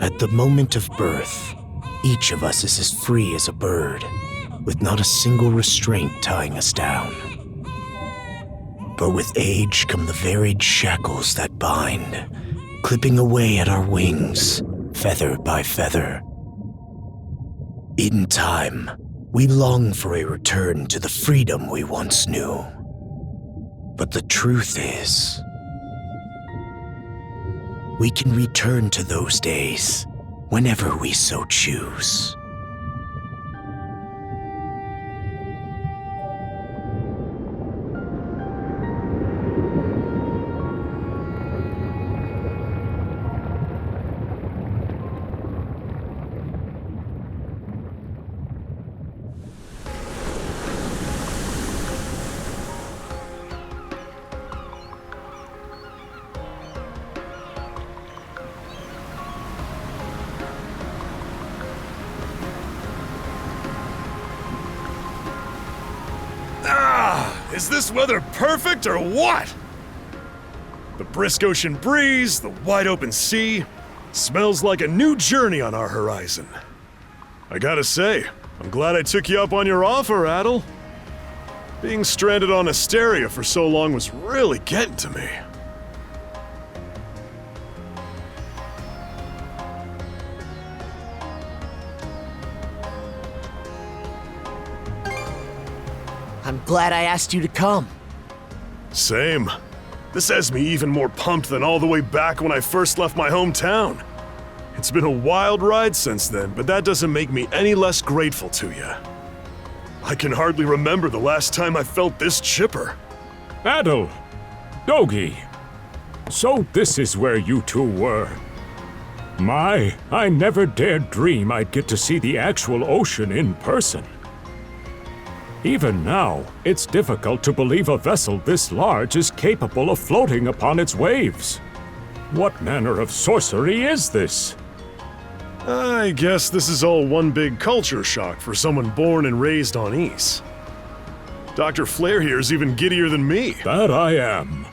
At the moment of birth, each of us is as free as a bird, with not a single restraint tying us down. But with age come the varied shackles that bind, clipping away at our wings, feather by feather. In time, we long for a return to the freedom we once knew. But the truth is, we can return to those days whenever we so choose. Is this weather perfect or what? The brisk ocean breeze, the wide open sea, smells like a new journey on our horizon. I gotta say, I'm glad I took you up on your offer, Adol. Being stranded on Asteria for so long was really getting to me. I'm glad I asked you to come. Same. This has me even more pumped than all the way back when I first left my hometown. It's been a wild ride since then, but that doesn't make me any less grateful to you. I can hardly remember the last time I felt this chipper. Adol! Dogi! So this is where you two were. My, I never dared dream I'd get to see the actual ocean in person. Even now, it's difficult to believe a vessel this large is capable of floating upon its waves. What manner of sorcery is this? I guess this is all one big culture shock for someone born and raised on Ys. Dr. Flair here's even giddier than me. That I am.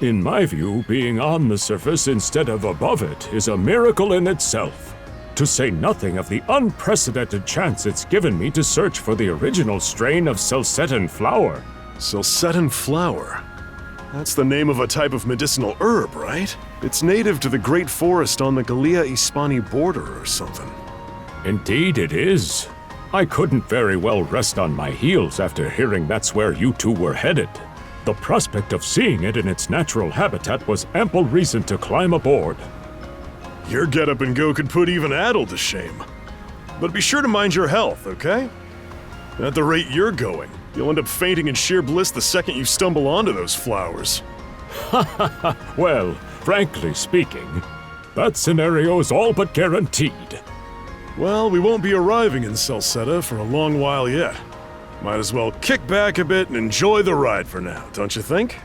In my view, being on the surface instead of above it is a miracle in itself. To say nothing of the unprecedented chance it's given me to search for the original strain of Celcetan flower. Celcetan flower? That's the name of a type of medicinal herb, right? It's native to the Great Forest on the Gallia-Hispani border or something. Indeed it is. I couldn't very well rest on my heels after hearing that's where you two were headed. The prospect of seeing it in its natural habitat was ample reason to climb aboard. Your get-up and go could put even Adol to shame. But be sure to mind your health, okay? At the rate you're going, you'll end up fainting in sheer bliss the second you stumble onto those flowers. Well, frankly speaking, that scenario's all but guaranteed. Well, we won't be arriving in Celceta for a long while yet. Might as well kick back a bit and enjoy the ride for now, don't you think?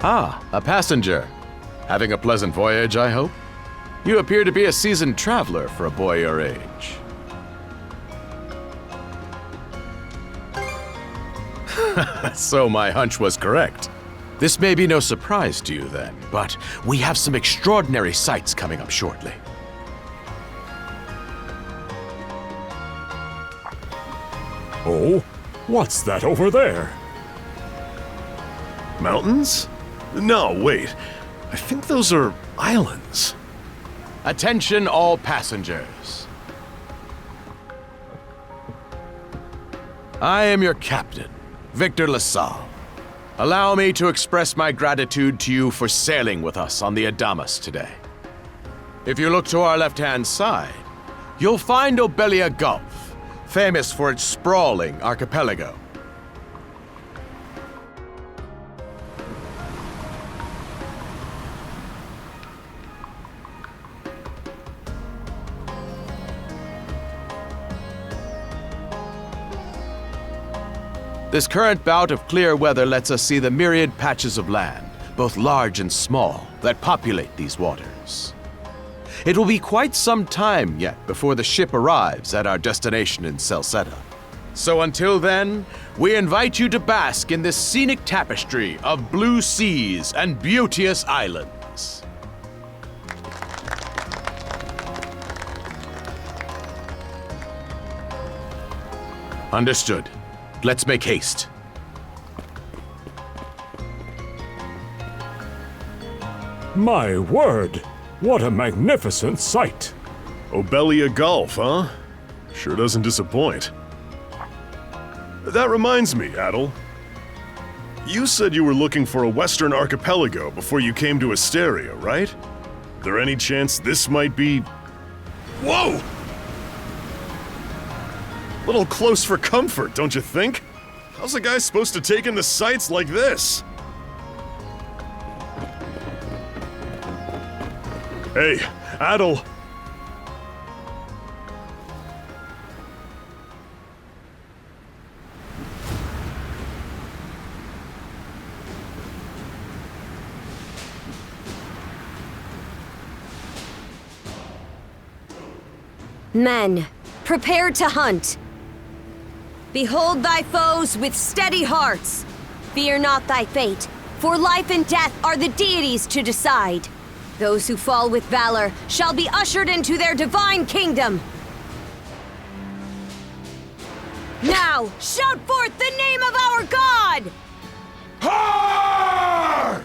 Ah, a passenger. Having a pleasant voyage, I hope? You appear to be a seasoned traveler for a boy your age. So my hunch was correct. This may be no surprise to you then, but we have some extraordinary sights coming up shortly. Oh, what's that over there? Mountains? No, wait. I think those are islands. Attention all passengers. I am your captain, Victor LaSalle. Allow me to express my gratitude to you for sailing with us on the Adamas today. If you look to our left-hand side, you'll find Obelia Gulf, famous for its sprawling archipelago. This current bout of clear weather lets us see the myriad patches of land, both large and small, that populate these waters. It will be quite some time yet before the ship arrives at our destination in Celceta. So until then, we invite you to bask in this scenic tapestry of blue seas and beauteous islands. Understood. Let's make haste. My word, what a magnificent sight! Obelia Gulf, huh? Sure doesn't disappoint. That reminds me, Adol. You said you were looking for a western archipelago before you came to Asteria, right? There any chance this might be... Whoa! Little close for comfort, don't you think? How's a guy supposed to take in the sights like this? Hey, Adol! Men, prepare to hunt. Behold thy foes with steady hearts. Fear not thy fate, for life and death are the deities to decide. Those who fall with valor shall be ushered into their divine kingdom. Now, shout forth the name of our God! Har!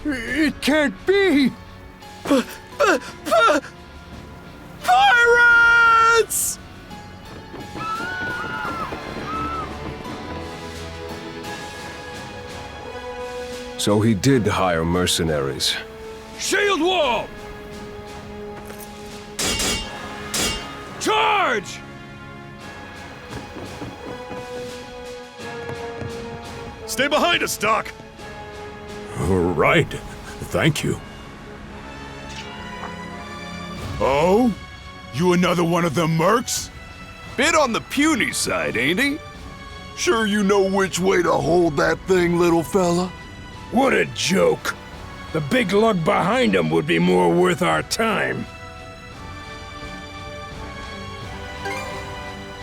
It can't be! Pirates! So he did hire mercenaries. Shield wall! Charge! Stay behind us, Doc! Right. Thank you. Oh? You another one of them mercs? Bit on the puny side, ain't he? Sure you know which way to hold that thing, little fella? What a joke. The big lug behind him would be more worth our time.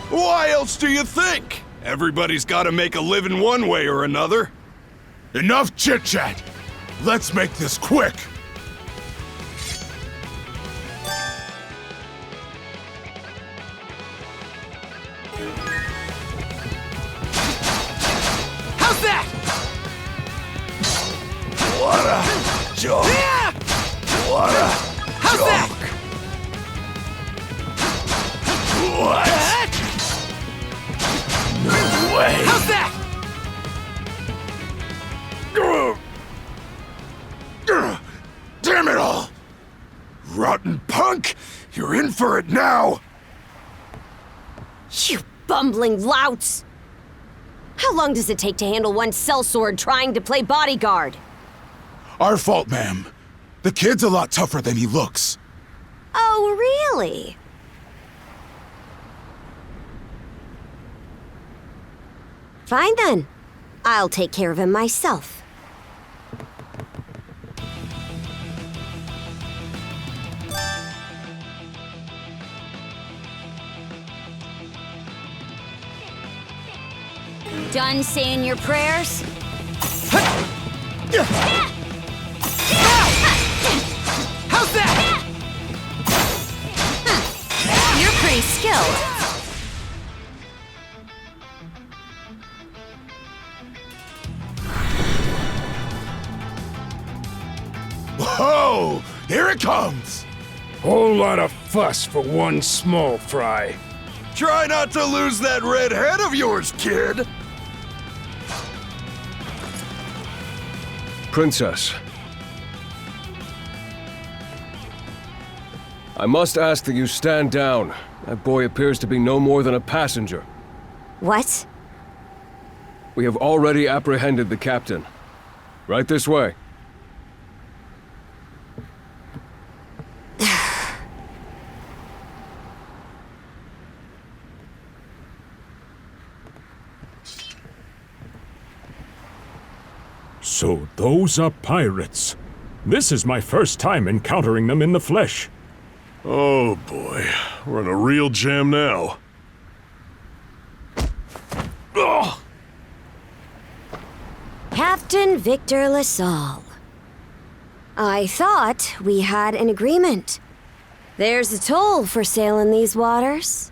Why else do you think? Everybody's gotta make a living one way or another. Enough chit-chat! Let's make this quick! How's that? What a joke! Yeah! What a How's joke! that? What? No way! How's that? Damn it all! Rotten punk! You're in for it now! You bumbling louts! How long does it take to handle one sellsword trying to play bodyguard? Our fault, ma'am. The kid's a lot tougher than he looks. Oh, really? Fine then. I'll take care of him myself. Done saying your prayers? How's that? You're pretty skilled. Whoa! Here it comes! Whole lot of fuss for one small fry. Try not to lose that red head of yours, kid! Princess. I must ask that you stand down. That boy appears to be no more than a passenger. What? We have already apprehended the captain. Right this way. So those are pirates. This is my first time encountering them in the flesh. Oh boy, we're in a real jam now. Ugh. Captain Victor LaSalle. I thought we had an agreement. There's a toll for sailing these waters.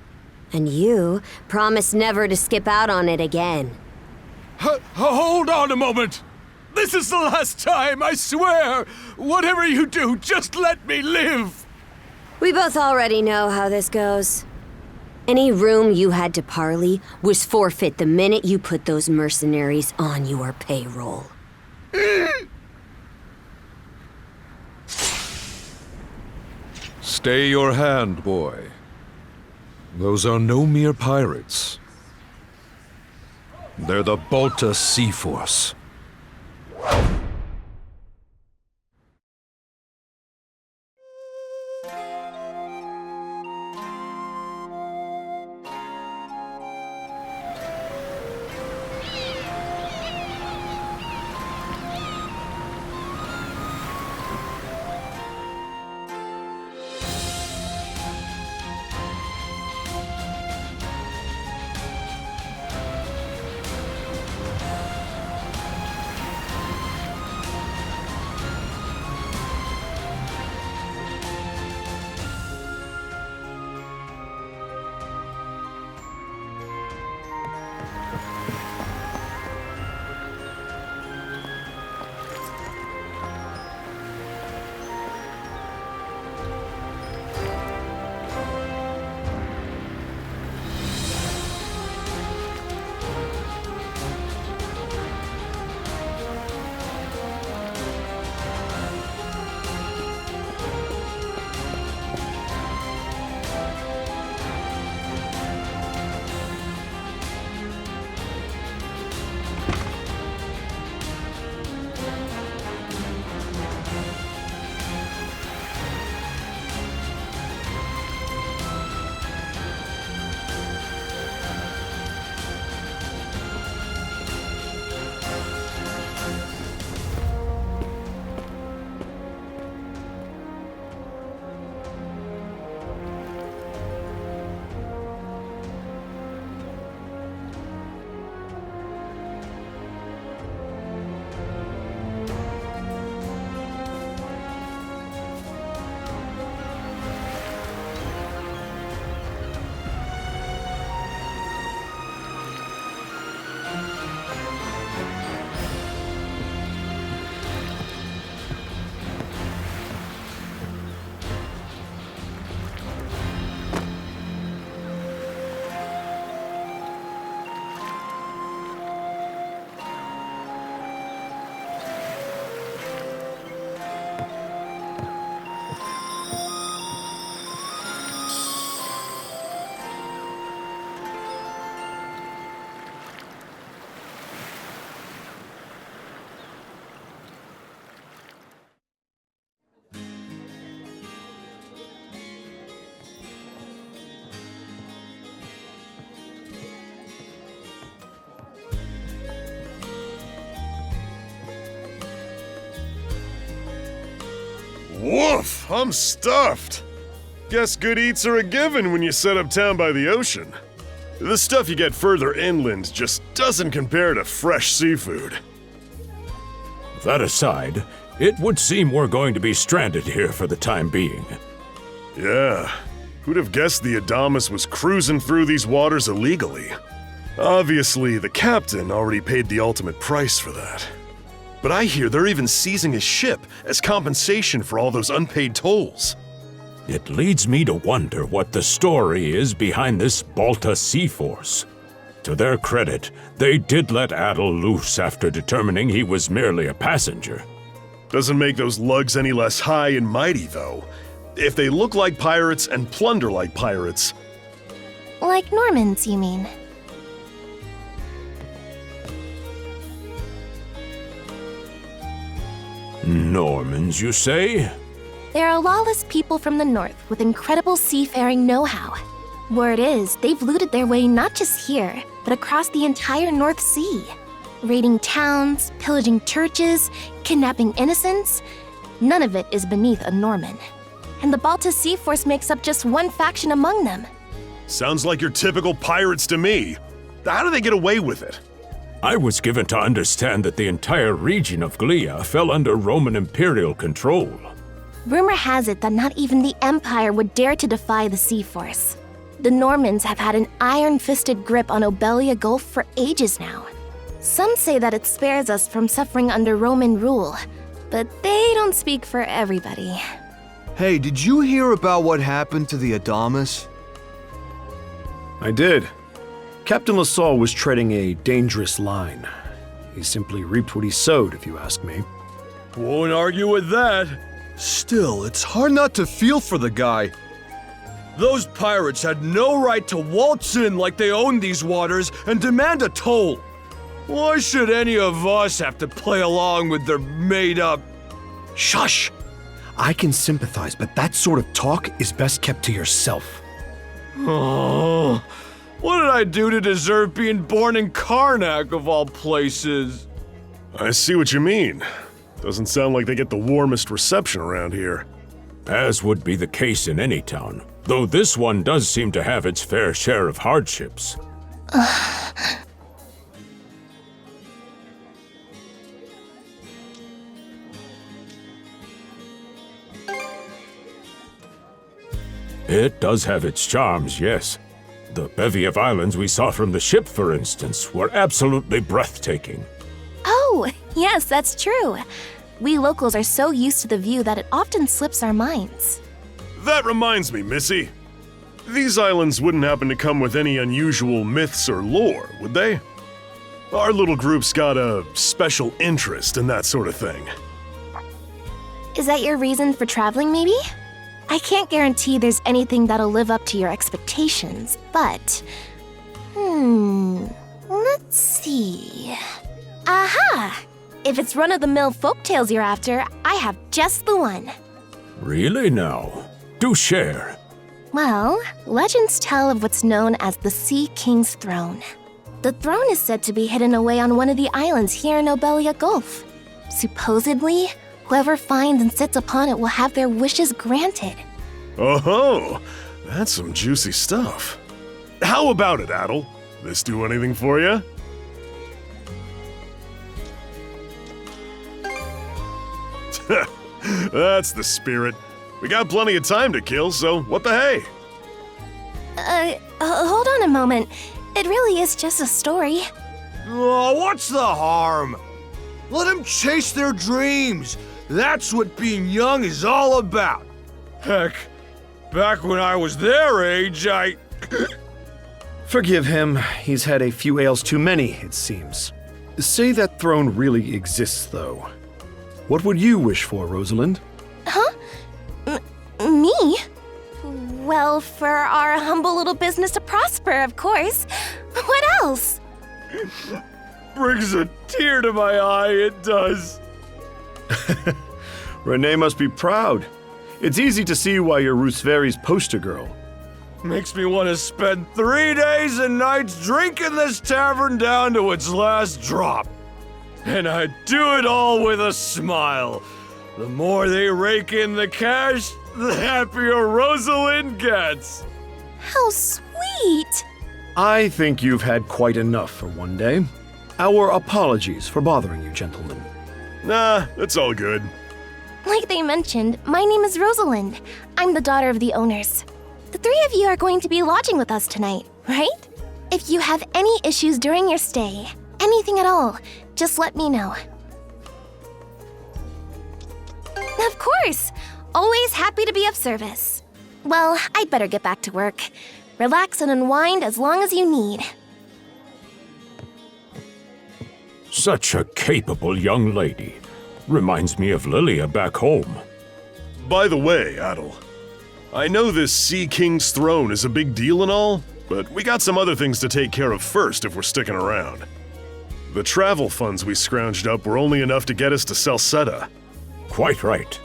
And you promised never to skip out on it again. Hold on a moment! This is the last time, I swear! Whatever you do, just let me live! We both already know how this goes. Any room you had to parley was forfeit the minute you put those mercenaries on your payroll. Stay your hand, boy. Those are no mere pirates. They're the Balta Seaforce. Woof, I'm stuffed. Guess good eats are a given when you set up town by the ocean. The stuff you get further inland just doesn't compare to fresh seafood. That aside, it would seem we're going to be stranded here for the time being. Yeah, who'd have guessed the Adamas was cruising through these waters illegally? Obviously, the captain already paid the ultimate price for that. But I hear they're even seizing his ship as compensation for all those unpaid tolls. It leads me to wonder what the story is behind this Balta Seaforce. To their credit, they did let Adol loose after determining he was merely a passenger. Doesn't make those lugs any less high and mighty, though. If they look like pirates and plunder like pirates... Like Normans, you mean? Normans, you say? They're a lawless people from the north with incredible seafaring know-how. Word is, they've looted their way not just here, but across the entire North Sea. Raiding towns, pillaging churches, kidnapping innocents. None of it is beneath a Norman. And the Balta Seaforce makes up just one faction among them. Sounds like your typical pirates to me. How do they get away with it? I was given to understand that the entire region of Glia fell under Roman imperial control. Rumor has it that not even the Empire would dare to defy the Seaforce. The Normans have had an iron-fisted grip on Obelia Gulf for ages now. Some say that it spares us from suffering under Roman rule, but they don't speak for everybody. Hey, did you hear about what happened to the Adamas? I did. Captain LaSalle was treading a dangerous line. He simply reaped what he sowed, if you ask me. Won't argue with that. Still, it's hard not to feel for the guy. Those pirates had no right to waltz in like they owned these waters and demand a toll. Why should any of us have to play along with their made-up... Shush! I can sympathize, but that sort of talk is best kept to yourself. Oh, what did I do to deserve being born in Carnac, of all places? I see what you mean. Doesn't sound like they get the warmest reception around here. As would be the case in any town, though this one does seem to have its fair share of hardships. It does have its charms, yes. The bevy of islands we saw from the ship, for instance, were absolutely breathtaking. Oh, yes, that's true. We locals are so used to the view that it often slips our minds. That reminds me, Missy. These islands wouldn't happen to come with any unusual myths or lore, would they? Our little group's got a special interest in that sort of thing. Is that your reason for traveling, maybe? I can't guarantee there's anything that'll live up to your expectations, but... let's see... Aha! If it's run-of-the-mill folktales you're after, I have just the one. Really now? Do share. Well, legends tell of what's known as the Sea King's Throne. The throne is said to be hidden away on one of the islands here in Obelia Gulf. Supposedly, whoever finds and sits upon it will have their wishes granted. Oh-ho! That's some juicy stuff. How about it, Adol? This do anything for you? That's the spirit. We got plenty of time to kill, so what the hey? Hold on a moment. It really is just a story. Oh, what's the harm? Let them chase their dreams. That's what being young is all about. Heck, back when I was their age, I... Forgive him. He's had a few ales too many, it seems. Say that throne really exists, though. What would you wish for, Rosalind? Huh? Me? Well, for our humble little business to prosper, of course. What else? Brings a tear to my eye, it does. Renee must be proud. It's easy to see why you're Rooseveri's poster girl. Makes me want to spend 3 days and nights drinking this tavern down to its last drop. And I do it all with a smile. The more they rake in the cash, the happier Rosalind gets. How sweet! I think you've had quite enough for one day. Our apologies for bothering you, gentlemen. Nah, it's all good. Like they mentioned, my name is Rosalind. I'm the daughter of the owners. The three of you are going to be lodging with us tonight, right? If you have any issues during your stay, anything at all, just let me know. Of course! Always happy to be of service. Well, I'd better get back to work. Relax and unwind as long as you need. Such a capable young lady. Reminds me of Lilia back home. By the way, Adol, I know this Sea King's throne is a big deal and all, but we got some other things to take care of first if we're sticking around. The travel funds we scrounged up were only enough to get us to Celceta. Quite right.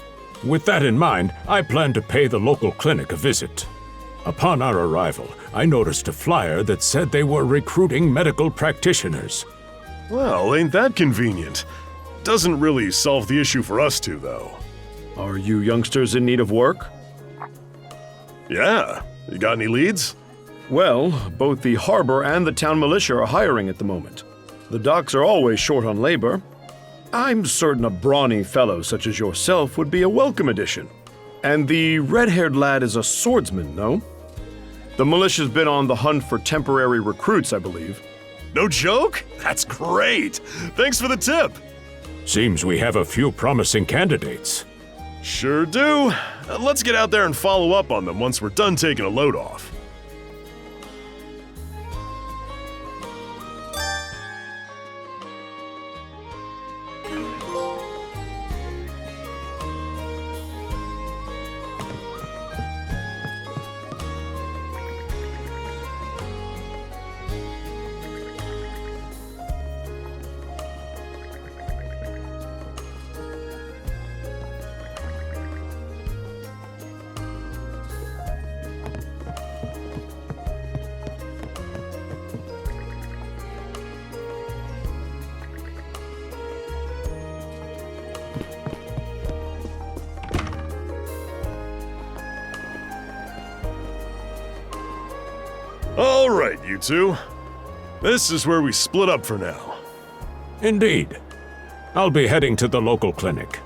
With that in mind, I plan to pay the local clinic a visit. Upon our arrival, I noticed a flyer that said they were recruiting medical practitioners. Well, ain't that convenient? Doesn't really solve the issue for us two, though. Are you youngsters in need of work? Yeah. You got any leads? Well, both the harbor and the town militia are hiring at the moment. The docks are always short on labor. I'm certain a brawny fellow such as yourself would be a welcome addition. And the red-haired lad is a swordsman, no? The militia's been on the hunt for temporary recruits, I believe. No joke? That's great! Thanks for the tip! Seems we have a few promising candidates. Sure do. Let's get out there and follow up on them once we're done taking a load off. All right, you two. This is where we split up for now. Indeed. I'll be heading to the local clinic.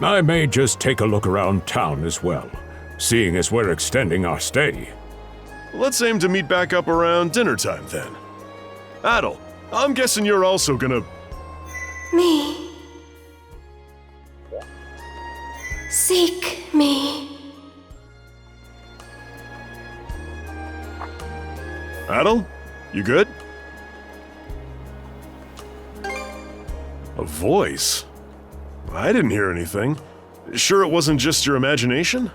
I may just take a look around town as well, seeing as we're extending our stay. Let's aim to meet back up around dinner time then. Adol, I'm guessing you're also gonna... Me. Seek me. Adol, you good? A voice? I didn't hear anything. Sure it wasn't just your imagination?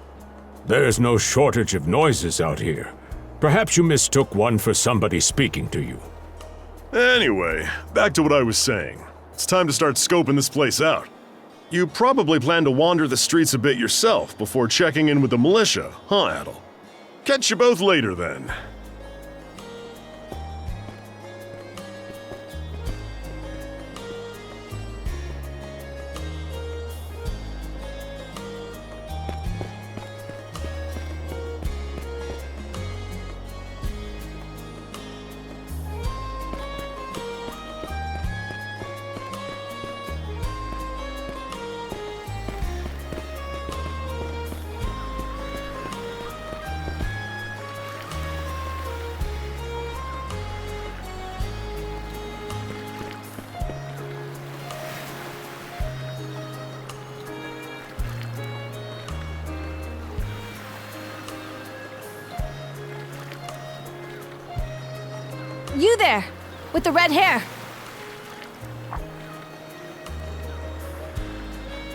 There's no shortage of noises out here. Perhaps you mistook one for somebody speaking to you. Anyway, back to what I was saying. It's time to start scoping this place out. You probably plan to wander the streets a bit yourself before checking in with the militia, huh, Adol? Catch you both later then. You there, with the red hair.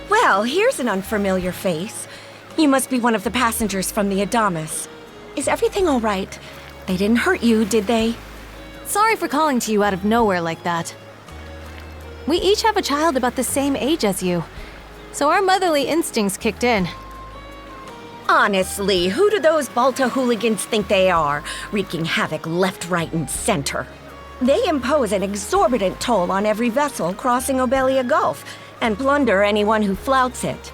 Well, here's an unfamiliar face. You must be one of the passengers from the Adamas. Is everything all right? They didn't hurt you, did they? Sorry for calling to you out of nowhere like that. We each have a child about the same age as you, so our motherly instincts kicked in. Honestly, who do those Balta hooligans think they are, wreaking havoc left, right, and center? They impose an exorbitant toll on every vessel crossing Obelia Gulf, and plunder anyone who flouts it.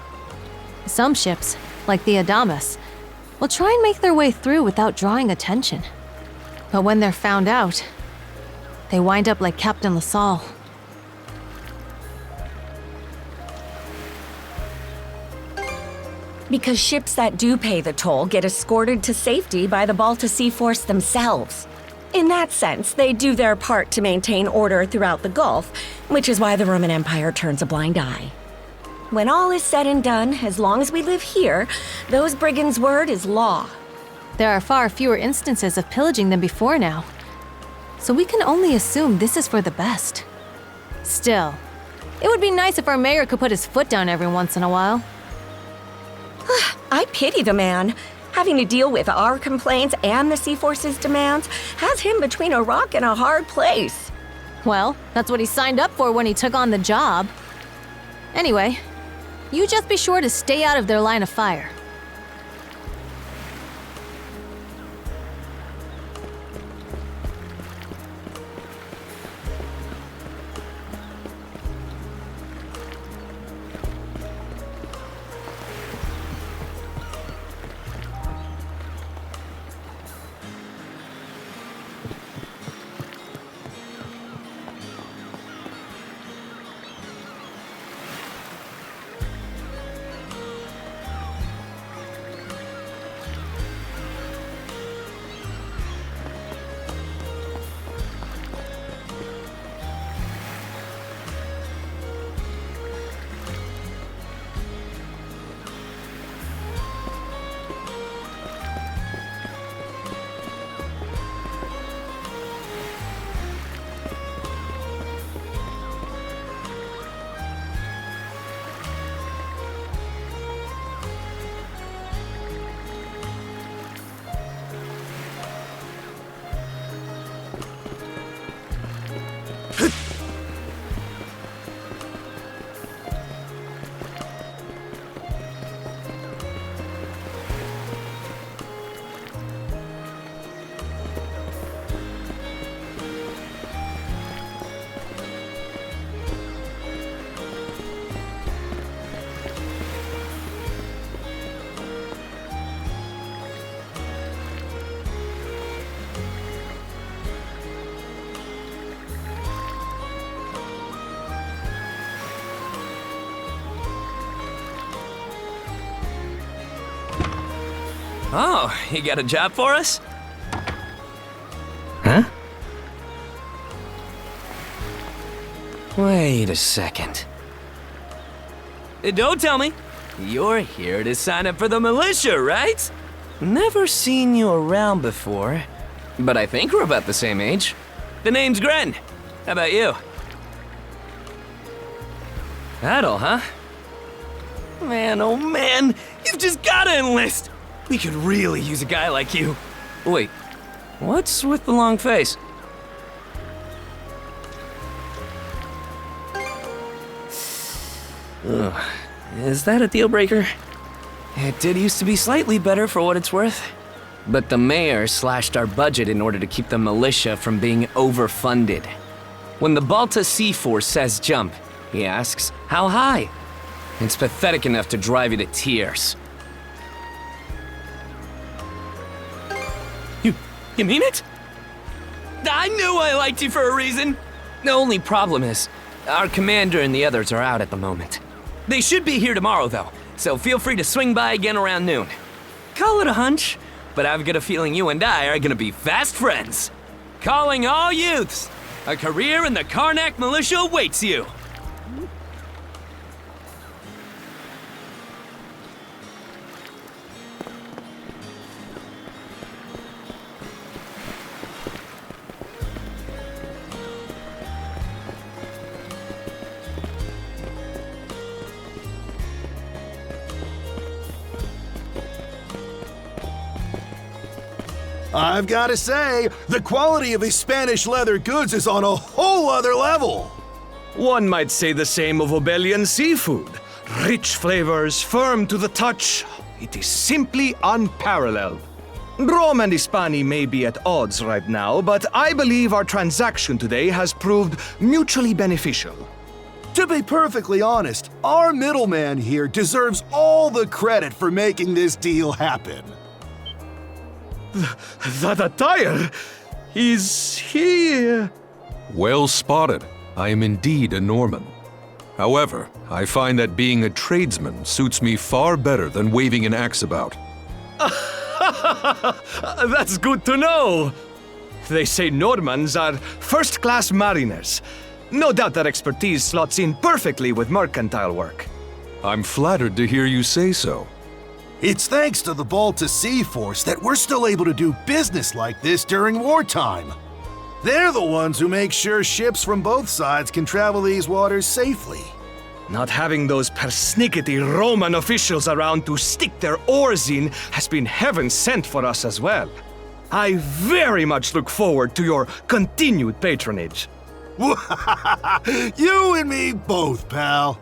Some ships, like the Adamas, will try and make their way through without drawing attention. But when they're found out, they wind up like Captain LaSalle. Because ships that do pay the toll get escorted to safety by the Balta Seaforce themselves. In that sense, they do their part to maintain order throughout the Gulf, which is why the Roman Empire turns a blind eye. When all is said and done, as long as we live here, those brigands' word is law. There are far fewer instances of pillaging than before now, so we can only assume this is for the best. Still, it would be nice if our mayor could put his foot down every once in a while. I pity the man. Having to deal with our complaints and the Seaforce's demands has him between a rock and a hard place. Well, that's what he signed up for when he took on the job. Anyway, you just be sure to stay out of their line of fire. Oh, you got a job for us? Huh? Wait a second. Don't tell me. You're here to sign up for the militia, right? Never seen you around before, but I think we're about the same age. The name's Gren. How about you? Adol, huh? Man, oh man, you've just gotta enlist! We could really use a guy like you. Wait, what's with the long face? Ugh, is that a deal breaker? It did used to be slightly better for what it's worth. But the mayor slashed our budget in order to keep the militia from being overfunded. When the Balta Seaforce says jump, he asks, how high? It's pathetic enough to drive you to tears. You mean it? I knew I liked you for a reason. The only problem is, our commander and the others are out at the moment. They should be here tomorrow, though, so feel free to swing by again around noon. Call it a hunch, but I've got a feeling you and I are gonna be fast friends. Calling all youths, a career in the Carnac militia awaits you. I've got to say, the quality of his Spanish leather goods is on a whole other level. One might say the same of Obelian seafood. Rich flavors, firm to the touch. It is simply unparalleled. Rome and Hispania may be at odds right now, but I believe our transaction today has proved mutually beneficial. To be perfectly honest, our middleman here deserves all the credit for making this deal happen. That attire? Is he... Well spotted. I am indeed a Norman. However, I find that being a tradesman suits me far better than waving an axe about. That's good to know. They say Normans are first-class mariners. No doubt that expertise slots in perfectly with mercantile work. I'm flattered to hear you say so. It's thanks to the Balta Seaforce that we're still able to do business like this during wartime. They're the ones who make sure ships from both sides can travel these waters safely. Not having those persnickety Roman officials around to stick their oars in has been heaven sent for us as well. I very much look forward to your continued patronage. You and me both, pal.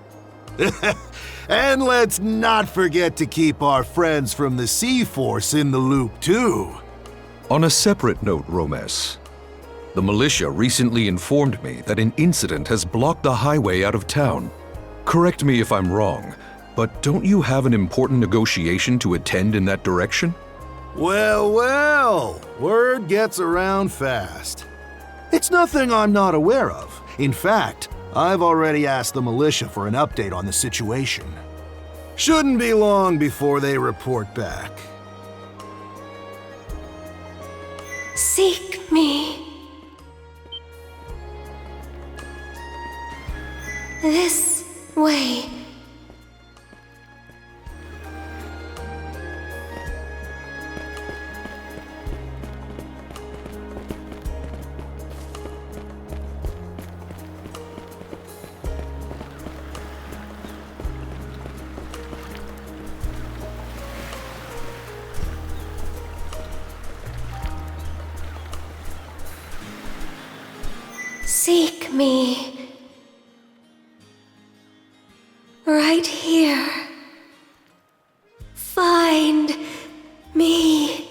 And let's not forget to keep our friends from the Seaforce in the loop, too. On a separate note, Romes, the militia recently informed me that an incident has blocked the highway out of town. Correct me if I'm wrong, but don't you have an important negotiation to attend in that direction? Well, well, word gets around fast. It's nothing I'm not aware of. In fact, I've already asked the militia for an update on the situation. Shouldn't be long before they report back. Seek me. This way. Seek me. Right here. Find me.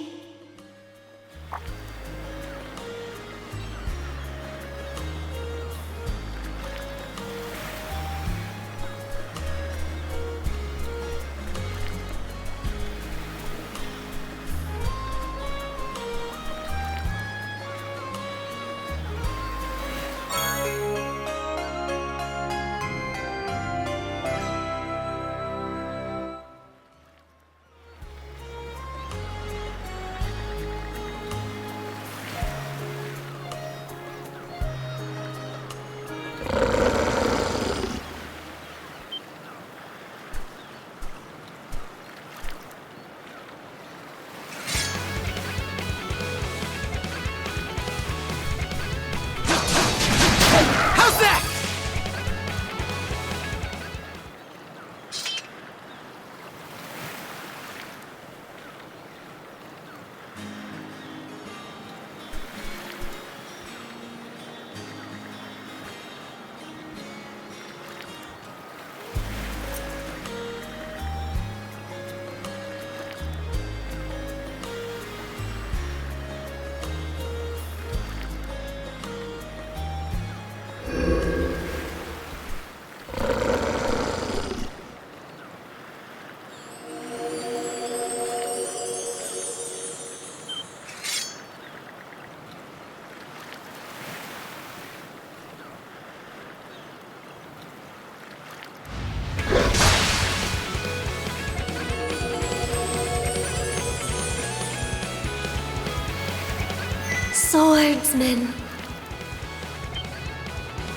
Swordsman,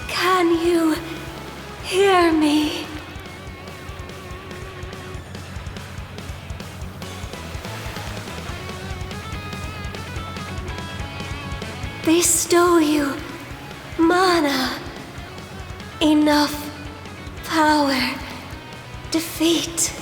can you hear me? Bestow you mana, enough power, defeat.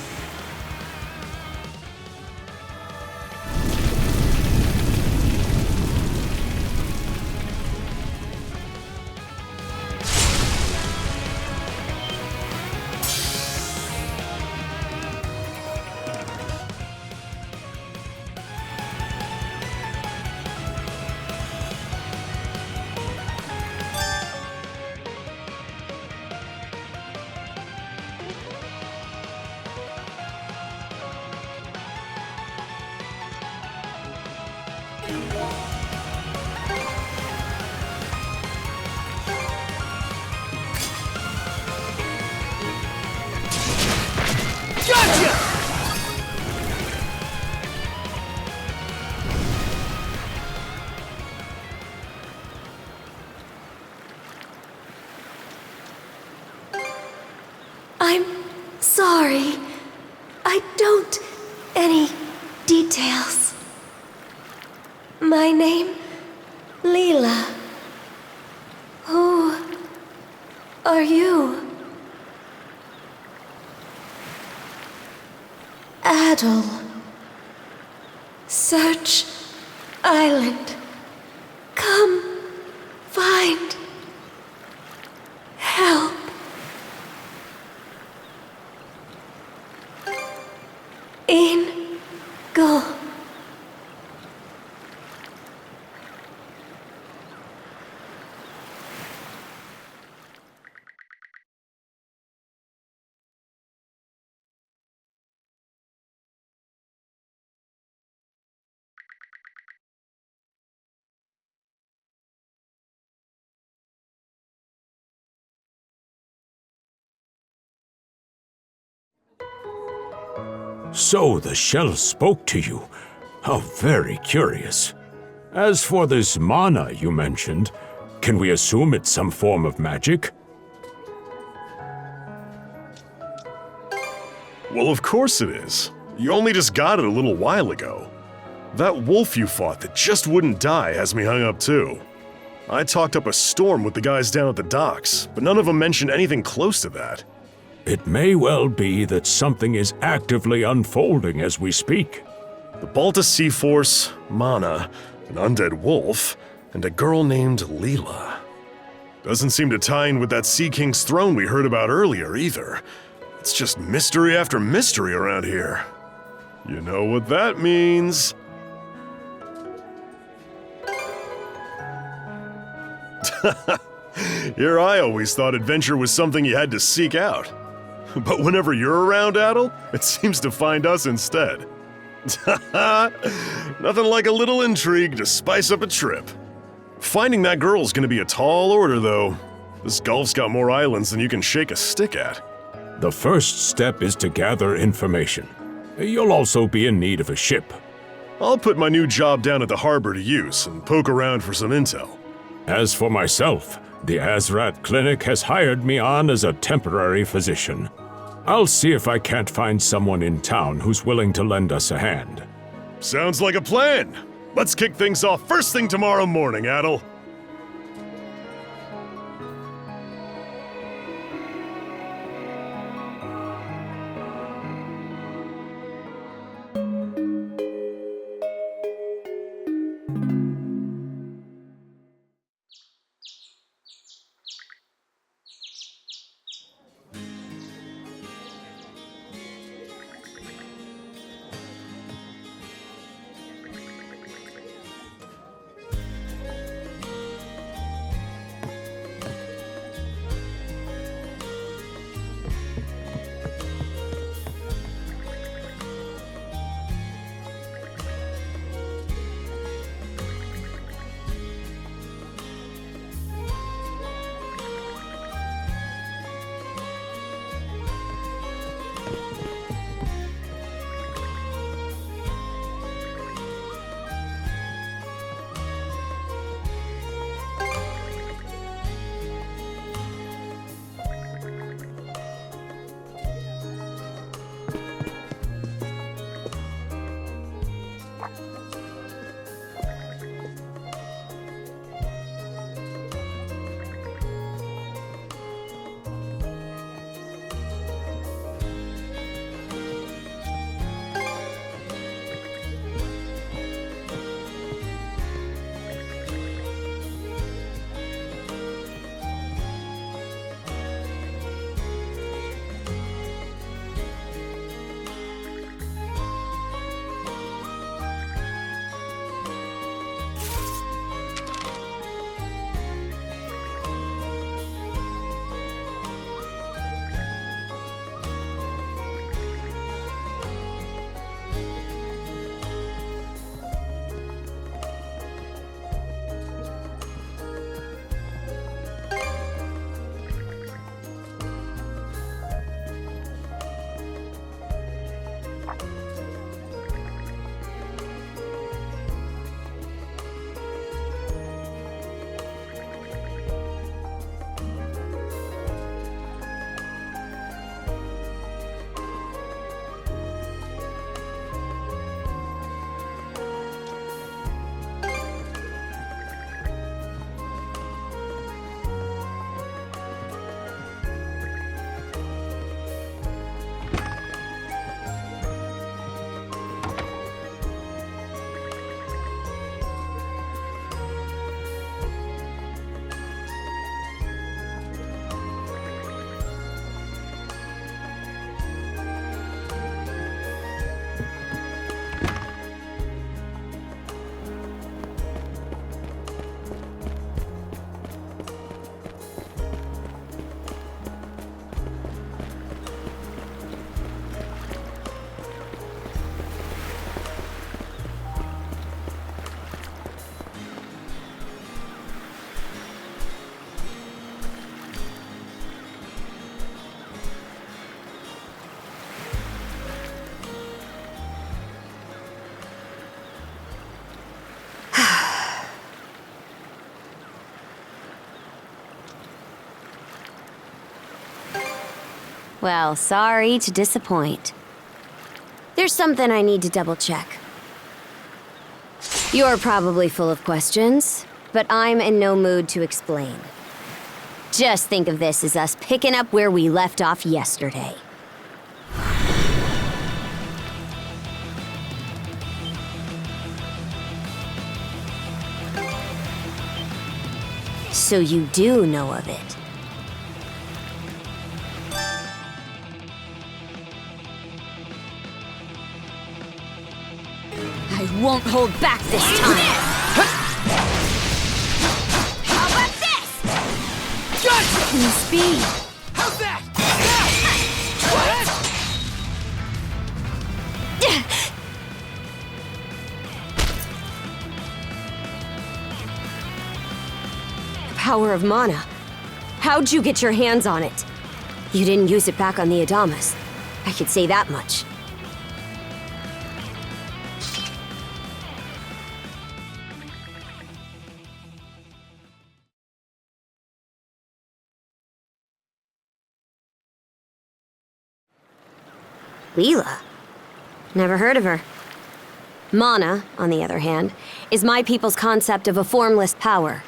sorry. I don't... any details. My name? Leela. Who are you? Adol. Search island. Come find help. In go. So the shell spoke to you. How very curious. As for this mana you mentioned, can we assume it's some form of magic? Well, of course it is. You only just got it a little while ago. That wolf you fought that just wouldn't die has me hung up too. I talked up a storm with the guys down at the docks, but none of them mentioned anything close to that. It may well be that something is actively unfolding as we speak. The Balta Seaforce, mana, an undead wolf, and a girl named Leela. Doesn't seem to tie in with that Sea King's throne we heard about earlier either. It's just mystery after mystery around here. You know what that means. Here I always thought adventure was something you had to seek out. But whenever you're around, Adol, it seems to find us instead. Nothing like a little intrigue to spice up a trip. Finding that girl's gonna be a tall order, though. This gulf's got more islands than you can shake a stick at. The first step is to gather information. You'll also be in need of a ship. I'll put my new job down at the harbor to use and poke around for some intel. As for myself, the Azrat Clinic has hired me on as a temporary physician. I'll see if I can't find someone in town who's willing to lend us a hand. Sounds like a plan. Let's kick things off first thing tomorrow morning, Adol. Well, sorry to disappoint. There's something I need to double check. You're probably full of questions, but I'm in no mood to explain. Just think of this as us picking up where we left off yesterday. So you do know of it. I won't hold back this time. How about this? Gotcha! Can this be? How's that? Power of mana. How'd you get your hands on it? You didn't use it back on the Adamas. I could say that much. Leela? Never heard of her. Mana, on the other hand, is my people's concept of a formless power.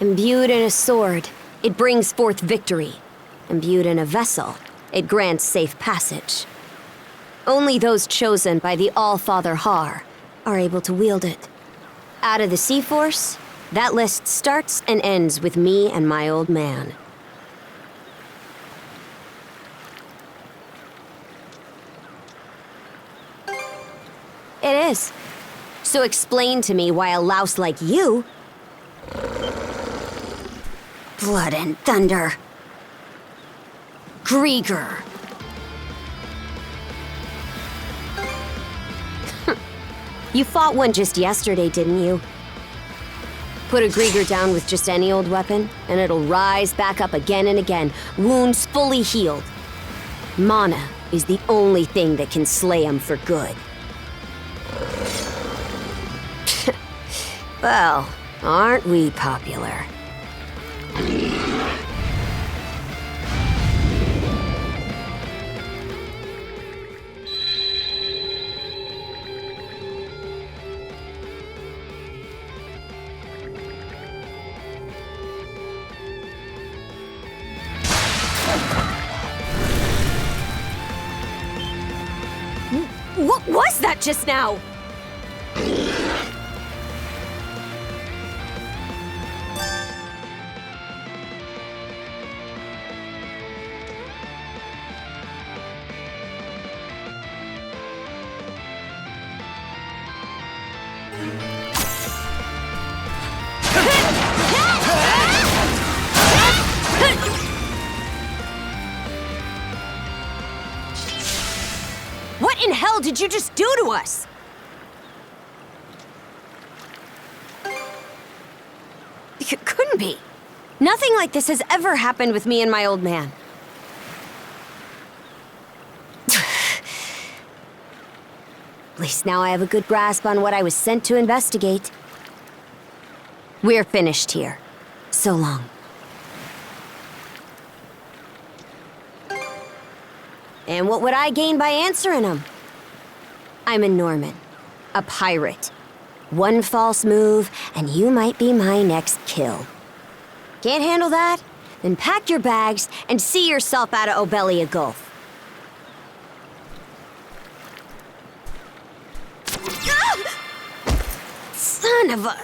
Imbued in a sword, it brings forth victory. Imbued in a vessel, it grants safe passage. Only those chosen by the All-Father Har are able to wield it. Out of the Seaforce, that list starts and ends with me and my old man. It is. So explain to me why a louse like you... Blood and thunder. Griegr. You fought one just yesterday, didn't you? Put a Griegr down with just any old weapon, and it'll rise back up again and again, wounds fully healed. Mana is the only thing that can slay him for good. Well, aren't we popular? What was that just now? What in hell did you just do to us? It couldn't be. Nothing like this has ever happened with me and my old man. At least now I have a good grasp on what I was sent to investigate. We're finished here. So long. And what would I gain by answering him? I'm a Norman, a pirate. One false move, and you might be my next kill. Can't handle that? Then pack your bags and see yourself out of Obelia Gulf. Son of a...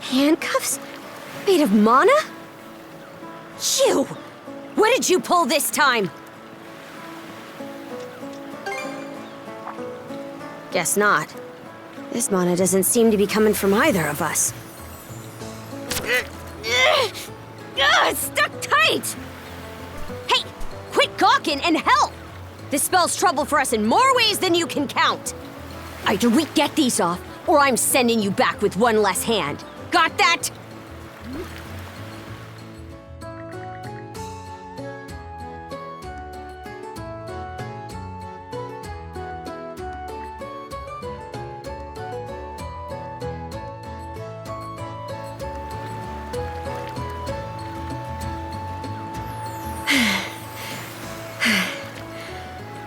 Handcuffs? Made of mana? You! What did you pull this time? Guess not. This mana doesn't seem to be coming from either of us. It's stuck tight! Hey, quit gawking and help! This spells trouble for us in more ways than you can count. Either we get these off, or I'm sending you back with one less hand. Got that?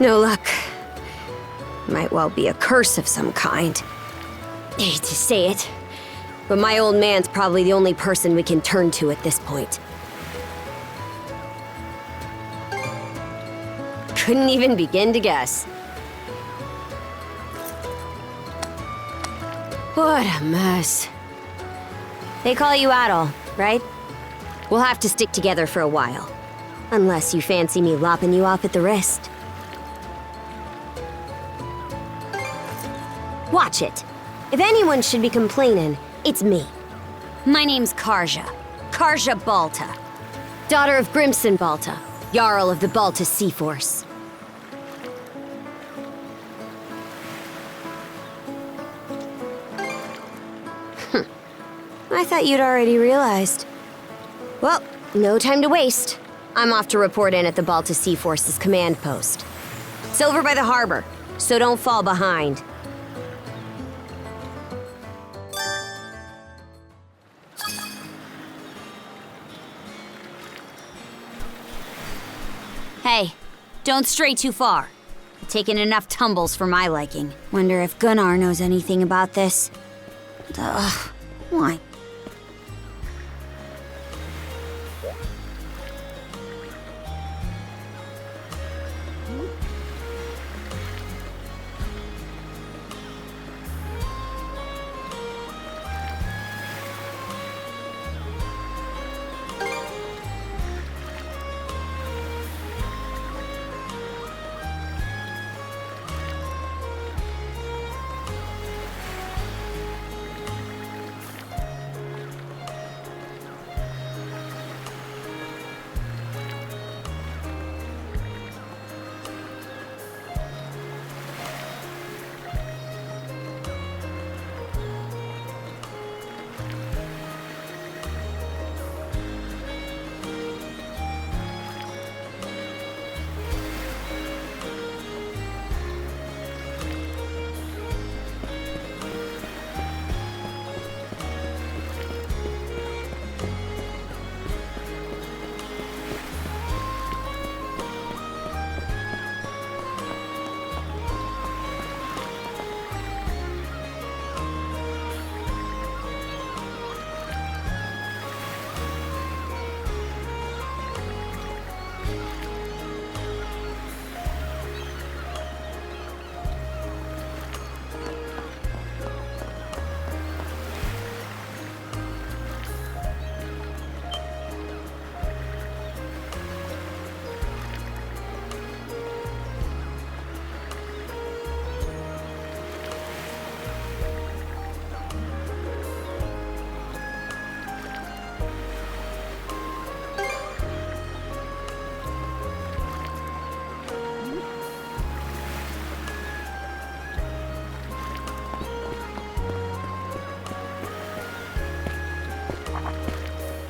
No luck. Might well be a curse of some kind. Hate to say it, but my old man's probably the only person we can turn to at this point. Couldn't even begin to guess. What a mess. They call you Adol, right? We'll have to stick together for a while. Unless you fancy me lopping you off at the wrist. Watch it. If anyone should be complaining, it's me. My name's Karja. Karja Balta. Daughter of Grimson Balta, Jarl of the Balta Seaforce. I thought you'd already realized. Well, no time to waste. I'm off to report in at the Balta Seaforce's command post. It's over by the harbor, so don't fall behind. Hey, don't stray too far. I've taken enough tumbles for my liking. Wonder if Gunnar knows anything about this. Why?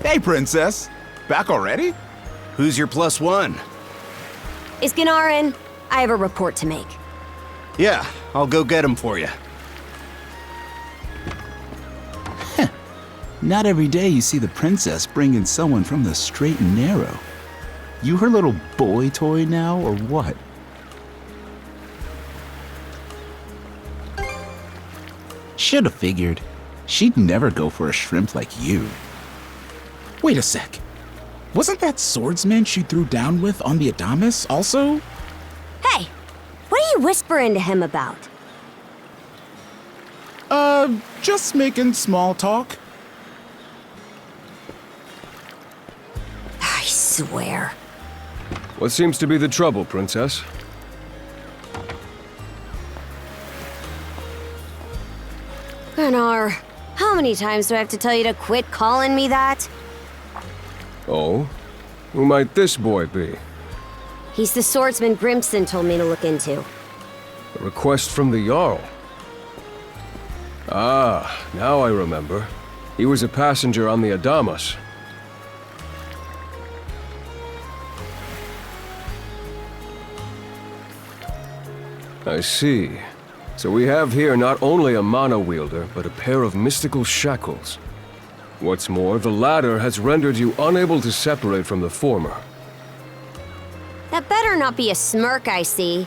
Hey, Princess. Back already? Who's your +1? Is Gunnar in? I have a report to make. Yeah, I'll go get him for you. Not every day you see the princess bring in someone from the straight and narrow. You her little boy toy now, or what? Should've figured. She'd never go for a shrimp like you. Wait a sec. Wasn't that swordsman she threw down with on the Adamas also? Hey, what are you whispering to him about? Just making small talk. I swear. What seems to be the trouble, Princess? Gunnar, how many times do I have to tell you to quit calling me that? Oh? Who might this boy be? He's the swordsman Grimson told me to look into. A request from the Jarl. Ah, now I remember. He was a passenger on the Adamas. I see. So we have here not only a mana wielder, but a pair of mystical shackles. What's more, the latter has rendered you unable to separate from the former. That better not be a smirk I see.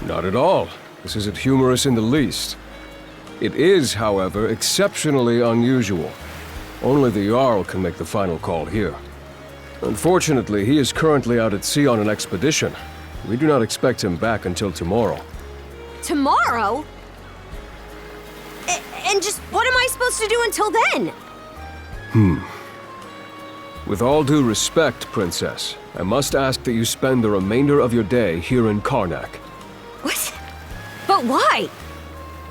Not at all. This isn't humorous in the least. It is, however, exceptionally unusual. Only the Jarl can make the final call here. Unfortunately, he is currently out at sea on an expedition. We do not expect him back until tomorrow. Tomorrow? And just what am I supposed to do until then? With all due respect, Princess, I must ask that you spend the remainder of your day here in Carnac. What? But why?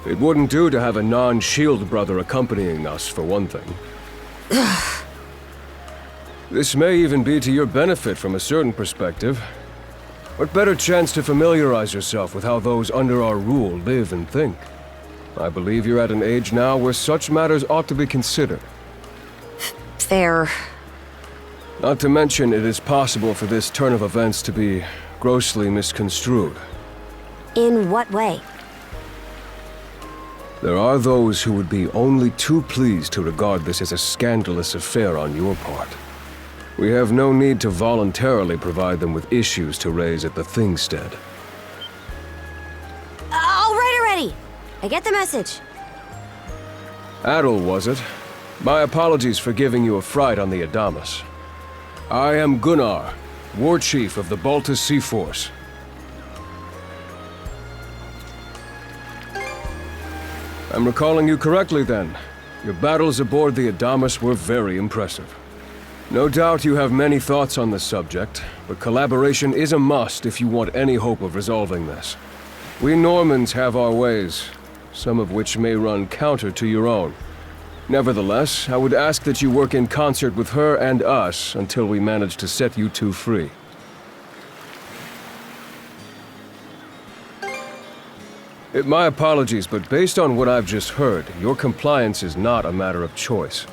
It wouldn't do to have a non-shield brother accompanying us, for one thing. This may even be to your benefit from a certain perspective. What better chance to familiarize yourself with how those under our rule live and think? I believe you're at an age now where such matters ought to be considered. Fair. Not to mention, it is possible for this turn of events to be grossly misconstrued. In what way? There are those who would be only too pleased to regard this as a scandalous affair on your part. We have no need to voluntarily provide them with issues to raise at the Thingstead. All right already! I get the message. Adol, was it? My apologies for giving you a fright on the Adamas. I am Gunnar, War Chief of the Balta Seaforce. I'm recalling you correctly then. Your battles aboard the Adamas were very impressive. No doubt you have many thoughts on the subject, but collaboration is a must if you want any hope of resolving this. We Normans have our ways, some of which may run counter to your own. Nevertheless, I would ask that you work in concert with her and us until we manage to set you two free. My apologies, but based on what I've just heard, your compliance is not a matter of choice.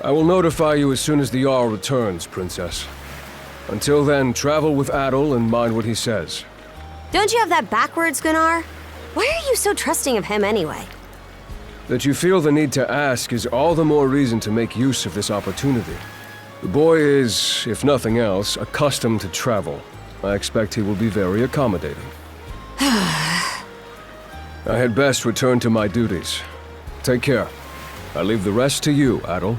I will notify you as soon as the Jarl returns, Princess. Until then, travel with Adol and mind what he says. Don't you have that backwards, Gunnar? Why are you so trusting of him anyway? That you feel the need to ask is all the more reason to make use of this opportunity. The boy is, if nothing else, accustomed to travel. I expect he will be very accommodating. I had best return to my duties. Take care. I leave the rest to you, Adol.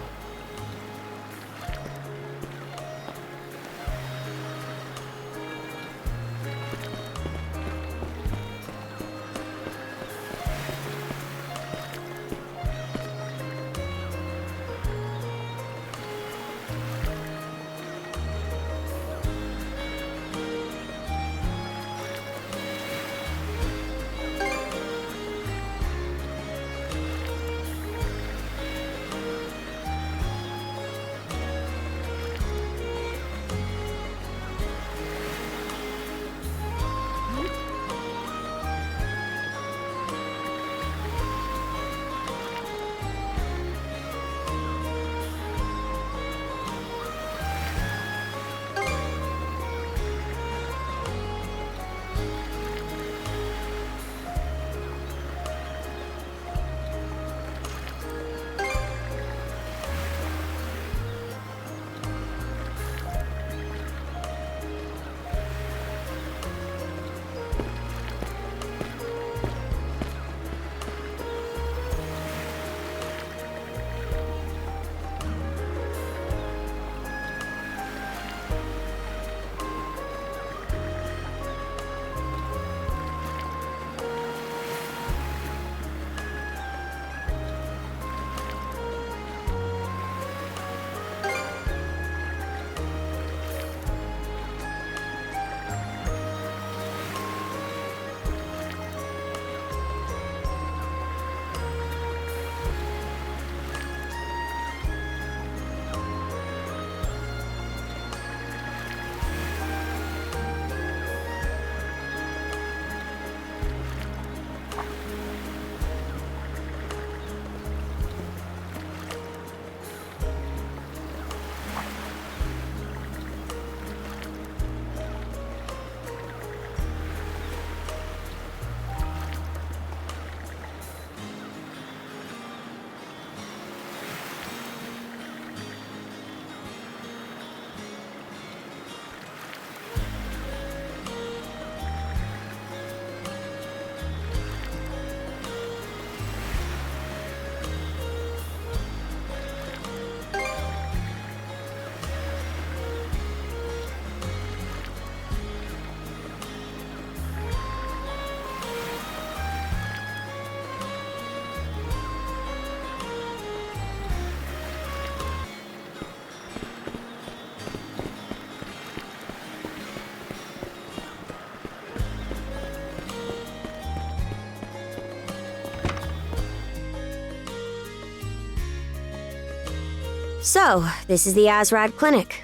So, this is the Azrad Clinic.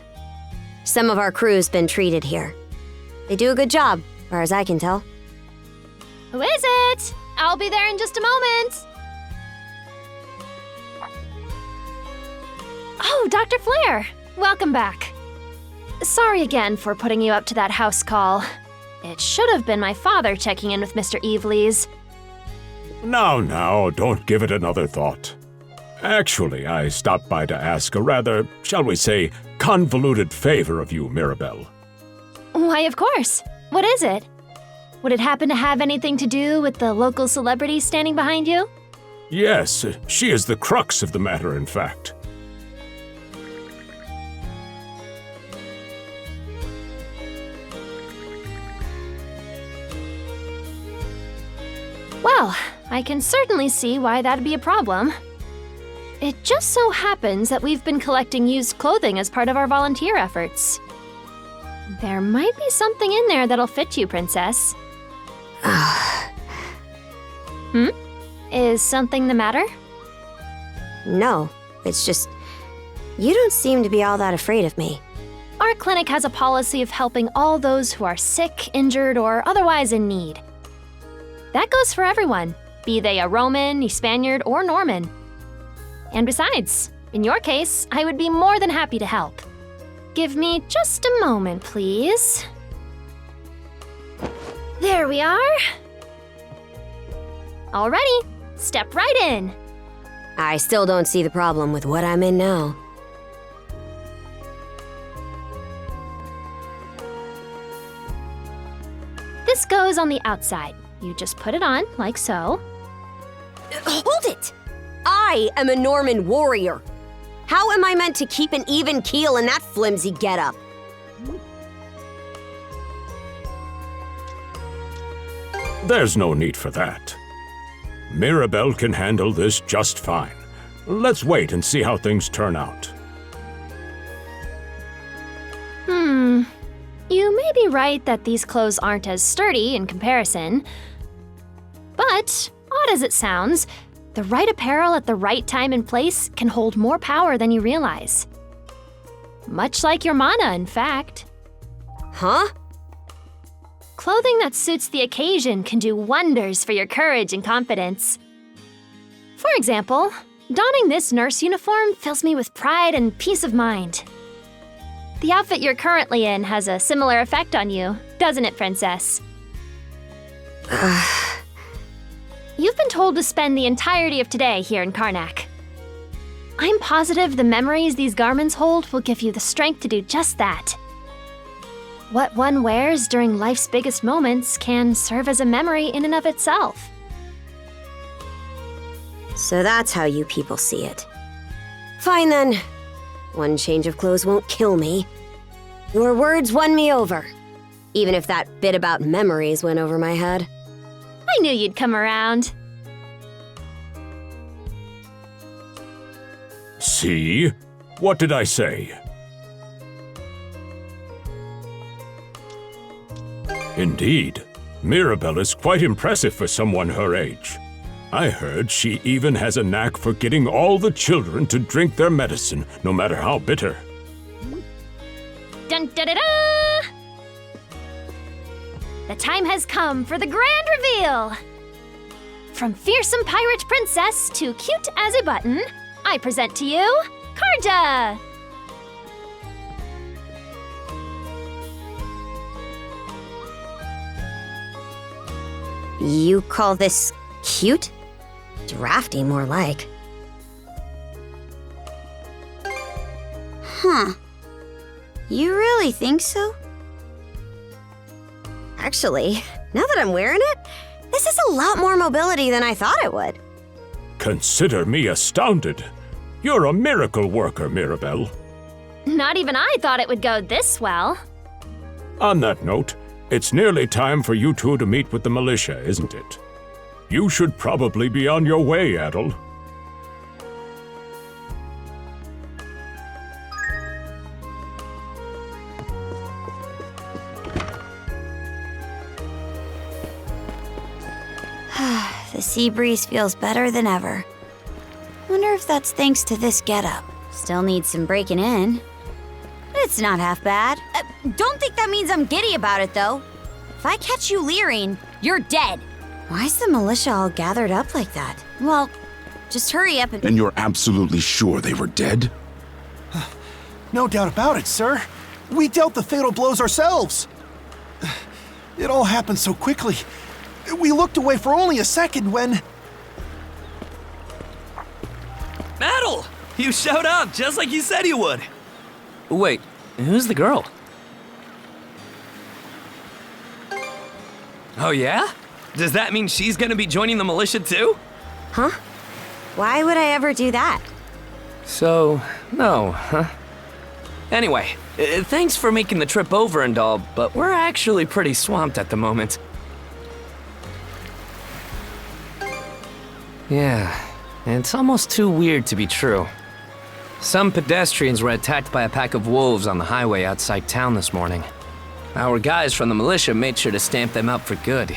Some of our crew's been treated here. They do a good job, as far as I can tell. Who is it? I'll be there in just a moment. Oh, Dr. Flair. Welcome back. Sorry again for putting you up to that house call. It should have been my father checking in with Mr. Evelees. Now, don't give it another thought. Actually, I stopped by to ask a rather, shall we say, convoluted favor of you, Mirabelle. Why, of course. What is it? Would it happen to have anything to do with the local celebrity standing behind you? Yes, she is the crux of the matter, in fact. Well, I can certainly see why that'd be a problem. It just so happens that we've been collecting used clothing as part of our volunteer efforts. There might be something in there that'll fit you, Princess. Is something the matter? No, it's just... you don't seem to be all that afraid of me. Our clinic has a policy of helping all those who are sick, injured, or otherwise in need. That goes for everyone, be they a Roman, a Spaniard, or Norman. And besides, in your case, I would be more than happy to help. Give me just a moment, please. There we are. Alrighty, step right in. I still don't see the problem with what I'm in now. This goes on the outside. You just put it on, like so. Hold it! I am a Norman warrior. How am I meant to keep an even keel in that flimsy getup? There's no need for that. Mirabelle can handle this just fine. Let's wait and see how things turn out. You may be right that these clothes aren't as sturdy in comparison. But, odd as it sounds, the right apparel at the right time and place can hold more power than you realize. Much like your mana, in fact. Huh? Clothing that suits the occasion can do wonders for your courage and confidence. For example, donning this nurse uniform fills me with pride and peace of mind. The outfit you're currently in has a similar effect on you, doesn't it, Princess? You've been told to spend the entirety of today here in Carnac. I'm positive the memories these garments hold will give you the strength to do just that. What one wears during life's biggest moments can serve as a memory in and of itself. So that's how you people see it. Fine then. One change of clothes won't kill me. Your words won me over, even if that bit about memories went over my head. I knew you'd come around. See? What did I say? Indeed, Mirabelle is quite impressive for someone her age. I heard she even has a knack for getting all the children to drink their medicine, no matter how bitter. Dun da da da! The time has come for the grand reveal! From fearsome pirate princess to cute as a button, I present to you, Karja! You call this cute? Drafty, more like. Huh. You really think so? Actually, now that I'm wearing it, this has a lot more mobility than I thought it would. Consider me astounded. You're a miracle worker, Mirabelle. Not even I thought it would go this well. On that note, it's nearly time for you two to meet with the militia, isn't it? You should probably be on your way, Adol. The sea breeze feels better than ever. Wonder if that's thanks to this getup. Still needs some breaking in. It's not half bad. Don't think that means I'm giddy about it, though. If I catch you leering, you're dead. Why's the militia all gathered up like that? Well, just hurry up and... And you're absolutely sure they were dead? No doubt about it, sir. We dealt the fatal blows ourselves. It all happened so quickly. We looked away for only a second when... Adol! You showed up just like you said you would. Wait, who's the girl? Oh yeah? Does that mean she's gonna be joining the militia too? Huh? Why would I ever do that? So, no, huh? Anyway, thanks for making the trip over and all, but we're actually pretty swamped at the moment. Yeah, it's almost too weird to be true. Some pedestrians were attacked by a pack of wolves on the highway outside town this morning. Our guys from the militia made sure to stamp them out for good.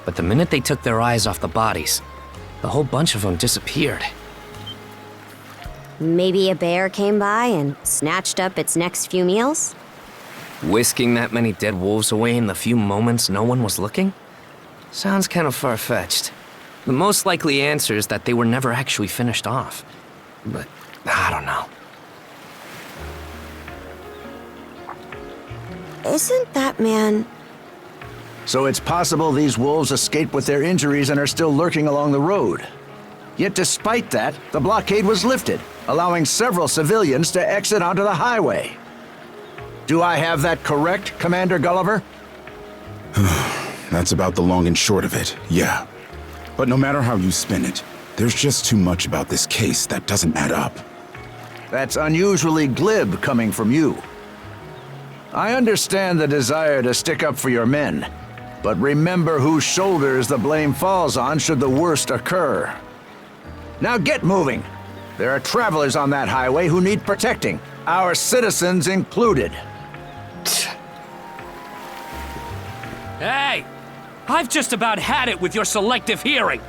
But the minute they took their eyes off the bodies, the whole bunch of them disappeared. Maybe a bear came by and snatched up its next few meals? Whisking that many dead wolves away in the few moments no one was looking? Sounds kind of far-fetched. The most likely answer is that they were never actually finished off. But I don't know. Isn't that man... So it's possible these wolves escaped with their injuries and are still lurking along the road. Yet despite that, the blockade was lifted, allowing several civilians to exit onto the highway. Do I have that correct, Commander Gulliver? That's about the long and short of it, yeah. But no matter how you spin it, there's just too much about this case that doesn't add up. That's unusually glib coming from you. I understand the desire to stick up for your men, but remember whose shoulders the blame falls on should the worst occur. Now get moving. There are travelers on that highway who need protecting, our citizens included. Hey! I've just about had it with your selective hearing.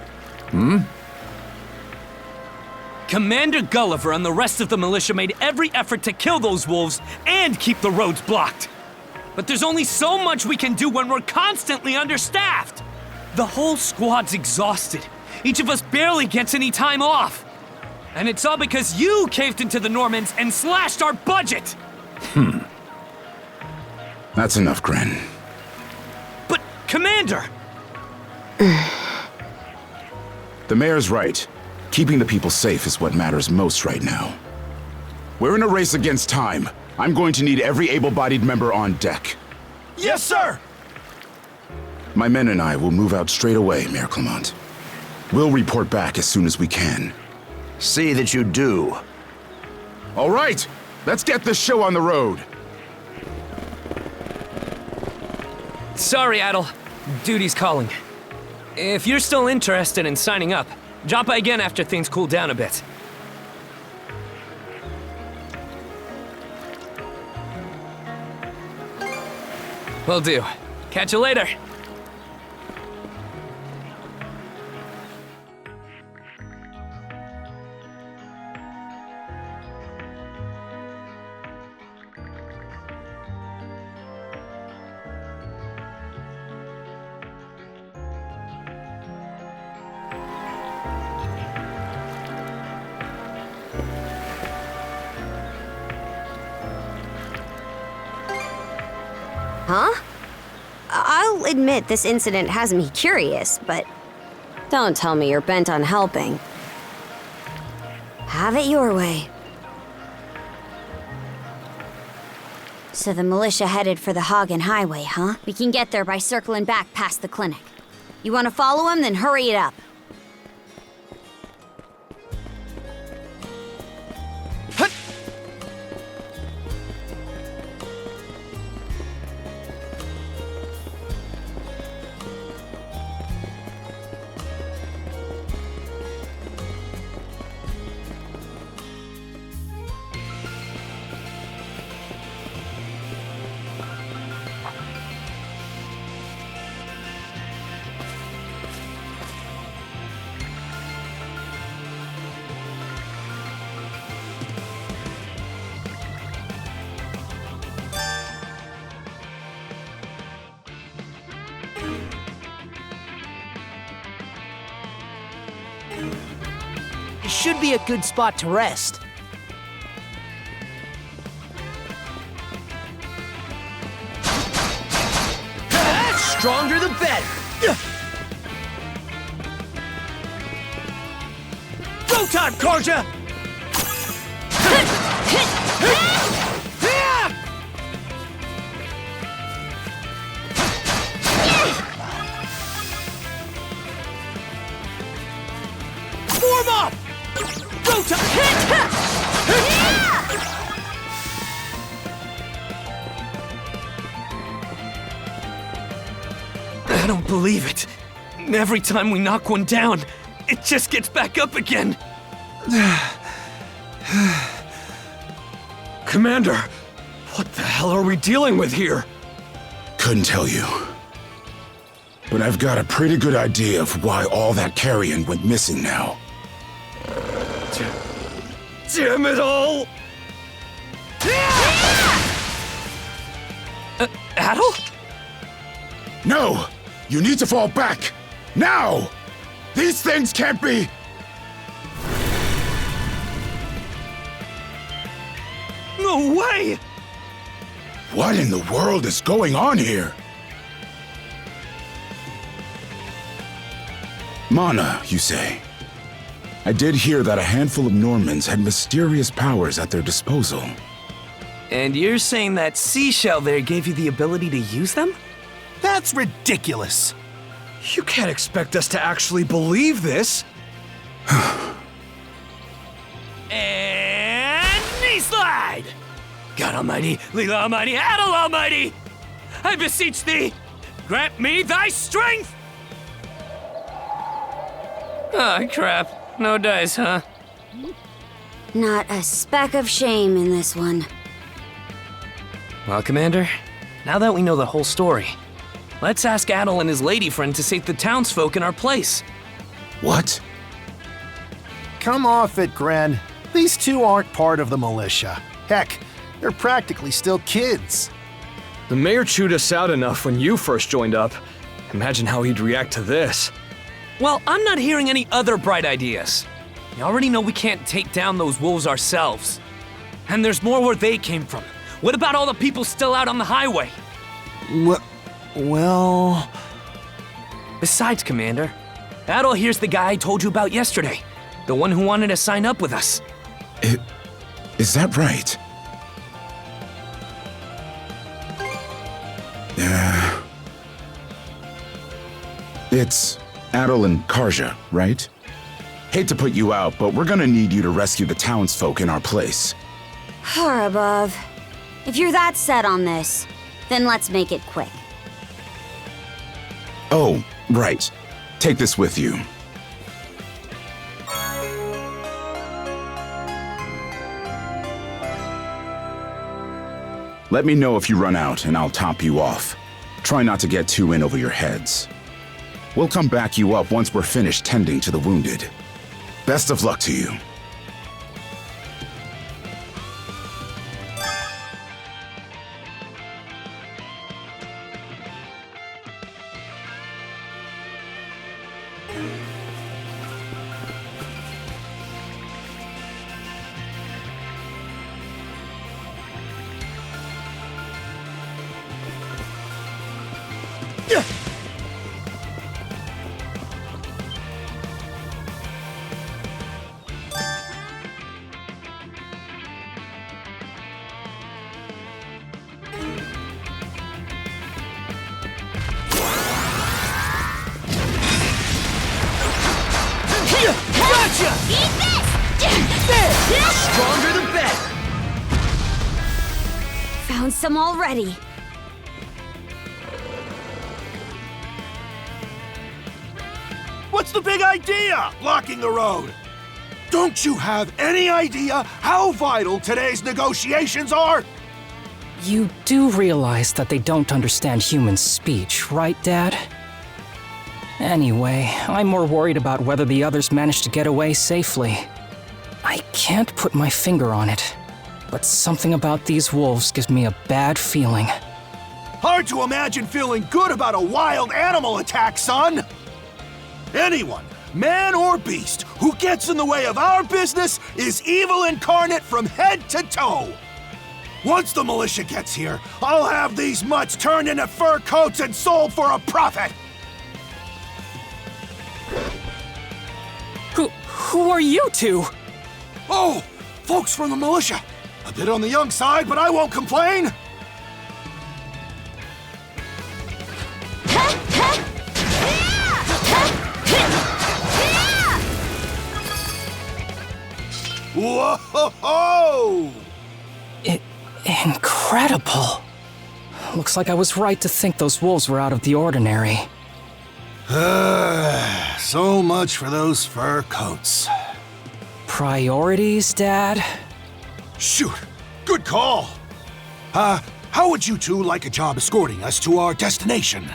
Commander Gulliver and the rest of the militia made every effort to kill those wolves and keep the roads blocked. But there's only so much we can do when we're constantly understaffed. The whole squad's exhausted. Each of us barely gets any time off. And it's all because you caved into the Normans and slashed our budget. That's enough, Gren. But, Commander! The mayor's right. Keeping the people safe is what matters most right now. We're in a race against time. I'm going to need every able-bodied member on deck. Yes, sir! My men and I will move out straight away, Mayor Clement. We'll report back as soon as we can. See that you do. All right, let's get this show on the road. Sorry, Adol. Duty's calling. If you're still interested in signing up, drop by again after things cool down a bit. Will do. Catch you later. Huh? I'll admit this incident has me curious, but don't tell me you're bent on helping. Have it your way. So the militia headed for the Hagen Highway, huh? We can get there by circling back past the clinic. You want to follow him? Then hurry it up. It should be a good spot to rest. Stronger the better. Go time, Karja! Form up! Go time! I don't believe it. Every time we knock one down, it just gets back up again. Commander, what the hell are we dealing with here? Couldn't tell you. But I've got a pretty good idea of why all that carrion went missing now. Damn it all! Adol? No! You need to fall back! Now! These things can't be... No way! What in the world is going on here? Mana, you say? I did hear that a handful of Normans had mysterious powers at their disposal. And you're saying that seashell there gave you the ability to use them? That's ridiculous. You can't expect us to actually believe this. And knee slide! God Almighty, Leela Almighty, Adol Almighty! I beseech thee, grant me thy strength! Oh, crap. No dice, huh? Not a speck of shame in this one. Well, Commander, now that we know the whole story, let's ask Adol and his lady friend to save the townsfolk in our place. What? Come off it, Gren. These two aren't part of the militia. Heck, they're practically still kids. The mayor chewed us out enough when you first joined up. Imagine how he'd react to this. Well, I'm not hearing any other bright ideas. You already know we can't take down those wolves ourselves. And there's more where they came from. What about all the people still out on the highway? Well... Besides, Commander, Adol here's the guy I told you about yesterday. The one who wanted to sign up with us. Is that right? It's Adol and Karja, right? Hate to put you out, but we're gonna need you to rescue the townsfolk in our place. Far above. If you're that set on this, then let's make it quick. Oh, right. Take this with you. Let me know if you run out, and I'll top you off. Try not to get too in over your heads. We'll come back you up once we're finished tending to the wounded. Best of luck to you. Gotcha! Eat this! There! Stronger the better! Found some already. What's the big idea? Blocking the road. Don't you have any idea how vital today's negotiations are? You do realize that they don't understand human speech, right, Dad? Anyway, I'm more worried about whether the others managed to get away safely. I can't put my finger on it, but something about these wolves gives me a bad feeling. Hard to imagine feeling good about a wild animal attack, son! Anyone, man or beast, Who gets in the way of our business is evil incarnate from head to toe. Once the militia gets here, I'll have these mutts turned into fur coats and sold for a profit. Who are you two? Oh, folks from the militia. A bit on the young side, but I won't complain. Whoa! Incredible. Looks like I was right to think those wolves were out of the ordinary. So much for those fur coats. Priorities, Dad? Shoot, good call. How would you two like a job escorting us to our destination?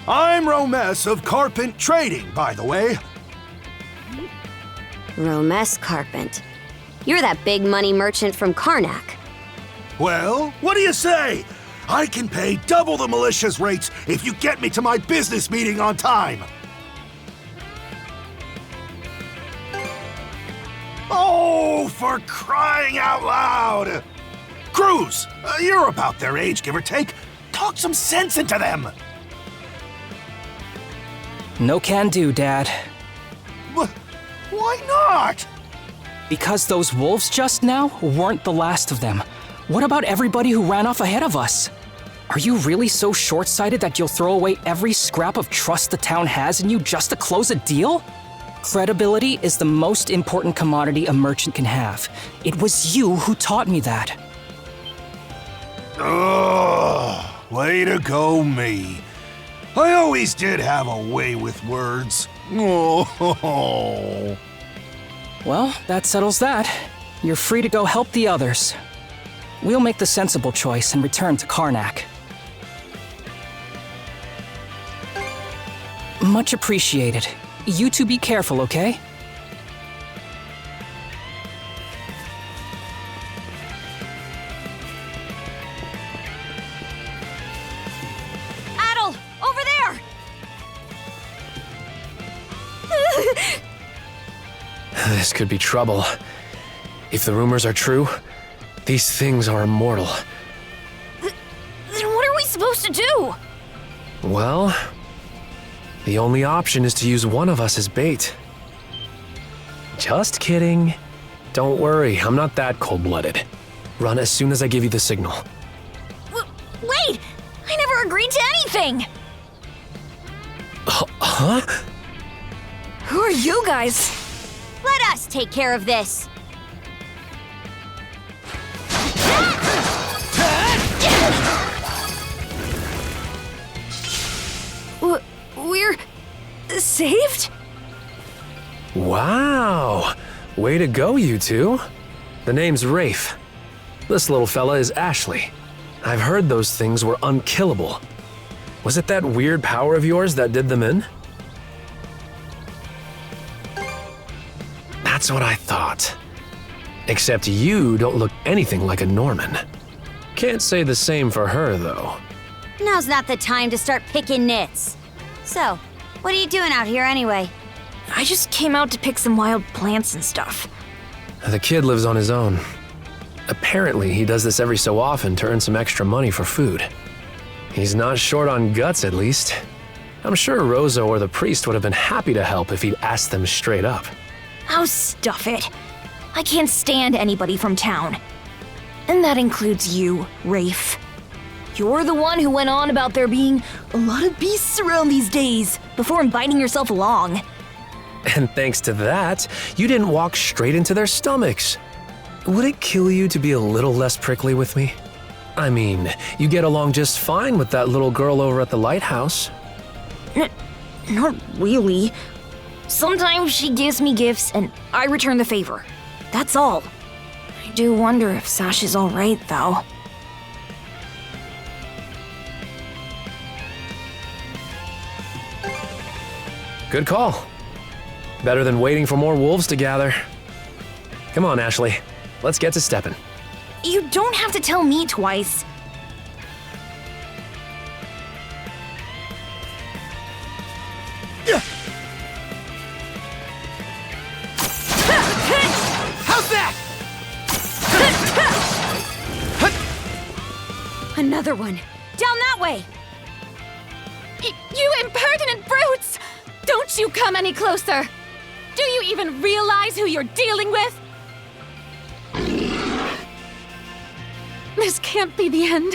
I'm Romes of Carpent Trading, by the way. Romes Carpent. You're that big money merchant from Carnac. Well, what do you say? I can pay double the militia's rates if you get me to my business meeting on time. Oh, for crying out loud! Cruz, you're about their age, give or take. Talk some sense into them. No can do, Dad. Why not? Because those wolves just now weren't the last of them. What about everybody who ran off ahead of us? Are you really so short-sighted that you'll throw away every scrap of trust the town has in you just to close a deal? Credibility is the most important commodity a merchant can have. It was you who taught me that. Ugh, way to go, me. I always did have a way with words. Oh. Well, that settles that. You're free to go help the others. We'll make the sensible choice and return to Carnac. Much appreciated. You two be careful, okay? Adol, over there! This could be trouble. If the rumors are true, these things are immortal. Then what are we supposed to do? Well, the only option is to use one of us as bait. Just kidding. Don't worry, I'm not that cold-blooded. Run as soon as I give you the signal. Wait! I never agreed to anything! Huh? Who are you guys? Let us take care of this. We're saved? Wow! Way to go, you two. The name's Rafe. This little fella is Ashley. I've heard those things were unkillable. Was it that weird power of yours that did them in? That's what I thought. Except you don't look anything like a Norman. Can't say the same for her, though. Now's not the time to start picking nits. So, what are you doing out here anyway? I just came out to pick some wild plants and stuff. The kid lives on his own. Apparently, he does this every so often to earn some extra money for food. He's not short on guts, at least. I'm sure Rozo or the priest would have been happy to help if he'd asked them straight up. Oh, stuff it. I can't stand anybody from town. And that includes you, Rafe. You're the one who went on about there being a lot of beasts around these days before inviting yourself along. And thanks to that, you didn't walk straight into their stomachs. Would it kill you to be a little less prickly with me? I mean, you get along just fine with that little girl over at the lighthouse. Not really. Sometimes she gives me gifts and I return the favor. That's all. I do wonder if Sash is alright, though. Good call. Better than waiting for more wolves to gather. Come on, Ashley. Let's get to stepping. You don't have to tell me twice. that? Another one. Down that way! You impertinent brutes! Don't you come any closer! Do you even realize who you're dealing with? This can't be the end.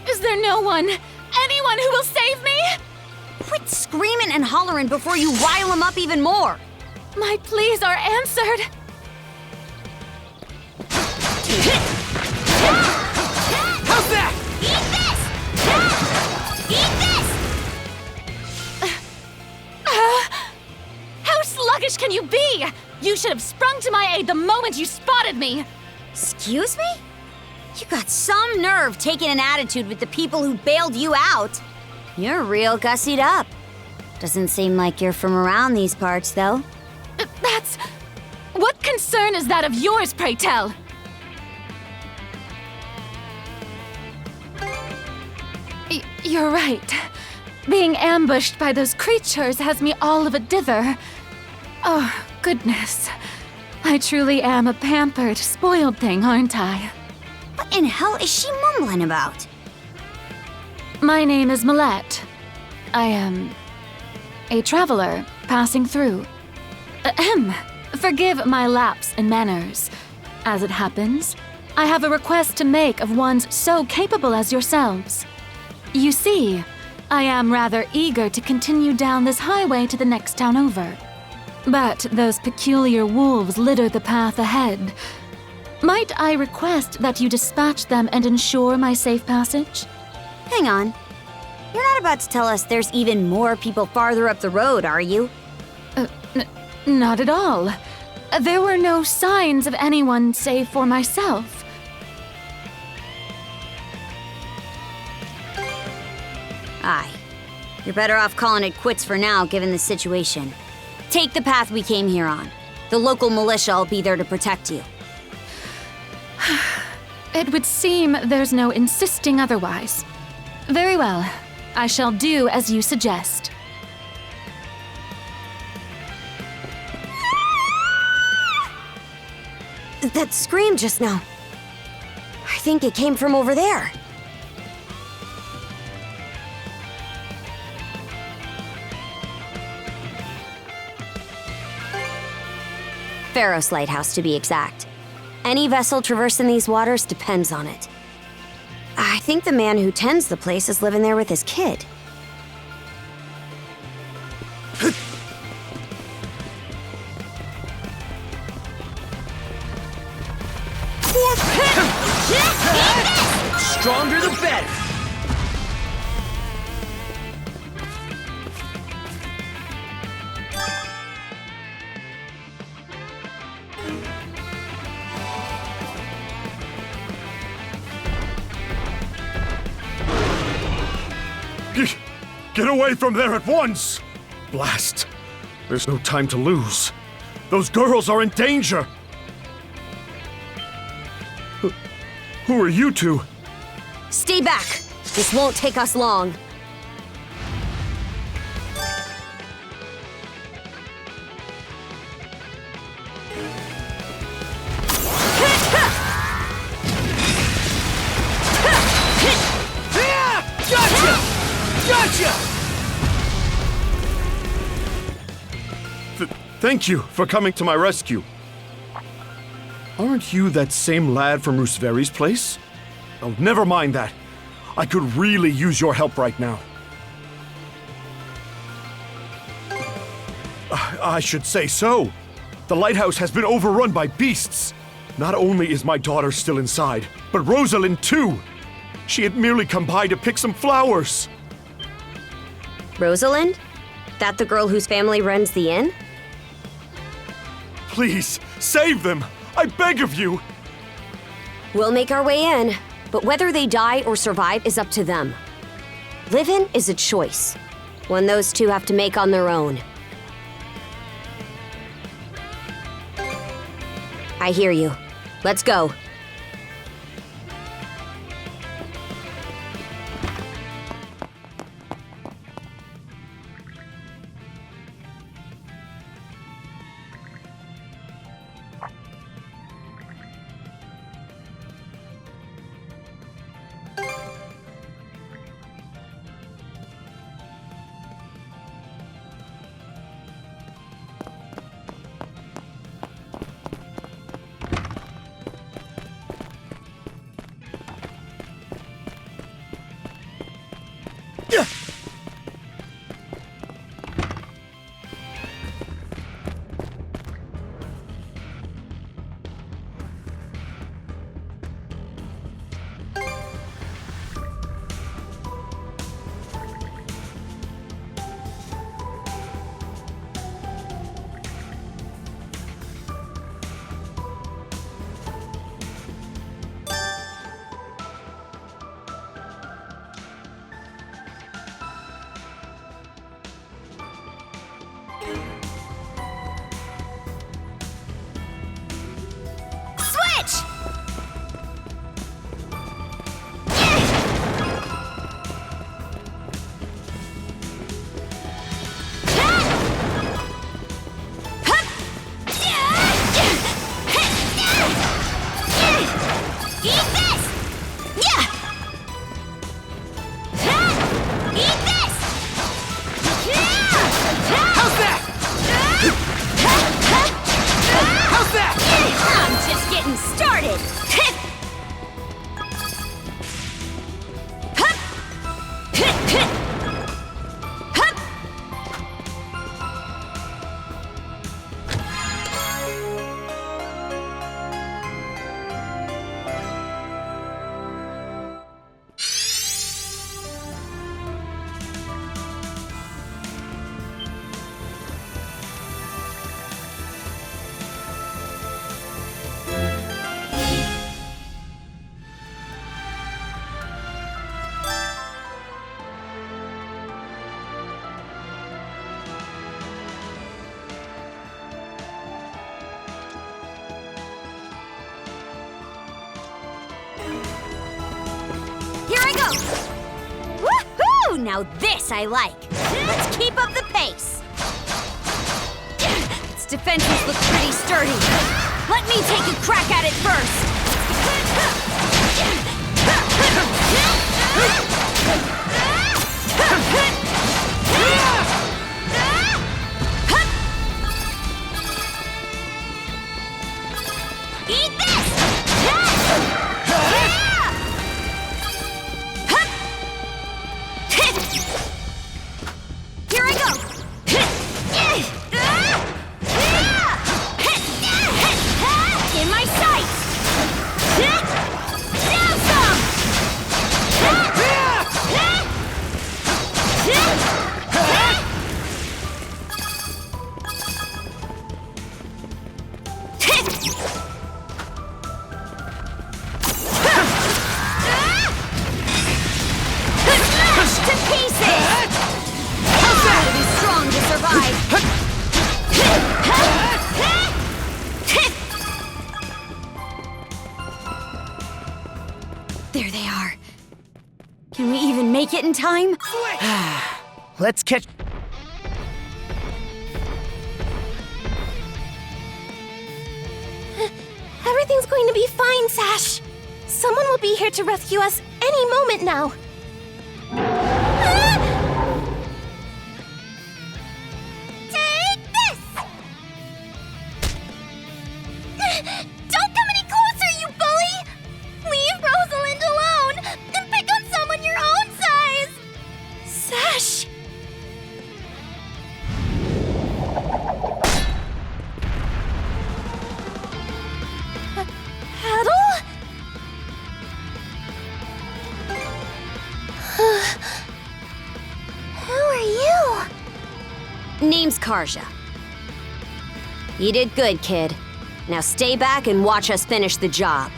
Is there no one, anyone who will save me? Quit screaming and hollering before you rile them up even more! My pleas are answered. How's that? How sluggish can you be? You should have sprung to my aid the moment you spotted me. Excuse me? You got some nerve taking an attitude with the people who bailed you out. You're real gussied up. Doesn't seem like you're from around these parts, though. That's... What concern is that of yours, pray tell? You're right. Being ambushed by those creatures has me all of a dither. Oh, goodness. I truly am a pampered, spoiled thing, aren't I? What in hell is she mumbling about? My name is Millet. I am a traveler passing through. Ahem. Forgive my lapse in manners. As it happens, I have a request to make of ones so capable as yourselves. You see, I am rather eager to continue down this highway to the next town over. But those peculiar wolves litter the path ahead. Might I request that you dispatch them and ensure my safe passage? Hang on. You're not about to tell us there's even more people farther up the road, are you? Not at all. There were no signs of anyone save for myself. Aye. You're better off calling it quits for now, given the situation. Take the path we came here on. The local militia will be there to protect you. It would seem there's no insisting otherwise. Very well. I shall do as you suggest. That scream just now. I think it came from over there. Pharos Lighthouse, to be exact. Any vessel traversing these waters depends on it. I think the man who tends the place is living there with his kid. Stronger the better. Get away from there at once! Blast! There's no time to lose. Those girls are in danger! Who are you two? Stay back! This won't take us long. Gotcha! Thank you for coming to my rescue. Aren't you that same lad from Rooseveri's place? Oh, never mind that. I could really use your help right now. I should say so. The lighthouse has been overrun by beasts. Not only is my daughter still inside, but Rosalind too. She had merely come by to pick some flowers. Rosalind? That the girl whose family runs the inn? Please, save them! I beg of you! We'll make our way in, but whether they die or survive is up to them. Living is a choice, one those two have to make on their own. I hear you. Let's go. Now this I like. Let's keep up the pace. Its defenses look pretty sturdy. Let me take a crack at it first. Eat this! Here I go! In my sights! Down some! Smash to pieces! Gotta be strong to survive! There they are. Can we even make it in time? Let's catch... Everything's going to be fine, Sash. Someone will be here to rescue us any moment now. Take this! Don't come any closer, you bully! Leave Rosalind alone and pick on someone your own size! Sash! Adol? Who are you? Name's Karja. You did good, kid. Now stay back and watch us finish the job.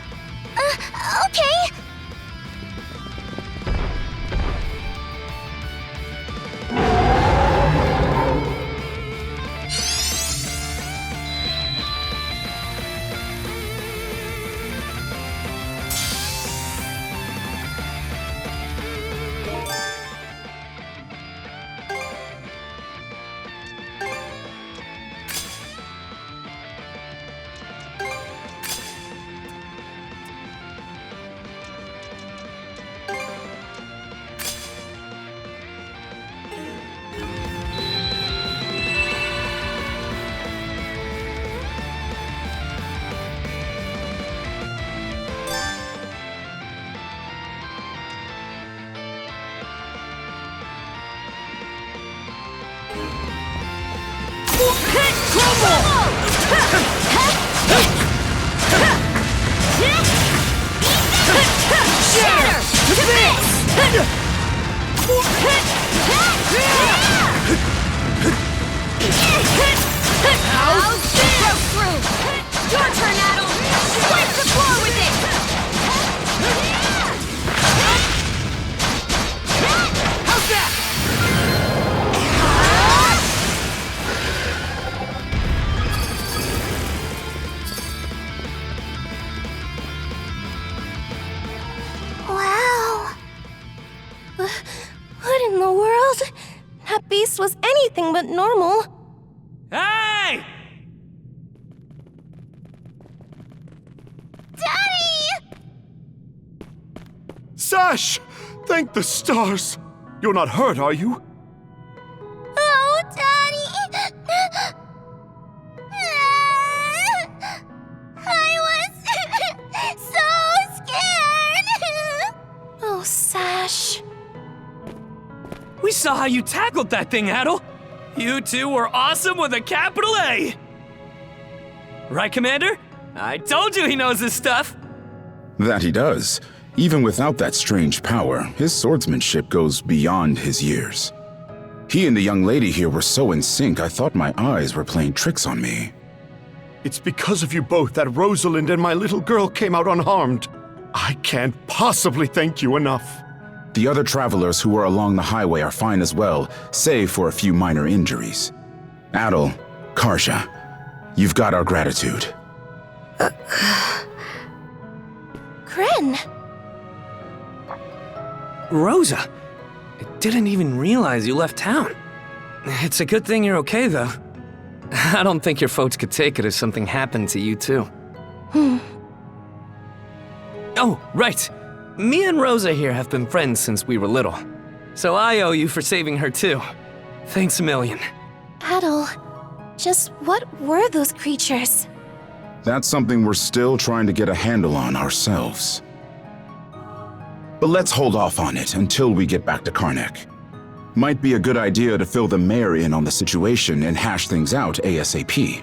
Okay. Your turn, Adol! Swipe the floor with it! How's that? Wow. What in the world? That beast was anything but normal. Hey! Daddy! Sash! Thank the stars! You're not hurt, are you? Oh, Daddy! I was so scared! Oh, Sash. We saw how you tackled that thing, Adol. You two were awesome with a capital A! Right, Commander? I told you he knows his stuff! That he does. Even without that strange power, his swordsmanship goes beyond his years. He and the young lady here were so in sync, I thought my eyes were playing tricks on me. It's because of you both that Rosalind and my little girl came out unharmed. I can't possibly thank you enough. The other travelers who were along the highway are fine as well, save for a few minor injuries. Adol, Karja, you've got our gratitude. Grin. Rosa, didn't even realize you left town. It's a good thing you're okay, though. I don't think your folks could take it if something happened to you, too. Oh, right. Me and Rosa here have been friends since we were little. So I owe you for saving her, too. Thanks a million. Adol, just what were those creatures? That's something we're still trying to get a handle on ourselves. But let's hold off on it until we get back to Carnac. Might be a good idea to fill the mayor in on the situation and hash things out ASAP.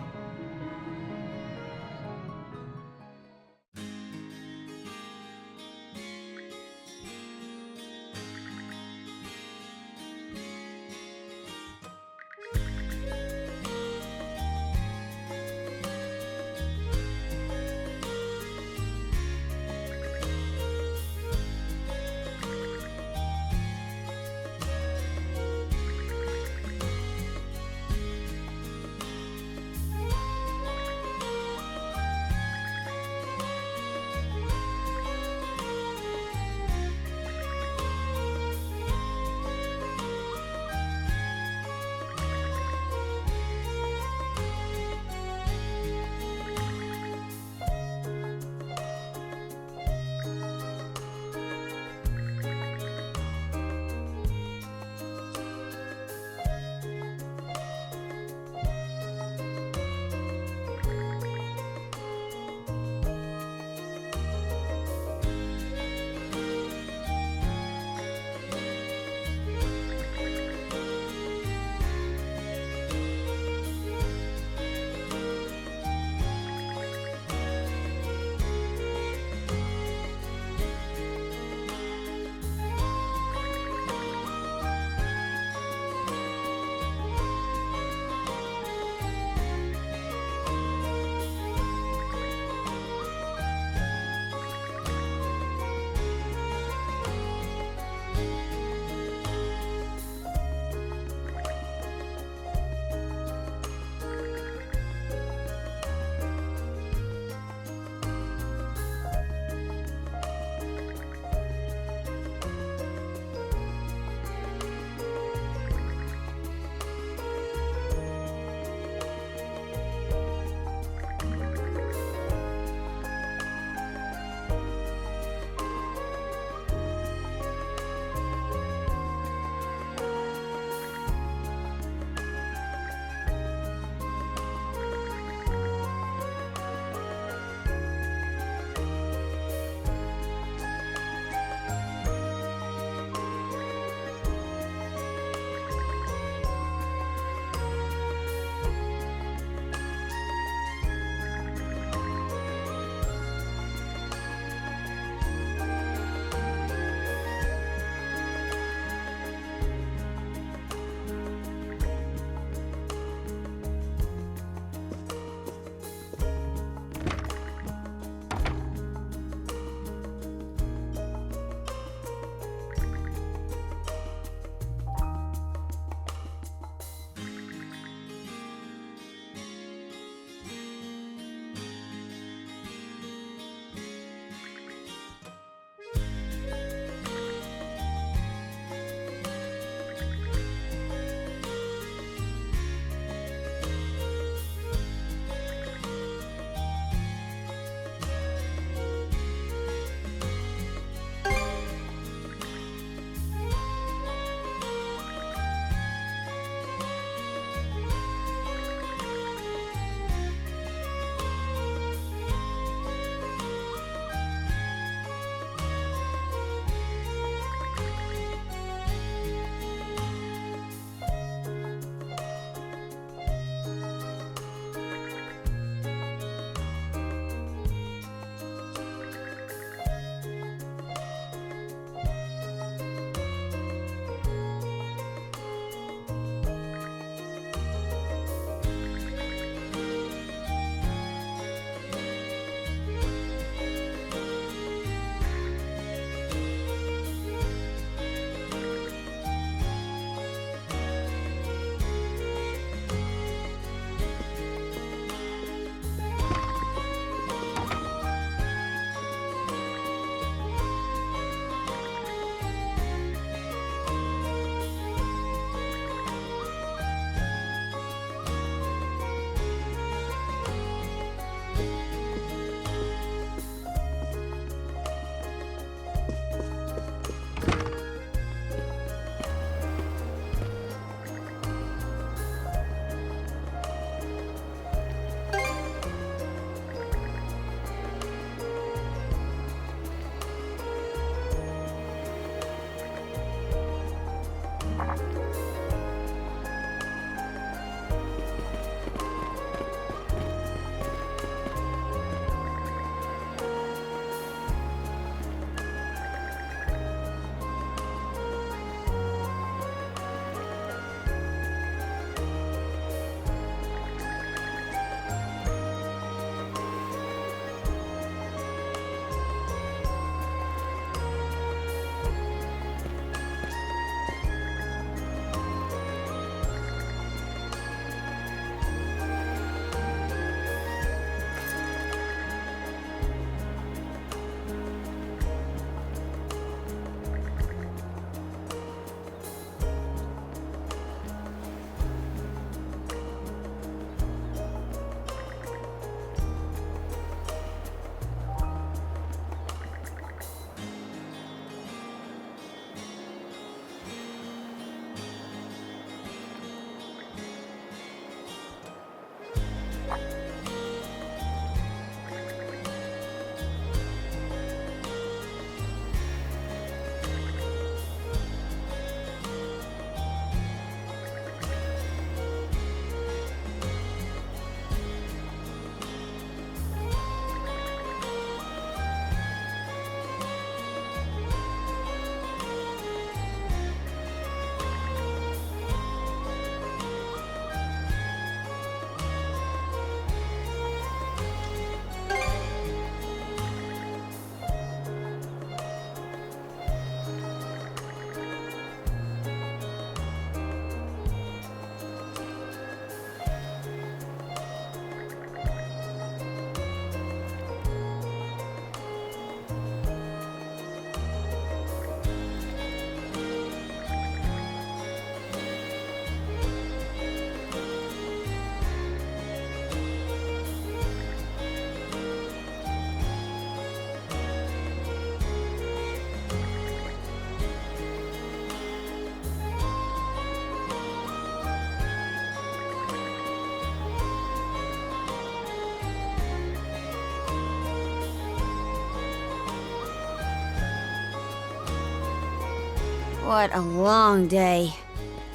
What a long day.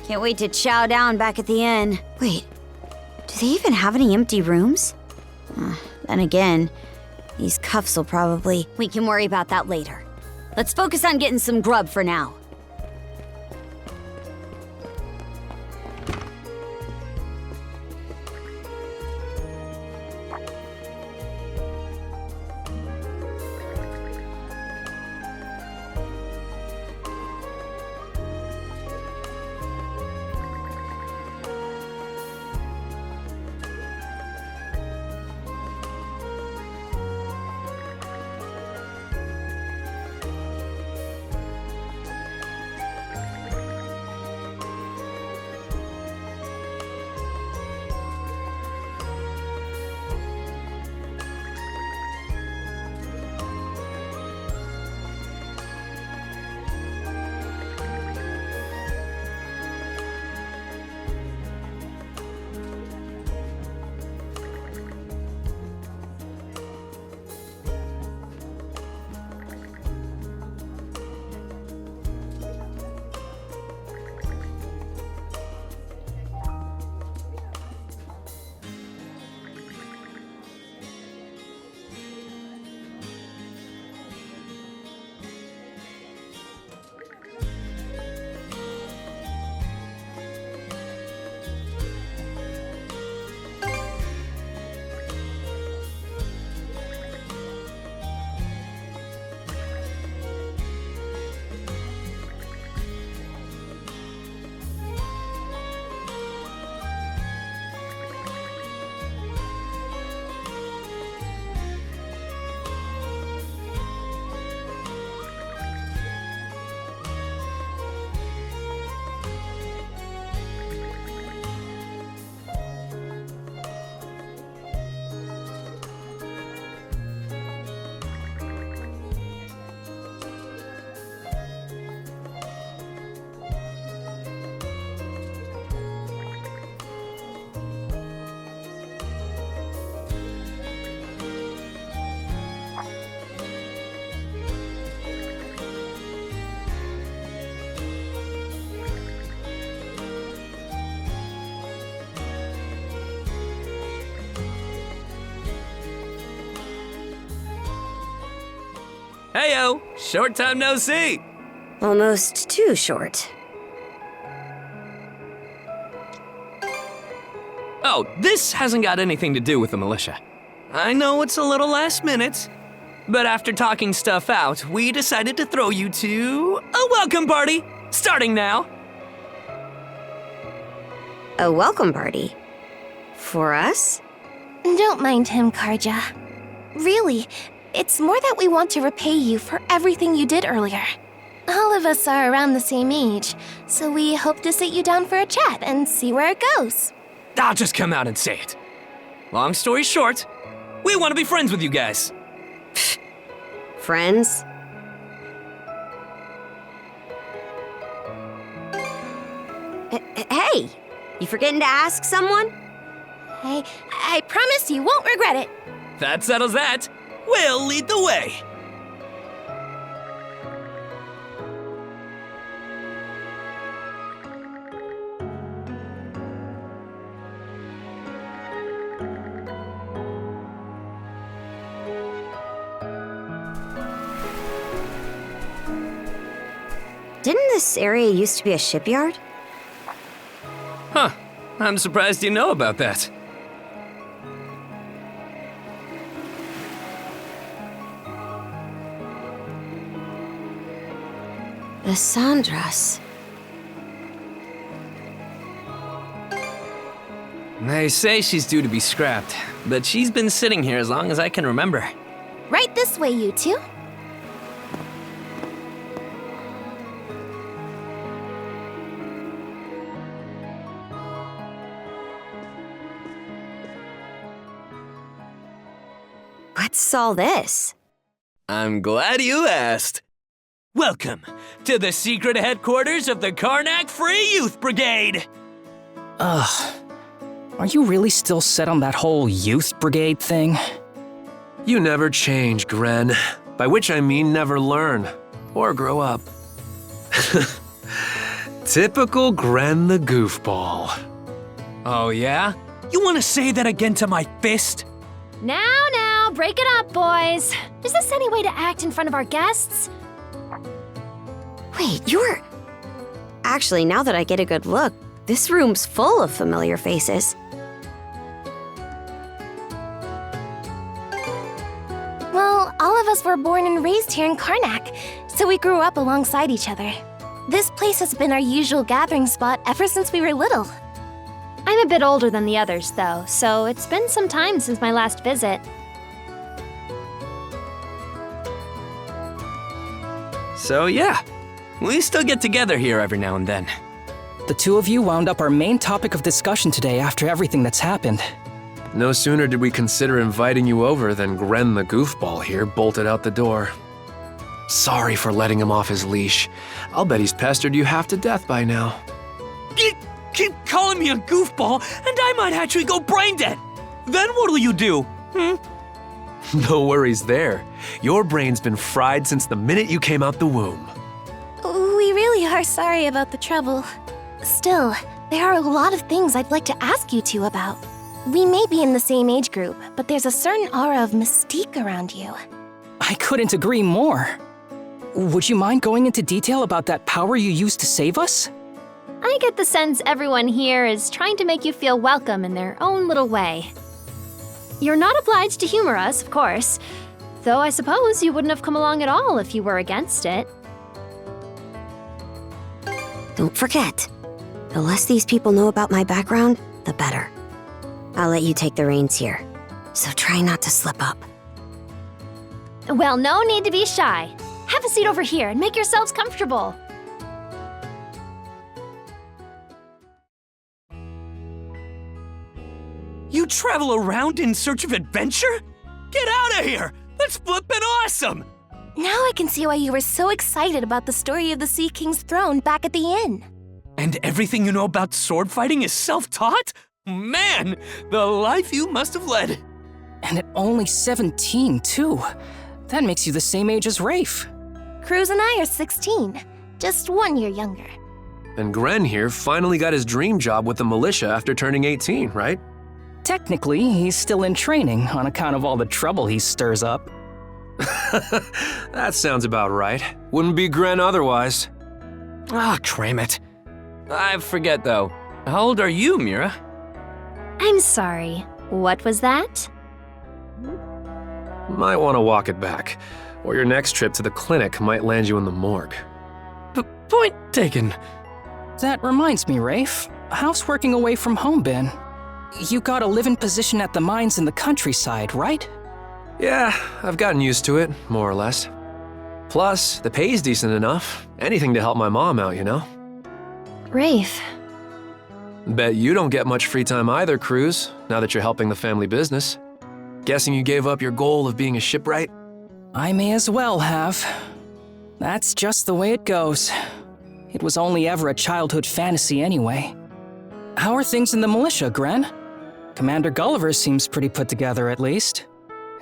Can't wait to chow down back at the inn. Wait, do they even have any empty rooms? Then again, these cuffs will probably... We can worry about that later. Let's focus on getting some grub for now. Heyo, short time no see. Almost too short. Oh, this hasn't got anything to do with the militia. I know it's a little last minute, but after talking stuff out, we decided to throw you to a welcome party, starting now. A welcome party? For us? Don't mind him, Karja. Really, it's more that we want to repay you for everything you did earlier. All of us are around the same age, so we hope to sit you down for a chat and see where it goes. I'll just come out and say it. Long story short, we want to be friends with you guys. Friends? Hey, you forgetting to ask someone? I promise you won't regret it. That settles that. We'll lead the way. Didn't this area used to be a shipyard? Huh. I'm surprised you know about that. The sandras. They say she's due to be scrapped, but she's been sitting here as long as I can remember. Right this way, you two. What's all this? I'm glad you asked. Welcome to the secret headquarters of the Carnac Free Youth Brigade. Ugh. Are you really still set on that whole youth brigade thing? You never change, Gren. By which I mean never learn or grow up. Typical Gren the goofball. Oh, yeah? You want to say that again to my fist? Now, break it up, boys. Is this any way to act in front of our guests? Wait, you're... Actually, now that I get a good look, this room's full of familiar faces. Well, all of us were born and raised here in Carnac, so we grew up alongside each other. This place has been our usual gathering spot ever since we were little. I'm a bit older than the others, though, so it's been some time since my last visit. So, yeah. We still get together here every now and then. The two of you wound up our main topic of discussion today after everything that's happened. No sooner did we consider inviting you over than Gren the goofball here bolted out the door. Sorry for letting him off his leash. I'll bet he's pestered you half to death by now. Keep calling me a goofball, and I might actually go brain dead. Then what'll you do? No worries there. Your brain's been fried since the minute you came out the womb. We really are sorry about the trouble. Still, there are a lot of things I'd like to ask you two about. We may be in the same age group, but there's a certain aura of mystique around you. I couldn't agree more. Would you mind going into detail about that power you used to save us? I get the sense everyone here is trying to make you feel welcome in their own little way. You're not obliged to humor us, of course, though I suppose you wouldn't have come along at all if you were against it. Don't forget, the less these people know about my background, the better. I'll let you take the reins here, so try not to slip up. Well, no need to be shy. Have a seat over here and make yourselves comfortable. You travel around in search of adventure? Get out of here! That's flippin' awesome! Now I can see why you were so excited about the story of the Sea King's throne back at the inn. And everything you know about sword fighting is self-taught? Man, the life you must have led. And at only 17, too. That makes you the same age as Rafe. Cruz and I are 16, just 1 year younger. And Gren here finally got his dream job with the militia after turning 18, right? Technically, he's still in training on account of all the trouble he stirs up. That sounds about right. Wouldn't be Gren otherwise. Cram it. I forget, though. How old are you, Mira? I'm sorry. What was that? Might want to walk it back, or your next trip to the clinic might land you in the morgue. Point taken. That reminds me, Rafe. How's working away from home been? You got a live-in position at the mines in the countryside, right? Yeah, I've gotten used to it, more or less. Plus, the pay's decent enough. Anything to help my mom out, you know? Rafe. Bet you don't get much free time either, Cruz, now that you're helping the family business. Guessing you gave up your goal of being a shipwright? I may as well have. That's just the way it goes. It was only ever a childhood fantasy anyway. How are things in the militia, Gren? Commander Gulliver seems pretty put together, at least.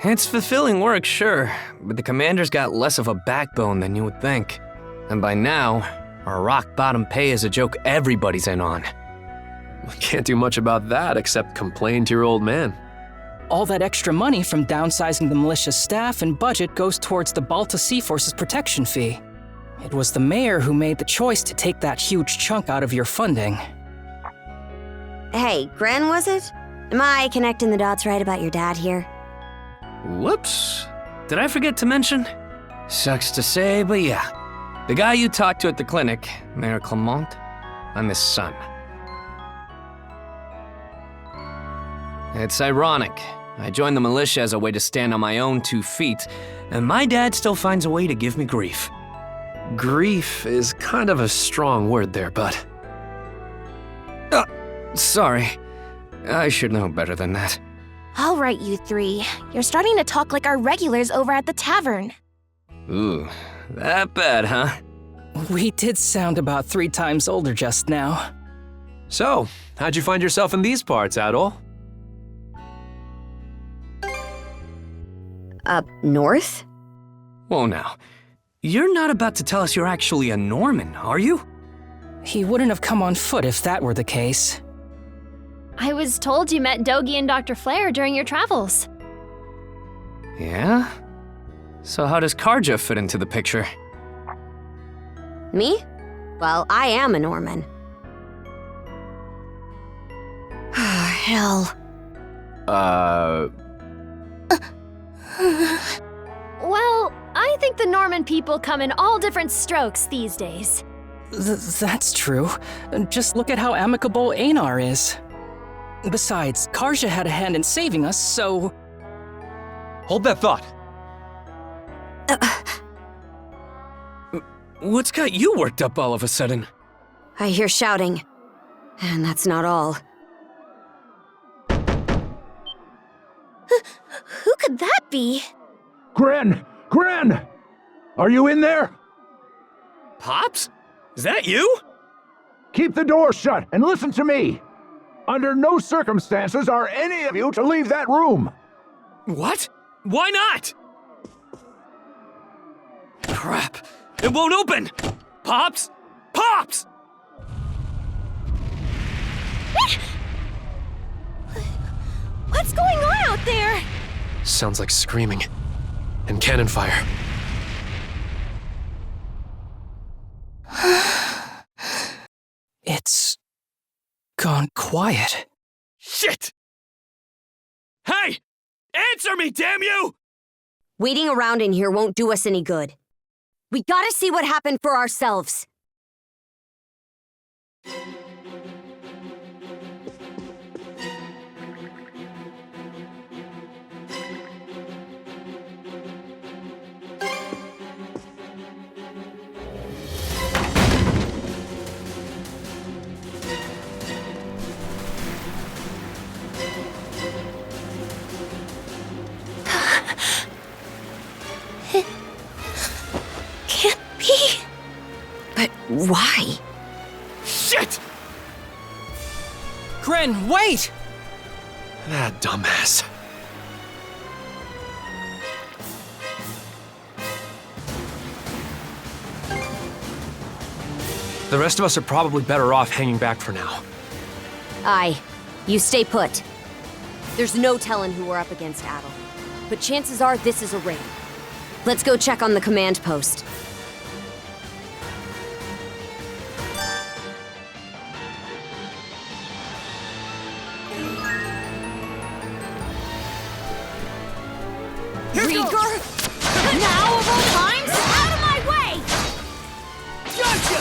It's fulfilling work, sure, but the commander's got less of a backbone than you would think. And by now, our rock-bottom pay is a joke everybody's in on. Can't do much about that except complain to your old man. All that extra money from downsizing the militia's staff and budget goes towards the Balta Seaforce's protection fee. It was the mayor who made the choice to take that huge chunk out of your funding. Hey, Gren, was it? Am I connecting the dots right about your dad here? Whoops. Did I forget to mention? Sucks to say, but yeah. The guy you talked to at the clinic, Mayor Clement, I'm his son. It's ironic. I joined the militia as a way to stand on my own 2 feet, and my dad still finds a way to give me grief. Grief is kind of a strong word there, bud. Sorry. I should know better than that. All right, you three. You're starting to talk like our regulars over at the tavern. Ooh, that bad, huh? We did sound about 3 times older just now. So, how'd you find yourself in these parts, Adol? Up north? Whoa now. You're not about to tell us you're actually a Norman, are you? He wouldn't have come on foot if that were the case. I was told you met Dogi and Dr. Flair during your travels. Yeah? So how does Karja fit into the picture? Me? Well, I am a Norman. Hell. Well, I think the Norman people come in all different strokes these days. That's true. Just look at how amicable Einar is. Besides, Karja had a hand in saving us, so... Hold that thought. What's got you worked up all of a sudden? I hear shouting. And that's not all. Who could that be? Gren! Gren! Are you in there? Pops? Is that you? Keep the door shut and listen to me. Under no circumstances are any of you to leave that room. What? Why not? Crap. It won't open! Pops! Pops! What's going on out there? Sounds like screaming. And cannon fire. It's... gone quiet. Shit! Hey! Answer me, damn you! Waiting around in here won't do us any good. We gotta see what happened for ourselves. Can't be. But why? Shit! Gren, wait! That dumbass. The rest of us are probably better off hanging back for now. Aye. You stay put. There's no telling who we're up against, Adol. But chances are this is a raid. Let's go check on the command post. Griegr? Now of all times? Out of my way! Gotcha!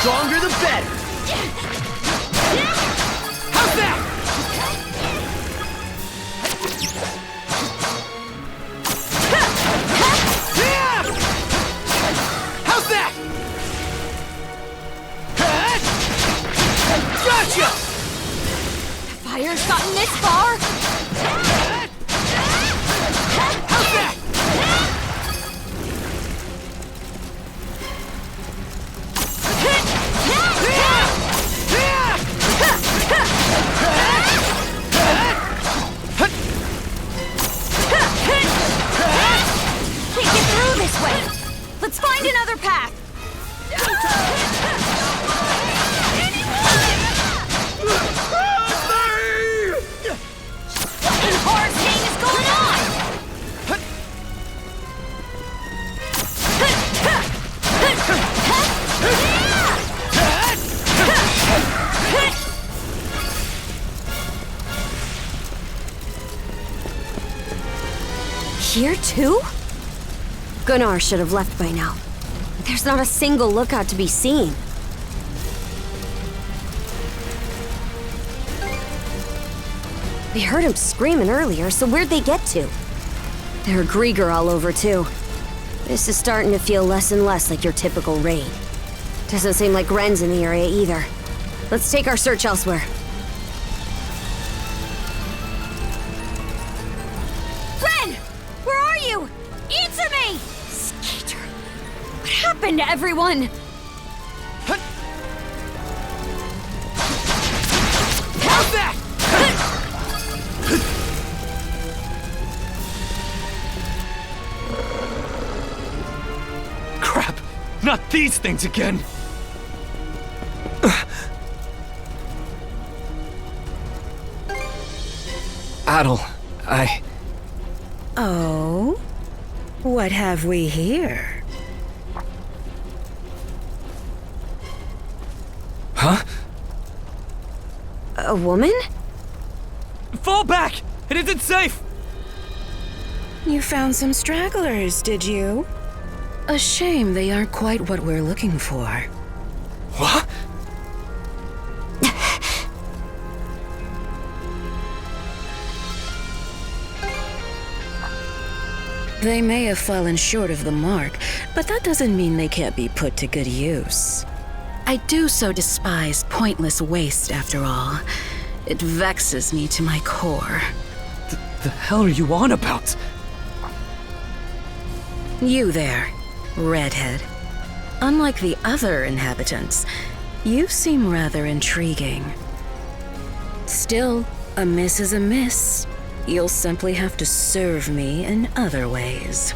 Stronger the better! How's that? How's that? Gotcha! Fire's gotten this far? How's that? Can't get through this way! Let's find another path! What in hard thing is going on? Here too? Gunnar should have left by now. There's not a single lookout to be seen. We heard him screaming earlier, so where'd they get to? There are Griegr all over too. This is starting to feel less and less like your typical raid. Doesn't seem like Ren's in the area either. Let's take our search elsewhere. Ren! Where are you? Answer me! Skeeter. What happened to everyone? How's that? Crap! Not these things again! Adol, Oh? What have we here? Huh? A woman? Fall back! It isn't safe! You found some stragglers, did you? A shame they aren't quite what we're looking for. What? They may have fallen short of the mark, but that doesn't mean they can't be put to good use. I do so despise pointless waste, after all. It vexes me to my core. The hell are you on about? You there, redhead. Unlike the other inhabitants, you seem rather intriguing. Still, a miss is a miss. You'll simply have to serve me in other ways.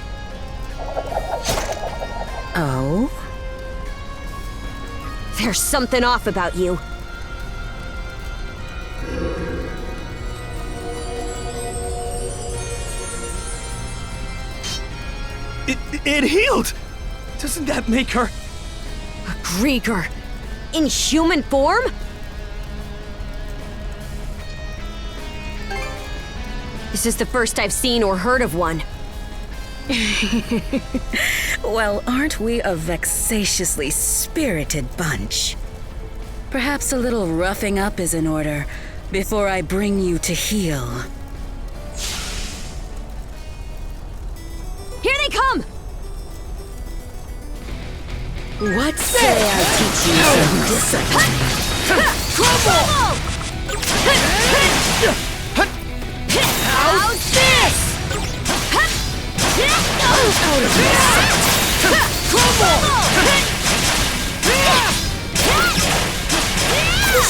Oh? There's something off about you. It healed! Doesn't that make her... A Griegr? In human form? This is the first I've seen or heard of one. Well, aren't we a vexatiously spirited bunch? Perhaps a little roughing up is in order before I bring you to heel. Here they come! What say I teach you some discipline? Crumble! How's this? Out of my sight! Crumble!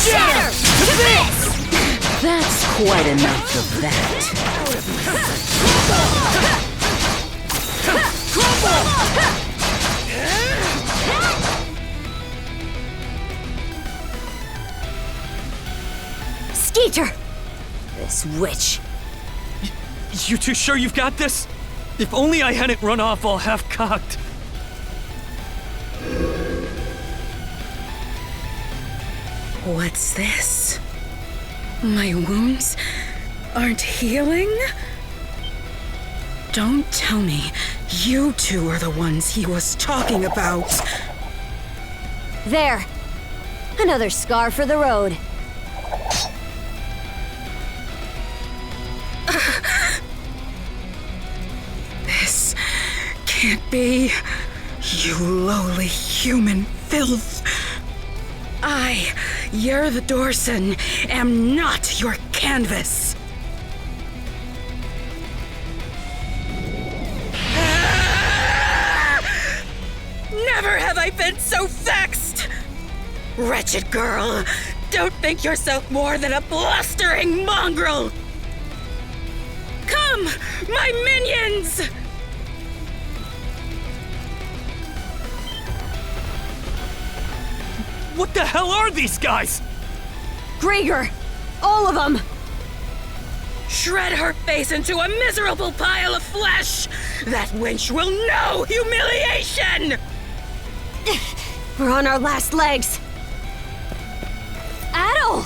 Shatter! To this! That's quite enough of that. Crumble! Skeeter! This witch. You two sure you've got this? If only I hadn't run off all half-cocked. What's this? My wounds aren't healing? Don't tell me you two are the ones he was talking about. There. Another scar for the road. This can't be. You lowly human filth. I, Yer the Dorson, am not your canvas. Never have I been so vexed! Wretched girl, don't think yourself more than a blustering mongrel! Come, my minions! What the hell are these guys? Griegr! All of them! Shred her face into a miserable pile of flesh! That wench will know humiliation! We're on our last legs. Adol!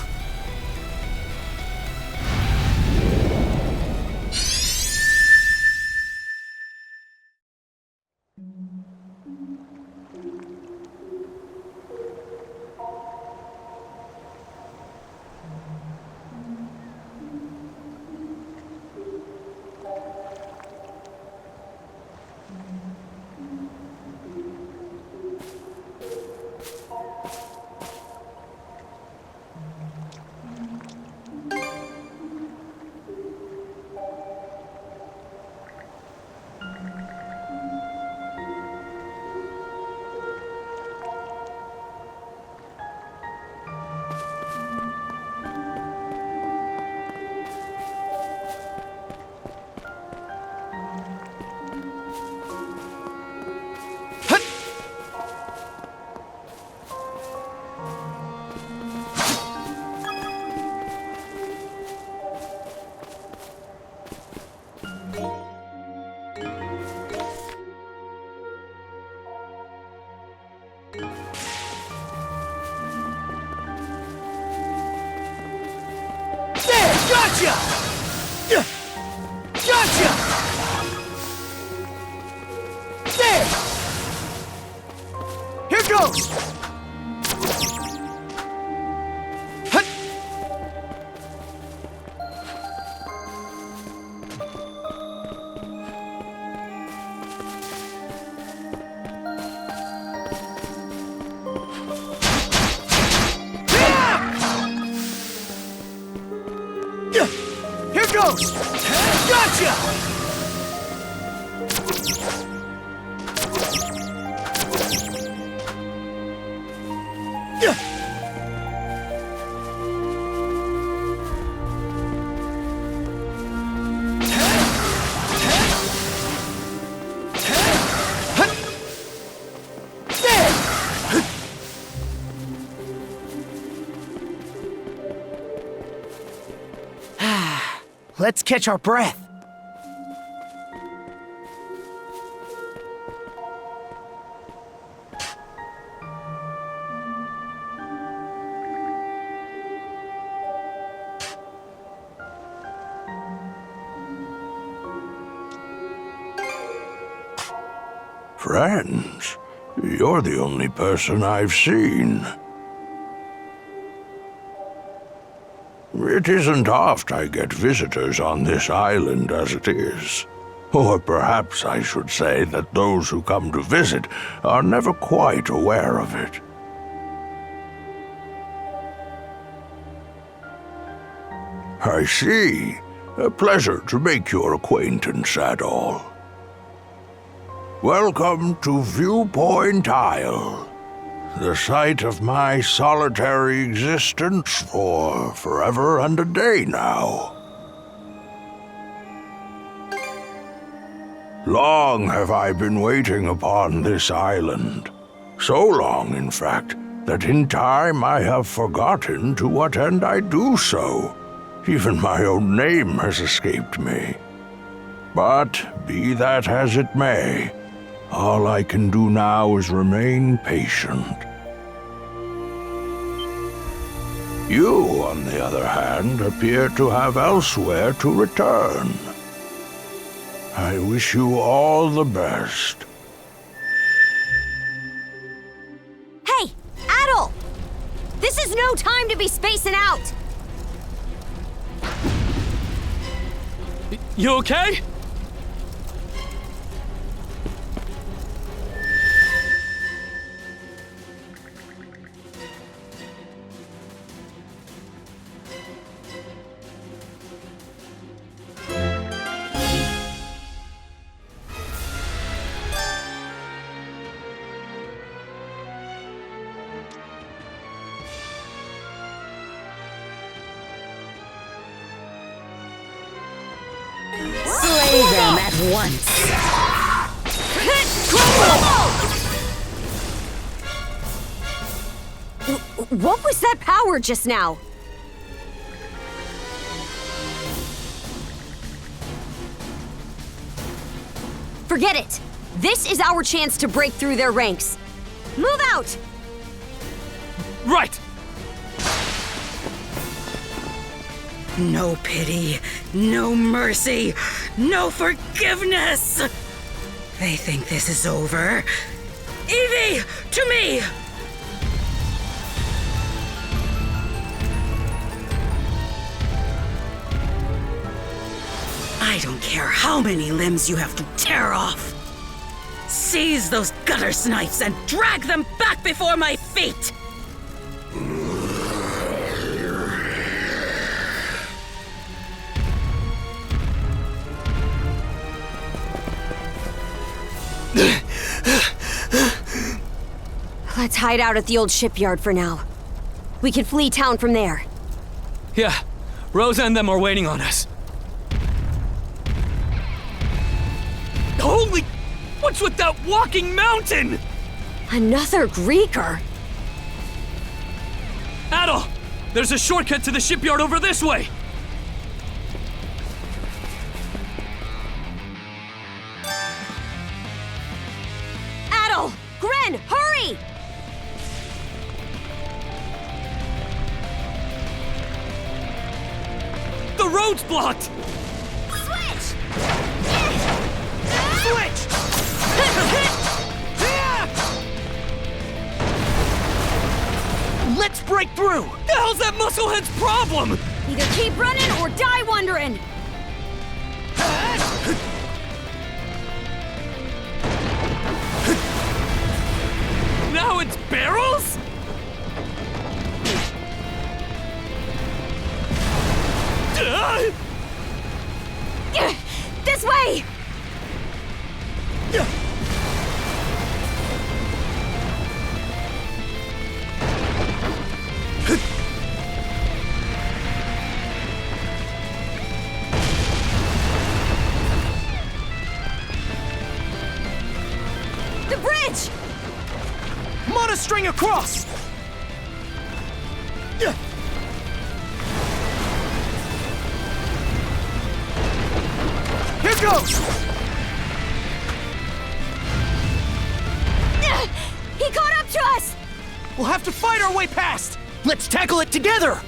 goes! Gotcha! Let's catch our breath. Friends, you're the only person I've seen. It isn't oft I get visitors on this island as it is. Or perhaps I should say that those who come to visit are never quite aware of it. I see. A pleasure to make your acquaintance, Adol. Welcome to Viewpoint Isle, the site of my solitary existence for forever and a day now. Long have I been waiting upon this island. So long, in fact, that in time I have forgotten to what end I do so. Even my own name has escaped me. But be that as it may, all I can do now is remain patient. You, on the other hand, appear to have elsewhere to return. I wish you all the best. Hey, Adol! This is no time to be spacing out! You okay? Slay them at once. What was that power just now? Forget it! This is our chance to break through their ranks. Move out! Right! No pity, no mercy, no forgiveness! They think this is over. Evie, to me! I don't care how many limbs you have to tear off. Seize those gutter snipes and drag them back before my feet! Let's hide out at the old shipyard for now. We can flee town from there. Yeah, Rosa and them are waiting on us. Holy... What's with that walking mountain? Another Griegr? Adol! There's a shortcut to the shipyard over this way! Adol! Gren, hurry! The road's blocked! Switch! Let's break through! The hell's that musclehead's problem? Either keep running or die wondering! Now it's barrels? string across! Here goes! He caught up to us! We'll have to fight our way past! Let's tackle it together!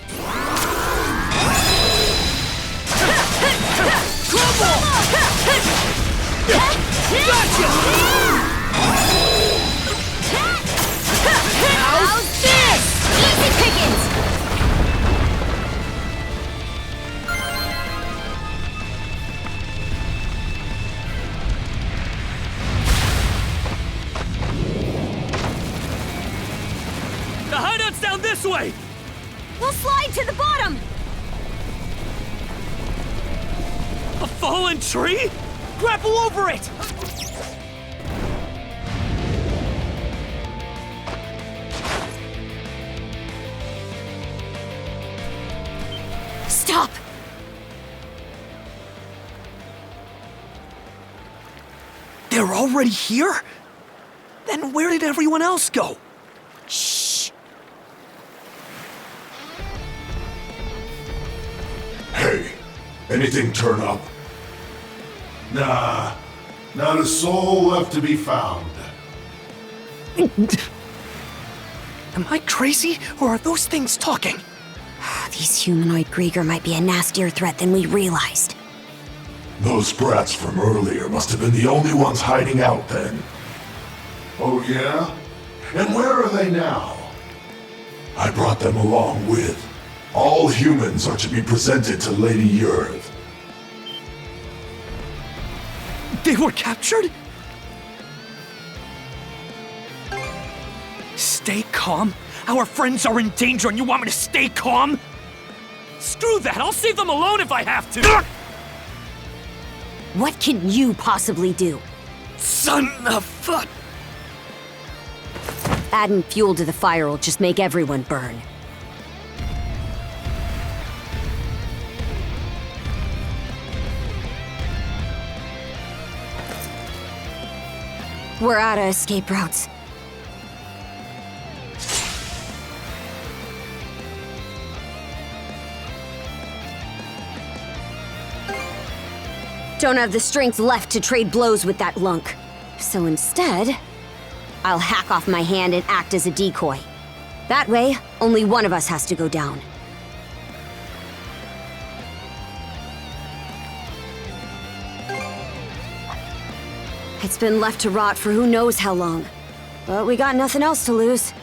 Crumble! Gotcha! How's this? Easy pickings! The hideout's down this way! We'll slide to the bottom! A fallen tree? Grapple over it! Stop! They're already here? Then where did everyone else go? Shh! Hey, anything turn up? Nah, not a soul left to be found. Am I crazy, or are those things talking? These humanoid Griegr might be a nastier threat than we realized. Those brats from earlier must have been the only ones hiding out then. Oh yeah? And where are they now? I brought them along with. All humans are to be presented to Lady Yurth. They were captured? Stay calm? Our friends are in danger and you want me to stay calm? Screw that! I'll save them alone if I have to! What can you possibly do? Son of fuck! Adding fuel to the fire will just make everyone burn. We're out of escape routes. Don't have the strength left to trade blows with that lunk. So instead, I'll hack off my hand and act as a decoy. That way, only one of us has to go down. It's been left to rot for who knows how long. But we got nothing else to lose.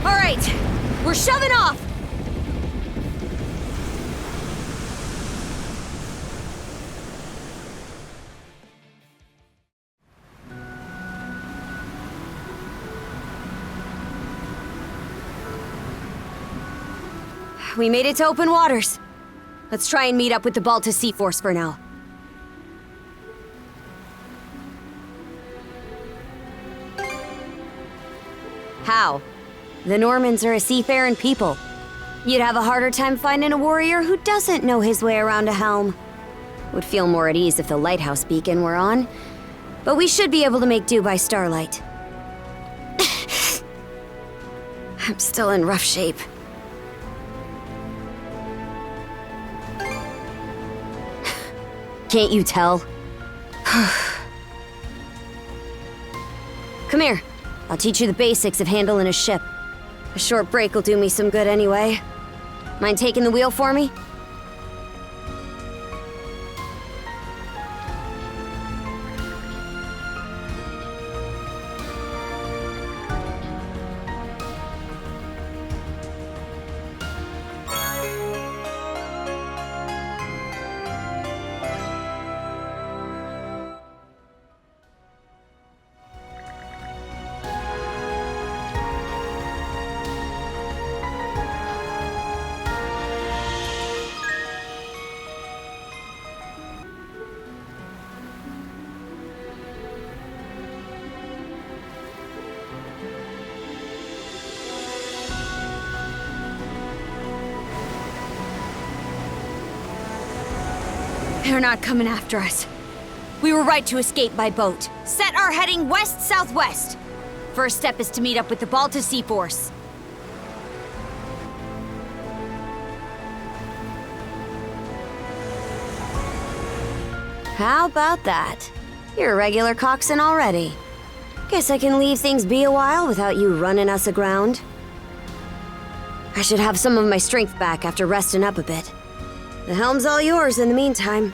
All right, we're shoving off! We made it to open waters. Let's try and meet up with the Balta Seaforce for now. How? The Normans are a seafaring people. You'd have a harder time finding a warrior who doesn't know his way around a helm. Would feel more at ease if the lighthouse beacon were on. But we should be able to make do by starlight. I'm still in rough shape. Can't you tell? Come here. I'll teach you the basics of handling a ship. A short break will do me some good anyway. Mind taking the wheel for me? They're not coming after us. We were right to escape by boat. Set our heading west-southwest. First step is to meet up with the Balta Seaforce. How about that? You're a regular coxswain already. Guess I can leave things be a while without you running us aground. I should have some of my strength back after resting up a bit. The helm's all yours in the meantime.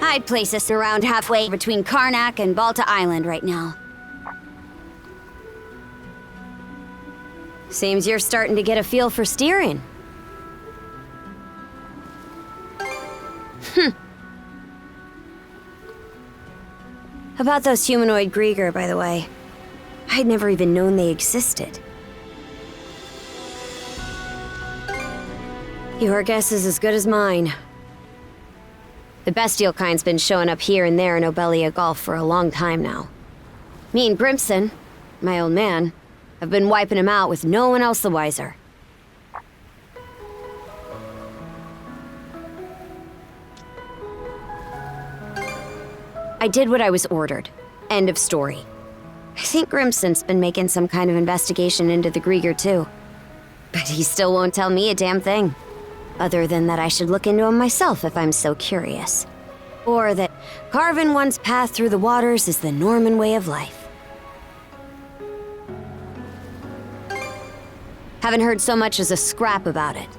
I'd place us around halfway between Carnac and Balta Island right now. Seems you're starting to get a feel for steering. About those humanoid Griegr, by the way. I'd never even known they existed. Your guess is as good as mine. The bestial kind's been showing up here and there in Obelia Gulf for a long time now. Me and Grimson, my old man, have been wiping him out with no one else the wiser. I did what I was ordered. End of story. I think Grimson's been making some kind of investigation into the Griegr too. But he still won't tell me a damn thing. Other than that I should look into him myself if I'm so curious. Or that carving one's path through the waters is the Norman way of life. Haven't heard so much as a scrap about it.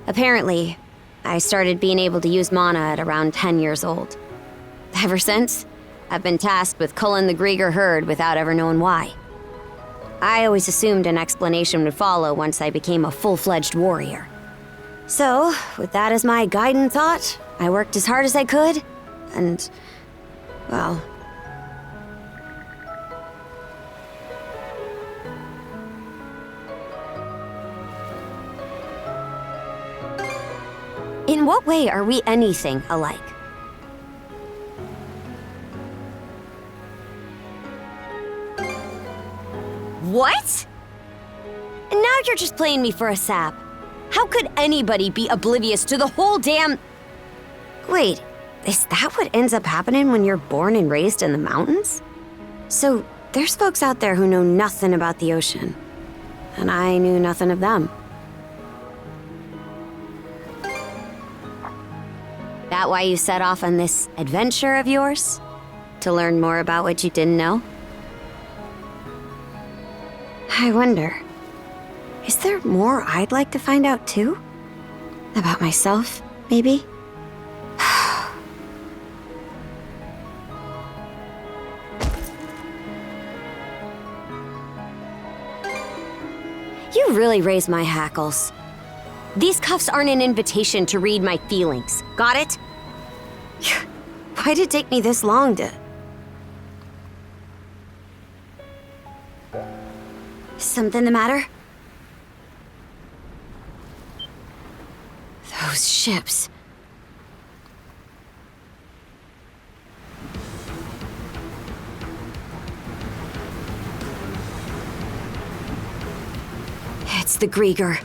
Apparently, I started being able to use mana at around 10 years old. Ever since, I've been tasked with culling the Griegr herd without ever knowing why. I always assumed an explanation would follow once I became a full-fledged warrior. So, with that as my guiding thought, I worked as hard as I could, and, well... In what way are we anything alike? What? And now you're just playing me for a sap. How could anybody be oblivious to the whole damn... Wait, is that what ends up happening when you're born and raised in the mountains? So, there's folks out there who know nothing about the ocean. And I knew nothing of them. That why you set off on this adventure of yours? To learn more about what you didn't know? I wonder... Is there more I'd like to find out too? About myself, maybe? You really raise my hackles. These cuffs aren't an invitation to read my feelings. Got it? Why'd it take me this long to... Something the matter? Those ships. It's the Griegr.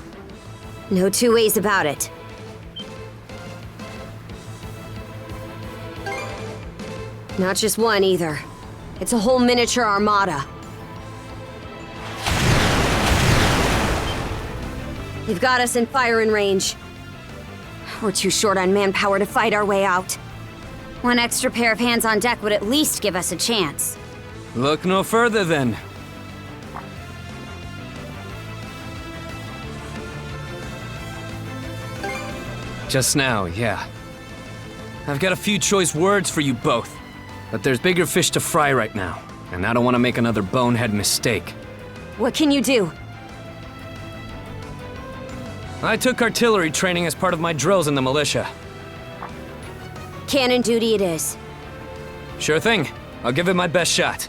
No two ways about it. Not just one either. It's a whole miniature armada. You've got us in firing range. We're too short on manpower to fight our way out. One extra pair of hands on deck would at least give us a chance. Look no further then. Just now, yeah. I've got a few choice words for you both, but there's bigger fish to fry right now, and I don't want to make another bonehead mistake. What can you do? I took artillery training as part of my drills in the militia. Cannon duty it is. Sure thing. I'll give it my best shot.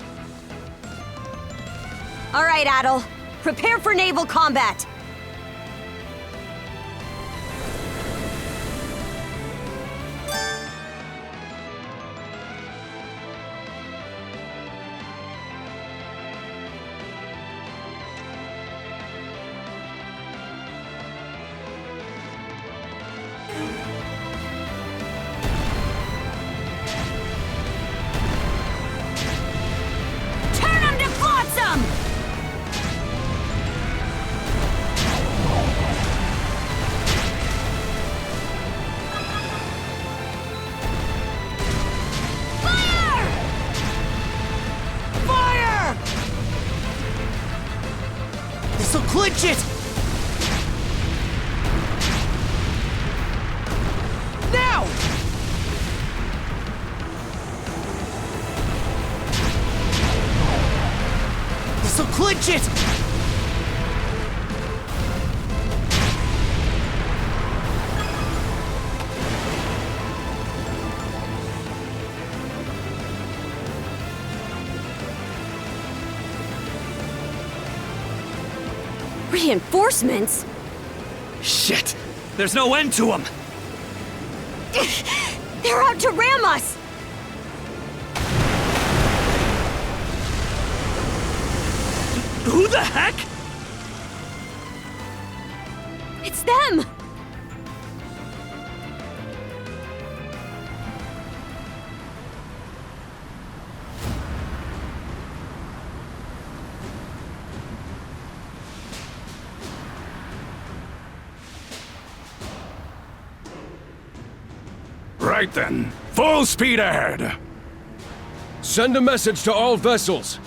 All right, Adol. Prepare for naval combat. Clinch it! Now! This'll clinch it! Reinforcements? Shit! There's no end to them! They're out to ram us! Who the heck? It's them! Right then, full speed ahead! Send a message to all vessels.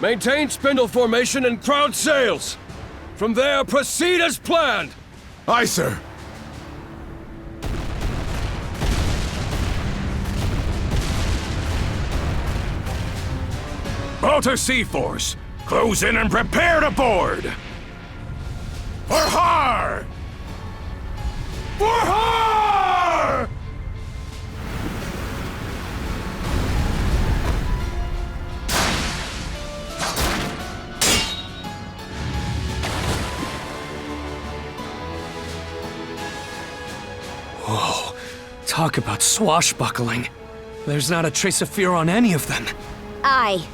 Maintain spindle formation and crowd sails. From there, proceed as planned. Aye, sir. Balta Seaforce, close in and prepare to board! For har! For har! Whoa, talk about swashbuckling. There's not a trace of fear on any of them. Aye.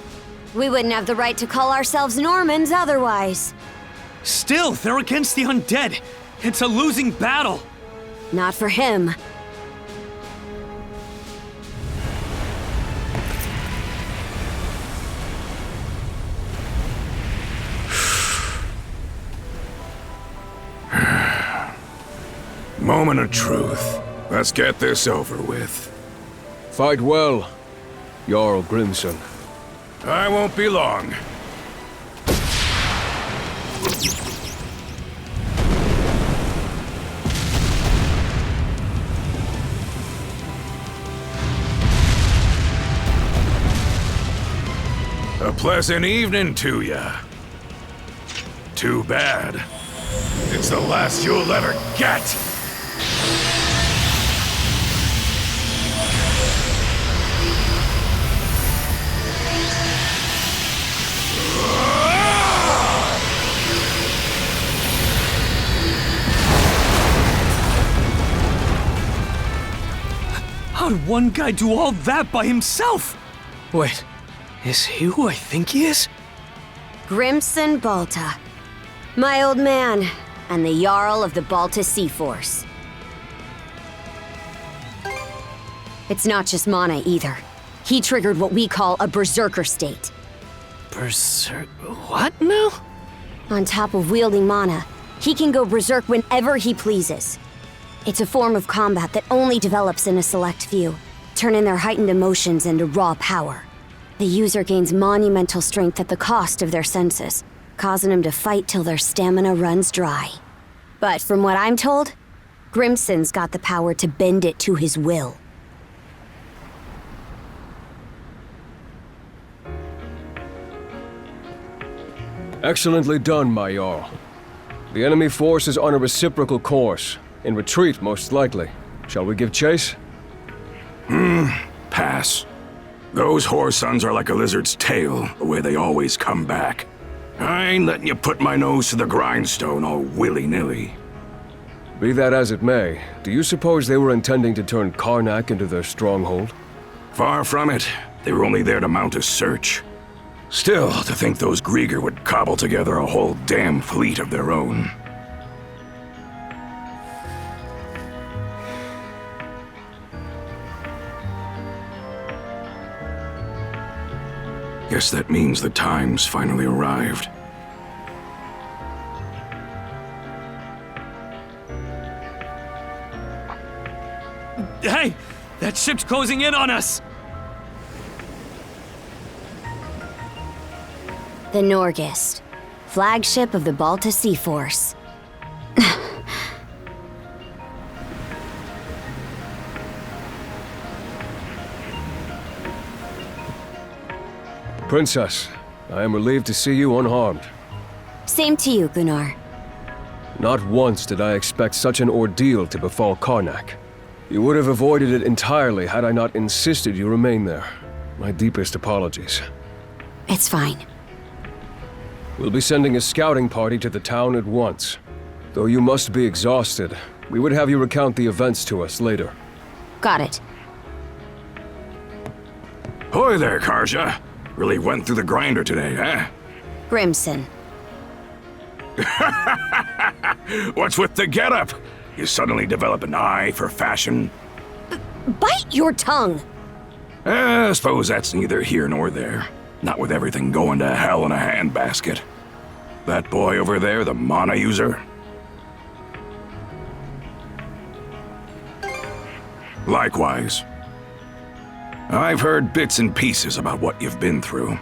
We wouldn't have the right to call ourselves Normans otherwise. Still, they're against the undead. It's a losing battle. Not for him. Moment of truth. Let's get this over with. Fight well, Jarl Grimson. I won't be long. A pleasant evening to ya. Too bad. It's the last you'll ever get! How'd one guy do all that by himself? Wait, is he who I think he is? Grimson Balta. My old man, and the Jarl of the Balta Seaforce. It's not just mana either. He triggered what we call a berserker state. Berserk... what now? On top of wielding mana, He can go berserk whenever he pleases. It's a form of combat that only develops in a select few, turning their heightened emotions into raw power. The user gains monumental strength at the cost of their senses, causing them to fight till their stamina runs dry. But from what I'm told, Grimson's got the power to bend it to his will. Excellently done, my Jarl. The enemy force is on a reciprocal course. In retreat, most likely. Shall we give chase? Pass. Those whoresons are like a lizard's tail, the way they always come back. I ain't letting you put my nose to the grindstone all willy-nilly. Be that as it may, do you suppose they were intending to turn Carnac into their stronghold? Far from it. They were only there to mount a search. Still, to think those Griegr would cobble together a whole damn fleet of their own. Guess that means the time's finally arrived. Hey! That ship's closing in on us! The Norgist, flagship of the Balta Seaforce. Princess, I am relieved to see you unharmed. Same to you, Gunnar. Not once did I expect such an ordeal to befall Carnac. You would have avoided it entirely had I not insisted you remain there. My deepest apologies. It's fine. We'll be sending a scouting party to the town at once. Though you must be exhausted, we would have you recount the events to us later. Got it. Hoy there, Karja. Really went through the grinder today, huh? Grimson. What's with the getup? You suddenly develop an eye for fashion? Bite your tongue! I suppose that's neither here nor there. Not with everything going to hell in a handbasket. That boy over there, the mana user? Likewise. I've heard bits and pieces about what you've been through.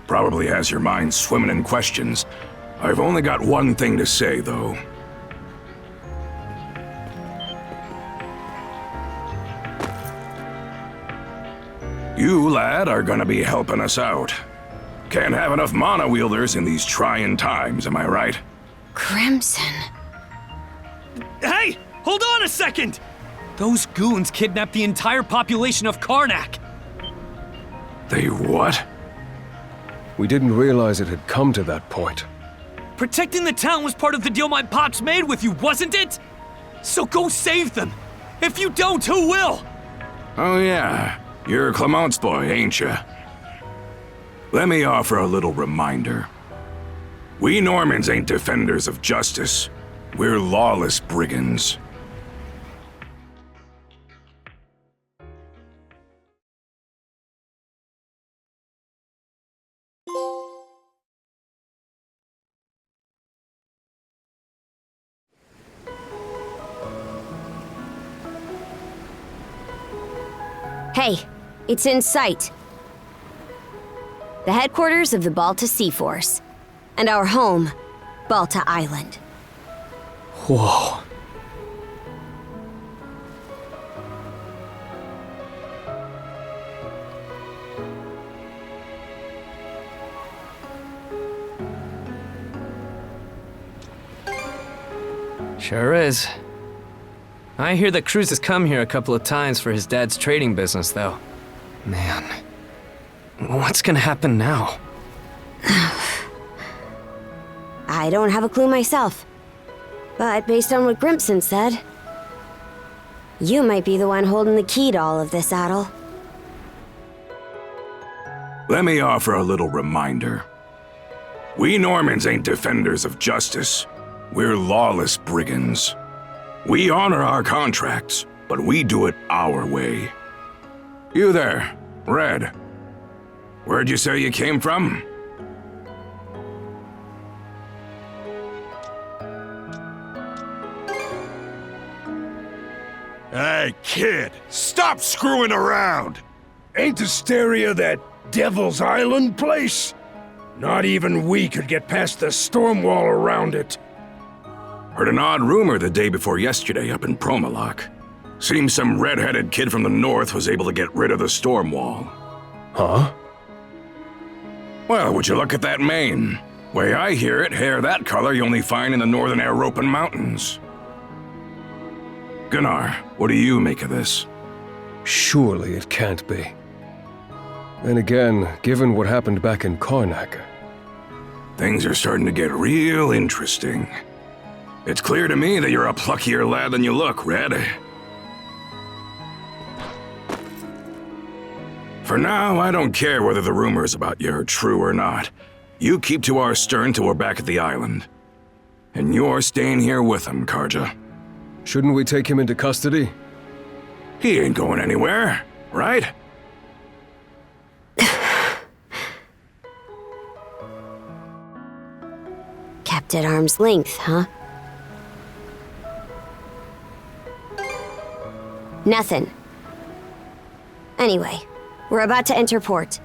Probably has your mind swimming in questions. I've only got one thing to say, though. You, lad, are gonna be helping us out. Can't have enough mana wielders in these trying times, am I right? Grimson. Hey! Hold on a second! Those goons kidnapped the entire population of Carnac! They what? We didn't realize it had come to that point. Protecting the town was part of the deal my pops made with you, wasn't it? So go save them! If you don't, who will? Oh yeah, you're Clement's boy, ain't ya? Let me offer a little reminder. We Normans ain't defenders of justice. We're lawless brigands. Hey, it's in sight. The headquarters of the Balta Seaforce, and our home, Balta Island. Whoa. Sure is. I hear that Cruz has come here a couple of times for his dad's trading business, though. Man, what's gonna happen now? I don't have a clue myself. But based on what Grimson said, you might be the one holding the key to all of this, Adol. Let me offer a little reminder. We Normans ain't defenders of justice. We're lawless brigands. We honor our contracts, but we do it our way. You there, Red. Where'd you say you came from? Hey, kid, stop screwing around! Ain't Asteria that Devil's Island place? Not even we could get past the storm wall around it. Heard an odd rumor the day before yesterday up in Promalock. Seems some red-headed kid from the north was able to get rid of the storm wall. Huh? Well, would you look at that mane? Way I hear it, hair that color you only find in the northern European mountains. Gunnar, what do you make of this? Surely it can't be. Then again, given what happened back in Carnac... Things are starting to get real interesting. It's clear to me that you're a pluckier lad than you look, Red. For now, I don't care whether the rumors about you are true or not. You keep to our stern till we're back at the island. And you're staying here with him, Karja. Shouldn't we take him into custody? He ain't going anywhere, right? Kept at arm's length, huh? Nothing. Anyway, we're about to enter port.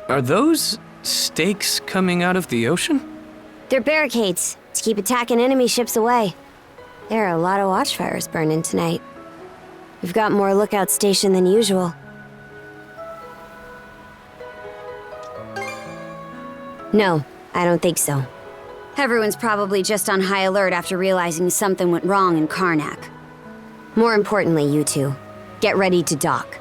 Are those stakes coming out of the ocean? They're barricades to keep attacking enemy ships away. There are a lot of watchfires burning tonight. We've got more lookouts stationed than usual. No, I don't think so. Everyone's probably just on high alert after realizing something went wrong in Carnac. More importantly, you two, get ready to dock.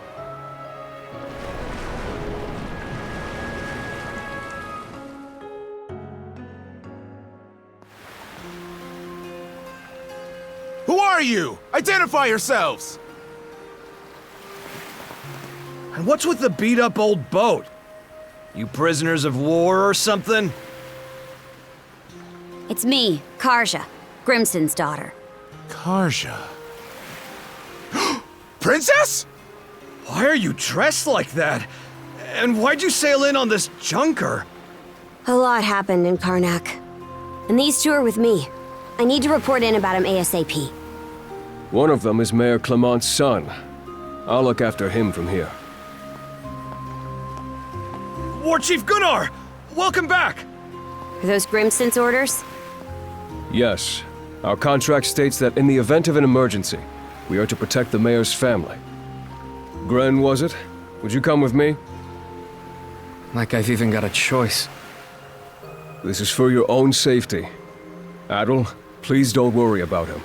Who are you? Identify yourselves! And what's with the beat-up old boat? You prisoners of war or something? It's me, Karja, Grimson's daughter. Karja. Princess? Why are you dressed like that? And why'd you sail in on this junker? A lot happened in Carnac. And these two are with me. I need to report in about him ASAP. One of them is Mayor Clement's son. I'll look after him from here. War Chief Gunnar! Welcome back! Are those Grimson's orders? Yes. Our contract states that in the event of an emergency, we are to protect the mayor's family. Gren, was it? Would you come with me? Like I've even got a choice. This is for your own safety. Adol, please don't worry about him.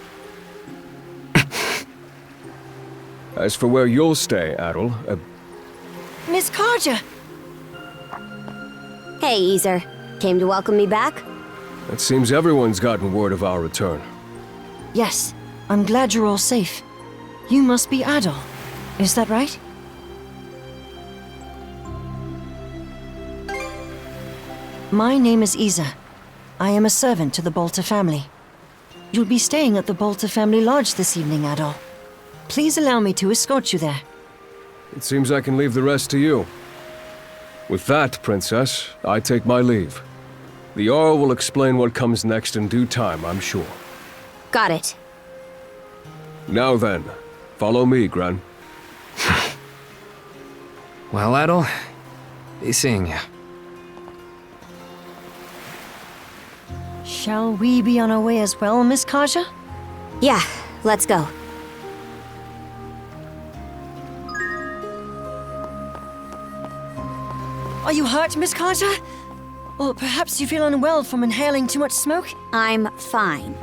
As for where you'll stay, Adol, Miss Karja! Hey, Ys. Came to welcome me back? it seems everyone's gotten word of our return. Yes, I'm glad you're all safe. You must be Adol. Is that right? My name is Ys. I am a servant to the Balta family. You'll be staying at the Balta family lodge this evening, Adol. Please allow me to escort you there. It seems I can leave the rest to you. With that, Princess, I take my leave. The Jarl will explain what comes next in due time, I'm sure. Got it. Now then, follow me, Gren. Well, Adol, be seeing you. Shall we be on our way as well, Miss Karja? Yeah, let's go. Are you hurt, Miss Karja? Or perhaps you feel unwell from inhaling too much smoke? I'm fine.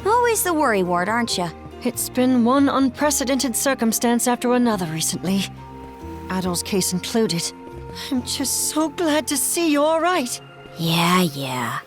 Always the worry ward, aren't you? It's been one unprecedented circumstance after another recently. Adol's case included. I'm just so glad to see you all right. Yeah.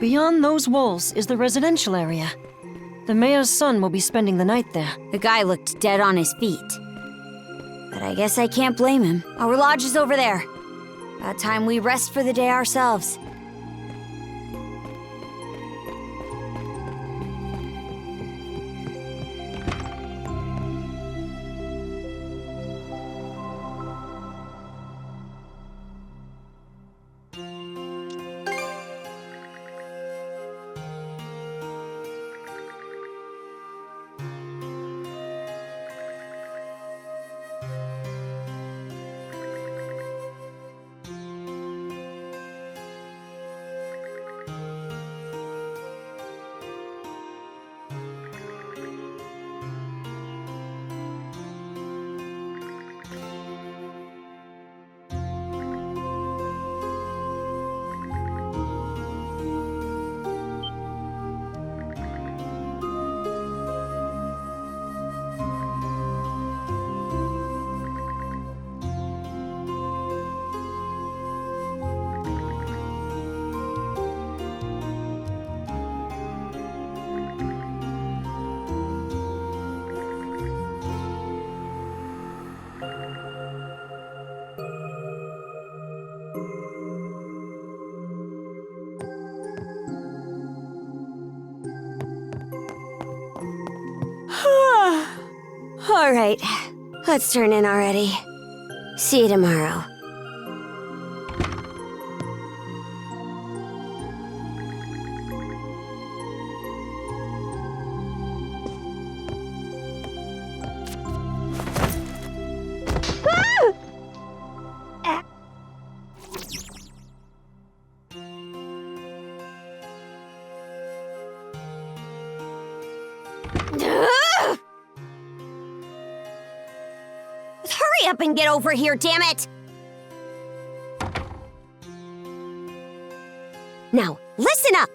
Beyond those walls is the residential area. The mayor's son will be spending the night there. The guy looked dead on his feet. But I guess I can't blame him. Our lodge is over there. About time we rest for the day ourselves. All right, let's turn in already. See you tomorrow. Hurry up and get over here, damn it! Now, listen up!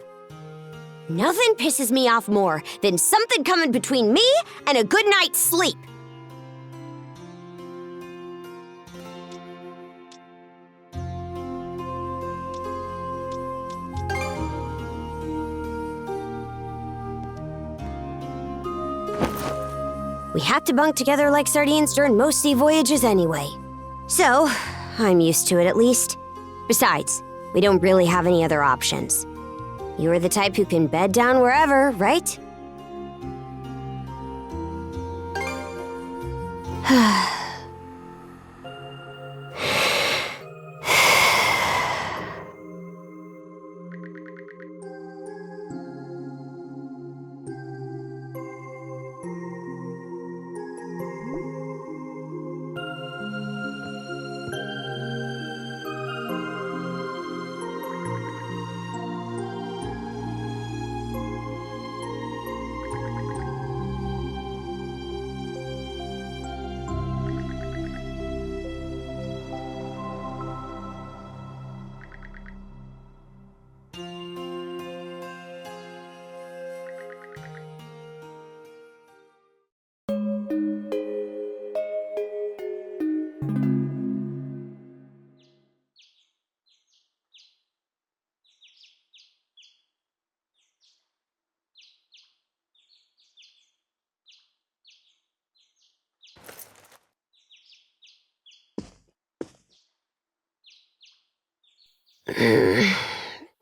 Nothing pisses me off more than something coming between me and a good night's sleep. We have to bunk together like sardines during most sea voyages anyway. So, I'm used to it at least. Besides, we don't really have any other options. You're the type who can bed down wherever, right?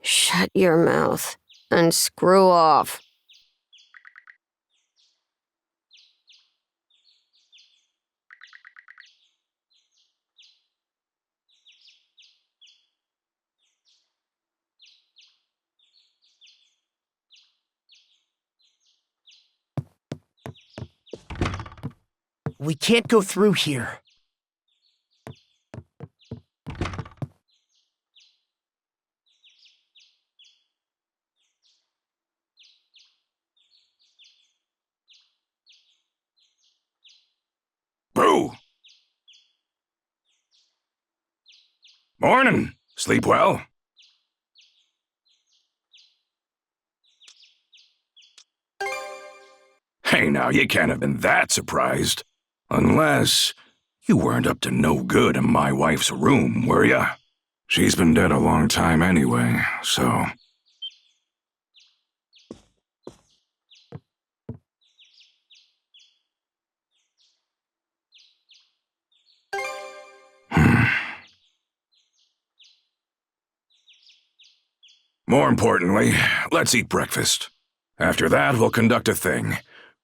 Shut your mouth and screw off. We can't go through here. Boo! Morning. Sleep well? Hey now, you can't have been that surprised. Unless you weren't up to no good in my wife's room, were ya? She's been dead a long time anyway, so... More importantly, let's eat breakfast. After that, we'll conduct a thing.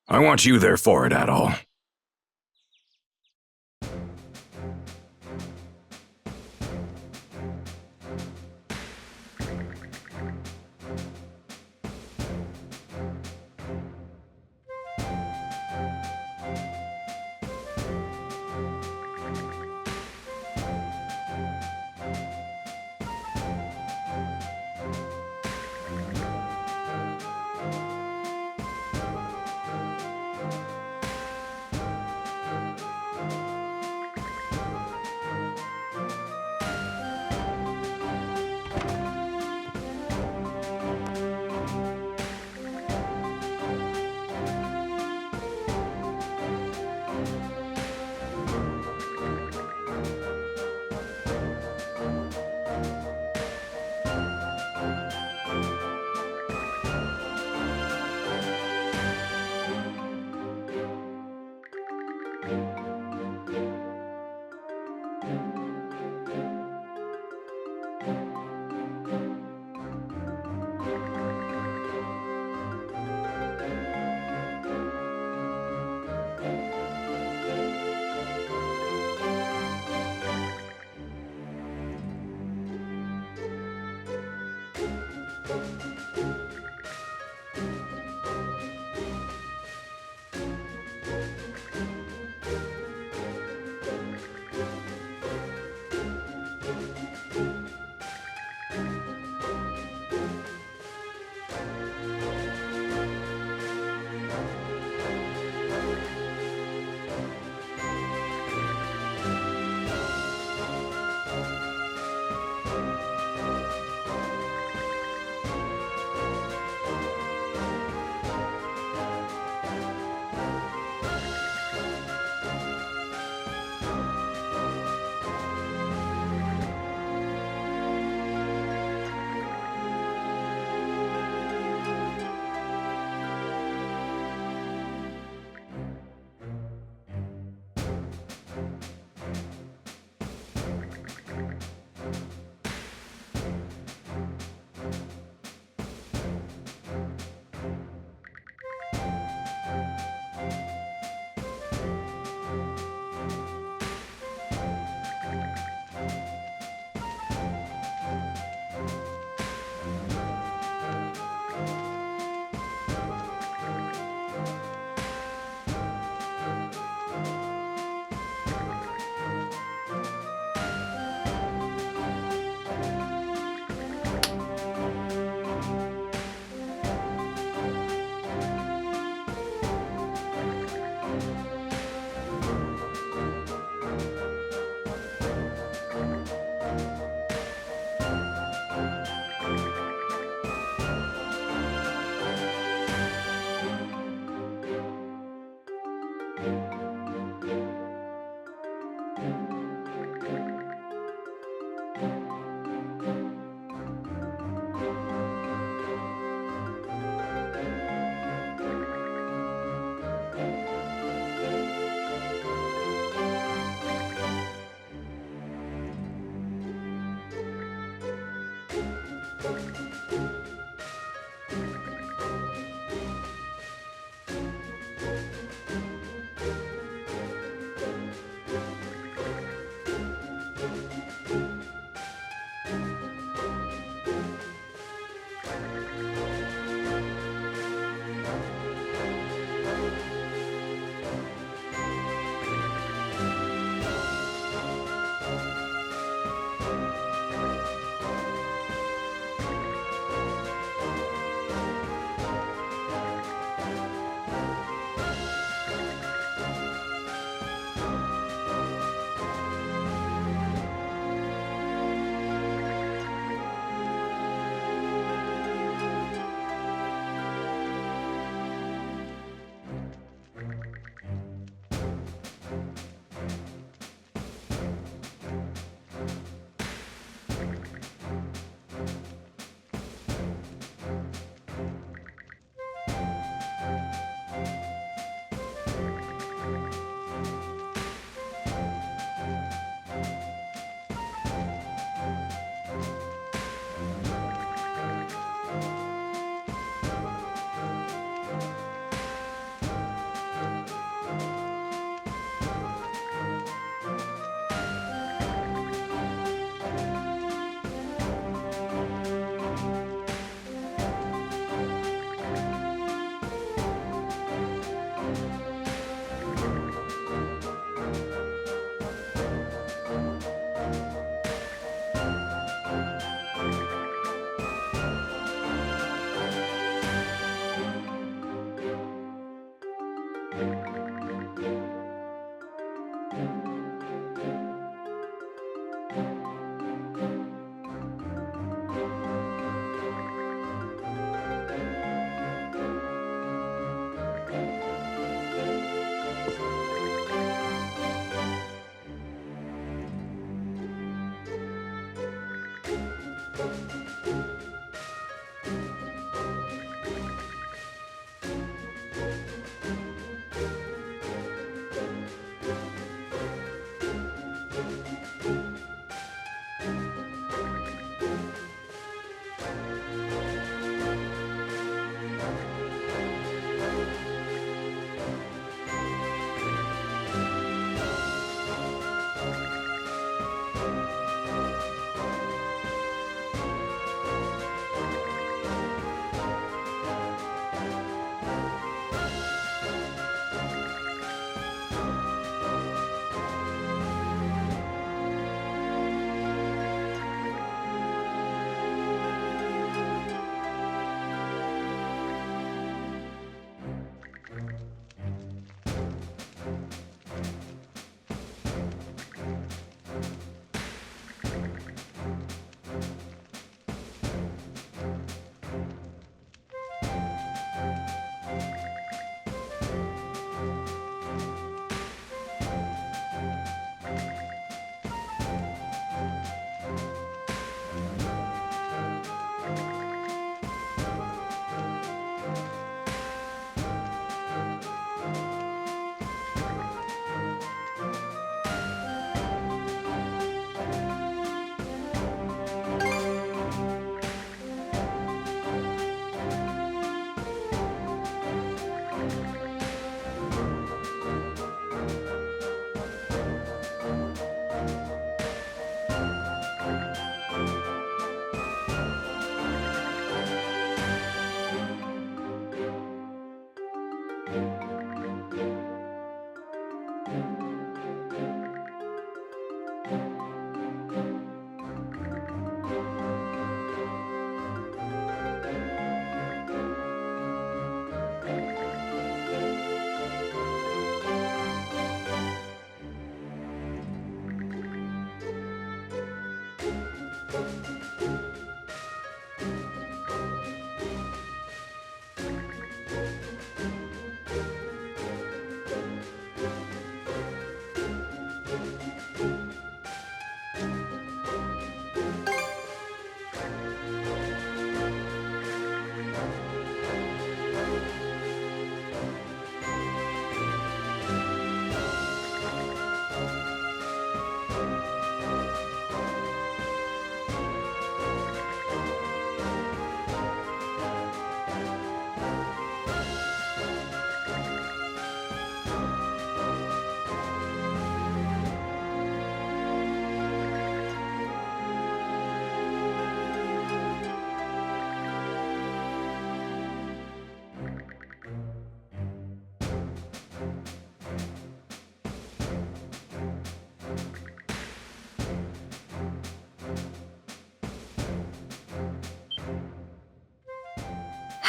I want you there for it, Adol.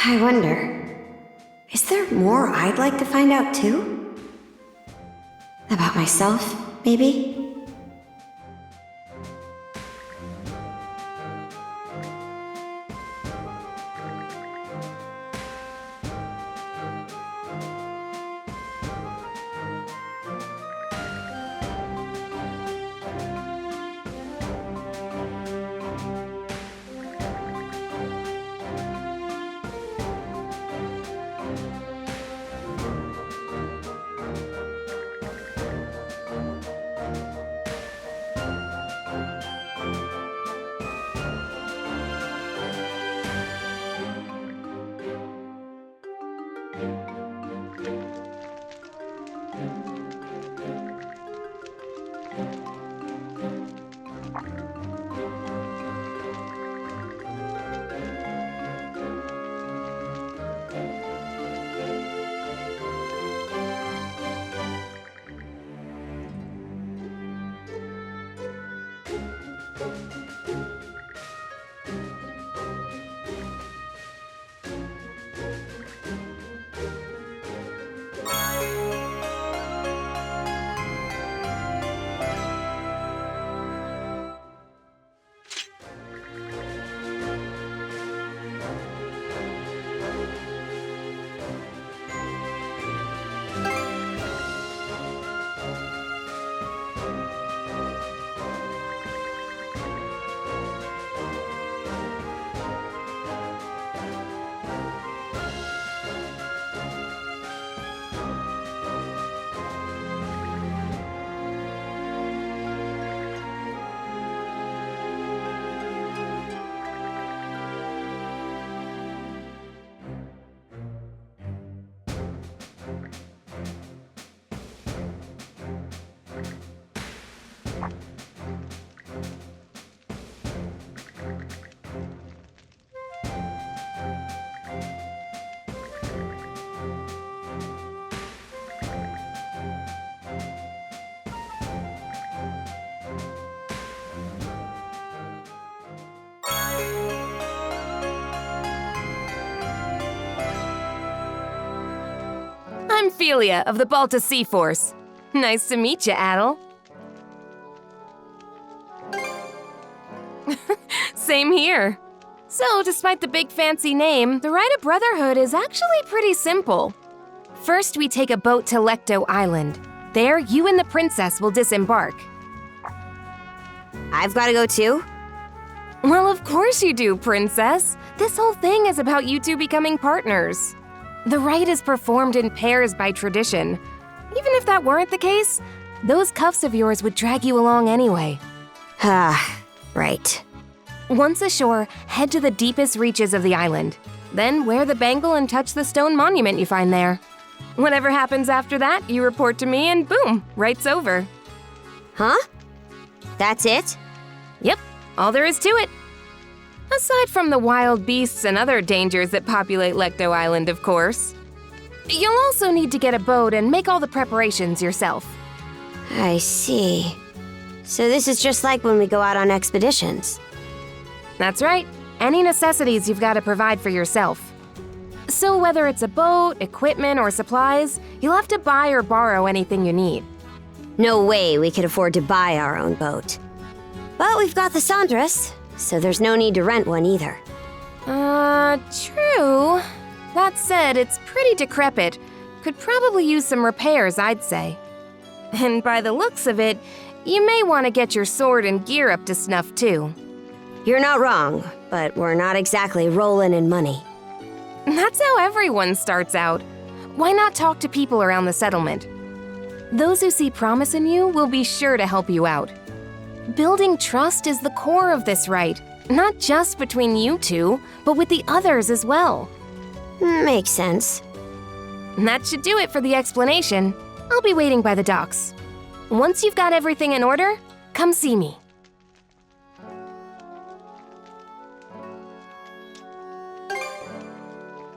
I wonder, is there more I'd like to find out too? About myself, maybe? I'm Philia of the Balta Seaforce. Nice to meet you, Adol. Same here. So, despite the big fancy name, the Rite of Brotherhood is actually pretty simple. First, we take a boat to Lecto Island. There, you and the princess will disembark. I've got to go too? Well, of course you do, princess. This whole thing is about you two becoming partners. The rite is performed in pairs by tradition. Even if that weren't the case, those cuffs of yours would drag you along anyway. Right. Once ashore, head to the deepest reaches of the island. Then wear the bangle and touch the stone monument you find there. Whatever happens after that, you report to me and boom, rite's over. Huh? That's it? Yep, all there is to it. Aside from the wild beasts and other dangers that populate Lecto Island, of course. You'll also need to get a boat and make all the preparations yourself. I see. So this is just like when we go out on expeditions. That's right. Any necessities you've got to provide for yourself. So whether it's a boat, equipment, or supplies, you'll have to buy or borrow anything you need. No way we could afford to buy our own boat. But we've got the Sandras, so there's no need to rent one either. True. That said, it's pretty decrepit. Could probably use some repairs, I'd say. And by the looks of it, you may want to get your sword and gear up to snuff too. You're not wrong, but we're not exactly rolling in money. That's how everyone starts out. Why not talk to people around the settlement? Those who see promise in you will be sure to help you out. Building trust is the core of this rite, not just between you two, but with the others as well. Makes sense. That should do it for the explanation. I'll be waiting by the docks. Once you've got everything in order, come see me.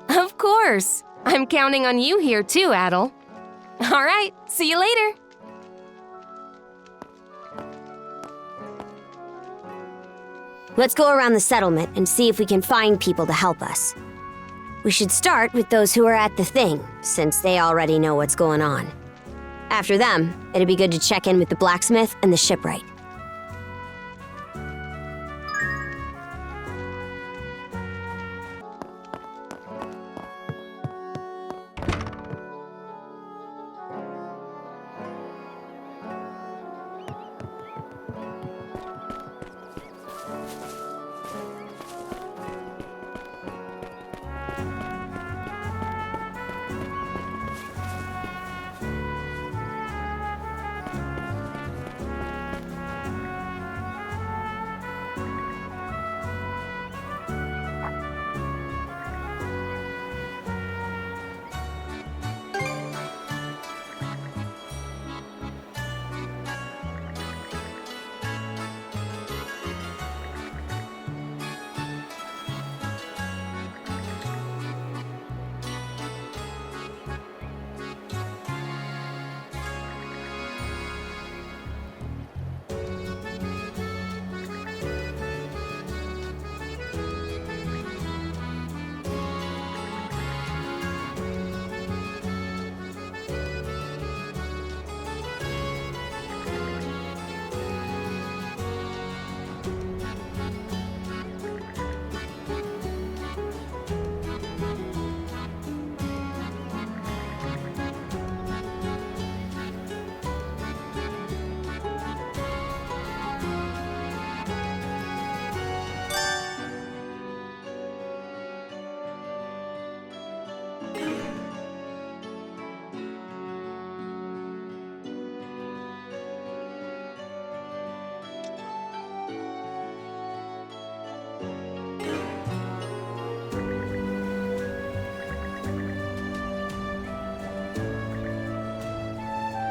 Of course. I'm counting on you here too, Adol. All right, see you later. Let's go around the settlement and see if we can find people to help us. We should start with those who are at the thing, since they already know what's going on. After them, it'd be good to check in with the blacksmith and the shipwright.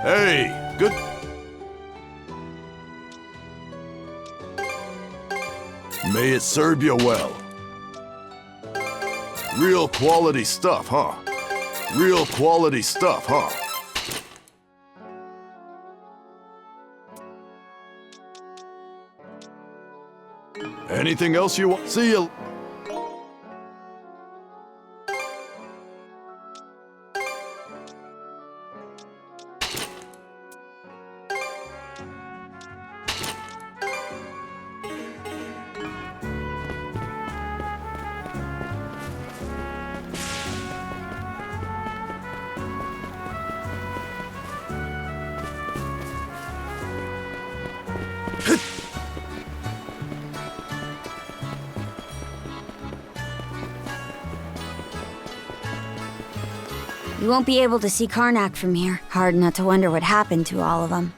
Hey, good. May it serve you well. Real quality stuff, huh? Real quality stuff, huh? Anything else you want? See you. You won't be able to see Carnac from here. Hard not to wonder what happened to all of them.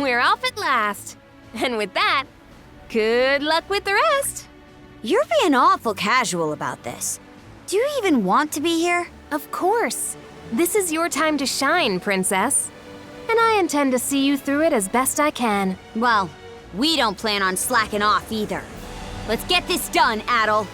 we're off at last. And with that, good luck with the rest. You're being awful casual about this. Do you even want to be here? Of course. This is your time to shine, Princess. And I intend to see you through it as best I can. Well, we don't plan on slacking off either. Let's get this done, Adol.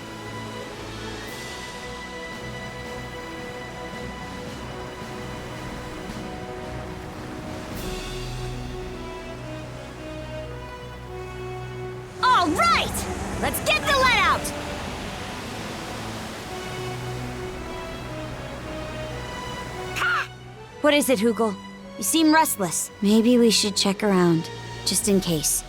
All right! Let's get the let out! What is it, Hugel? You seem restless. Maybe we should check around, just in case.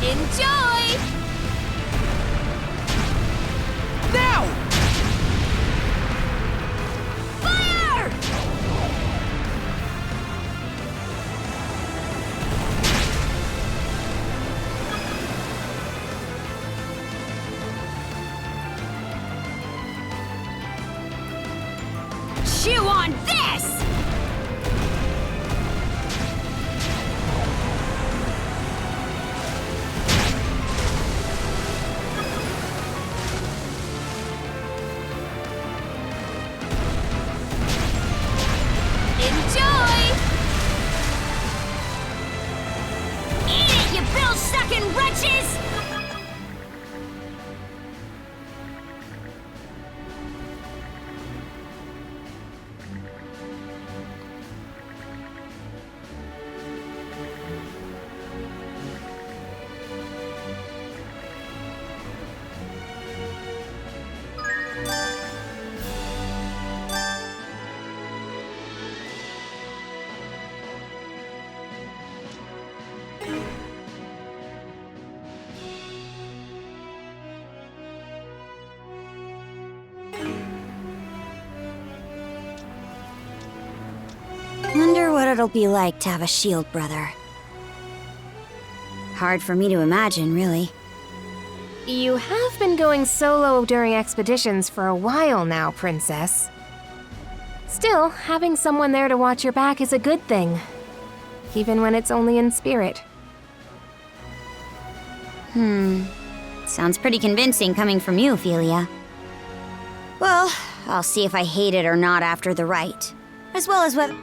Enjoy! Now! Fire! Chew on this! Wonder what it'll be like to have a shield brother. Hard for me to imagine, really. You have been going solo during expeditions for a while now, Princess. Still, having someone there to watch your back is a good thing. Even when it's only in spirit. Sounds pretty convincing coming from you, Ophelia. Well, I'll see if I hate it or not after the rite. As well as whether...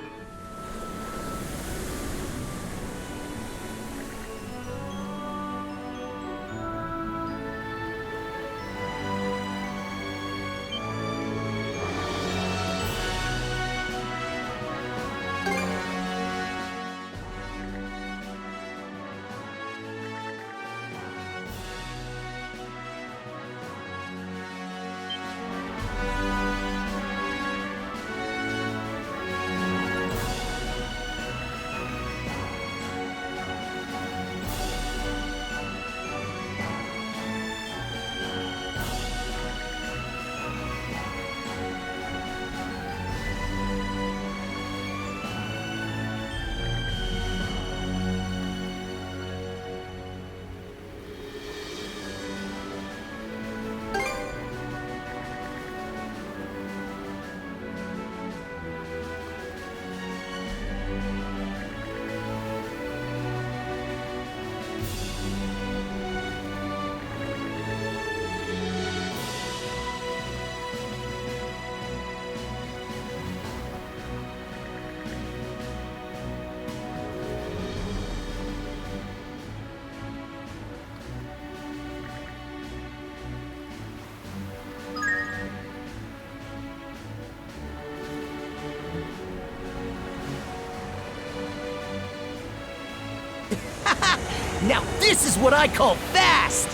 Now this is what I call fast!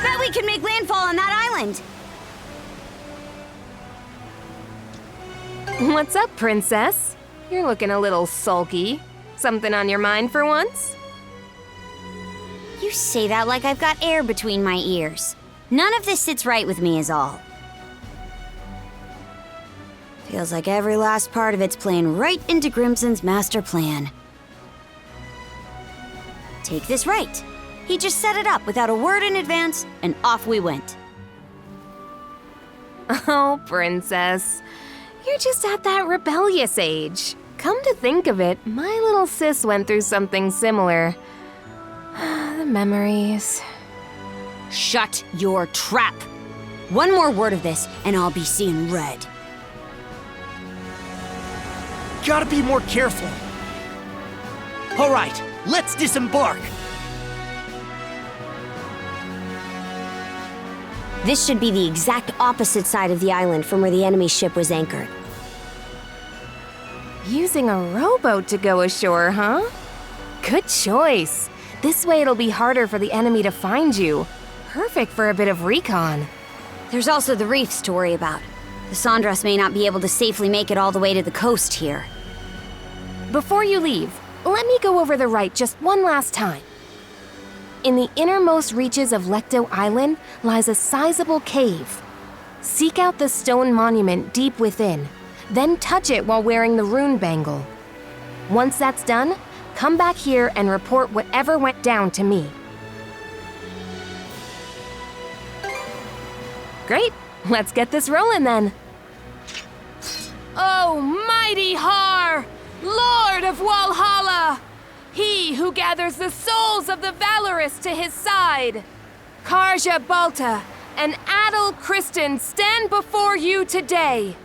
Bet we can make landfall on that island! What's up, princess? You're looking a little sulky. Something on your mind for once? You say that like I've got air between my ears. None of this sits right with me is all. Feels like every last part of it's playing right into Grimson's master plan. Take this right. He just set it up without a word in advance, and off we went. Oh, princess. You're just at that rebellious age. Come to think of it, my little sis went through something similar. The memories. Shut your trap! One more word of this, and I'll be seeing red. Gotta be more careful. All right, let's disembark. This should be the exact opposite side of the island from where the enemy ship was anchored. Using a rowboat to go ashore, huh? Good choice. This way it'll be harder for the enemy to find you. Perfect for a bit of recon. There's also the reefs to worry about. The sandras may not be able to safely make it all the way to the coast here. Before you leave, let me go over the rite just one last time. In the innermost reaches of Lecto Island lies a sizable cave. Seek out the stone monument deep within, then touch it while wearing the rune bangle. Once that's done, come back here and report whatever went down to me. Great, let's get this rolling then. Oh, mighty Har, Lord of Walhalla! He who gathers the souls of the valorous to his side. Karja Balta and Adol Kristen stand before you today.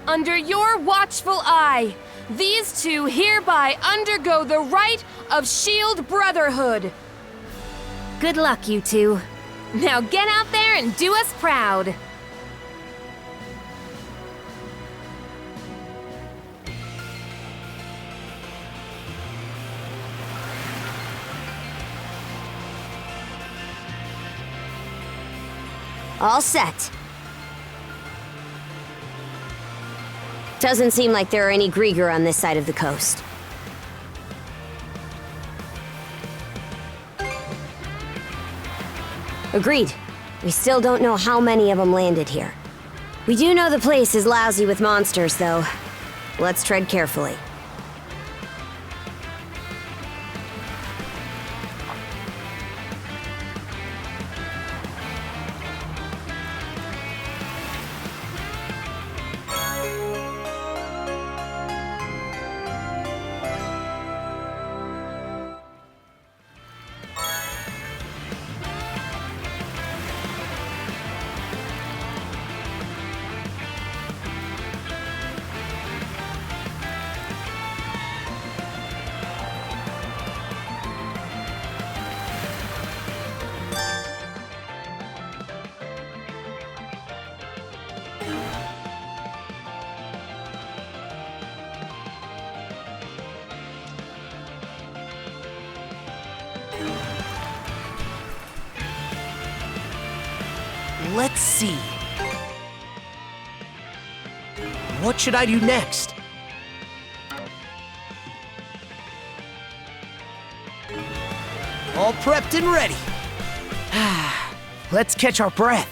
Under your watchful eye, these two hereby undergo the rite of Shield Brotherhood. Good luck, you two. Now get out there and do us proud. All set. Doesn't seem like there are any Griegr on this side of the coast. Agreed. We still don't know how many of them landed here. We do know the place is lousy with monsters, though. Let's tread carefully. Let's see. What should I do next? All prepped and ready. Let's catch our breath.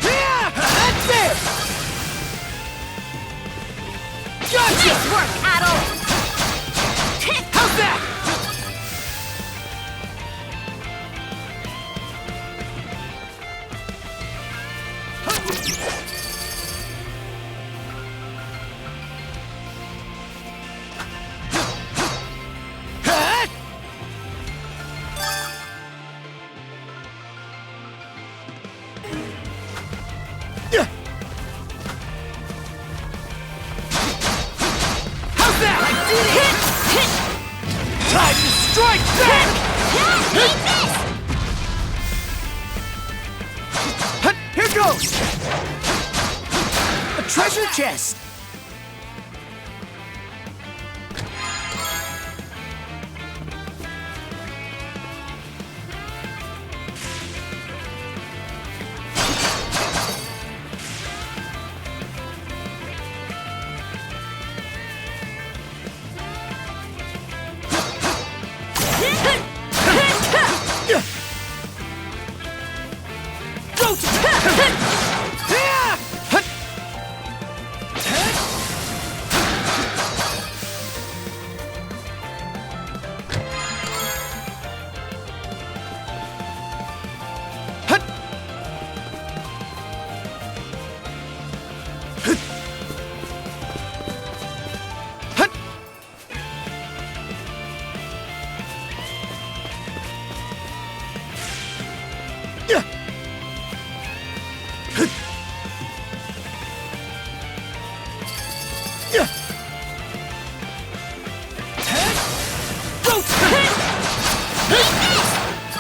That's it! Gotcha! Nice work, Adol! How's that? right back! Here goes! A treasure chest!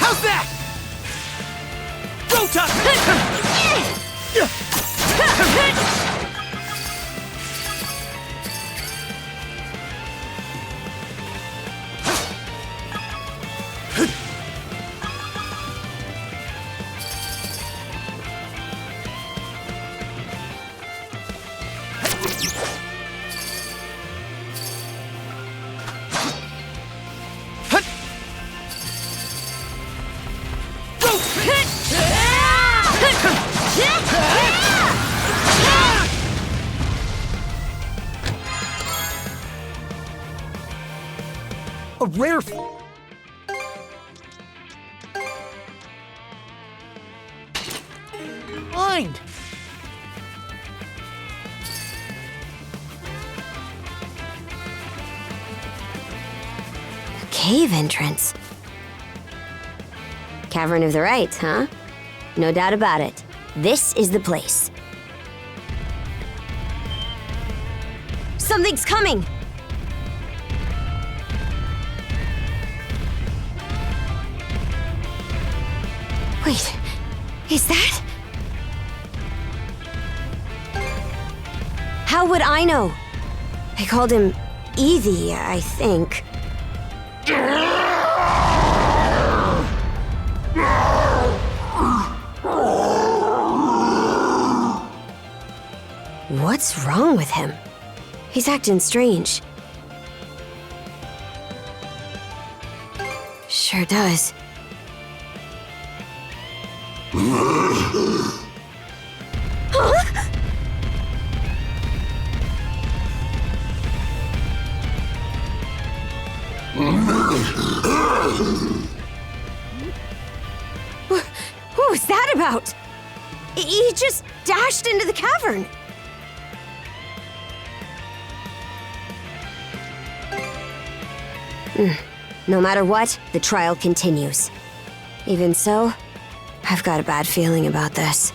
How's that? A rare... Find! A cave entrance. Cavern of the Rite, huh? No doubt about it. This is the place. Something's coming! Wait, is that? How would I know? They called him Easy, I think. What's wrong with him? He's acting strange. Sure does. What was that about? He just dashed into the cavern. No matter what, the trial continues. Even so, I've got a bad feeling about this.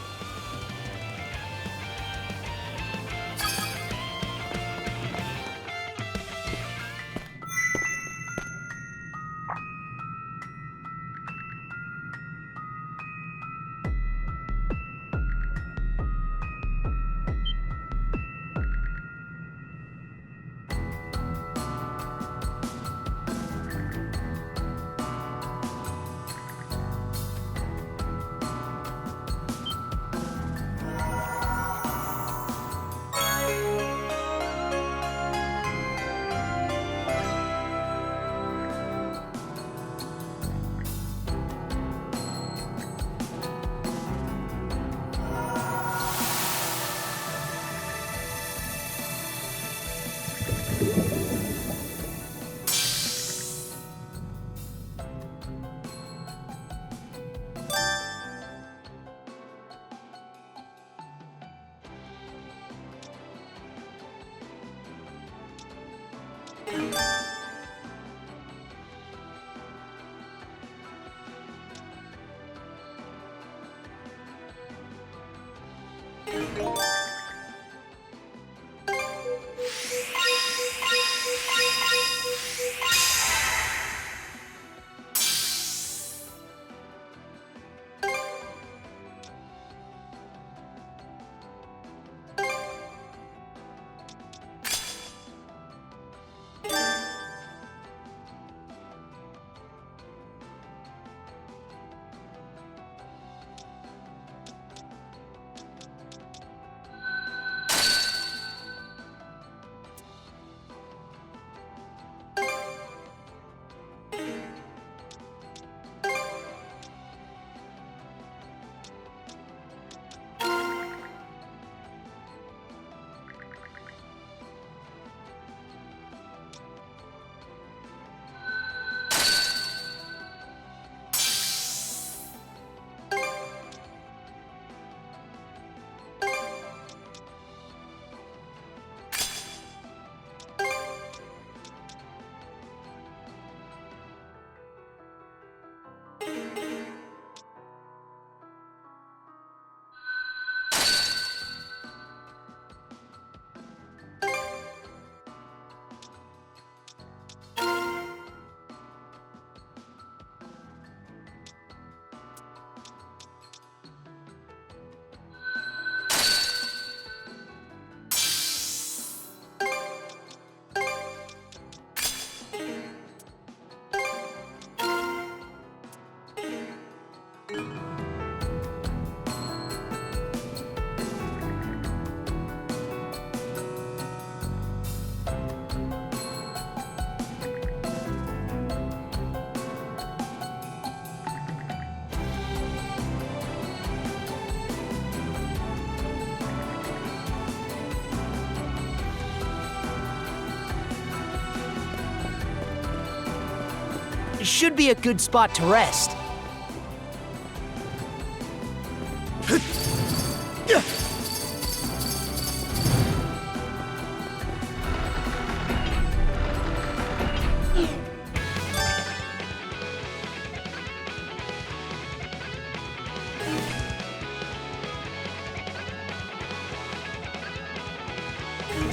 should be a good spot to rest.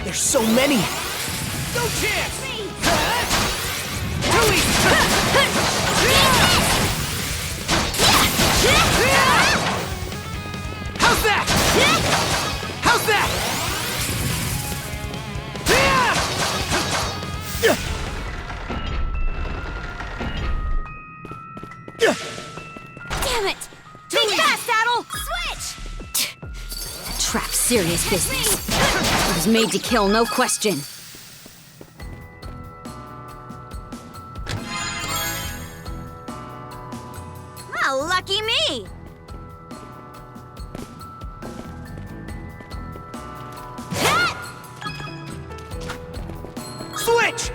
There's so many! No chance! Too easy! How's that? How's that? Damn it! Think fast, Adol! Switch! That trap's serious business. It was made to kill, no question. Oh, lucky me! Switch!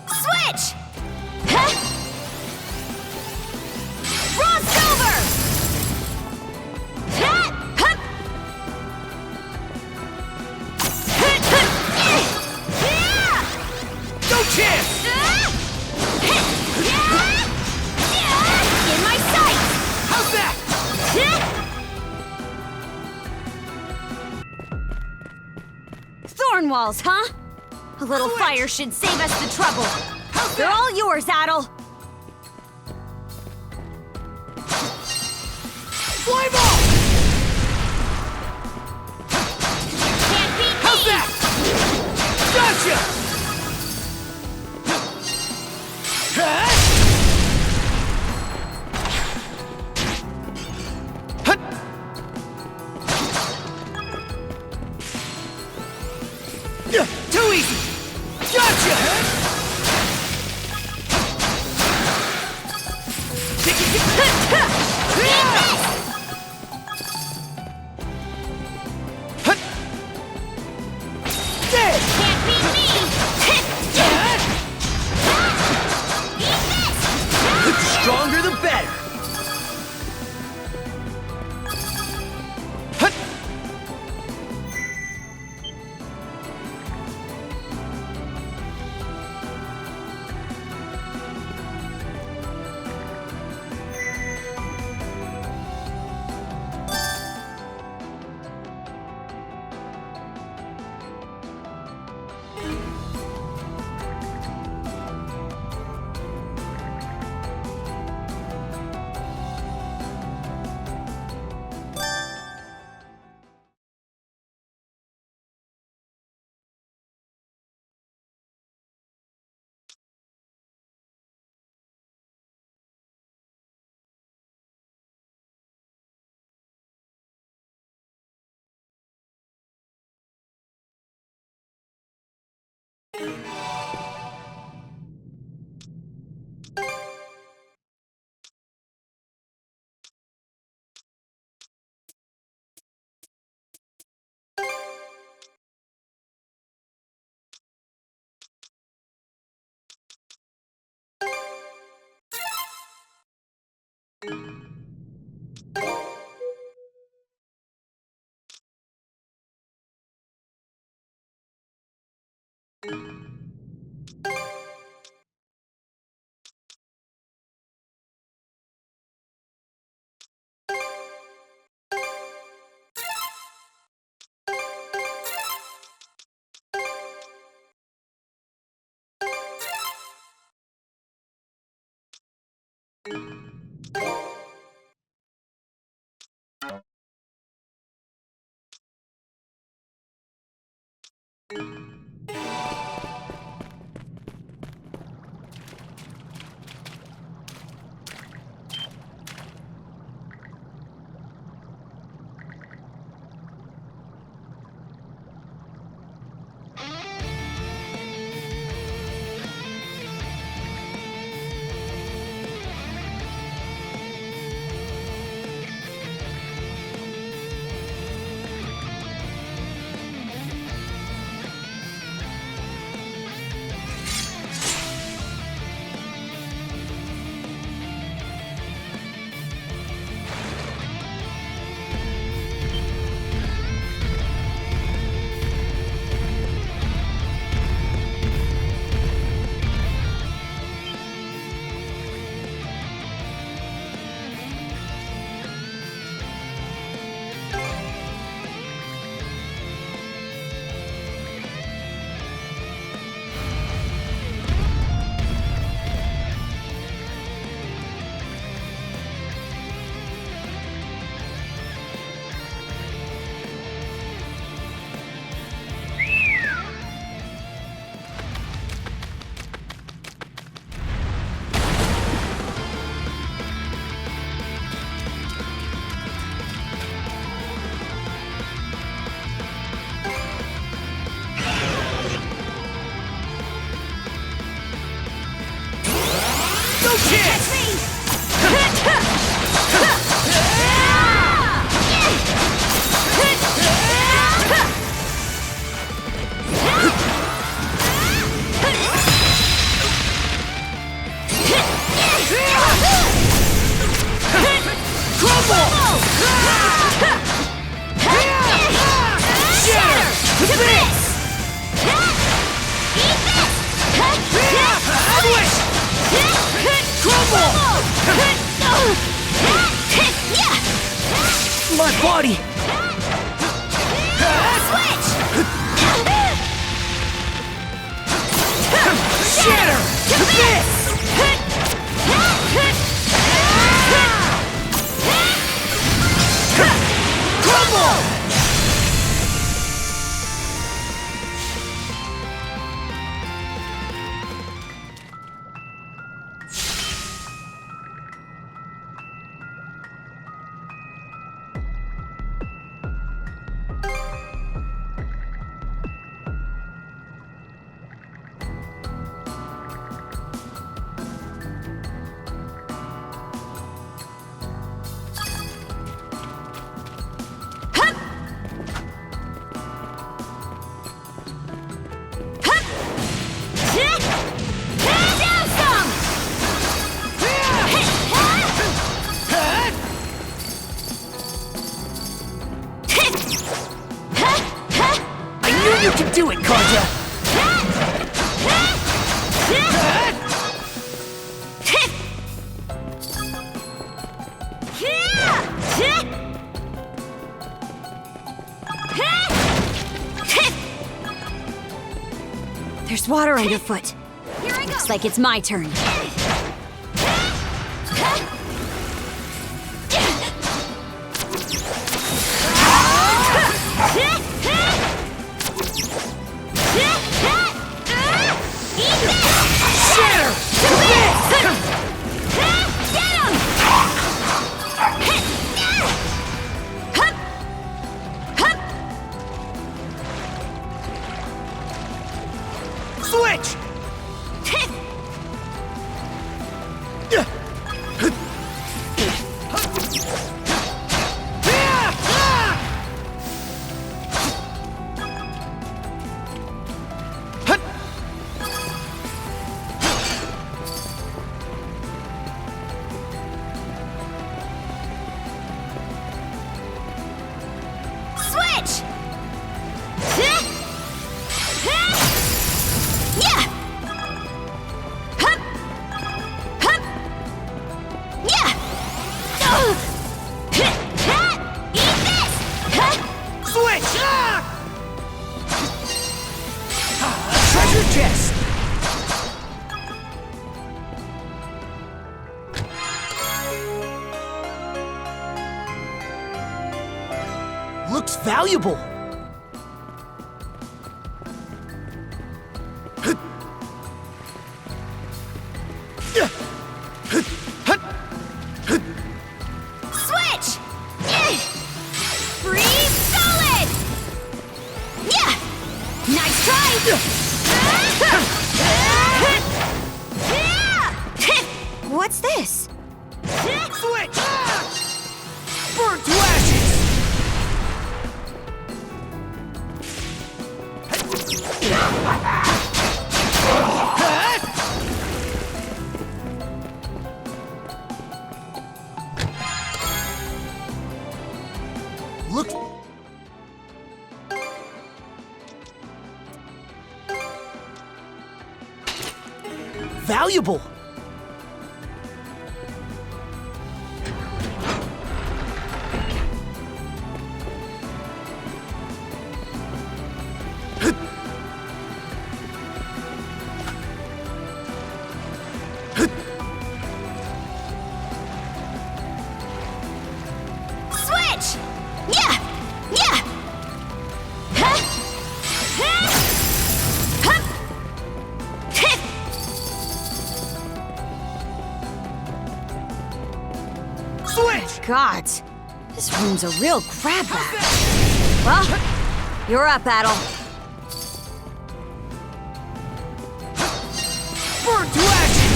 Switch! Huh? Raw silver! Huh? Huh? No chance! In my sight! How's that? Thorn walls, huh? A little fire should save us the trouble. They're all yours, Adol. Flame off! Can't beat me! How's that? Gotcha! Too easy! Gotcha! Dead! Can't beat me! The stronger the better! My body! Switch! Shatter! To this! Crumble! You can do it, Karja! There's water underfoot. Looks like it's my turn. Switch! Looks valuable. Switch! Free solid! Yeah! Nice try! What's this? Switch! Burn to ashes! Look. Valuable. Gods, this room's a real grab bag. Well, you're up, Adol. Burn to ashes!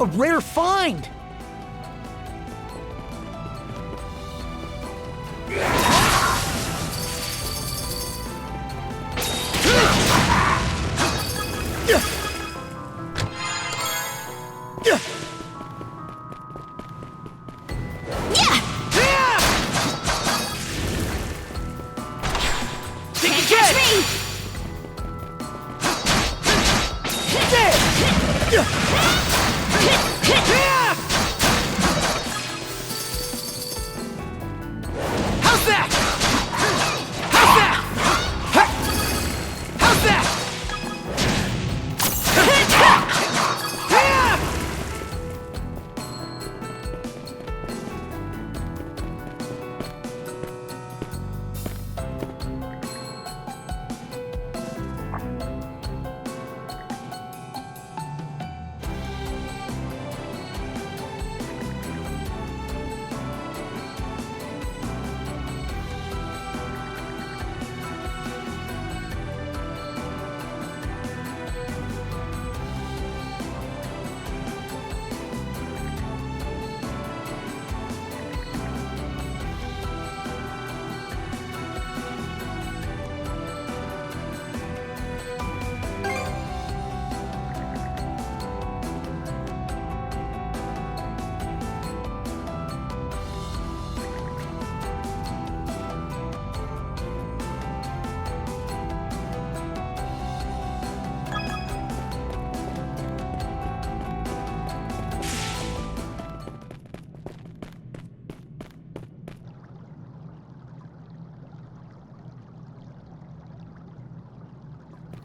A rare find! Catch me! How's that? How's that? How's that?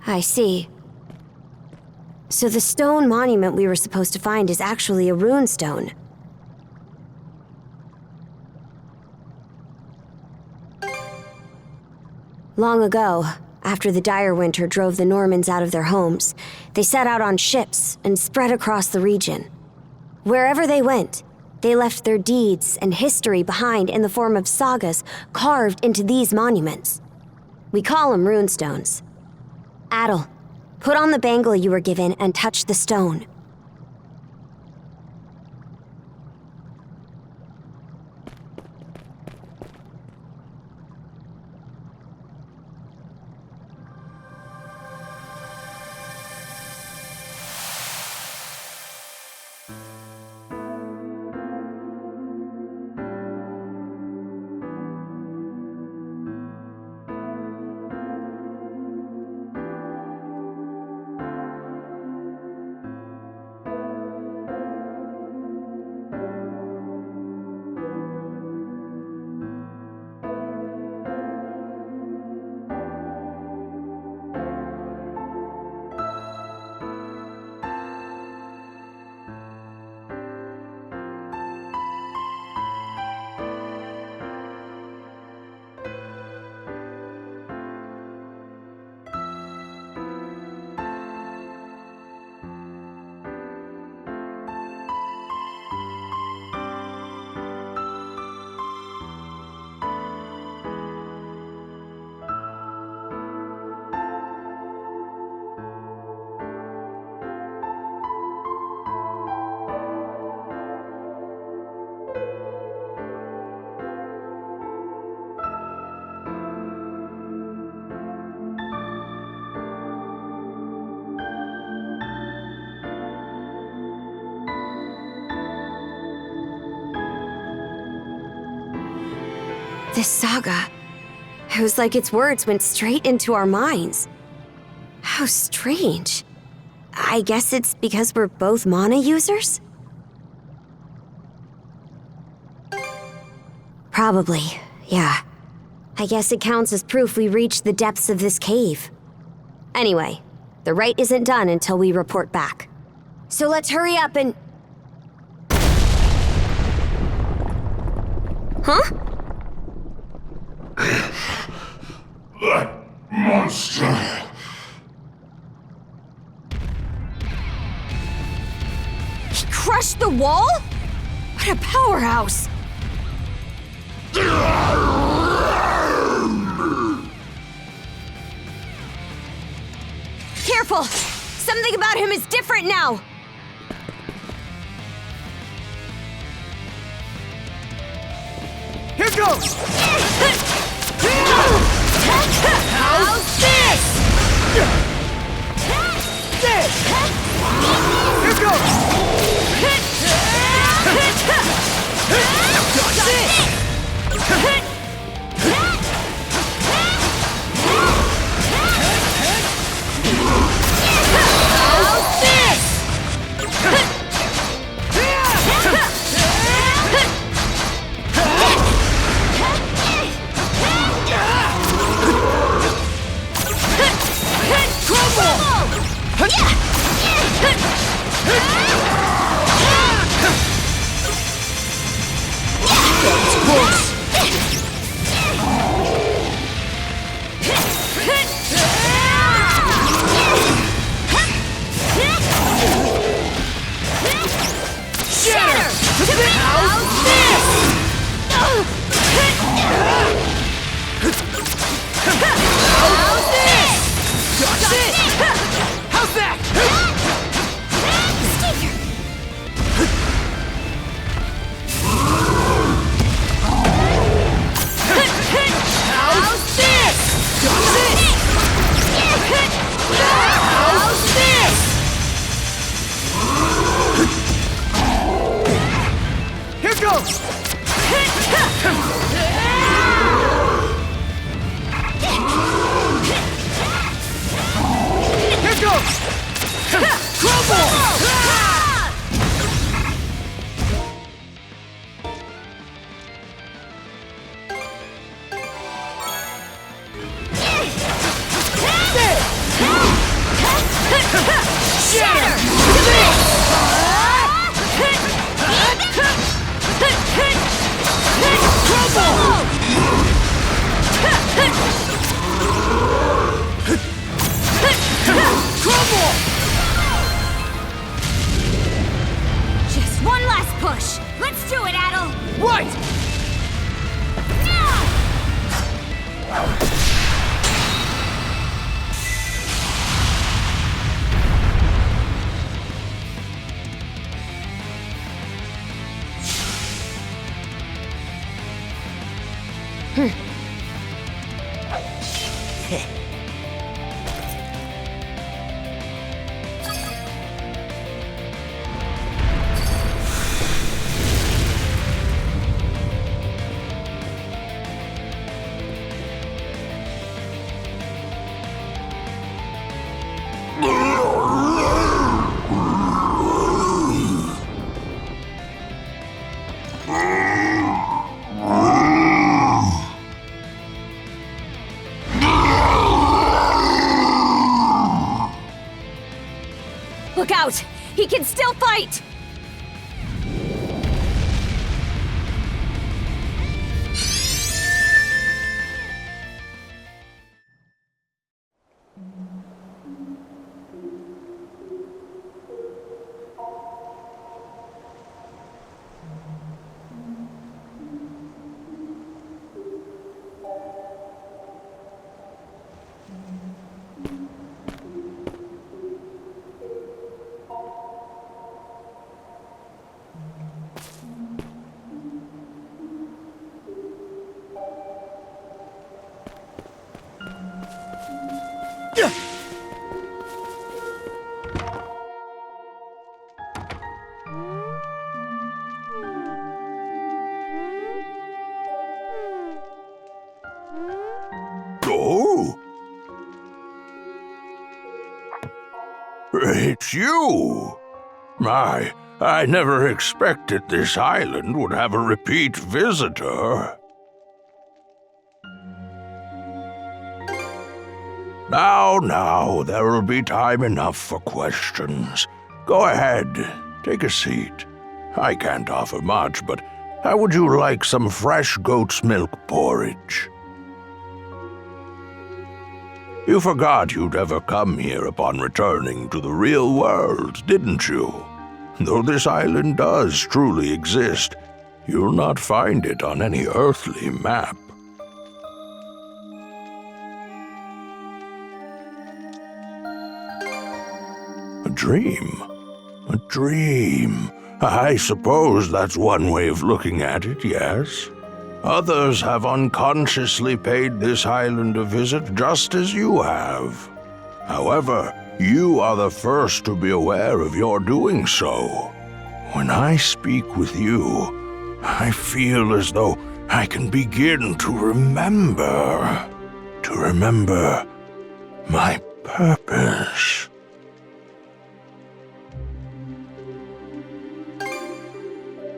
I see. So the stone monument we were supposed to find is actually a rune stone. Long ago, after the dire winter drove the Normans out of their homes, they set out on ships and spread across the region. Wherever they went, they left their deeds and history behind in the form of sagas carved into these monuments. We call them runestones. Adol, put on the bangle you were given and touch the stone. This saga, it was like its words went straight into our minds. How strange. I guess it's because we're both mana users? Probably, yeah. I guess it counts as proof we reached the depths of this cave. Anyway, the rite isn't done until we report back. So let's hurry up and... Huh? That monster! He crushed the wall? What a powerhouse! Careful! Something about him is different now! Here goes! How's this? This! Here goes! Just one last push. Let's do it, Adol. Right! Look out! He can still fight! It's you! I never expected this island would have a repeat visitor. Now, there will be time enough for questions. Go ahead, take a seat. I can't offer much, but how would you like some fresh goat's milk porridge? You forgot you'd ever come here upon returning to the real world, didn't you? Though this island does truly exist, you'll not find it on any earthly map. A dream? A dream. I suppose that's one way of looking at it, yes. Others have unconsciously paid this island a visit just as you have. However, you are the first to be aware of your doing so. When I speak with you, I feel as though I can begin to remember. To remember my purpose.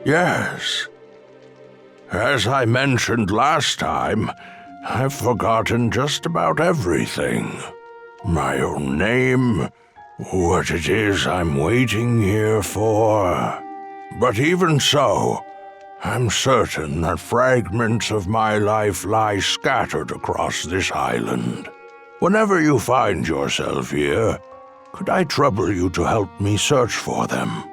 Yes. As I mentioned last time, I've forgotten just about everything. My own name, what it is I'm waiting here for. But even so, I'm certain that fragments of my life lie scattered across this island. Whenever you find yourself here, could I trouble you to help me search for them?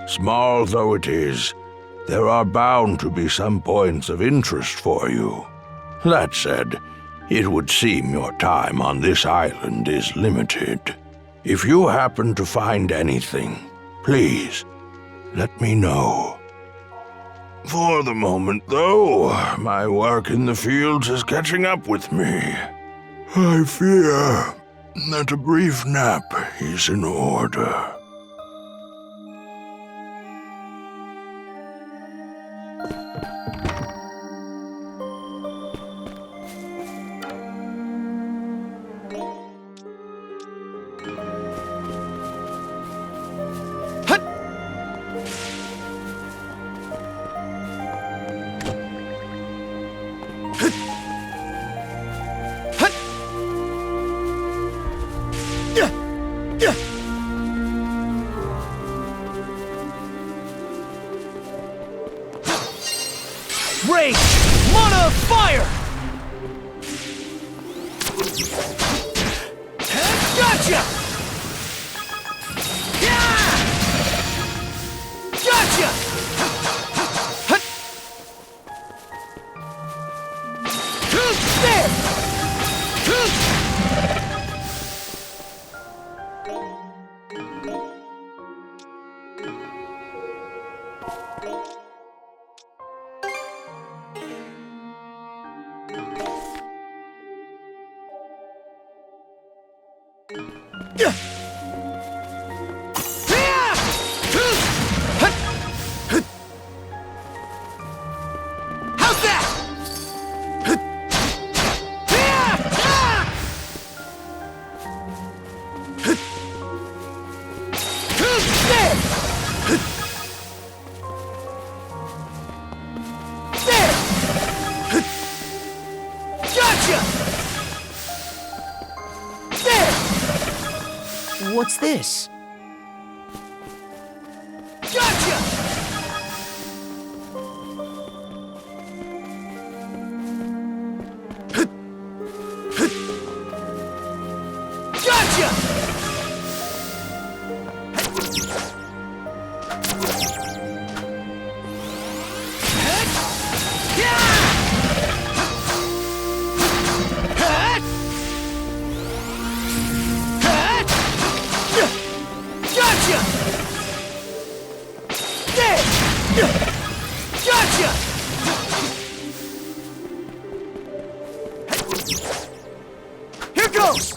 Small though it is, there are bound to be some points of interest for you. That said, it would seem your time on this island is limited. If you happen to find anything, please, let me know. For the moment, though, my work in the fields is catching up with me. I fear that a brief nap is in order. Rage! Mana of fire! Gotcha! Yeah! Gotcha! There! How's that? What's this? Gotcha! Gotcha! Here goes!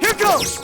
Here goes!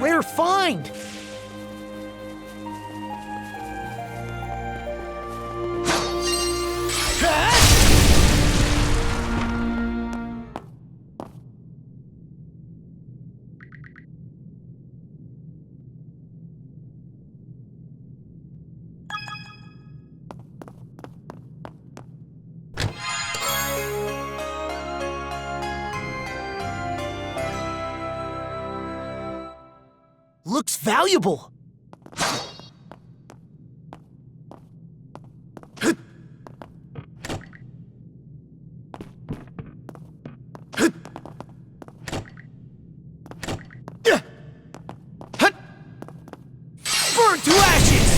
We're fine! Looks valuable! Burn to ashes!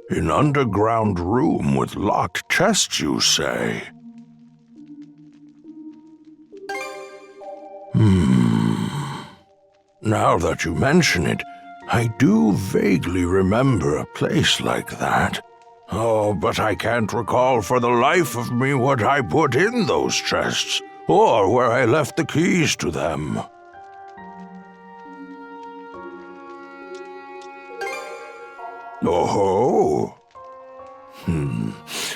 An underground room with locked chests, you say? Now that you mention it, I do vaguely remember a place like that. Oh, but I can't recall for the life of me what I put in those chests, or where I left the keys to them. Oh.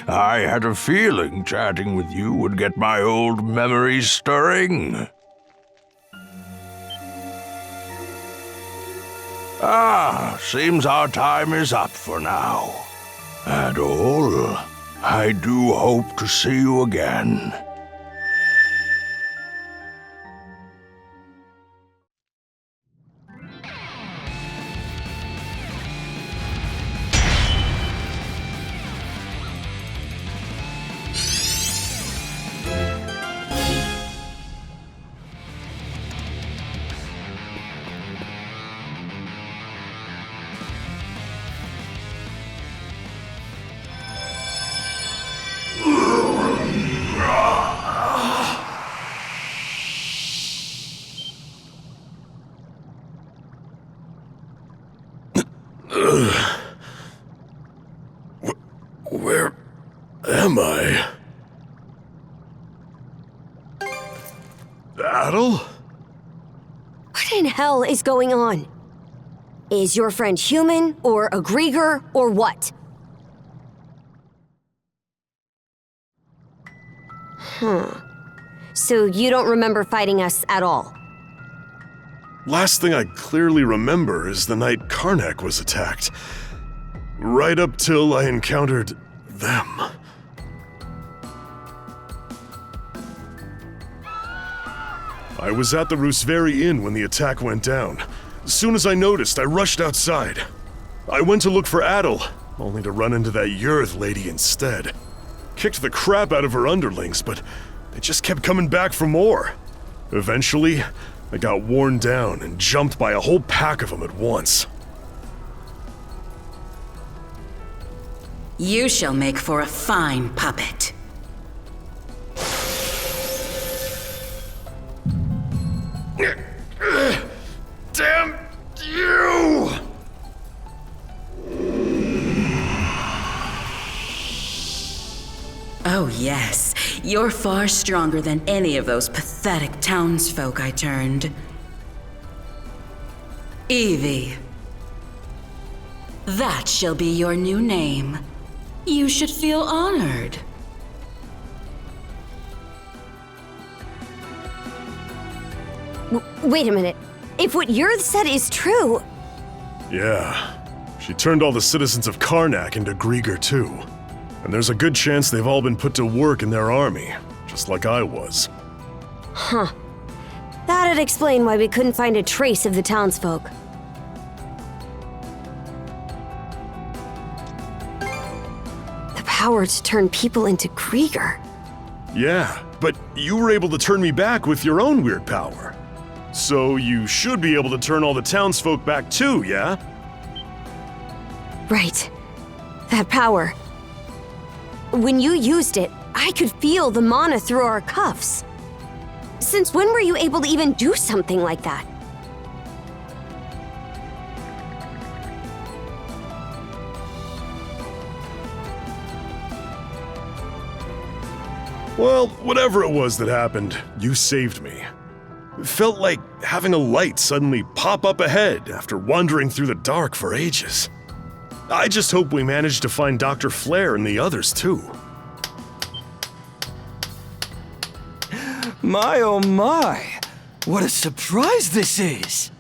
I had a feeling chatting with you would get my old memories stirring. Seems our time is up for now. Adol, I do hope to see you again. Where am I? Adol? What in hell is going on? Is your friend human, or a Griegr, or what? So you don't remember fighting us at all? Last thing I clearly remember is the night Carnac was attacked. Right up till I encountered them. I was at the Rooseveri Inn when the attack went down. As soon as I noticed, I rushed outside. I went to look for Adol, only to run into that Yurth lady instead. Kicked the crap out of her underlings, but they just kept coming back for more. Eventually, I got worn down and jumped by a whole pack of them at once. You shall make for a fine puppet. Damn you! Oh yes, you're far stronger than any of those pathetic townsfolk I turned. Evie. That shall be your new name. You should feel honored. Wait a minute. If what Yurth said is true... Yeah. She turned all the citizens of Carnac into Griegr too. And there's a good chance they've all been put to work in their army, just like I was. Huh. That'd explain why we couldn't find a trace of the townsfolk. The power to turn people into Griegr. Yeah, but you were able to turn me back with your own weird power. So you should be able to turn all the townsfolk back too, yeah? Right. That power. When you used it, I could feel the mana through our cuffs. Since when were you able to even do something like that? Well, whatever it was that happened, you saved me. It felt like having a light suddenly pop up ahead after wandering through the dark for ages. I just hope we manage to find Dr. Flair and the others too. My oh my! What a surprise this is!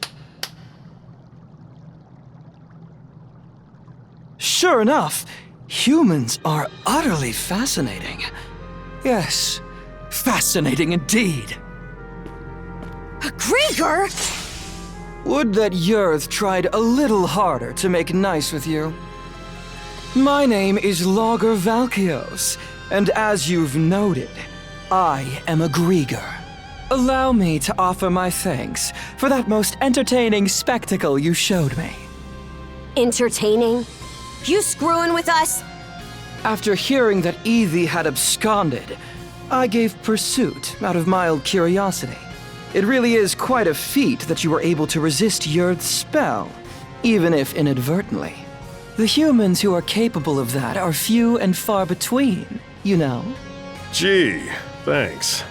Sure enough, humans are utterly fascinating. Yes, fascinating indeed. A Griegr? Would that Yurth tried a little harder to make nice with you. My name is Logger Valkios, and as you've noted, I am a Griegr. Allow me to offer my thanks for that most entertaining spectacle you showed me. Entertaining? You screwing with us? After hearing that Evie had absconded, I gave pursuit out of mild curiosity. It really is quite a feat that you were able to resist Yurth's spell, even if inadvertently. The humans who are capable of that are few and far between, you know. Gee, thanks.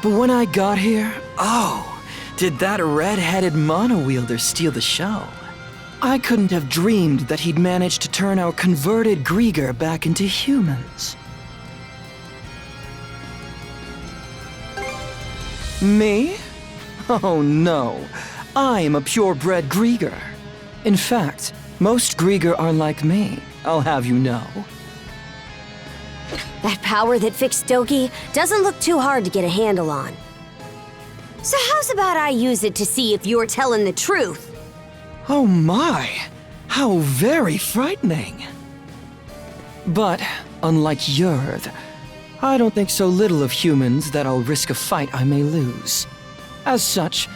But when I got here, did that red-headed mono-wielder steal the show. I couldn't have dreamed that he'd managed to turn our converted Griegr back into humans. Me? Oh no, I'm a purebred Griegr. In fact, most Griegr are like me, I'll have you know. That power that fixed Dogi doesn't look too hard to get a handle on. So how's about I use it to see if you're telling the truth? Oh my, how very frightening. But, unlike Yurth, I don't think so little of humans that I'll risk a fight I may lose. As such,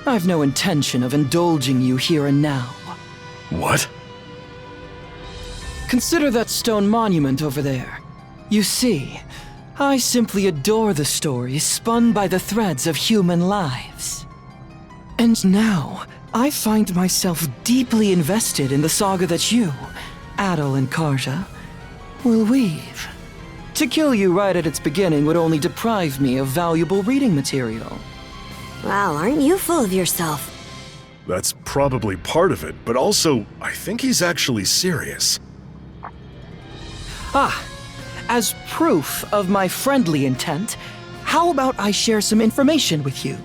I've no intention of indulging you here and now. What? Consider that stone monument over there. You see, I simply adore the stories spun by the threads of human lives. And now, I find myself deeply invested in the saga that you, Adol and Karja, will weave. To kill you right at its beginning would only deprive me of valuable reading material. Wow, aren't you full of yourself? That's probably part of it, but also, I think he's actually serious. As proof of my friendly intent, how about I share some information with you?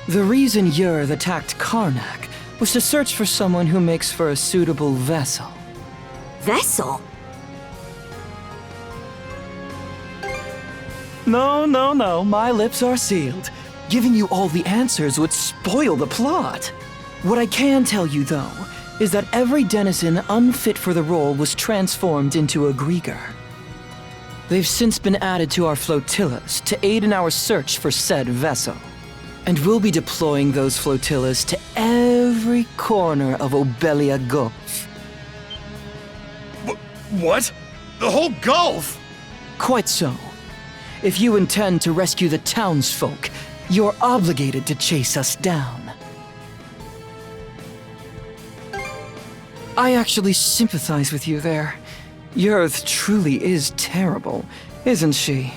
The reason Yurth attacked Carnac was to search for someone who makes for a suitable vessel. Vessel? No, my lips are sealed. Giving you all the answers would spoil the plot. What I can tell you, though, is that every denizen unfit for the role was transformed into a Griegr. They've since been added to our flotillas to aid in our search for said vessel. And we'll be deploying those flotillas to every corner of Obelia Gulf. What? The whole Gulf? Quite so. If you intend to rescue the townsfolk, you're obligated to chase us down. I actually sympathize with you there. Yurth truly is terrible, isn't she?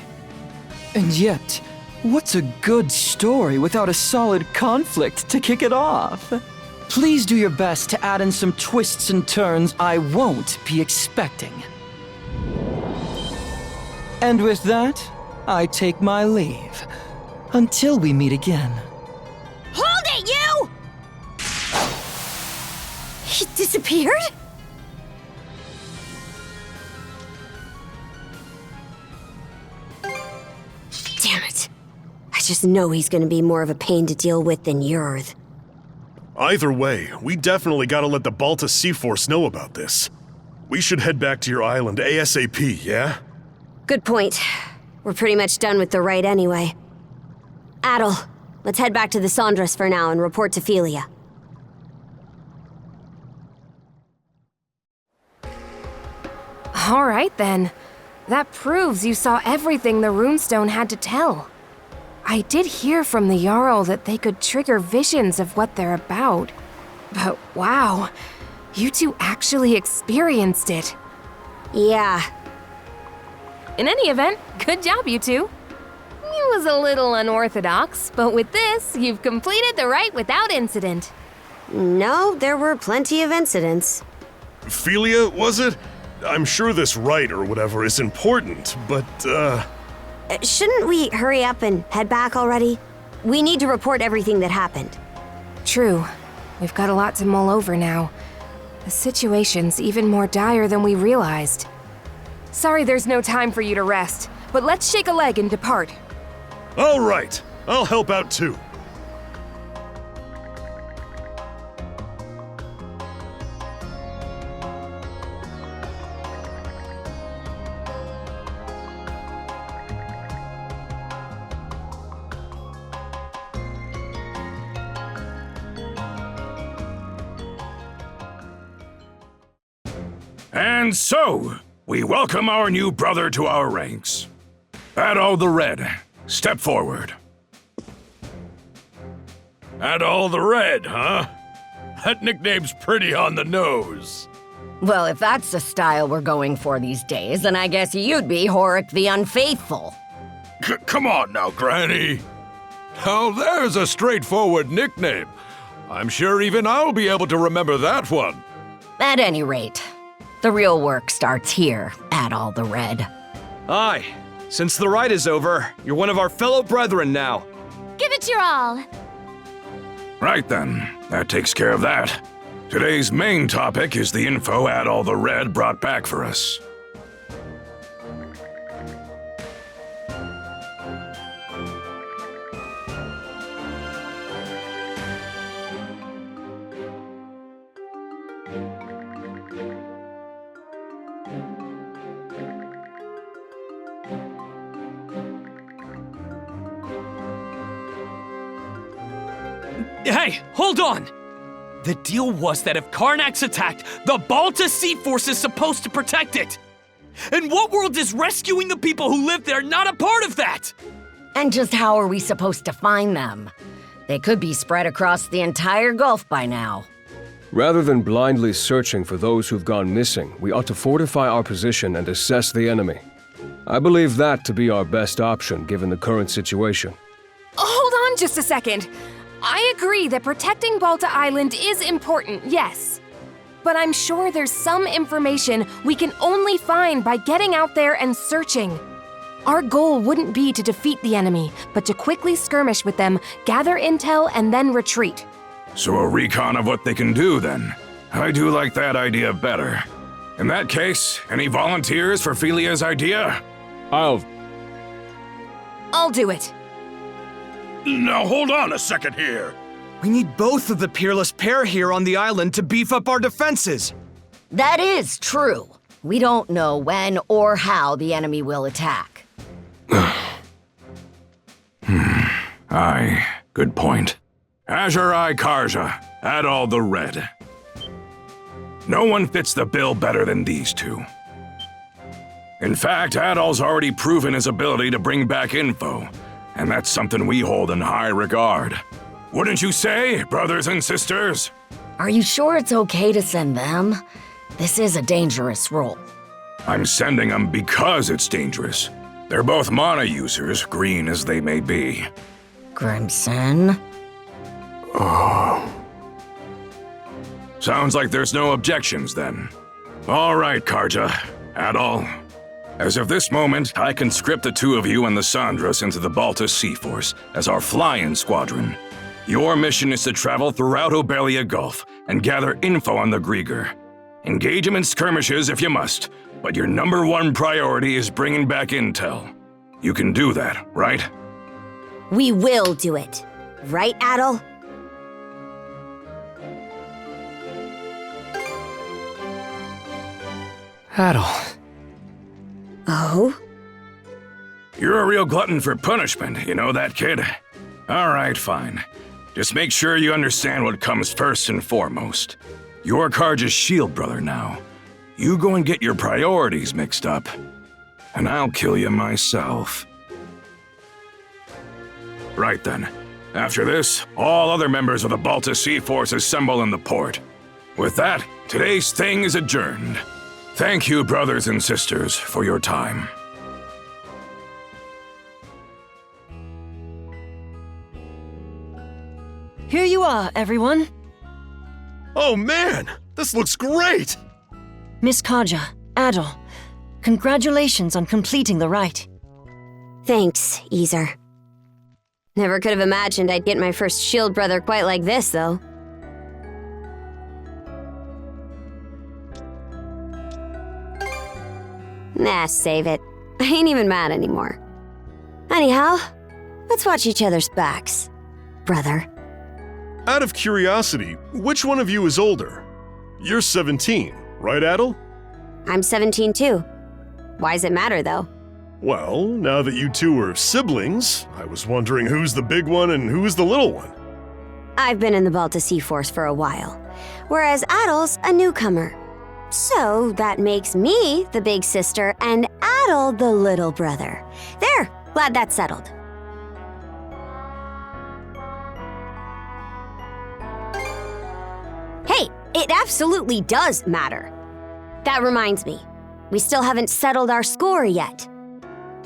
And yet, what's a good story without a solid conflict to kick it off? Please do your best to add in some twists and turns I won't be expecting. And with that, I take my leave. Until we meet again. Hold it, you! He disappeared? Damn it. I just know he's gonna be more of a pain to deal with than Yurth. Either way, we definitely gotta let the Balta Seaforce know about this. We should head back to your island ASAP, yeah? Good point. We're pretty much done with the rite anyway. Adol, let's head back to the Sandras for now and report to Philia. All right then. That proves you saw everything the runestone had to tell. I did hear from the Jarl that they could trigger visions of what they're about. But wow, you two actually experienced it. Yeah. In any event, good job, you two. It was a little unorthodox, but with this, you've completed the rite without incident. No, there were plenty of incidents. Philia, was it? I'm sure this rite or whatever is important, but, Shouldn't we hurry up and head back already? We need to report everything that happened. True. We've got a lot to mull over now. The situation's even more dire than we realized. Sorry there's no time for you to rest, but let's shake a leg and depart. All right. I'll help out too. And so, we welcome our new brother to our ranks. Adol the Red, step forward. Adol the Red, huh? That nickname's pretty on the nose. Well, if that's the style we're going for these days, then I guess you'd be Horik the Unfaithful. Come on now, Granny. Now there's a straightforward nickname. I'm sure even I'll be able to remember that one. At any rate, the real work starts here, Adol the Red. Aye. Since the rite is over, you're one of our fellow brethren now. Give it your all. Right then, that takes care of that. Today's main topic is the info Adol the Red brought back for us. Hey, hold on! The deal was that if Carnac's attacked, the Balta Seaforce is supposed to protect it! In what world is rescuing the people who live there not a part of that? And just how are we supposed to find them? They could be spread across the entire Gulf by now. Rather than blindly searching for those who've gone missing, we ought to fortify our position and assess the enemy. I believe that to be our best option given the current situation. Hold on just a second. I agree that protecting Balta Island is important, yes. But I'm sure there's some information we can only find by getting out there and searching. Our goal wouldn't be to defeat the enemy, but to quickly skirmish with them, gather intel, and then retreat. So a recon of what they can do, then. I do like that idea better. In that case, any volunteers for Felia's idea? I'll do it. Now hold on a second here. We need both of the peerless pair here on the island to beef up our defenses. That is true. We don't know when or how the enemy will attack. Aye, good point. Azure Eye Karja, Adol the Red. No one fits the bill better than these two. In fact, Adol's already proven his ability to bring back info, and that's something we hold in high regard. Wouldn't you say, brothers and sisters? Are you sure it's okay to send them? This is a dangerous role. I'm sending them because it's dangerous. They're both mana users, green as they may be. Grimson? Oh. Sounds like there's no objections, then. All right, Karja, Adol. As of this moment, I conscript the two of you and the Sandras into the Balta Seaforce as our fly-in squadron. Your mission is to travel throughout Obelia Gulf and gather info on the Griegr. Engage them in skirmishes if you must, but your #1 priority is bringing back intel. You can do that, right? We will do it. Right, Adol? Adol. Oh? You're a real glutton for punishment, you know that, kid? All right, fine. Just make sure you understand what comes first and foremost. You're Karja's shield brother now. You go and get your priorities mixed up, and I'll kill you myself. Right then. After this, all other members of the Balta Seaforce assemble in the port. With that, today's thing is adjourned. Thank you, brothers and sisters, for your time. Here you are, everyone. Oh man, this looks great! Miss Karja, Adol, congratulations on completing the rite. Thanks, Ys. Never could have imagined I'd get my first shield brother quite like this, though. Nah, save it. I ain't even mad anymore. Anyhow, let's watch each other's backs, brother. Out of curiosity, which one of you is older? You're 17, right, Adol? I'm 17 too. Why does it matter, though? Well, now that you two are siblings, I was wondering who's the big one and who's the little one. I've been in the Balta Seaforce for a while, whereas Adol's a newcomer. So that makes me the big sister and Adol the little brother. There, glad that's settled. Hey, it absolutely does matter. That reminds me, we still haven't settled our score yet.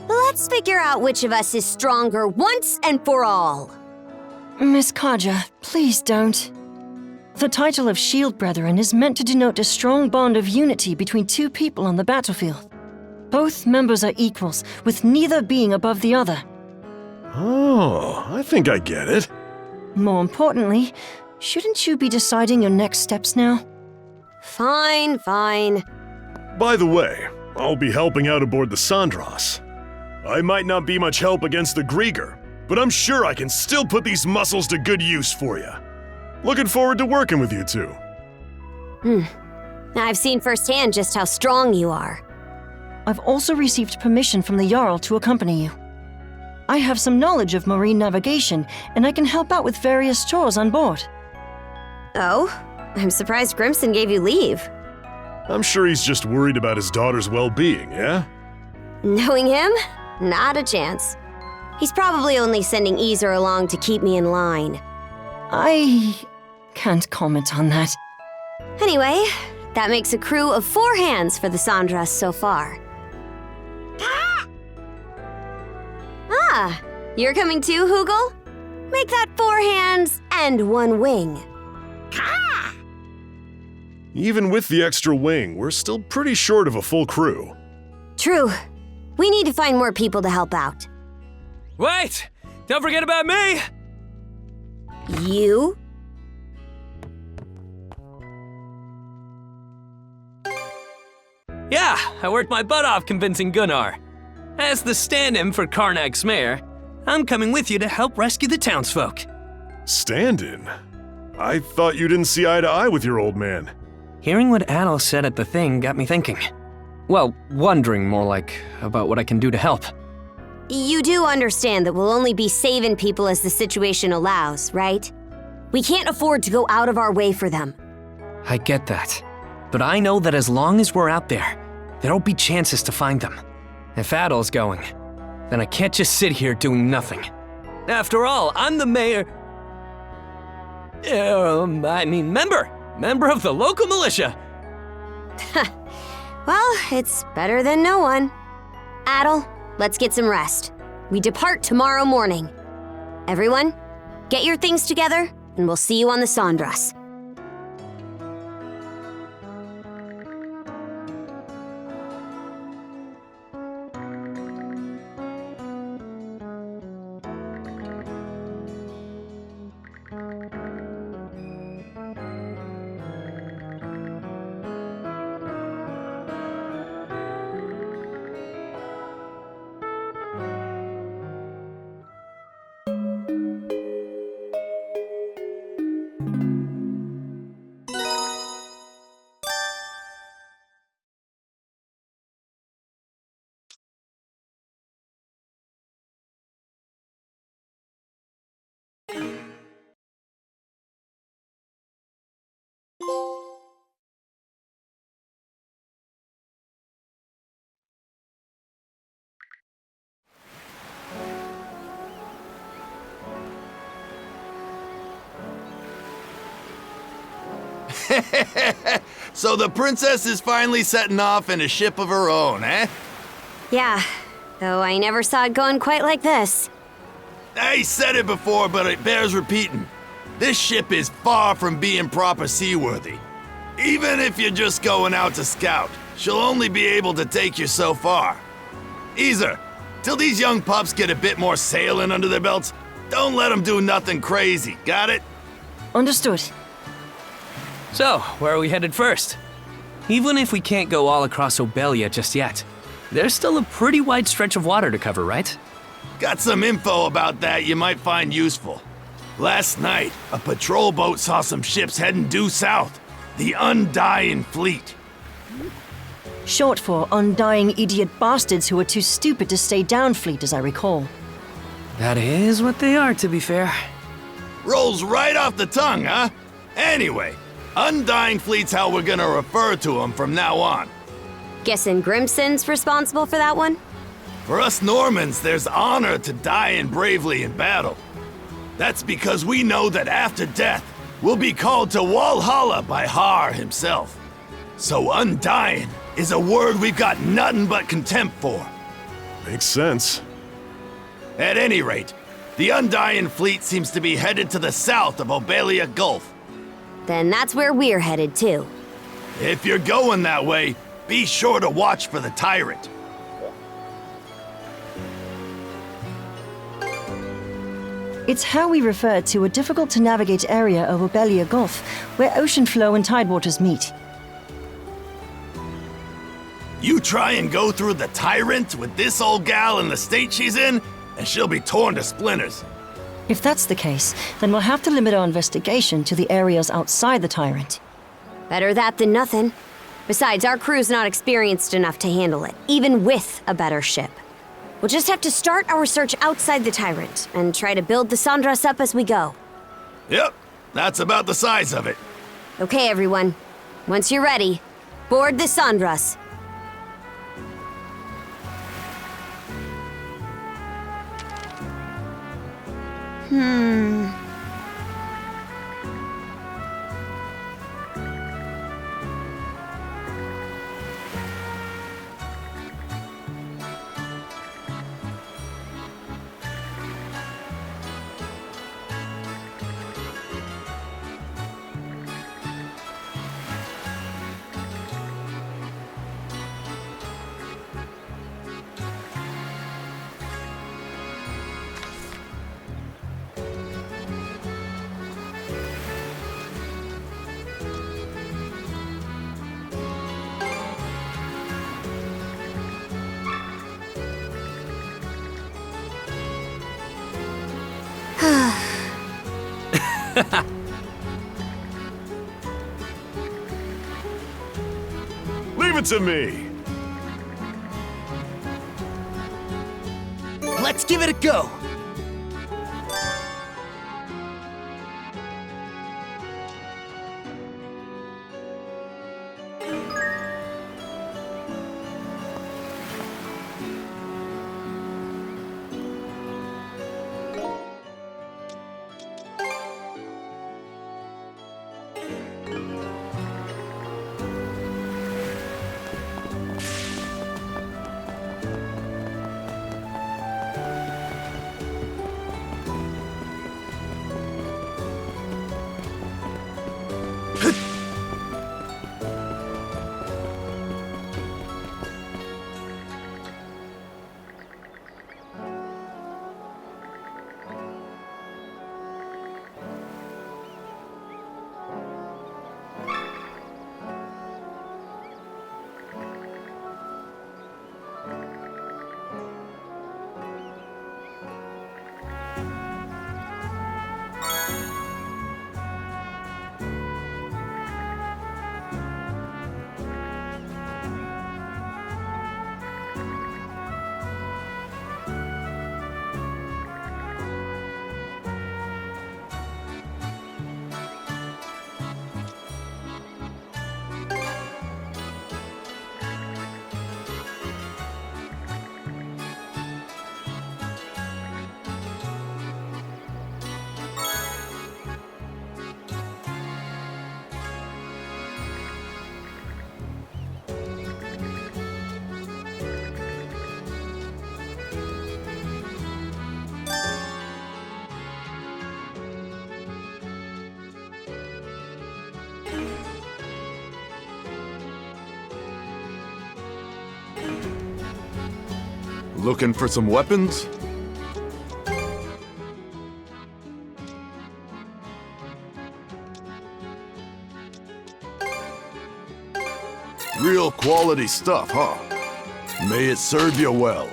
Let's figure out which of us is stronger once and for all. Miss Karja, please don't. The title of Shield Brethren is meant to denote a strong bond of unity between two people on the battlefield. Both members are equals, with neither being above the other. Oh, I think I get it. More importantly, shouldn't you be deciding your next steps now? Fine. By the way, I'll be helping out aboard the Sandras. I might not be much help against the Griegr, but I'm sure I can still put these muscles to good use for you. Looking forward to working with you two. I've seen firsthand just how strong you are. I've also received permission from the Jarl to accompany you. I have some knowledge of marine navigation, and I can help out with various chores on board. Oh? I'm surprised Grimson gave you leave. I'm sure he's just worried about his daughter's well-being, yeah? Knowing him? Not a chance. He's probably only sending Ys along to keep me in line. I can't comment on that. Anyway, that makes a crew of 4 hands for the Sandras so far. Ah, you're coming too, Hugel? Make that 4 hands and 1 wing. Even with the extra wing, we're still pretty short of a full crew. True. We need to find more people to help out. Wait! Don't forget about me! You? Yeah, I worked my butt off convincing Gunnar. As the stand-in for Carnac's mayor, I'm coming with you to help rescue the townsfolk. Stand-in? I thought you didn't see eye to eye with your old man. Hearing what Adol said at the thing got me thinking. Well, wondering more like about what I can do to help. You do understand that we'll only be saving people as the situation allows, right? We can't afford to go out of our way for them. I get that. But I know that as long as we're out there, there'll be chances to find them. If Adol's going, then I can't just sit here doing nothing. After all, I'm the mayor... member of the local militia. Well, it's better than no one. Adol, let's get some rest. We depart tomorrow morning. Everyone, get your things together, and we'll see you on the Sandras. So the princess is finally setting off in a ship of her own, eh? Yeah, though I never saw it going quite like this. I said it before, but it bears repeating. This ship is far from being proper seaworthy. Even if you're just going out to scout, she'll only be able to take you so far. Ys, till these young pups get a bit more sailing under their belts, don't let them do nothing crazy, got it? Understood. So, where are we headed first? Even if we can't go all across Obelia just yet, there's still a pretty wide stretch of water to cover, right? Got some info about that you might find useful. Last night, a patrol boat saw some ships heading due south. The Undying Fleet. Short for Undying Idiot Bastards who are too stupid to stay down fleet, as I recall. That is what they are, to be fair. Rolls right off the tongue, huh? Anyway, Undying Fleet's how we're gonna refer to them from now on. Guessing Grimson's responsible for that one? For us Normans, there's honor to dying bravely in battle. That's because we know that after death, we'll be called to Walhalla by Har himself. So undying is a word we've got nothing but contempt for. Makes sense. At any rate, the Undying fleet seems to be headed to the south of Obelia Gulf. Then that's where we're headed too. If you're going that way, be sure to watch for the tyrant. It's how we refer to a difficult-to-navigate area of Obelia Gulf, where ocean flow and tidewaters meet. You try and go through the tyrant with this old gal in the state she's in, and she'll be torn to splinters. If that's the case, then we'll have to limit our investigation to the areas outside the tyrant. Better that than nothing. Besides, our crew's not experienced enough to handle it, even with a better ship. We'll just have to start our search outside the tyrant, and try to build the sandras up as we go. Yep, that's about the size of it. Okay, everyone. Once you're ready, board the sandras. Leave it to me. Let's give it a go. Looking for some weapons? Real quality stuff, huh? May it serve you well.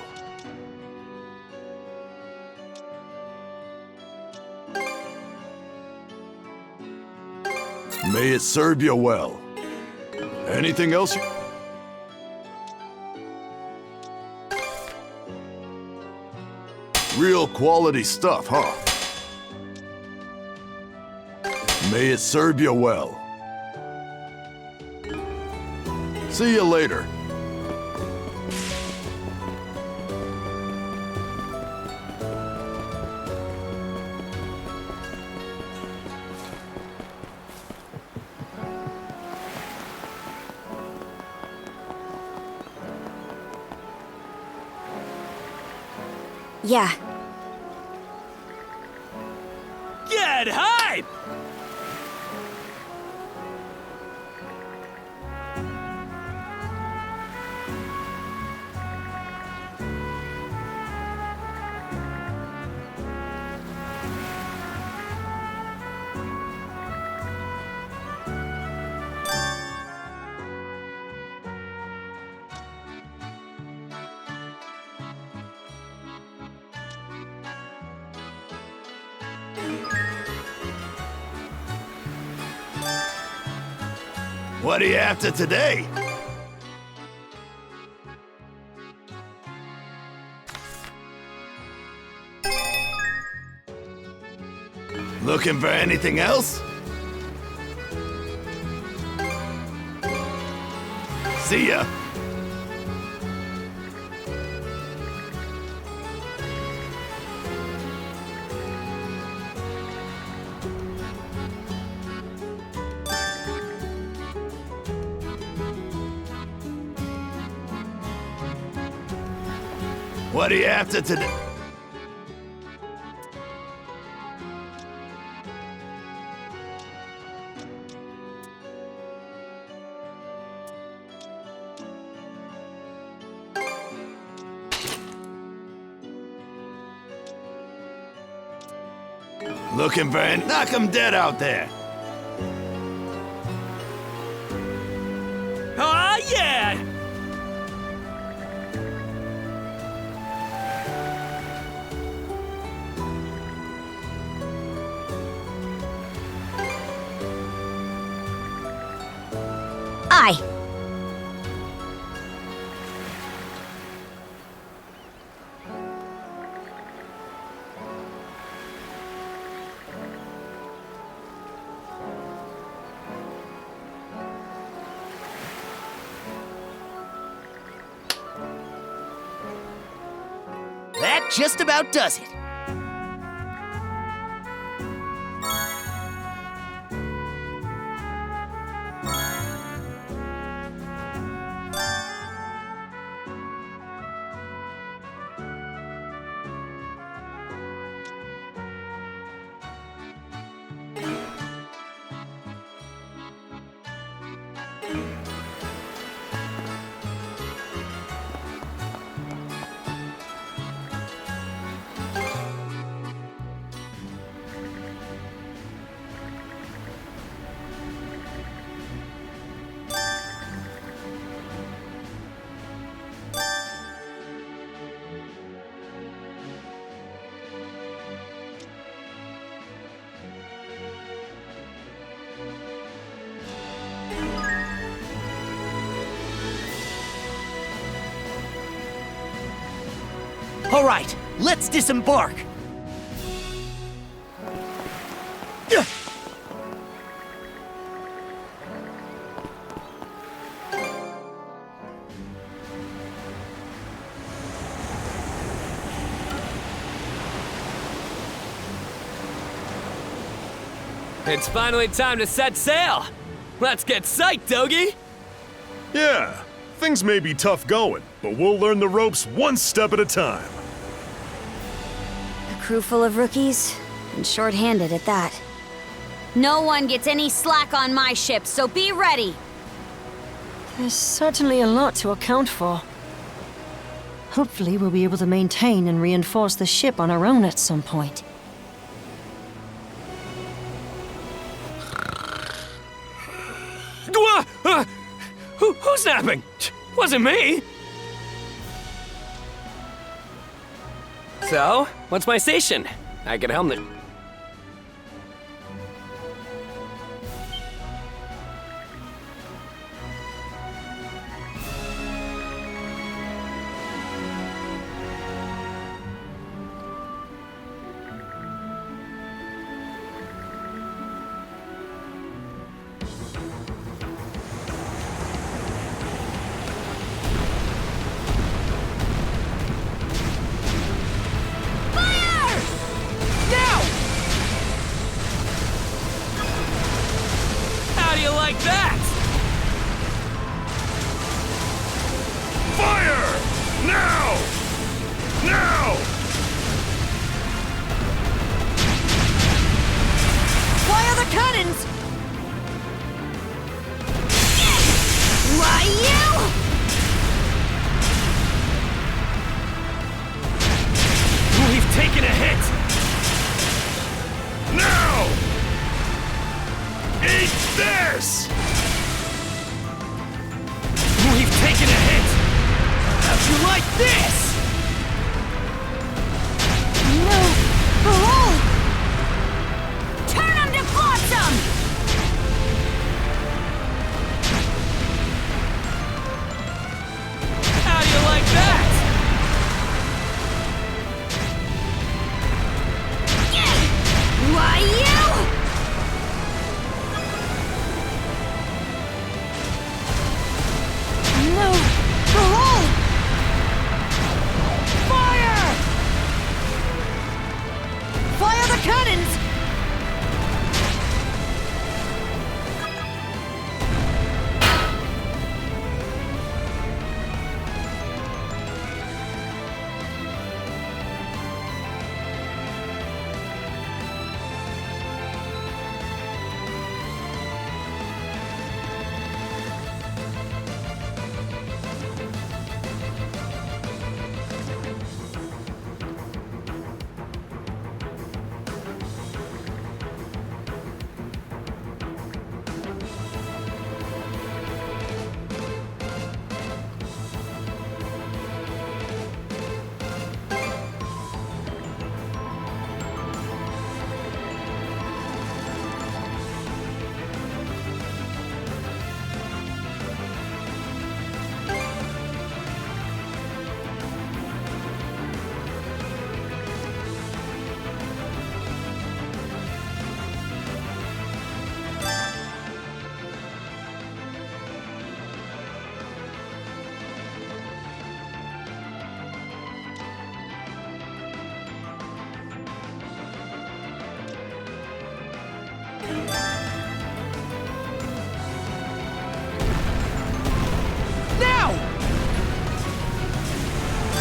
May it serve you well. Anything else? Real quality stuff, huh? May it serve you well. See you later. Yeah. Get hype! What are you after today? Looking for anything else? See ya. What are you after today? Looking for any... Knock 'em dead out there. Aw, yeah! Aye. That just about does it. All right, let's disembark. It's finally time to set sail. Let's get psyched, Dogie. Yeah, things may be tough going, but we'll learn the ropes one step at a time. A crew full of rookies, and short-handed at that. No one gets any slack on my ship, so be ready. There's certainly a lot to account for. Hopefully we'll be able to maintain and reinforce the ship on our own at some point. Who's napping? Wasn't me. So, what's my station? I could helm the... Now! this! No! Oh! Turn them to flotsam! How do you like that? Why, you! No! Oh! Fire! Fire the cannons!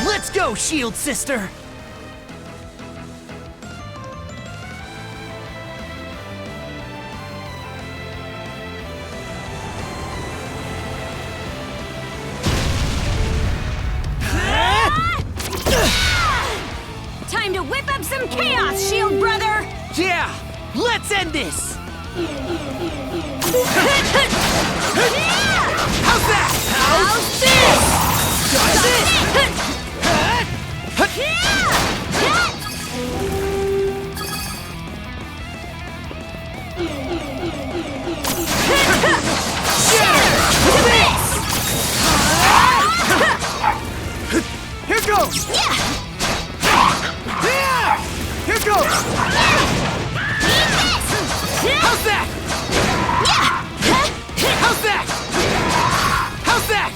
Let's go, Shield Sister! Time to whip up some chaos, Shield Brother! Yeah! Let's end this! How's that? How's this? Does it? Here goes! Here goes! How's that? How's that? How's that?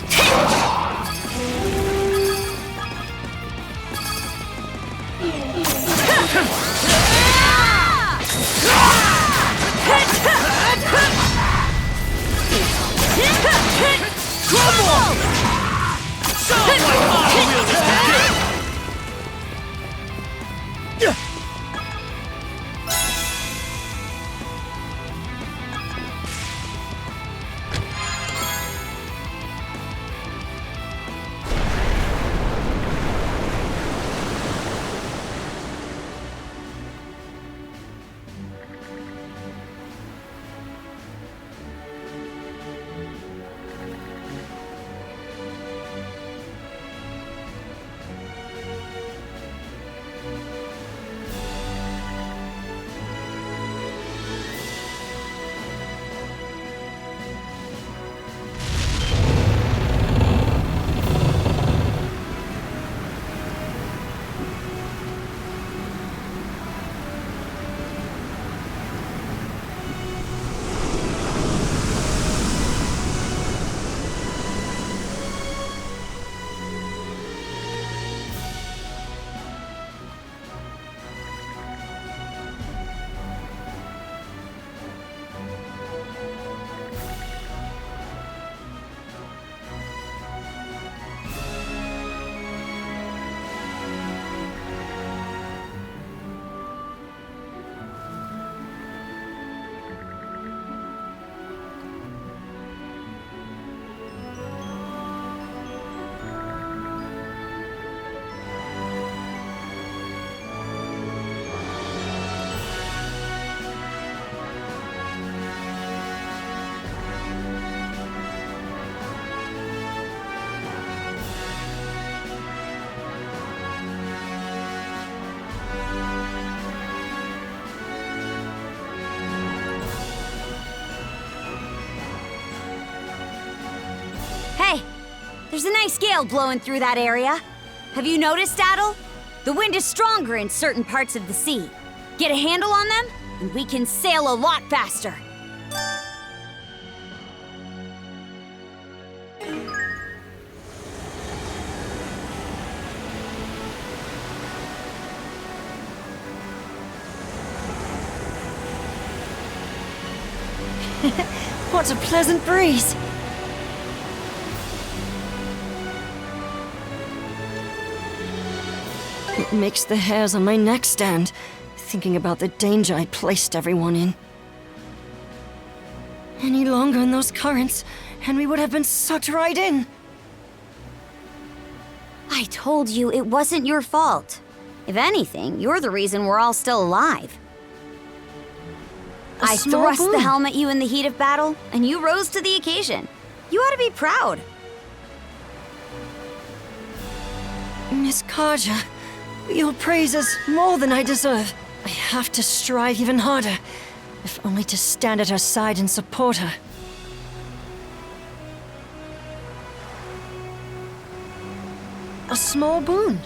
Crumble! Show what Auto Wheelers can do! There's a nice gale blowing through that area. Have you noticed, Adol? The wind is stronger in certain parts of the sea. Get a handle on them, and we can sail a lot faster. What a pleasant breeze! It makes the hairs on my neck stand, thinking about the danger I placed everyone in. Any longer in those currents, and we would have been sucked right in. I told you it wasn't your fault. If anything, you're the reason we're all still alive. I thrust the helm at you in the heat of battle, and you rose to the occasion. You ought to be proud. Miss Karja, your praise is more than I deserve. I have to strive even harder, if only to stand at her side and support her. A small boon.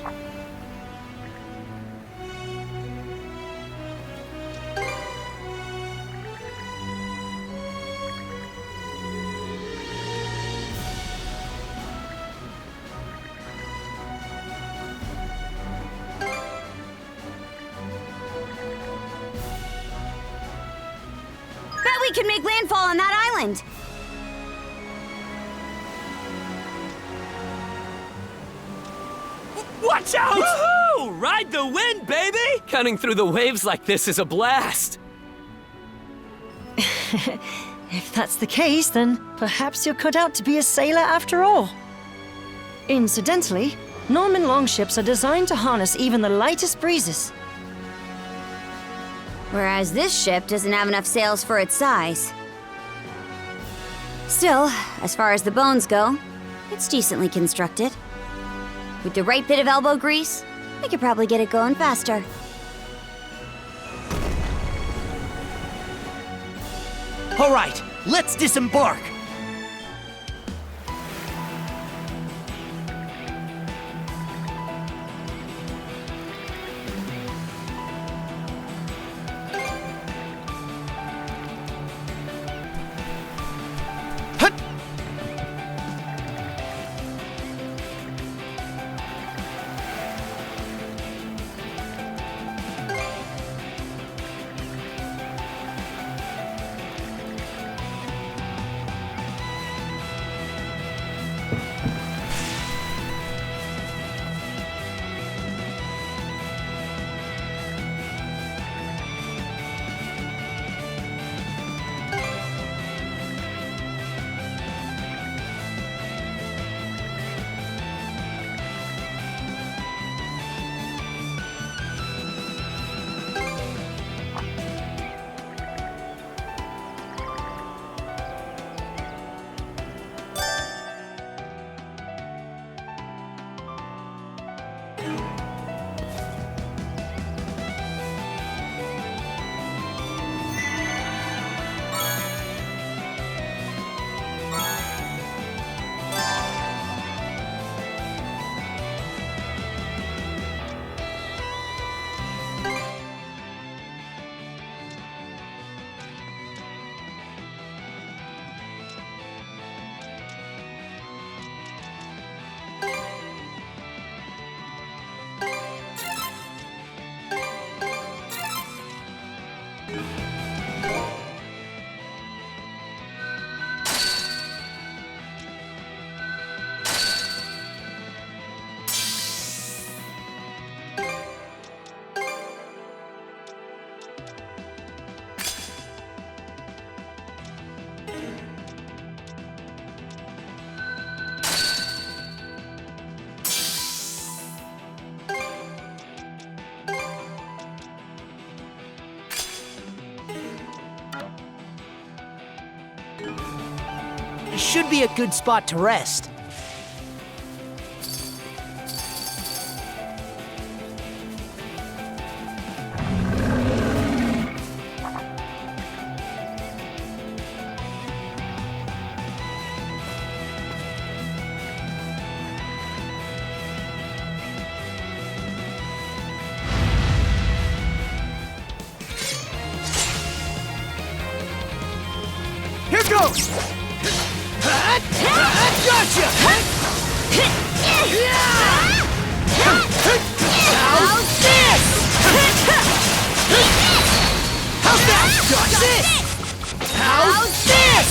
We can make landfall on that island. Watch out! Woohoo! Ride the wind, baby! Cutting through the waves like this is a blast. If that's the case, then perhaps you're cut out to be a sailor after all. Incidentally, Norman longships are designed to harness even the lightest breezes. Whereas this ship doesn't have enough sails for its size. Still, as far as the bones go, it's decently constructed. With the right bit of elbow grease, I could probably get it going faster. All right, let's disembark. Should be a good spot to rest. Gotcha! How's this? How's that? Got this! How's this?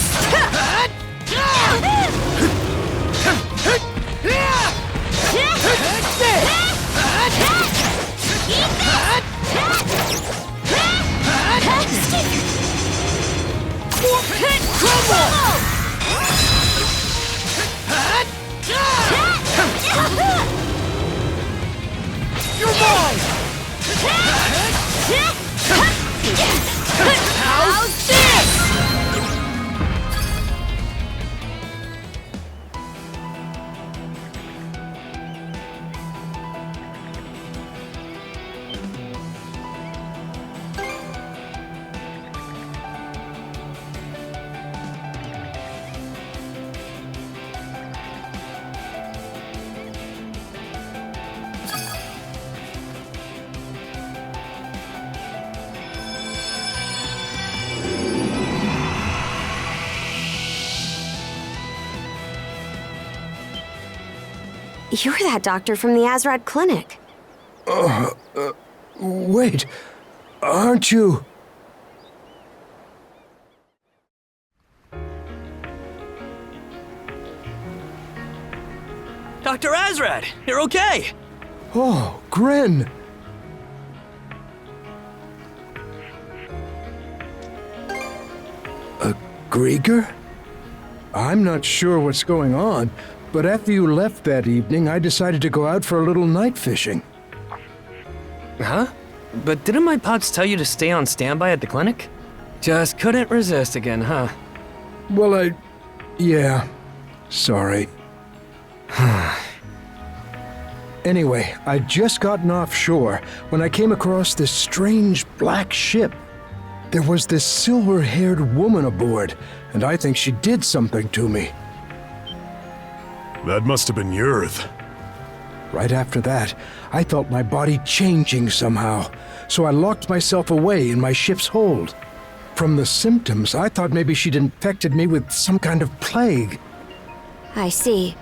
Crumble! You're mine! How's this? You're that doctor from the Azrad clinic. Wait. Aren't you? Dr. Azrad, you're okay! Oh, Gren! Griegr? I'm not sure what's going on, but after you left that evening, I decided to go out for a little night fishing. Huh? But didn't my pops tell you to stay on standby at the clinic? Just couldn't resist again, huh? Well, yeah. Sorry. Anyway, I'd just gotten offshore when I came across this strange black ship. There was this silver-haired woman aboard, and I think she did something to me. That must have been Yurth. Right after that, I felt my body changing somehow, so I locked myself away in my ship's hold. From the symptoms, I thought maybe she'd infected me with some kind of plague. I see.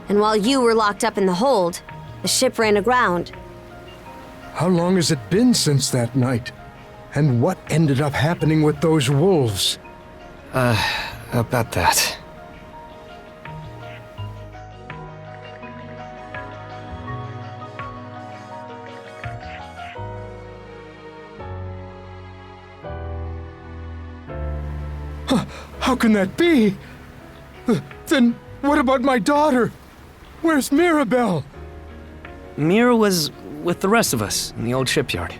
And while you were locked up in the hold, the ship ran aground. How long has it been since that night? And what ended up happening with those wolves? About that. How can that be? Then what about my daughter? Where's Mirabelle? Mira was with the rest of us in the old shipyard.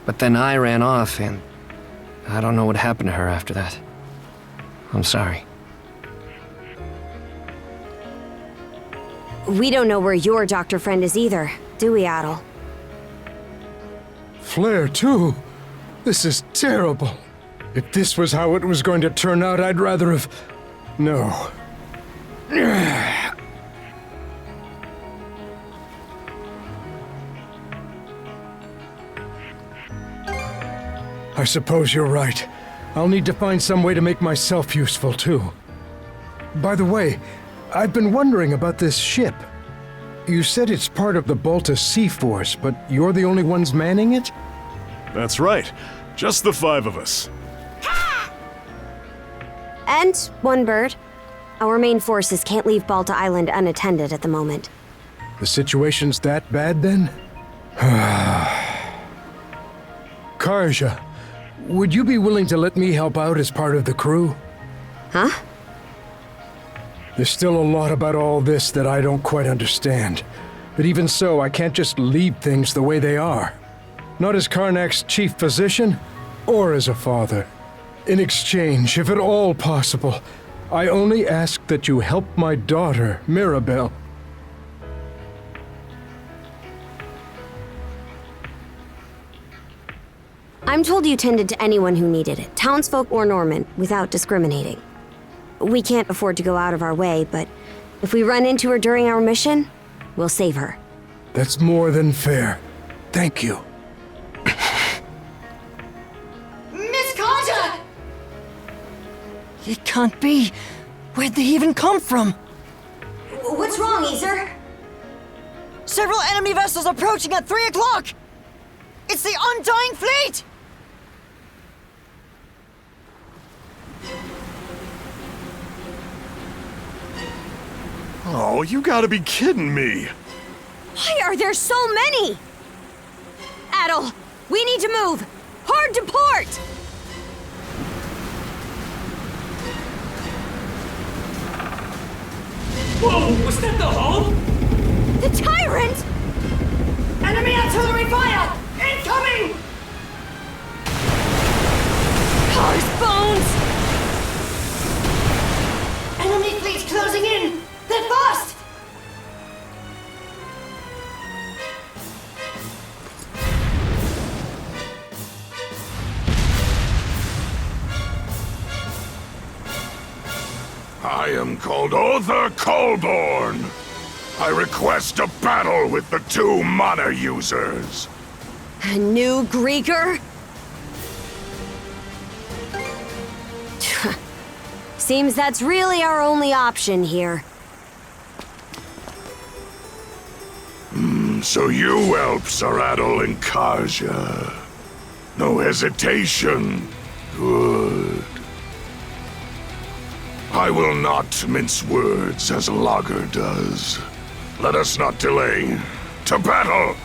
But then I ran off, and I don't know what happened to her after that. I'm sorry. We don't know where your doctor friend is either, do we, Adol? Flair, too? This is terrible. If this was how it was going to turn out, I'd rather have... No. I suppose you're right. I'll need to find some way to make myself useful, too. By the way, I've been wondering about this ship. You said it's part of the Balta Seaforce, but you're the only ones manning it? That's right. Just the 5 of us. And one bird. Our main forces can't leave Balta Island unattended at the moment. The situation's that bad, then? Karja, would you be willing to let me help out as part of the crew? Huh? There's still a lot about all this that I don't quite understand. But even so, I can't just leave things the way they are. Not as Carnac's chief physician, or as a father. In exchange, if at all possible, I only ask that you help my daughter, Mirabelle. I'm told you tended to anyone who needed it, townsfolk or Norman, without discriminating. We can't afford to go out of our way, but if we run into her during our mission, we'll save her. That's more than fair. Thank you. Miss Karja! It can't be. Where'd they even come from? What's wrong, Ys? Several enemy vessels approaching at 3 o'clock! It's the Undying Fleet! Oh, you gotta be kidding me. Why are there so many? Adol, we need to move! Hard to port! Whoa, was that the hull? The tyrant! Enemy artillery fire! Incoming! Cars bones! Enemy fleet's closing in! They're fast! I am called Other Colborn. I request a battle with the 2 mana users. A new Griegr? Seems that's really our only option here. So you whelps are Adol and Karja. No hesitation. Good. I will not mince words as Lager does. Let us not delay. To battle!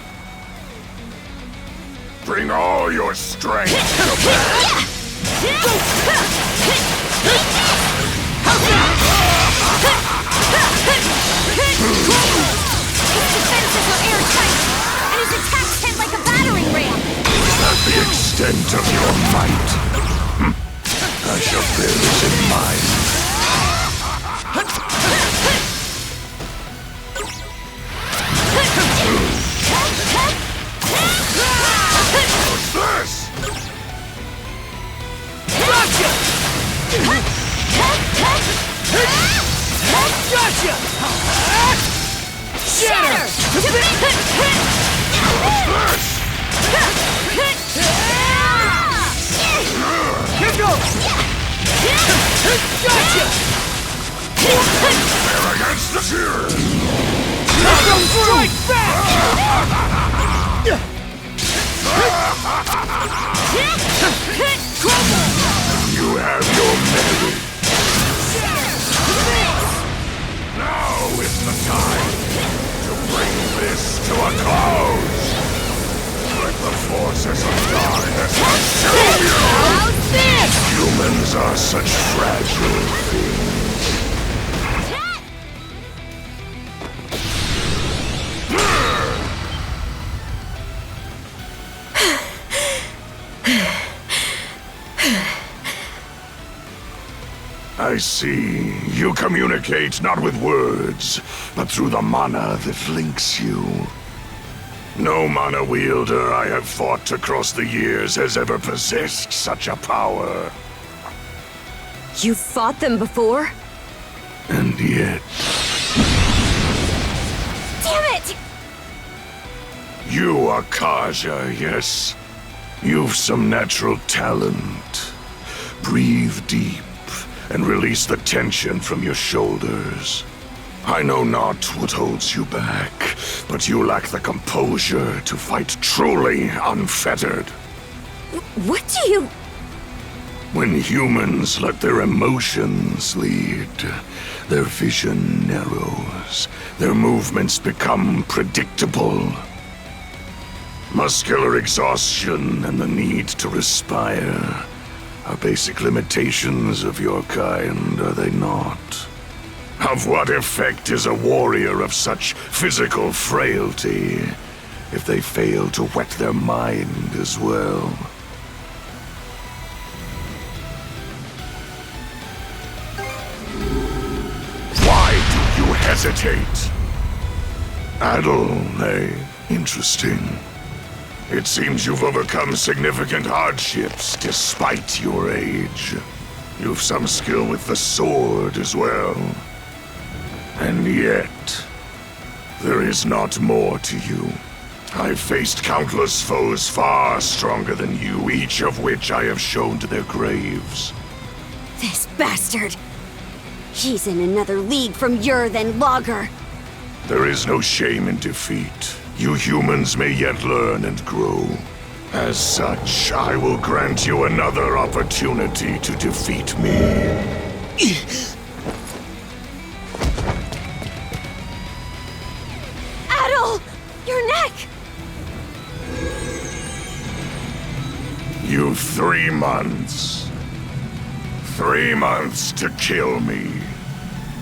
Bring all your strength to bear! His defenses are airtight, and his attacks hit like a battering ram! At the extent of your might, I shall bear this in mind. What's this? Gotcha! Gotcha! Shatter! Here goes! Gotcha! They're against the shield! Strike back! You have your memory. Now is the time to bring this to a close. Let the forces of darkness consume you! How's this? Humans are such fragile things. I see. You communicate not with words, but through the mana that links you. No mana wielder I have fought across the years has ever possessed such a power. You've fought them before? And yet... Damn it! You are Karja, yes. You've some natural talent. Breathe deep and release the tension from your shoulders. I know not what holds you back, but you lack the composure to fight truly unfettered. What do you... When humans let their emotions lead, their vision narrows, their movements become predictable. Muscular exhaustion and the need to respire are basic limitations of your kind, are they not? Of what effect is a warrior of such physical frailty if they fail to whet their mind as well? Why do you hesitate? Adol, eh? Interesting. It seems you've overcome significant hardships despite your age. You've some skill with the sword as well. And yet, there is not more to you. I've faced countless foes far stronger than you, each of which I have shown to their graves. This bastard! He's in another league from Ur than Lager. There is no shame in defeat. You humans may yet learn and grow. As such, I will grant you another opportunity to defeat me. Adol! Your neck! You've 3 months. 3 months to kill me.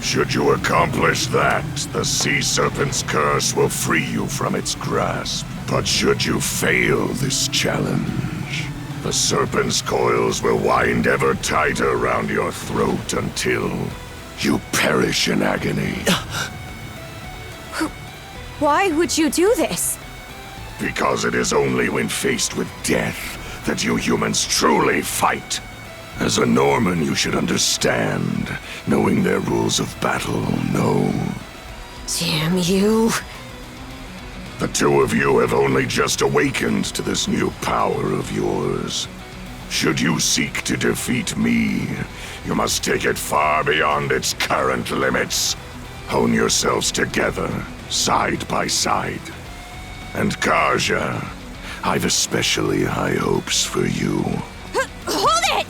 Should you accomplish that, the Sea Serpent's curse will free you from its grasp. But should you fail this challenge, the Serpent's coils will wind ever tighter around your throat until you perish in agony. Why would you do this? Because it is only when faced with death that you humans truly fight. As a Norman, you should understand, knowing their rules of battle, no. Damn you. The 2 of you have only just awakened to this new power of yours. Should you seek to defeat me, you must take it far beyond its current limits. Hone yourselves together, side by side. And Karja, I've especially high hopes for you. Hold it!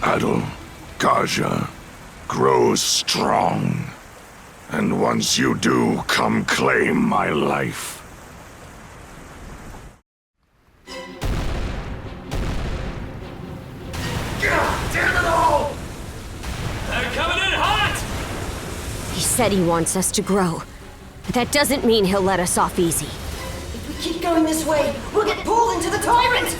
Adol, Karja, grow strong. And once you do, come claim my life. Damn it all! They're coming in hot! He said he wants us to grow. But that doesn't mean he'll let us off easy. If we keep going this way, we'll get pulled into the tyrant!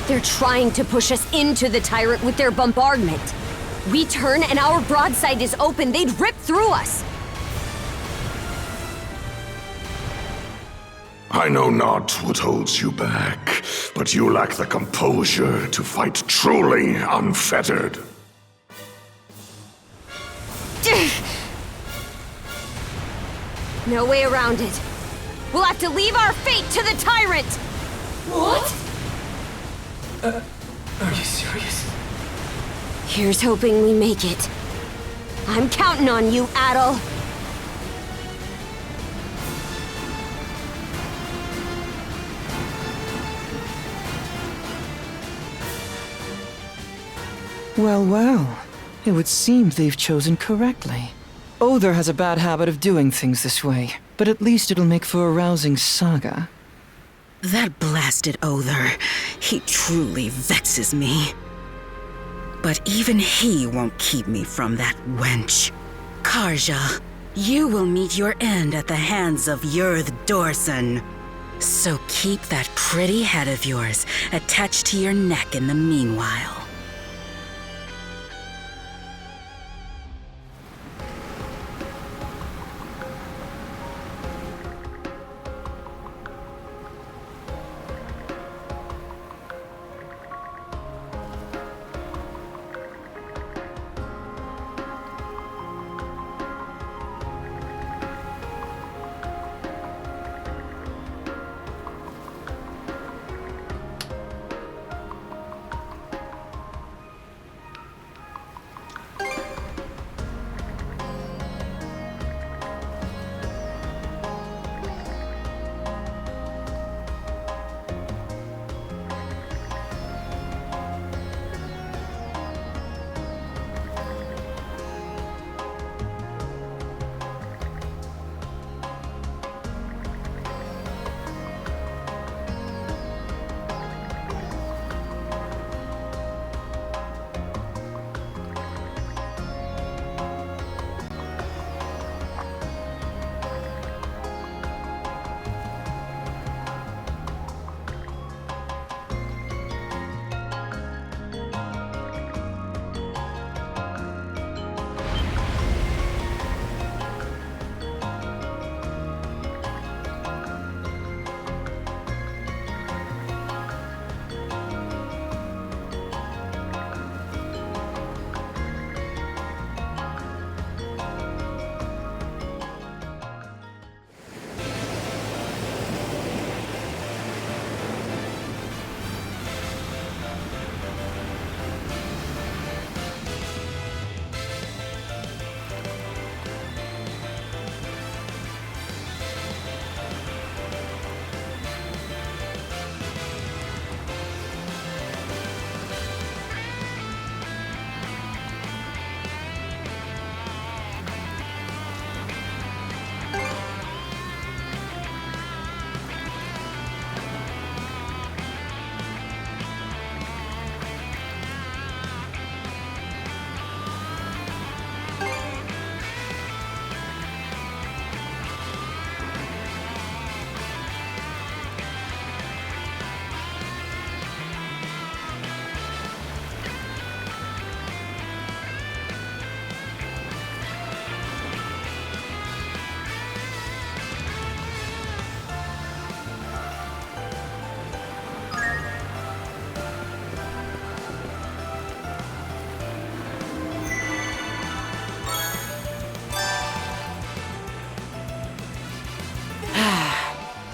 They're trying to push us into the tyrant with their bombardment. We turn and our broadside is open, they'd rip through us. I know not what holds you back, but you lack the composure to fight truly unfettered. No way around it. We'll have to leave our fate to the tyrant! What? Are you serious? Here's hoping we make it. I'm counting on you, Adol. Well, well. It would seem they've chosen correctly. Other has a bad habit of doing things this way, but at least it'll make for a rousing saga. That blasted Other, he truly vexes me. But even he won't keep me from that wench. Karja, you will meet your end at the hands of Yurth Dorson. So keep that pretty head of yours attached to your neck in the meanwhile.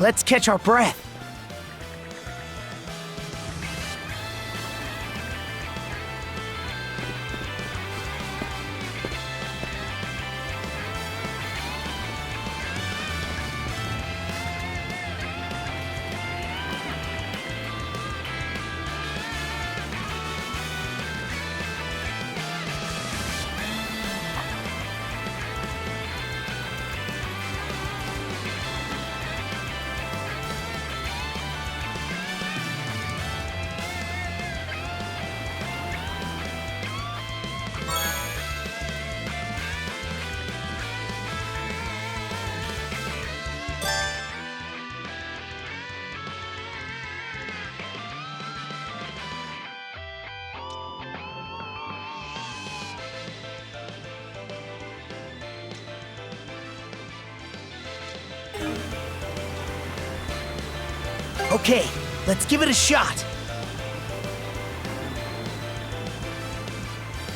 Let's catch our breath. Okay, let's give it a shot.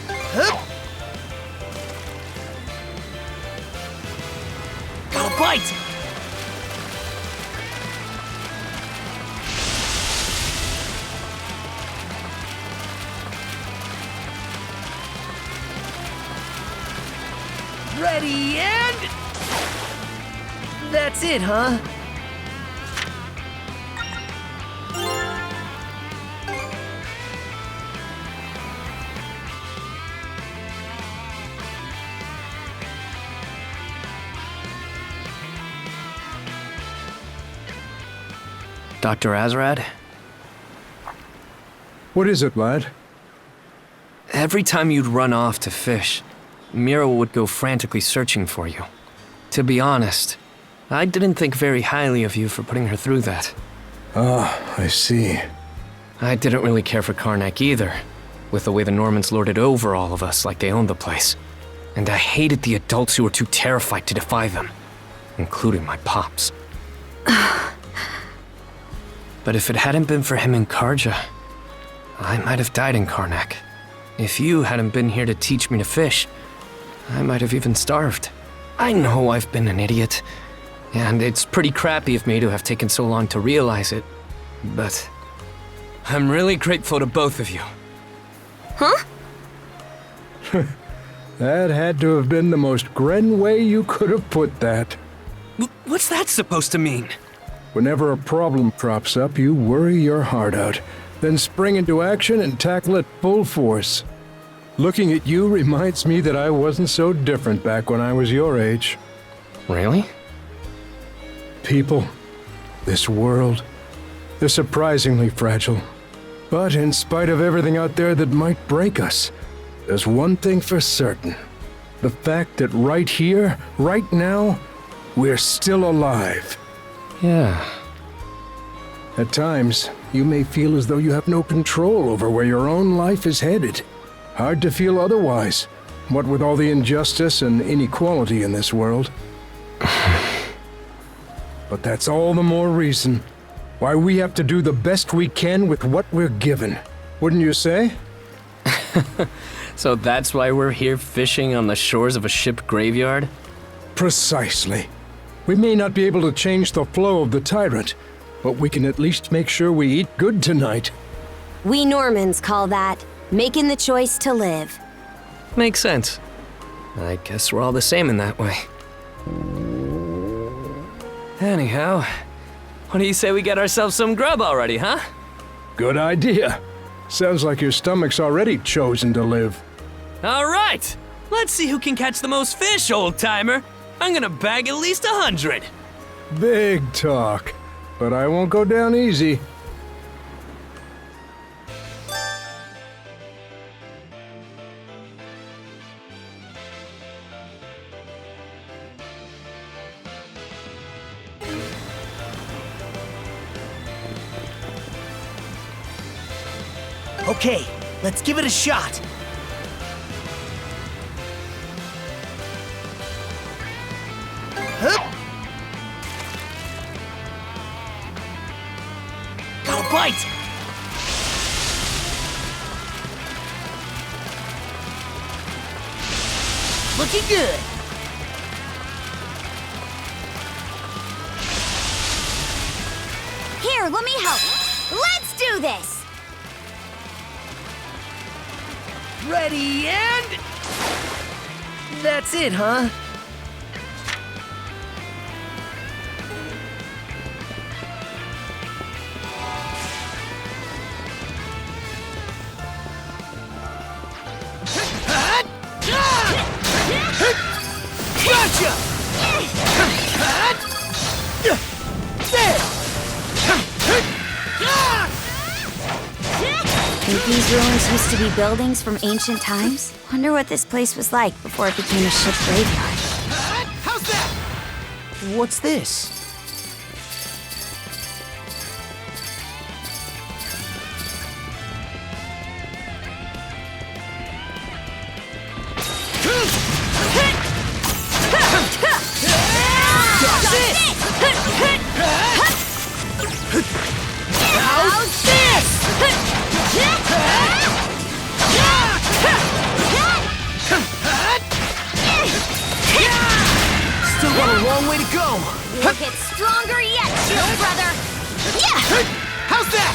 Hup. Got a bite! Ready and... That's it, huh? Dr. Azrad? What is it, lad? Every time you'd run off to fish, Mira would go frantically searching for you. To be honest, I didn't think very highly of you for putting her through that. Ah, I see. I didn't really care for Carnac either, with the way the Normans lorded over all of us like they owned the place. And I hated the adults who were too terrified to defy them, including my pops. But if it hadn't been for him and Karja, I might have died in Carnac. If you hadn't been here to teach me to fish, I might have even starved. I know I've been an idiot, and it's pretty crappy of me to have taken so long to realize it, but I'm really grateful to both of you. Huh? That had to have been the most Gren way you could have put that. What's that supposed to mean? Whenever a problem crops up, you worry your heart out, then spring into action and tackle it full force. Looking at you reminds me that I wasn't so different back when I was your age. Really? People, this world, they're surprisingly fragile. But in spite of everything out there that might break us, there's one thing for certain. The fact that right here, right now, we're still alive. Yeah. At times, you may feel as though you have no control over where your own life is headed. Hard to feel otherwise, what with all the injustice and inequality in this world. But that's all the more reason why we have to do the best we can with what we're given. Wouldn't you say? So that's why we're here fishing on the shores of a ship graveyard? Precisely. We may not be able to change the flow of the tyrant, but we can at least make sure we eat good tonight. We Normans call that making the choice to live. Makes sense. I guess we're all the same in that way. Anyhow, what do you say we get ourselves some grub already, huh? Good idea. Sounds like your stomach's already chosen to live. All right! Let's see who can catch the most fish, old-timer. I'm gonna bag at least 100. Big talk, but I won't go down easy. Okay, let's give it a shot. Hup. Got a bite! Looking good! Here, let me help. Let's do this! Ready and... That's it, huh? Gotcha! Think these ruins used to be buildings from ancient times? Wonder what this place was like before it became a ship graveyard. How's that? What's this? How's this? Still got a long way to go. You'll get stronger yet, shield brother. Yeah. How's that?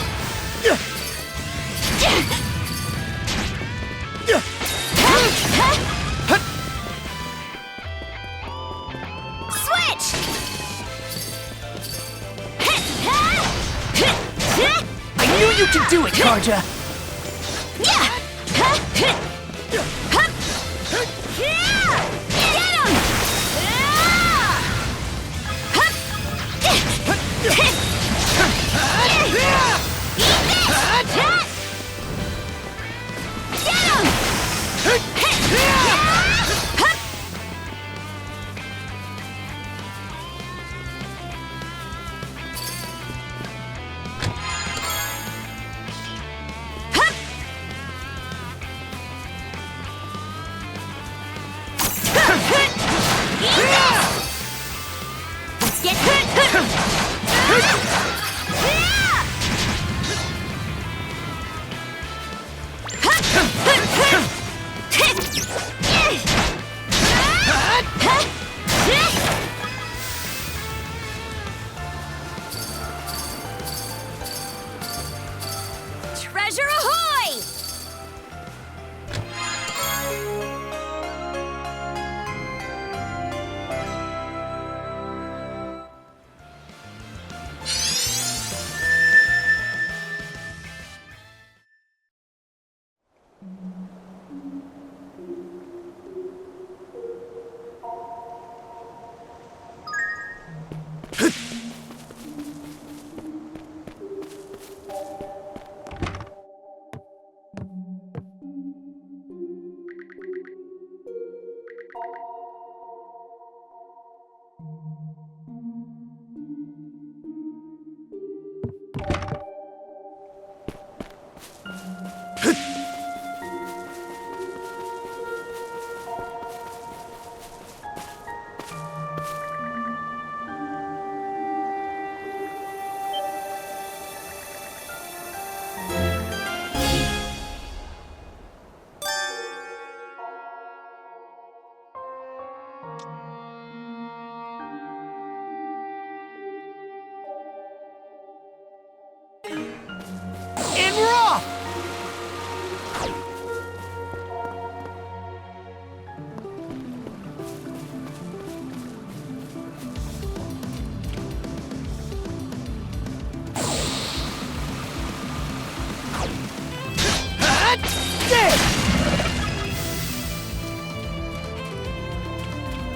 Switch. I knew you could do it, Karja. Yeah. Get him. Treasure ahoy!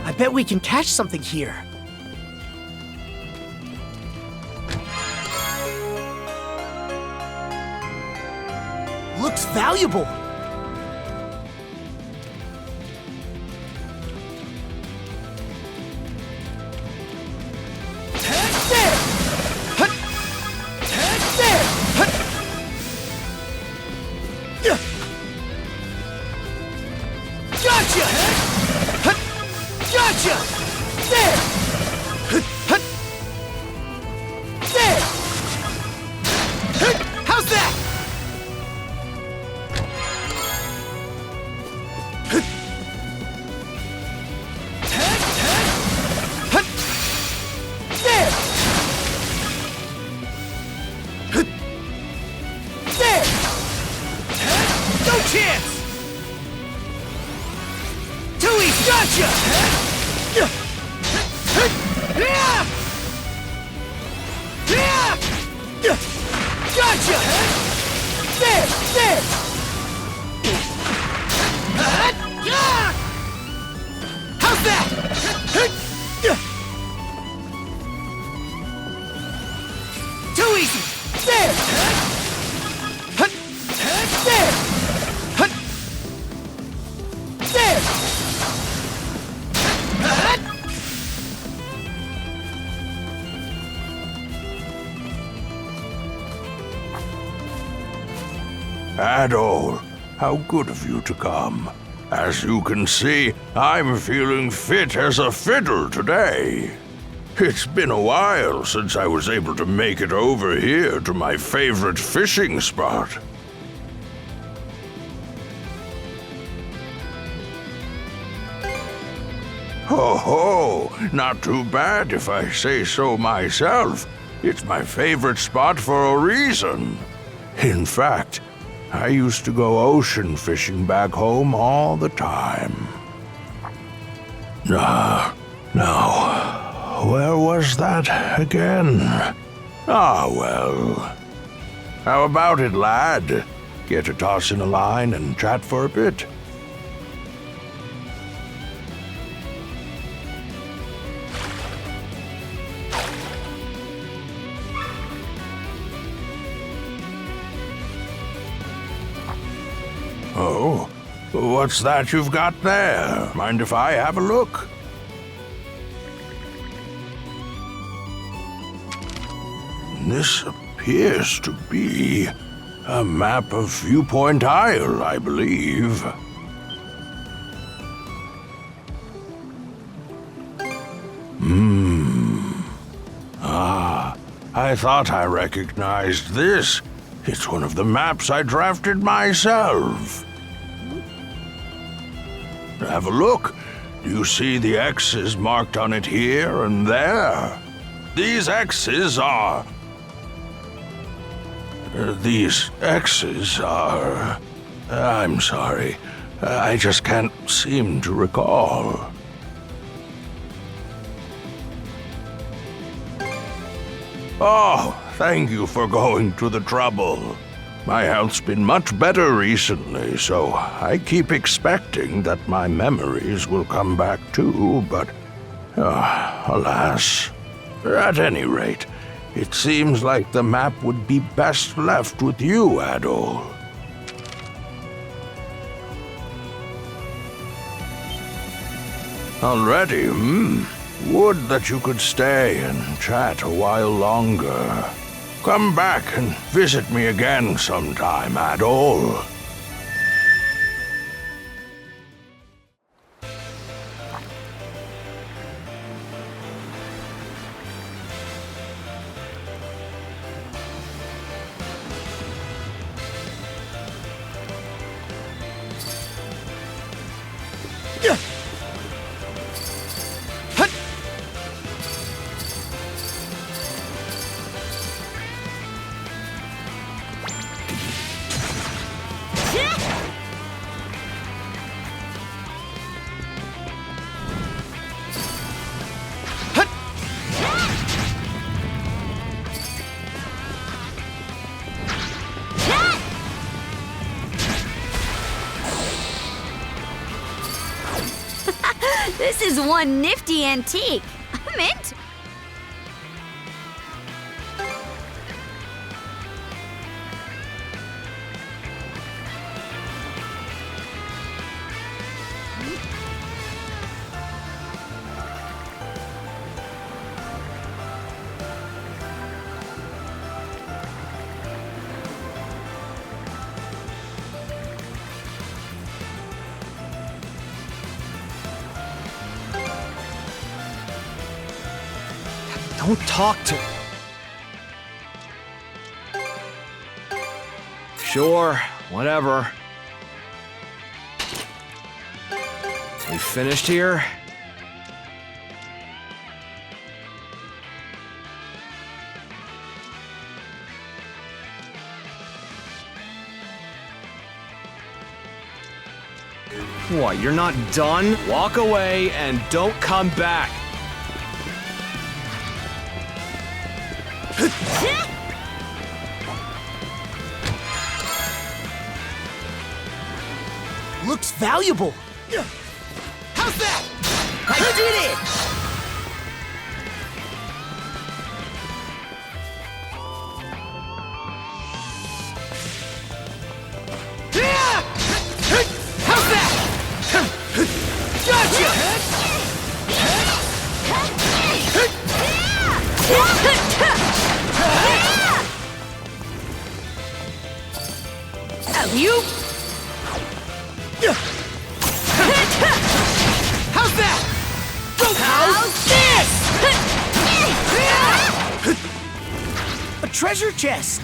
I bet we can catch something here. Looks valuable. chance! Tui, gotcha! Gotcha! There! How's that? Too easy! There! There! There! Adol, how good of you to come. As you can see, I'm feeling fit as a fiddle today. It's been a while since I was able to make it over here to my favorite fishing spot. Ho ho! Not too bad if I say so myself. It's my favorite spot for a reason. In fact, I used to go ocean fishing back home all the time. Now, where was that again? Ah, well. How about it, lad? Care to toss in a line and chat for a bit? Oh, what's that you've got there? Mind if I have a look? This appears to be a map of Viewpoint Isle, I believe. I thought I recognized this. It's one of the maps I drafted myself. Have a look. Do you see the X's marked on it here and there? These X's are... I'm sorry. I just can't seem to recall. Oh, thank you for going to the trouble. My health's been much better recently, so I keep expecting that my memories will come back too, but alas. At any rate, it seems like the map would be best left with you, Adol. Already, Would that you could stay and chat a while longer. Come back and visit me again sometime, Adol. This is one nifty antique. I'm into. Don't talk to... Sure, whatever. We finished here? What, you're not done? Walk away and don't come back. Looks valuable. How's that? I did it! How's that? Gotcha! You? How's that? How's this? A treasure chest.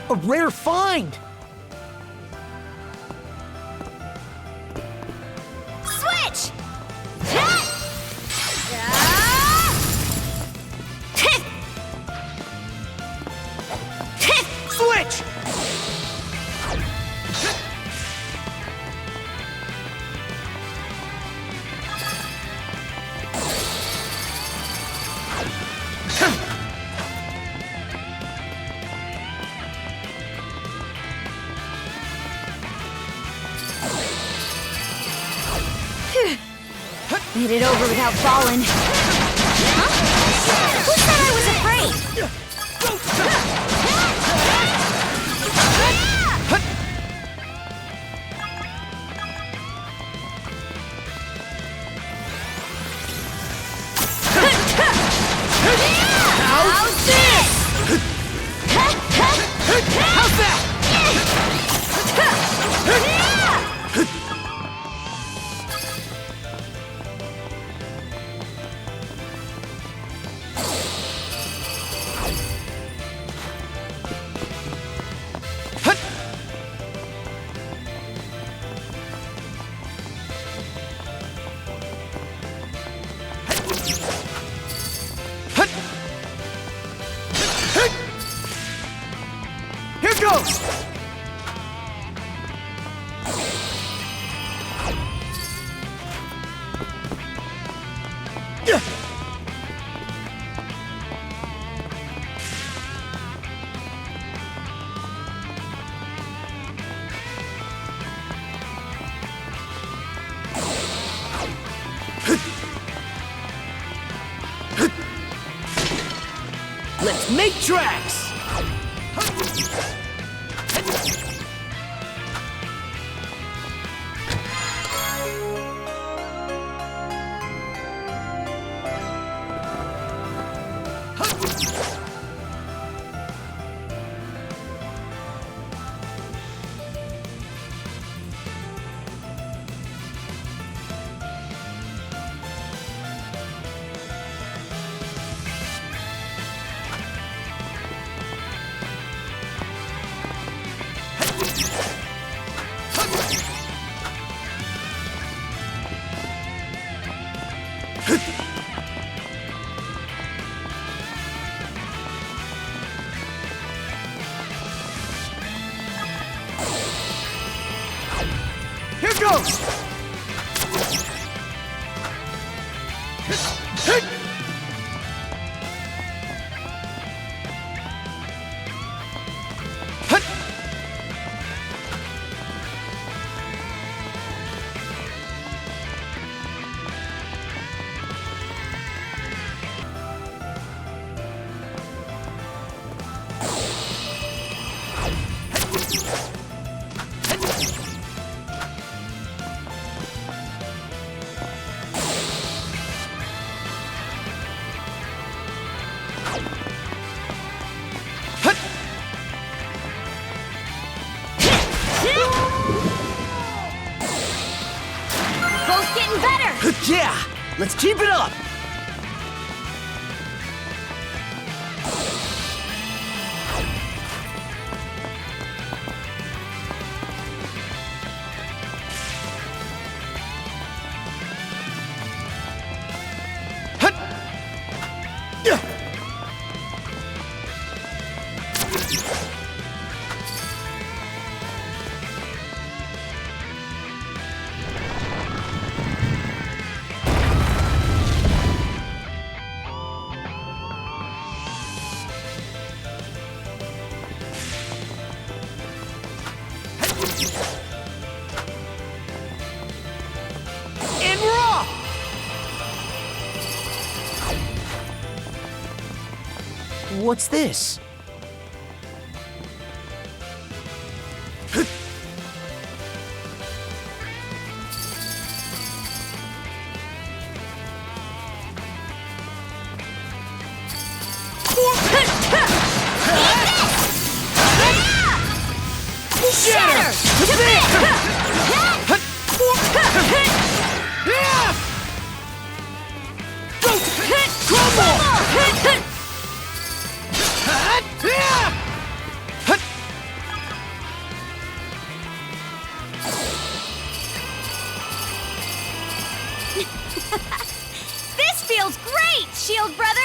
A rare find! Switch! Switch! Made it over without falling. Huh? Who said I was afraid? How's this? How's that? Here goes! Let's make tracks! Here goes! getting better! Yeah! Let's keep it up! What's this? Shatter! This feels great, Shield Brother!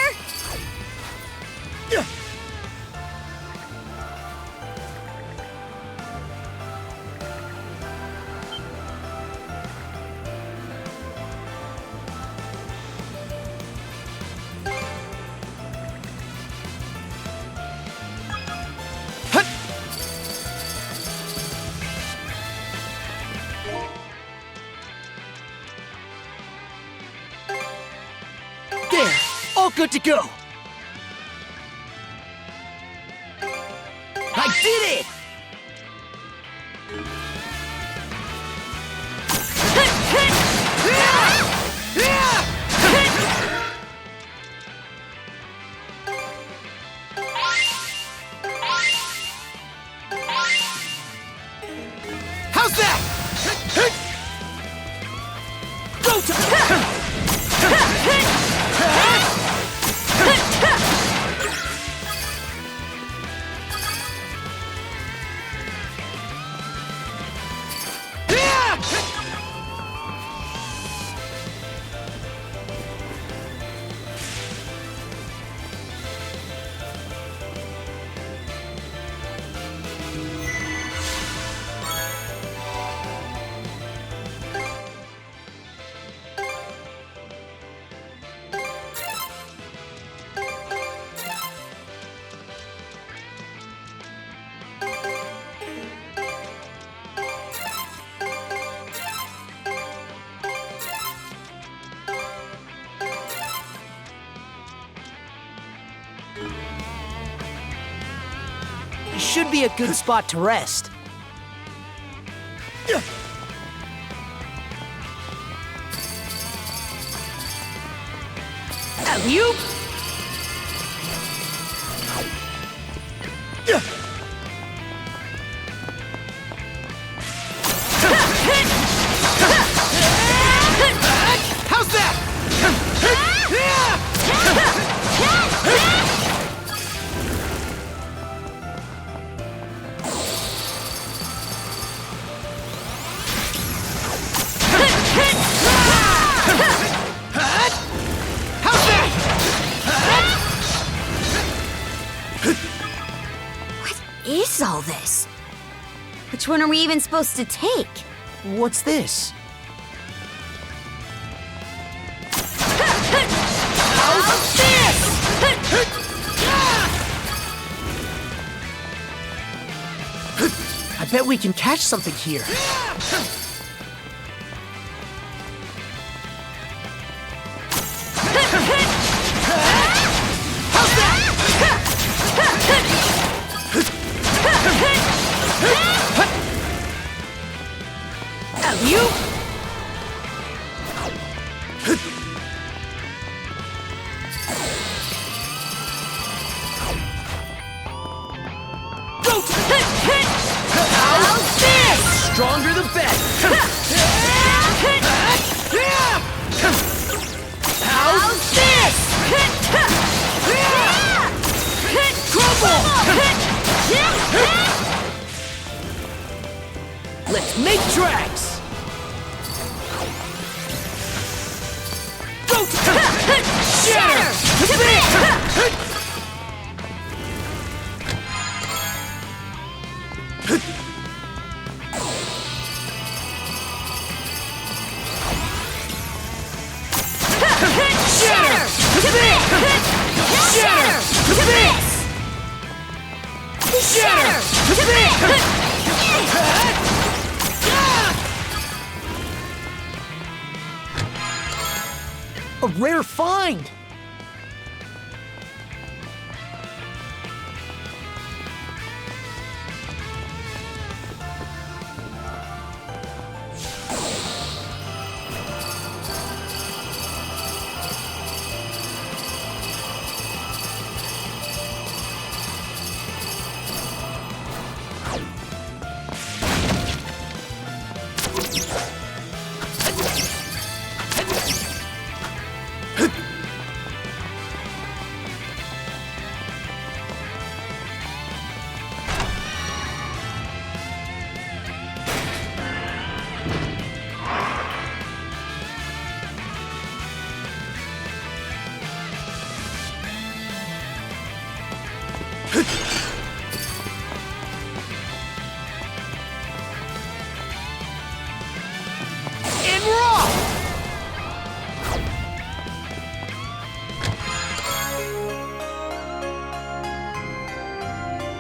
There! All good to go! I did it! How's that? Go to... Should be a good spot to rest. Alley-oop! How's that? What is all this? Which one are we even supposed to take? What's this? I bet we can catch something here. Alley-oop! Stronger the better! Let's make tracks! Go! Shatter! A rare find!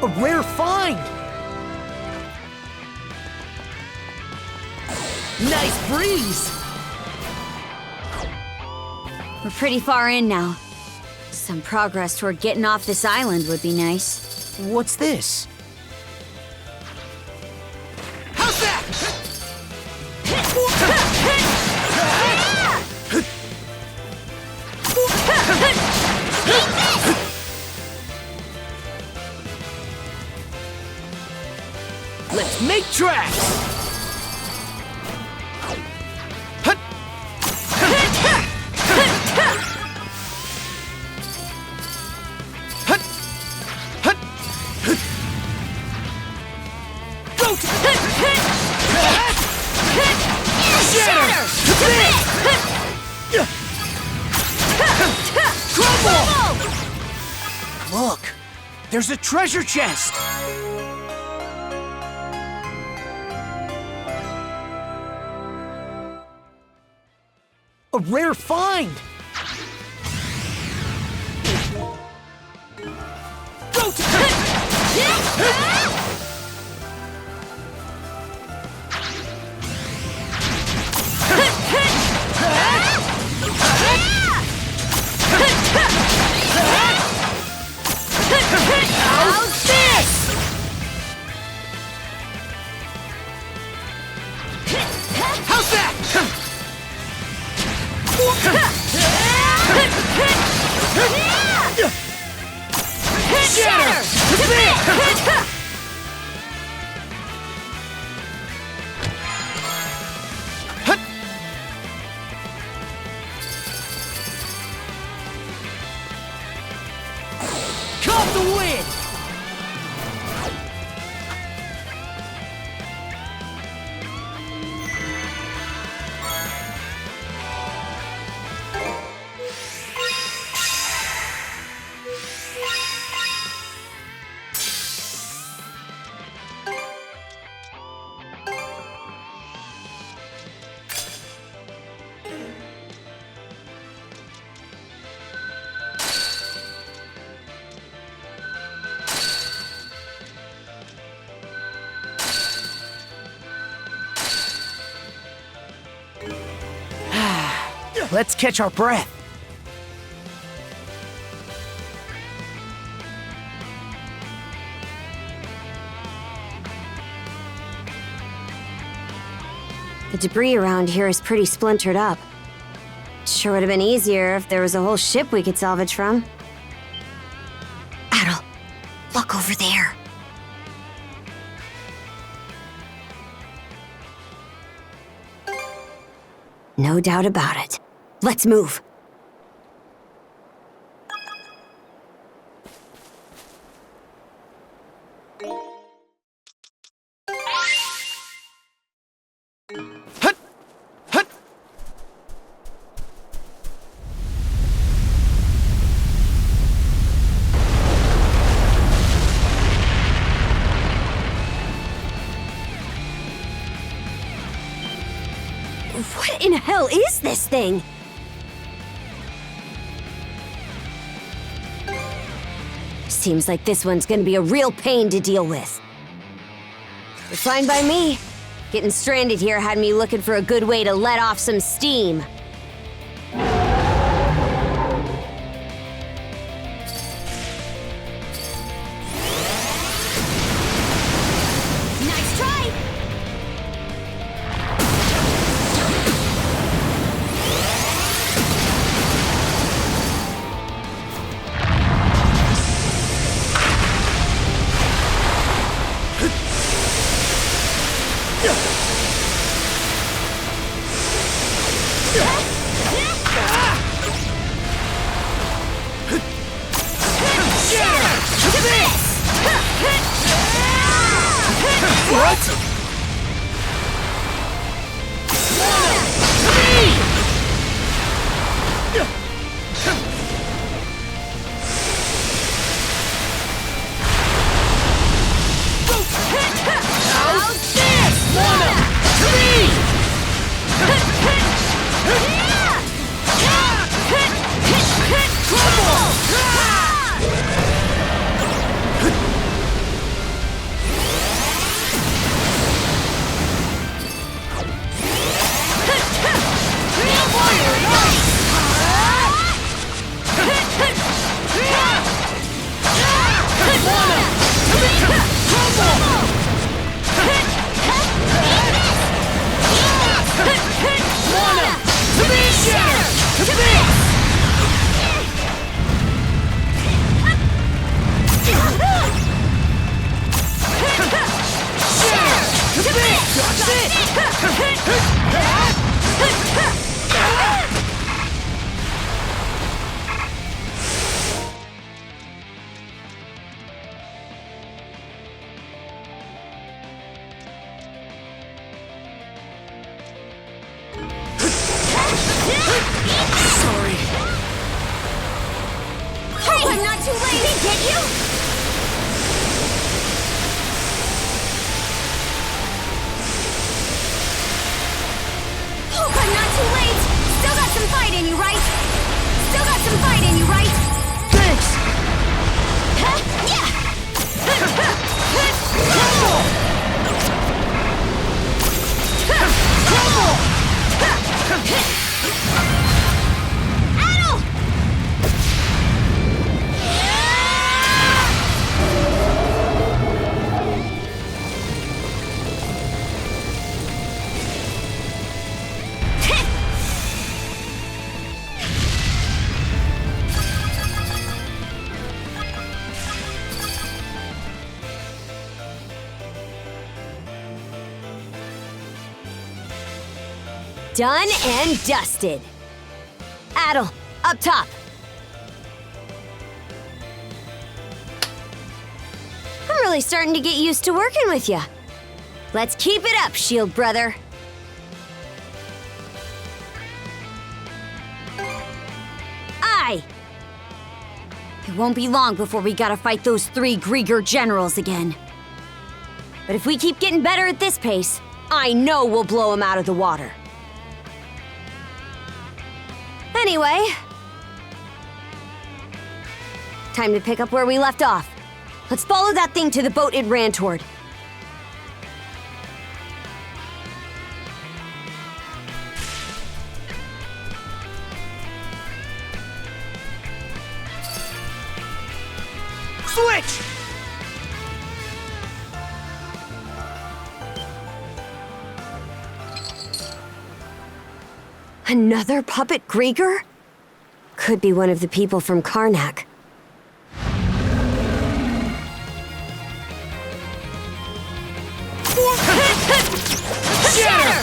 A rare find! Nice breeze! We're pretty far in now. Some progress toward getting off this island would be nice. What's this? How's that? Let's make tracks! Look! There's a treasure chest! A rare find! Go to How's this? How's that? Shatter! Caught the wind! Let's catch our breath. The debris around here is pretty splintered up. Sure would have been easier if there was a whole ship we could salvage from. Adol, look over there. No doubt about it. Let's move. What in hell is this thing? Seems like this one's gonna be a real pain to deal with. But fine by me. Getting stranded here had me looking for a good way to let off some steam. Nice try! I'm not too late! Did he get you? Hope I'm not too late! Still got some fight in you, right? Still got some fight in you, right? Thanks! Huh? Yeah! Adol! Done and dusted. Adol, up top. I'm really starting to get used to working with you. Let's keep it up, shield brother. Aye. It won't be long before we gotta fight those 3 Griegr generals again. But if we keep getting better at this pace, I know we'll blow them out of the water. Anyway, time to pick up where we left off. Let's follow that thing to the boat it ran toward. Switch! Another puppet Griegr? Could be one of the people from Carnac. Shatter!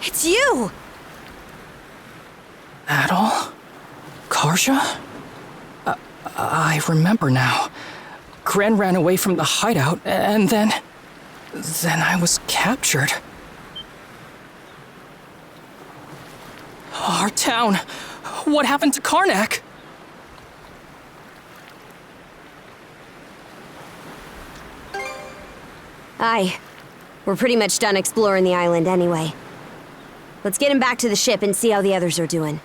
It's you! Adol? Karja? I remember now. Gren ran away from the hideout, and then I was captured. Our town. What happened to Carnac? Aye. We're pretty much done exploring the island anyway. Let's get him back to the ship and see how the others are doing.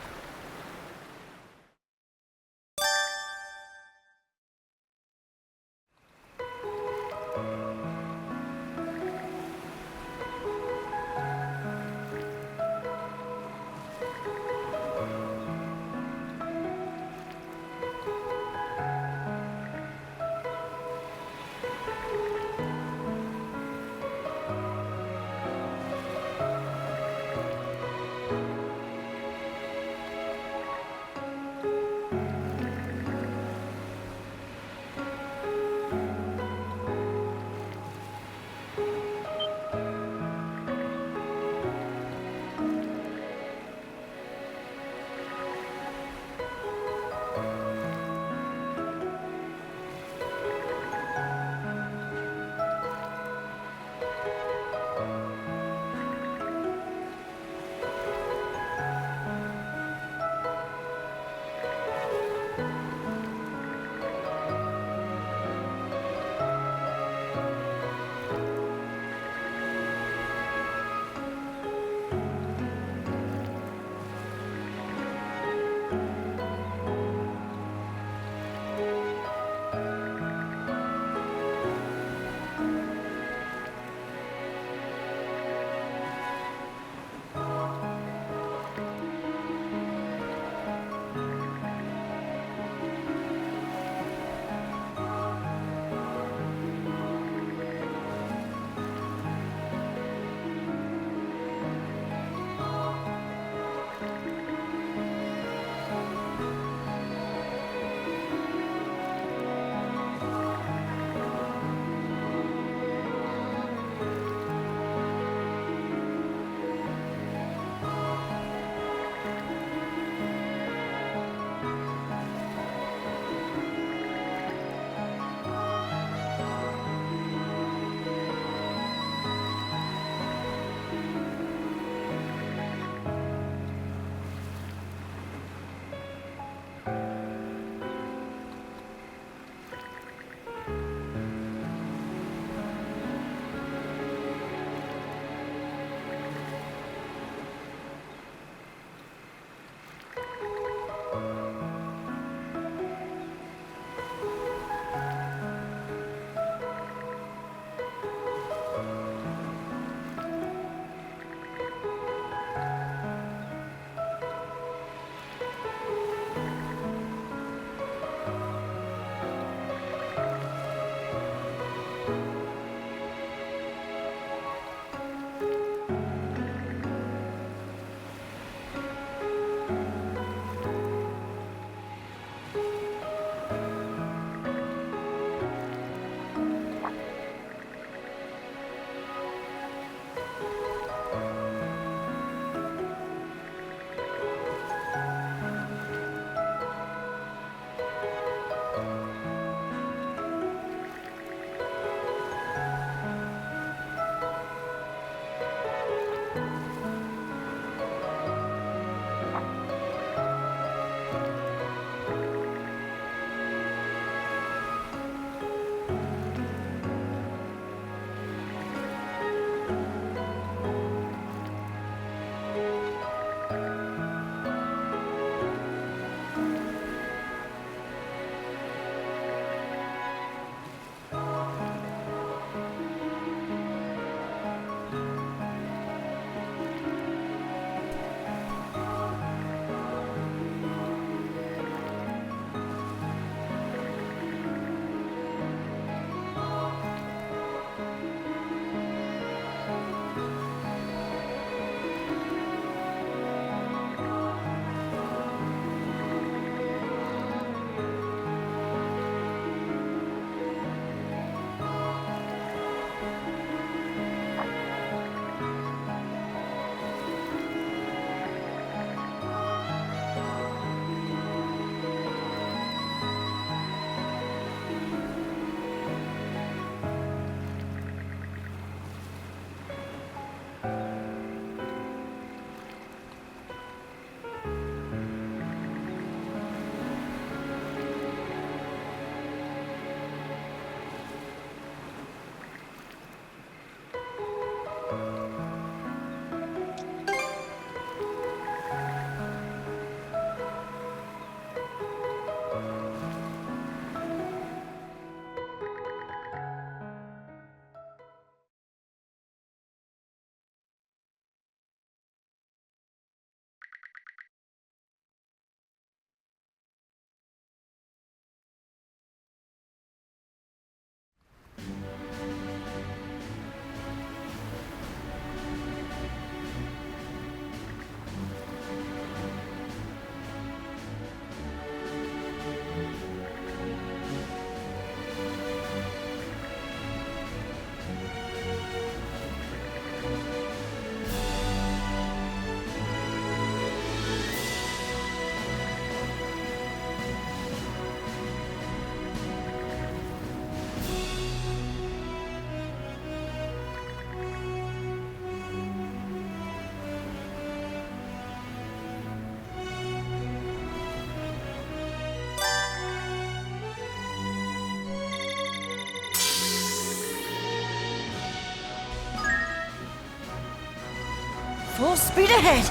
Full speed ahead!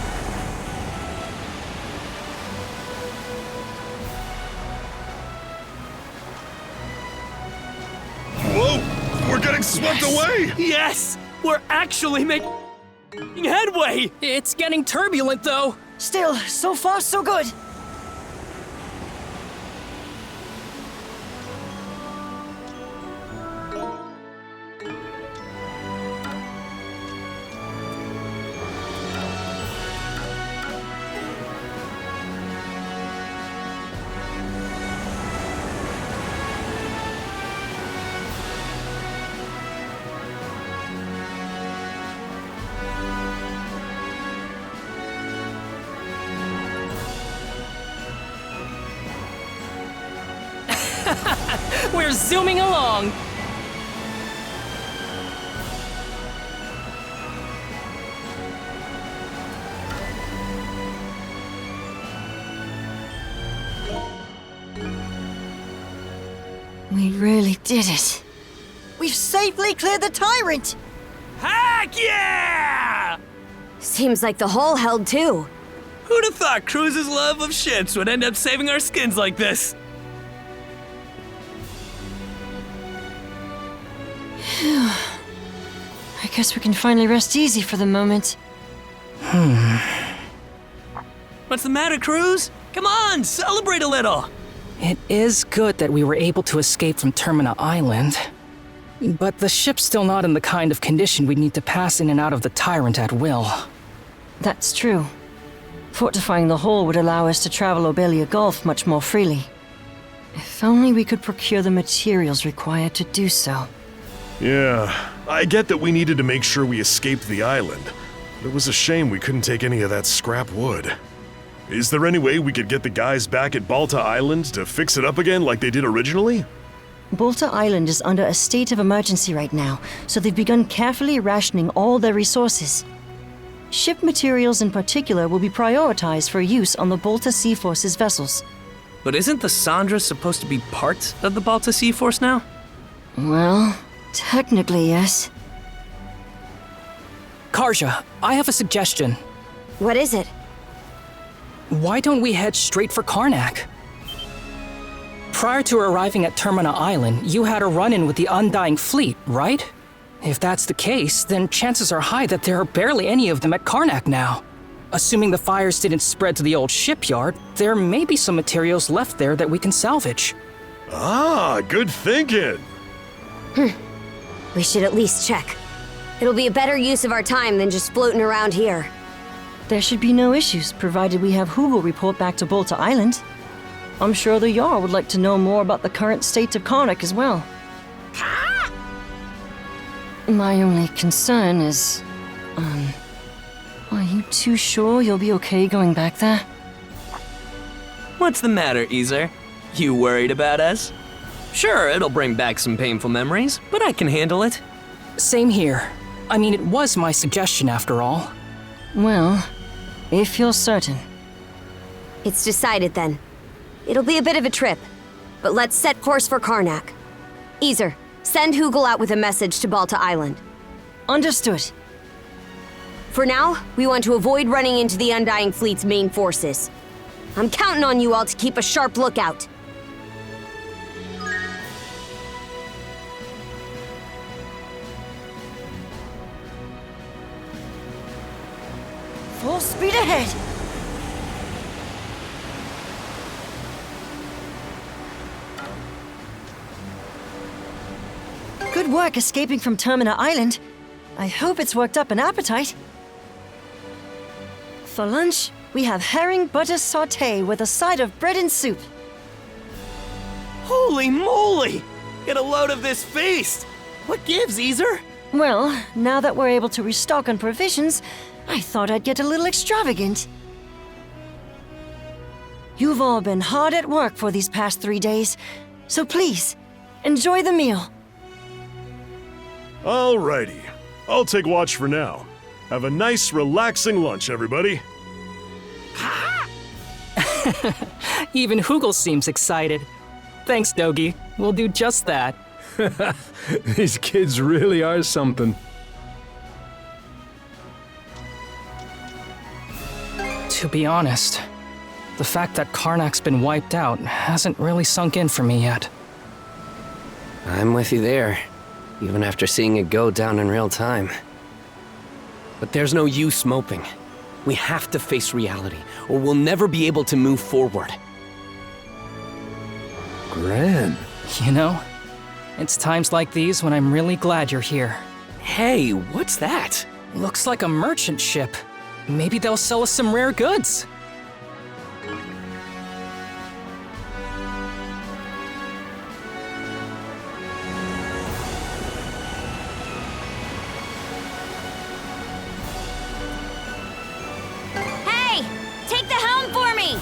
Whoa! We're getting swept away! Yes! We're actually making headway! It's getting turbulent, though. Still, so far so good. We're zooming along. We really did it. We've safely cleared the tyrant! Heck yeah! Seems like the hole held too. Who'd have thought Cruz's love of ships would end up saving our skins like this? I guess we can finally rest easy for the moment. What's the matter, Cruz? Come on, celebrate a little! It is good that we were able to escape from Termina Island. But the ship's still not in the kind of condition we'd need to pass in and out of the Tyrant at will. That's true. Fortifying the hull would allow us to travel Obelia Gulf much more freely. If only we could procure the materials required to do so. Yeah, I get that we needed to make sure we escaped the island, but it was a shame we couldn't take any of that scrap wood. Is there any way we could get the guys back at Balta Island to fix it up again like they did originally? Balta Island is under a state of emergency right now, so they've begun carefully rationing all their resources. Ship materials in particular will be prioritized for use on the Balta Seaforce's vessels. But isn't the Sandras supposed to be part of the Balta Seaforce now? Well, technically, yes. Karja, I have a suggestion. What is it? Why don't we head straight for Carnac? Prior to arriving at Termina Island, you had a run-in with the Undying Fleet, right? If that's the case, then chances are high that there are barely any of them at Carnac now. Assuming the fires didn't spread to the old shipyard, there may be some materials left there that we can salvage. Ah, good thinking! We should at least check. It'll be a better use of our time than just floating around here. There should be no issues, provided we have Hugel report back to Balta Island. I'm sure the Jarl would like to know more about the current state of Carnac as well. My only concern is, are you too sure you'll be okay going back there? What's the matter, Ys? You worried about us? Sure, it'll bring back some painful memories, but I can handle it. Same here. I mean, it was my suggestion after all. Well, if you're certain. It's decided then. It'll be a bit of a trip, but let's set course for Carnac. Ys, send Hugel out with a message to Balta Island. Understood. For now, we want to avoid running into the Undying Fleet's main forces. I'm counting on you all to keep a sharp lookout. Full speed ahead! Good work escaping from Termina Island. I hope it's worked up an appetite. For lunch, we have herring butter sauté with a side of bread and soup. Holy moly! Get a load of this feast! What gives, Ys? Well, now that we're able to restock on provisions, I thought I'd get a little extravagant. You've all been hard at work for these past 3 days, so please, enjoy the meal. Alrighty. I'll take watch for now. Have a nice, relaxing lunch, everybody. Even Hugel seems excited. Thanks, Dogi. We'll do just that. These kids really are something. To be honest, the fact that Carnac's been wiped out hasn't really sunk in for me yet. I'm with you there, even after seeing it go down in real time. But there's no use moping. We have to face reality, or we'll never be able to move forward. Gran. You know, it's times like these when I'm really glad you're here. Hey, what's that? Looks like a merchant ship. Maybe they'll sell us some rare goods. Hey! Take the helm for me!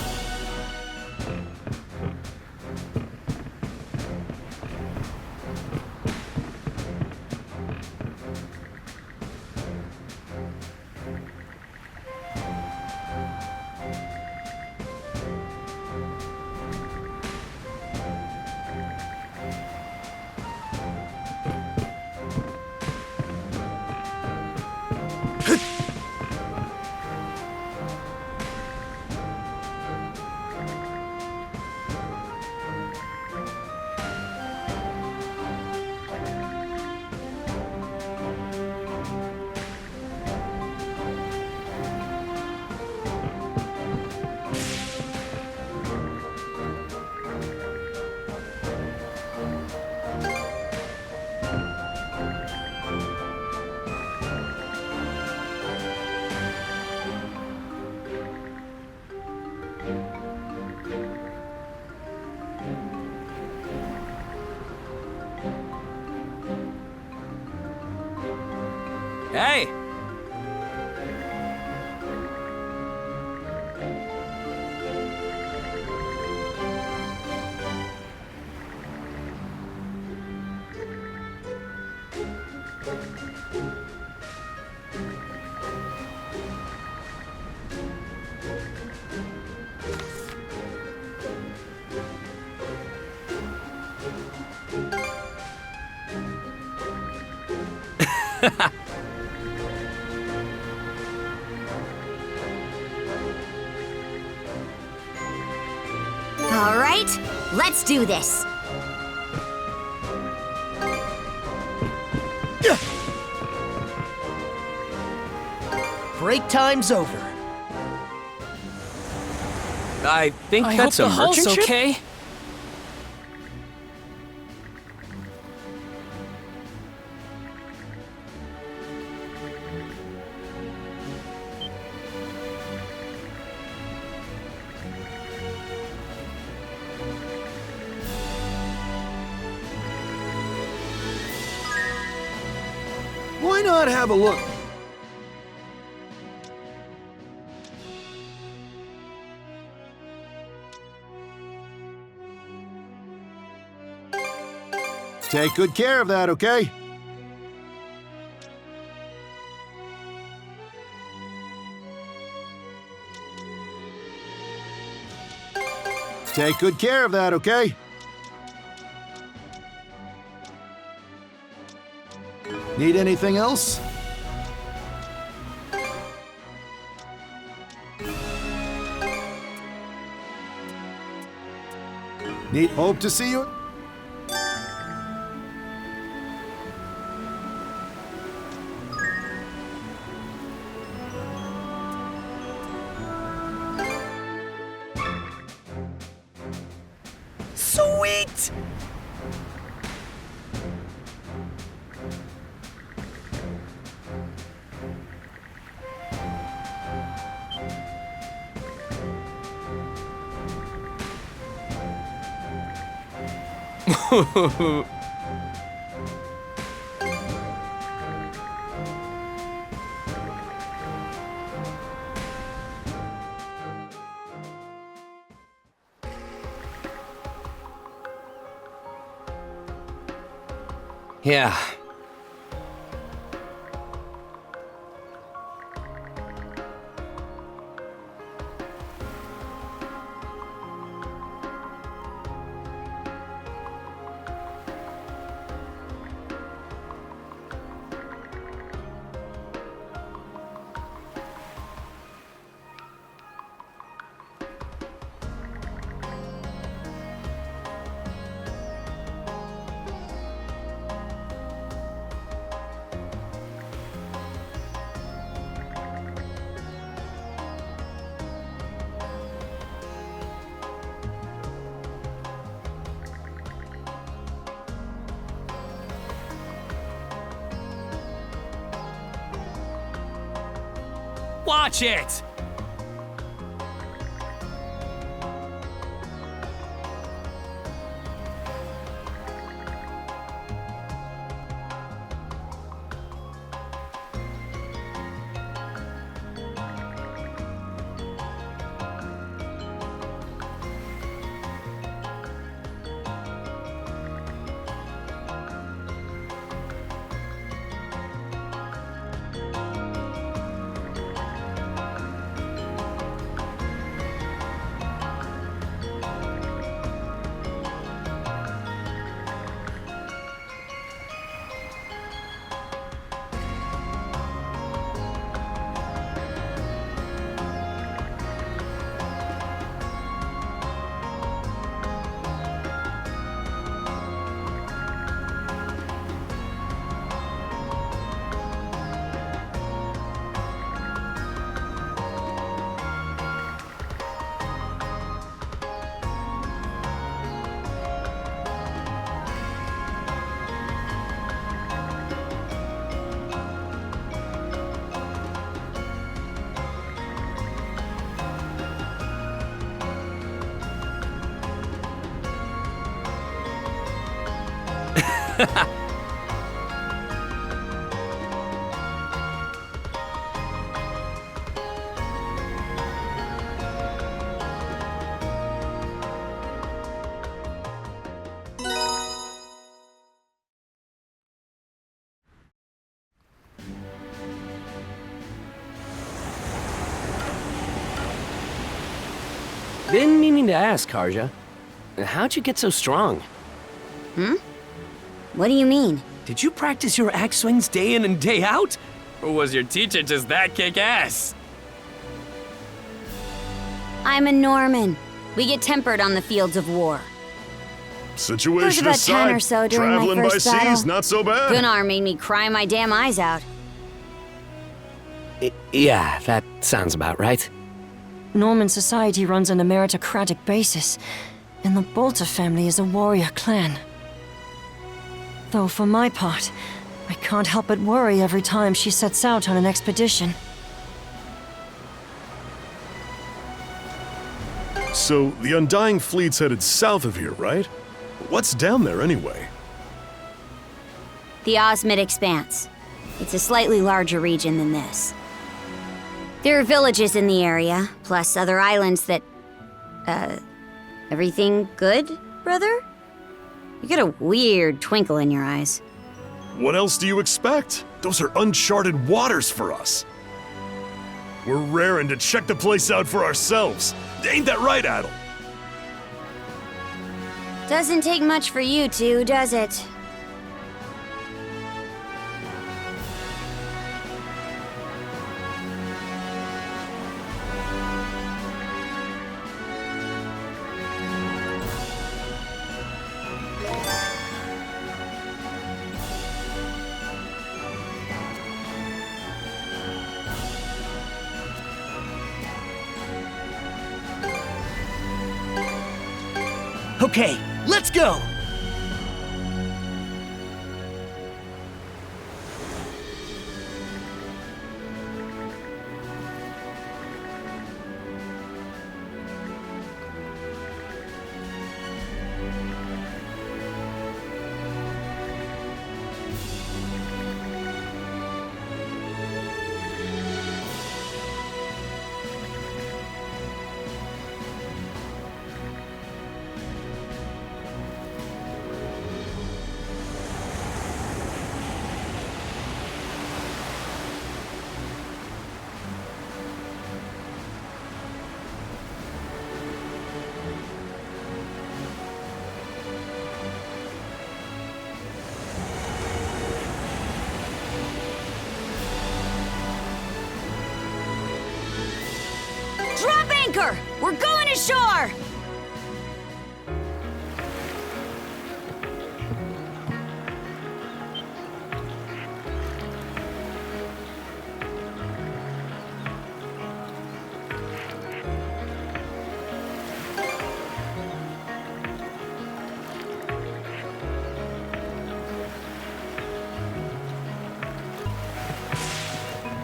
Hey! All right, let's do this. Break time's over. I think I that's hope a the hull's merchant ship? okay. Why not have a look? Take good care of that, okay? Take good care of that, okay? Need anything else? Hope to see you. Sweet! Yeah. Watch it! Been meaning to ask, Karja. How'd you get so strong? What do you mean? Did you practice your axe swings day in and day out? Or was your teacher just that kick-ass? I'm a Norman. We get tempered on the fields of war. Situation about aside, 10 or so during my traveling by first sea is battle. not so bad. Gunnar made me cry my damn eyes out. Yeah, that sounds about right. Norman society runs on a meritocratic basis, and the Balta family is a warrior clan. Though for my part, I can't help but worry every time she sets out on an expedition. So, the Undying Fleet's headed south of here, right? What's down there anyway? The Osmid Expanse. It's a slightly larger region than this. There are villages in the area, plus other islands that... everything good, brother? You got a weird twinkle in your eyes. What else do you expect? Those are uncharted waters for us. We're raring to check the place out for ourselves. Ain't that right, Adol? Doesn't take much for you two, does it? Okay, let's go! Anchor! We're going ashore!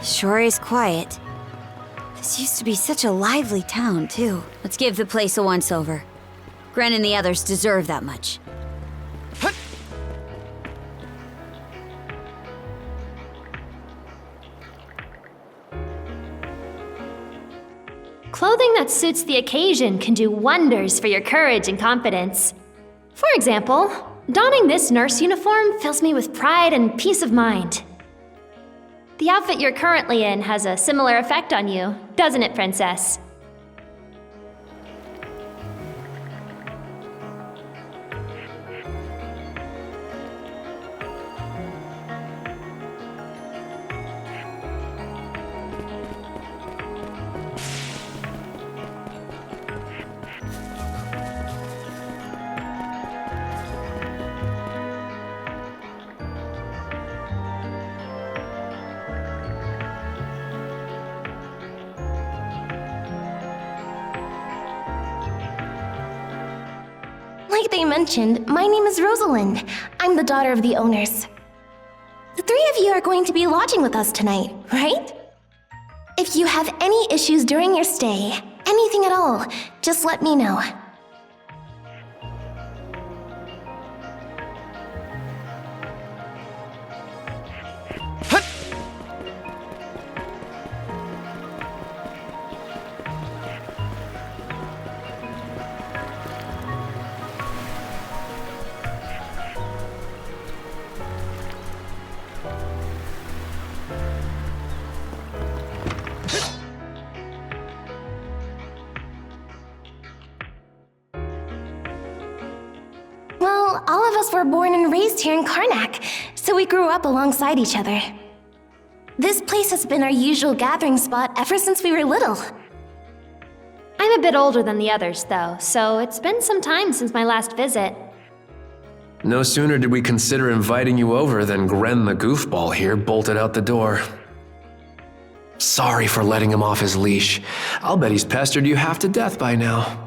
Sure is quiet. This used to be such a lively town, too. Let's give the place a once-over. Gren and the others deserve that much. Clothing that suits the occasion can do wonders for your courage and confidence. For example, donning this nurse uniform fills me with pride and peace of mind. The outfit you're currently in has a similar effect on you, doesn't it, Princess? Like they mentioned, my name is Rosalind. I'm the daughter of the owners. The three of you are going to be lodging with us tonight, right? If you have any issues during your stay, anything at all, just let me know. Well, all of us were born and raised here in Carnac, so we grew up alongside each other. This place has been our usual gathering spot ever since we were little. I'm a bit older than the others, though, so it's been some time since my last visit. No sooner did we consider inviting you over than Gren the goofball here bolted out the door. Sorry for letting him off his leash. I'll bet he's pestered you half to death by now.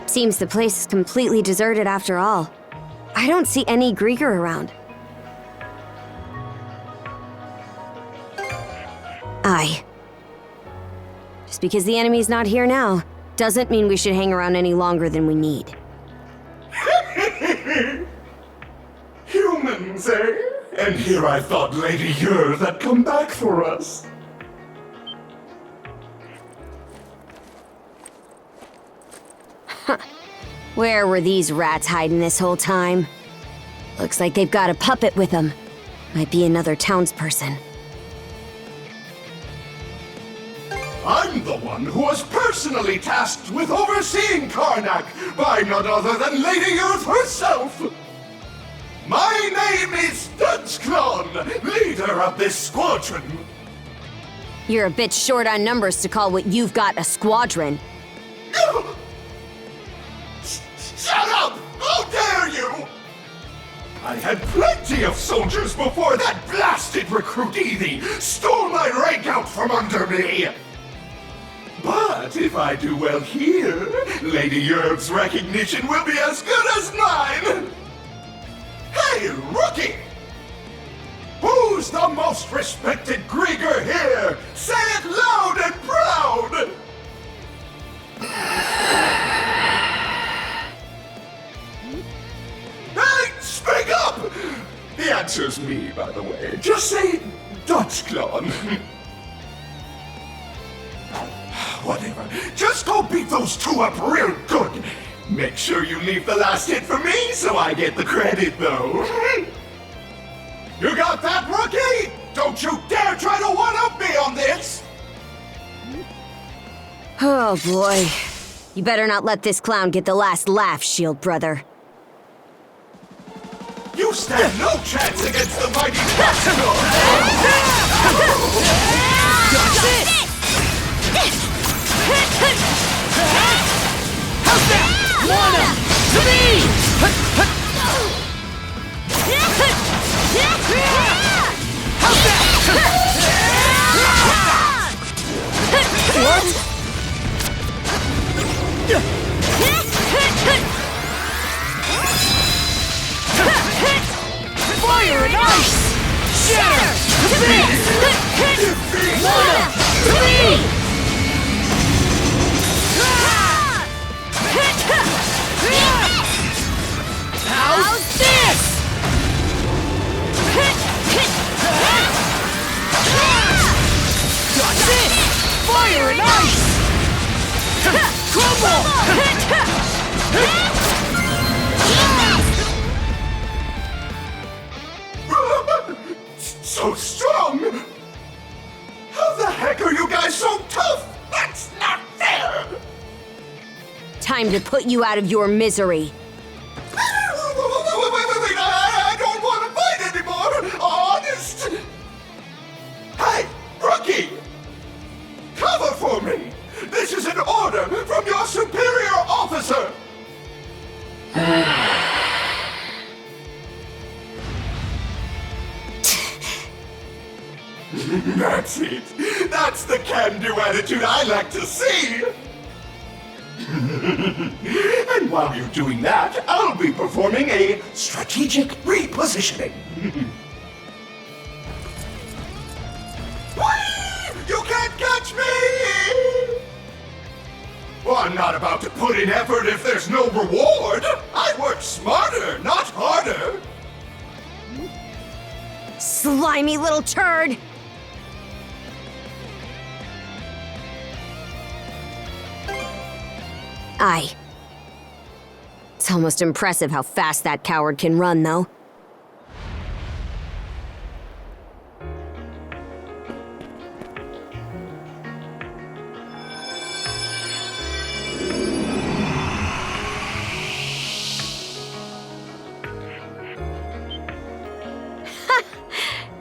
Seems the place is completely deserted after all. I don't see any Griegr around. Aye. Just because the enemy's not here now, doesn't mean we should hang around any longer than we need. Humans, eh? And here I thought Lady Ys had come back for us. Where were these rats hiding this whole time? Looks like they've got a puppet with them. Might be another townsperson. I'm the one who was personally tasked with overseeing Carnac by none other than Lady Ys herself. My name is Dudsclon, leader of this squadron. You're a bit short on numbers to call what you've got a squadron. Shut up! How dare you! I had plenty of soldiers before that blasted recruit Evie stole my rank out from under me! But if I do well here, Lady Ys' recognition will be as good as mine! Hey, rookie! Who's the most respected Griegr here? Say it loud and proud! Hey, speak up! The answer's me, by the way. Just say Dudsclon. Whatever. Just go beat those two up real good. Make sure you leave the last hit for me so I get the credit, though. You got that, rookie? Don't you dare try to one-up me on this! Oh boy. You better not let this clown get the last laugh, Shield Brother. You stand no chance against the mighty Customizable! Got it! How's that? Wanna to me! How's that? What? Fire and ice! Shatter! To me! Mana! To me! How's this? Got it! Fire and ice! Crumble! So strong! How the heck are you guys so tough? That's not fair! Time to put you out of your misery. Wait, I don't want to fight anymore! Honest! Hey, rookie! Cover for me! This is an order from your superior officer! That's it! That's the can-do attitude I like to see! And while you're doing that, I'll be performing a strategic repositioning. Whee! You can't catch me! Well, I'm not about to put in effort if there's no reward! I work smarter, not harder! Slimy little turd! Aye. It's almost impressive how fast that coward can run, though.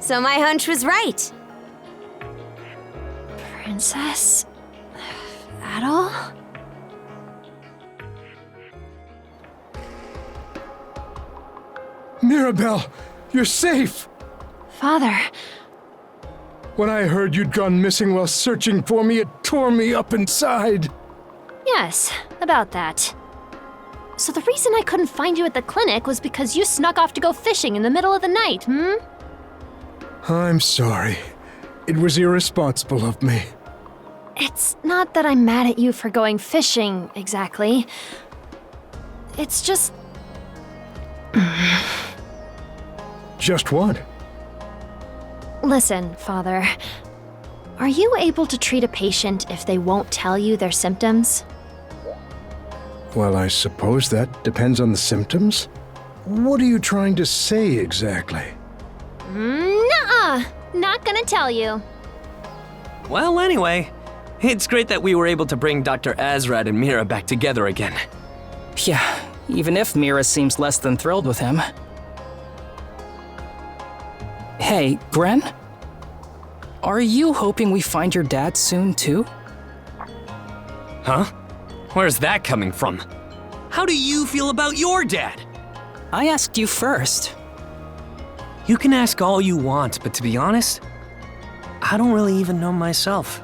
So my hunch was right. Princess? Adol? Mirabelle, you're safe! Father. When I heard you'd gone missing while searching for me, it tore me up inside. Yes, about that. So the reason I couldn't find you at the clinic was because you snuck off to go fishing in the middle of the night, hmm? I'm sorry. It was irresponsible of me. It's not that I'm mad at you for going fishing, exactly. It's just... Just what? Listen, Father. Are you able to treat a patient if they won't tell you their symptoms? Well, I suppose that depends on the symptoms. What are you trying to say exactly? Nuh-uh! Not gonna tell you. Well, anyway, it's great that we were able to bring Dr. Azrad and Mira back together again. Yeah, even if Mira seems less than thrilled with him. Hey, Gren? Are you hoping we find your dad soon, too? Huh? Where's that coming from? How do you feel about your dad? I asked you first. You can ask all you want, but to be honest, I don't really even know myself.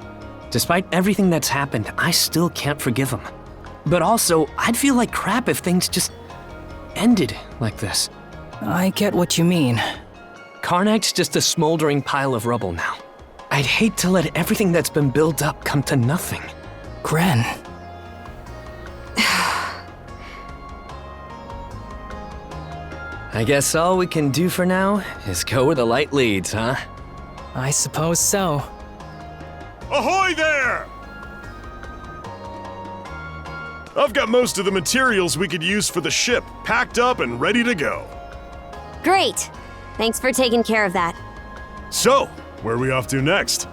Despite everything that's happened, I still can't forgive him. But also, I'd feel like crap if things just ended like this. I get what you mean. Carnac's just a smoldering pile of rubble now. I'd hate to let everything that's been built up come to nothing. Gren. I guess all we can do for now is go where the light leads, huh? I suppose so. Ahoy there! I've got most of the materials we could use for the ship packed up and ready to go. Great! Thanks for taking care of that. So, where are we off to next?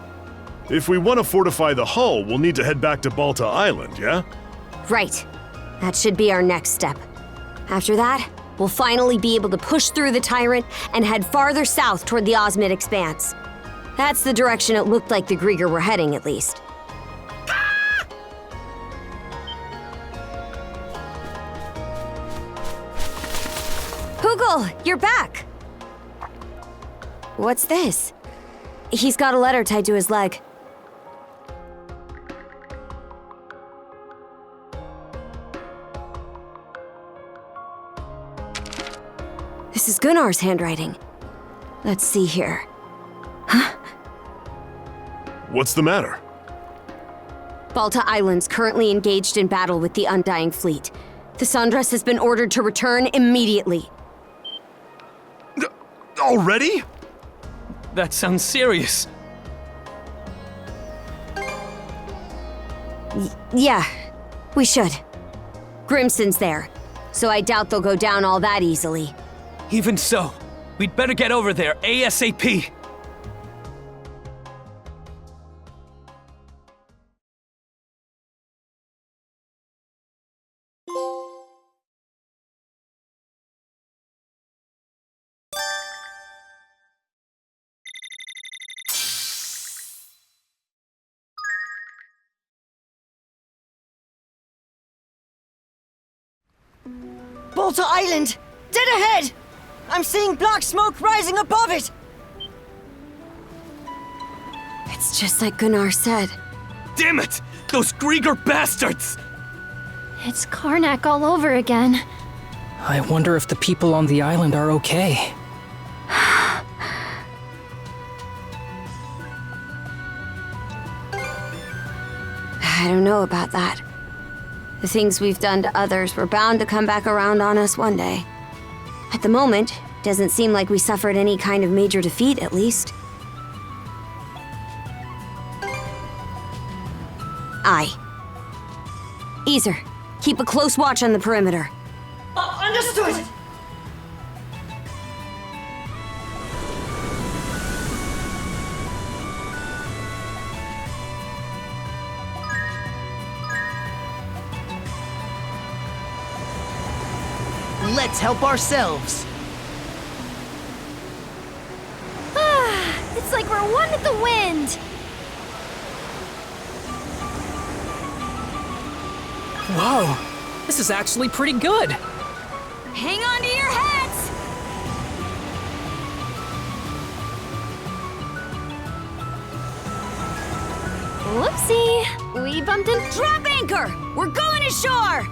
If we want to fortify the hull, we'll need to head back to Balta Island, yeah? Right. That should be our next step. After that, we'll finally be able to push through the Tyrant and head farther south toward the Osmid Expanse. That's the direction it looked like the Griegr were heading, at least. Hugel, you're back! What's this? He's got a letter tied to his leg. This is Gunnar's handwriting. Let's see here. Huh? What's the matter? Balta Island's currently engaged in battle with the Undying Fleet. The sandras has been ordered to return immediately. Already? That sounds serious. Yeah, we should. Grimson's there, so I doubt they'll go down all that easily. Even so, we'd better get over there ASAP. Balta Island! Dead ahead! I'm seeing black smoke rising above it! It's just like Gunnar said. Damn it! Those Griegr bastards! It's Carnac all over again. I wonder if the people on the island are okay. I don't know about that. The things we've done to others were bound to come back around on us one day. At the moment, doesn't seem like we suffered any kind of major defeat, at least. Aye. Ys, keep a close watch on the perimeter. Understood! Let's help ourselves. It's like we're one with the wind. Whoa, this is actually pretty good. Hang on to your hats! Whoopsie, we bumped into— Drop anchor! We're going ashore!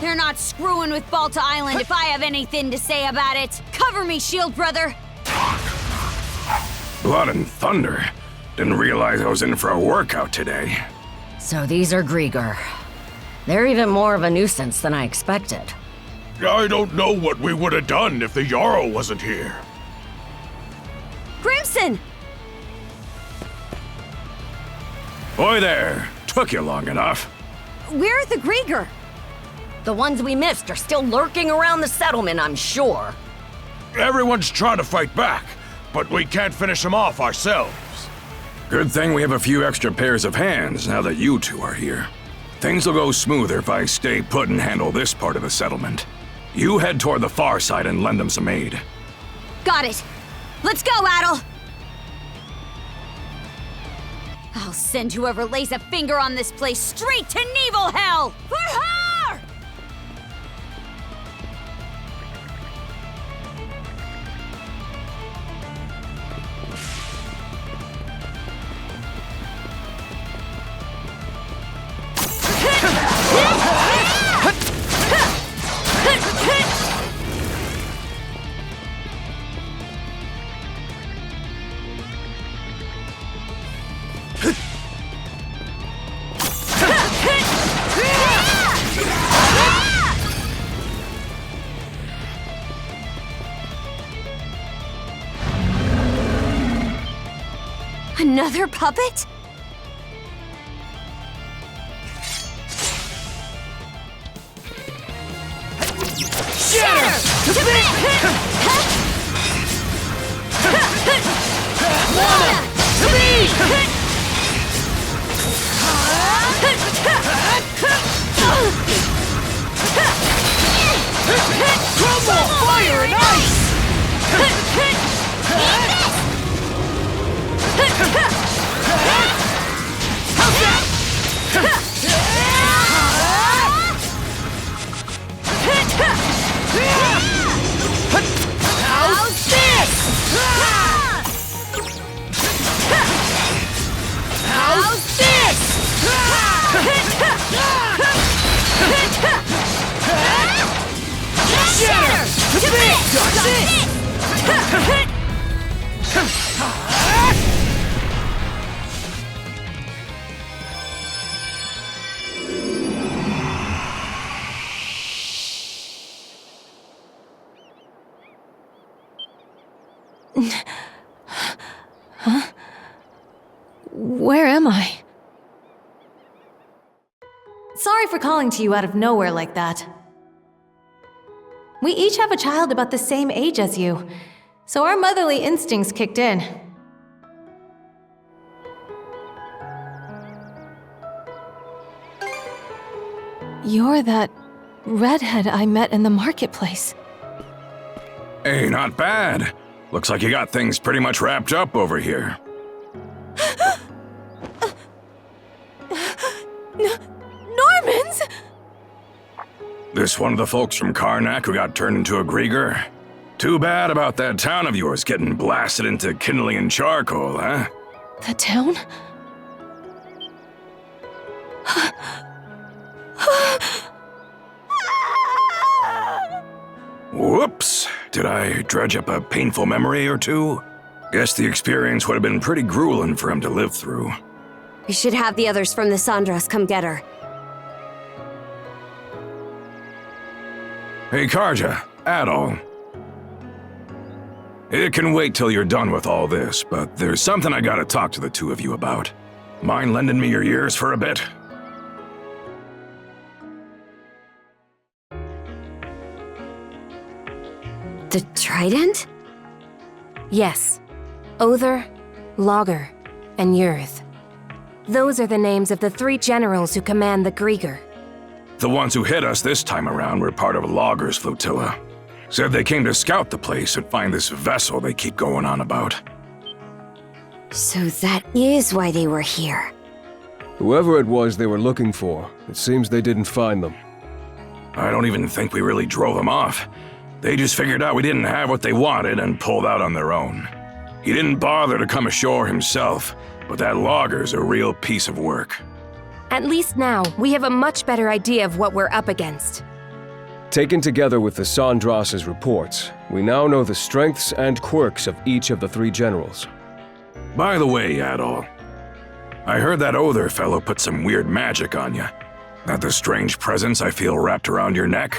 They're not screwing with Balta Island if I have anything to say about it. Cover me, shield brother. Blood and thunder. Didn't realize I was in for a workout today. So these are Griegr. They're even more of a nuisance than I expected. I don't know what we would have done if the Jarl wasn't here. Grimson! Boy there, took you long enough. Where are the Griegr? The ones we missed are still lurking around the settlement, I'm sure. Everyone's trying to fight back, but we can't finish them off ourselves. Good thing we have a few extra pairs of hands now that you two are here. Things will go smoother if I stay put and handle this part of the settlement. You head toward the far side and lend them some aid. Got it. Let's go, Adol! I'll send whoever lays a finger on this place straight to Naval hell! For her! Another puppet? Shatter! To Mana! To me! Crumble! Fire and ice! How's this? How's this? Shatter! To bits! That's it! Huh? Where am I? Sorry for calling to you out of nowhere like that. We each have a child about the same age as you, so our motherly instincts kicked in. You're that redhead I met in the marketplace. Hey, not bad. Looks like you got things pretty much wrapped up over here. Normans! This one of the folks from Carnac who got turned into a Griegr? Too bad about that town of yours getting blasted into kindling and charcoal, huh? The town? Whoops! Did I dredge up a painful memory or two? Guess the experience would have been pretty grueling for him to live through. We should have the others from the Sandras come get her. Hey, Karja, Adol. It can wait till you're done with all this, but there's something I gotta talk to the two of you about. Mind lending me your ears for a bit? The trident? Yes. Other, Logr, and Yurth. Those are the names of the 3 generals who command the Griegr. The ones who hit us this time around were part of Logr's flotilla. Said they came to scout the place and find this vessel they keep going on about. So that is why they were here. Whoever it was they were looking for, it seems they didn't find them. I don't even think we really drove them off. They just figured out we didn't have what they wanted and pulled out on their own. He didn't bother to come ashore himself, but that Logr's a real piece of work. At least now, we have a much better idea of what we're up against. Taken together with the Sandras' reports, we now know the strengths and quirks of each of the 3 generals. By the way, Adol, I heard that other fellow put some weird magic on you. That the strange presence I feel wrapped around your neck?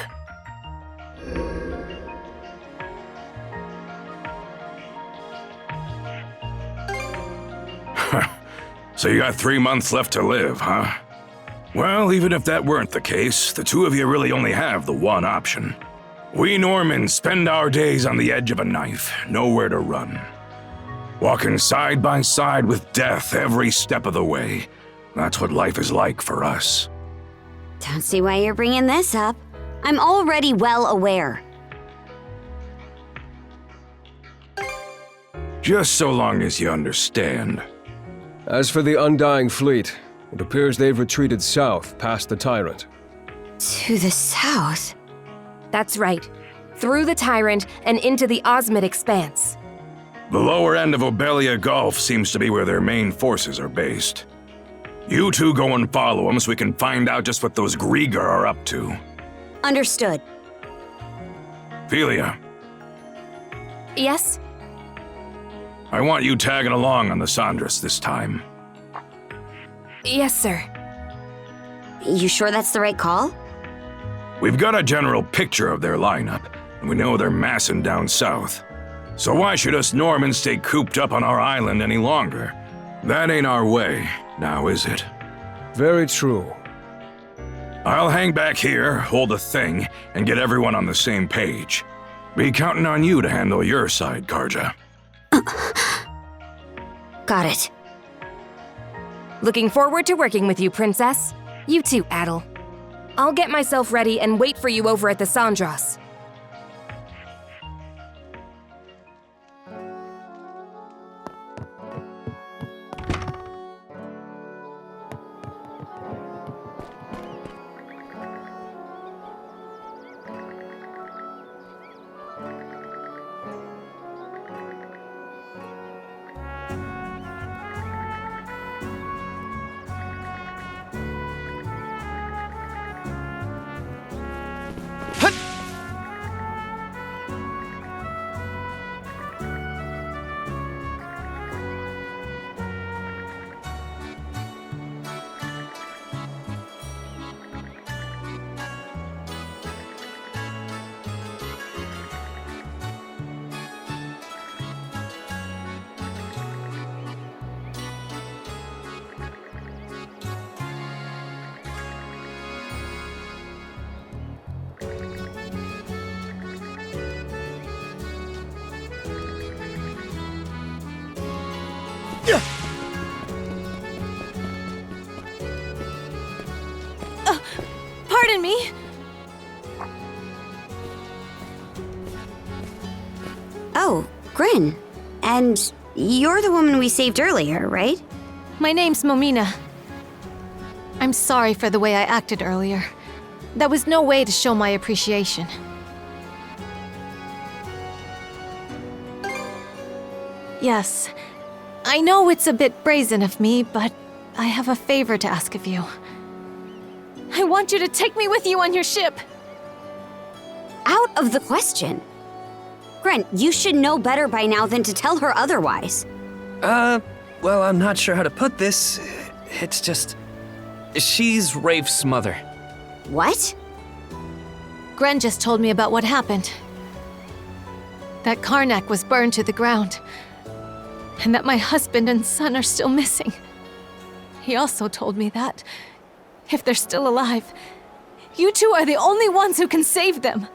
So you got 3 months left to live, huh? Well, even if that weren't the case, the 2 of you really only have the one option. We Normans spend our days on the edge of a knife, nowhere to run. Walking side by side with death every step of the way. That's what life is like for us. Don't see why you're bringing this up. I'm already well aware. Just so long as you understand. As for the Undying Fleet, it appears they've retreated south past the Tyrant. To the south? That's right. Through the Tyrant and into the Osmid Expanse. The lower end of Obelia Gulf seems to be where their main forces are based. You 2 go and follow them so we can find out just what those Griegr are up to. Understood. Philia, Yes? I want you tagging along on the Sandras this time. Yes, sir. You sure that's the right call? We've got a general picture of their lineup, and we know they're massing down south. So why should us Normans stay cooped up on our island any longer? That ain't our way, now is it? Very true. I'll hang back here, hold a thing, and get everyone on the same page. Be counting on you to handle your side, Karja. Got it. Looking forward to working with you, Princess. You too, Adol. I'll get myself ready and wait for you over at the Sandras. Pardon me. Oh, Grin. And you're the woman we saved earlier, right? My name's Momina. I'm sorry for the way I acted earlier. That was no way to show my appreciation. Yes, I know it's a bit brazen of me, but I have a favor to ask of you. I want you to take me with you on your ship. Out of the question. Gren, you should know better by now than to tell her otherwise. Well, I'm not sure how to put this. It's just... she's Rafe's mother. What? Gren just told me about what happened. That Carnac was burned to the ground. And that my husband and son are still missing. He also told me that, if they're still alive, you two are the only ones who can save them.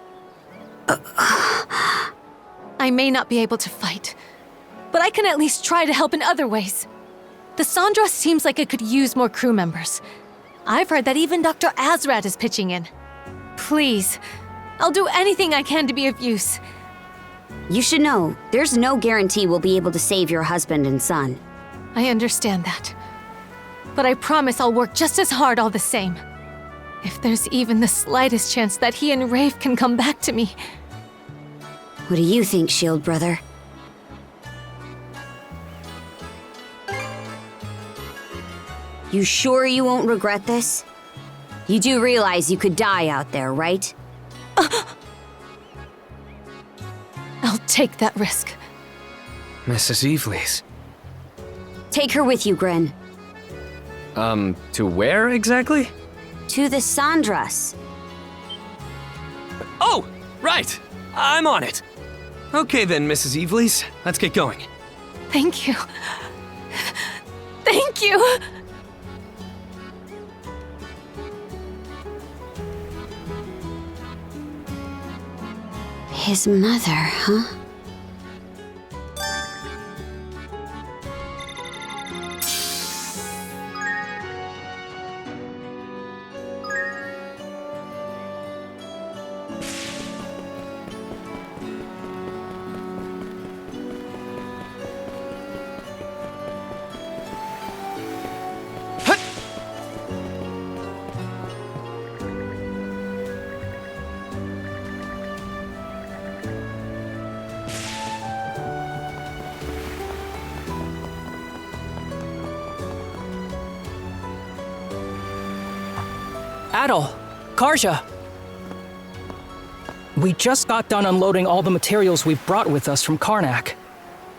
I may not be able to fight, but I can at least try to help in other ways. The Sandras seems like it could use more crew members. I've heard that even Dr. Azrad is pitching in. Please, I'll do anything I can to be of use. You should know, there's no guarantee we'll be able to save your husband and son. I understand that. But I promise I'll work just as hard all the same. If there's even the slightest chance that he and Rafe can come back to me. What do you think, Shield Brother? You sure you won't regret this? You do realize you could die out there, right? I'll take that risk. Mrs. Evelys. Take her with you, Gren. To where exactly? To the Sandras. Oh, right! I'm on it. Okay then, Mrs. Evelys. Let's get going. Thank you. Thank you! His mother, huh? Adol, Karja. We just got done unloading all the materials we brought with us from Carnac.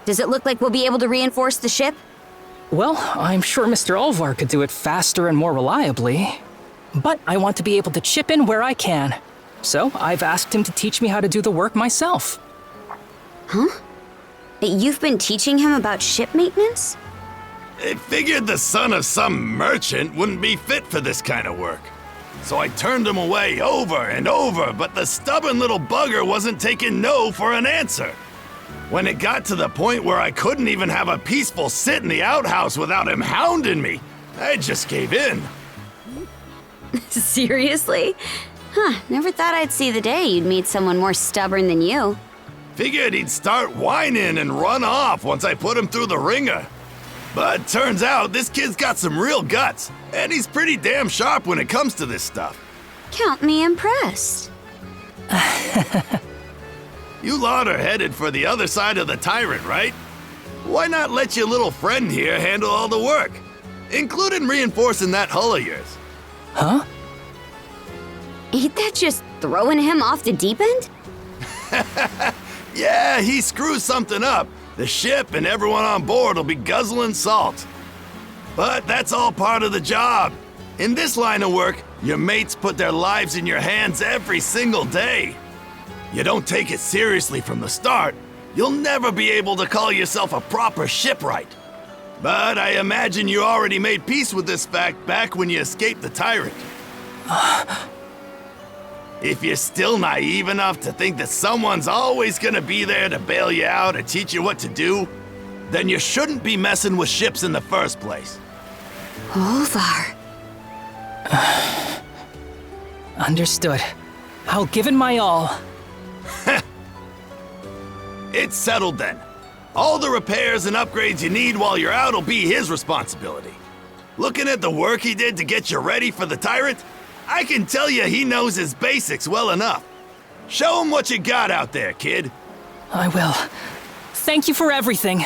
Does it look like we'll be able to reinforce the ship? Well, I'm sure Mr. Alvar could do it faster and more reliably. But I want to be able to chip in where I can. So I've asked him to teach me how to do the work myself. Huh? You've been teaching him about ship maintenance? I figured the son of some merchant wouldn't be fit for this kind of work. So I turned him away over and over, but the stubborn little bugger wasn't taking no for an answer. When it got to the point where I couldn't even have a peaceful sit in the outhouse without him hounding me, I just gave in. Seriously? Huh, never thought I'd see the day you'd meet someone more stubborn than you. Figured he'd start whining and run off once I put him through the ringer. But turns out this kid's got some real guts, and he's pretty damn sharp when it comes to this stuff. Count me impressed. You lot are headed for the other side of the tyrant, right? Why not let your little friend here handle all the work, including reinforcing that hull of yours? Huh? Ain't that just throwing him off the deep end? Yeah, he screws something up. The ship and everyone on board will be guzzling salt. But that's all part of the job. In this line of work, your mates put their lives in your hands every single day. You don't take it seriously from the start, you'll never be able to call yourself a proper shipwright. But I imagine you already made peace with this fact back when you escaped the tyrant. If you're still naive enough to think that someone's always gonna be there to bail you out or teach you what to do, then you shouldn't be messing with ships in the first place. Alvar. Understood. I'll give it my all. It's settled then. All the repairs and upgrades you need while you're out will be his responsibility. Looking at the work he did to get you ready for the tyrant, I can tell you he knows his basics well enough. Show him what you got out there, kid. I will. Thank you for everything.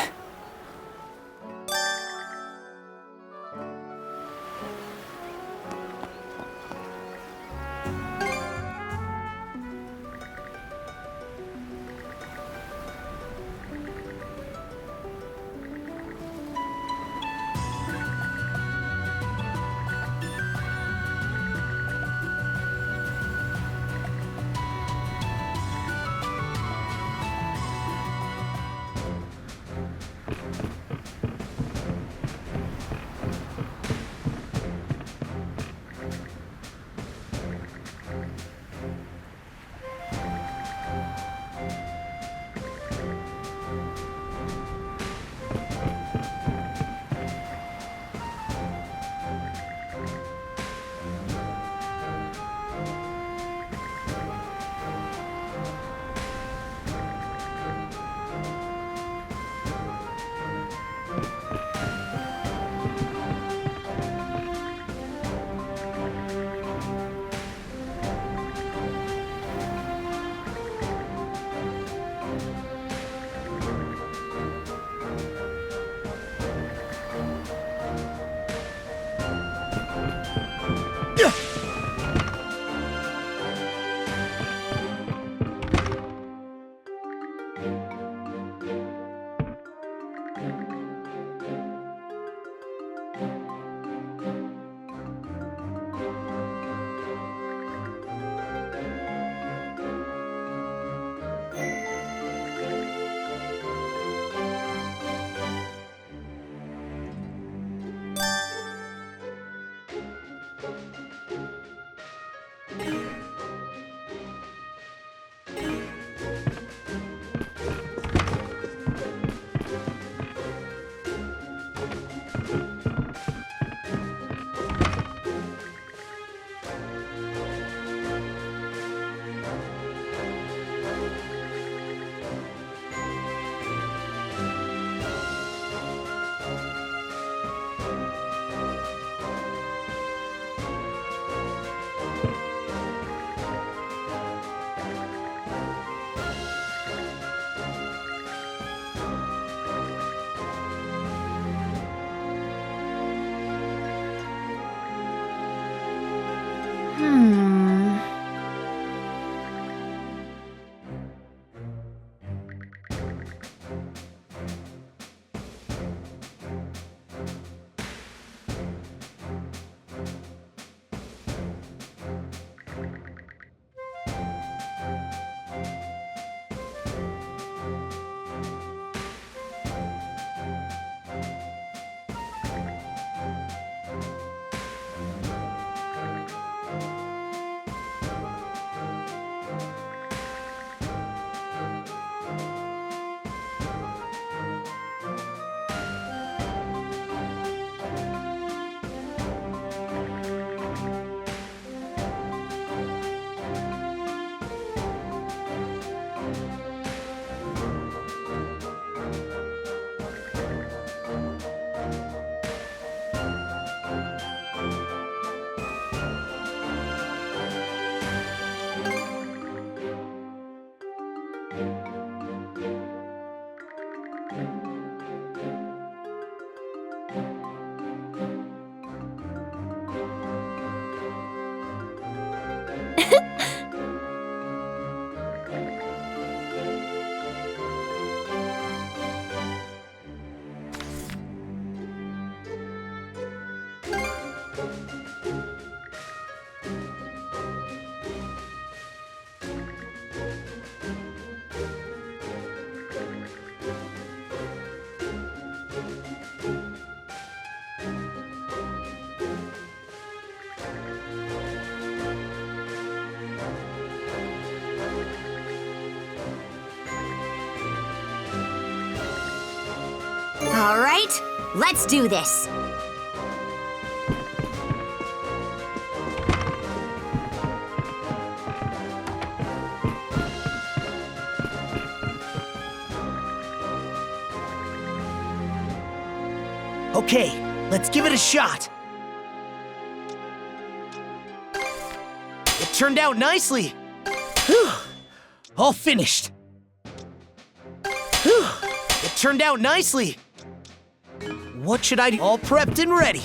right, let's do this. Okay, let's give it a shot. It turned out nicely. Whew. All finished. Whew. It turned out nicely. What should I do? All prepped and ready.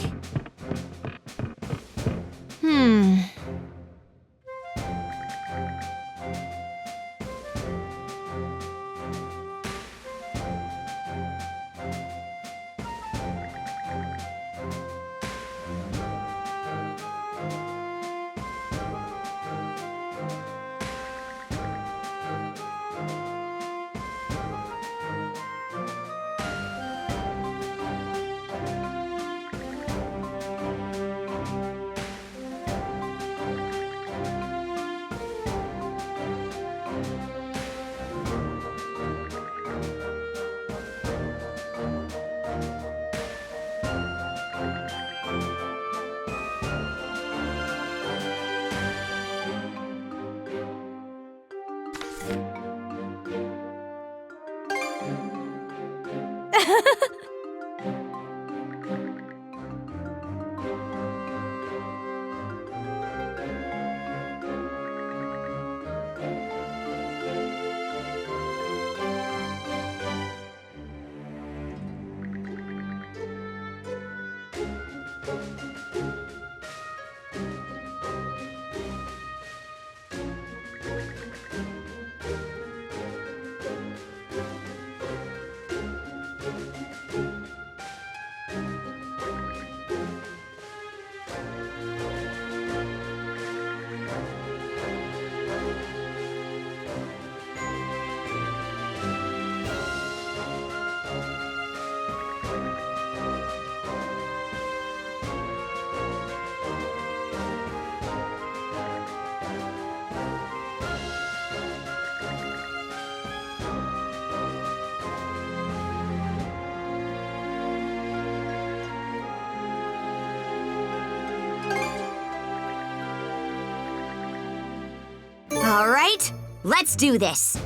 All right, let's do this.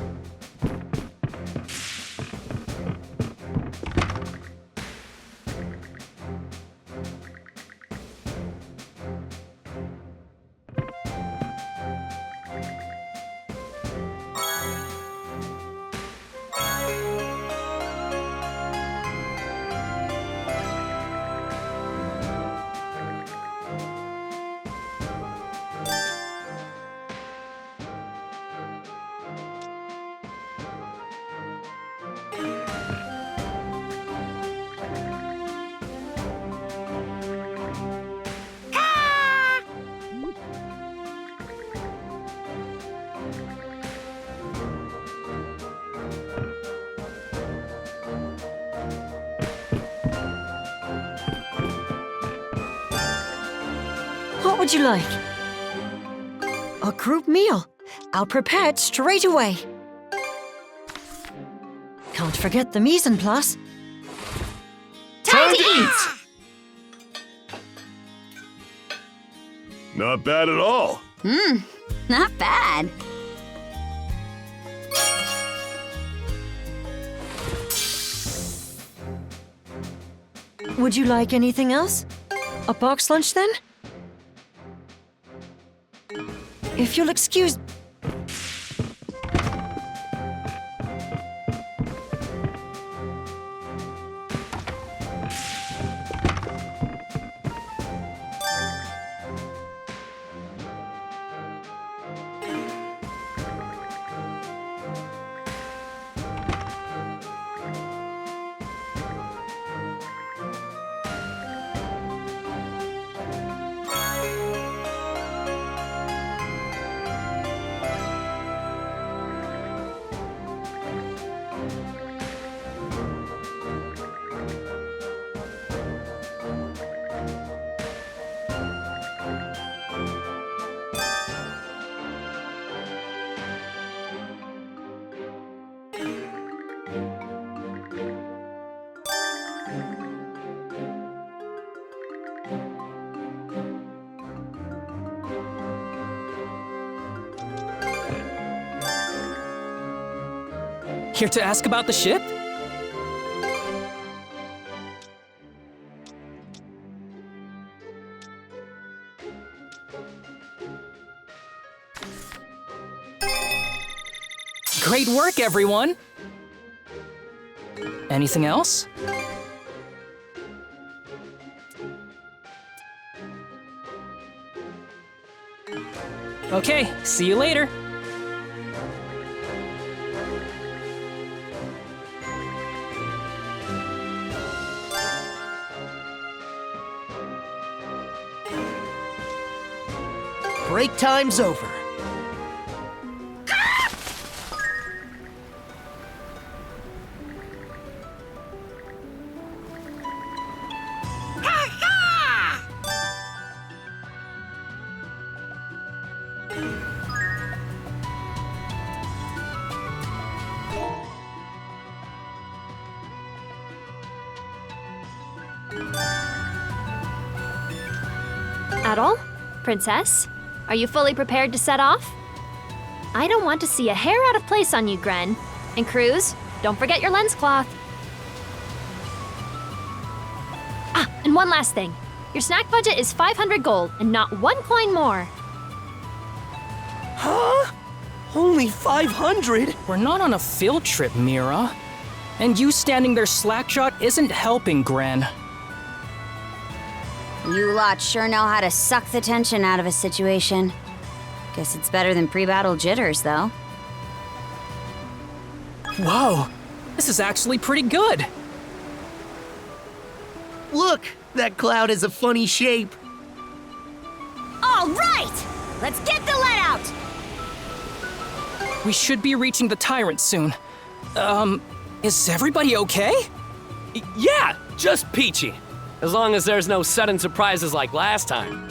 What would you like? A group meal. I'll prepare it straight away. Can't forget the mise en place. Time to eat! Not bad at all. Not bad. Would you like anything else? A box lunch then? If you'll excuse... Here to ask about the ship? Great work, everyone! Anything else? Okay, see you later. Break time's over. Adol? Princess? Are you fully prepared to set off? I don't want to see a hair out of place on you, Gren. And Cruz, don't forget your lens cloth. Ah, and one last thing. Your snack budget is 500 gold and not 1 coin more. Huh? Only 500? We're not on a field trip, Mira. And you standing there slackshot isn't helping, Gren. You lot sure know how to suck the tension out of a situation. Guess it's better than pre-battle jitters, though. Whoa, this is actually pretty good. Look, that cloud has a funny shape. All right! Let's get the let out! We should be reaching the Tyrant soon. Is everybody okay? Yeah, just peachy. As long as there's no sudden surprises like last time.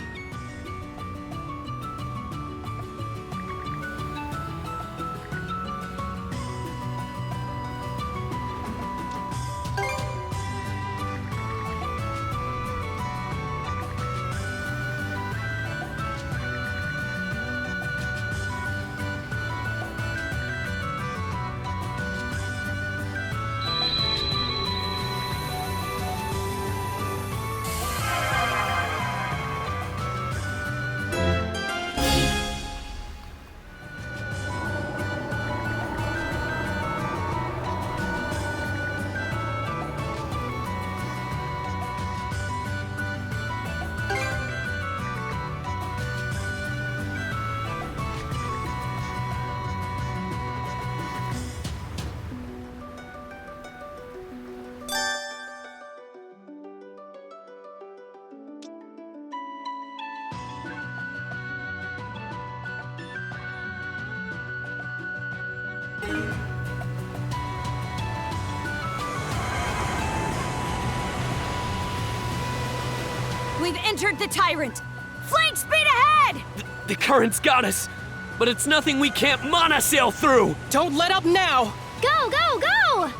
We've entered the Tyrant! Flank speed ahead! The current's got us, but it's nothing we can't monosail through! Don't let up now! Go, go, go!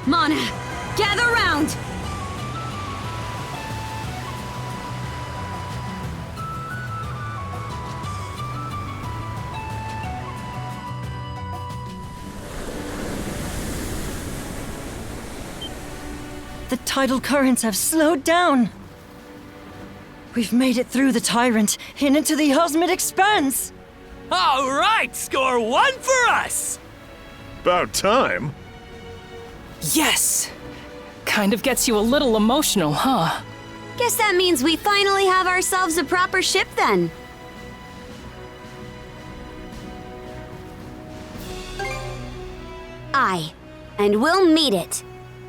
Mana, gather round! The tidal currents have slowed down. We've made it through the Tyrant and into the Osmid Expanse. All right, score 1 for us! About time. Yes! Kind of gets you a little emotional, huh? Guess that means we finally have ourselves a proper ship then. Aye, and we'll meet it.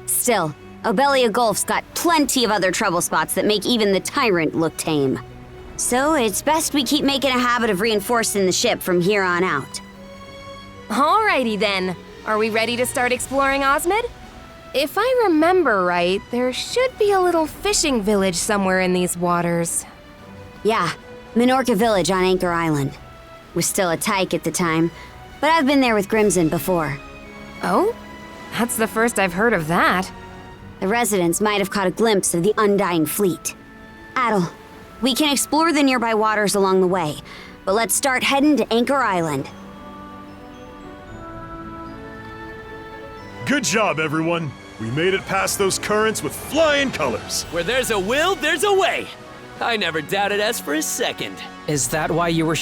Still, Obelia Gulf's got plenty of other trouble spots that make even the Tyrant look tame. So it's best we keep making a habit of reinforcing the ship from here on out. Alrighty then. Are we ready to start exploring Osmid? If I remember right, there should be a little fishing village somewhere in these waters. Yeah, Minorca Village on Anchor Island. Was still a tyke at the time, but I've been there with Grimson before. Oh? That's the first I've heard of that. The residents might have caught a glimpse of the undying fleet. Adol, we can explore the nearby waters along the way, but let's start heading to Anchor Island. Good job, everyone. We made it past those currents with flying colors. Where there's a will, there's a way. I never doubted us for a second. Is that why you were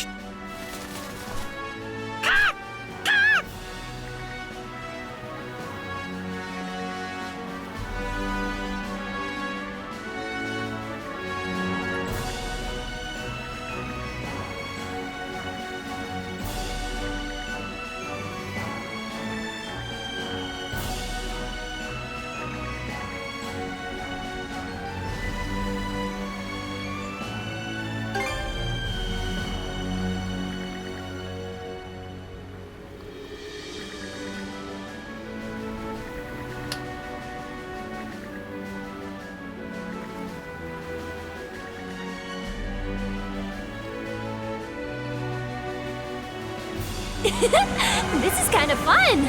This is kind of fun!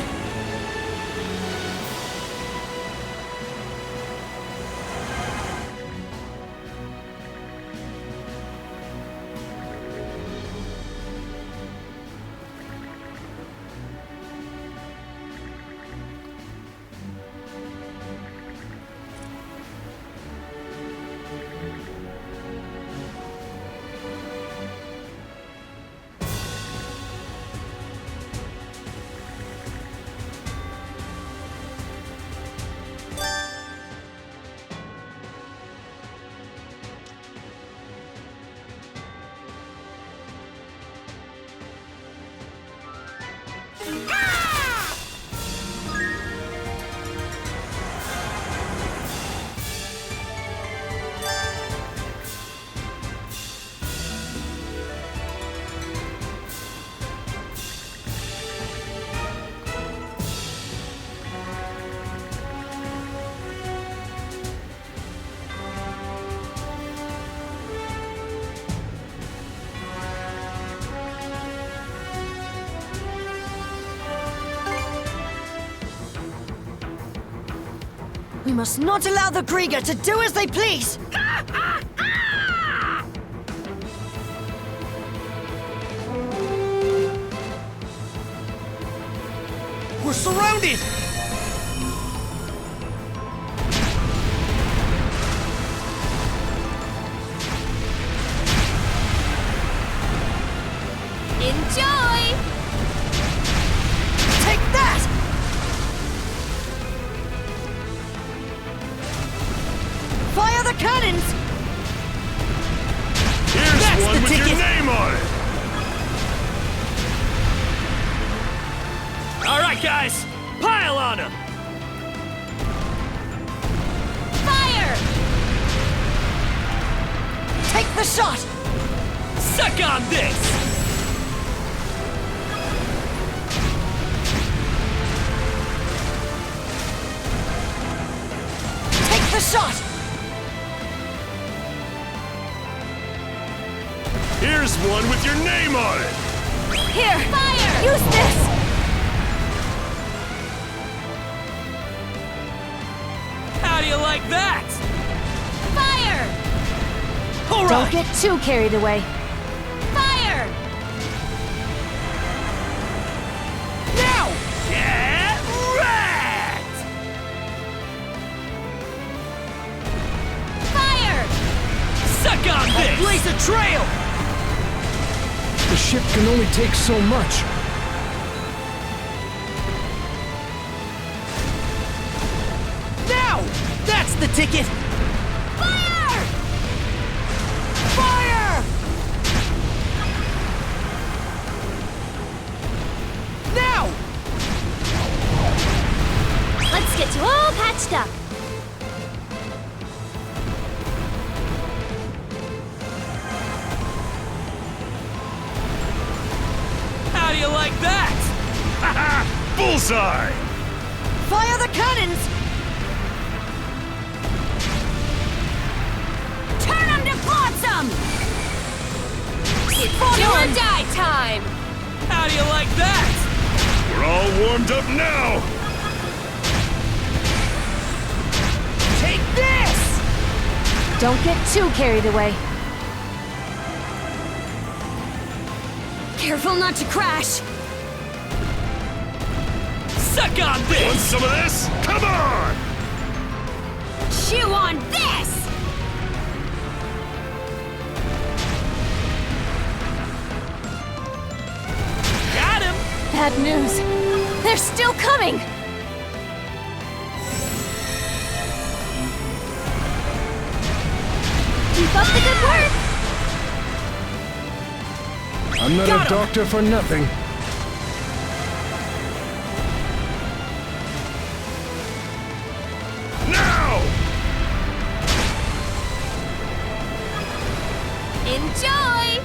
We must not allow the Griegr to do as they please! We're surrounded! Enjoy! Take that! Fire the cannons! Here's That's one the with ticket. your name on it! All right, guys, pile on them. Fire! Take the shot! Suck on this! Take the shot! Here's one with your name on it! Here! Fire! Use this! How do you like that? Fire! All Don't right. get too carried away. Fire! Now, get wrecked! Fire! Suck on this! Blaze a trail! The ship can only take so much. Now! That's the ticket! Fire! Fire! Now! Let's get you all patched up. How do you like that? Bullseye! Fire the cannons! Turn them to flotsam! It's do or die time! How do you like that? We're all warmed up now! Take this! Don't get too carried away. Careful not to crash! Suck on this! Want some of this? Come on! Chew on this! Got him! Bad news. They're still coming! Keep up the good work! I'm not a doctor for nothing. Now! Enjoy!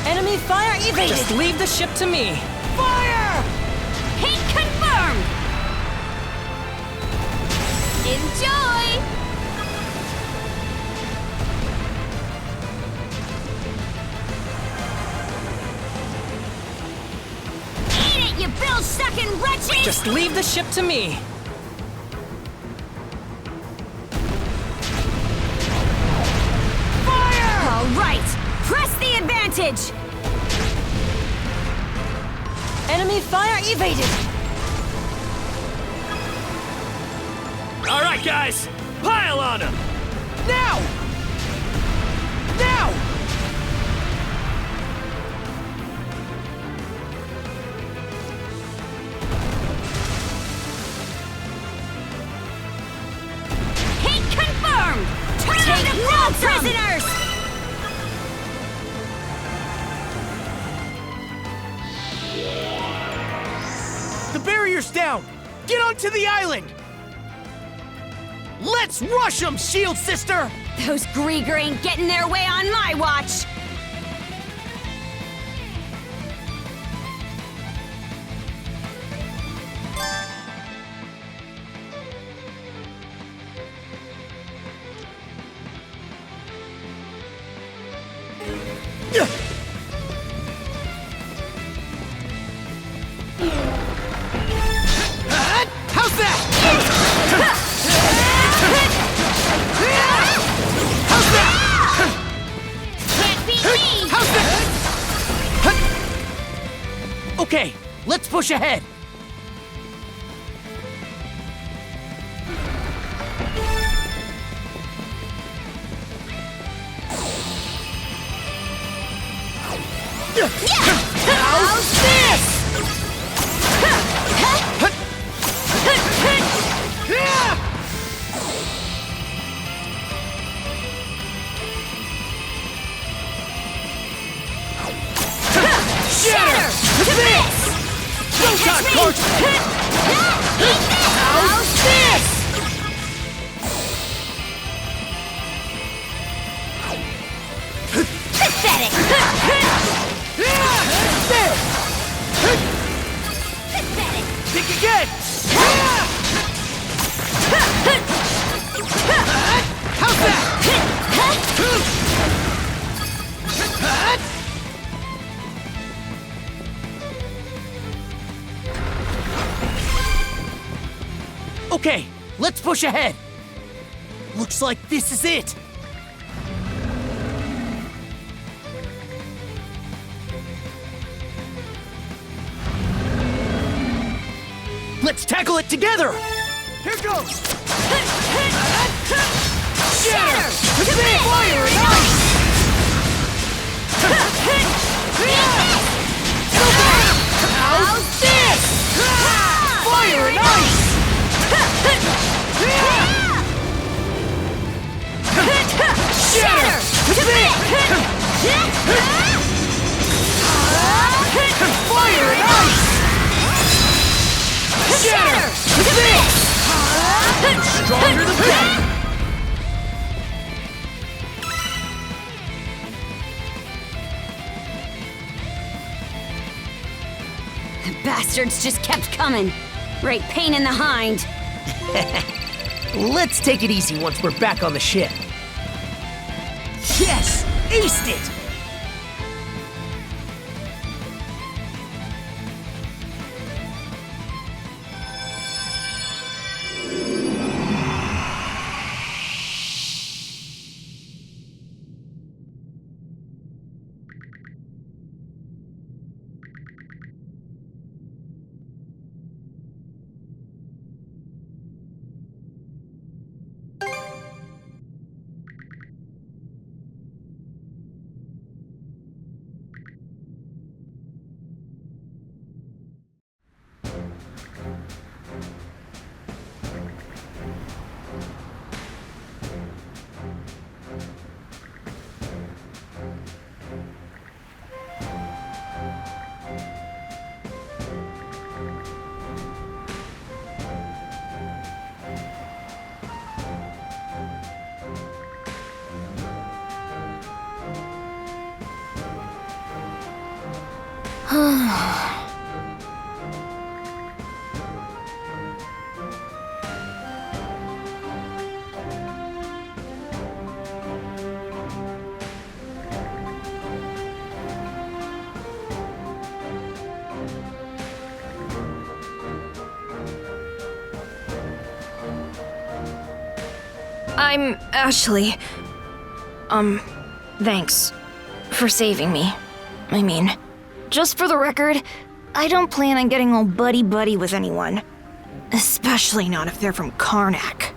Enemy fire evaded! Just leave the ship to me. Fire! Hit confirmed! Enjoy! Eat it, you bill-sucking wretches! Just leave the ship to me. Fire! All right, press the advantage! Enemy fire evaded! All right, guys, pile on him! Now! Now! Hit confirmed! Turn them to no prisoners! The barrier's down! Get onto the island! Let's rush them, shield sister! Those Griegr ain't getting their way on my watch! How's that? Can't beat me! How's that? Okay, let's push ahead. How's this? Shatter! To this! Don't talk, Coach! How's this? Pathetic! Pathetic! Think again! How's that? Okay, let's push ahead. Looks like this is it. Let's tackle it together! Here goes! Shatter! To this! Fire and ice! How's this? Fire and ice! Shatter! To this! Fire and ice! Shatter! To this! Stronger than that! The bastards just kept coming. Right pain in the hind. Let's take it easy once we're back on the ship. Yes! Aced it! I'm Ashley. Thanks for saving me. I mean, just for the record, I don't plan on getting all buddy-buddy with anyone. Especially not if they're from Carnac.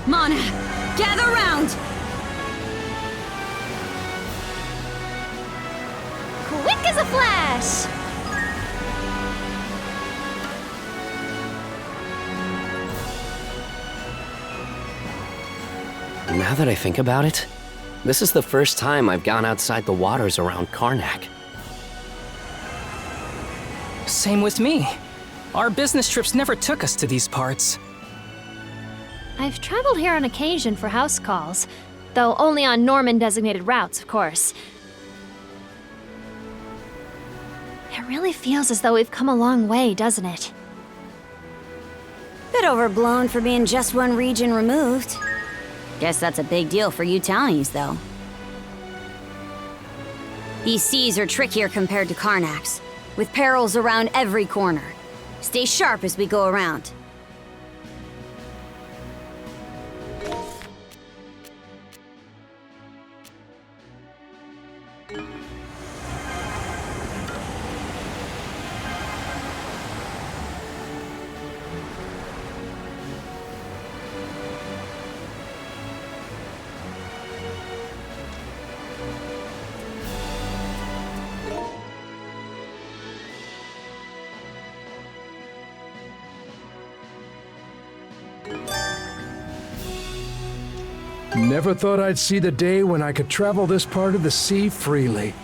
Mana, gather round! Quick as a flash! Now that I think about it, this is the first time I've gone outside the waters around Carnac. Same with me. Our business trips never took us to these parts. I've traveled here on occasion for house calls, though only on Norman-designated routes, of course. It really feels as though we've come a long way, doesn't it? Bit overblown for being just one region removed. Guess that's a big deal for you townies, though. These seas are trickier compared to Carnac's, with perils around every corner. Stay sharp as we go around. Never thought I'd see the day when I could travel this part of the sea freely.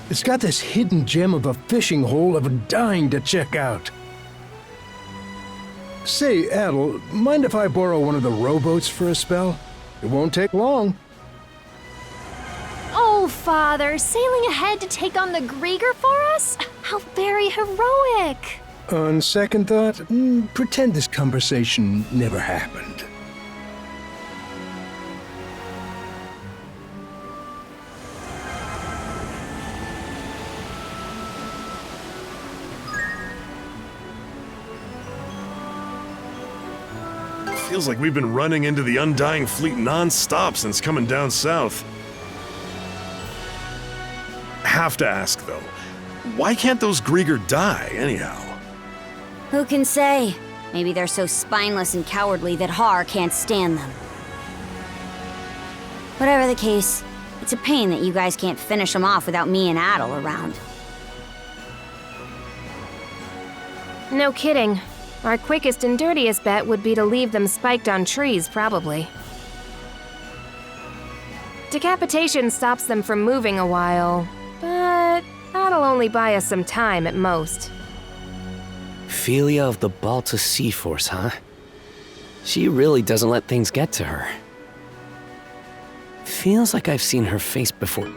It's got this hidden gem of a fishing hole I'm dying to check out. Say, Adol, mind if I borrow one of the rowboats for a spell? It won't take long. Oh, Father, sailing ahead to take on the Griegr for us? How very heroic! On second thought, pretend this conversation never happened. Feels like we've been running into the Undying Fleet non-stop since coming down south. Have to ask, though, why can't those Griegr die, anyhow? Who can say? Maybe they're so spineless and cowardly that Har can't stand them. Whatever the case, it's a pain that you guys can't finish them off without me and Adol around. No kidding. Our quickest and dirtiest bet would be to leave them spiked on trees, probably. Decapitation stops them from moving a while, but that'll only buy us some time at most. Philia of the Balta Seaforce, huh? She really doesn't let things get to her. Feels like I've seen her face before.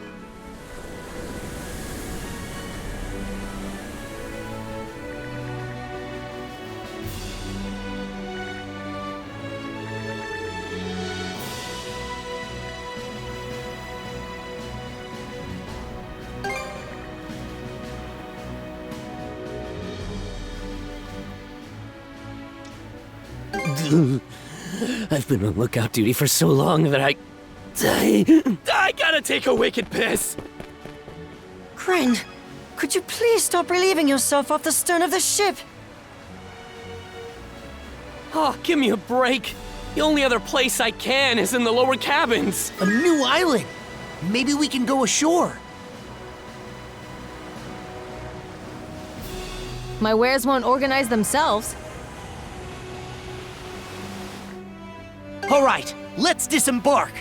I've been on lookout duty for so long that I gotta take a wicked piss. Gren, could you please stop relieving yourself off the stern of the ship? Oh, give me a break. The only other place I can is in the lower cabins. A new island. Maybe we can go ashore. My wares won't organize themselves. All right, let's disembark.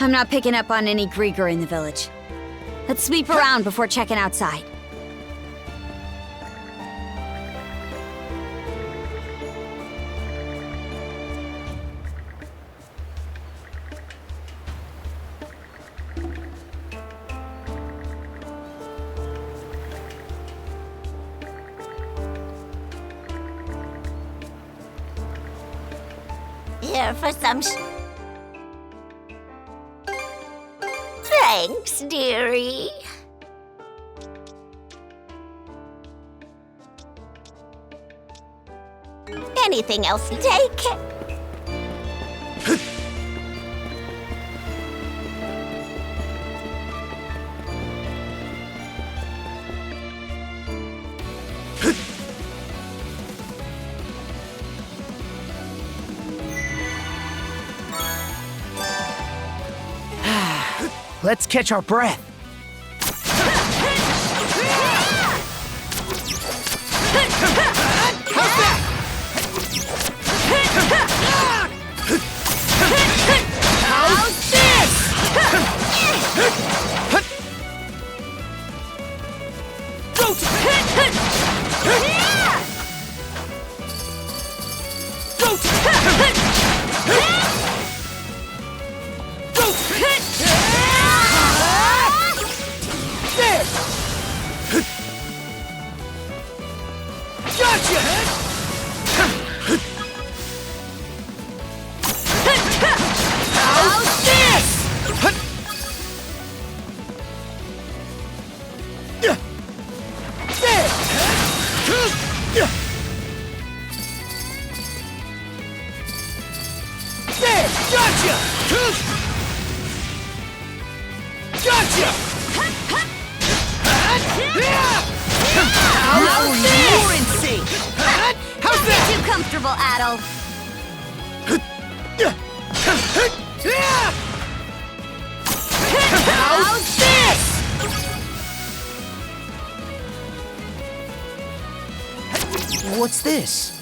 I'm not picking up on any Griegr in the village. Let's sweep around before checking outside. Here for some Thanks, dearie. Anything else you take? Let's catch our breath. How's that? How's this? Too comfortable, Adol. How's this? What's this?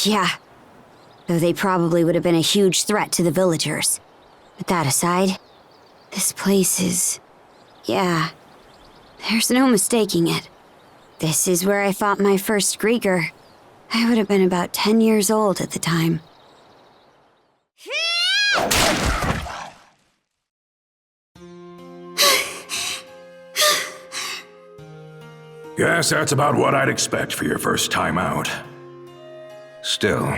Yeah. Though they probably would have been a huge threat to the villagers. But that aside, this place is... yeah. There's no mistaking it. This is where I fought my first Griegr. I would have been about 10 years old at the time. Guess that's about what I'd expect for your first time out. Still,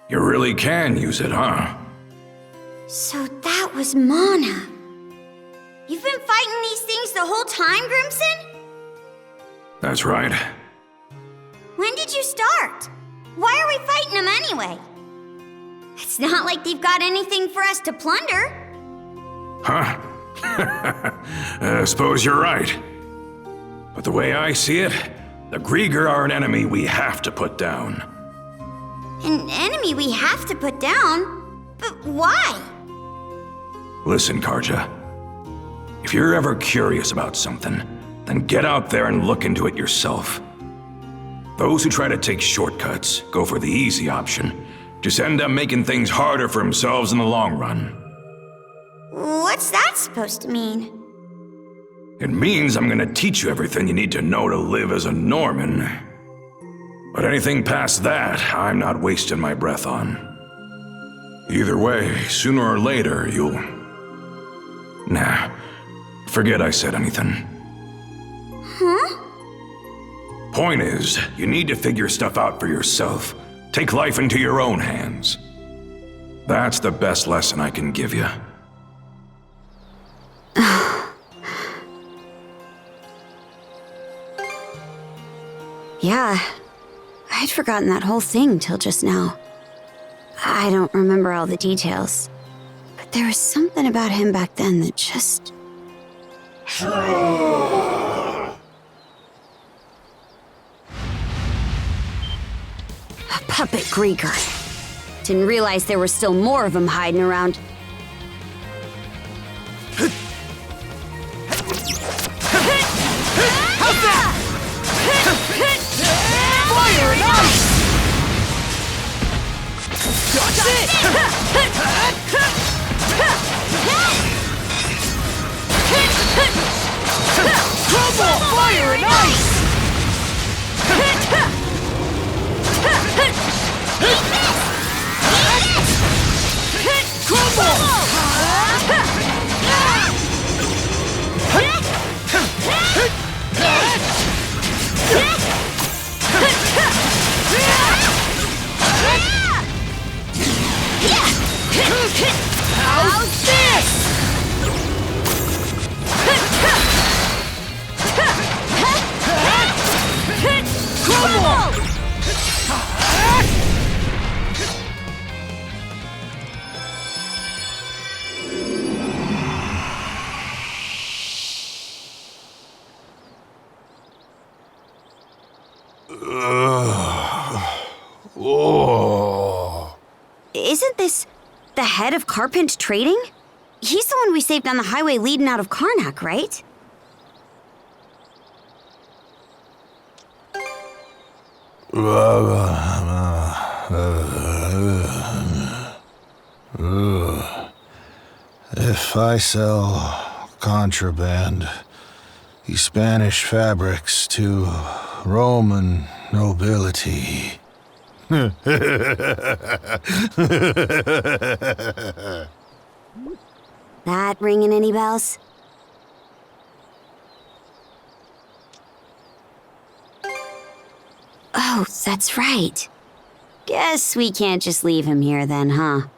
you really can use it, huh? So that was Mana. You've been fighting these things the whole time, Grimson? That's right. When did you start? Why are we fighting them anyway? It's not like they've got anything for us to plunder. Huh? I suppose you're right. But the way I see it, the Griegr are an enemy we have to put down. An enemy we have to put down? But why? Listen, Karja. If you're ever curious about something, then get out there and look into it yourself. Those who try to take shortcuts, go for the easy option, just end up making things harder for themselves in the long run. What's that supposed to mean? It means I'm gonna teach you everything you need to know to live as a Norman. But anything past that, I'm not wasting my breath on. Either way, sooner or later, you'll... Nah, forget I said anything. Huh? Point is, you need to figure stuff out for yourself. Take life into your own hands. That's the best lesson I can give you. Yeah, I'd forgotten that whole thing till just now. I don't remember all the details, but there was something about him back then that just... A puppet Griegr. Didn't realize there were still more of them hiding around. How's that? Fire and ice! That's it! Crumble! Fire and ice! Crumble! How's this? Crumble! Isn't this the head of Carpent Trading? He's the one we saved on the highway leading out of Carnac, right? If I sell contraband, the Spanish fabrics to Roman nobility. That ringing any bells? Oh, that's right. Guess we can't just leave him here then, huh?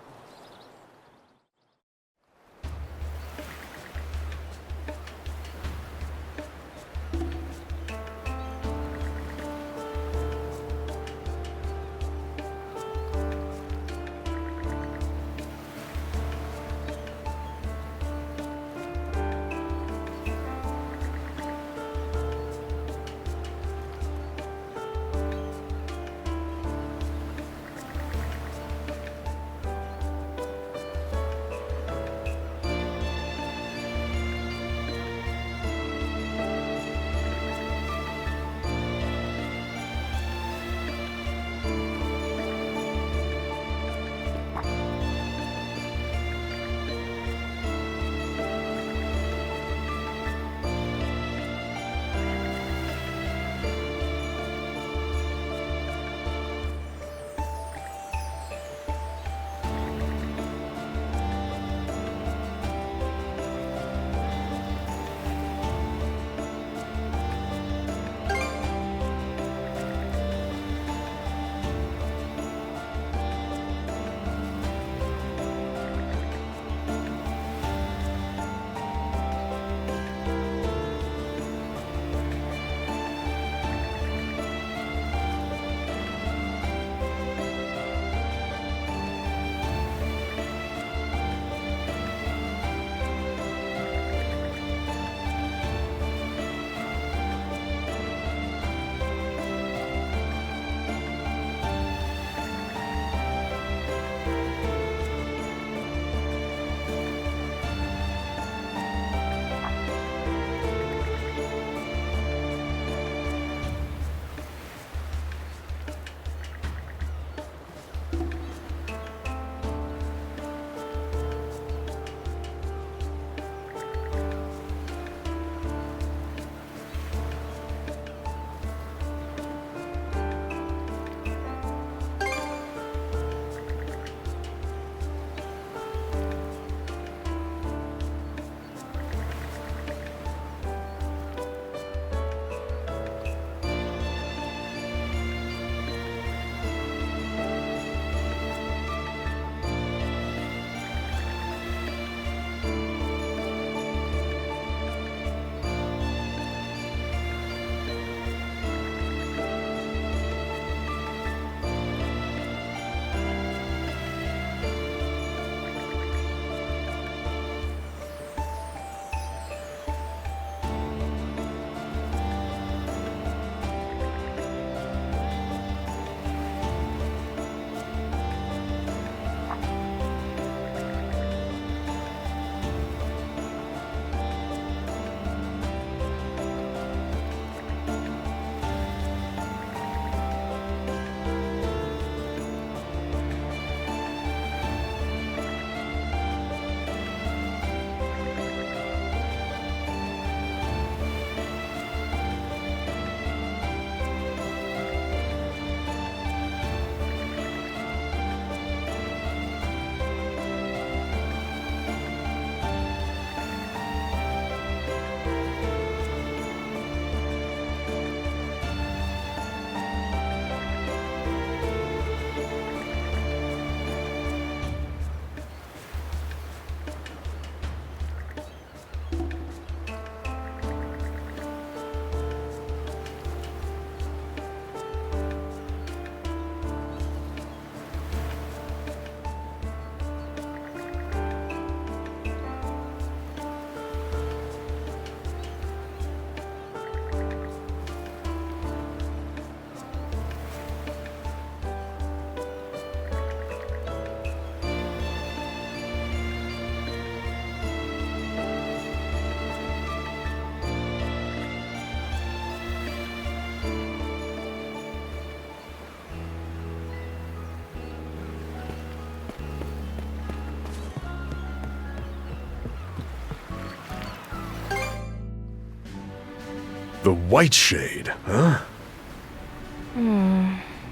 The White Shade, huh?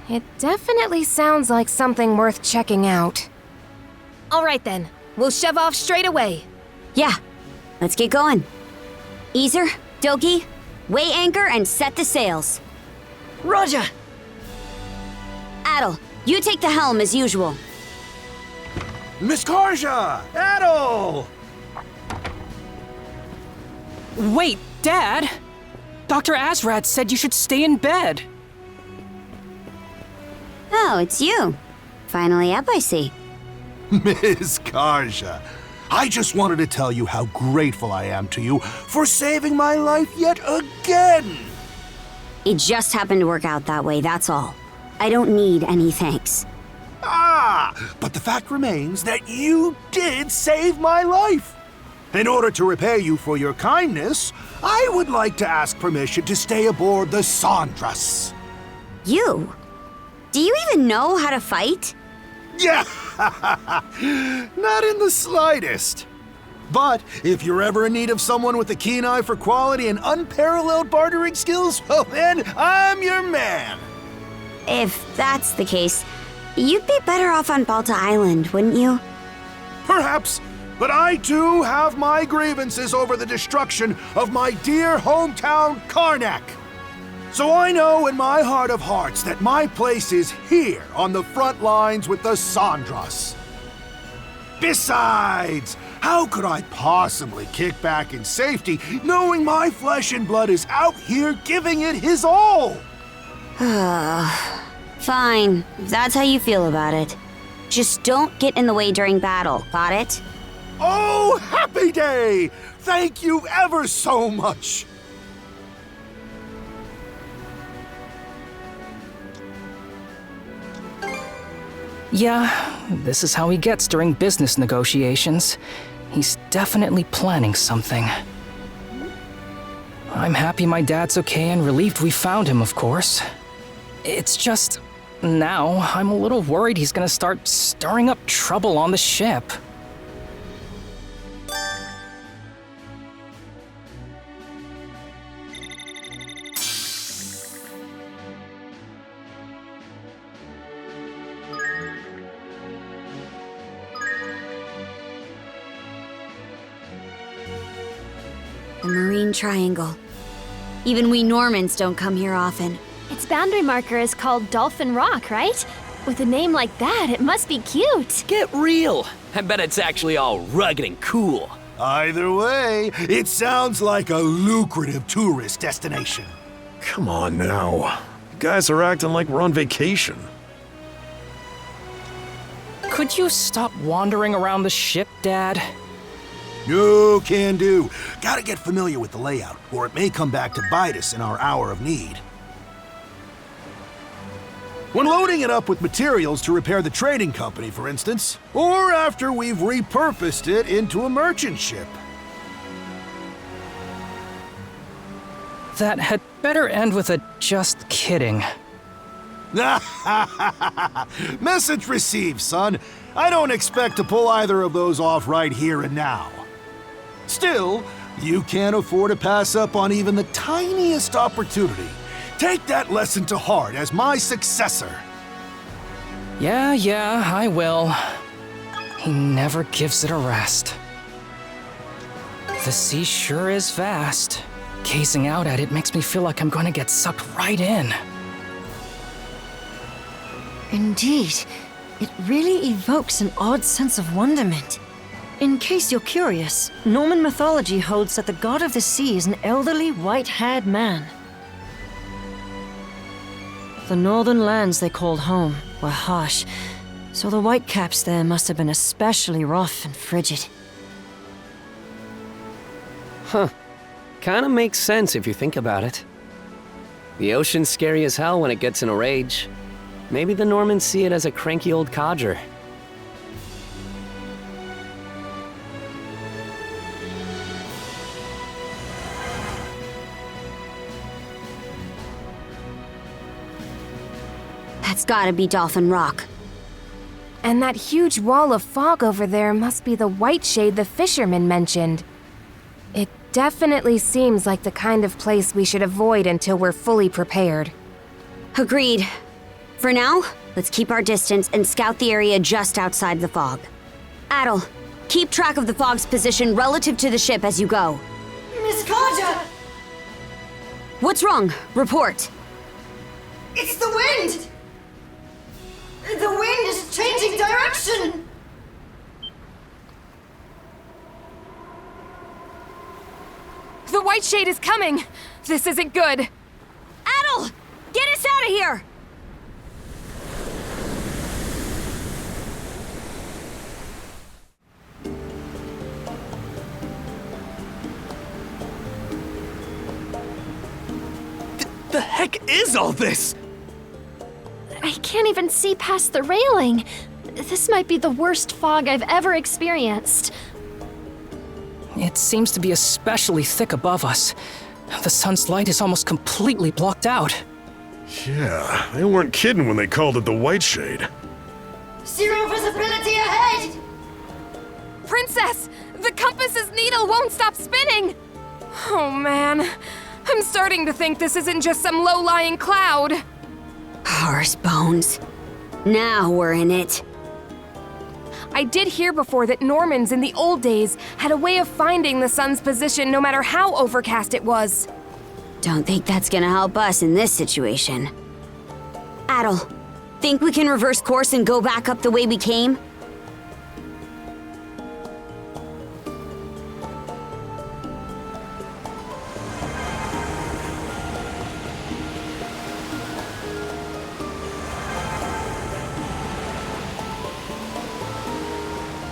It definitely sounds like something worth checking out. All right then, we'll shove off straight away. Yeah, let's get going. Easer, Doki, weigh anchor and set the sails. Roger! Adol, you take the helm as usual. Miss Karja! Adol! Wait, Dad! Dr. Azrad said you should stay in bed. Oh, it's you. Finally up, I see. Miss Karja, I just wanted to tell you how grateful I am to you for saving my life yet again! It just happened to work out that way, that's all. I don't need any thanks. But the fact remains that you did save my life. In order to repay you for your kindness, I would like to ask permission to stay aboard the Sandras. You? Do you even know how to fight? Yeah, not in the slightest. But if you're ever in need of someone with a keen eye for quality and unparalleled bartering skills, well then, I'm your man. If that's the case, you'd be better off on Balta Island, wouldn't you? Perhaps, but I too have my grievances over the destruction of my dear hometown Carnac. So I know in my heart of hearts that my place is here on the front lines with the Sandras. Besides, how could I possibly kick back in safety knowing my flesh and blood is out here giving it his all? Fine, if that's how you feel about it. Just don't get in the way during battle, got it? Oh, happy day! Thank you ever so much! Yeah, this is how he gets during business negotiations. He's definitely planning something. I'm happy my dad's okay and relieved we found him, of course. It's just, now I'm a little worried he's gonna start stirring up trouble on the ship. The Marine Triangle. Even we Normans don't come here often. Its boundary marker is called Dolphin Rock, right? With a name like that, it must be cute. Get real. I bet it's actually all rugged and cool. Either way, it sounds like a lucrative tourist destination. Come on now. You guys are acting like we're on vacation. Could you stop wandering around the ship, Dad? No can do. Gotta get familiar with the layout, or it may come back to bite us in our hour of need. When loading it up with materials to repair the trading company, for instance, or after we've repurposed it into a merchant ship. That had better end with a just kidding. Message received, son. I don't expect to pull either of those off right here and now. Still, you can't afford to pass up on even the tiniest opportunity. Take that lesson to heart as my successor. Yeah, I will. He never gives it a rest. The sea sure is vast. Gazing out at it makes me feel like I'm going to get sucked right in. Indeed, it really evokes an odd sense of wonderment. In case you're curious, Norman mythology holds that the god of the sea is an elderly, white-haired man. The northern lands they called home were harsh, so the whitecaps there must have been especially rough and frigid. Huh. Kinda makes sense if you think about it. The ocean's scary as hell when it gets in a rage. Maybe the Normans see it as a cranky old codger. That's gotta be Dolphin Rock. And that huge wall of fog over there must be the white shade the fisherman mentioned. It definitely seems like the kind of place we should avoid until we're fully prepared. Agreed. For now, let's keep our distance and scout the area just outside the fog. Adol, keep track of the fog's position relative to the ship as you go. Miss Karja! What's wrong? Report. It's the wind! The wind is changing direction! The White Shade is coming! This isn't good! Adol! Get us out of here! The heck is all this? I can't even see past the railing. This might be the worst fog I've ever experienced. It seems to be especially thick above us. The sun's light is almost completely blocked out. Yeah, they weren't kidding when they called it the White Shade. Zero visibility ahead! Princess! The compass's needle won't stop spinning! Oh man, I'm starting to think this isn't just some low-lying cloud. Horse bones. Now we're in it. I did hear before that Normans in the old days had a way of finding the sun's position no matter how overcast it was. Don't think that's gonna help us in this situation. Adol, think we can reverse course and go back up the way we came?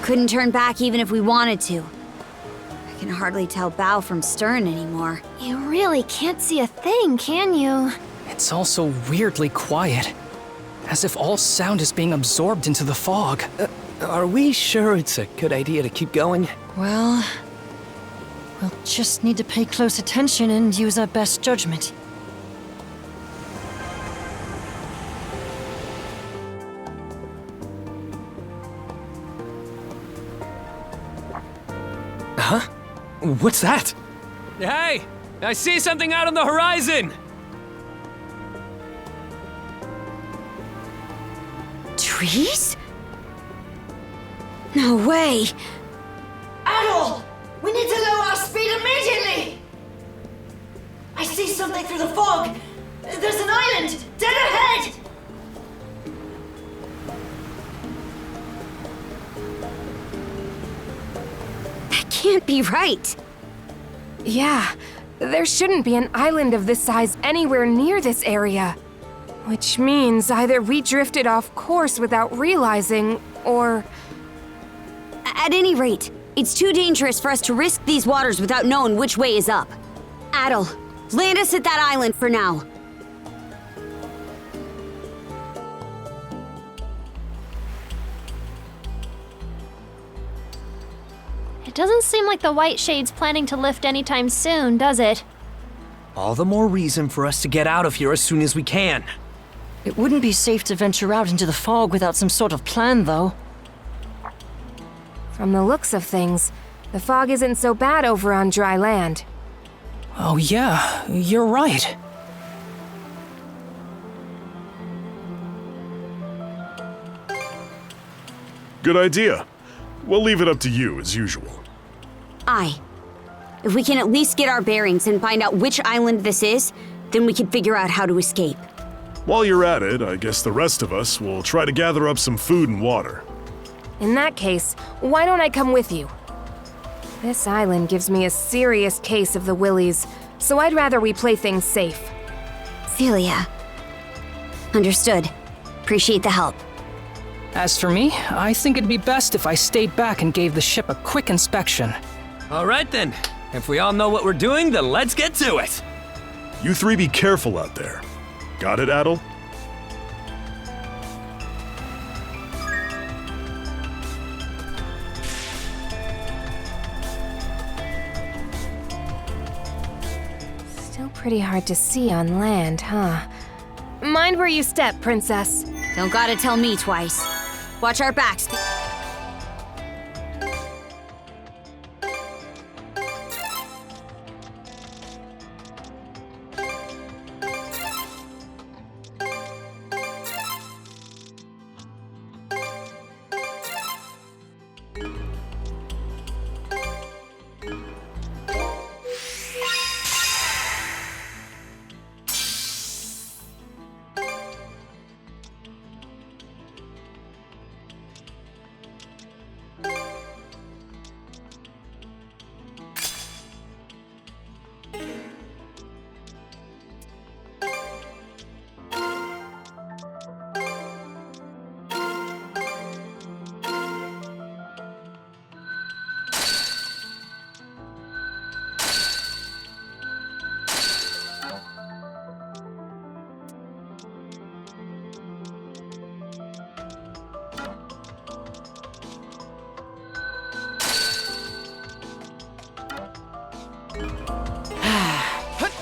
Couldn't turn back even if we wanted to. I can hardly tell bow from stern anymore. You really can't see a thing, can you? It's also weirdly quiet. As if all sound is being absorbed into the fog. Are we sure it's a good idea to keep going? Well, we'll just need to pay close attention and use our best judgment. Huh? What's that? Hey! I see something out on the horizon! Trees? No way! Adol! We need to lower our speed immediately! I see something through the fog! There's an island! Dead ahead! That can't be right. Yeah, there shouldn't be an island of this size anywhere near this area. Which means either we drifted off course without realizing, or... At any rate, it's too dangerous for us to risk these waters without knowing which way is up. Adol, land us at that island for now. It doesn't seem like the White Shade's planning to lift anytime soon, does it? All the more reason for us to get out of here as soon as we can. It wouldn't be safe to venture out into the fog without some sort of plan, though. From the looks of things, the fog isn't so bad over on dry land. Oh yeah, you're right. Good idea. We'll leave it up to you, as usual. Aye. If we can at least get our bearings and find out which island this is, then we can figure out how to escape. While you're at it, I guess the rest of us will try to gather up some food and water. In that case, why don't I come with you? This island gives me a serious case of the willies, so I'd rather we play things safe. Celia. Understood. Appreciate the help. As for me, I think it'd be best if I stayed back and gave the ship a quick inspection. All right then. If we all know what we're doing, then let's get to it. You three be careful out there. Got it, Adol? Still pretty hard to see on land, huh? Mind where you step, Princess. Don't gotta tell me twice. Watch our backs.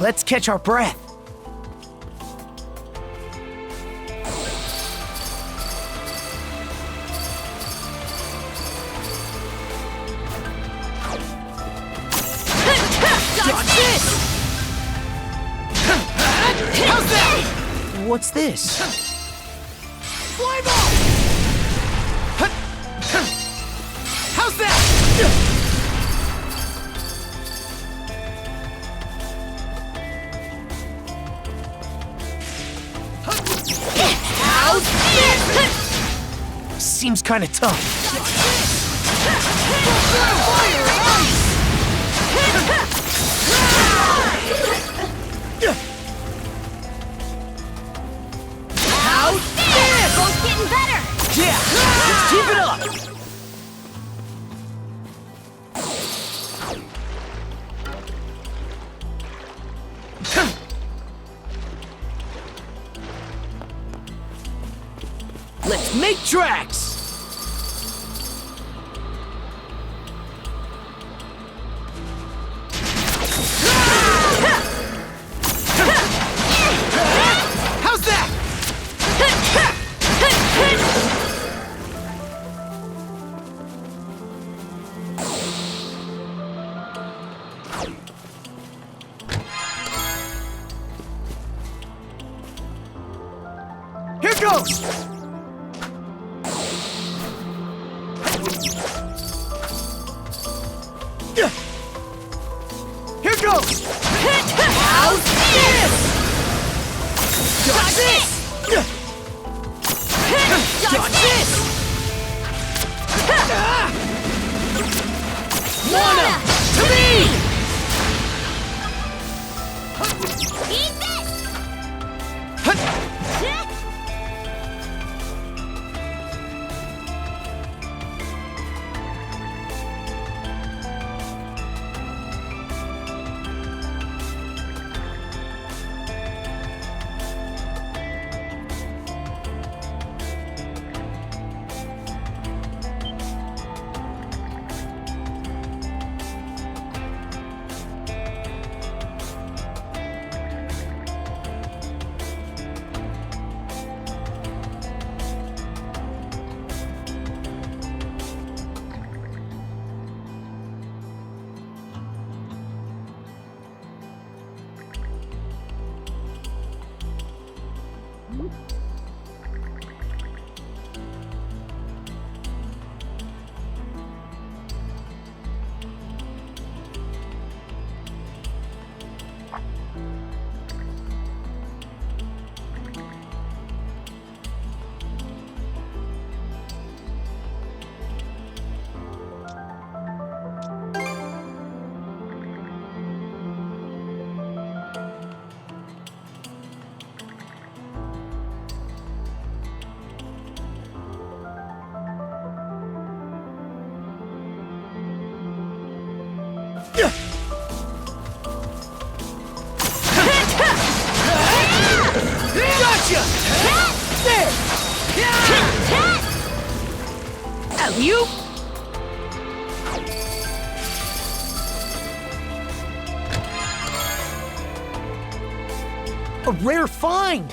Let's catch our breath. How's that? What's this? Fly ball! How's that? How's this? Seems kind of tough. How's this? Both getting better! Yeah! Let's keep it up! Let's make tracks! How's that? Here goes! Here goes! How's this? Dodge this! Dodge this! Wanna! To me! Eat this! Gotcha! There! Alley-oop! A rare find!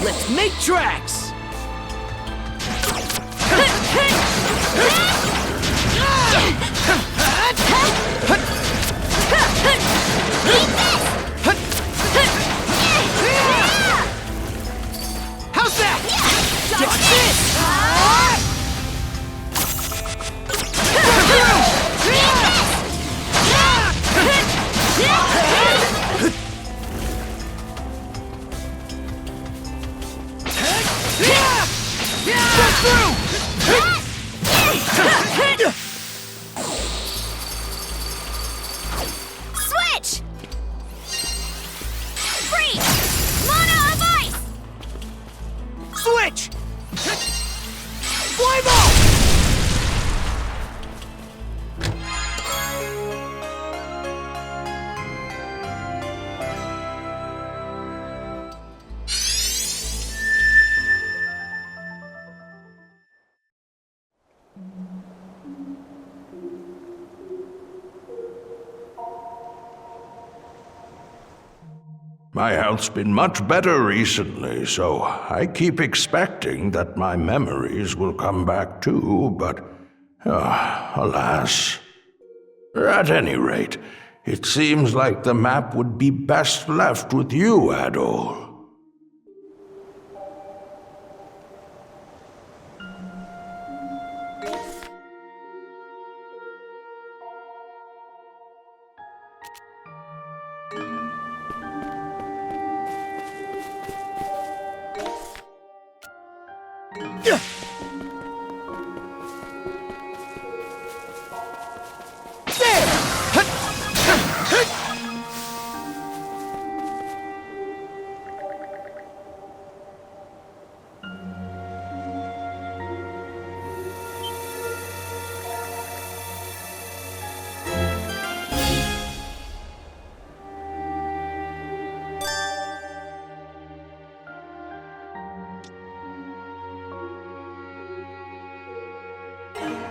Let's make tracks! How's that? Dodge this! My health's been much better recently, so I keep expecting that my memories will come back too, but alas. At any rate, it seems like the map would be best left with you, Adol.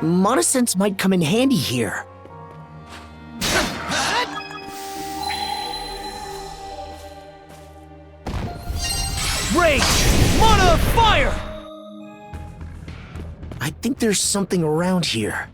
Monosense might come in handy here. Rage! Mana fire! I think there's something around here.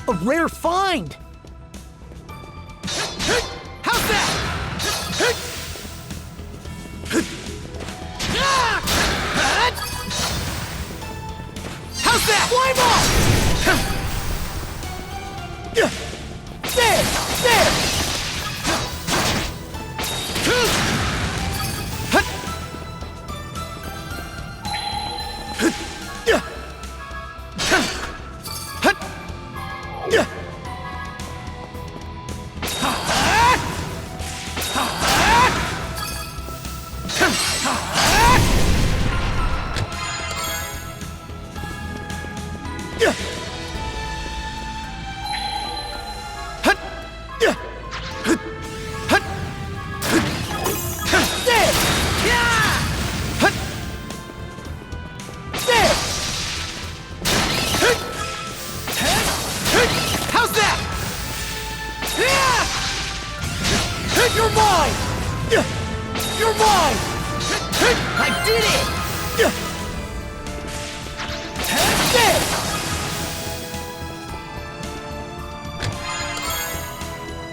A rare find! How's that? How's that? Climb off! There! There! You're mine! You're mine! I did it!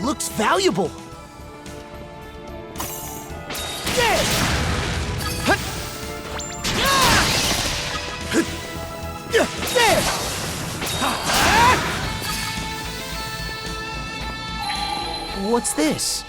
Looks valuable. What's this?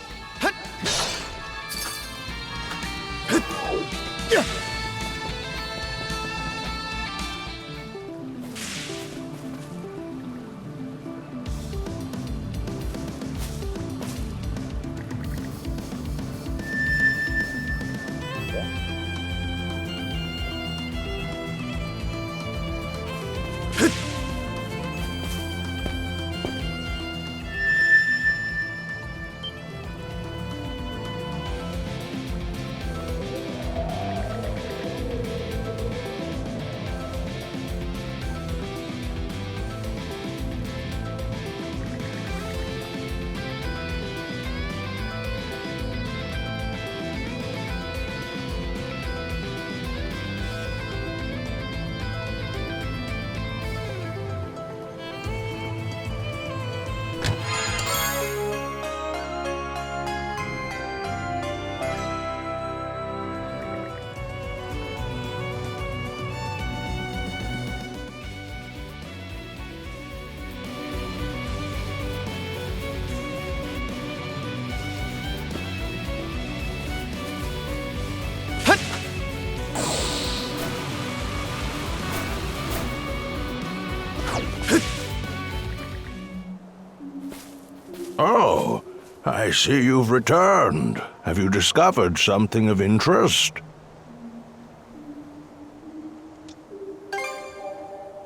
I see you've returned. Have you discovered something of interest?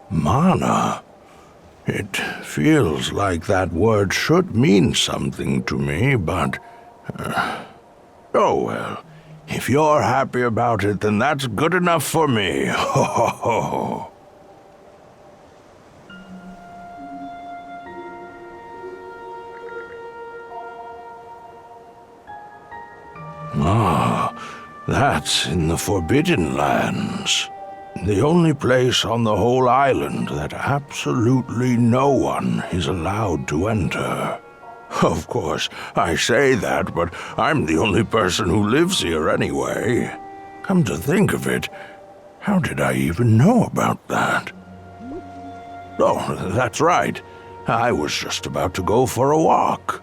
Mana. It feels like that word should mean something to me, but... oh well. If you're happy about it, then that's good enough for me. Ho ho ho. Ah, that's in the Forbidden Lands. The only place on the whole island that absolutely no one is allowed to enter. Of course, I say that, but I'm the only person who lives here anyway. Come to think of it, how did I even know about that? Oh, that's right. I was just about to go for a walk.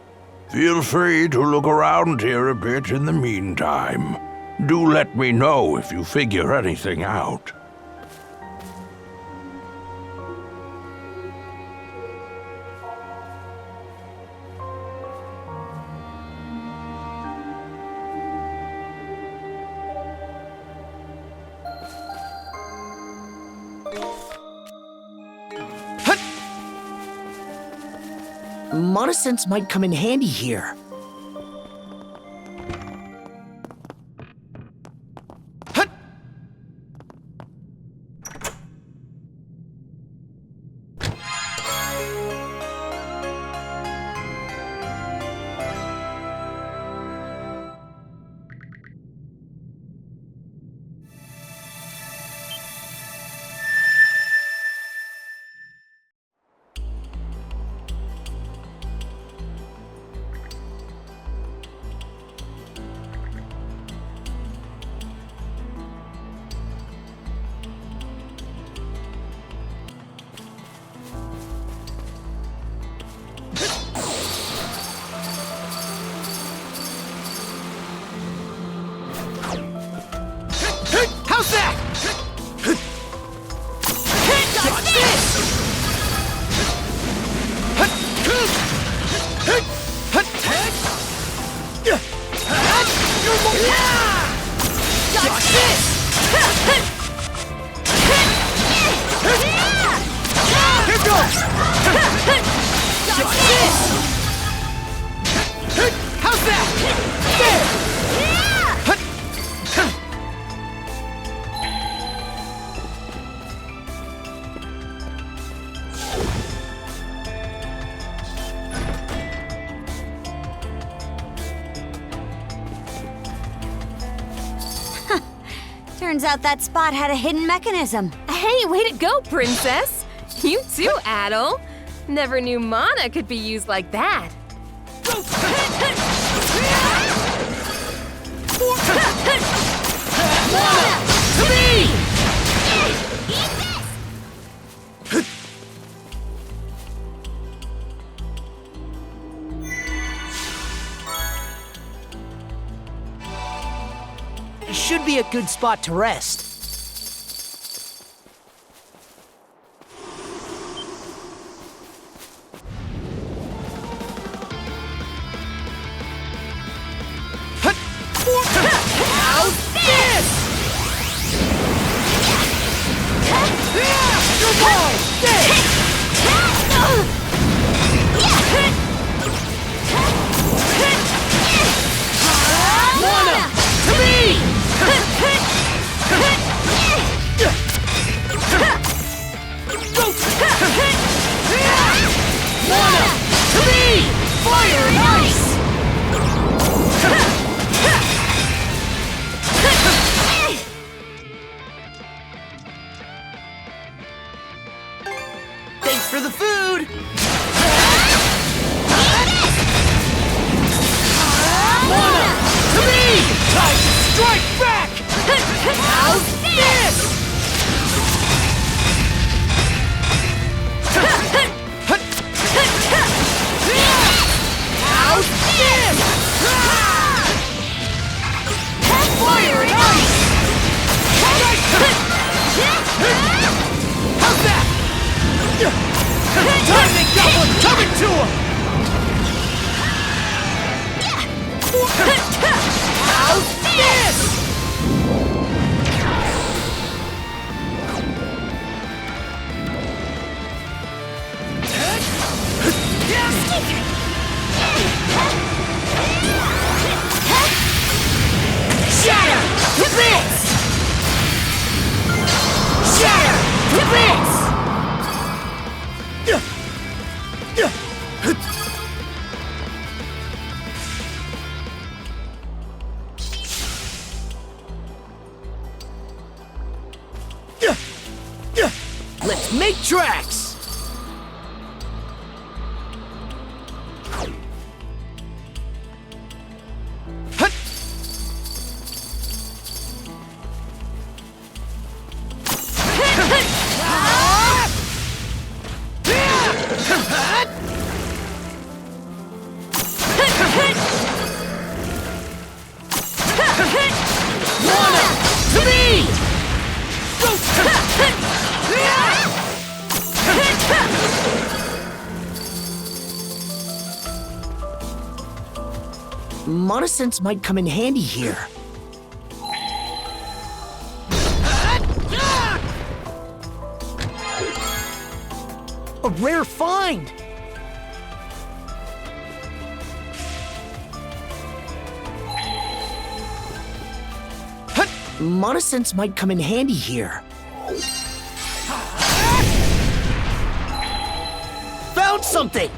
Feel free to look around here a bit in the meantime. Do let me know if you figure anything out. Mana sense might come in handy here. How's that? Watch this! Watch this! Here goes! Watch this! How's that? There! Turns out that spot had a hidden mechanism. Hey, way to go, princess! You too, Adol. Never knew mana could be used like that. To me! Should be a good spot to rest. How's this? Your ball! Mana! To me! Mana! To me! Fire and ice! Thanks for the food! Mana! To me! Time to strike back! How's this? How's this? Fire and ice! How's that? Timing goblin coming to him! How's this? Shatter to bits! Shatter to bits! Let's make tracks! Monosense might come in handy here. A rare find! Monosense might come in handy here. Found something!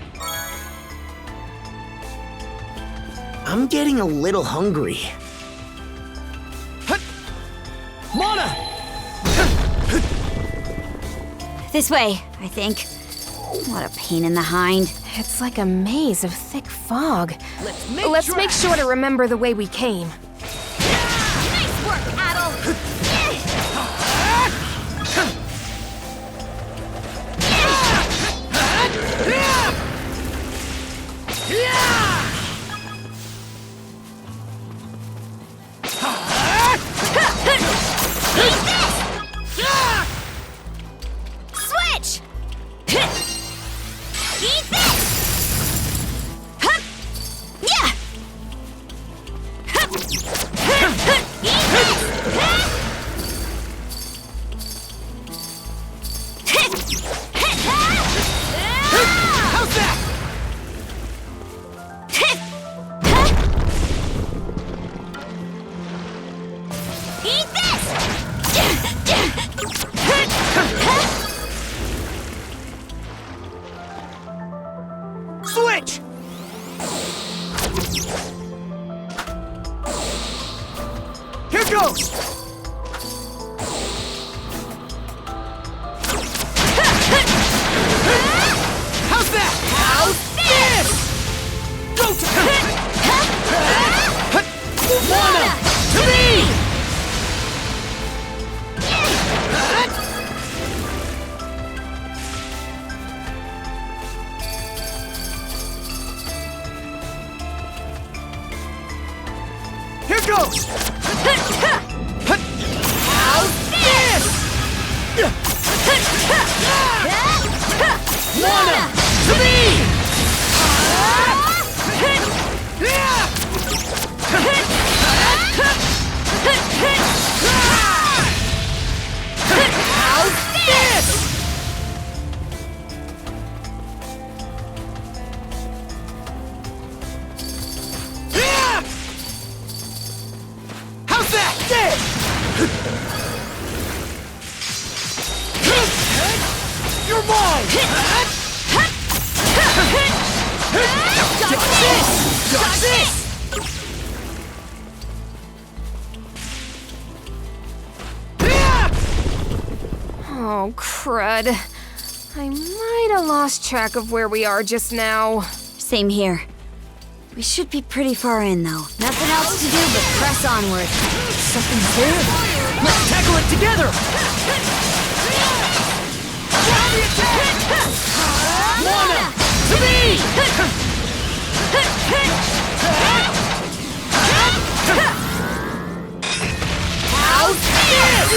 I'm getting a little hungry. Mana! This way, I think. What a pain in the hind. It's like a maze of thick fog. Let's make sure to remember the way we came. Nice work, Adol! Switch! Eat this! Hup! Yeah! Hup! Eat this! How's that? Eat this! Switch! Here goes! How's that? How's this? Go to Mana! To me! Here goes! How's this? Mana! To me! How's this? How's that? There! You're mine! Got this! Got this! Oh, crud. I might have lost track of where we are just now. Same here. We should be pretty far in, though. Nothing else to do but press onward. Something's there. Let's tackle it together! Mana! To me! How's this?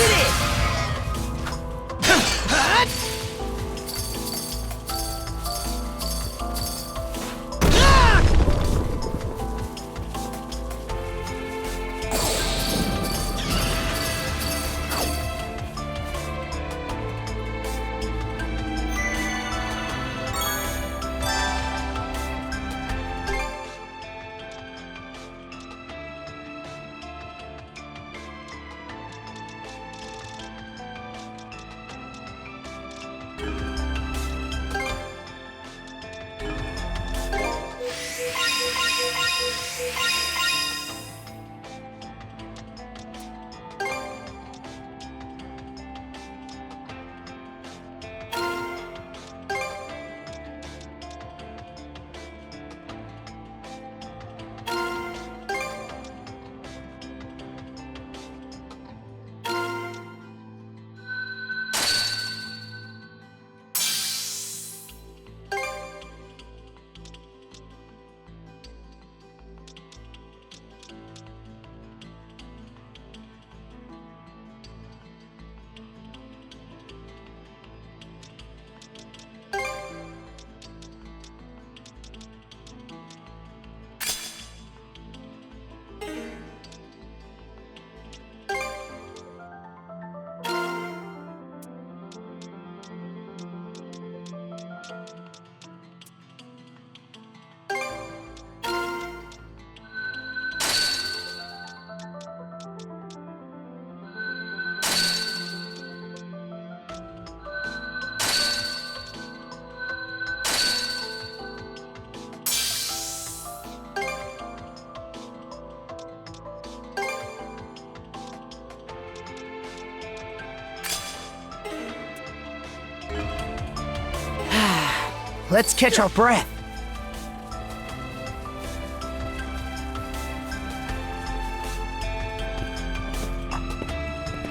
Let's catch our breath.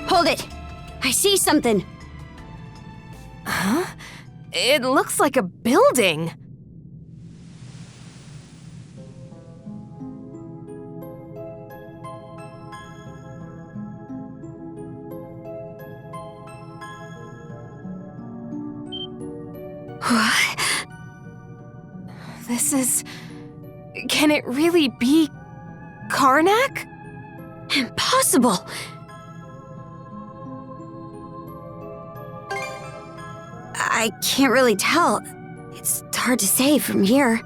Hold it! I see something! Huh? It looks like a building. What? This is... Can it really be... Carnac? Impossible! I can't really tell. It's hard to say from here.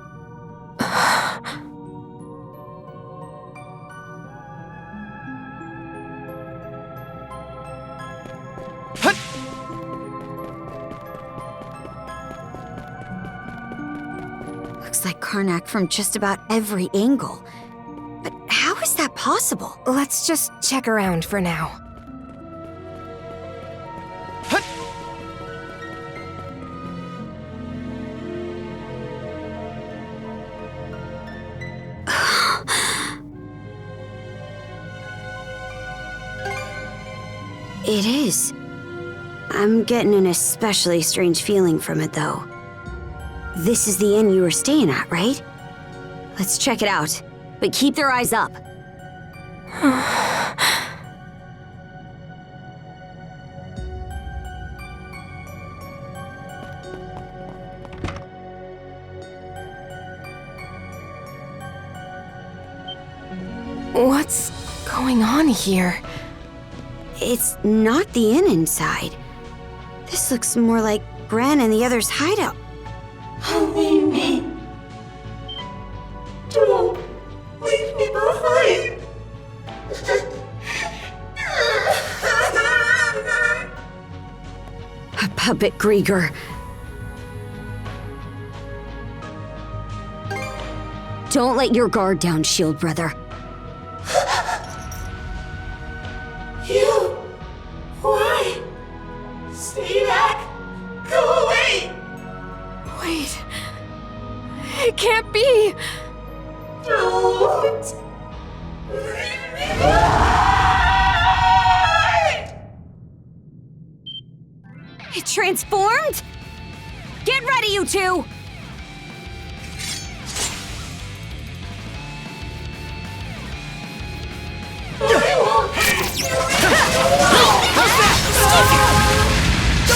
Looks like Carnac from just about every angle. But how is that possible? Let's just check around for now. It is. I'm getting an especially strange feeling from it, though. This is the inn you were staying at, right? Let's check it out, but keep their eyes up. What's going on here? It's not the inn inside. This looks more like Gran and the others' hideout. Only me. Don't leave me behind. A puppet Griegr. Don't let your guard down, Shield Brother. You? Why? Stay back! Go away! Wait. It can't be! Don't! Leave me behind! It transformed? Get ready, you two!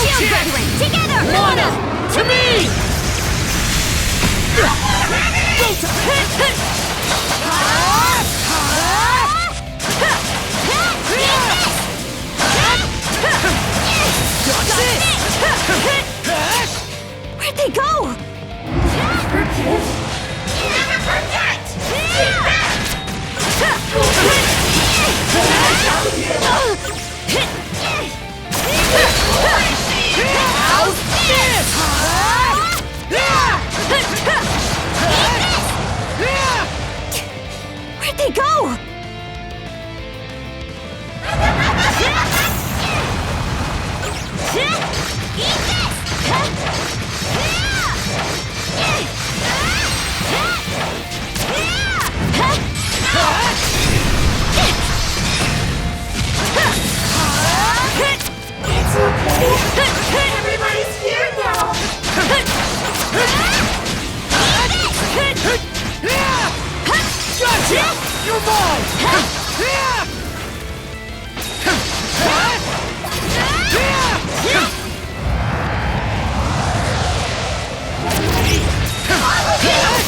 Shield brethren, together! Mana! To me! Where'd they go? Never forget! How's this? Where'd they go? It's okay. Everybody's here now. Gotcha! You're mine!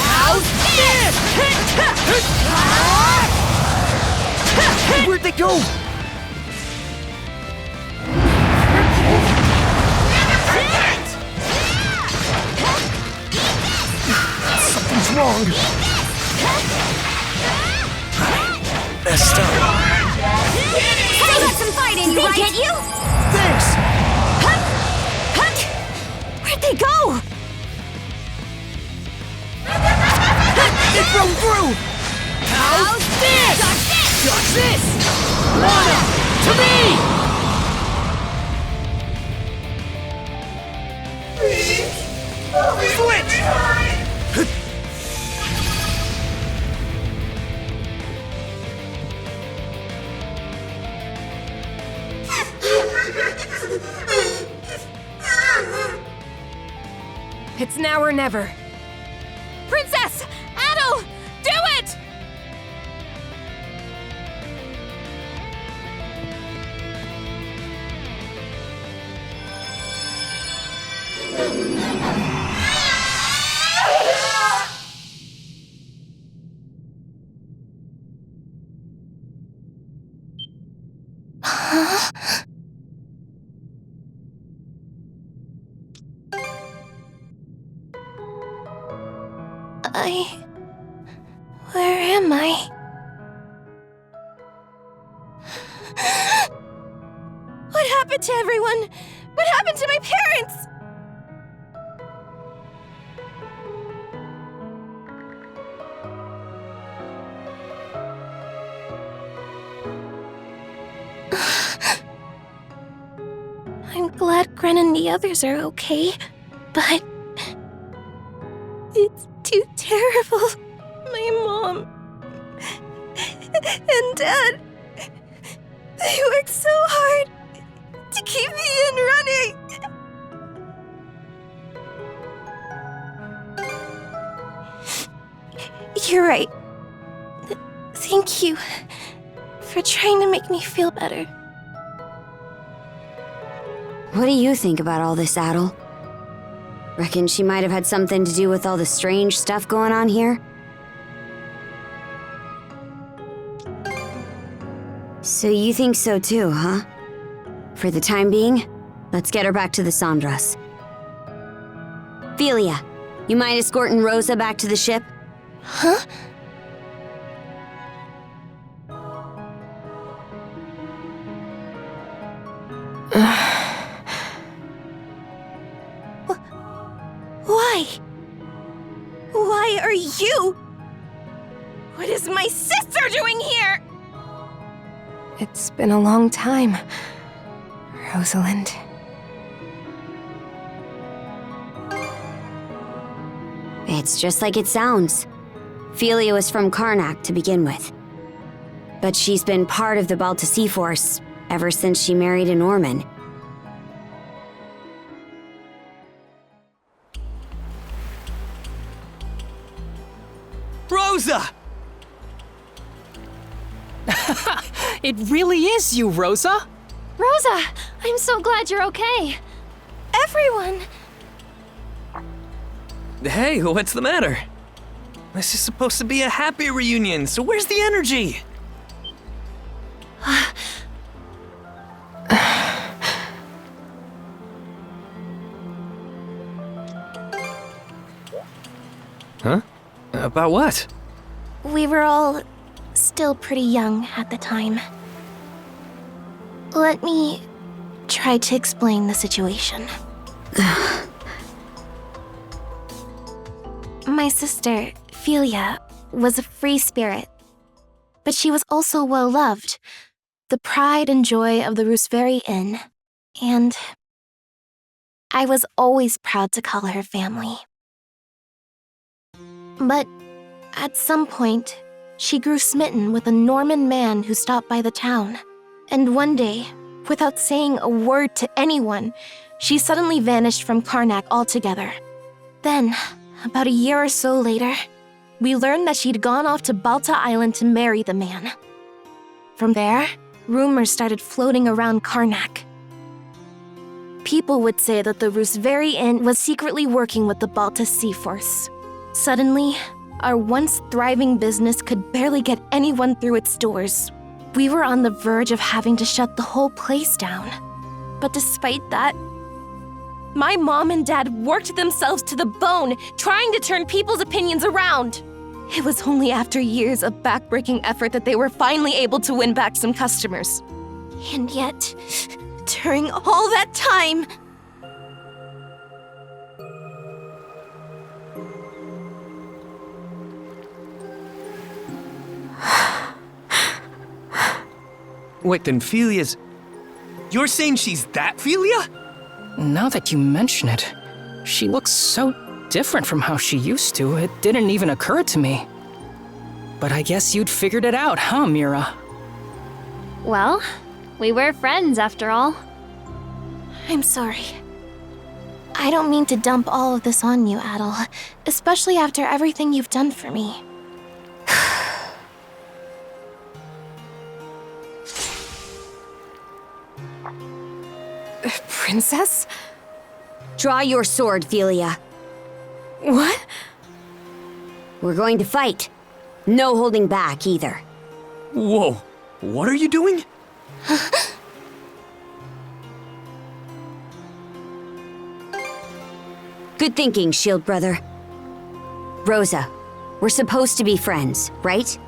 How's this? Where'd they go? Something's wrong. Messed up. Still got some fight in you, right? Did they get you? Thanks! Where'd they go? It broke through! How's this? Got this! Mana! To me! Please, Switch! It's now or never. Princess! Adol! Do it! Where am I? What happened to everyone? What happened to my parents? I'm glad Gren and the others are okay, but it's too terrible. My mom and Dad, they worked so hard to keep the inn running. You're right. Thank you for trying to make me feel better. What do you think about all this, Adol? Reckon she might have had something to do with all the strange stuff going on here? So you think so too, huh? For the time being, let's get her back to the Sandras. Philia, you mind escorting Rosa back to the ship? Huh? Why? Why are you? What is my sister doing here? It's been a long time, Rosalind. It's just like it sounds. Philia was from Carnac to begin with. But she's been part of the Balta Seaforce ever since she married a Norman. Rosa! It really is you, Rosa! Rosa, I'm so glad you're okay. Everyone! Hey, what's the matter? This is supposed to be a happy reunion, so where's the energy? Huh? About what? We were all still pretty young at the time. Let me try to explain the situation. My sister, Philia, was a free spirit, but she was also well-loved, the pride and joy of the Rooseveri Inn, and I was always proud to call her family. But at some point, she grew smitten with a Norman man who stopped by the town, and one day, without saying a word to anyone, she suddenly vanished from Carnac altogether. Then, about a year or so later, we learned that she'd gone off to Balta Island to marry the man. From there, rumors started floating around Carnac. People would say that the Rooseveri Inn was secretly working with the Balta Seaforce. Suddenly, our once thriving business could barely get anyone through its doors. We were on the verge of having to shut the whole place down. But despite that, my mom and dad worked themselves to the bone, trying to turn people's opinions around. It was only after years of backbreaking effort that they were finally able to win back some customers. And yet, during all that time, Wait, then Philia's... You're saying she's that Philia? Now that you mention it, she looks so different from how she used to. It didn't even occur to me. But I guess you'd figured it out, huh, Mira? Well, we were friends after all. I'm sorry. I don't mean to dump all of this on you, Adol, especially after everything you've done for me. Princess? Draw your sword, Philia. What? We're going to fight. No holding back, either. Whoa, what are you doing? Good thinking, Shield Brother. Rosa, we're supposed to be friends, right?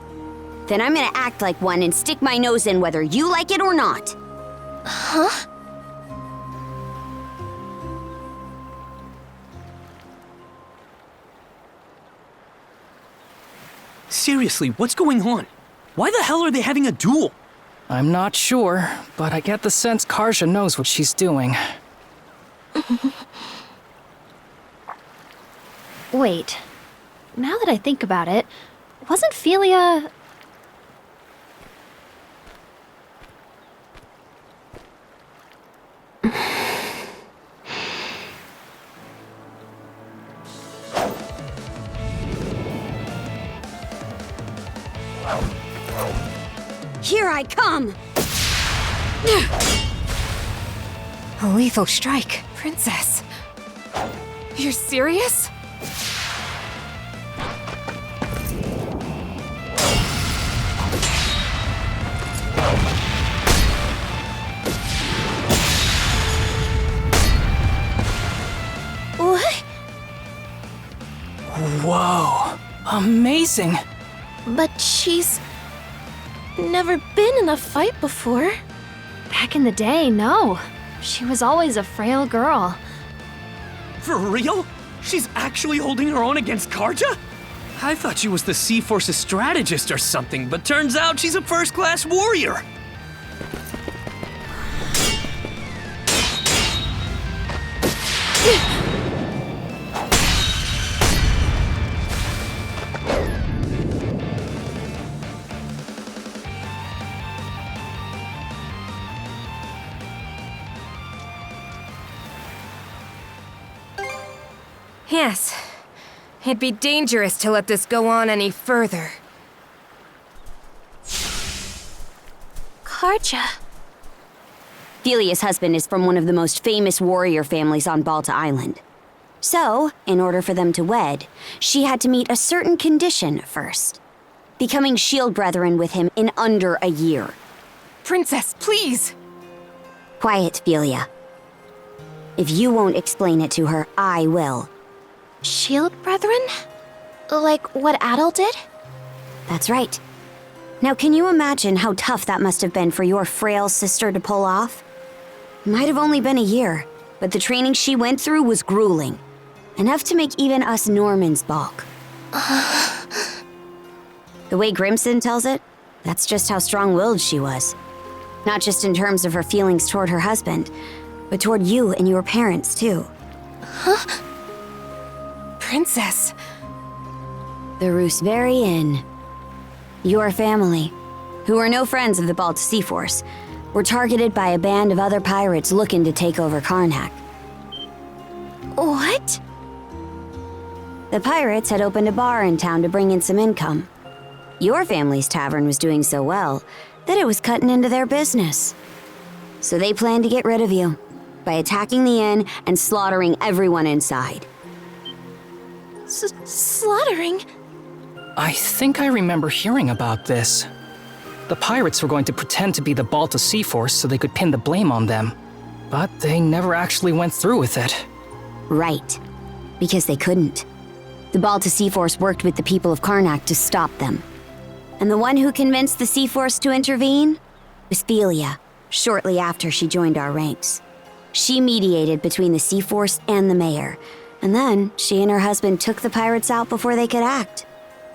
Then I'm gonna act like one and stick my nose in whether you like it or not. Huh? Seriously, what's going on? Why the hell are they having a duel? I'm not sure, but I get the sense Karja knows what she's doing. Wait. Now that I think about it, wasn't Philia... Here I come! A lethal strike. Princess. You're serious? What? Whoa. Amazing. But she's never been in a fight before. Back in the day, no. She was always a frail girl. For real? She's actually holding her own against Karja? I thought she was the Seaforce's strategist or something, but turns out she's a first-class warrior. Yes. It'd be dangerous to let this go on any further. Karja. Philia's husband is from one of the most famous warrior families on Balta Island. So, in order for them to wed, she had to meet a certain condition first. Becoming shield brethren with him in under a year. Princess, please! Quiet, Philia. If you won't explain it to her, I will. Shield brethren? Like what Adol did? That's right. Now, can you imagine how tough that must have been for your frail sister to pull off? Might have only been a year, but the training she went through was grueling. Enough to make even us Normans balk. The way Grimson tells it, that's just how strong-willed she was. Not just in terms of her feelings toward her husband, but toward you and your parents, too. Huh? Princess. The Roos very Inn. Your family, who are no friends of the Balta Seaforce, were targeted by a band of other pirates looking to take over Carnac. What? The pirates had opened a bar in town to bring in some income. Your family's tavern was doing so well that it was cutting into their business. So they planned to get rid of you by attacking the inn and slaughtering everyone inside. Slaughtering? I think I remember hearing about this. The pirates were going to pretend to be the Balta Seaforce so they could pin the blame on them. But they never actually went through with it. Right. Because they couldn't. The Balta Seaforce worked with the people of Carnac to stop them. And the one who convinced the Seaforce to intervene was Philia, shortly after she joined our ranks. She mediated between the Seaforce and the mayor, and then she and her husband took the pirates out before they could act.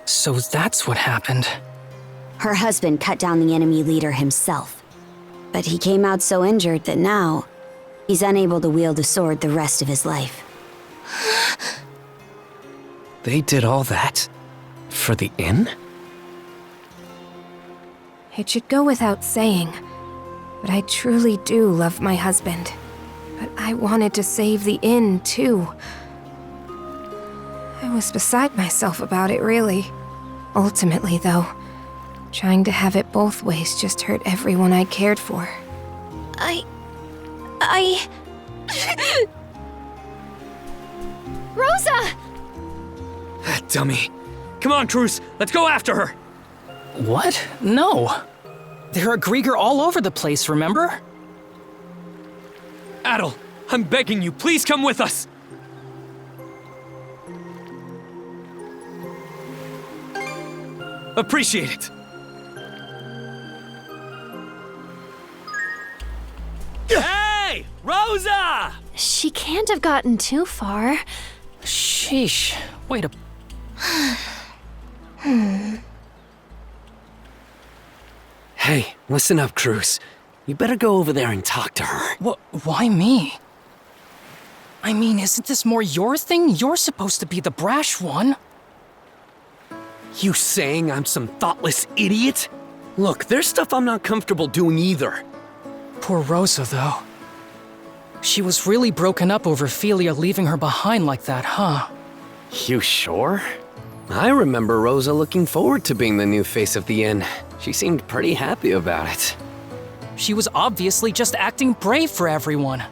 So that's what happened. Her husband cut down the enemy leader himself. But he came out so injured that now, he's unable to wield a sword the rest of his life. They did all that? For the inn? It should go without saying, but I truly do love my husband. But I wanted to save the inn, too. I was beside myself about it, really. Ultimately, though, trying to have it both ways just hurt everyone I cared for. Rosa! Dummy. Come on, Cruz, let's go after her! What? No. There are Griegr all over the place, remember? Adol, I'm begging you, please come with us! Appreciate it. Hey! Rosa! She can't have gotten too far. Sheesh. Wait a... Hey, listen up, Cruz. You better go over there and talk to her. Why me? I mean, isn't this more your thing? You're supposed to be the brash one. You saying I'm some thoughtless idiot? Look, there's stuff I'm not comfortable doing either. Poor Rosa, though. She was really broken up over Philia leaving her behind like that, huh? You sure? I remember Rosa looking forward to being the new face of the inn. She seemed pretty happy about it. She was obviously just acting brave for everyone.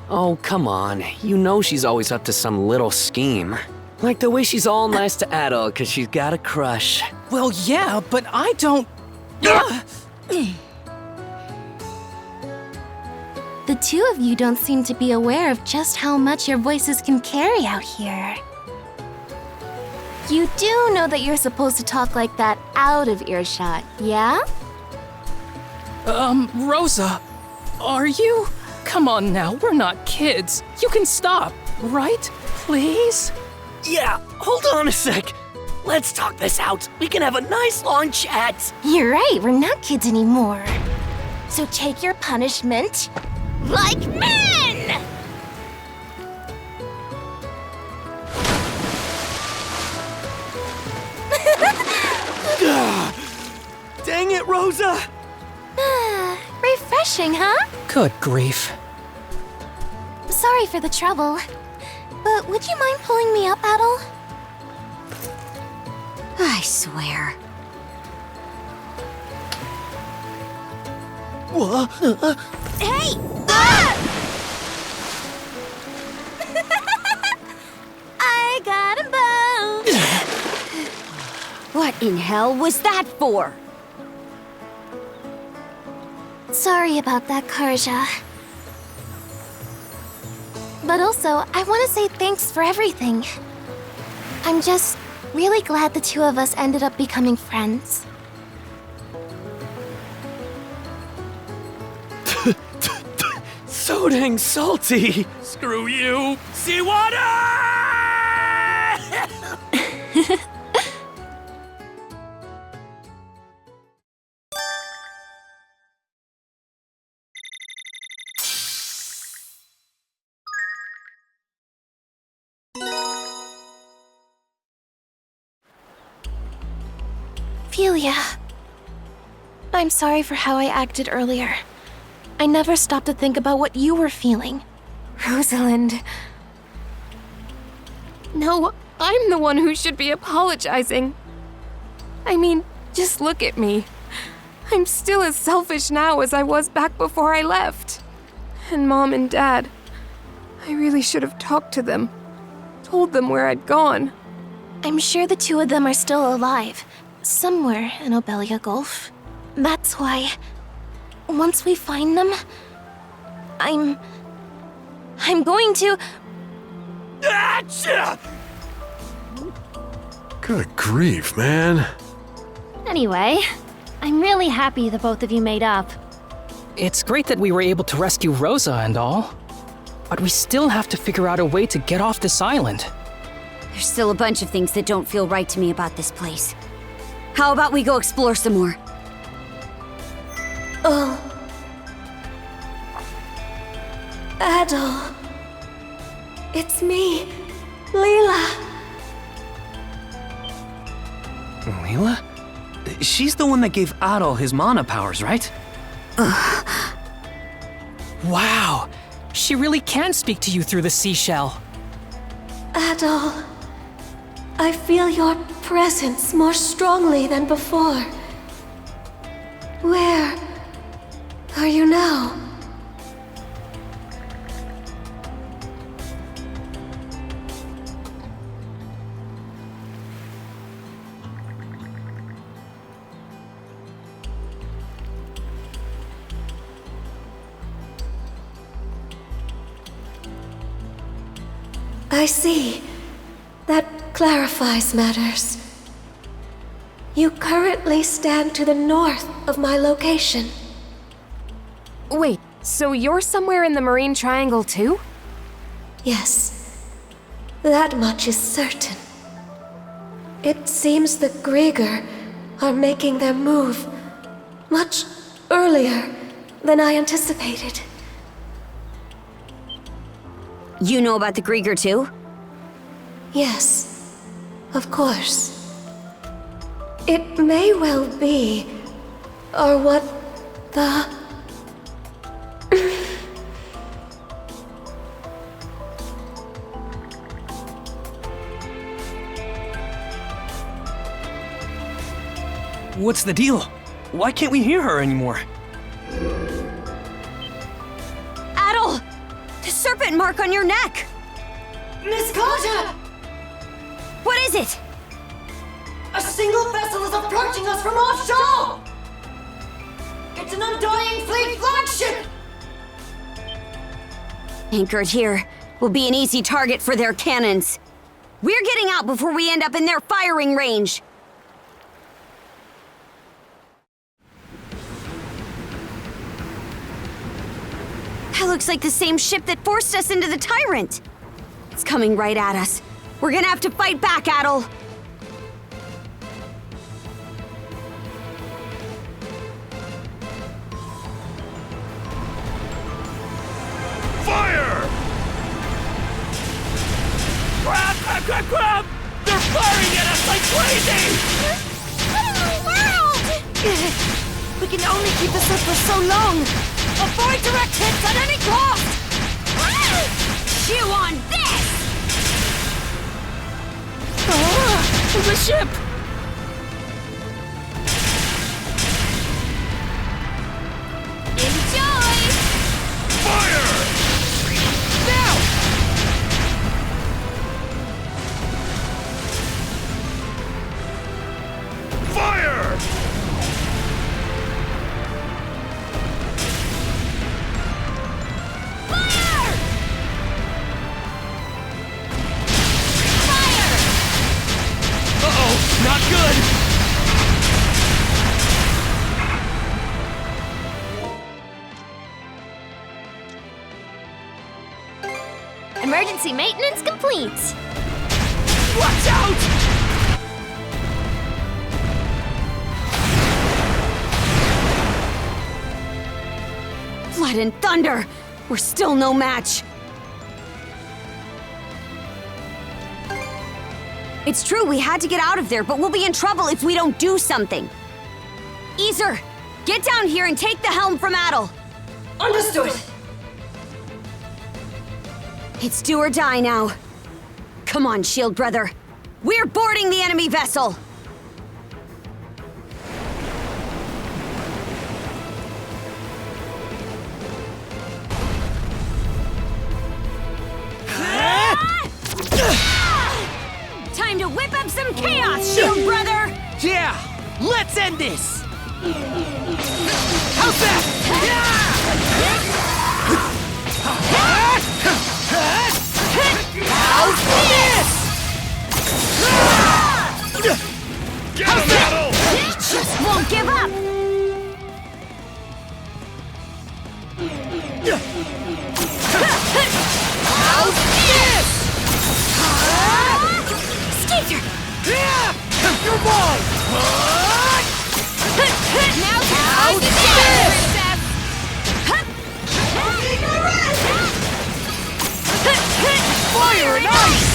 Oh, come on. You know she's always up to some little scheme. Like the way she's all nice to Adol because she's got a crush. Well, yeah, but I don't... The two of you don't seem to be aware of just how much your voices can carry out here. You do know that you're supposed to talk like that out of earshot, yeah? Rosa, are you? Come on now, we're not kids. You can stop, right? Please? Yeah, hold on a sec. Let's talk this out. We can have a nice long chat. You're right, we're not kids anymore. So take your punishment like men! Dang it, Rosa! Refreshing, huh? Good grief. Sorry for the trouble. But would you mind pulling me up, Adol? I swear. What? Hey! Ah! I got him both! What in hell was that for? Sorry about that, Karja. But also, I want to say thanks for everything. I'm just really glad the two of us ended up becoming friends. So dang salty. Screw you. Seawater! Philia. I'm sorry for how I acted earlier. I never stopped to think about what you were feeling. Rosalind. No, I'm the one who should be apologizing. I mean, just look at me. I'm still as selfish now as I was back before I left. And Mom and Dad, I really should have talked to them, told them where I'd gone. I'm sure the two of them are still alive, somewhere in Obelia Gulf. That's why, once we find them, I'm going to... Good grief, man. Anyway, I'm really happy the both of you made up. It's great that we were able to rescue Rosa and all, but we still have to figure out a way to get off this island. There's still a bunch of things that don't feel right to me about this place. How about we go explore some more? Oh. Adol. It's me, Leela. Leela? She's the one that gave Adol his mana powers, right? Wow! She really can speak to you through the seashell. Adol, I feel your presence more strongly than before. Where are you now? I see. That clarifies matters. You currently stand to the north of my location. Wait, so you're somewhere in the Marine Triangle too? Yes. That much is certain. It seems the Griegr are making their move much earlier than I anticipated. You know about the Griegr too? Yes, of course. It may well be, or what the... What's the deal? Why can't we hear her anymore? Adol! The serpent mark on your neck! Miss Karja! What is it? A single vessel is approaching us from offshore! It's an Undying Fleet flagship! Anchored here will be an easy target for their cannons. We're getting out before we end up in their firing range. That looks like the same ship that forced us into the Tyrant. It's coming right at us. We're gonna have to fight back, Adol. Fire! Grab! They're firing at us like crazy! What in the world? We can only keep this up for so long. Avoid direct hits at any cost! Chew on this! The ship! Enjoy! Fire! Now! Fire! Not good! Emergency maintenance complete. Watch out! Blood and thunder! We're still no match. It's true, we had to get out of there, but we'll be in trouble if we don't do something. Ys, get down here and take the helm from Adol. Understood. It's do or die now. Come on, shield brother. We're boarding the enemy vessel. Time to whip up some chaos, shield brother! Yeah! Let's end this! How's that? How's this? Get him, Adol! Just won't give up! How's this? Skater! You're mine! Now how's this? Fire and ice!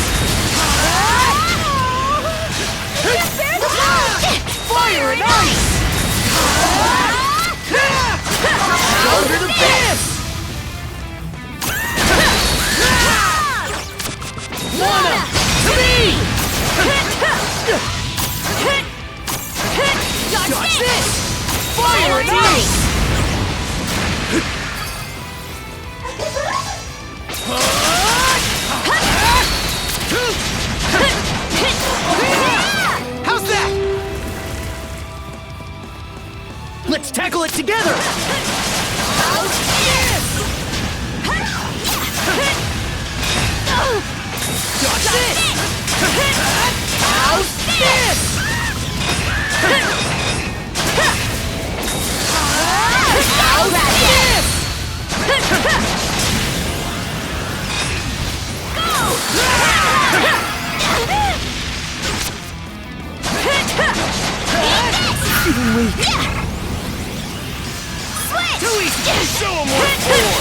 Dodge this! Fire and ice! How's that? Let's tackle it together! Dodge this! How's this? How's this? Even weak. Too easy! Show 'em what for!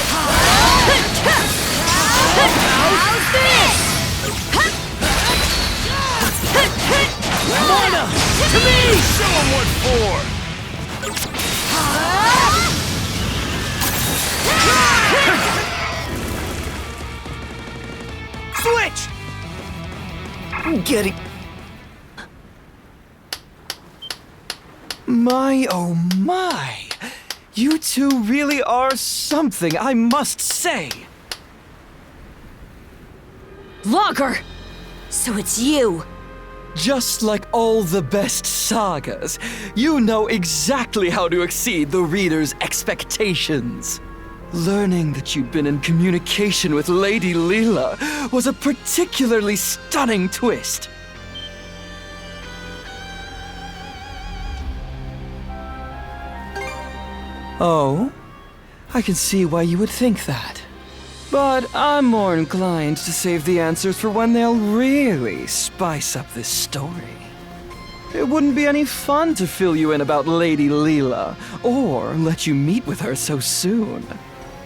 How's this? Mana! To me! Show 'em what for! Switch! Getting... My, oh my! You two really are something, I must say! Logger! So it's you! Just like all the best sagas, you know exactly how to exceed the reader's expectations. Learning that you'd been in communication with Lady Leela was a particularly stunning twist. Oh, I can see why you would think that. But I'm more inclined to save the answers for when they'll really spice up this story. It wouldn't be any fun to fill you in about Lady Leela, or let you meet with her so soon.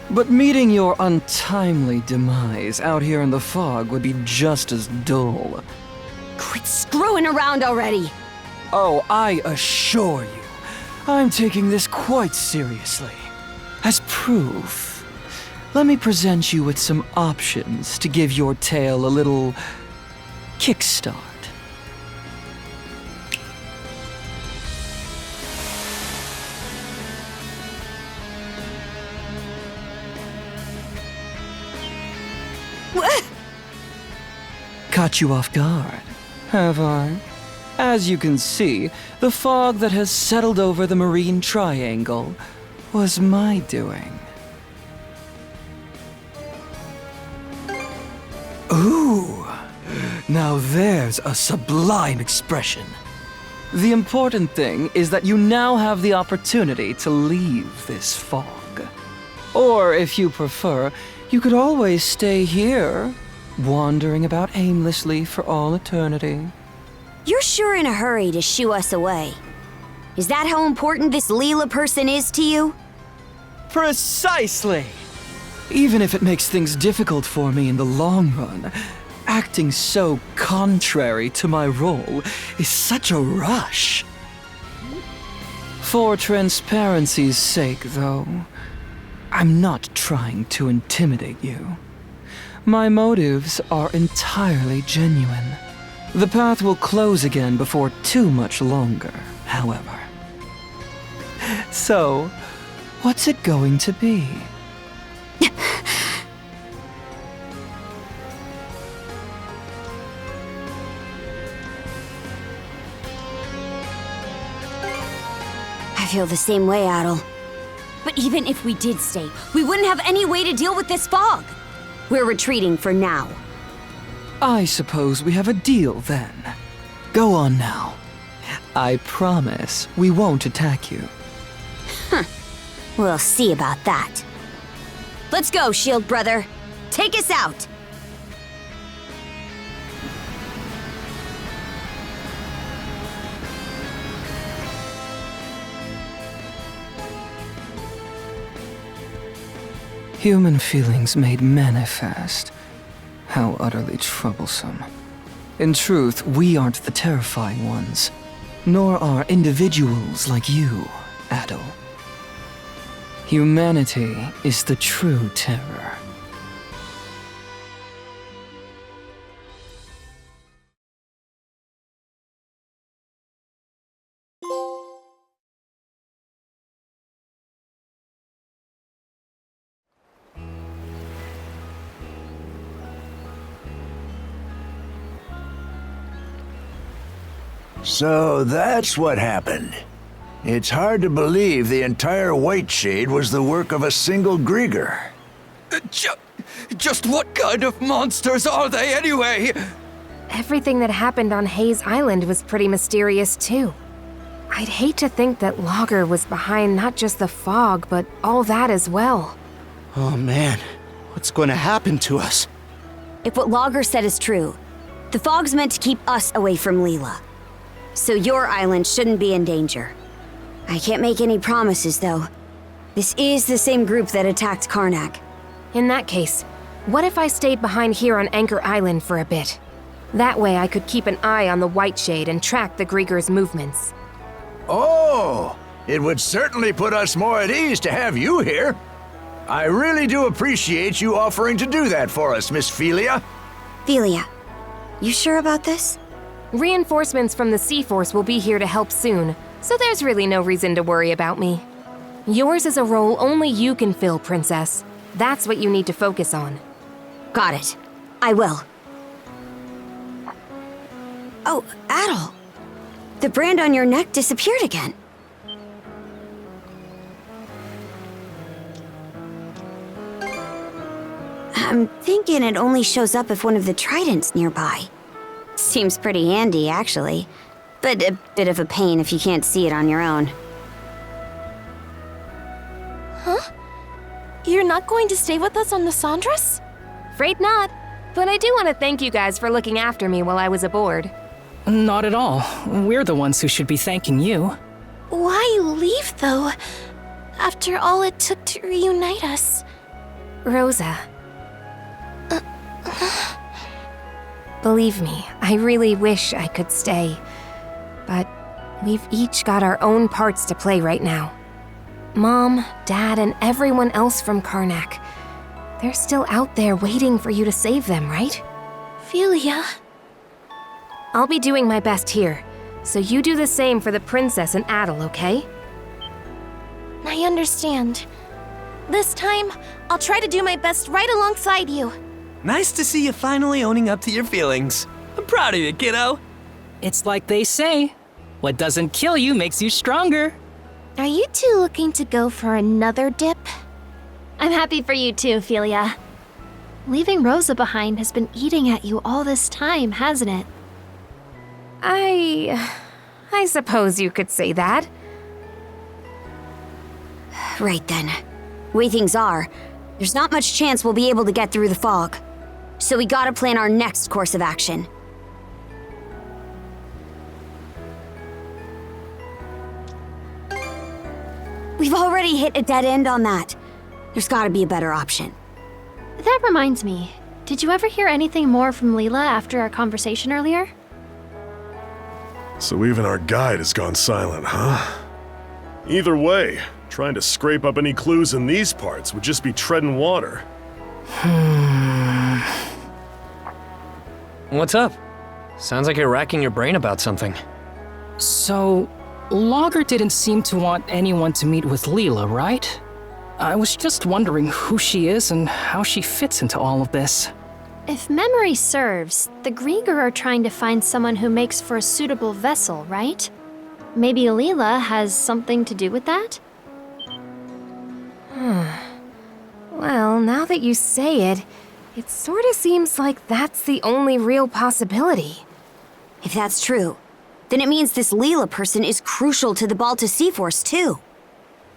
But meeting your untimely demise out here in the fog would be just as dull. Quit screwing around already! Oh, I assure you, I'm taking this quite seriously. As proof, let me present you with some options to give your tale a little kickstart. Caught you off guard, have I? As you can see, the fog that has settled over the Marine Triangle was my doing. Ooh, now there's a sublime expression. The important thing is that you now have the opportunity to leave this fog. Or, if you prefer, you could always stay here, wandering about aimlessly for all eternity. You're sure in a hurry to shoo us away. Is that how important this Leela person is to you? Precisely! Even if it makes things difficult for me in the long run, acting so contrary to my role is such a rush. For transparency's sake, though, I'm not trying to intimidate you. My motives are entirely genuine. The path will close again before too much longer, however. So, what's it going to be? I feel the same way, Adol. But even if we did stay, we wouldn't have any way to deal with this fog. We're retreating for now. I suppose we have a deal then. Go on now. I promise we won't attack you. We'll see about that. Let's go, Shield Brother. Take us out. Human feelings made manifest. How utterly troublesome. In truth, we aren't the terrifying ones, nor are individuals like you, Adol. Humanity is the true terror. So that's what happened. It's hard to believe the entire White Shade was the work of a single Griegr. Just what kind of monsters are they anyway? Everything that happened on Hayes Island was pretty mysterious too. I'd hate to think that Logger was behind not just the fog, but all that as well. Oh man, what's going to happen to us? If what Logger said is true, the fog's meant to keep us away from Leela. So your island shouldn't be in danger. I can't make any promises, though. This is the same group that attacked Carnac. In that case, what if I stayed behind here on Anchor Island for a bit? That way I could keep an eye on the White Shade and track the Grieger's movements. Oh, it would certainly put us more at ease to have you here. I really do appreciate you offering to do that for us, Miss Felia. Felia, you sure about this? Reinforcements from the Seaforce will be here to help soon, so there's really no reason to worry about me. Yours is a role only you can fill, Princess. That's what you need to focus on. Got it. I will. Oh, Adol. The brand on your neck disappeared again. I'm thinking it only shows up if one of the tridents nearby. Seems pretty handy, actually. But a bit of a pain if you can't see it on your own. Huh? You're not going to stay with us on the Sandras? Afraid not. But I do want to thank you guys for looking after me while I was aboard. Not at all. We're the ones who should be thanking you. Why leave, though? After all it took to reunite us. Rosa. Believe me, I really wish I could stay. But we've each got our own parts to play right now. Mom, Dad, and everyone else from Carnac. They're still out there waiting for you to save them, right? Felia. I'll be doing my best here, so you do the same for the Princess and Adol, okay? I understand. This time, I'll try to do my best right alongside you. Nice to see you finally owning up to your feelings. I'm proud of you, kiddo. It's like they say, what doesn't kill you makes you stronger. Are you two looking to go for another dip? I'm happy for you too, Felia. Leaving Rosa behind has been eating at you all this time, hasn't it? I suppose you could say that. Right then. Way things are, there's not much chance we'll be able to get through the fog. So we gotta plan our next course of action. We've already hit a dead end on that. There's gotta be a better option. That reminds me, did you ever hear anything more from Leela after our conversation earlier? So even our guide has gone silent, huh? Either way, trying to scrape up any clues in these parts would just be treading water. What's up? Sounds like you're racking your brain about something. So, Logger didn't seem to want anyone to meet with Leela, right? I was just wondering who she is and how she fits into all of this. If memory serves, the Griegr are trying to find someone who makes for a suitable vessel, right? Maybe Leela has something to do with that? Well, now that you say it, it sort of seems like that's the only real possibility. If that's true, then it means this Leela person is crucial to the Balta Seaforce too.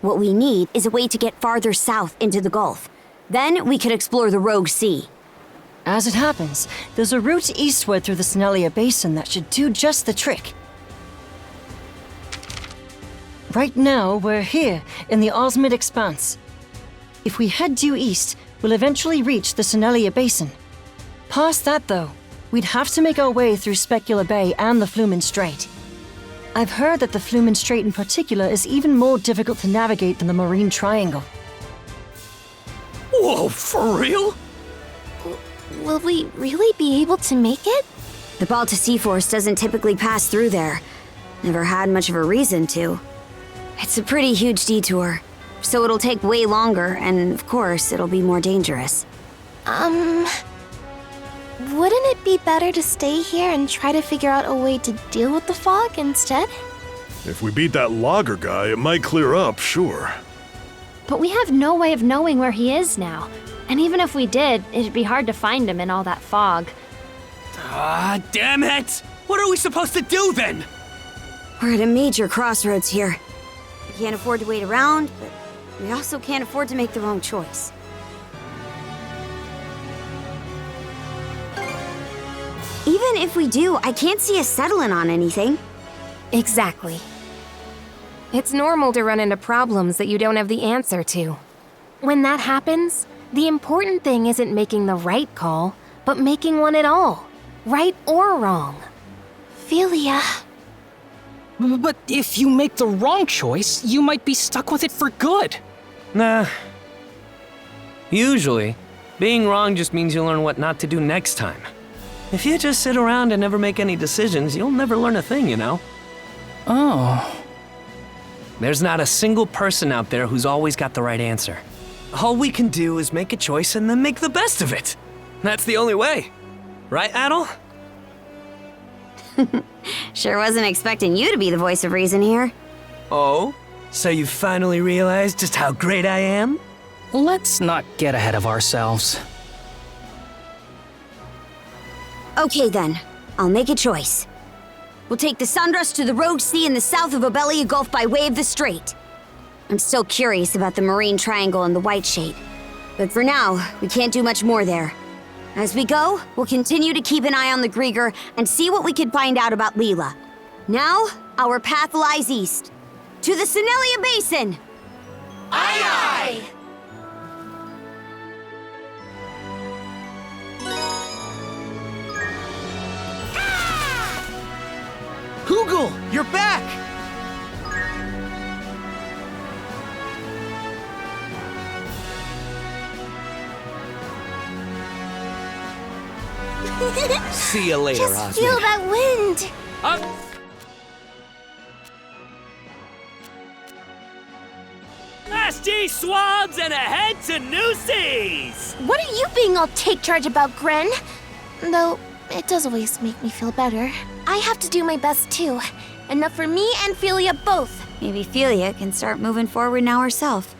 What we need is a way to get farther south into the Gulf. Then we could explore the Rogue Sea. As it happens, there's a route eastward through the Senelia Basin that should do just the trick. Right now, we're here, in the Osmid Expanse. If we head due east, we'll eventually reach the Senelia Basin. Past that, though, we'd have to make our way through Specula Bay and the Flumen Strait. I've heard that the Flumen Strait in particular is even more difficult to navigate than the Marine Triangle. Whoa, for real? Will we really be able to make it? The Balta Seaforce doesn't typically pass through there. Never had much of a reason to. It's a pretty huge detour, so it'll take way longer, and of course, it'll be more dangerous. Wouldn't it be better to stay here and try to figure out a way to deal with the fog instead? If we beat that logger guy, it might clear up, sure. But we have no way of knowing where he is now. And even if we did, it'd be hard to find him in all that fog. Ah, damn it! What are we supposed to do then? We're at a major crossroads here. We can't afford to wait around, but we also can't afford to make the wrong choice. Even if we do, I can't see us settling on anything. Exactly. It's normal to run into problems that you don't have the answer to. When that happens, the important thing isn't making the right call, but making one at all. Right or wrong. Philia. But if you make the wrong choice, you might be stuck with it for good. Nah. Usually, being wrong just means you learn what not to do next time. If you just sit around and never make any decisions, you'll never learn a thing, you know? Oh. There's not a single person out there who's always got the right answer. All we can do is make a choice and then make the best of it. That's the only way. Right, Adol? Sure wasn't expecting you to be the voice of reason here. Oh? So you finally realized just how great I am? Let's not get ahead of ourselves. Okay then, I'll make a choice. We'll take the sandras to the Rogue Sea in the south of Obelia Gulf by way of the Strait. I'm still curious about the Marine Triangle and the White Shade, but for now, we can't do much more there. As we go, we'll continue to keep an eye on the Griegr and see what we can find out about Leela. Now, our path lies east, to the Senelia Basin! Aye aye! Hugel, you're back! See you later, Just Osmond. feel that wind. Up! Nasty swabs and ahead to new seas! What are you being all take charge about, Gren? Though, it does always make me feel better. I have to do my best too. Enough for me and Philia both. Maybe Philia can start moving forward now herself.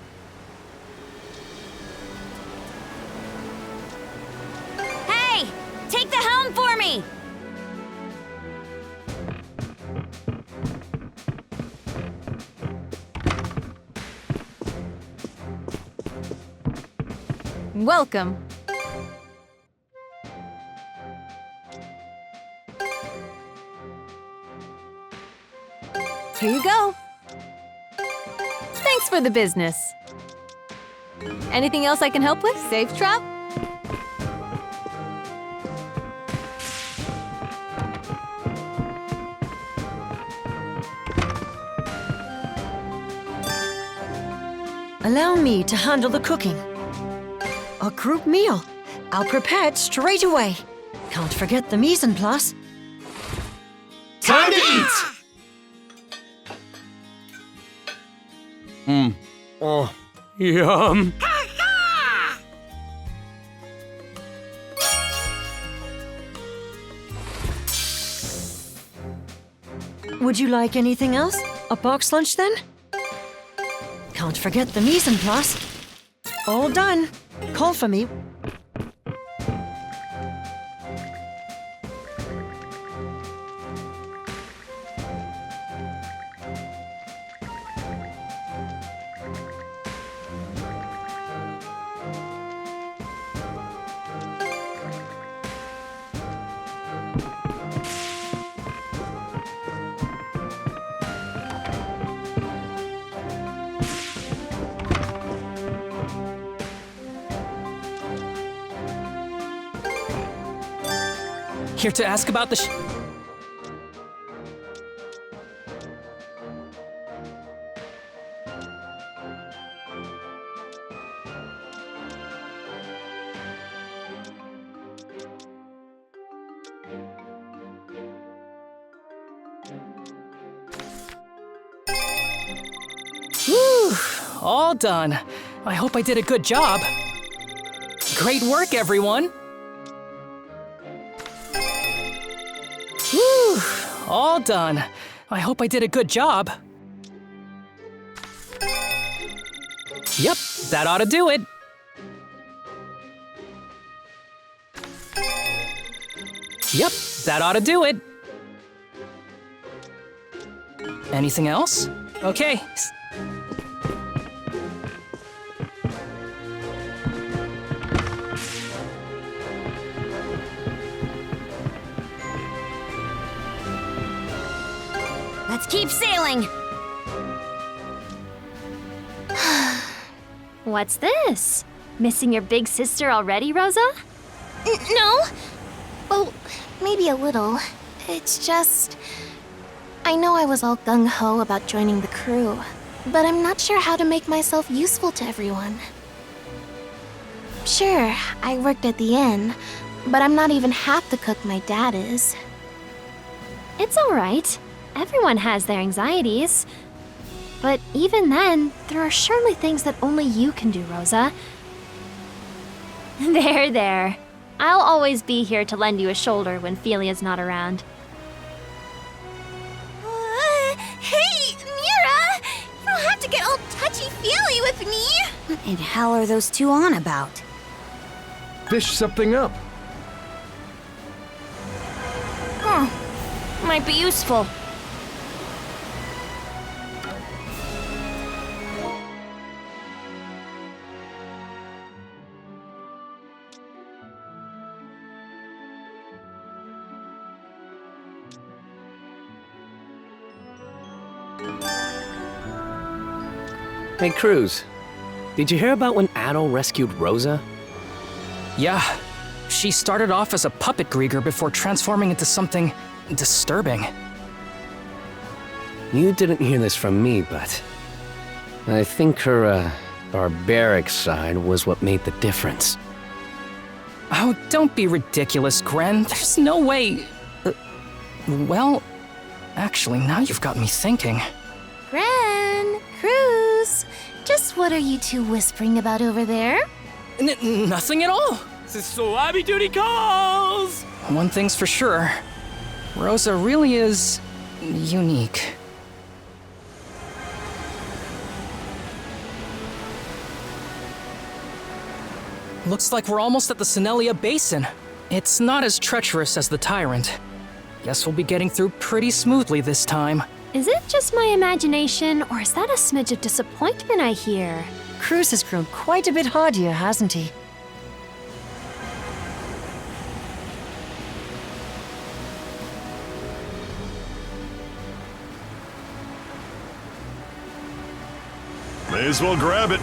Hey! Take the helm for me! Welcome. Here you go. Thanks for the business. Anything else I can help with? Safe travel? Allow me to handle the cooking. A group meal. I'll prepare it straight away. Can't forget the mise en place. Time to eat! Oh, yum. Would you like anything else? A box lunch then? Can't forget the mise en place. All done. Call for me. Here to ask about the Whew, all done. I hope I did a good job. Great work, everyone. All done. I hope I did a good job. Yep, that ought to do it. Yep, that ought to do it. Anything else? Okay. Let's keep sailing. What's this? Missing your big sister already, Rosa? No. Well, maybe a little. It's just... I know I was all gung-ho about joining the crew, but I'm not sure how to make myself useful to everyone. Sure, I worked at the inn, but I'm not even half the cook my dad is. It's all right. Everyone has their anxieties. But even then, there are surely things that only you can do, Rosa. There. I'll always be here to lend you a shoulder when Felia's not around. Hey, Mira! You don't have to get all touchy-feely with me! What in hell are those two on about? Fish something up. Might be useful. Hey, Cruz. Did you hear about when Adol rescued Rosa? Yeah. She started off as a puppet Griegr before transforming into something disturbing. You didn't hear this from me, but I think her, barbaric side was what made the difference. Oh, don't be ridiculous, Gren. There's no way... well, actually, now you've got me thinking. Gren, Cruz, just what are you two whispering about over there? Nothing at all. So Abby duty calls! One thing's for sure. Rosa really is... unique. Looks like we're almost at the Senelia Basin. It's not as treacherous as the Tyrant. Guess we'll be getting through pretty smoothly this time. Is it just my imagination, or is that a smidge of disappointment I hear? Cruz has grown quite a bit hardier, hasn't he? May as well grab it.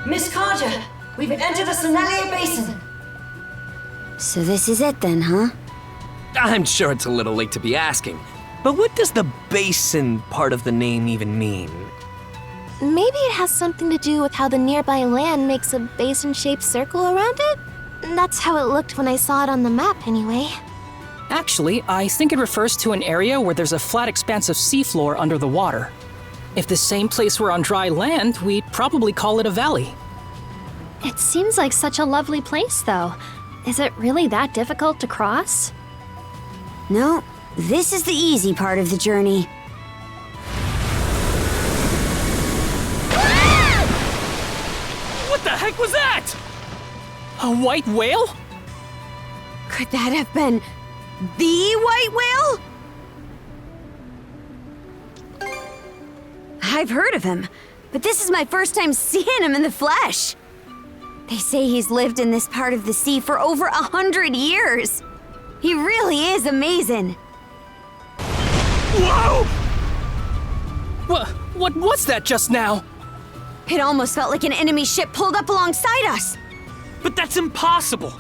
Miss Karja, we've entered the Senelia Basin. So this is it then, huh? I'm sure it's a little late to be asking, but what does the basin part of the name even mean? Maybe it has something to do with how the nearby land makes a basin-shaped circle around it? That's how it looked when I saw it on the map, anyway. Actually, I think it refers to an area where there's a flat expanse of seafloor under the water. If the same place were on dry land, we'd probably call it a valley. It seems like such a lovely place, though. Is it really that difficult to cross? No, This is the easy part of the journey. What the heck was that? A white whale? Could that have been the white whale? I've heard of him, but this is my first time seeing him in the flesh. They say he's lived in this part of the sea for over 100 years. He really is amazing. Whoa! What was that just now? It almost felt like an enemy ship pulled up alongside us. But that's impossible.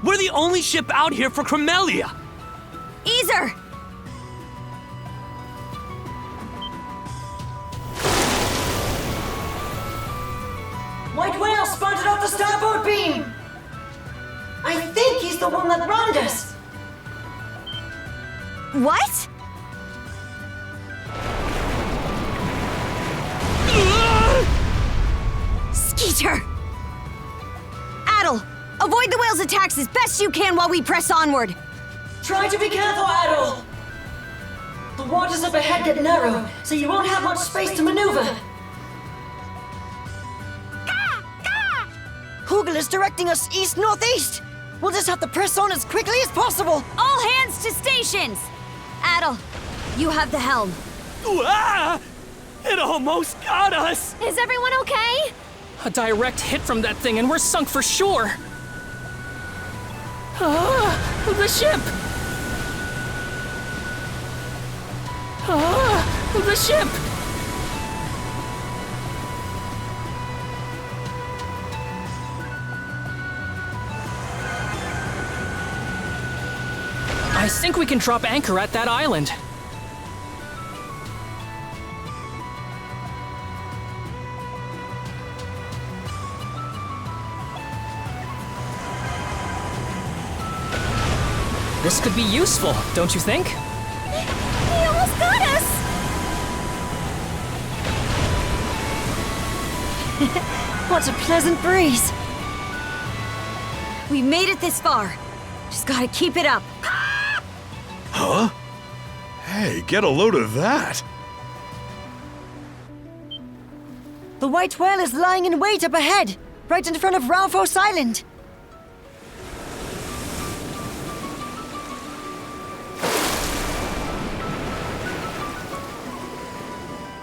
We're the only ship out here for Cremelia. Either. White whale spotted off the starboard beam! I think he's the one that rammed us! What? Skeeter! Adol, avoid the whale's attacks as best you can while we press onward. Try to be careful, Adol! The waters up ahead get narrow, so you won't have much space to maneuver. Hugel is directing us east-northeast! We'll just have to press on as quickly as possible! All hands to stations! Adol, you have the helm. Ah! It almost got us! Is everyone okay? A direct hit from that thing and we're sunk for sure! Ah! The ship! Ah! The ship! I think we can drop anchor at that island. This could be useful, don't you think? He almost got us! What a pleasant breeze! We made it this far. Just gotta keep it up. Huh? Hey, get a load of that! The white whale is lying in wait up ahead, right in front of Ralphos Island.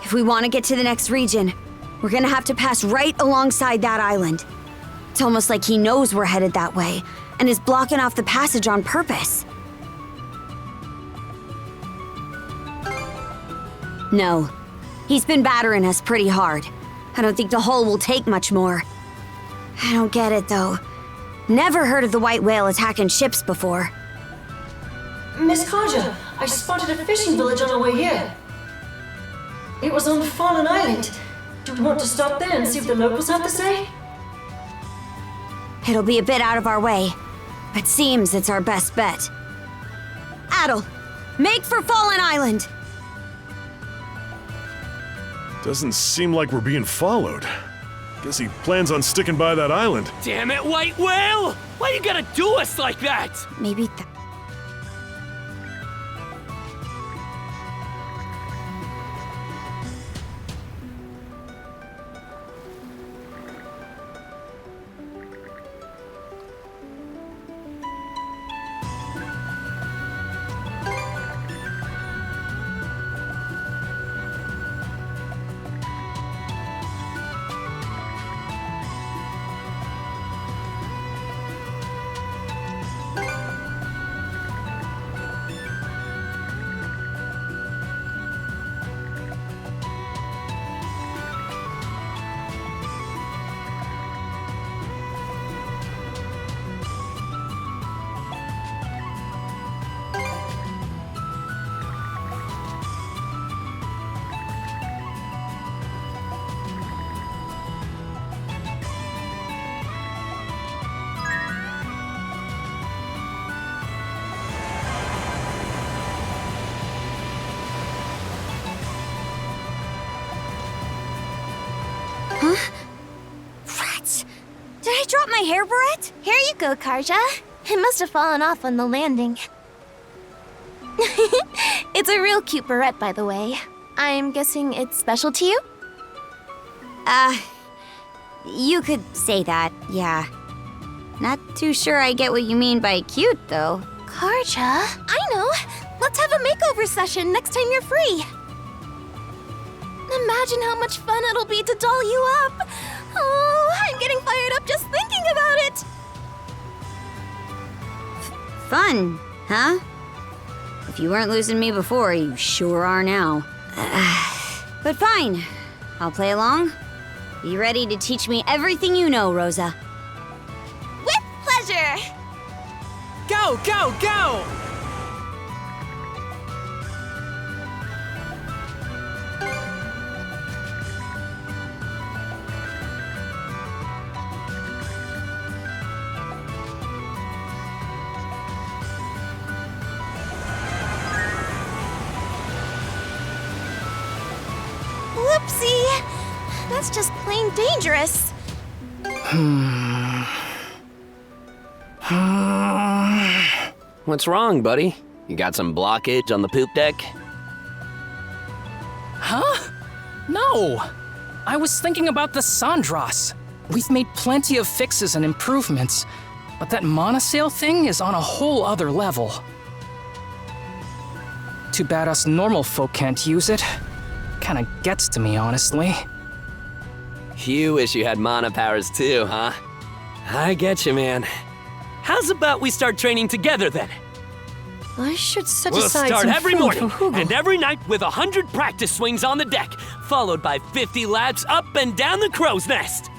If we want to get to the next region, we're gonna have to pass right alongside that island. It's almost like he knows we're headed that way and is blocking off the passage on purpose. No, he's been battering us pretty hard. I don't think the hull will take much more. I don't get it, though. Never heard of the white whale attacking ships before. Miss Karja, I spotted a fishing village on our way here. It was on Fallen Island. Do we want to stop there and see what the locals have to say? It'll be a bit out of our way, but seems it's our best bet. Adol, make for Fallen Island! Doesn't seem like we're being followed. Guess he plans on sticking by that island. Damn it, white whale! Why you gotta do us like that? Maybe drop my hair barrette? Here you go, Karja. It must have fallen off on the landing. It's a real cute beret, by the way. I'm guessing it's special to you? You could say that, yeah. Not too sure I get what you mean by cute, though. Karja, I know. Let's have a makeover session next time you're free. Imagine how much fun it'll be to doll you up. Oh, I'm getting fired up just thinking about it. Fun, huh? If you weren't losing me before, you sure are now. But fine, I'll play along. Be ready to teach me everything you know, Rosa. With pleasure! Go, go, go! Whoopsie! That's just plain dangerous. What's wrong, buddy? You got some blockage on the poop deck? Huh? No! I was thinking about the sandras. We've made plenty of fixes and improvements, but that monosail thing is on a whole other level. Too bad us normal folk can't use it. Kinda gets to me, honestly. You wish you had mana powers too, huh? I get you, man. How's about we start training together then? I should set We'll aside start some every food morning for Hugo. and every night with 100 practice swings on the deck, followed by 50 laps up and down the crow's nest.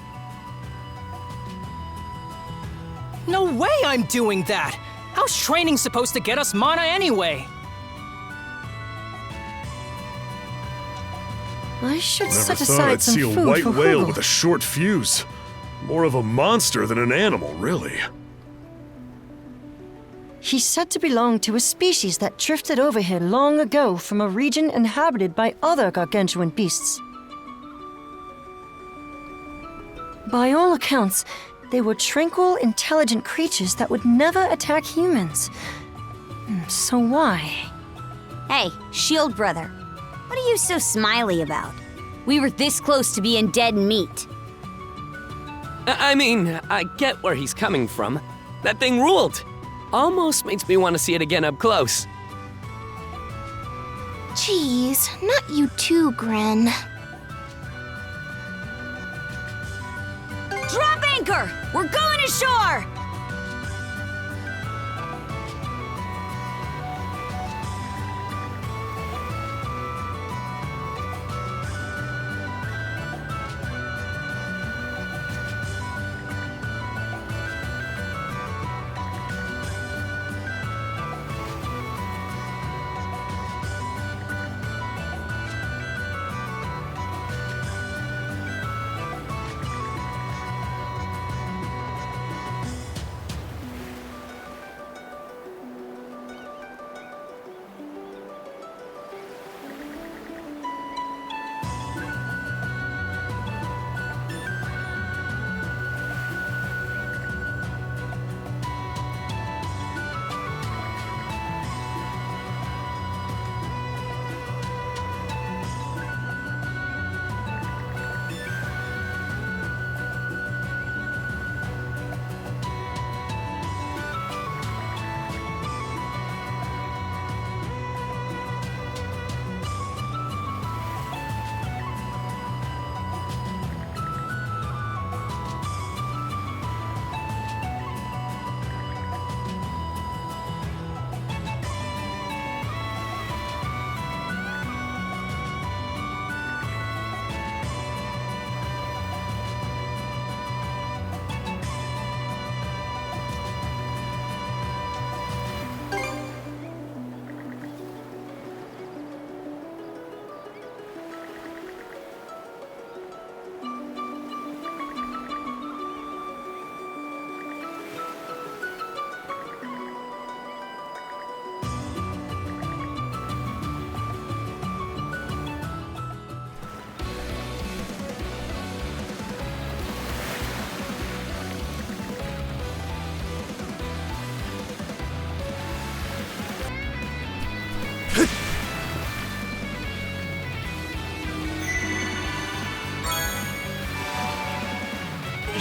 No way I'm doing that! How's training supposed to get us mana anyway? I should Never set thought aside I'd some see a food white for whale Hugo. with a short fuse. More of a monster than an animal, really. He's said to belong to a species that drifted over here long ago from a region inhabited by other gargantuan beasts. By all accounts, they were tranquil, intelligent creatures that would never attack humans. So why? Hey, Shield Brother. What are you so smiley about? We were this close to being dead meat. I mean, I get where he's coming from. That thing ruled. Almost makes me want to see it again up close. Jeez, not you too, Gren. Drop anchor! We're going ashore!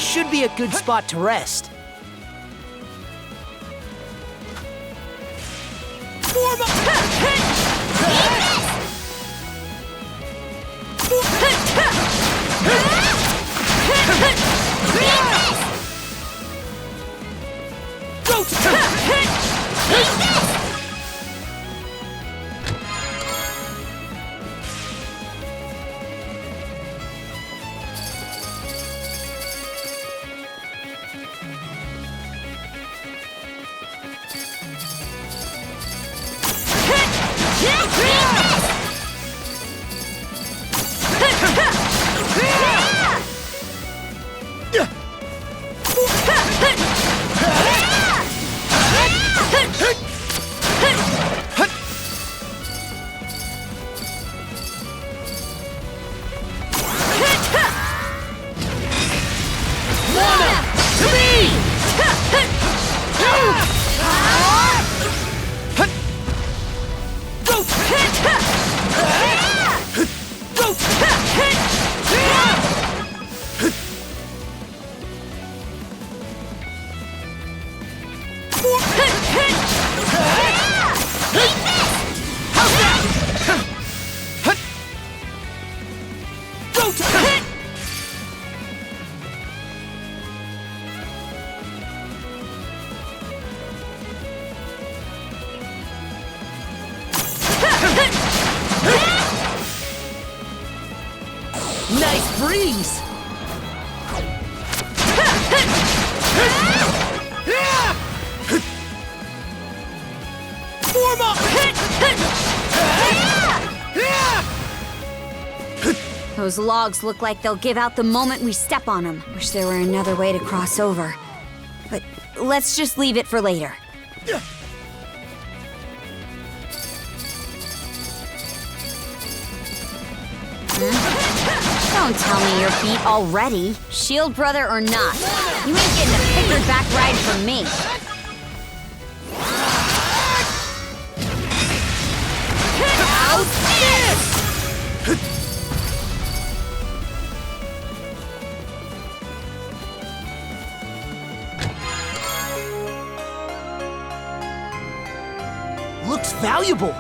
should be a good spot to rest. Form up! Go Nice breeze! Form up! Those logs look like they'll give out the moment we step on them. Wish there were another way to cross over. But let's just leave it for later. Don't tell me you're beat already. Shield brother or not, you ain't getting a pickered back ride from me. How's this? Looks valuable.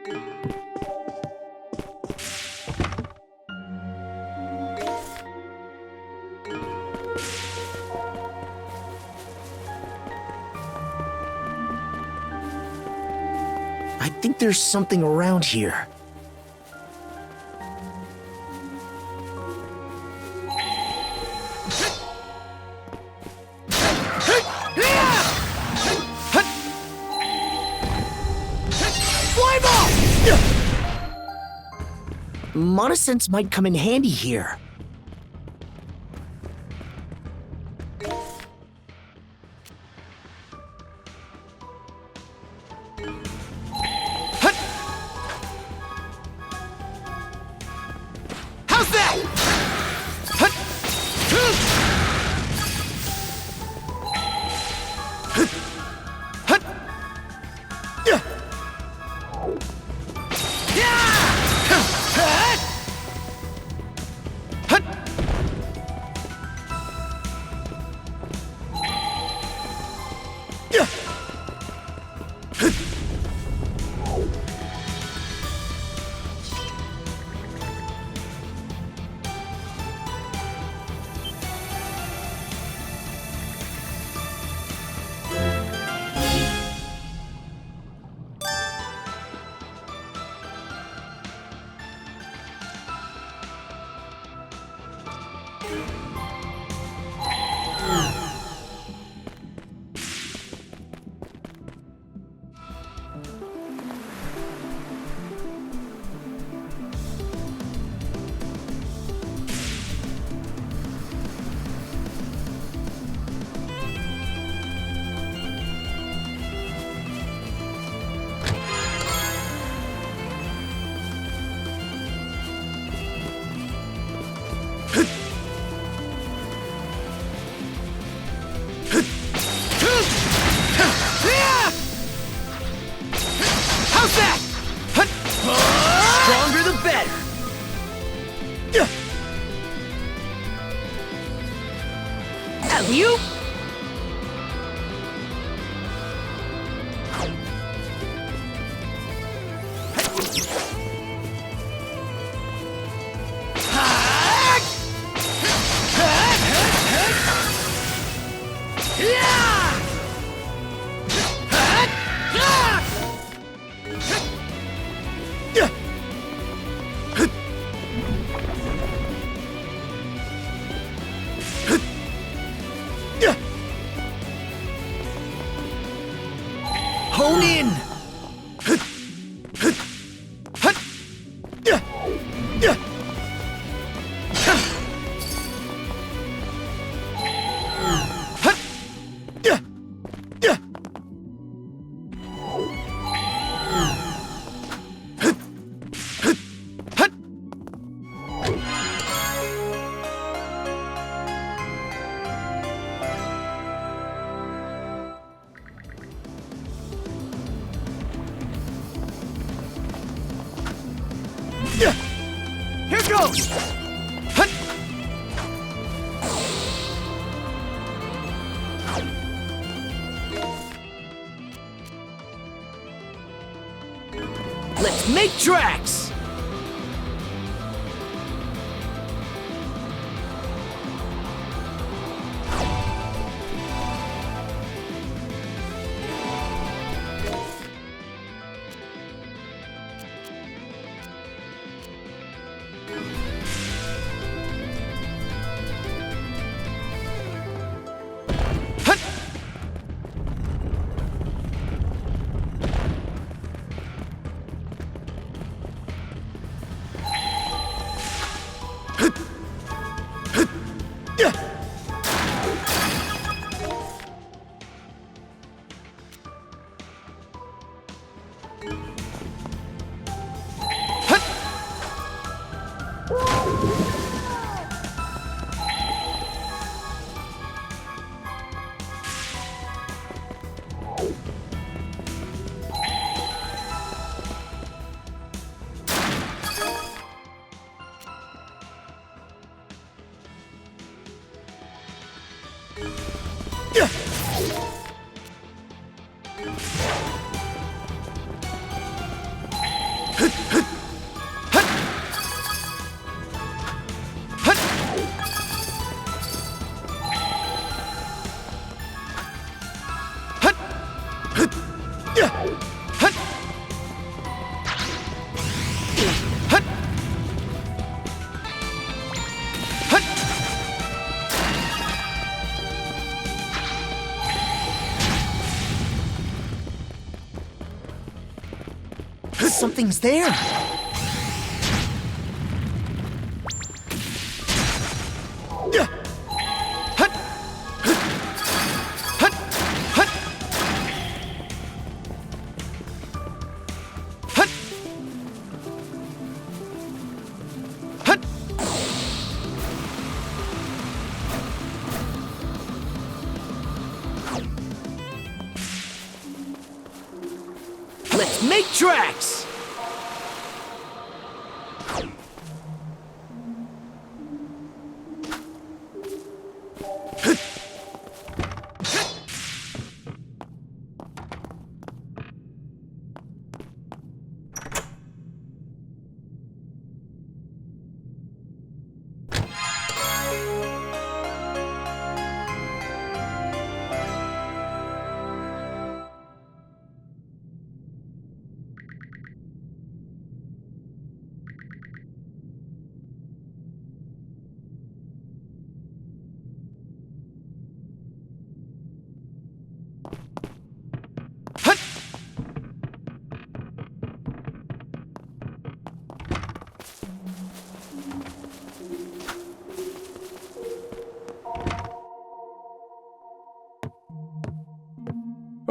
I think there's something around here. Monosense might come in handy here. How's that? How's that? Stronger the better. Alley-oop. Hone in! Here goes! Let's make tracks! Something's there. Let's make tracks!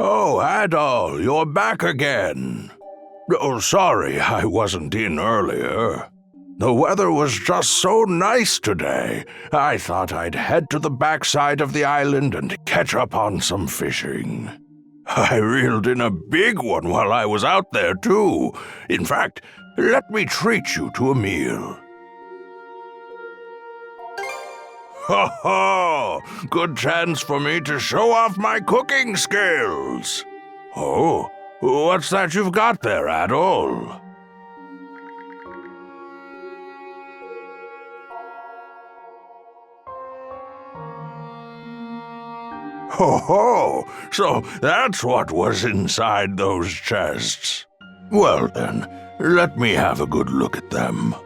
Oh, Adol, you're back again. Oh, sorry I wasn't in earlier. The weather was just so nice today. I thought I'd head to the backside of the island and catch up on some fishing. I reeled in a big one while I was out there, too. In fact, let me treat you to a meal. Ho ho! Good chance for me to show off my cooking skills. Oh, what's that you've got there, Adol? Ho ho! So that's what was inside those chests. Well then, let me have a good look at them.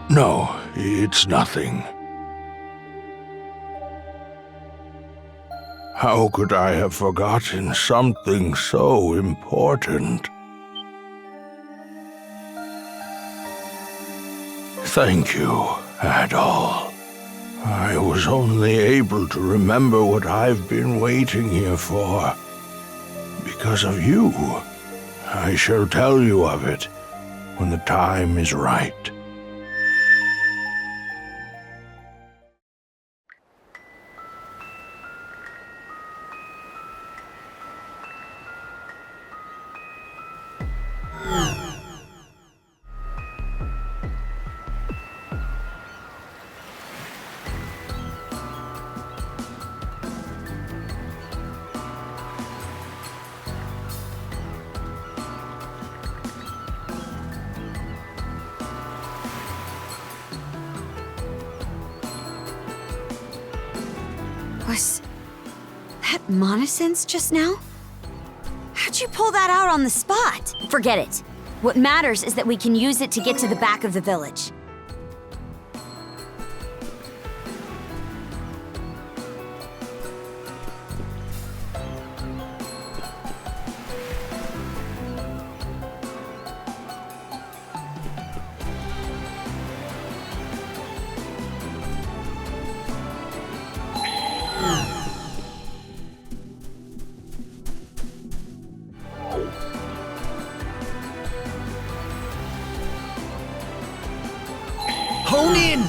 No, it's nothing. How could I have forgotten something so important? Thank you, Adol. I was only able to remember what I've been waiting here for. Because of you. I shall tell you of it when the time is right. Was that monosense just now? How'd you pull that out on the spot? Forget it. What matters is that we can use it to get to the back of the village. Hone in!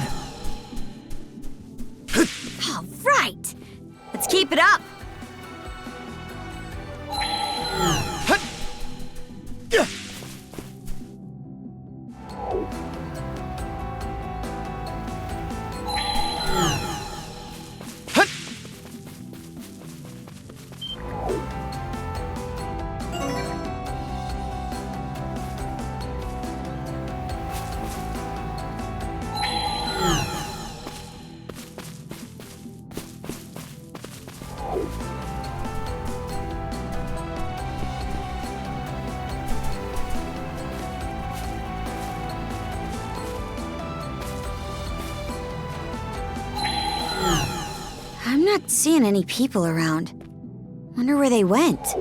All right. Let's keep it up. Not seeing any people around. Wonder where they went.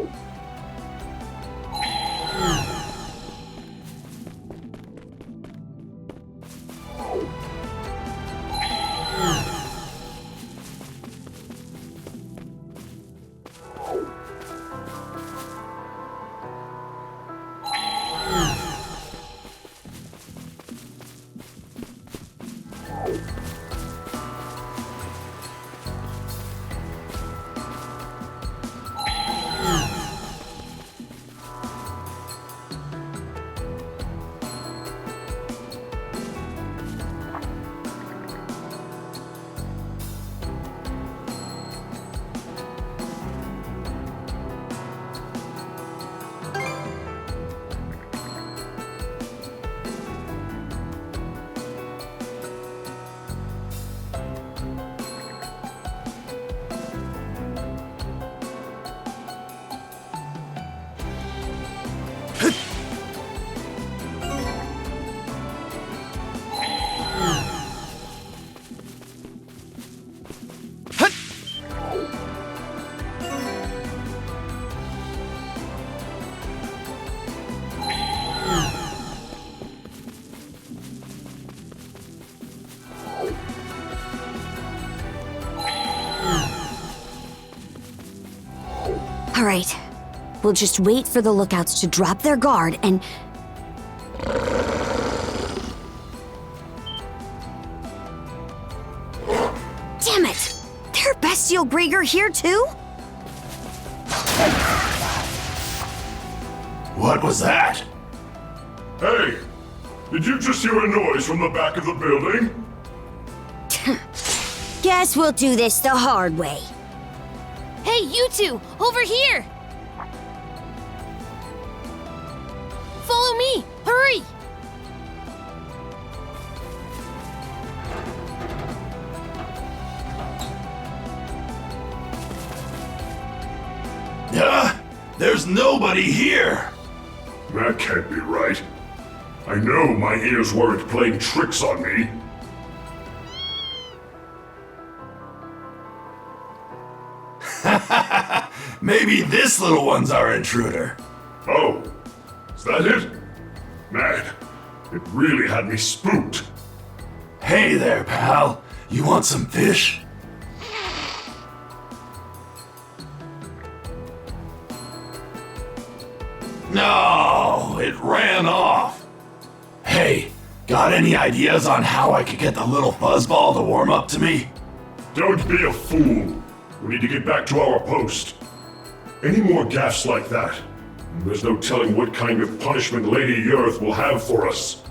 All right. We'll just wait for the lookouts to drop their guard and... Damn it! There are bestial Griegr here too? What was that? Hey! Did you just hear a noise from the back of the building? Guess we'll do this the hard way. Hey, you two! Over here! Follow me! Hurry! There's nobody here! That can't be right. I know my ears weren't playing tricks on me. Maybe this little one's our intruder. Oh, is that it? Man, it really had me spooked. Hey there, pal. You want some fish? No, it ran off. Hey, got any ideas on how I could get the little fuzzball to warm up to me? Don't be a fool. We need to get back to our post. Any more gaffes like that, there's no telling what kind of punishment Lady Earth will have for us.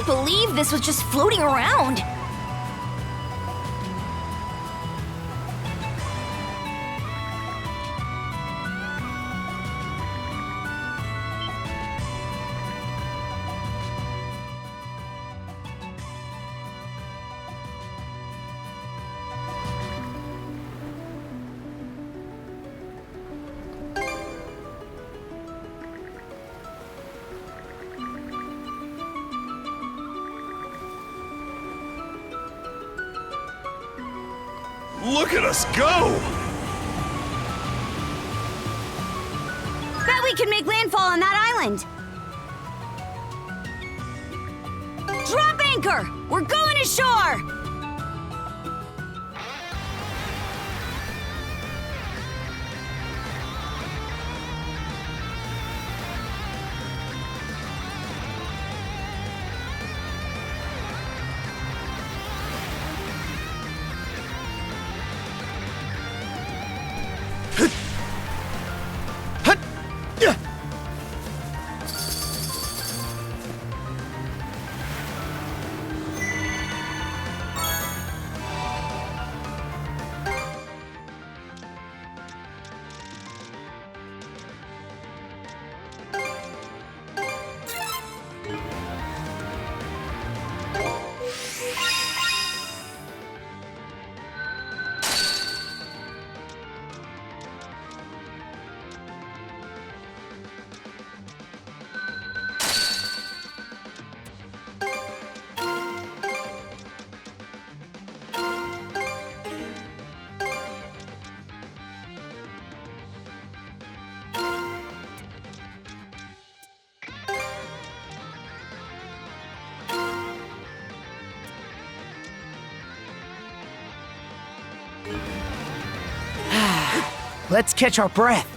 can't believe this was just floating around. Look at us go! Bet we can make landfall on that island. Drop anchor! We're going ashore! Let's catch our breath.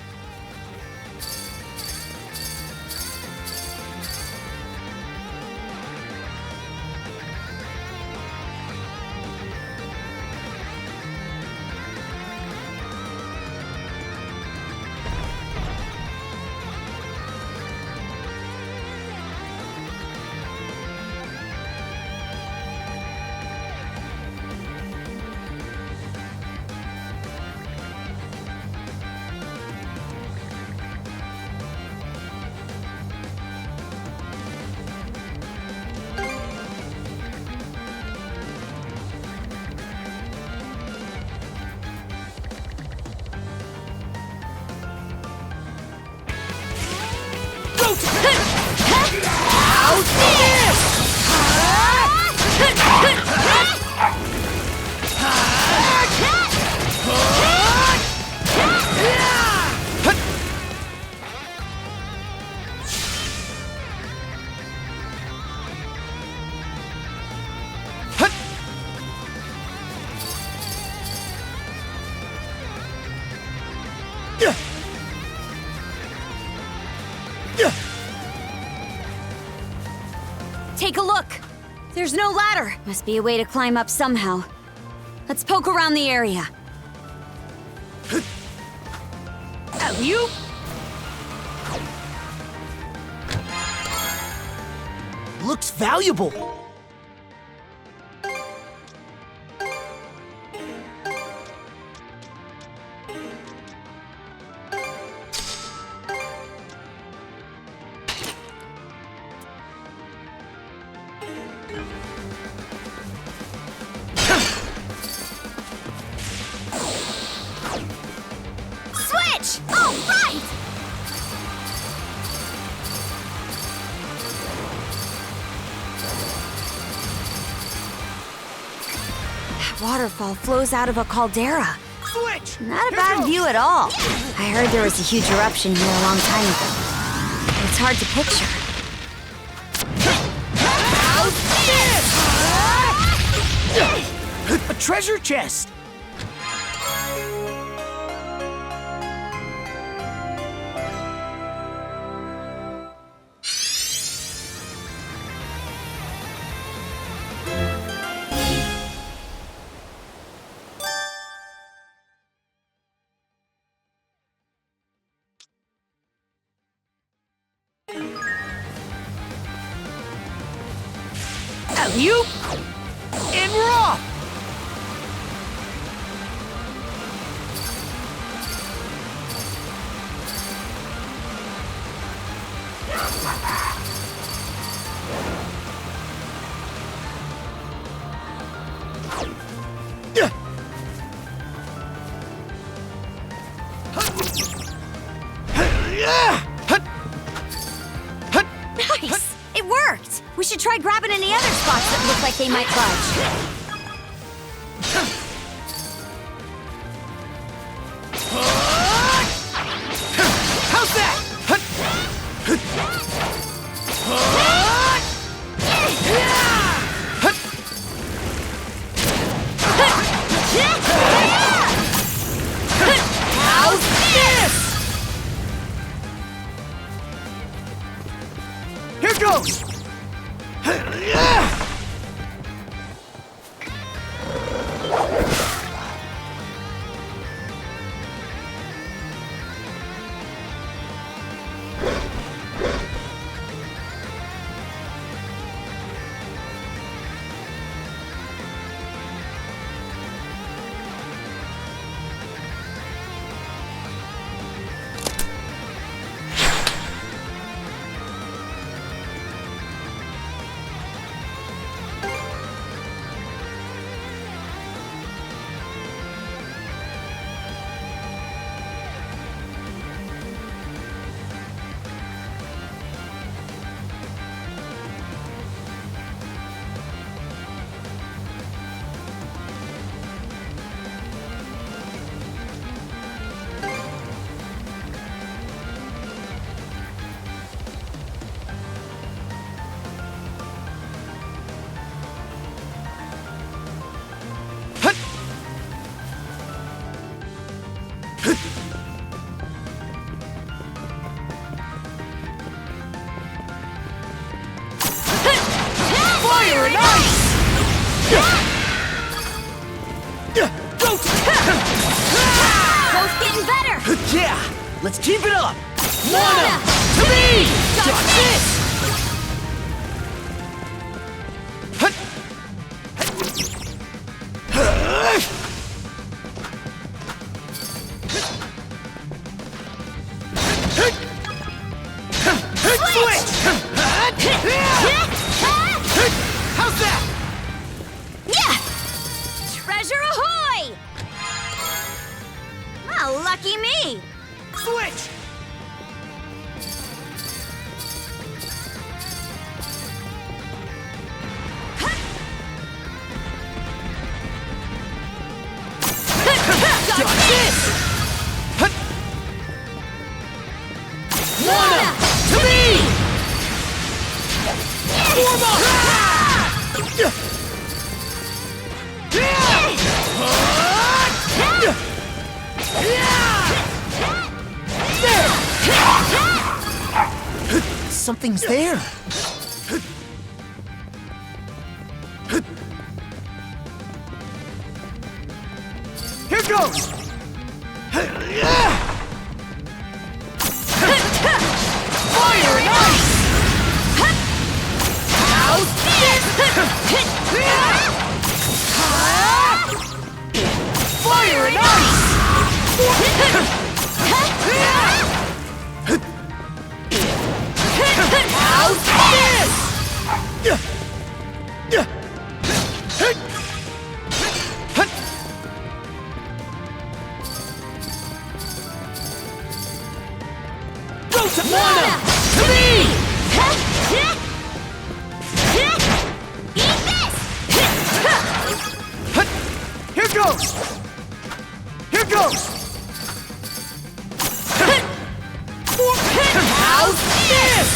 Take a look! There's no ladder. Must be a way to climb up somehow. Let's poke around the area. You? Looks valuable. Switch! All right! That waterfall flows out of a caldera. Switch! Not a bad view at all. I heard there was a huge eruption here a long time ago. It's hard to picture. A treasure chest! Alley-oop! And we're off! Nice! It worked! We should try grabbing any other spots that look like they might budge. How's that? How's this? Here goes! Fire and ice! Both getting better! Yeah! Let's keep it up! Mana! To me! Got this! How's that? Yeah! Treasure ahoy! Oh, lucky me! Switch! Got this! Mana! To me! Form up! Something's there. Here goes! Fire and ice! How's this? Fire and ice! How's this? Go to Mana! To me! Eat this! Here goes! Here goes! How's this?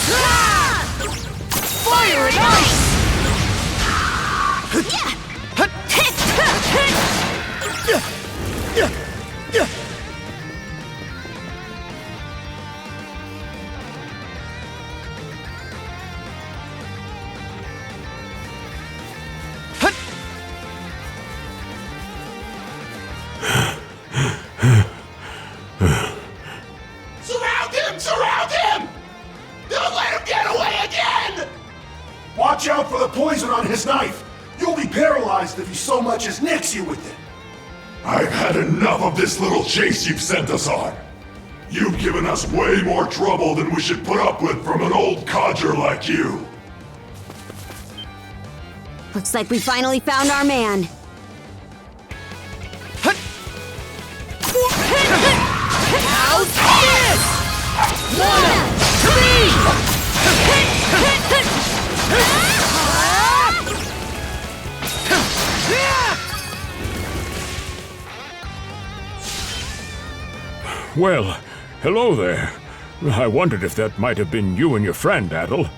Fire and ice! Surround him! Surround him! Don't let him get away again! Watch Watch out for the poison on his knife! You'll be paralyzed if he so much as nicks you with it! I've had enough of this little chase you've sent us on. You've given us way more trouble than we should put up with from an old codger like you. Looks like we finally found our man. How's this? 1, 2, 3. Well, hello there. I wondered if that might have been you and your friend, Adol.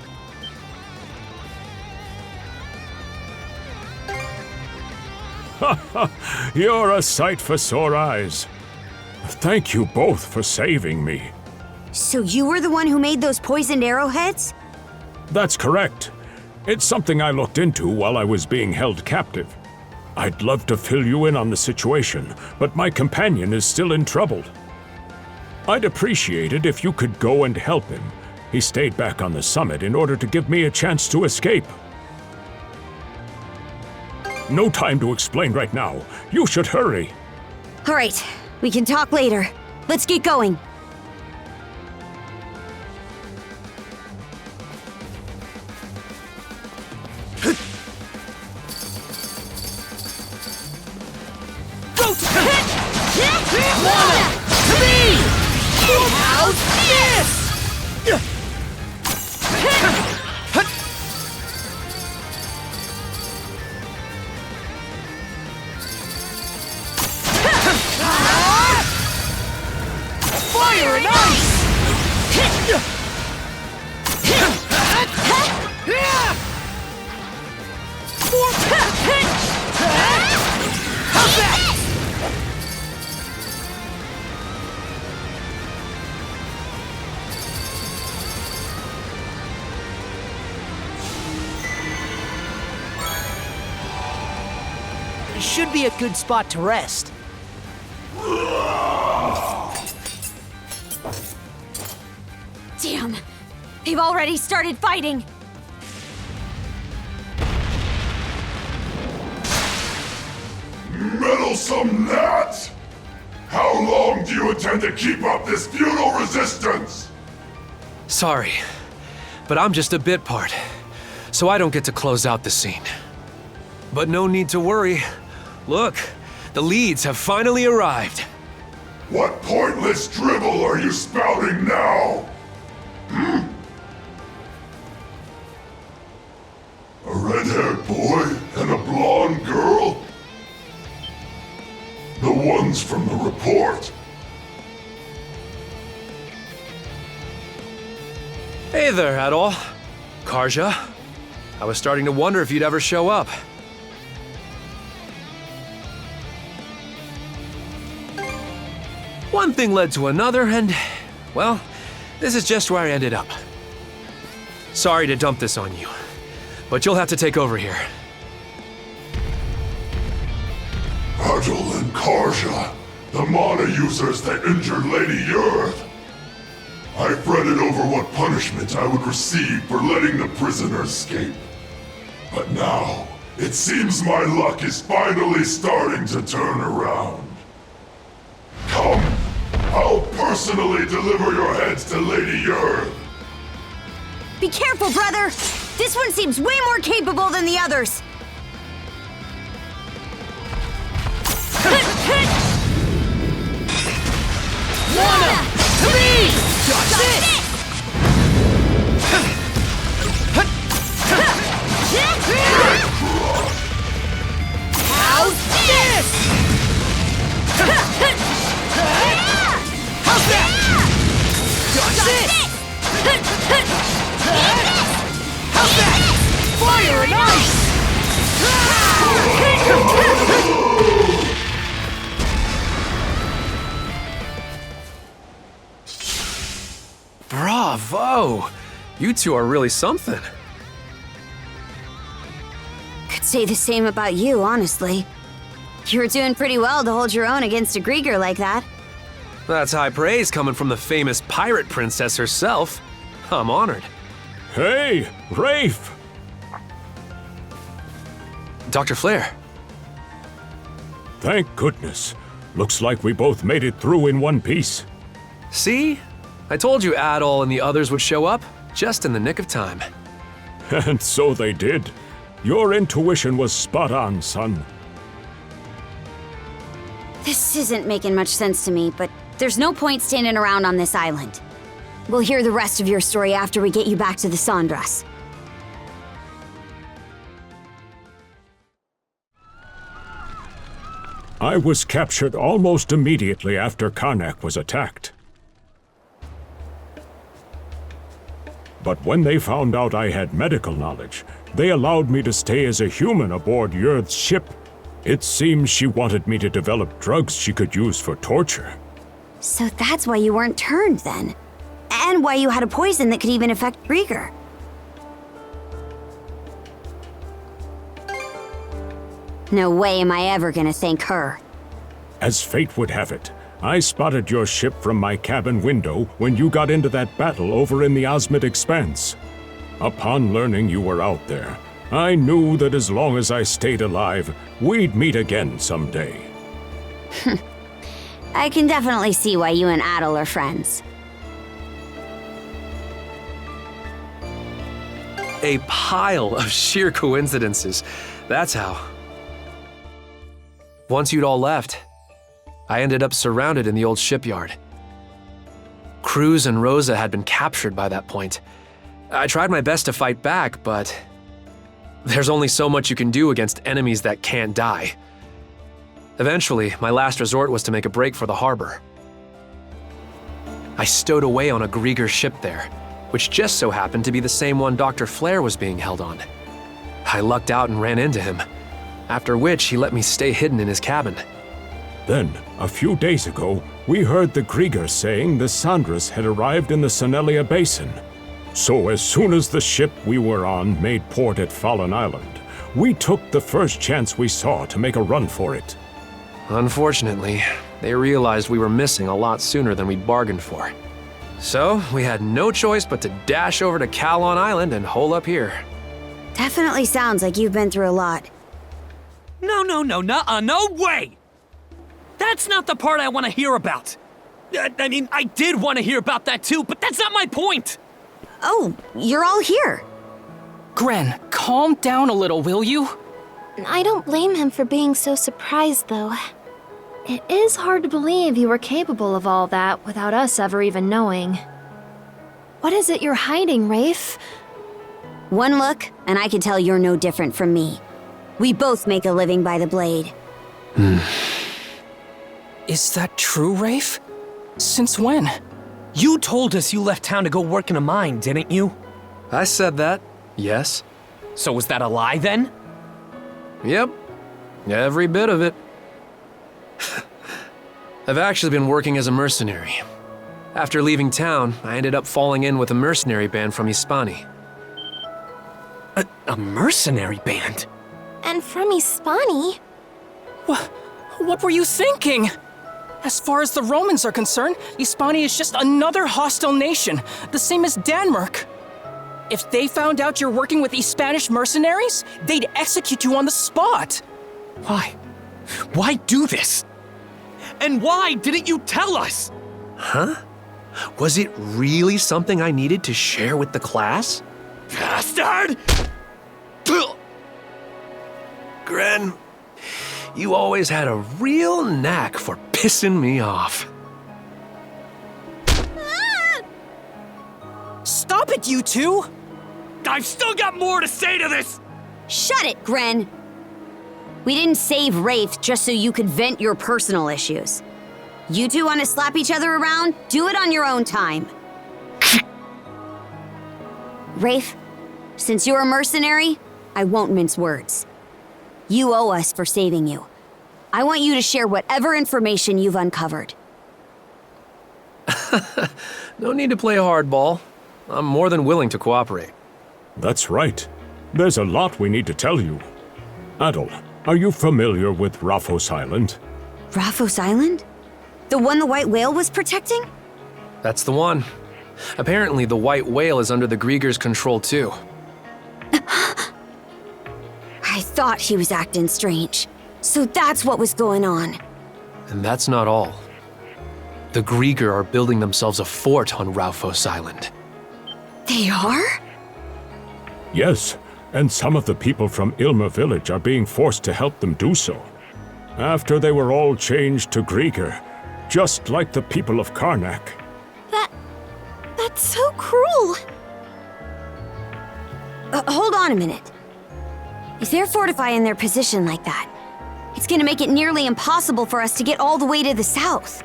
You're a sight for sore eyes. Thank you both for saving me. So you were the one who made those poisoned arrowheads? That's correct. It's something I looked into while I was being held captive. I'd love to fill you in on the situation, but my companion is still in trouble. I'd appreciate it if you could go and help him. He stayed back on the summit in order to give me a chance to escape. No time to explain right now. You should hurry. All right, we can talk later. Let's get going. How's this? Fire and ice! How's that? Should be a good spot to rest. Damn! They've already started fighting! Meddlesome gnat! How long do you intend to keep up this futile resistance? Sorry, but I'm just a bit part, so I don't get to close out the scene. But no need to worry. Look, the leads have finally arrived. What pointless drivel are you spouting now? A red-haired boy and a blonde girl? The ones from the report. Hey there, Adol. Karja. I was starting to wonder if you'd ever show up. One thing led to another, and, well, this is just where I ended up. Sorry to dump this on you, but you'll have to take over here. Adol and Karja, the mana users that injured Lady Yurth. I fretted over what punishment I would receive for letting the prisoner escape. But now, it seems my luck is finally starting to turn around. Come, I'll personally deliver your heads to Lady Yurth. Be careful, brother! This one seems way more capable than the others! 1, 2, 3! Got this! How's this? How's that? Got this! How's that? Fire and ice! Bravo! You two are really something. Could say the same about you, honestly. You were doing pretty well to hold your own against a Griegr like that. That's high praise coming from the famous pirate princess herself. I'm honored. Hey, Rafe! Dr. Flare. Thank goodness. Looks like we both made it through in one piece. See? I told you Adol and the others would show up, just in the nick of time. And so they did. Your intuition was spot on, son. This isn't making much sense to me, but there's no point standing around on this island. We'll hear the rest of your story after we get you back to the Sandras. I was captured almost immediately after Carnac was attacked. But when they found out I had medical knowledge, they allowed me to stay as a human aboard Yrth's ship. It seems she wanted me to develop drugs she could use for torture. So that's why you weren't turned then. And why you had a poison that could even affect Griegr. No way am I ever gonna thank her. As fate would have it, I spotted your ship from my cabin window when you got into that battle over in the Osmid Expanse. Upon learning you were out there, I knew that as long as I stayed alive, we'd meet again someday. I can definitely see why you and Adol are friends. A pile of sheer coincidences. That's how. Once you'd all left, I ended up surrounded in the old shipyard. Cruz and Rosa had been captured by that point. I tried my best to fight back, but there's only so much you can do against enemies that can't die. Eventually, my last resort was to make a break for the harbor. I stowed away on a Griegr ship there, which just so happened to be the same one Dr. Flare was being held on. I lucked out and ran into him, after which he let me stay hidden in his cabin. Then, a few days ago, we heard the Griegr saying the Sandras had arrived in the Sonelia Basin. So as soon as the ship we were on made port at Fallen Island, we took the first chance we saw to make a run for it. Unfortunately, they realized we were missing a lot sooner than we bargained for. So, we had no choice but to dash over to Calon Island and hole up here. Definitely sounds like you've been through a lot. No, no way! That's not the part I want to hear about. I mean, I did want to hear about that too, but that's not my point! Oh, you're all here. Gren, calm down a little, will you? I don't blame him for being so surprised, though. It is hard to believe you were capable of all that without us ever even knowing. What is it you're hiding, Rafe? One look, and I can tell you're no different from me. We both make a living by the blade. Is that true, Rafe? Since when? You told us you left town to go work in a mine, didn't you? I said that, yes. So was that a lie then? Yep, every bit of it. I've actually been working as a mercenary. After leaving town, I ended up falling in with a mercenary band from Hispani. A mercenary band? And from Hispani? What were you thinking? As far as the Romans are concerned, Hispani is just another hostile nation, the same as Denmark. If they found out you're working with these Spanish mercenaries, they'd execute you on the spot. Why? Why do this? And why didn't you tell us? Huh? Was it really something I needed to share with the class? Bastard! Gren, you always had a real knack for pissing me off. Stop it, you two! I've still got more to say to this! Shut it, Gren! We didn't save Rafe just so you could vent your personal issues. You two want to slap each other around? Do it on your own time. Rafe, since you're a mercenary, I won't mince words. You owe us for saving you. I want you to share whatever information you've uncovered. No need to play hardball. I'm more than willing to cooperate. That's right. There's a lot we need to tell you. Adol, are you familiar with Raphos Island? Raphos Island? The one the White Whale was protecting? That's the one. Apparently, the White Whale is under the Griegr's control too. I thought he was acting strange. So that's what was going on. And that's not all. The Griegr are building themselves a fort on Raufo's Island. They are? Yes, and some of the people from Ilmer village are being forced to help them do so. After they were all changed to Griegr, just like the people of Carnac. That's so cruel. Hold on a minute. If they're fortifying their position like that, it's gonna make it nearly impossible for us to get all the way to the south.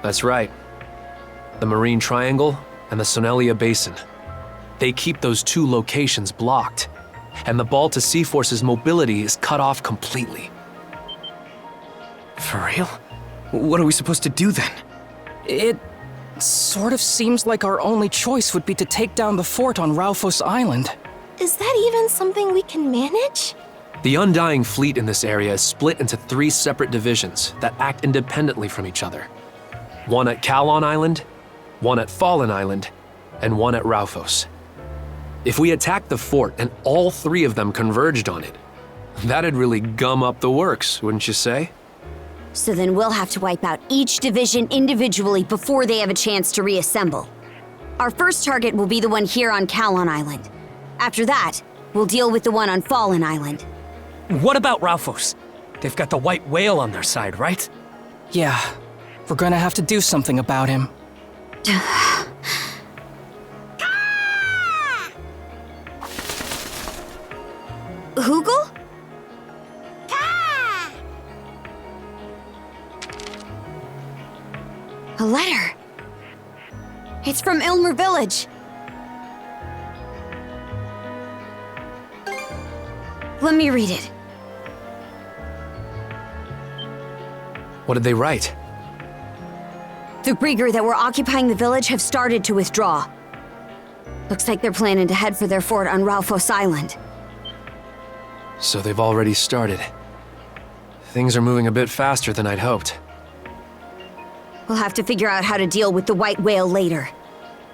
That's right. The Marine Triangle and the Sonelia Basin. They keep those two locations blocked, and the Balta Seaforce's mobility is cut off completely. For real? What are we supposed to do then? It sort of seems like our only choice would be to take down the fort on Raufo's Island. Is that even something we can manage? The Undying Fleet in this area is split into 3 separate divisions that act independently from each other. One at Kalon Island, one at Fallen Island, and one at Raufo's. If we attacked the fort and all 3 of them converged on it, that'd really gum up the works, wouldn't you say? So then we'll have to wipe out each division individually before they have a chance to reassemble. Our first target will be the one here on Kalon Island. After that, we'll deal with the one on Fallen Island. What about Raufo's? They've got the white whale on their side, right? Yeah, we're gonna have to do something about him. Hugel? A letter. It's from Ilmer village. Let me read it. What did they write? The Griegr that were occupying the village have started to withdraw. Looks like they're planning to head for their fort on Raufo's Island. So they've already started. Things are moving a bit faster than I'd hoped. We'll have to figure out how to deal with the white whale later.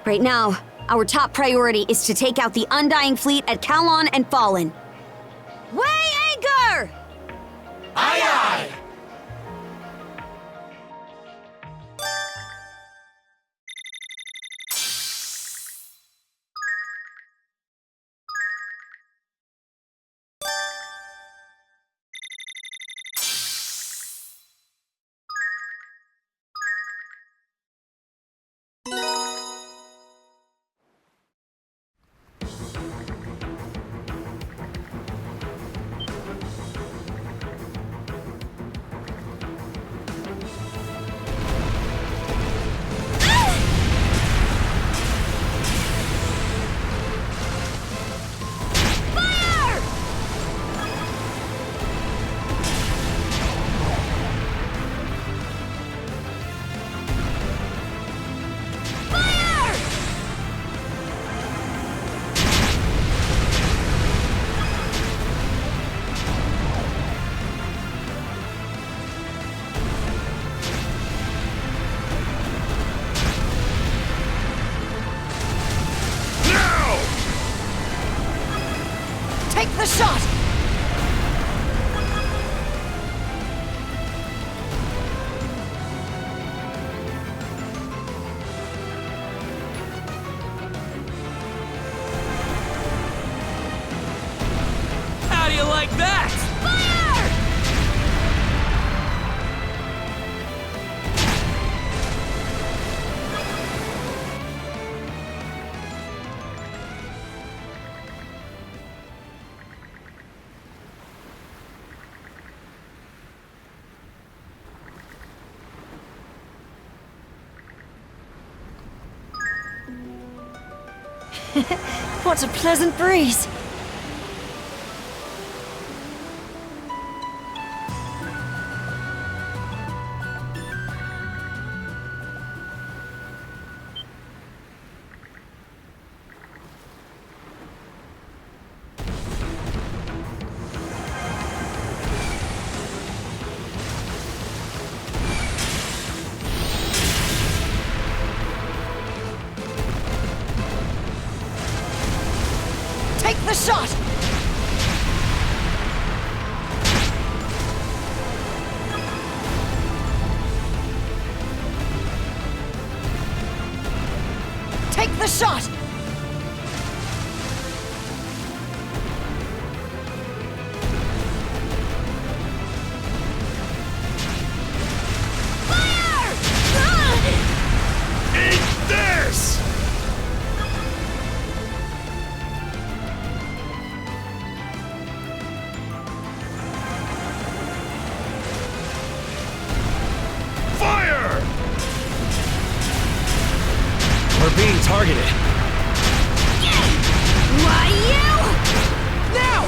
Right now, our top priority is to take out the Undying Fleet at Kalon and Fallen. Weigh anchor! Aye aye! Take the shot! How do you like that? What a pleasant breeze. Take the shot! the shot! Eat this! Fire! We're being targeted. Why you? Now!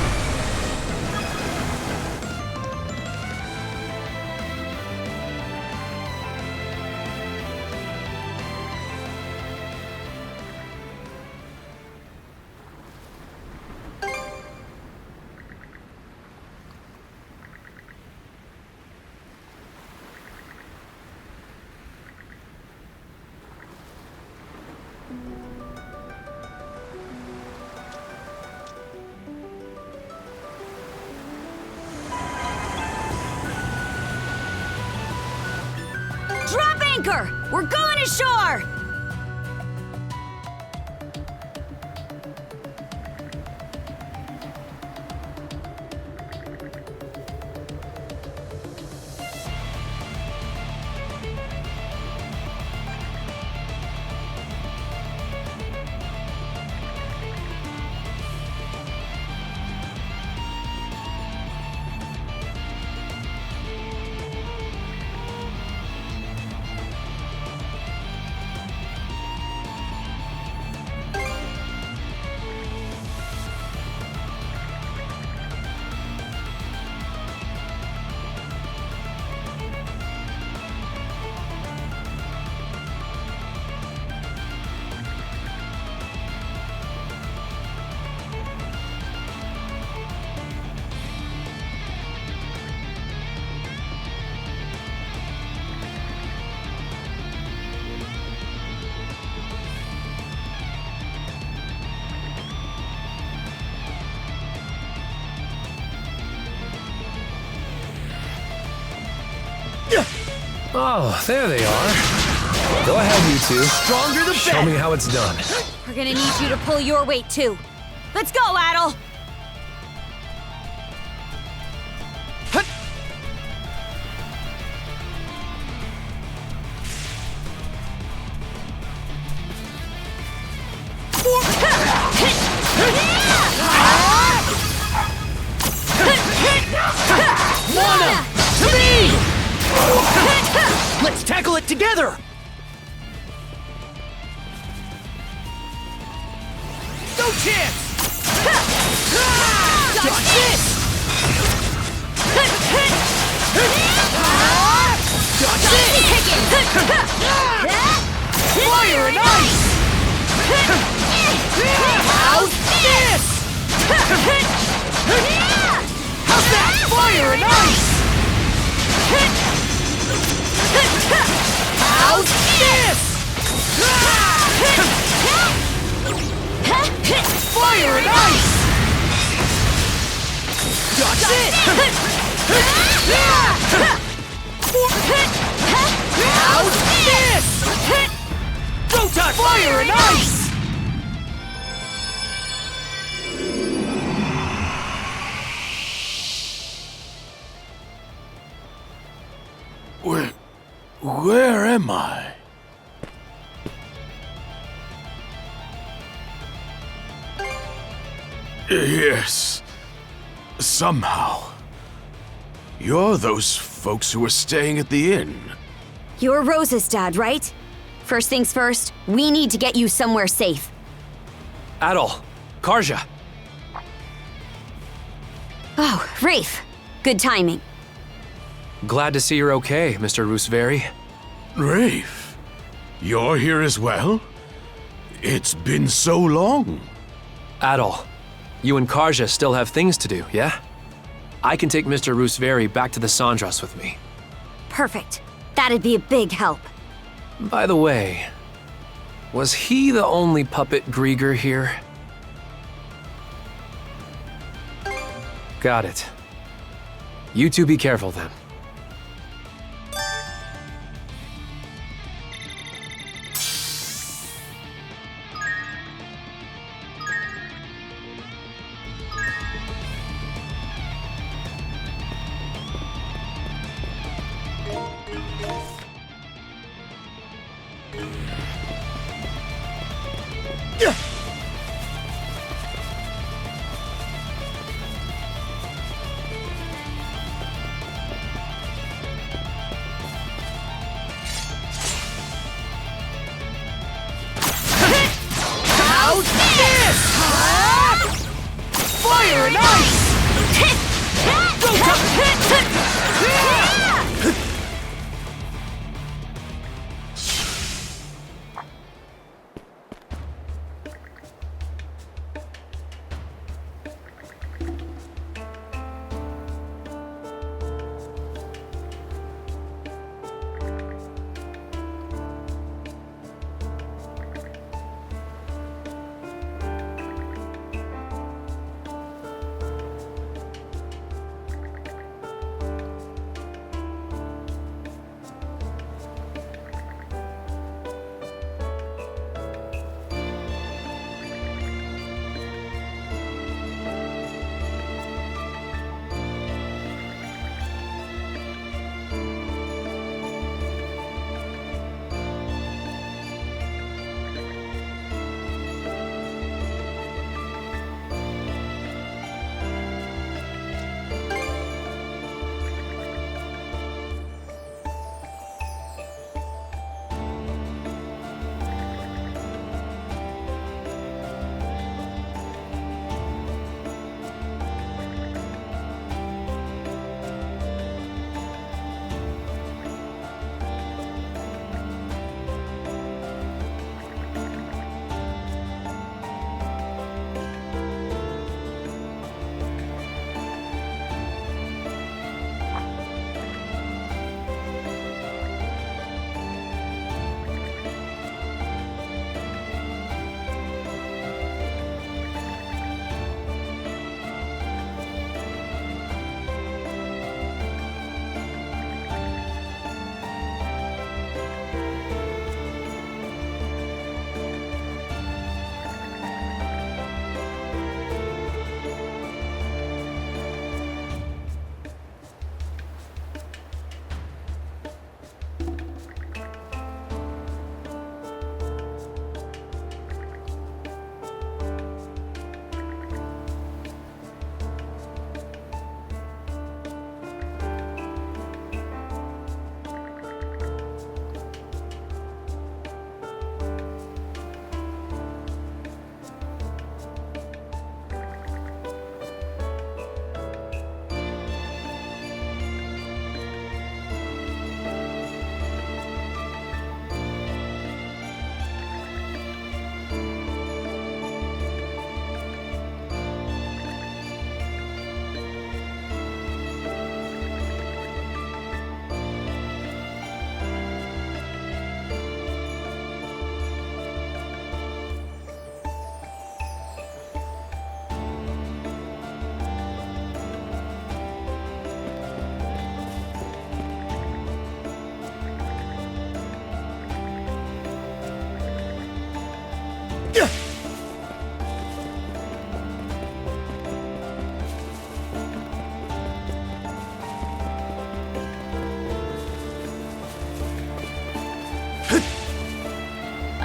Drop anchor! We're going ashore! Oh, there they are. Go ahead, you two. Stronger the Show better. me how it's done. We're gonna need you to pull your weight too. Let's go, Adol! Mana! To me! Let's tackle it together! No chance! Dodge this! Dodge this! Fire and ice! How's this? How's that? Fire and ice! How's this? Fire and ice! Dodge this! How's this? Don't touch! Fire and ice! Where am I? Yes. Somehow. You're those folks who were staying at the inn. You're Rose's dad, right? First things first, we need to get you somewhere safe. Adol, Karja. Oh, Rafe. Good timing. Glad to see you're okay, Mr. Rooseveri. Rafe, you're here as well? It's been so long. Adol, you and Karja still have things to do, yeah? I can take Mr. Rooseveri back to the Sandras with me. Perfect. That'd be a big help. By the way, was he the only puppet Griegr here? Got it. You two be careful then. How's this? Fire and ice!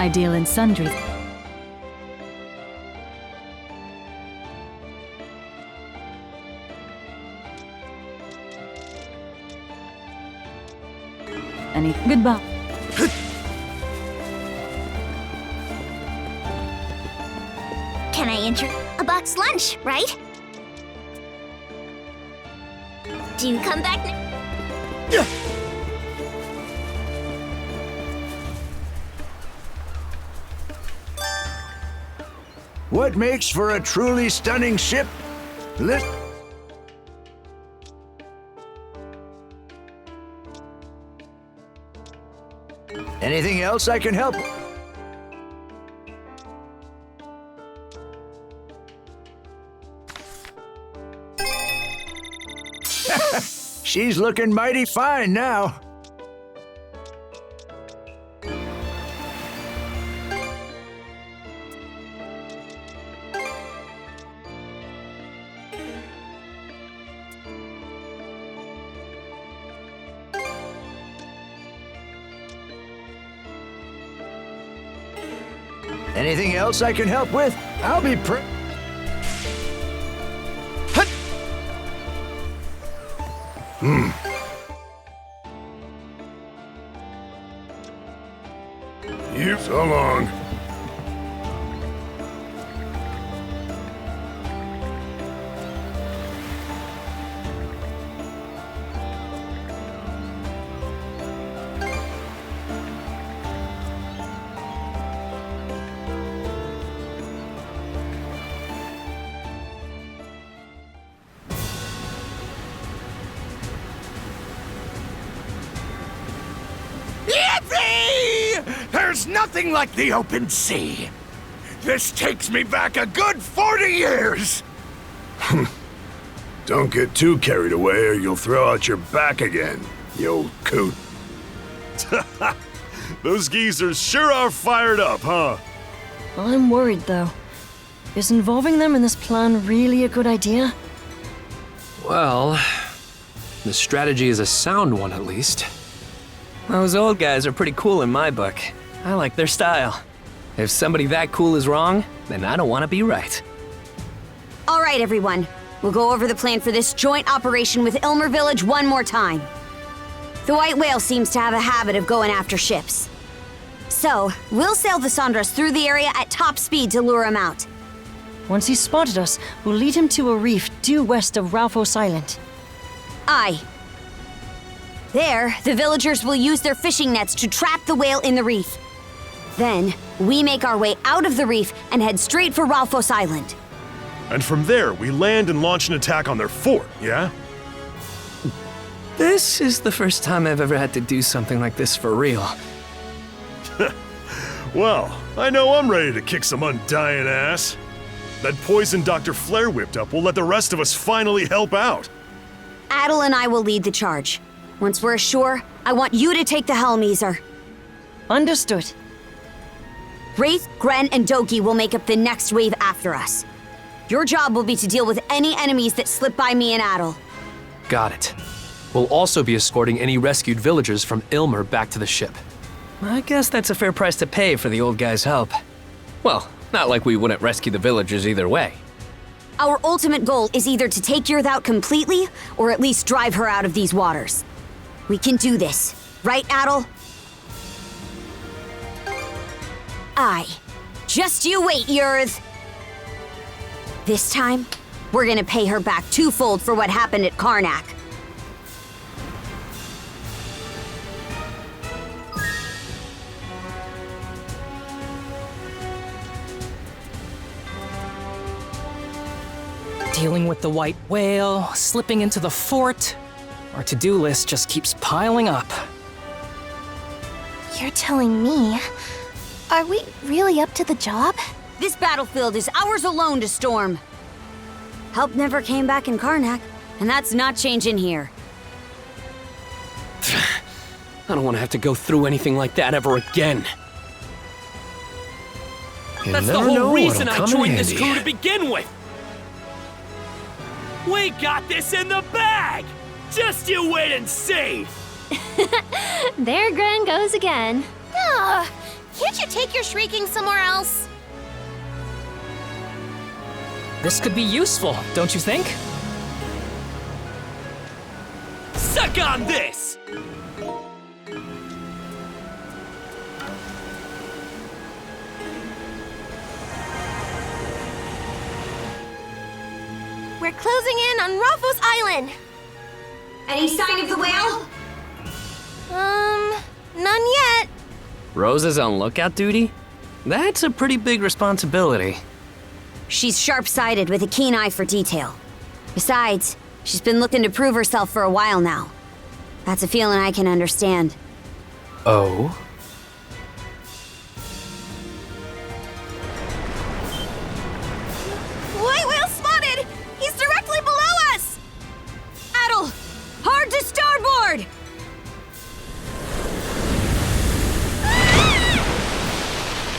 I deal in sundries. Goodbye. Can I enter a box lunch, right? Do you come back What makes for a truly stunning ship? Anything else I can help? She's looking mighty fine now. Anything else I can help with? I'll be You so long. Yippee! There's nothing like the open sea. This takes me back a good 40 years. Don't get too carried away or you'll throw out your back again, you old coot. Those geezers sure are fired up, huh? I'm worried, though. Is involving them in this plan really a good idea? Well, the strategy is a sound one at least. Those old guys are pretty cool in my book. I like their style. If somebody that cool is wrong, then I don't want to be right. All right, everyone. We'll go over the plan for this joint operation with Ilmer Village one more time. The White Whale seems to have a habit of going after ships. So, we'll sail the Sandras through the area at top speed to lure him out. Once he's spotted us, we'll lead him to a reef due west of Ralphos Island. Aye. There, the villagers will use their fishing nets to trap the whale in the reef. Then, we make our way out of the reef and head straight for Ralphos Island. And from there, we land and launch an attack on their fort, yeah? This is the first time I've ever had to do something like this for real. Well, I know I'm ready to kick some undying ass. That poison Dr. Flare whipped up will let the rest of us finally help out. Adol and I will lead the charge. Once we're ashore, I want you to take the helm, Ysr. Understood. Wraith, Gren, and Doki will make up the next wave after us. Your job will be to deal with any enemies that slip by me and Adol. Got it. We'll also be escorting any rescued villagers from Ilmer back to the ship. I guess that's a fair price to pay for the old guy's help. Well, not like we wouldn't rescue the villagers either way. Our ultimate goal is either to take Yrth out completely, or at least drive her out of these waters. We can do this, right, Adol? Aye. Just you wait, Yrth. This time, we're gonna pay her back twofold for what happened at Carnac. Dealing with the White Whale, slipping into the fort. Our to-do list just keeps piling up. You're telling me? Are we really up to the job? This battlefield is ours alone to storm. Help never came back in Carnac, and that's not changing here. I don't want to have to go through anything like that ever again. That's the whole reason I joined this crew to begin with. We got this in the bag! Just you wait and see! There Gren goes again. Ugh, can't you take your shrieking somewhere else? This could be useful, don't you think? Suck on this! We're closing in on Ralphos Island. Any sign of the whale? None yet. Rosa's on lookout duty? That's a pretty big responsibility. She's sharp-sighted with a keen eye for detail. Besides, she's been looking to prove herself for a while now. That's a feeling I can understand. Oh? White whale spotted! He's directly below us! Adol, hard to starboard!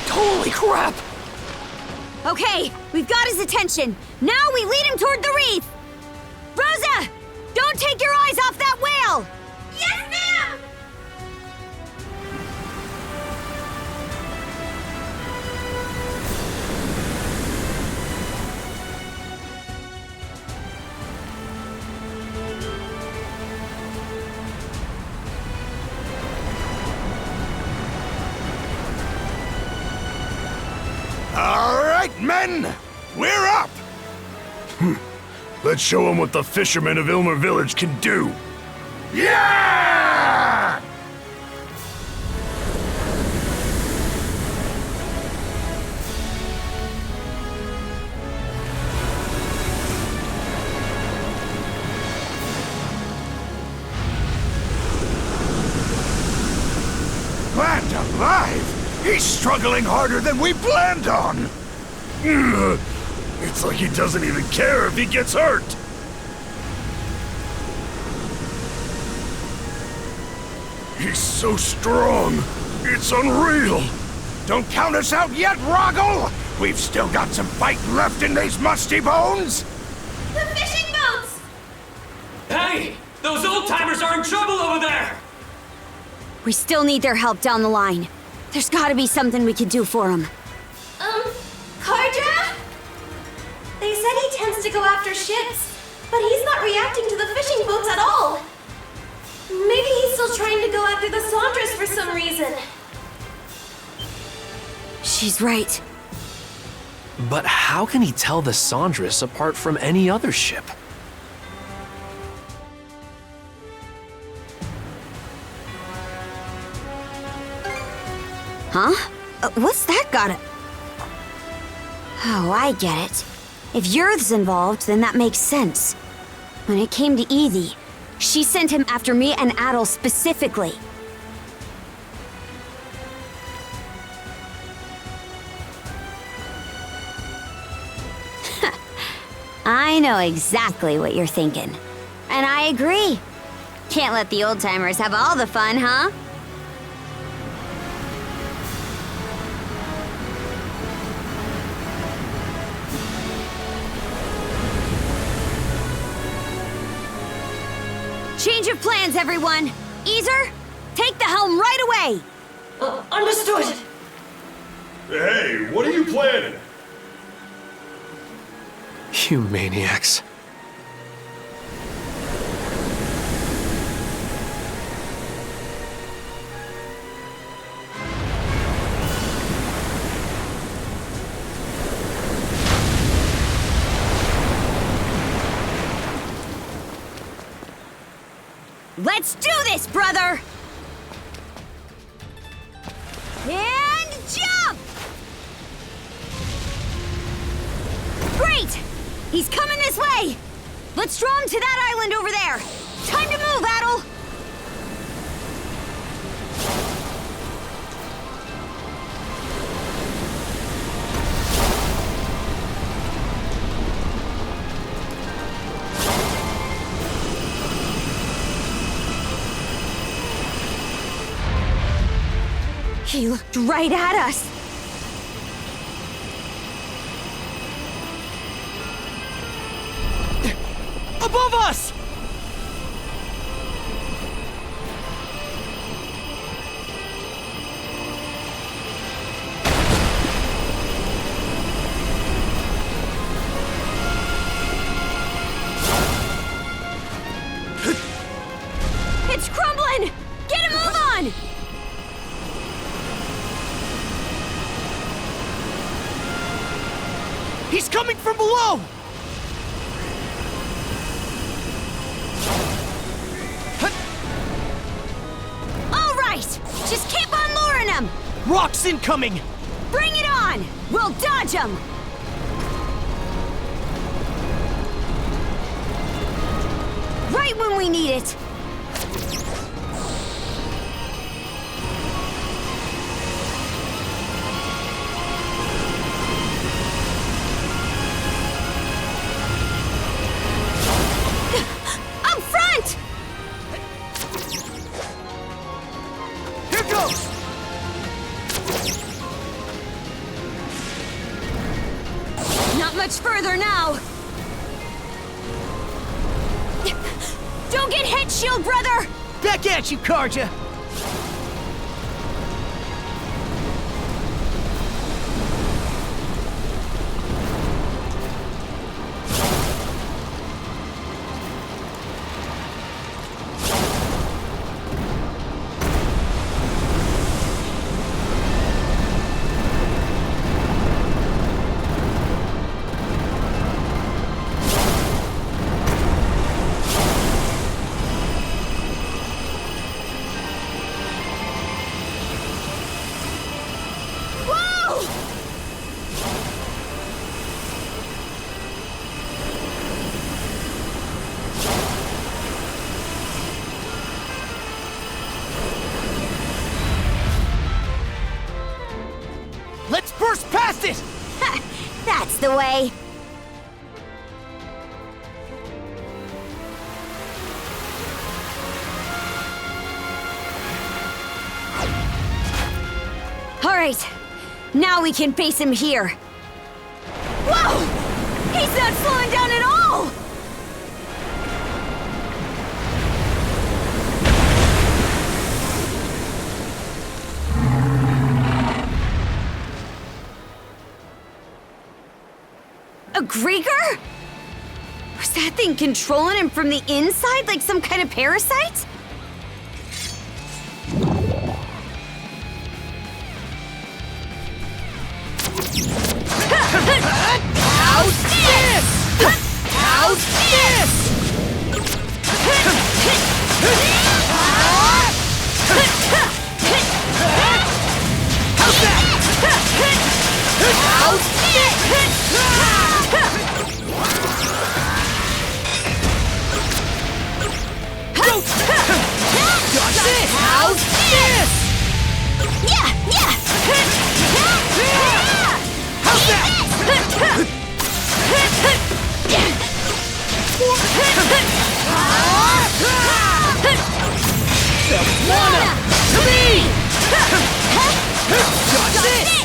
Holy crap! Okay, we've got his attention. Now we lead him toward the reef. Rosa, don't take your eyes off that whale! Yes, ma'am! All right, men! We're up! Let's show them what the fishermen of Ilmer Village can do. Yeah! Land alive! He's struggling harder than we planned on! It's like he doesn't even care if he gets hurt. He's so strong. It's unreal. Don't count us out yet, Roggle! We've still got some fight left in these musty bones! The fishing boats! Hey! Those old-timers are in trouble over there! We still need their help down the line. There's gotta be something we can do for them. Karja? They said he tends to go after ships, but he's not reacting to the fishing boats at all. Maybe he's still trying to go after the sandras for some reason. She's right. But how can he tell the Sandras apart from any other ship? Huh? What's that gotta... Oh, I get it. If Yurth's involved, then that makes sense. When it came to Edie, she sent him after me and Adol specifically. I know exactly what you're thinking. And I agree. Can't let the old-timers have all the fun, huh? Change of plans, everyone! Easer, take the helm right away! Understood! Hey, what are you planning? You maniacs. Let's do this, brother! And jump! Great! He's coming this way! Let's draw him to that island over there! Time to move, Adol! He looked right at us! Above us! It's crumbling! Get a move on! He's coming from below! All right! Just keep on luring him! Rocks incoming! Bring it on! We'll dodge him! Right when we need it! Up front! Here goes! Not much further now! Don't get hit, shield brother! Back at you, Karja! Let's burst past it! That's the way. All right, now we can face him here. Whoa! He's not slowing down at all! A Griegr? Was that thing controlling him from the inside like some kind of parasite? How's this? How's this? How's that? How's this? Got this! How's this? Yeah! How's that? Mana! To me! Got this! Got this!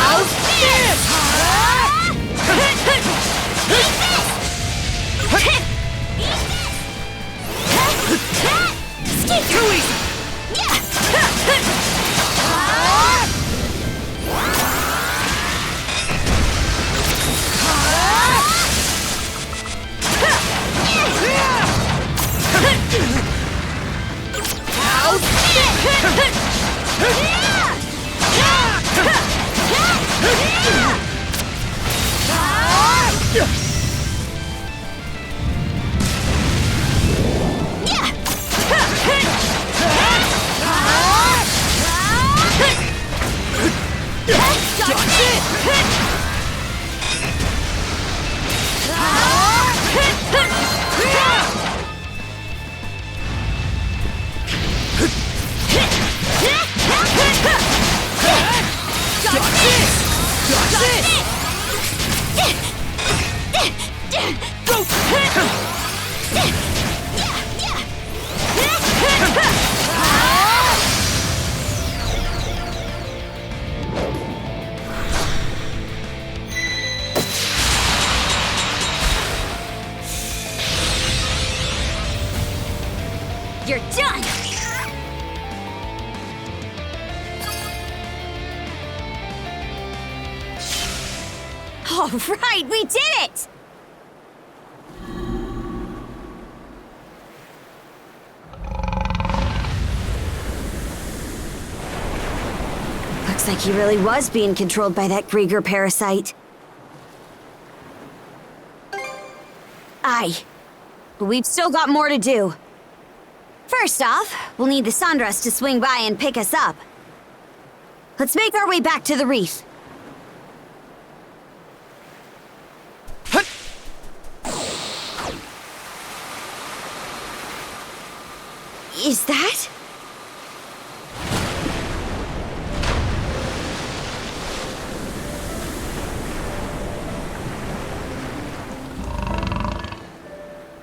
How's this? Too easy! You're done! All right, we did it! Looks like he really was being controlled by that Griegr parasite. Aye. But we've still got more to do. First off, we'll need the sandras to swing by and pick us up. Let's make our way back to the reef. Is that?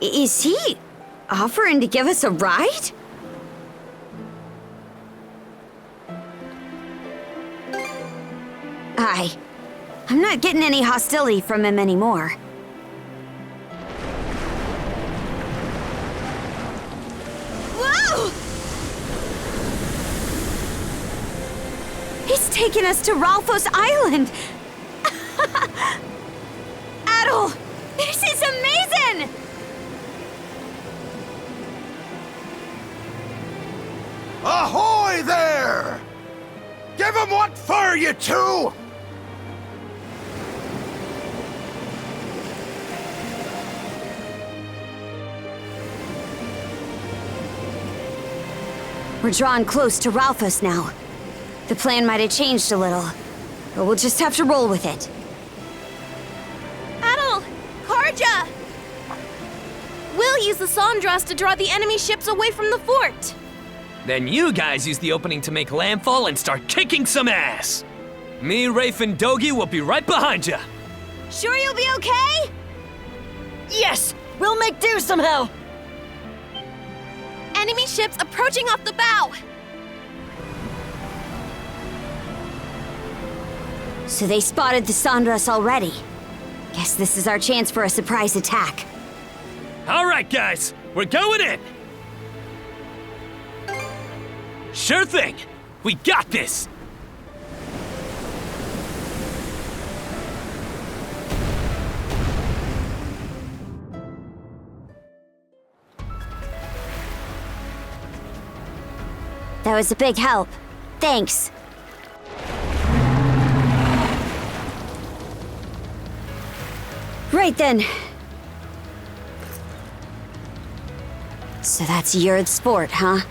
Is he offering to give us a ride? Aye. I'm not getting any hostility from him anymore. Whoa! He's taking us to Ralphos Island! Adol! This is amazing! Ahoy there! Give 'em what for, you two! We're drawing close to Ralphos now. The plan might have changed a little, but we'll just have to roll with it. Adol! Karja! I'll use the sandras to draw the enemy ships away from the fort. Then you guys use the opening to make landfall and start kicking some ass. Me, Rafe, and Dogi will be right behind you. Sure you'll be okay? Yes! We'll make do somehow! Enemy ships approaching off the bow. So they spotted the sandras already. Guess this is our chance for a surprise attack. All right, guys, we're going in. Sure thing. We got this. That was a big help. Thanks. Right then. So that's your sport, huh?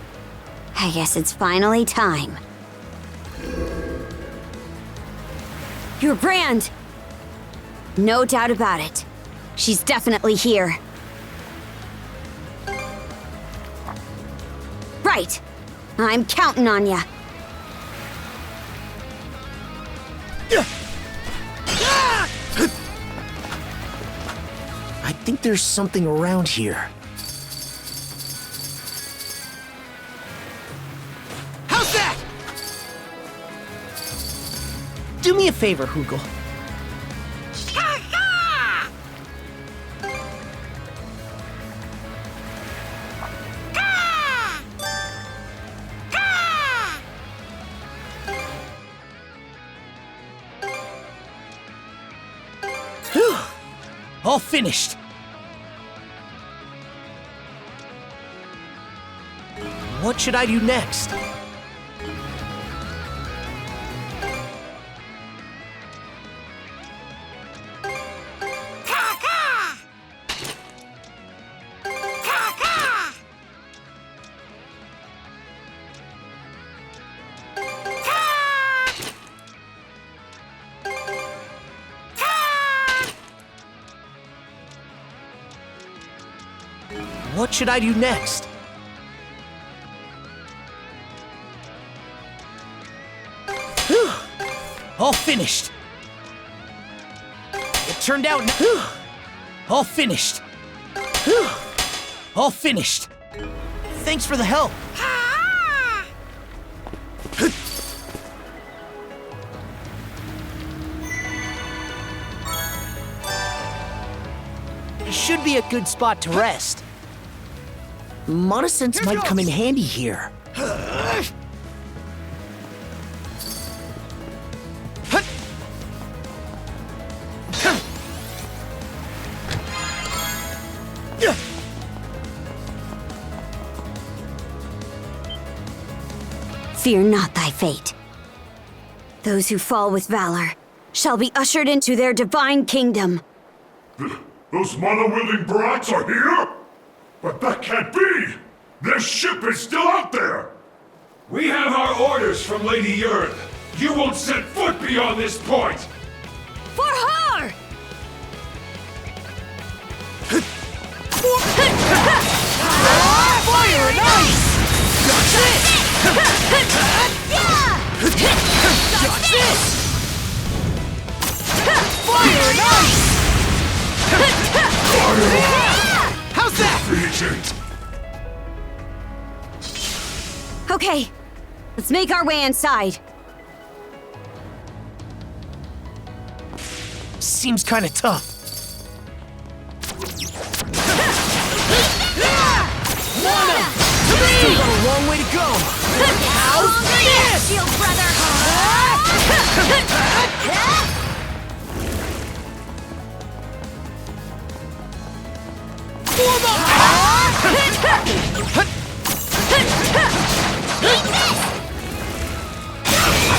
I guess it's finally time. Your brand! No doubt about it. She's definitely here. Right. I'm counting on ya. I think there's something around here. How's that? Do me a favor, Hugel. Whew. All finished. What should I do next? What should I do next? Whew. All finished. It turned out. Whew. All finished. Whew. All finished. Thanks for the help. It should be a good spot to rest. Monosense might come in handy here. Fear not thy fate. Those who fall with valor shall be ushered into their divine kingdom. Those mana-wielding brats are here? But that can't be! Their ship is still out there! We have our orders from Lady Yurd. You won't set foot beyond this point! For her! Fire and ice! Got this! Got this! Fire and ice! How's that? Okay, let's make our way inside. Seems kind of tough. Mana! Still got a long way to go. How's this? Shield brother! Form up!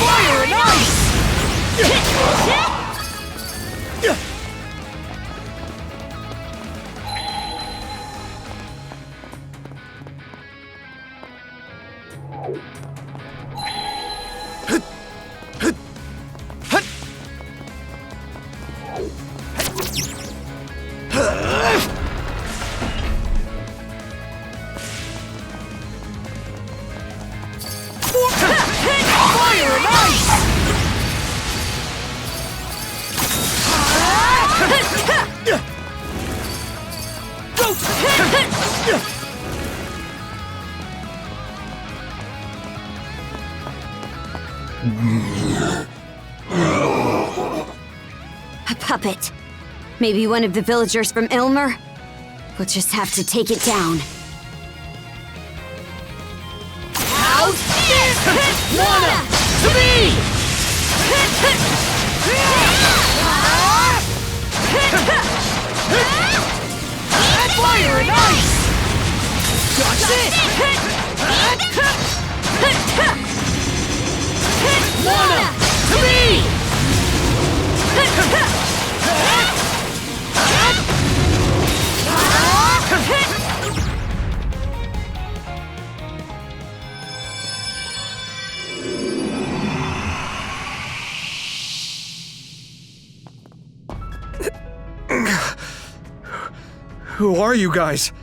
Fire and ice! A puppet. Maybe one of the villagers from Ilmer? We'll just have to take it down. How's this? Wanna to me! Fire and ice! Got it! Wanna to me! Who are you guys?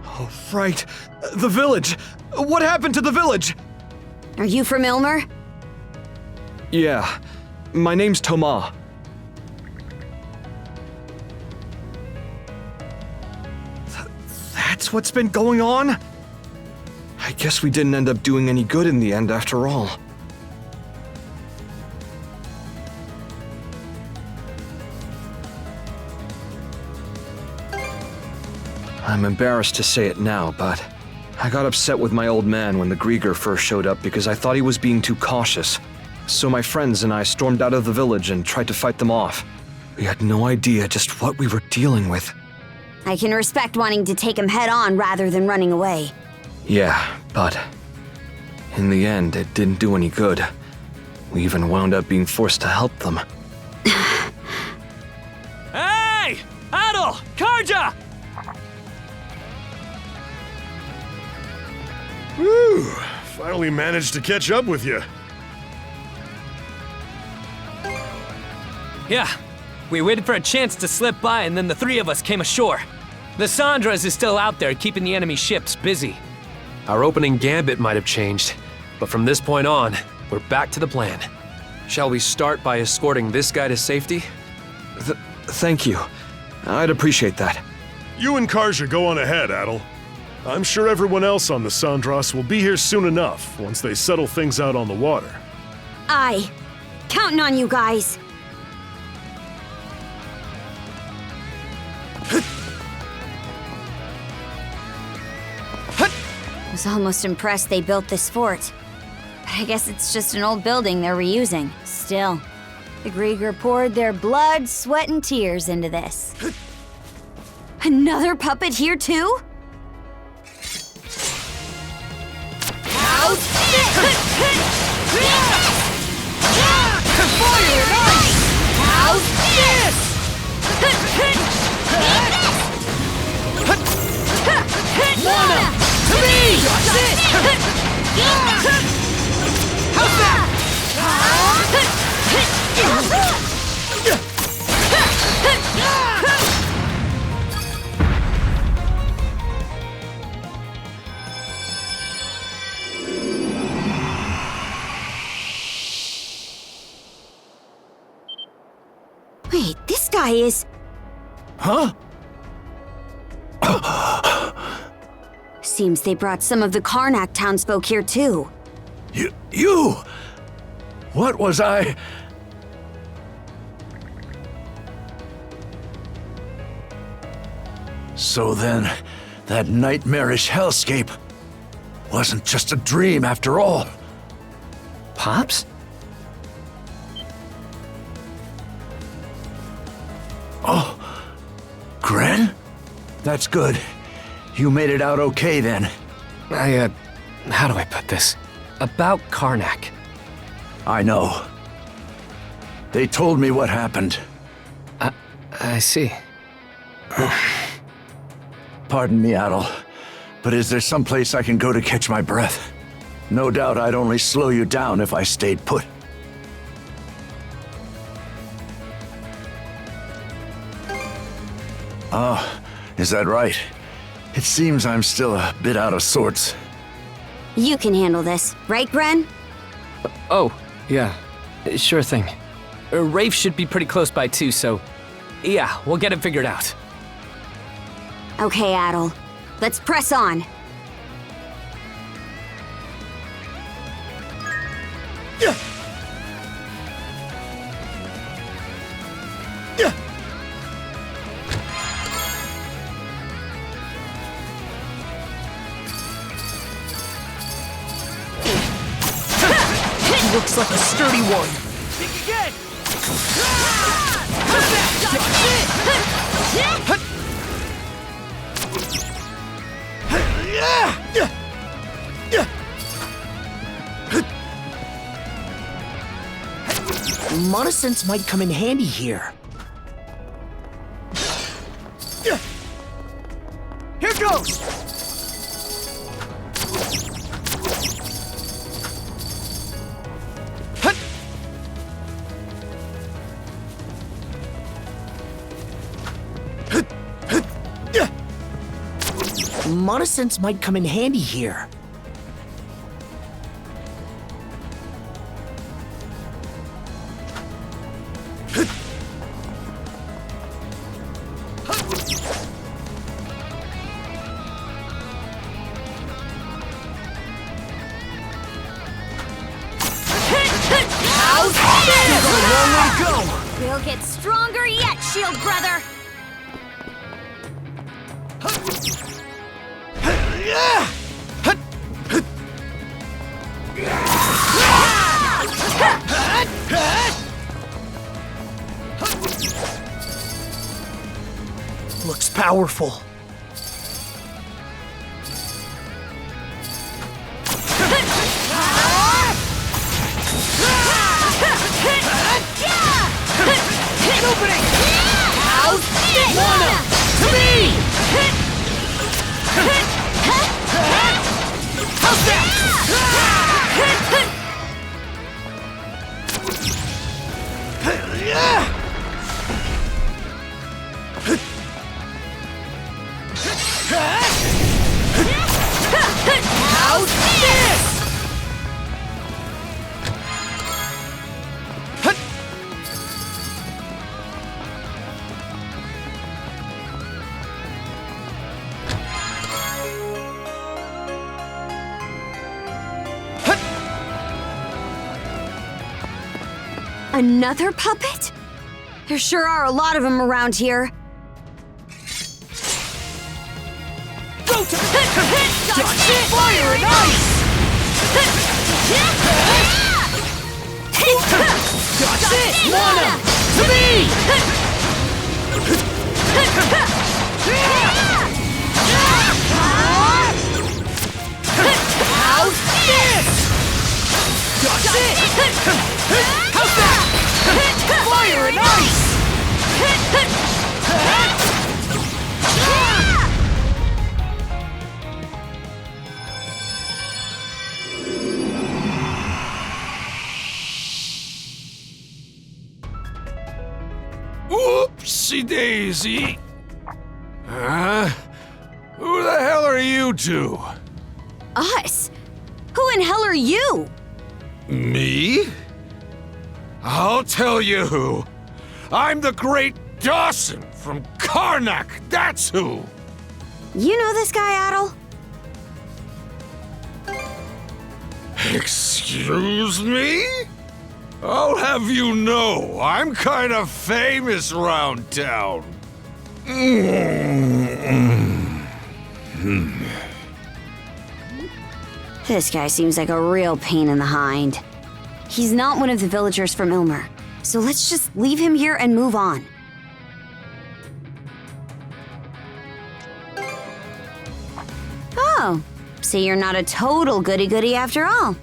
Oh, right. The village. What happened to the village? Are you from Ilmer? Yeah. My name's Thomas. That's what's been going on? I guess we didn't end up doing any good in the end after all. I'm embarrassed to say it now, but I got upset with my old man when the Griegr first showed up because I thought he was being too cautious. So my friends and I stormed out of the village and tried to fight them off. We had no idea just what we were dealing with. I can respect wanting to take him head on rather than running away. Yeah, but in the end, it didn't do any good. We even wound up being forced to help them. Hey! Adol! Karja! Whew! Finally managed to catch up with you. Yeah, we waited for a chance to slip by and then the three of us came ashore. The Sandras is still out there keeping the enemy ships busy. Our opening gambit might have changed, but from this point on, we're back to the plan. Shall we start by escorting this guy to safety? Thank you. I'd appreciate that. You and Karja go on ahead, Adol. I'm sure everyone else on the Sandras will be here soon enough once they settle things out on the water. Aye. Counting on you guys. I was almost impressed they built this fort. But I guess it's just an old building they're reusing. Still, the Griegr poured their blood, sweat, and tears into this. Another puppet here too? How's this? Fire and ice! How's this? Wanna to me! How's that? Wait, this guy is... Huh? Seems they brought some of the Carnac townsfolk here too. You? What was I? So then, that nightmarish hellscape wasn't just a dream after all. Pops? Oh, Gren? That's good. You made it out okay then. How do I put this? About Carnac. I know. They told me what happened. I see. Pardon me, Adol, but is there some place I can go to catch my breath? No doubt I'd only slow you down if I stayed put. Oh, is that right? It seems I'm still a bit out of sorts. You can handle this, right, Gren? Oh, yeah. Sure thing. Rafe should be pretty close by too, so... Yeah, we'll get it figured out. Okay, Adol. Let's press on. Looks like a sturdy one. Think again! Monosense might come in handy here. Here goes! Monosense might come in handy here. We'll get stronger yet, shield brother! Looks powerful. An opening! How's this? Wanna! To me! How's that? How's this? Another puppet? There sure are a lot of them around here. Go to fire and ice! Got it! Wanna! To me! How's this? Got it! How's that? Fire and ice! Oopsie daisy. Who the hell are you two? Us? Who in hell are you? Me? I'll tell you who. I'm the great Dawson from Carnac, that's who! You know this guy, Adol? Excuse me? I'll have you know, I'm kind of famous round town. This guy seems like a real pain in the hind. He's not one of the villagers from Ilmer, so let's just leave him here and move on. Oh, so you're not a total goody-goody after all.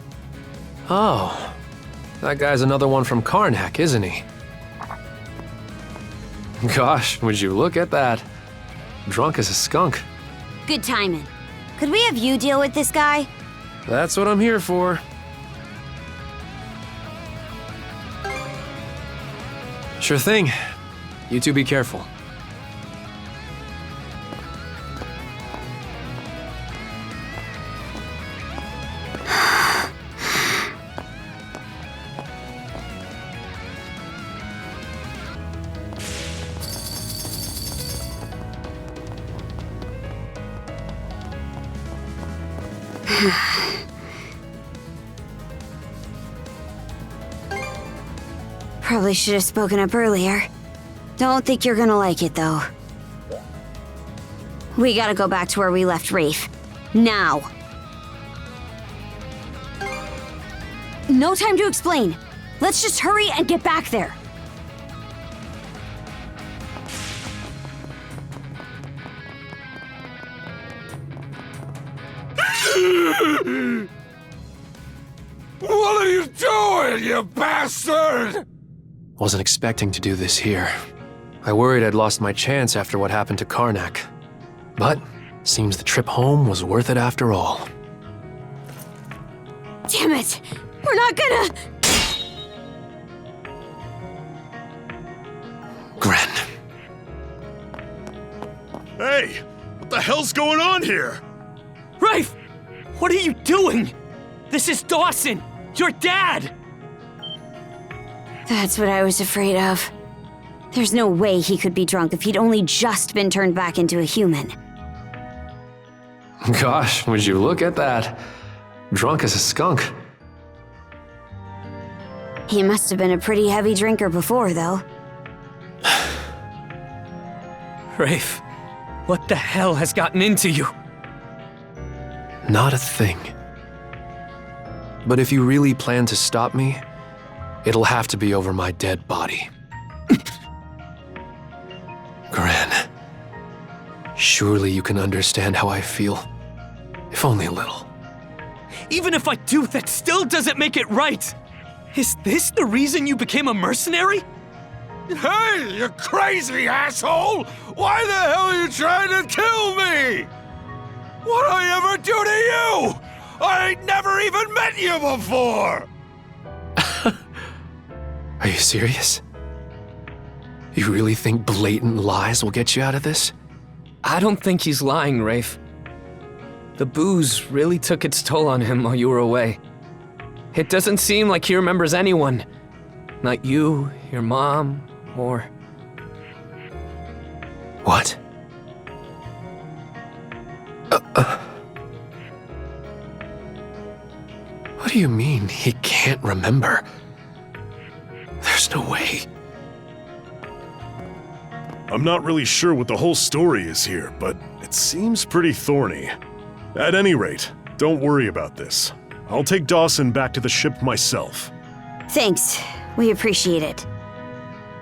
Oh, that guy's another one from Carnac, isn't he? Gosh, would you look at that. Drunk as a skunk. Good timing. Could we have you deal with this guy? That's what I'm here for. Sure thing. You two be careful. Probably should have spoken up earlier. Don't think you're gonna like it, though. We gotta go back to where we left Rafe. Now! No time to explain. Let's just hurry and get back there. What are you doing, you bastard? Wasn't expecting to do this here. I worried I'd lost my chance after what happened to Carnac. But, seems the trip home was worth it after all. Damn it! We're not gonna... Gren. Hey! What the hell's going on here? Rafe! What are you doing? This is Dawson! Your dad! That's what I was afraid of. There's no way he could be drunk if he'd only just been turned back into a human. Gosh, would you look at that? Drunk as a skunk. He must have been a pretty heavy drinker before, though. Rafe, what the hell has gotten into you? Not a thing. But if you really plan to stop me, it'll have to be over my dead body. Gren, surely you can understand how I feel. If only a little. Even if I do, that still doesn't make it right! Is this the reason you became a mercenary? Hey, you crazy asshole! Why the hell are you trying to kill me? What'd I ever do to you? I ain't never even met you before! Are you serious? You really think blatant lies will get you out of this? I don't think he's lying, Rafe. The booze really took its toll on him while you were away. It doesn't seem like he remembers anyone. Not you, your mom, or... What? What do you mean he can't remember? There's no way. I'm not really sure what the whole story is here, but it seems pretty thorny. At any rate, don't worry about this. I'll take Dawson back to the ship myself. Thanks. We appreciate it.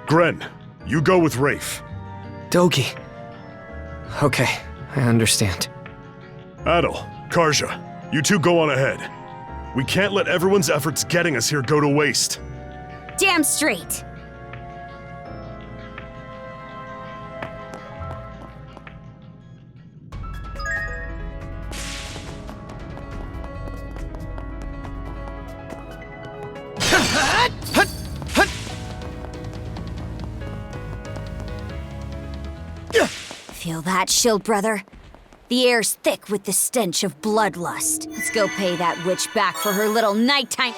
Gren, you go with Rafe. Dogi. Okay, I understand. Adol, Karja, you two go on ahead. We can't let everyone's efforts getting us here go to waste. Damn straight. Feel that, shield brother? The air's thick with the stench of bloodlust. Let's go pay that witch back for her little nighttime...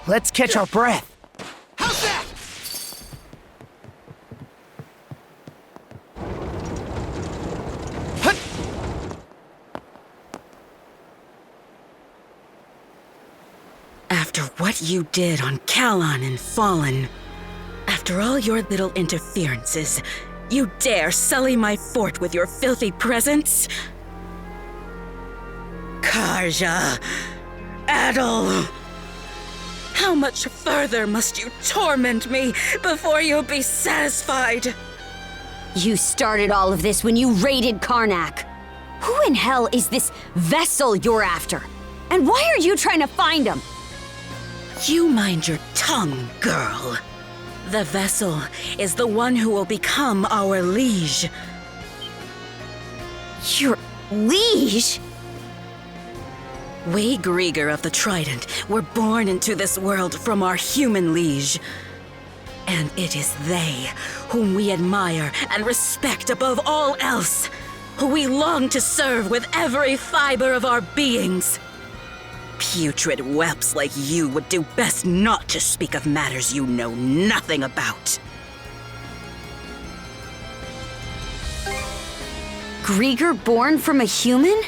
Let's catch our breath. How's that? After what you did on Calon and Fallen, after all your little interferences, you dare sully my fort with your filthy presence? Karja, Adol, how much further must you torment me before you'll be satisfied? You started all of this when you raided Carnac. Who in hell is this vessel you're after? And why are you trying to find him? You mind your tongue, girl. The vessel is the one who will become our liege. Your liege? We Griegr of the Trident were born into this world from our human liege. And it is they whom we admire and respect above all else, who we long to serve with every fiber of our beings. Putrid whelps like you would do best not to speak of matters you know nothing about. Griegr born from a human?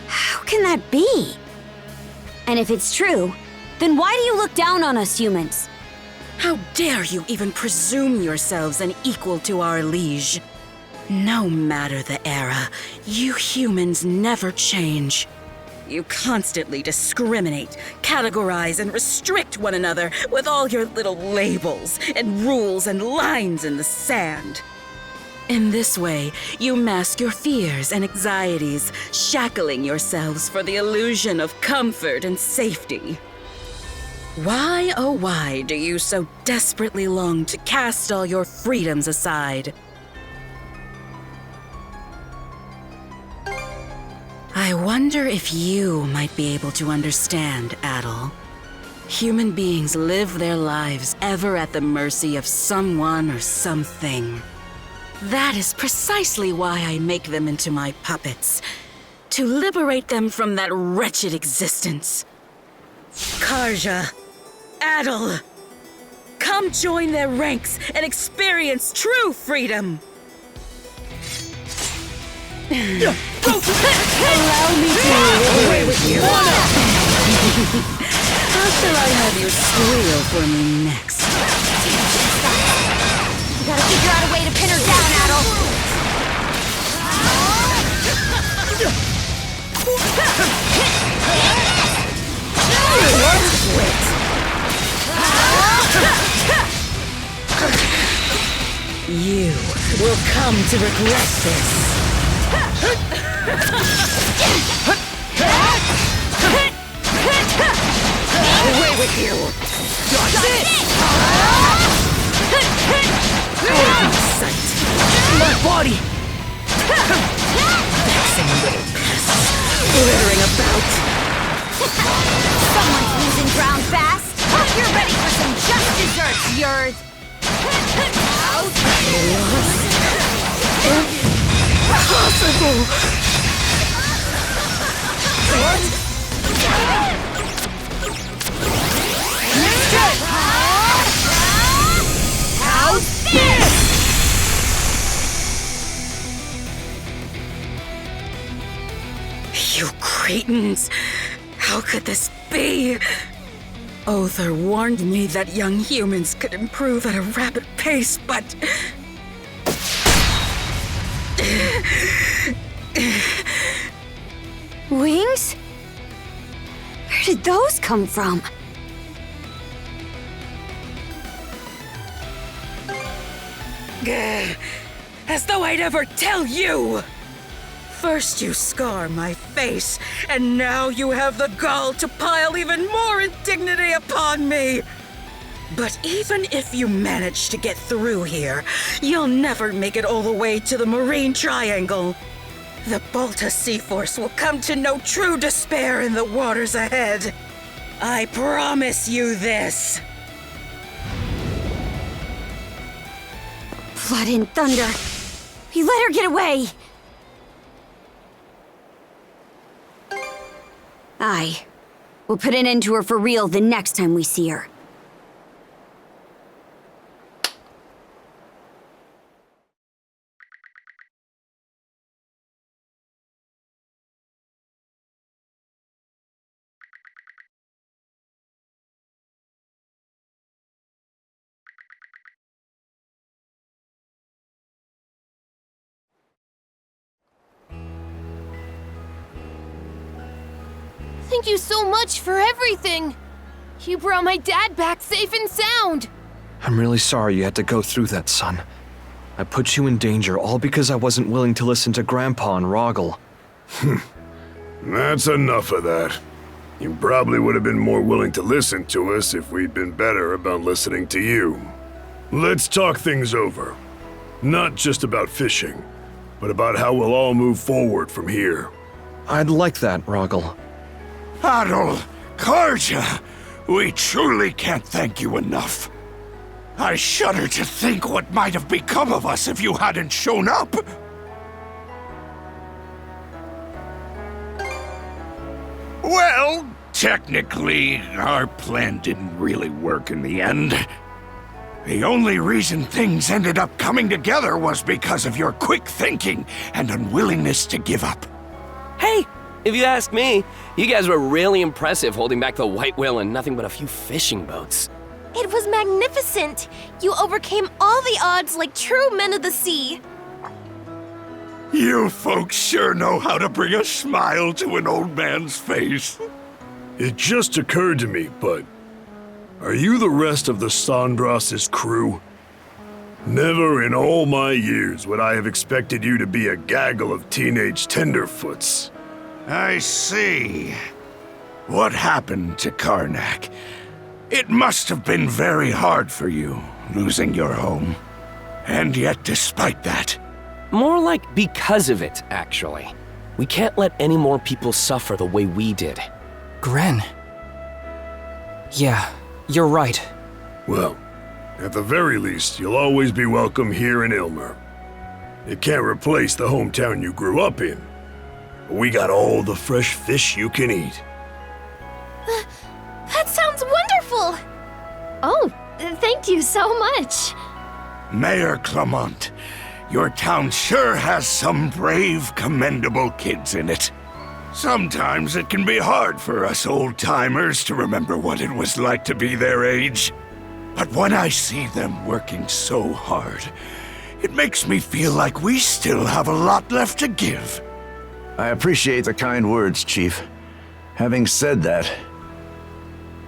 How can that be? And if it's true, then why do you look down on us humans? How dare you even presume yourselves an equal to our liege? No matter the era, you humans never change. You constantly discriminate, categorize, and restrict one another with all your little labels and rules and lines in the sand. In this way, you mask your fears and anxieties, shackling yourselves for the illusion of comfort and safety. Why, oh why, do you so desperately long to cast all your freedoms aside? I wonder if you might be able to understand, Adol. Human beings live their lives ever at the mercy of someone or something. That is precisely why I make them into my puppets, to liberate them from that wretched existence. Karja, Adol, come join their ranks and experience true freedom. Allow me to away with you. How shall I have you squeal for me next? You gotta figure out a way to pin her down, Adol. You will come to regret this. Away with you! That's it! Out of sight! My body! Vexing little pests, glittering about. Someone's losing ground fast. Hope you're ready for some just desserts, Yurd. Impossible! What? How's this? You cretins! How could this be? Othar warned me that young humans could improve at a rapid pace, but... Wings? Where did those come from? As though I'd ever tell you! First you scar my face, and now you have the gall to pile even more indignity upon me! But even if you manage to get through here, you'll never make it all the way to the Marine Triangle. The Balta Seaforce will come to know true despair in the waters ahead. I promise you this. Blood and thunder. He let her get away. We'll put an end to her for real the next time we see her. Thank you so much for everything! You brought my dad back safe and sound! I'm really sorry you had to go through that, son. I put you in danger all because I wasn't willing to listen to Grandpa and Rogel. That's enough of that. You probably would have been more willing to listen to us if we'd been better about listening to you. Let's talk things over. Not just about fishing, but about how we'll all move forward from here. I'd like that, Rogel. Adol, Karja, we truly can't thank you enough. I shudder to think what might have become of us if you hadn't shown up. Well, technically, our plan didn't really work in the end. The only reason things ended up coming together was because of your quick thinking and unwillingness to give up. Hey! If you ask me, you guys were really impressive holding back the white whale and nothing but a few fishing boats. It was magnificent! You overcame all the odds like true men of the sea. You folks sure know how to bring a smile to an old man's face. It just occurred to me, but are you the rest of the Sandras' crew? Never in all my years would I have expected you to be a gaggle of teenage tenderfoots. I see. What happened to Carnac? It must have been very hard for you, losing your home. And yet, despite that... More like because of it, actually. We can't let any more people suffer the way we did. Gren. Yeah, you're right. Well, at the very least, you'll always be welcome here in Ilmer. It can't replace the hometown you grew up in. But we got all the fresh fish you can eat. That sounds wonderful! Oh, thank you so much. Mayor Clement, your town sure has some brave, commendable kids in it. Sometimes it can be hard for us old-timers to remember what it was like to be their age. But when I see them working so hard, it makes me feel like we still have a lot left to give. I appreciate the kind words, Chief. Having said that,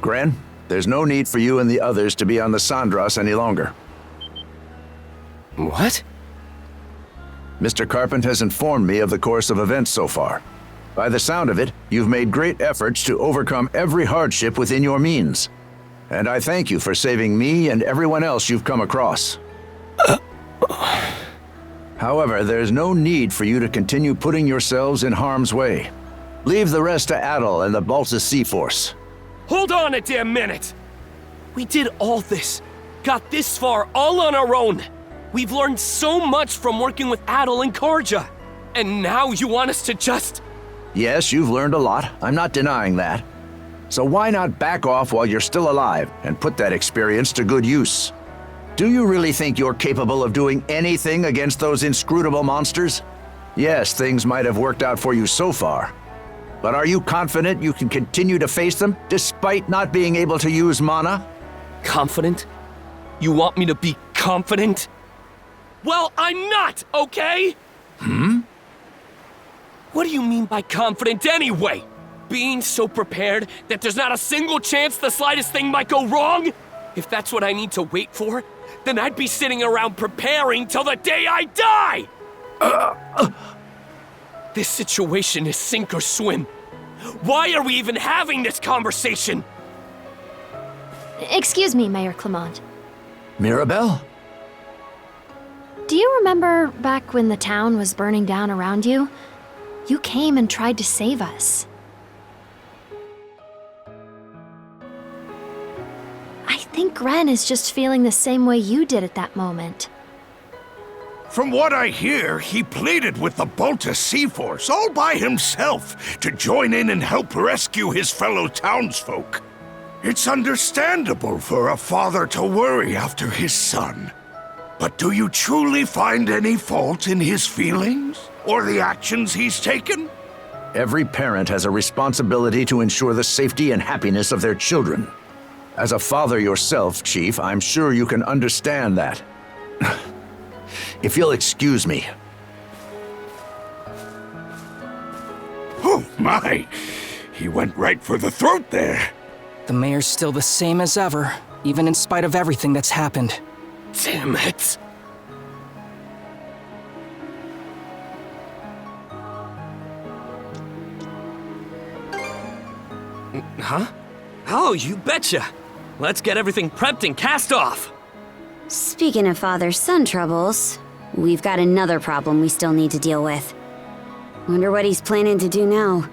Gren, there's no need for you and the others to be on the Sandras any longer. What? Mr. Carpent has informed me of the course of events so far. By the sound of it, you've made great efforts to overcome every hardship within your means. And I thank you for saving me and everyone else you've come across. However, there's no need for you to continue putting yourselves in harm's way. Leave the rest to Adol and the Balta Seaforce. Hold on a damn minute! We did all this, got this far all on our own. We've learned so much from working with Adol and Karja. And now you want us to just... Yes, you've learned a lot. I'm not denying that. So why not back off while you're still alive and put that experience to good use? Do you really think you're capable of doing anything against those inscrutable monsters? Yes, things might have worked out for you so far. But are you confident you can continue to face them despite not being able to use mana? Confident? You want me to be confident? Well, I'm not, okay? What do you mean by confident anyway? Being so prepared that there's not a single chance the slightest thing might go wrong? If that's what I need to wait for, then I'd be sitting around preparing till the day I die! This situation is sink or swim. Why are we even having this conversation? Excuse me, Mayor Clement. Mirabelle? Do you remember back when the town was burning down around you? You came and tried to save us. I think Gren is just feeling the same way you did at that moment. From what I hear, he pleaded with the Balta Seaforce all by himself to join in and help rescue his fellow townsfolk. It's understandable for a father to worry after his son. But do you truly find any fault in his feelings or the actions he's taken? Every parent has a responsibility to ensure the safety and happiness of their children. As a father yourself, Chief, I'm sure you can understand that. If you'll excuse me. Oh my! He went right for the throat there. The mayor's still the same as ever, even in spite of everything that's happened. Damn it! Huh? Oh, you betcha! Let's get everything prepped and cast off! Speaking of father-son troubles, we've got another problem we still need to deal with. Wonder what he's planning to do now.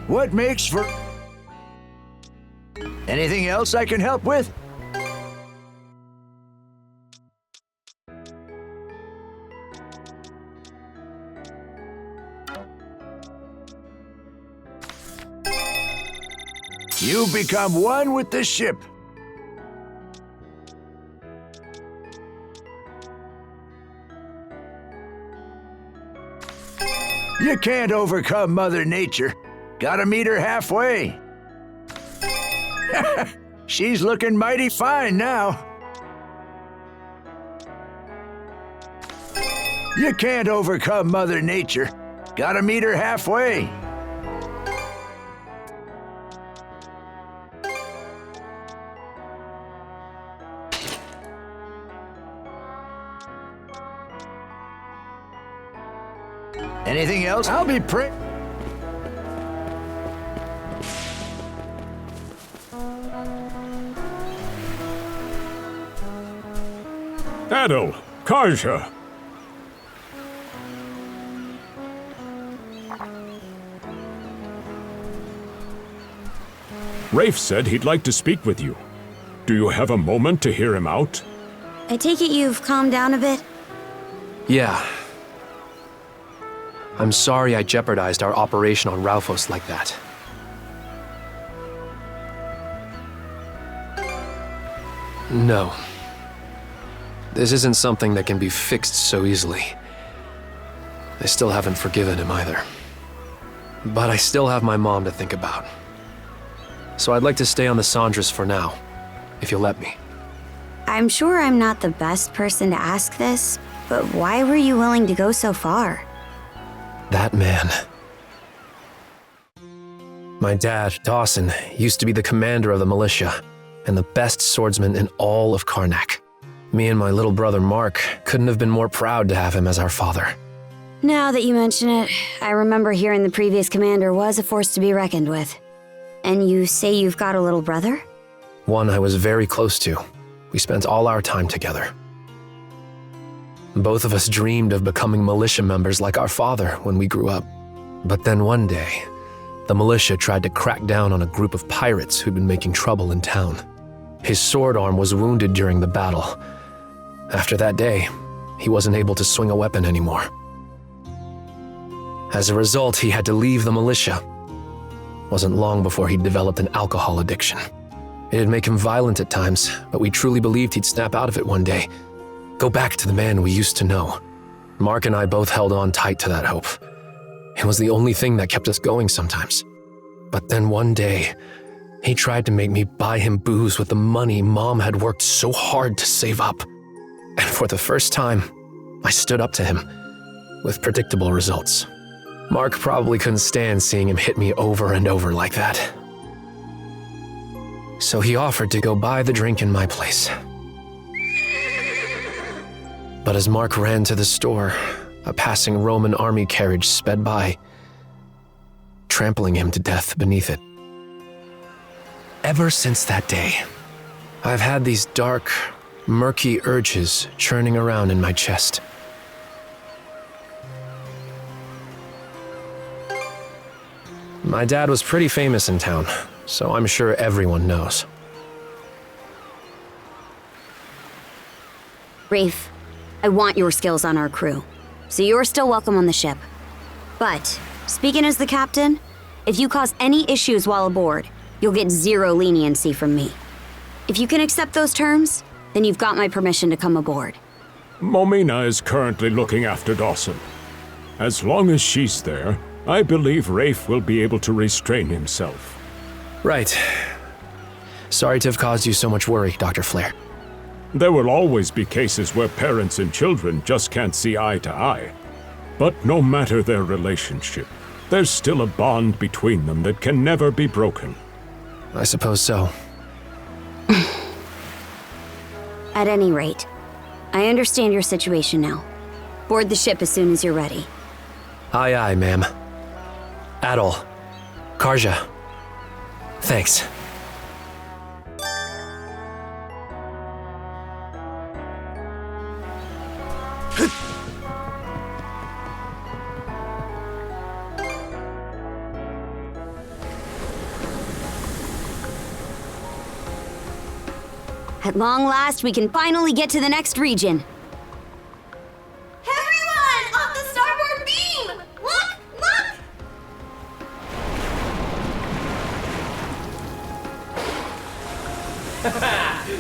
What makes for... Anything else I can help with? You become one with the ship. You can't overcome Mother Nature. Gotta meet her halfway. She's looking mighty fine now. You can't overcome Mother Nature. Gotta meet her halfway. Anything else? I'll be Adol, Karja. Rafe said he'd like to speak with you. Do you have a moment to hear him out? I take it you've calmed down a bit? Yeah. I'm sorry I jeopardized our operation on Rauphos like that. No. This isn't something that can be fixed so easily. I still haven't forgiven him either. But I still have my mom to think about. So I'd like to stay on the Sandras for now, if you'll let me. I'm sure I'm not the best person to ask this, but why were you willing to go so far? That man. My dad, Dawson, used to be the commander of the militia, and the best swordsman in all of Carnac. Me and my little brother Mark couldn't have been more proud to have him as our father. Now that you mention it, I remember hearing the previous commander was a force to be reckoned with. And you say you've got a little brother? One I was very close to. We spent all our time together. Both of us dreamed of becoming militia members like our father when we grew up. But then one day, the militia tried to crack down on a group of pirates who'd been making trouble in town. His sword arm was wounded during the battle. After that day, he wasn't able to swing a weapon anymore. As a result, he had to leave the militia. Wasn't long before he developed an alcohol addiction. It'd make him violent at times, but we truly believed he'd snap out of it one day. Go back to the man we used to know. Mark and I both held on tight to that hope. It was the only thing that kept us going sometimes. But then one day, he tried to make me buy him booze with the money Mom had worked so hard to save up. And for the first time, I stood up to him, with predictable results. Mark probably couldn't stand seeing him hit me over and over like that. So he offered to go buy the drink in my place. But as Mark ran to the store, a passing Roman army carriage sped by. trampling him to death beneath it. Ever since that day, I've had these dark, murky urges churning around in my chest. My dad was pretty famous in town, so I'm sure everyone knows. Rafe, I want your skills on our crew, so you're still welcome on the ship. But, speaking as the captain, if you cause any issues while aboard, you'll get zero leniency from me. If you can accept those terms, then you've got my permission to come aboard. Momina is currently looking after Dawson. As long as she's there, I believe Rafe will be able to restrain himself. Right. Sorry to have caused you so much worry, Dr. Flair. There will always be cases where parents and children just can't see eye to eye. But no matter their relationship, there's still a bond between them that can never be broken. I suppose so. At any rate, I understand your situation now. Board the ship as soon as you're ready. Aye, aye, ma'am. Adol. Karja. Thanks. At long last, we can finally get to the next region. Everyone, off the starboard beam! Look, look!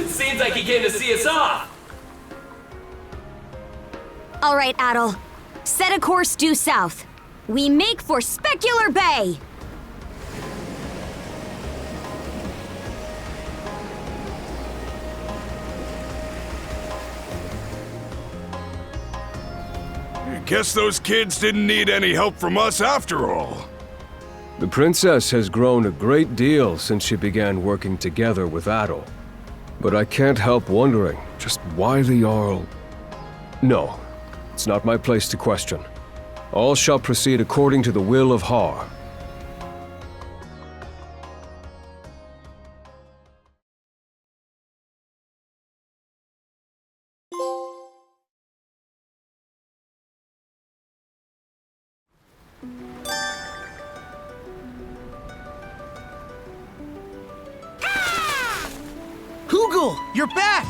Seems like he came to see us off. All right, Adol. Set a course due south. We make for Specular Bay! Guess those kids didn't need any help from us after all. The princess has grown a great deal since she began working together with Adol. But I can't help wondering just why the Jarl... No, it's not my place to question. All shall proceed according to the will of Har. Hugel, you're back!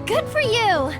Good for you!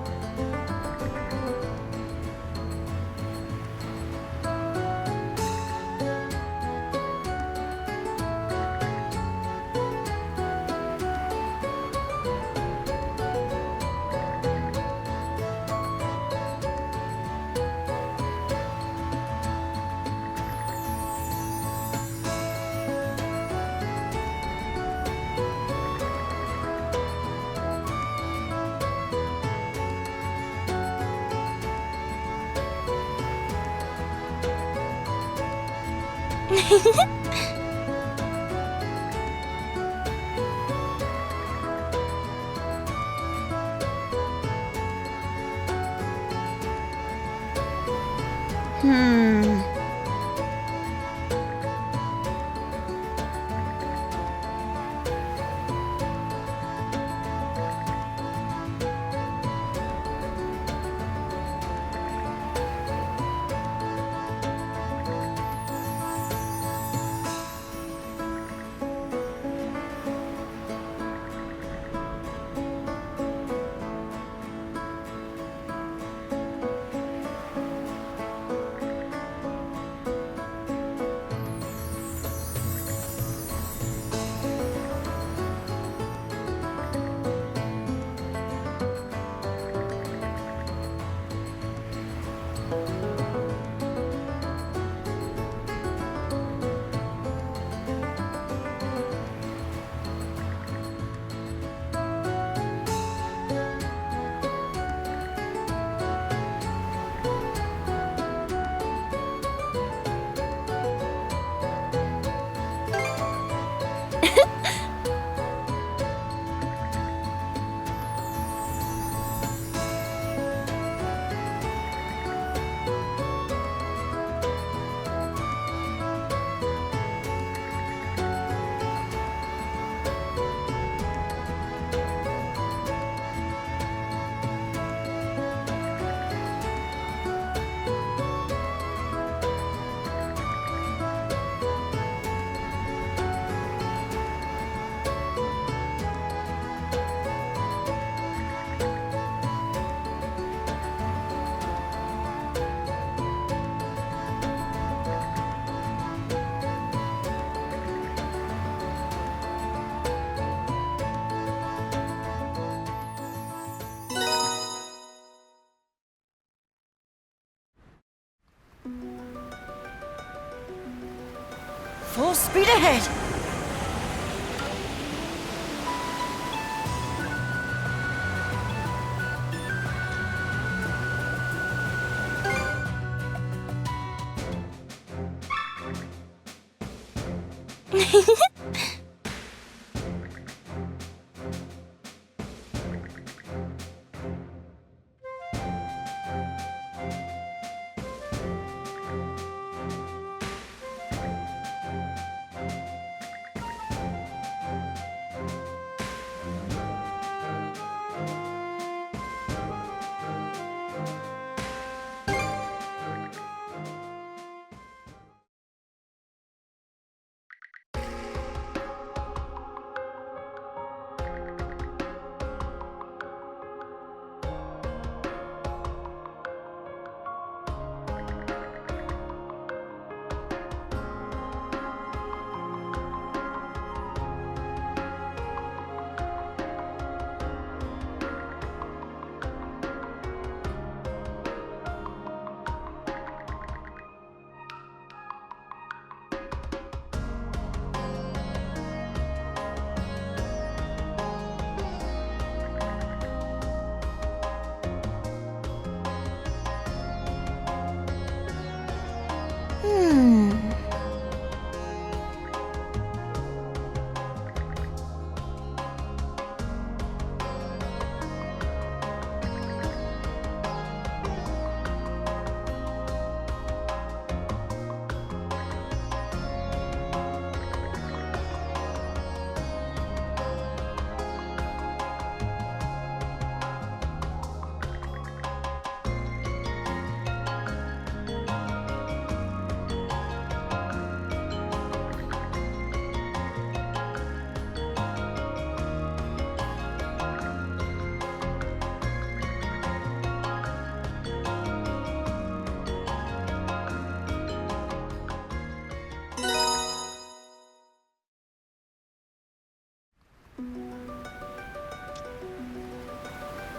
Full speed ahead!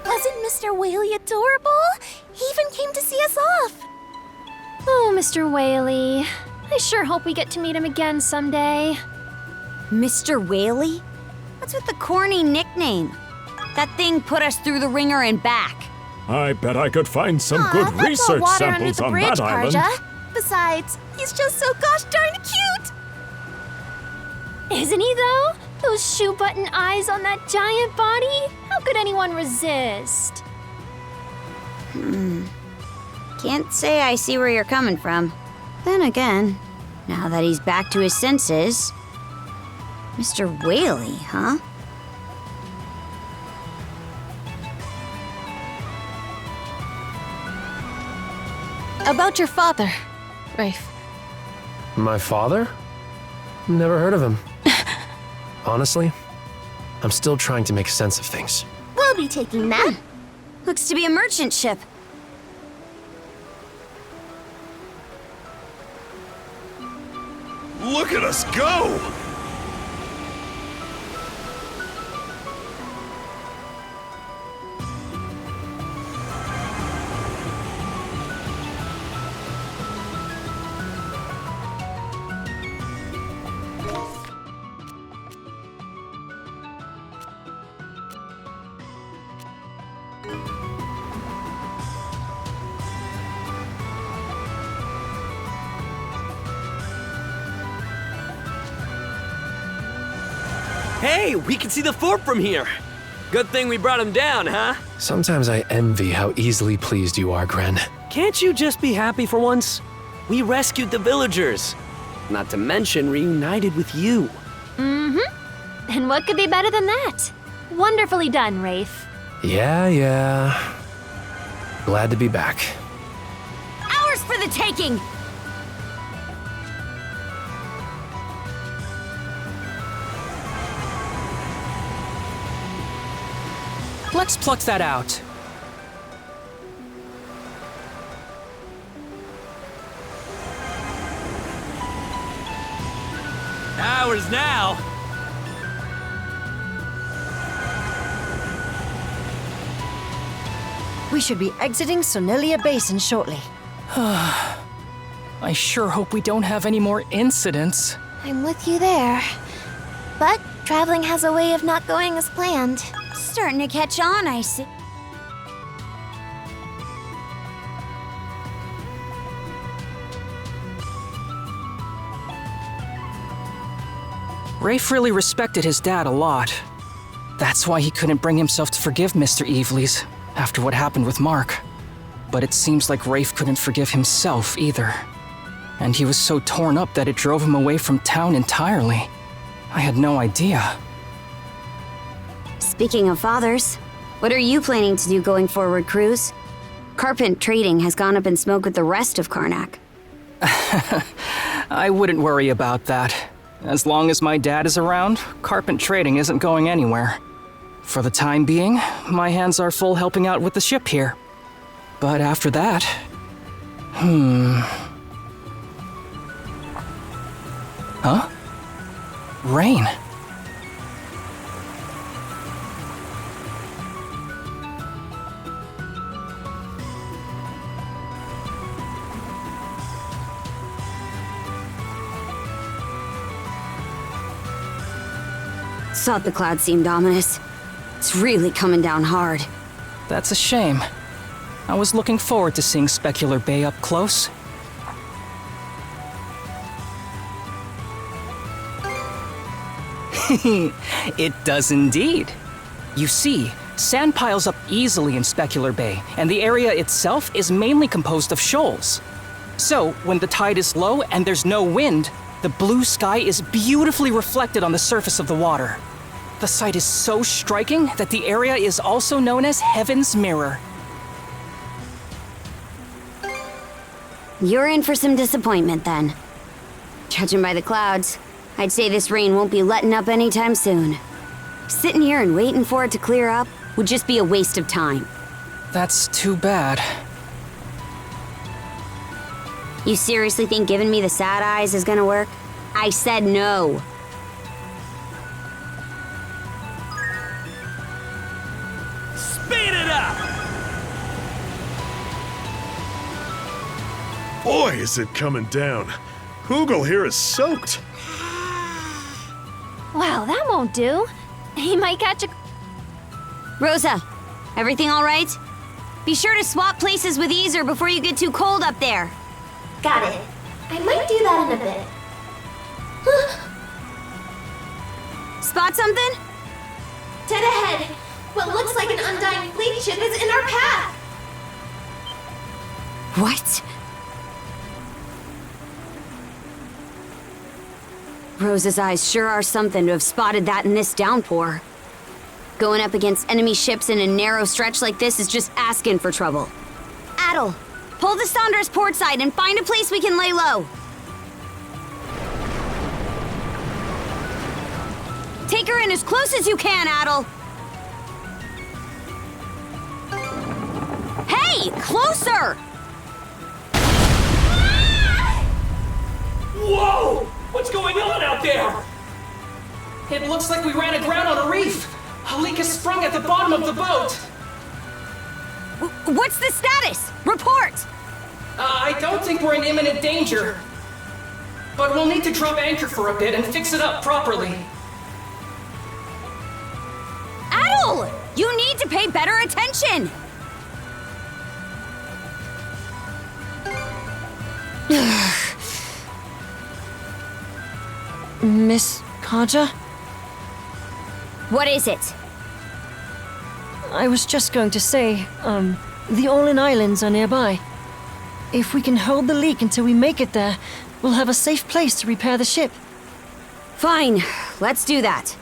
Wasn't Mr. Whaley adorable? He even came to see us off. Oh, Mr. Whaley. I sure hope we get to meet him again someday. Mr. Whaley? What's with the corny nickname? That thing put us through the ringer and back. I bet I could find some good research samples on that island. Karja. Besides, he's just so gosh darn cute! Isn't he, though? Those shoe-button eyes on that giant body? How could anyone resist? Can't say I see where you're coming from. Then again, now that he's back to his senses... Mr. Whaley, huh? About your father, Rafe. My father? Never heard of him. Honestly, I'm still trying to make sense of things. We'll be taking that. Looks to be a merchant ship. Look at us go! Hey, we can see the fort from here. Good thing we brought him down, huh? Sometimes I envy how easily pleased you are, Gren. Can't you just be happy for once? We rescued the villagers. Not to mention reunited with you. Mm-hmm. And what could be better than that? Wonderfully done, Rafe. Yeah. Glad to be back. Ours for the taking! Let's pluck that out. Ours now. We should be exiting Sonelia Basin shortly. I sure hope we don't have any more incidents. I'm with you there. But traveling has a way of not going as planned. Starting to catch on, I see. Rafe really respected his dad a lot. That's why he couldn't bring himself to forgive Mr. Eveleys after what happened with Mark. But it seems like Rafe couldn't forgive himself either. And he was so torn up that it drove him away from town entirely. I had no idea. Speaking of fathers, what are you planning to do going forward, Cruz? Carpent trading has gone up in smoke with the rest of Carnac. I wouldn't worry about that. As long as my dad is around, carpent trading isn't going anywhere. For the time being, my hands are full helping out with the ship here. But after that... Huh? Rain. Thought the clouds seemed ominous. It's really coming down hard. That's a shame. I was looking forward to seeing Specular Bay up close. It does indeed. You see, sand piles up easily in Specular Bay, and the area itself is mainly composed of shoals. So, when the tide is low and there's no wind, the blue sky is beautifully reflected on the surface of the water. The sight is so striking that the area is also known as Heaven's Mirror. You're in for some disappointment then. Judging by the clouds, I'd say this rain won't be letting up anytime soon. Sitting here and waiting for it to clear up would just be a waste of time. That's too bad. You seriously think giving me the sad eyes is gonna work? I said no. Speed it up! Boy, is it coming down. Hoogle here is soaked. Wow, that won't do. He might catch a... Rosa, everything all right? Be sure to swap places with Easer before you get too cold up there. Got it. I might do that in a bit. Spot something? Dead ahead. What looks like an undying fleet ship is in our path. What? Rose's eyes sure are something to have spotted that in this downpour. Going up against enemy ships in a narrow stretch like this is just asking for trouble. Adol, pull the Sandras port side and find a place we can lay low. Take her in as close as you can, Adol. Hey, closer! Whoa! What's going on out there? It looks like we ran aground on a reef. A leak has sprung at the bottom of the boat. What's the status? Report! I don't think we're in imminent danger. But we'll need to drop anchor for a bit and fix it up properly. Adol! You need to pay better attention! Miss Karja? What is it? I was just going to say, the All-in Islands are nearby. If we can hold the leak until we make it there, we'll have a safe place to repair the ship. Fine, let's do that.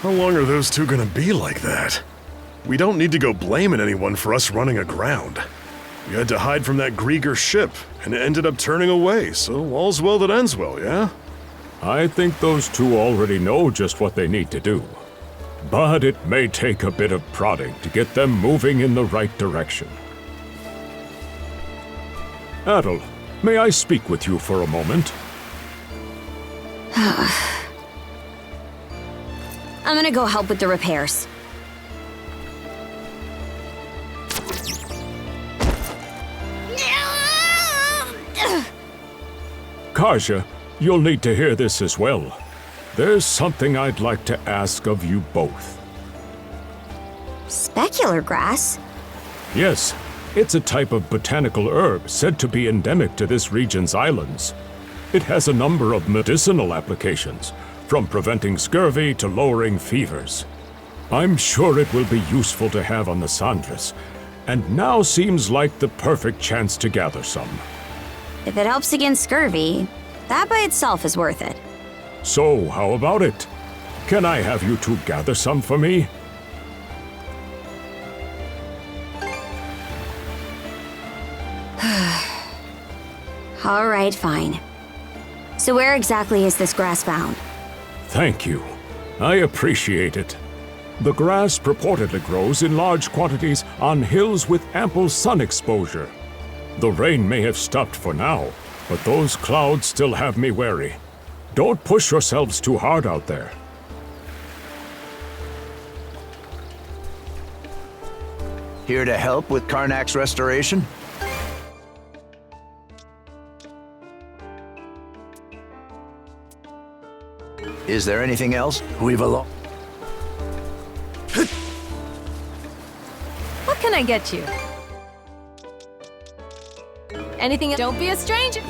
How long are those two gonna be like that? We don't need to go blaming anyone for us running aground. We had to hide from that Griegr ship, and it ended up turning away, so all's well that ends well, yeah? I think those two already know just what they need to do. But it may take a bit of prodding to get them moving in the right direction. Adol, may I speak with you for a moment? I'm gonna go help with the repairs. Karja, you'll need to hear this as well. There's something I'd like to ask of you both. Specular grass? Yes, it's a type of botanical herb said to be endemic to this region's islands. It has a number of medicinal applications, from preventing scurvy to lowering fevers. I'm sure it will be useful to have on the Sandras, and now seems like the perfect chance to gather some. If it helps against scurvy, that by itself is worth it. So, how about it? Can I have you two gather some for me? All right, fine. So where exactly is this grass found? Thank you. I appreciate it. The grass purportedly grows in large quantities on hills with ample sun exposure. The rain may have stopped for now, but those clouds still have me wary. Don't push yourselves too hard out there. Here to help with Carnac's restoration? Is there anything else? We've a lot. What can I get you? Anything? Don't be a stranger.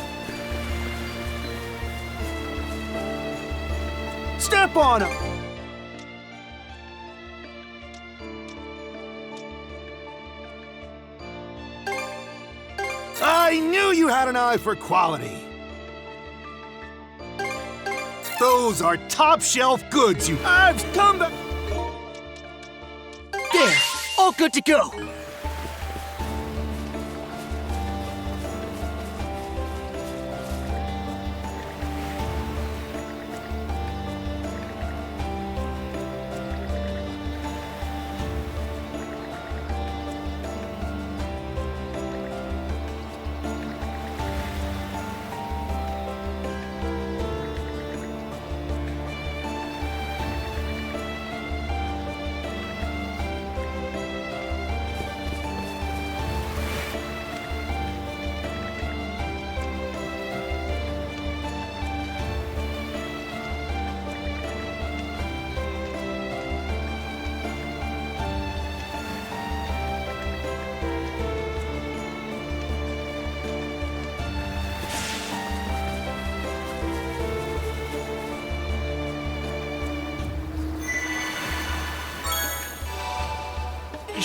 Step on him! I knew you had an eye for quality. Those are top-shelf goods, you... I've come to... There, all good to go.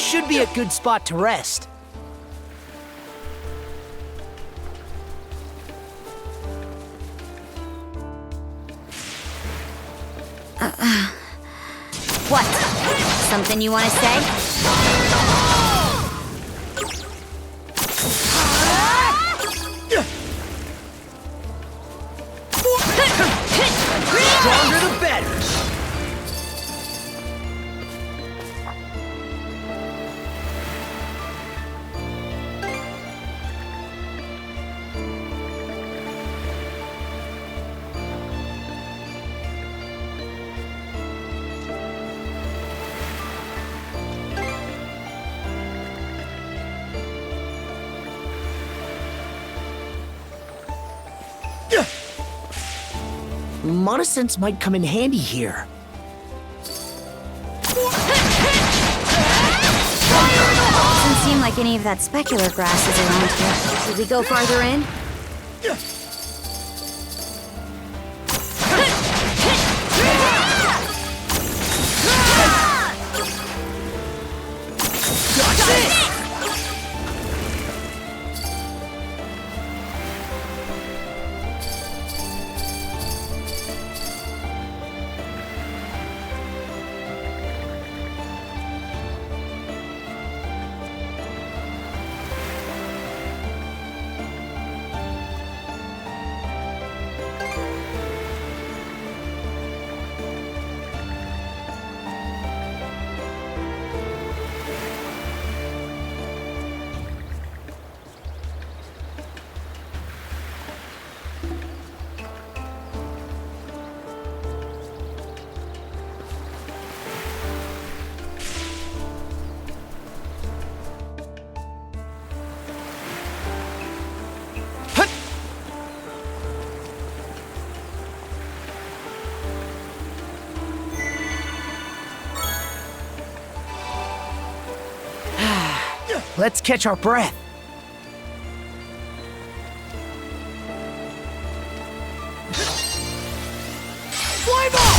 should be a good spot to rest. What? Something you want to say? Stronger the better. Monosense might come in handy here. Doesn't seem like any of that specular grass is around here. Should we go farther in? Let's catch our breath. Fly ball!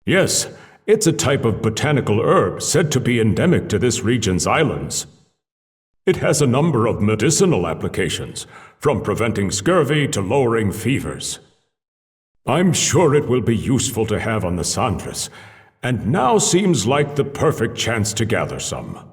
Yes, it's a type of botanical herb said to be endemic to this region's islands. It has a number of medicinal applications, from preventing scurvy to lowering fevers. I'm sure it will be useful to have on the Sandras, and now seems like the perfect chance to gather some.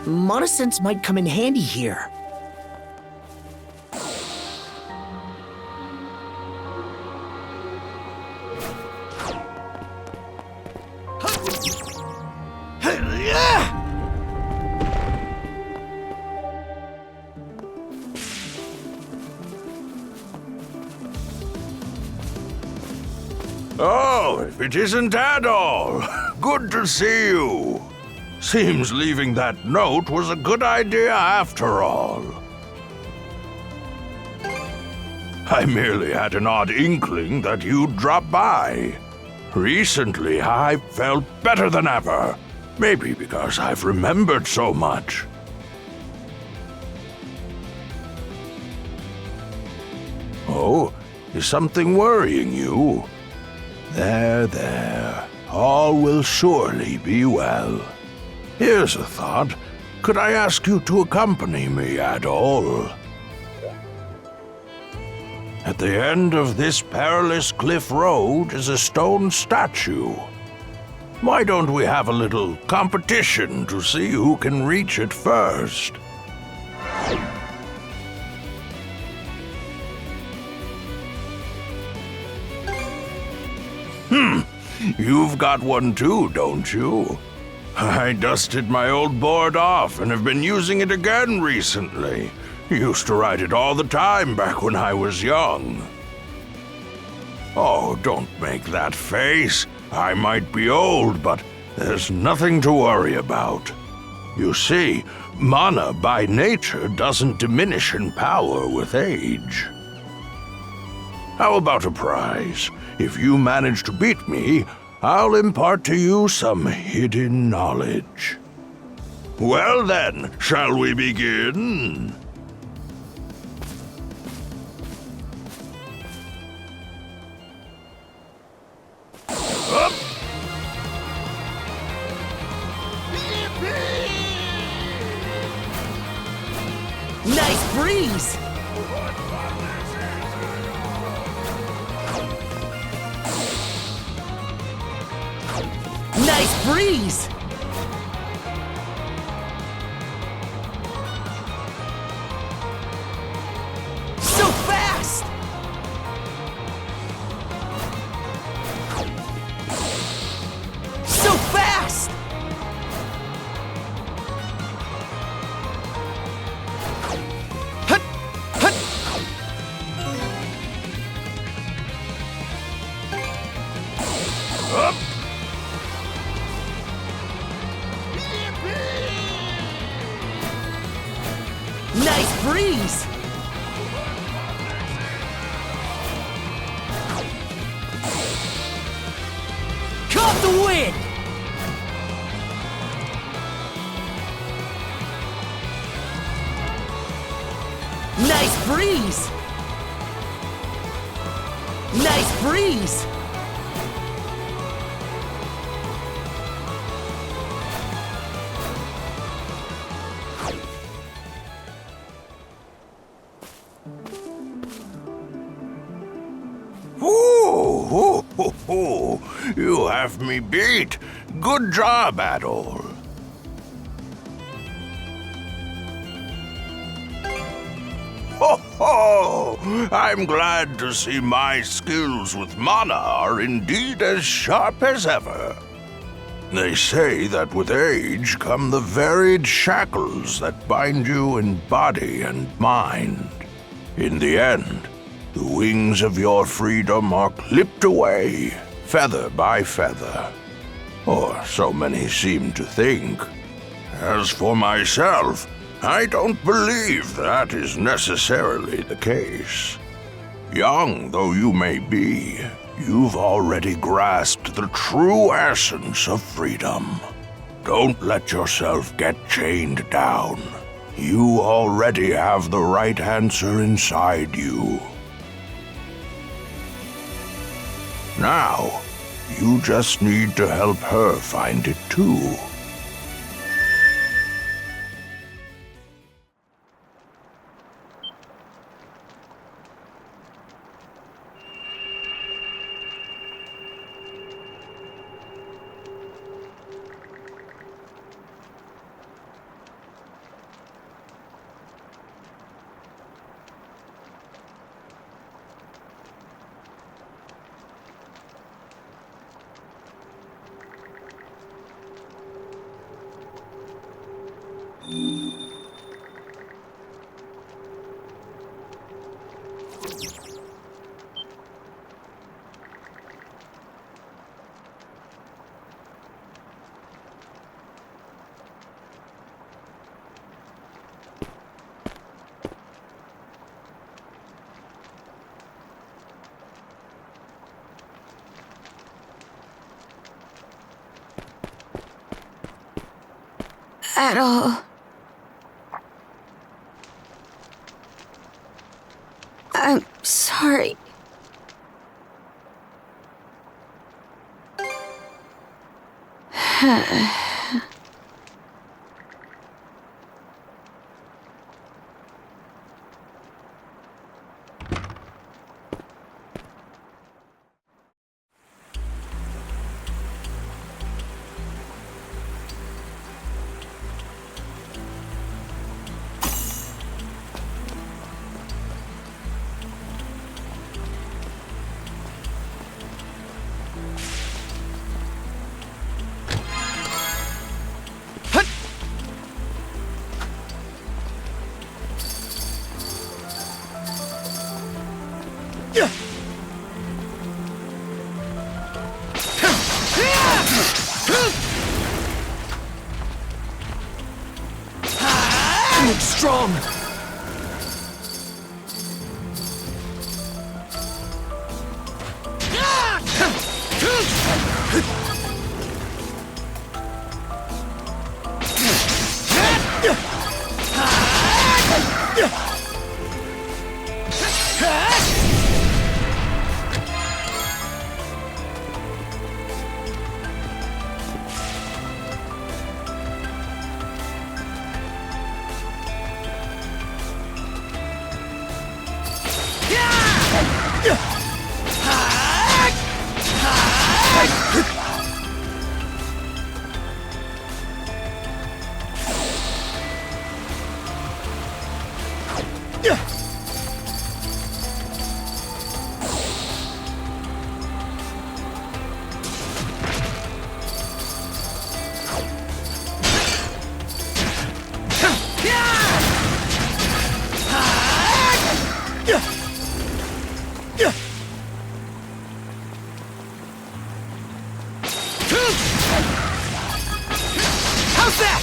Monosense might come in handy here. Oh, if it isn't Adol! Good to see you. Seems leaving that note was a good idea after all. I merely had an odd inkling that you'd drop by. Recently, I felt better than ever. Maybe because I've remembered so much. Oh, is something worrying you? There. All will surely be well. Here's a thought. Could I ask you to accompany me, Adol? At the end of this perilous cliff road is a stone statue. Why don't we have a little competition to see who can reach it first? You've got one too, don't you? I dusted my old board off and have been using it again recently. Used to ride it all the time back when I was young. Oh, don't make that face. I might be old, but there's nothing to worry about. You see, mana by nature doesn't diminish in power with age. How about a prize? If you manage to beat me, I'll impart to you some hidden knowledge. Well then, shall we begin? Up! Nice breeze! Nice breeze! So fast! So fast! Hut! Hut! Up! Nice breeze! Caught the wind! Nice breeze! Nice breeze! You have me beat. Good job, Adol. Ho! I'm glad to see my skills with mana are indeed as sharp as ever. They say that with age come the varied shackles that bind you in body and mind. In the end, the wings of your freedom are clipped away, feather by feather. Or so many seem to think. As for myself, I don't believe that is necessarily the case. Young though you may be, you've already grasped the true essence of freedom. Don't let yourself get chained down. You already have the right answer inside you. Now, you just need to help her find it too. Adol. I'm sorry. Strong! How's that?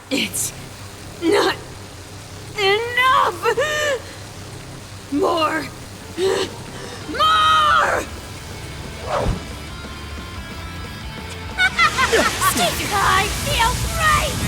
It's not enough! More! More! I feel great!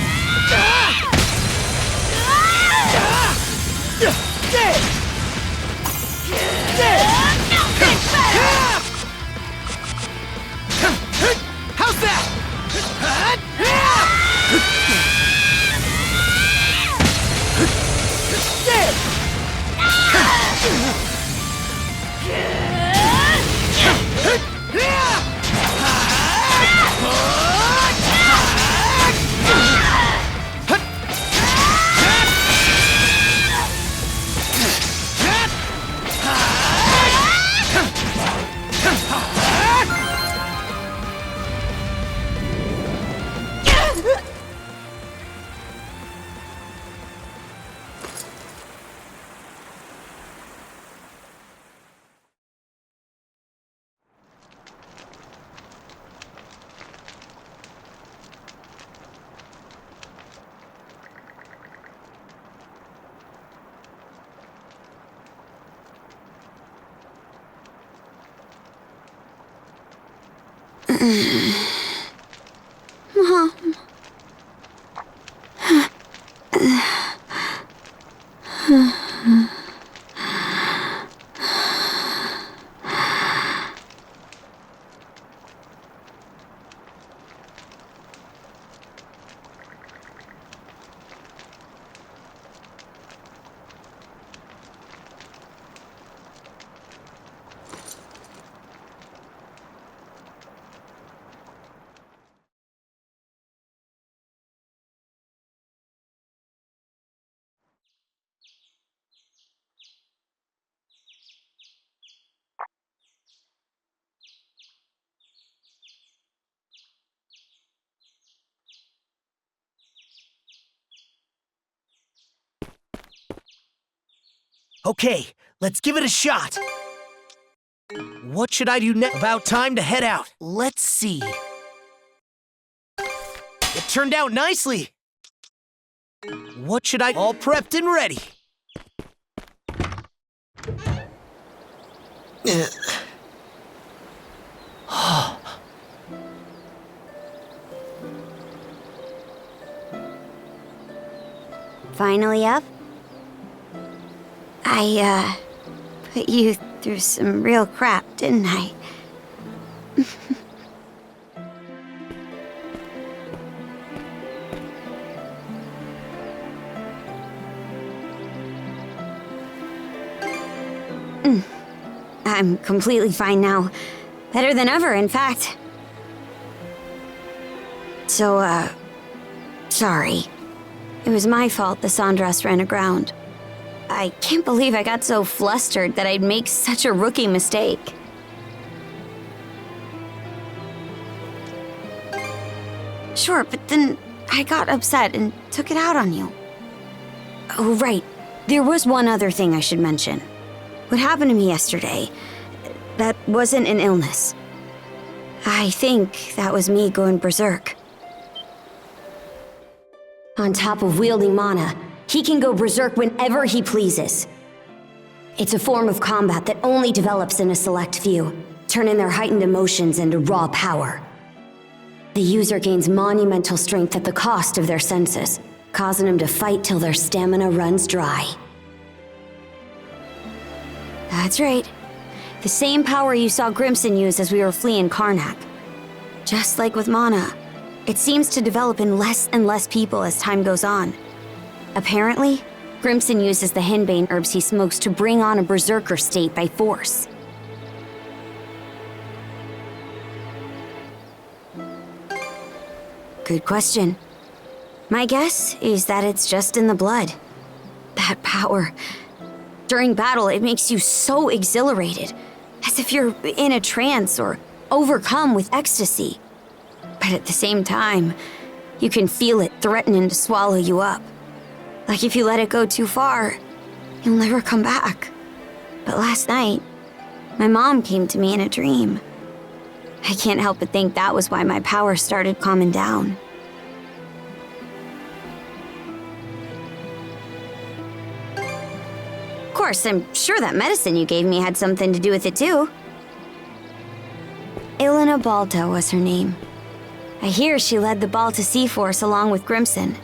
Mom. Okay, let's give it a shot. What should I do next? About time to head out. Let's see. It turned out nicely. What should I... All prepped and ready. Finally up? I, put you through some real crap, didn't I? I'm completely fine now. Better than ever, in fact. So, sorry. It was my fault the sandras ran aground. I can't believe I got so flustered that I'd make such a rookie mistake. Sure, but then I got upset and took it out on you. Oh, right. There was one other thing I should mention. What happened to me yesterday, that wasn't an illness. I think that was me going berserk. On top of wielding mana, he can go berserk whenever he pleases. It's a form of combat that only develops in a select few, turning their heightened emotions into raw power. The user gains monumental strength at the cost of their senses, causing them to fight till their stamina runs dry. That's right. The same power you saw Grimson use as we were fleeing Carnac. Just like with mana, it seems to develop in less and less people as time goes on. Apparently, Grimson uses the henbane herbs he smokes to bring on a berserker state by force. Good question. My guess is that it's just in the blood. That power. During battle, it makes you so exhilarated, as if you're in a trance or overcome with ecstasy. But at the same time, you can feel it threatening to swallow you up. Like if you let it go too far, you'll never come back. But last night, my mom came to me in a dream. I can't help but think that was why my power started calming down. Of course, I'm sure that medicine you gave me had something to do with it too. Ilena Balta was her name. I hear she led the Balta Seaforce along with Grimson,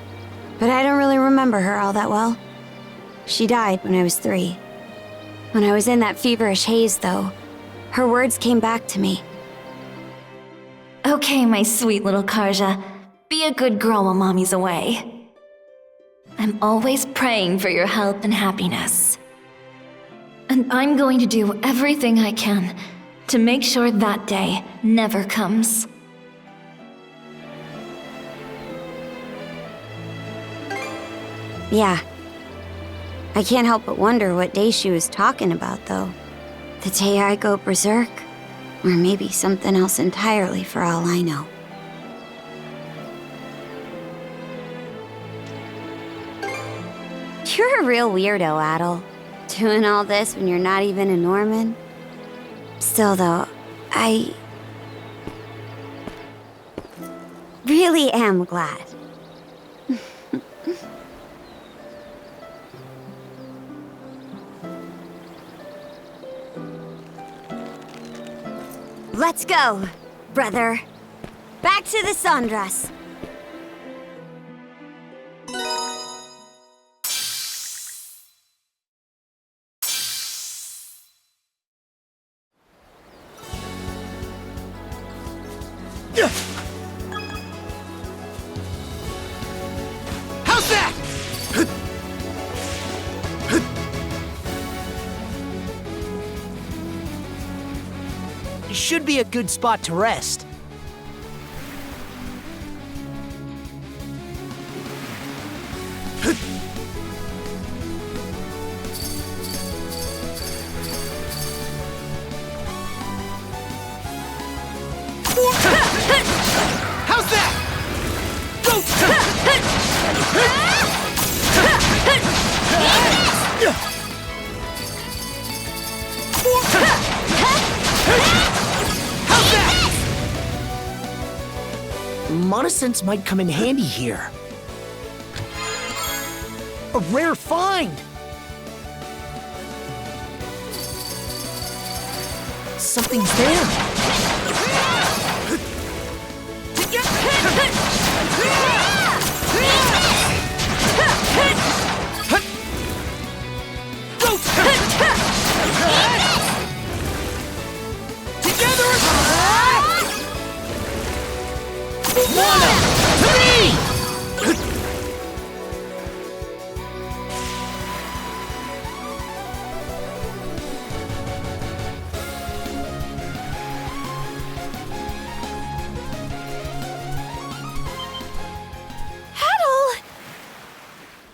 but I don't really remember her all that well. She died when I was 3. When I was in that feverish haze, though, her words came back to me. Okay, my sweet little Karja. Be a good girl while Mommy's away. I'm always praying for your health and happiness. And I'm going to do everything I can to make sure that day never comes. Yeah. I can't help but wonder what day she was talking about, though. The day I go berserk? Or maybe something else entirely, for all I know. You're a real weirdo, Adol. Doing all this when you're not even a Norman. Still, though, I really am glad. Let's go! brother. Back to the sandras. How's that? Should be a good spot to rest. How's that? Go! How's that? Monosense might come in handy here. A rare find! Something's there!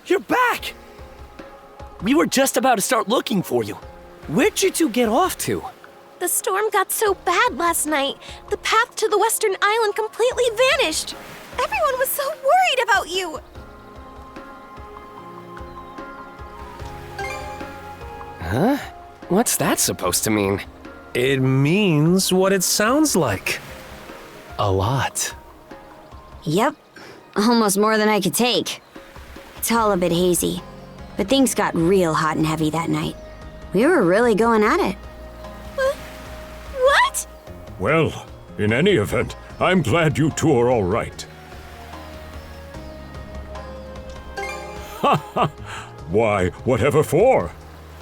You're back! We were just about to start looking for you. Where'd you two get off to? The storm got so bad last night, the path to the western island completely vanished. Everyone was so worried about you. Huh? What's that supposed to mean? It means what it sounds like. A lot. Yep. Almost more than I could take. It's all a bit hazy, but things got real hot and heavy that night. We were really going at it. What? Well, in any event, I'm glad you two are all right. Ha ha! Why, whatever for?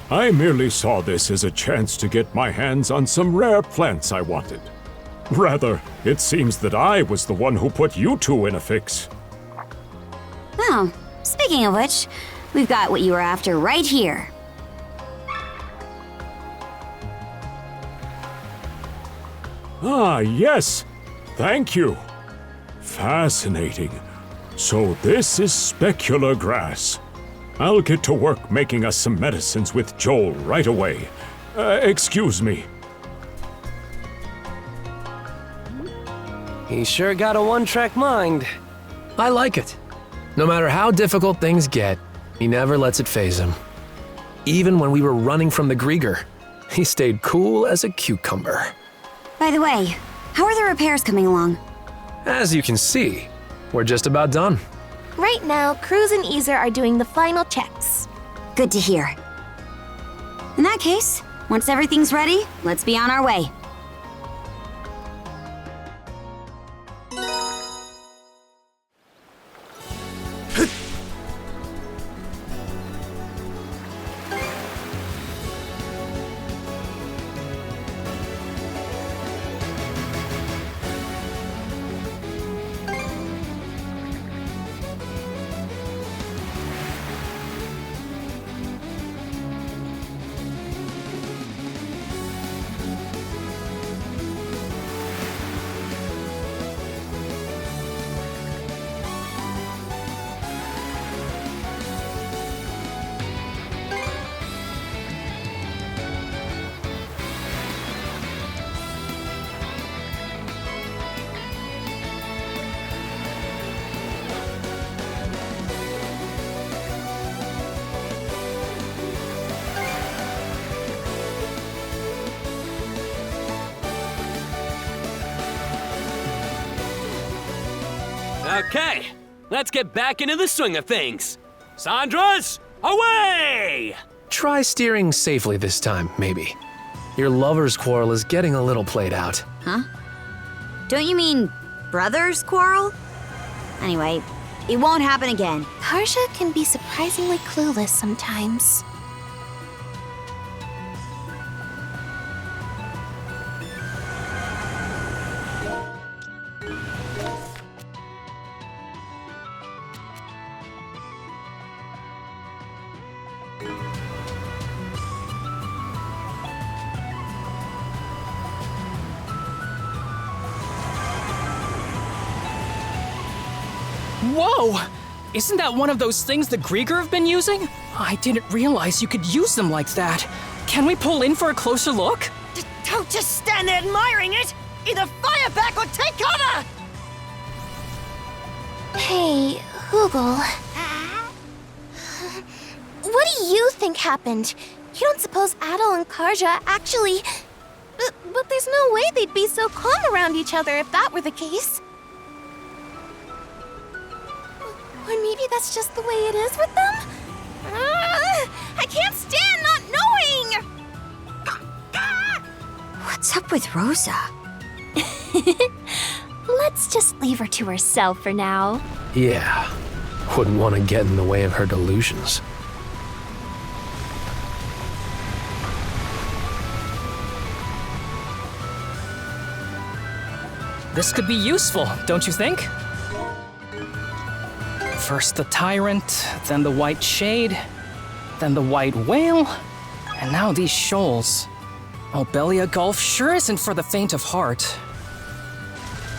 I merely saw this as a chance to get my hands on some rare plants I wanted. Rather, it seems that I was the one who put you two in a fix. Oh, speaking of which, we've got what you were after right here. Ah, yes. Thank you. Fascinating. So this is specular grass. I'll get to work making us some medicines with Joel right away. Excuse me. He sure got a one-track mind. I like it. No matter how difficult things get, he never lets it faze him. Even when we were running from the Griegr, he stayed cool as a cucumber. By the way, how are the repairs coming along? As you can see, we're just about done. Right now, Cruz and Ys are doing the final checks. Good to hear. In that case, once everything's ready, let's be on our way. Okay, let's get back into the swing of things. Sandras, away! Try steering safely this time, maybe. Your lover's quarrel is getting a little played out. Huh? Don't you mean brothers quarrel? Anyway, it won't happen again. Karja can be surprisingly clueless sometimes. Whoa! Isn't that one of those things the Griegr have been using? I didn't realize you could use them like that. Can we pull in for a closer look? Don't just stand there admiring it! Either fire back or take cover! Hey, Hugel. What do you think happened? You don't suppose Adol and Karja actually... But there's no way they'd be so calm around each other if that were the case. Or maybe that's just the way it is with them? I can't stand not knowing! What's up with Rosa? Let's just leave her to herself for now. Yeah, wouldn't want to get in the way of her delusions. This could be useful, don't you think? First the Tyrant, then the White Shade, then the White Whale, and now these shoals. Obelia Gulf sure isn't for the faint of heart.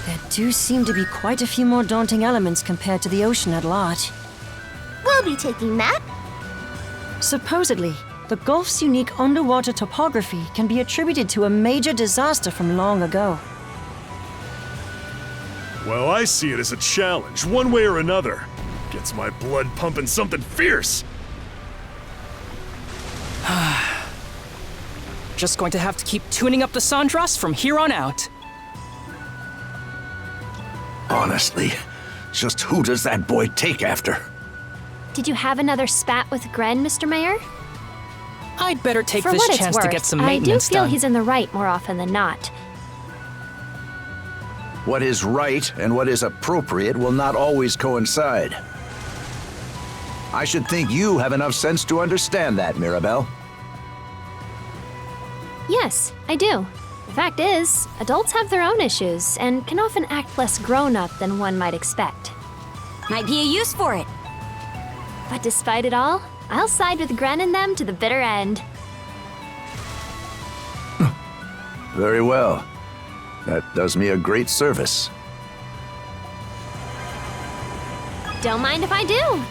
There do seem to be quite a few more daunting elements compared to the ocean at large. We'll be taking that. Supposedly, the Gulf's unique underwater topography can be attributed to a major disaster from long ago. Well, I see it as a challenge, one way or another. Gets my blood pumping something fierce. Just going to have to keep tuning up the sandras from here on out. Honestly, just who does that boy take after? Did you have another spat with Gren, Mr. Mayor? I'd better take For this what it's chance to worth, get some I do maintenance feel done. he's in the right more often than not. What is right and what is appropriate will not always coincide. I should think you have enough sense to understand that, Mirabelle. Yes, I do. The fact is, adults have their own issues and can often act less grown-up than one might expect. Might be a use for it. But despite it all, I'll side with Gren and them to the bitter end. Very well. That does me a great service. Don't mind if I do.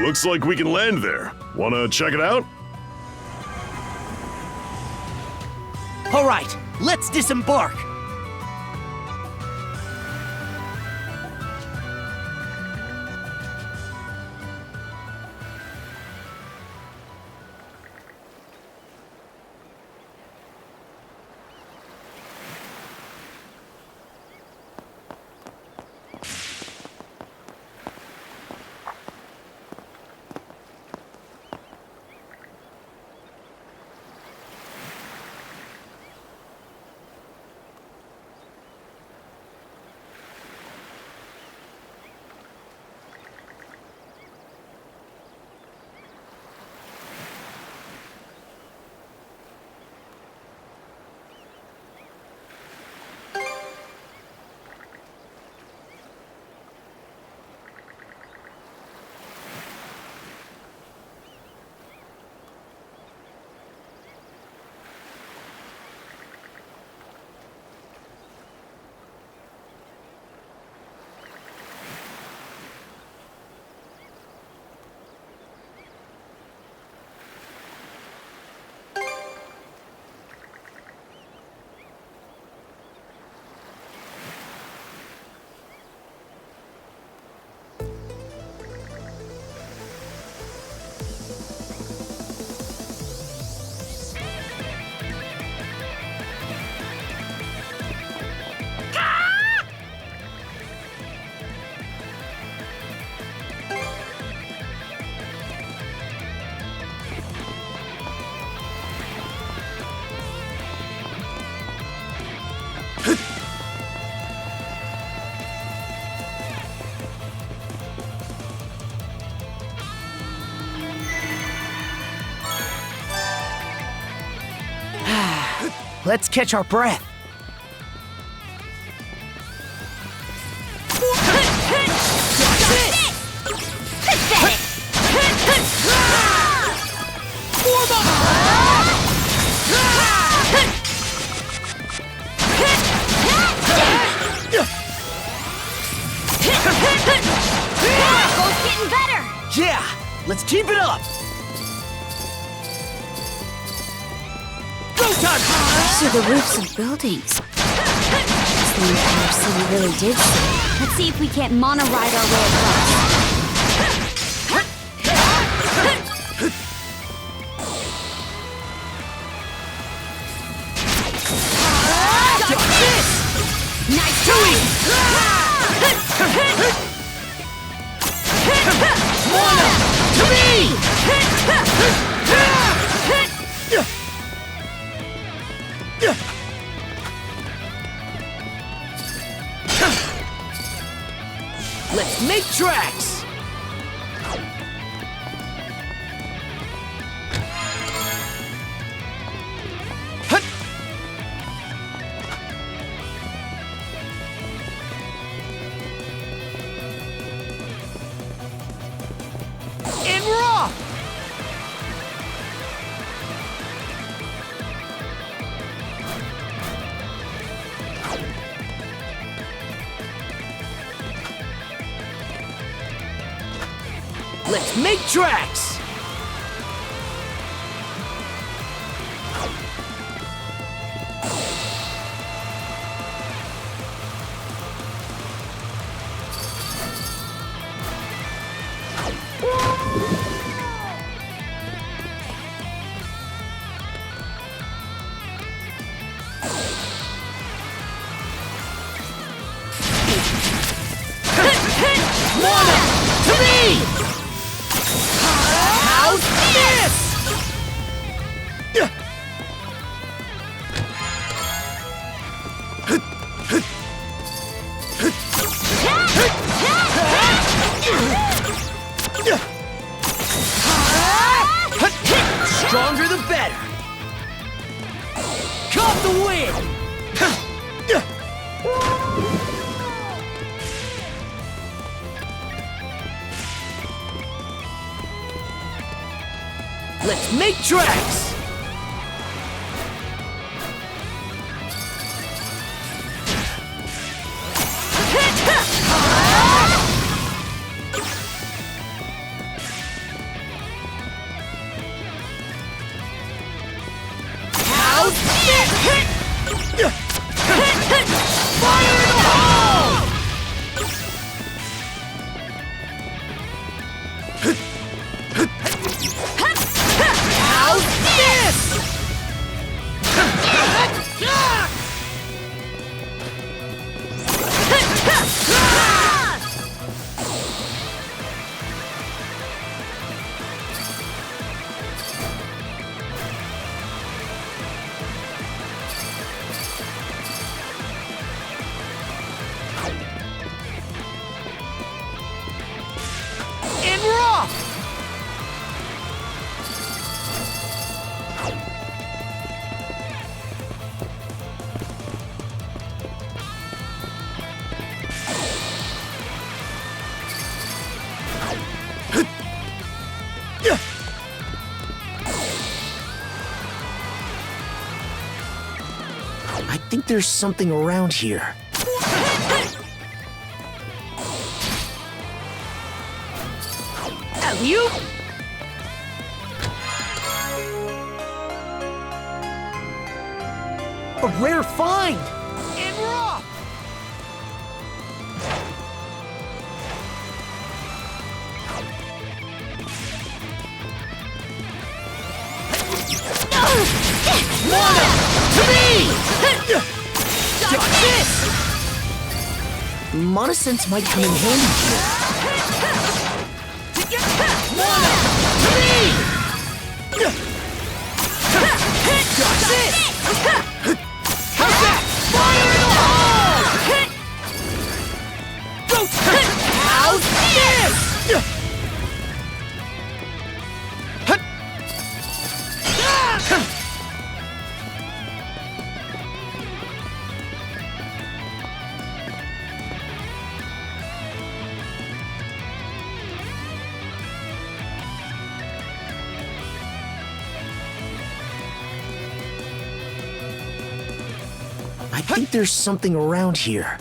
Looks like we can land there. Wanna check it out? All right, let's disembark. Let's catch our breath. Both getting better. Yeah, let's keep it up. These are the roofs of buildings. This the entire city really did see. Let's see if we can't mono-ride our way across. Nice doing! Mono, to me! Let's make tracks! And we're off! Let's make tracks! Mono, to me! How's this? Stronger the better. Caught the wind. Let's make tracks! Fire in the hole! How's this? And rough! I think there's something around here. Alley-oop! A rare find! And raw! Mana! To me! Got this! Mana sense might come in handy here. Mana! To me! Got this! How's that? Fire in the hole! Go! How's this? I think there's something around here.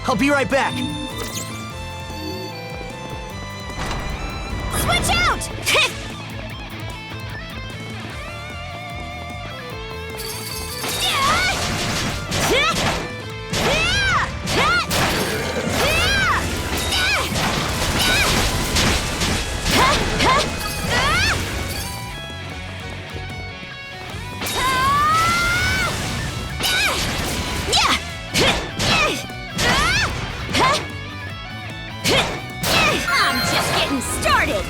I'll be right back. Switch out! I'm just getting started!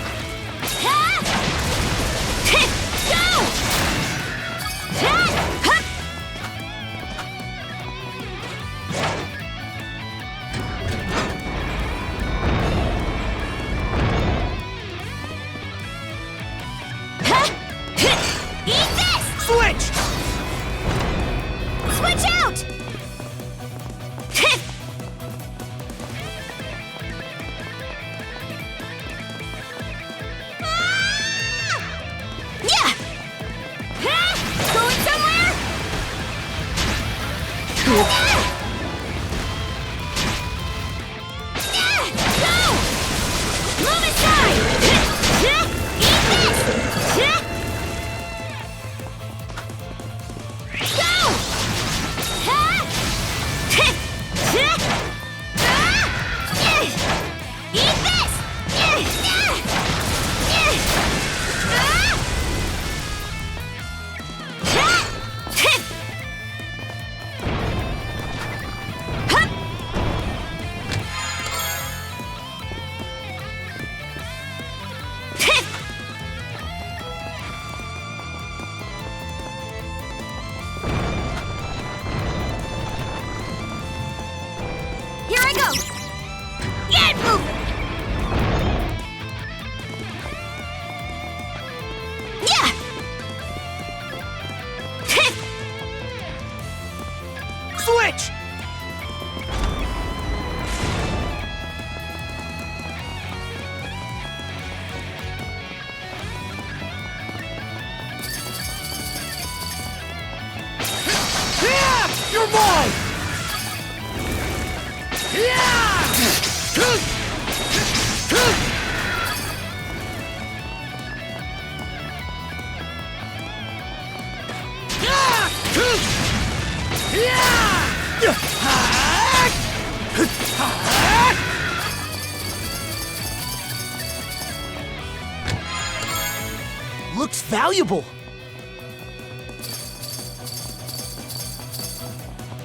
Looks valuable.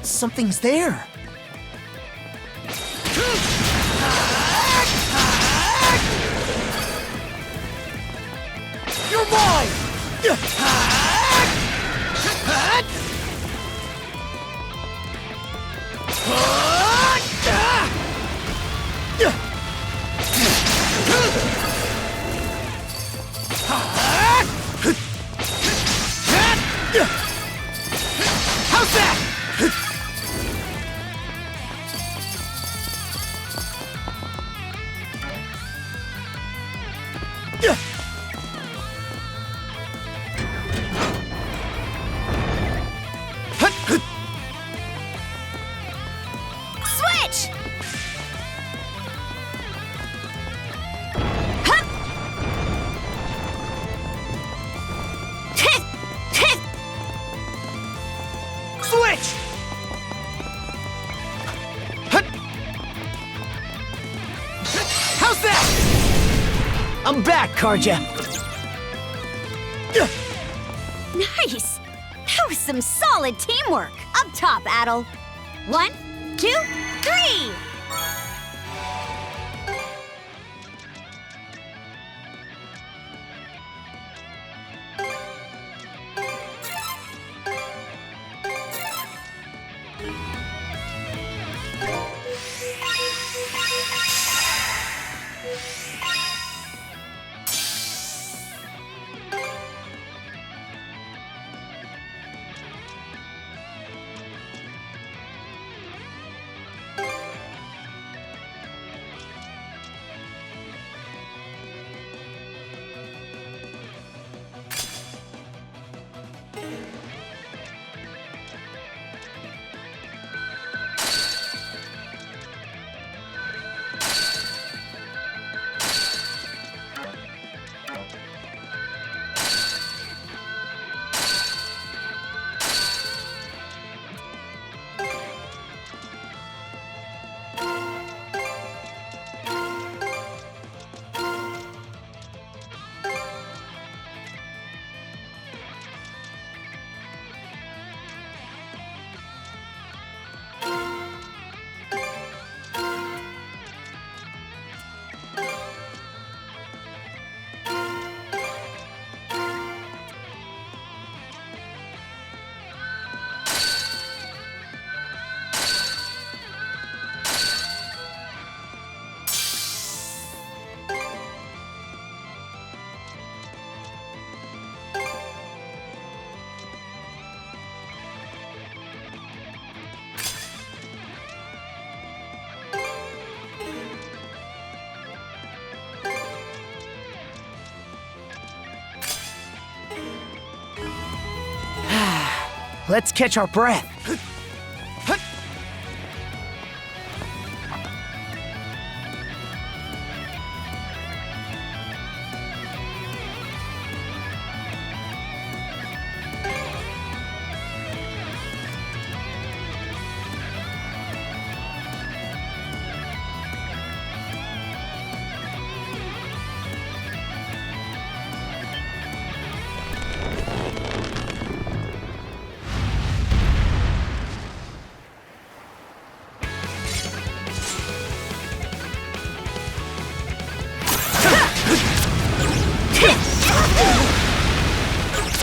Something's there. You're mine! How's that? Switch! Switch! How's that? I'm back, Karja. Nice! That was some solid teamwork. Up top, Adol. 1, 2, 3! Let's catch our breath.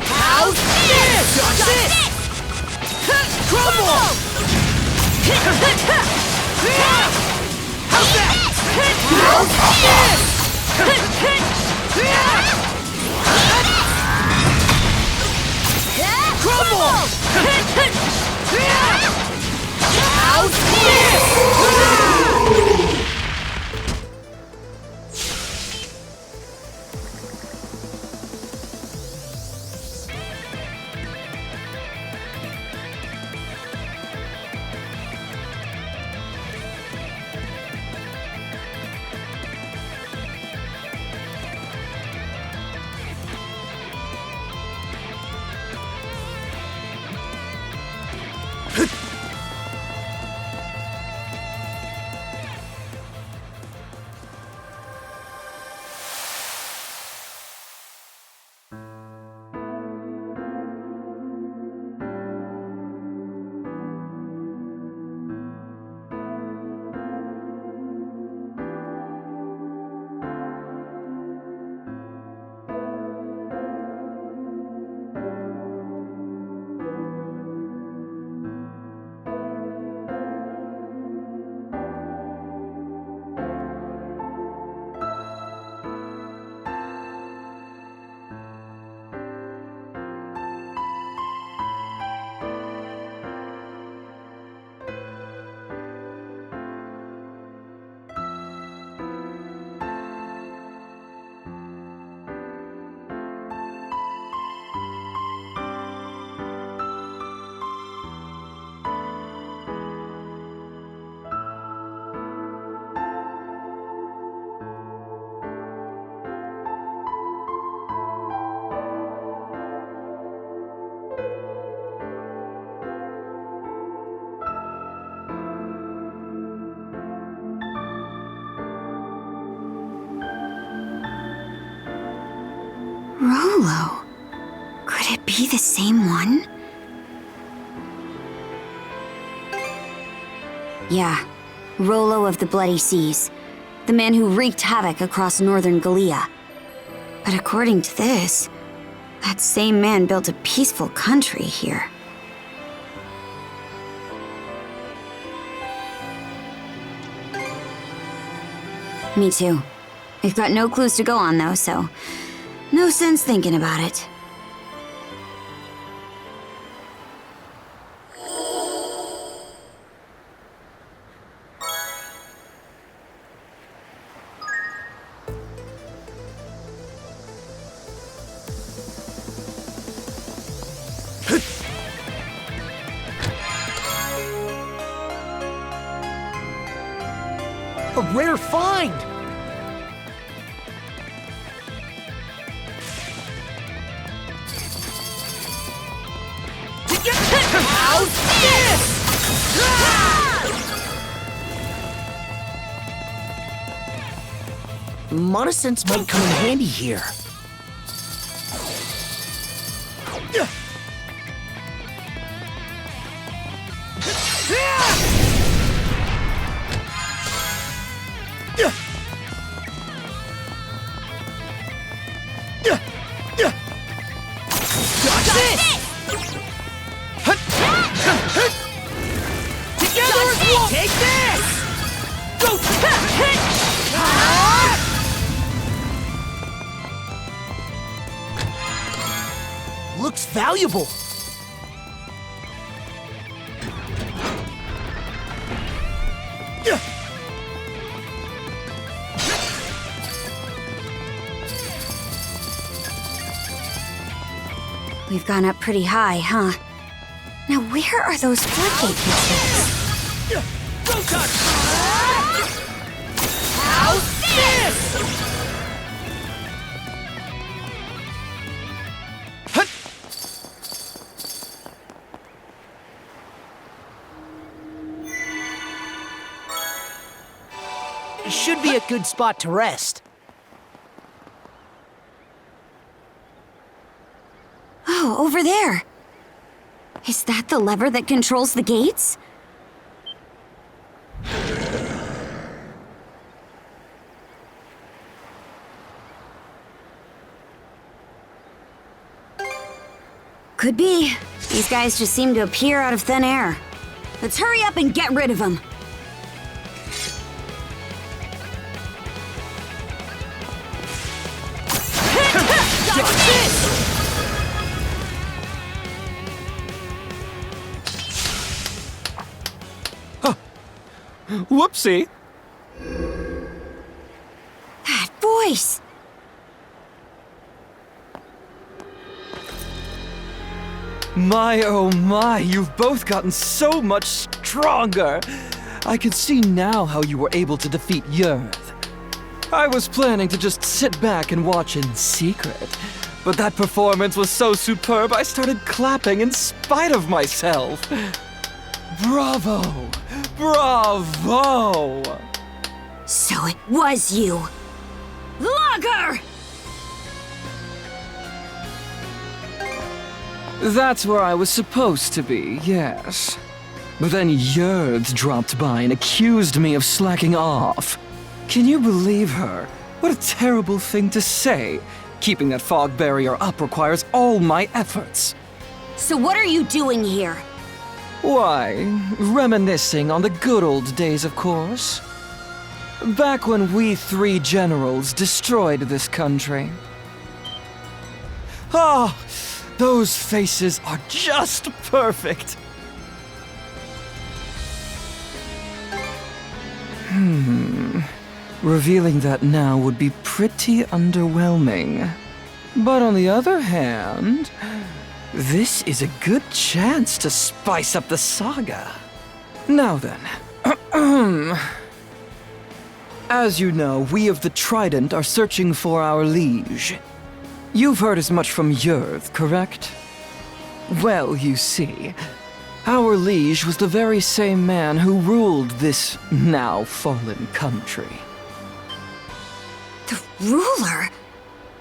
How's this? Got this! Crumble! How's that? Crumble! How's this? Rolo. Could it be the same one? Yeah, Rolo of the Bloody Seas. The man who wreaked havoc across northern Gallia. But according to this, that same man built a peaceful country here. Me too. We've got no clues to go on though, so no sense thinking about it. A rare find! How's this? Monosynths might come in handy here. Take this! Go! Looks valuable. We've gone up pretty high, huh? Now where are those floodgate pixels? Don't touch! How's this? Should be a good spot to rest. Oh, over there. Is that the lever that controls the gates? Could be. These guys just seem to appear out of thin air. Let's hurry up and get rid of them. Whoopsie. That voice! My, oh my, you've both gotten so much stronger. I can see now how you were able to defeat Yurth. I was planning to just sit back and watch in secret, but that performance was so superb I started clapping in spite of myself. Bravo! Bravo! So it was you! Logger! That's where I was supposed to be, yes. But then Yurth dropped by and accused me of slacking off. Can you believe her? What a terrible thing to say. Keeping that fog barrier up requires all my efforts. So what are you doing here? Why, reminiscing on the good old days, of course. Back when we three generals destroyed this country. Ah, those faces are just perfect. Revealing that now would be pretty underwhelming. But on the other hand, this is a good chance to spice up the saga. Now then. As you know, we of the Trident are searching for our liege. You've heard as much from Yurth, correct? Well, you see, our liege was the very same man who ruled this now fallen country. The ruler?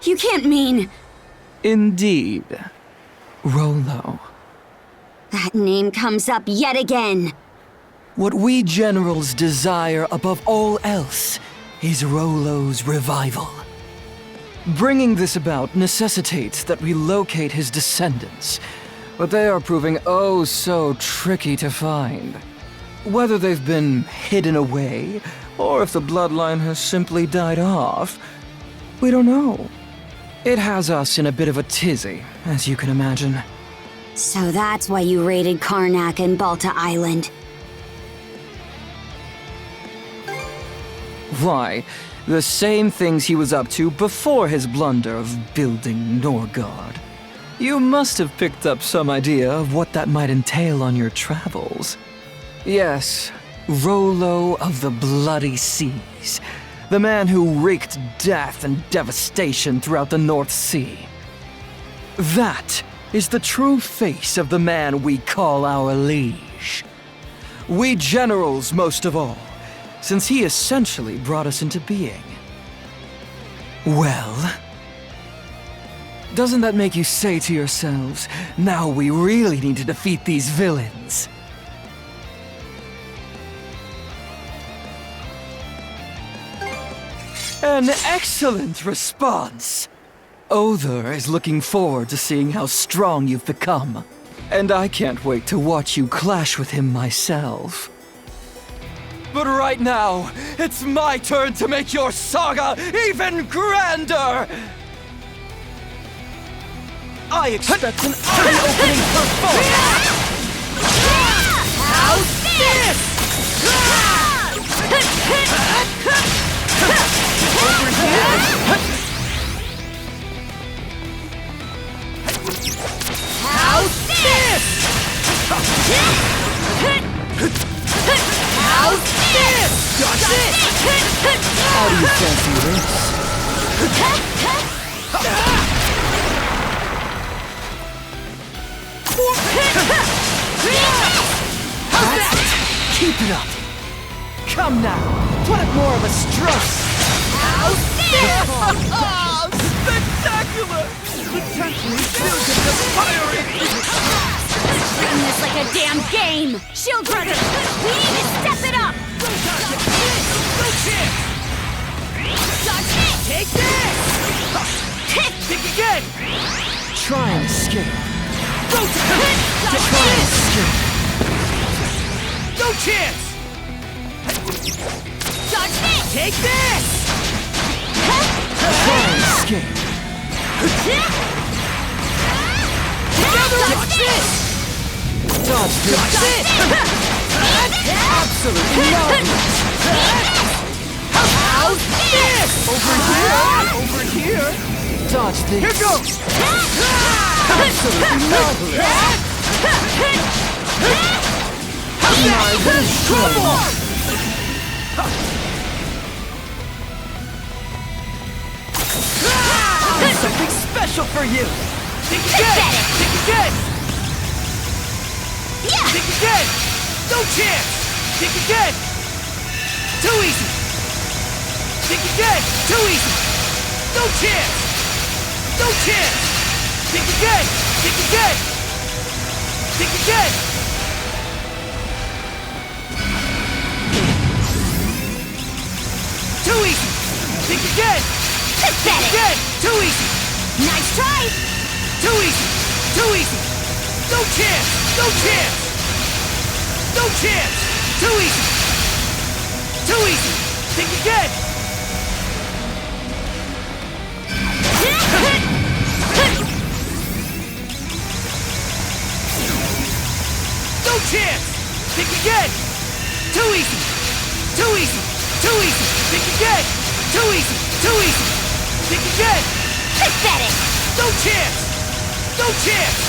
You can't mean... Indeed. Rolo. That name comes up yet again. What we generals desire above all else is Rolo's revival. Bringing this about necessitates that we locate his descendants, but they are proving oh so tricky to find. Whether they've been hidden away, or if the bloodline has simply died off, we don't know. It has us in a bit of a tizzy, as you can imagine. So that's why you raided Carnac and Balta Island. Why, the same things he was up to before his blunder of building Norgard. You must have picked up some idea of what that might entail on your travels. Yes, Rolo of the Bloody Seas, the man who wreaked death and devastation throughout the North Sea. That is the true face of the man we call our liege. We generals, most of all, since he essentially brought us into being. Well, doesn't that make you say to yourselves, now we really need to defeat these villains? An excellent response! Other is looking forward to seeing how strong you've become. And I can't wait to watch you clash with him myself. But right now, it's my turn to make your saga even grander! I expect an eye-opening performance! How's this? Over here? How's this? How's this? Got it! How do you fancy this? That's it! Keep it up! Come now! Put up more of a strut! How's this? Oh, spectacular! Potentially building the firing! Treating this like a damn game! Shield Brother, we need to step it up! No chance! Dodge it! Take this! Kick again! Try and escape. Try and escape. No chance! Dodge it! Take this! Try and escape. Dodge this! Dodge this! Absolutely marvelous! How's this? Over here! Over here! Dodge this! Here goes! Absolutely marvelous! My little trouble! Something special for you! Think again! Think again! Yeah! Think again! No chance! Think again! Too easy! Think again! Too easy! No chance! No chance! Think again! Think again! Think again! Too easy! Think again! Think again! Too easy! Nice try! Too easy! Too easy! No chance! No chance! No chance! Too easy! Too easy! Think again! No chance! Think again! Too easy! Too easy! Too easy! Think again! Too easy! Too easy! Think again! Pathetic! No chance! No chance!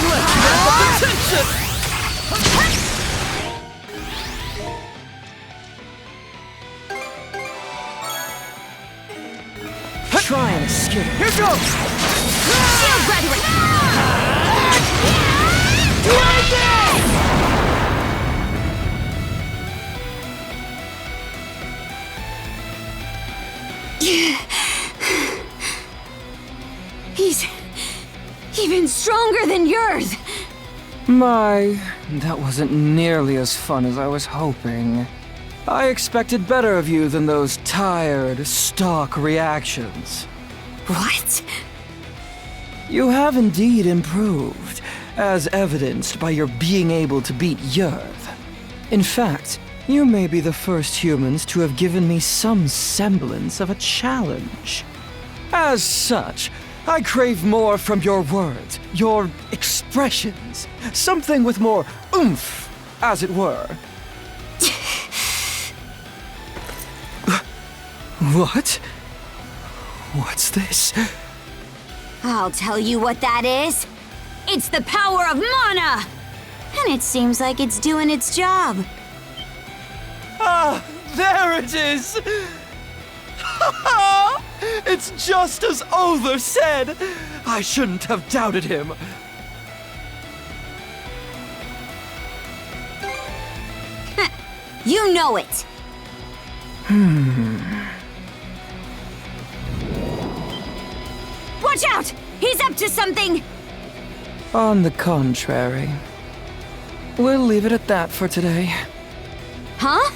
Let's get the attention! Try and escape. Here goes! Shield Brethren! stronger than yours! My, that wasn't nearly as fun as I was hoping. I expected better of you than those tired, stock reactions. What? You have indeed improved, as evidenced by your being able to beat Yerth. In fact, you may be the first humans to have given me some semblance of a challenge. As such, I crave more from your words, your expressions, something with more oomph, as it were. What? What's this? I'll tell you what that is. It's the power of mana! And it seems like it's doing its job. Ah, there it is! It's just as Other said! I shouldn't have doubted him. You know it! Watch out! He's up to something! On the contrary. We'll leave it at that for today. Huh?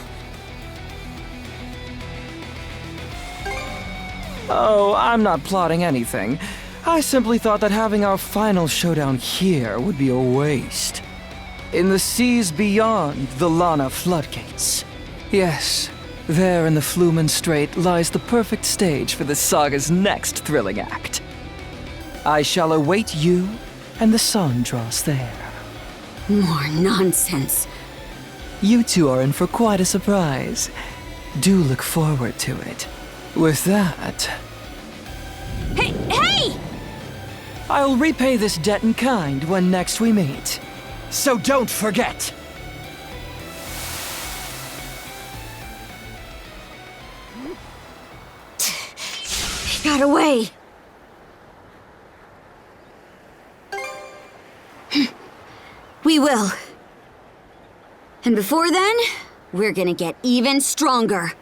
Oh, I'm not plotting anything. I simply thought that having our final showdown here would be a waste. In the seas beyond the Lana floodgates. Yes, there in the Flumen Strait lies the perfect stage for this saga's next thrilling act. I shall await you and the sandras there. More nonsense. You two are in for quite a surprise. Do look forward to it. With that... Hey! I'll repay this debt in kind when next we meet. So don't forget! He got away. We will. And before then, we're gonna get even stronger.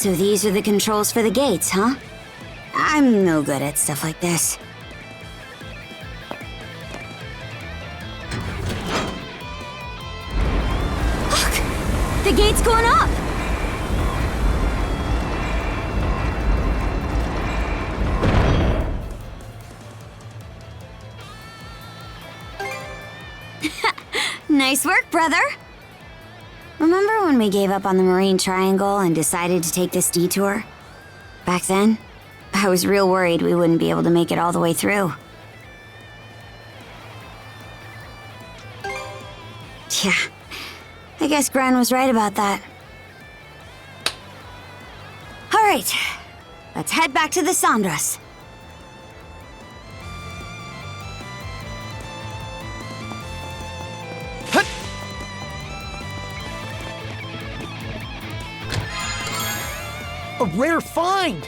So these are the controls for the gates, huh? I'm no good at stuff like this. Look! The gate's going up! Nice work, brother! Remember when we gave up on the Marine Triangle and decided to take this detour? Back then, I was real worried we wouldn't be able to make it all the way through. Yeah, I guess Gran was right about that. All right, let's head back to the Sandras. A rare find!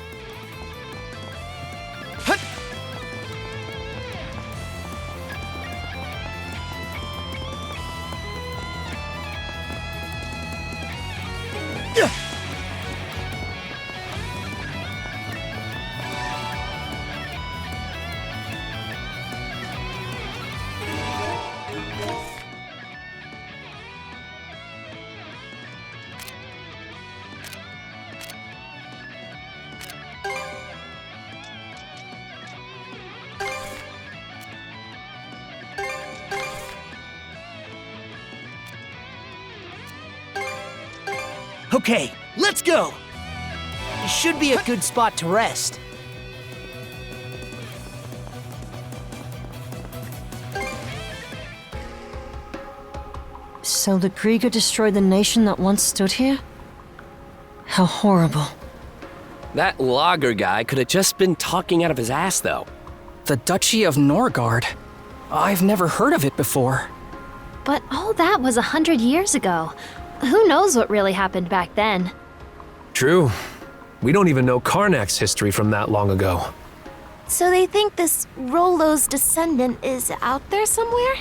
Okay, let's go! It should be a good spot to rest. So the Griegr destroyed the nation that once stood here? How horrible. That logger guy could have just been talking out of his ass, though. The Duchy of Norgard. I've never heard of it before. But all that was 100 years ago. Who knows what really happened back then? True. We don't even know Carnac's history from that long ago. So they think this Rolo's descendant is out there somewhere?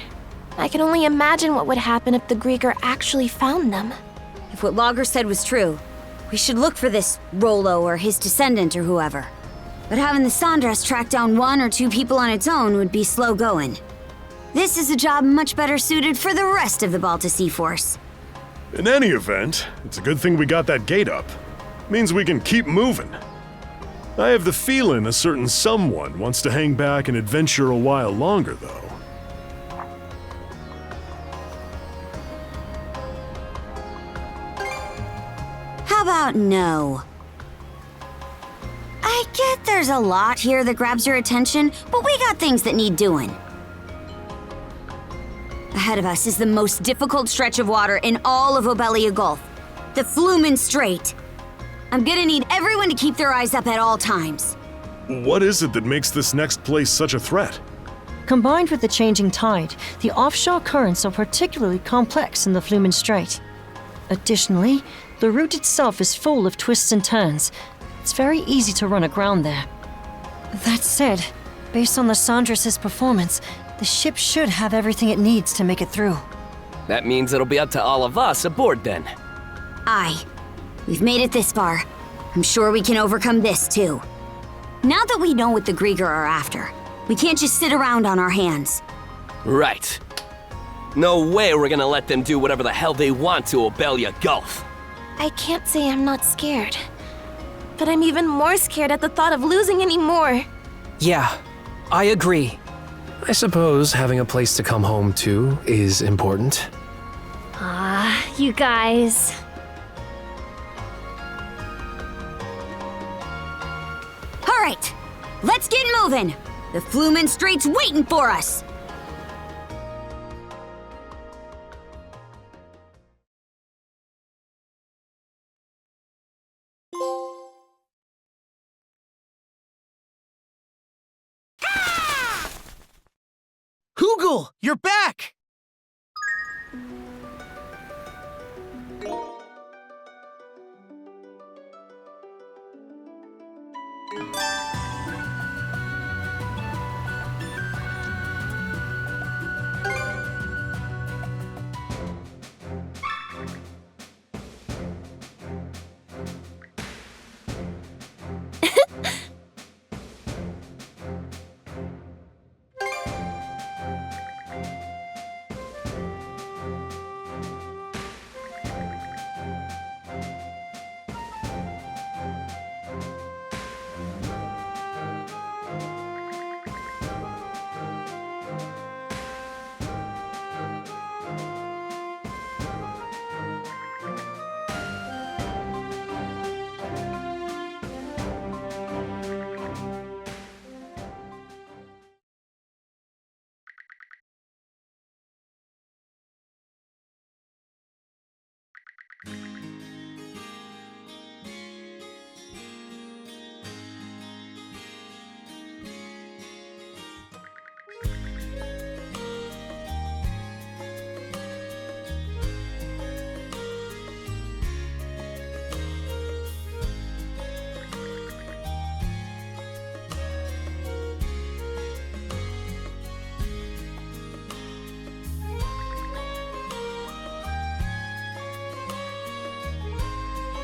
I can only imagine what would happen if the Griegr actually found them. If what Logger said was true, we should look for this Rolo or his descendant or whoever. But having the Sandras track down 1 or 2 people on its own would be slow going. This is a job much better suited for the rest of the Balta Seaforce. In any event, it's a good thing we got that gate up. Means we can keep moving. I have the feeling a certain someone wants to hang back and adventure a while longer, though. How about no? I get there's a lot here that grabs your attention, but we got things that need doing. Ahead of us is the most difficult stretch of water in all of Obelia Gulf, the Flumen Strait. I'm gonna need everyone to keep their eyes up at all times. What is it that makes this next place such a threat? Combined with the changing tide, the offshore currents are particularly complex in the Flumen Strait. Additionally, the route itself is full of twists and turns. It's very easy to run aground there. That said, based on the Sandras' performance, the ship should have everything it needs to make it through. That means it'll be up to all of us aboard then. Aye. We've made it this far. I'm sure we can overcome this too. Now that we know what the Griegr are after, we can't just sit around on our hands. Right. No way we're gonna let them do whatever the hell they want to Obelia Gulf. I can't say I'm not scared. But I'm even more scared at the thought of losing any more. Yeah, I agree. I suppose having a place to come home to is important. You guys. All right, let's get moving. The Flumen Strait's waiting for us. Hugel, you're back!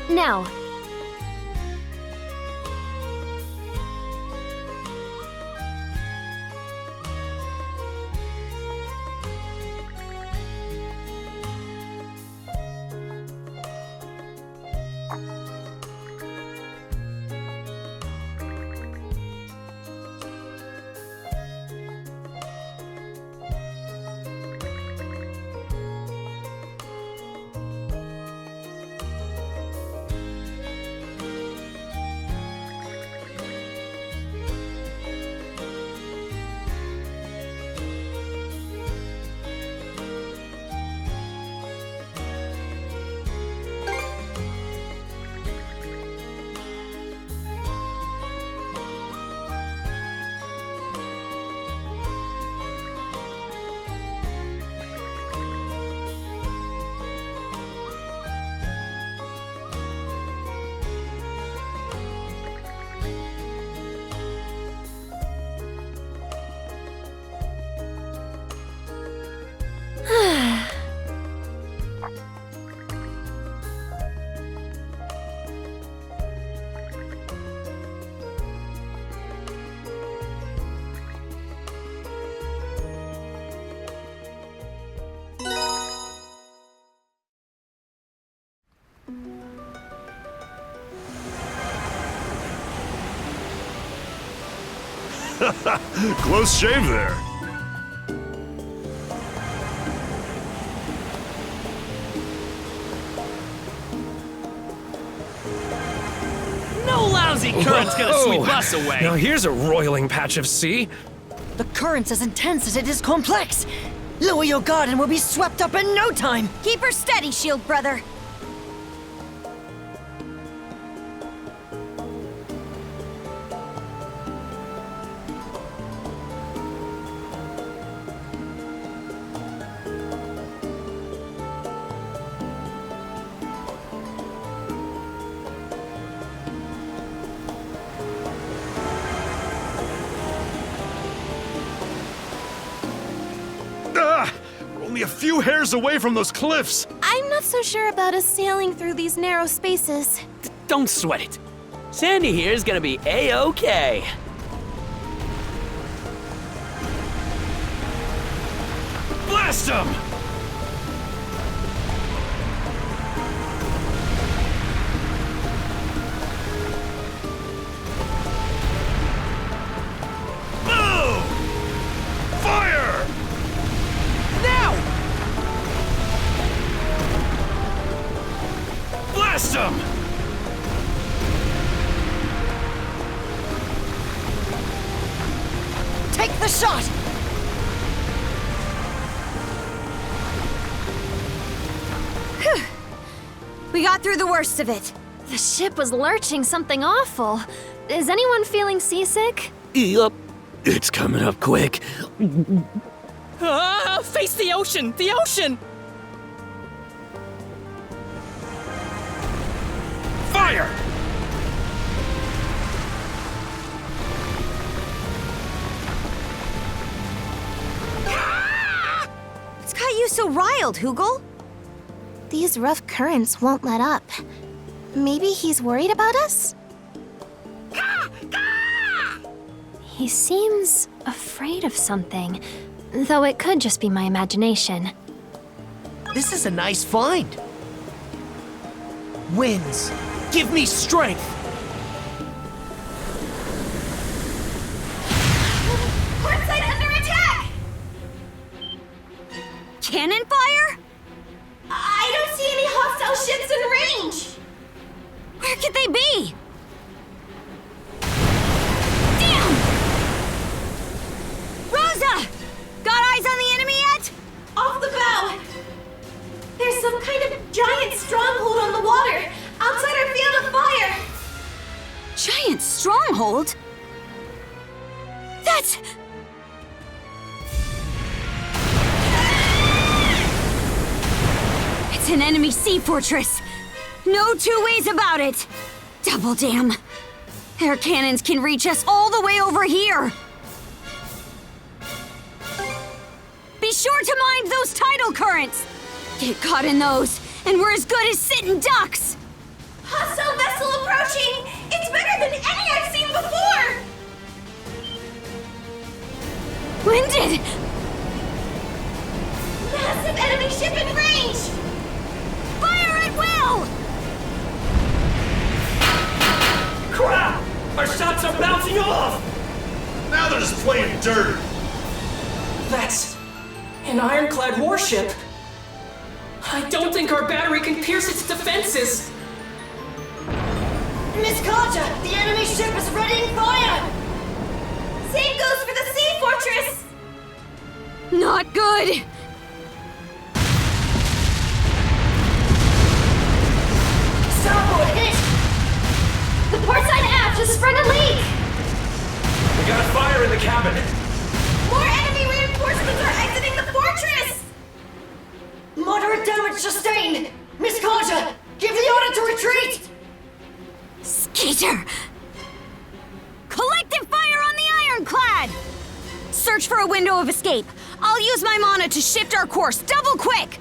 Now, Close shave there. No lousy current's gonna sweep us away. Now here's a roiling patch of sea. The current's as intense as it is complex. Lower your guard and we'll be swept up in no time. Keep her steady, shield brother. We're only a few hairs away from those cliffs. I'm not so sure about us sailing through these narrow spaces. Don't sweat it. Sandy here is gonna be A-OK. Blast him! Boom! Fire! Now! Blast him! Take the shot! Whew. We got through the worst of it. The ship was lurching something awful. Is anyone feeling seasick? Yup. It's coming up quick. Face the ocean! The ocean! Fire! What's got you so riled, Hugel? These rough currents won't let up. Maybe he's worried about us? He seems afraid of something, though it could just be my imagination. This is a nice find. Winds, give me strength. Port side under attack! Cannon fire? I don't see any hostile ships in range! Where could they be? Damn! Rosa! Got eyes on the enemy yet? Off the bow! There's some kind of giant stronghold on the water, outside our field of fire! Giant stronghold? That's... It's an enemy sea fortress. No two ways about it. Double damn. Their cannons can reach us all the way over here. Be sure to mind those tidal currents. Get caught in those, and we're as good as sitting ducks. Hostile vessel approaching! It's better than any I've seen before! Winded! Massive enemy ship in range! Fire at will! Crap! Our shots are bouncing off! Now they're just playing dirt. That's an ironclad warship. I don't think our battery can pierce its defenses. Miss Karja, the enemy ship is readying fire! Same goes for the sea fortress! Not good! Starboard hit! The portside aft just sprung a leak! We got a fire in the cabin. More enemy reinforcements are exiting the fortress! Moderate damage sustained! Miss Karja, give the order to retreat! Skeeter! Collective fire on the ironclad! Search for a window of escape. I'll use my mana to shift our course double quick!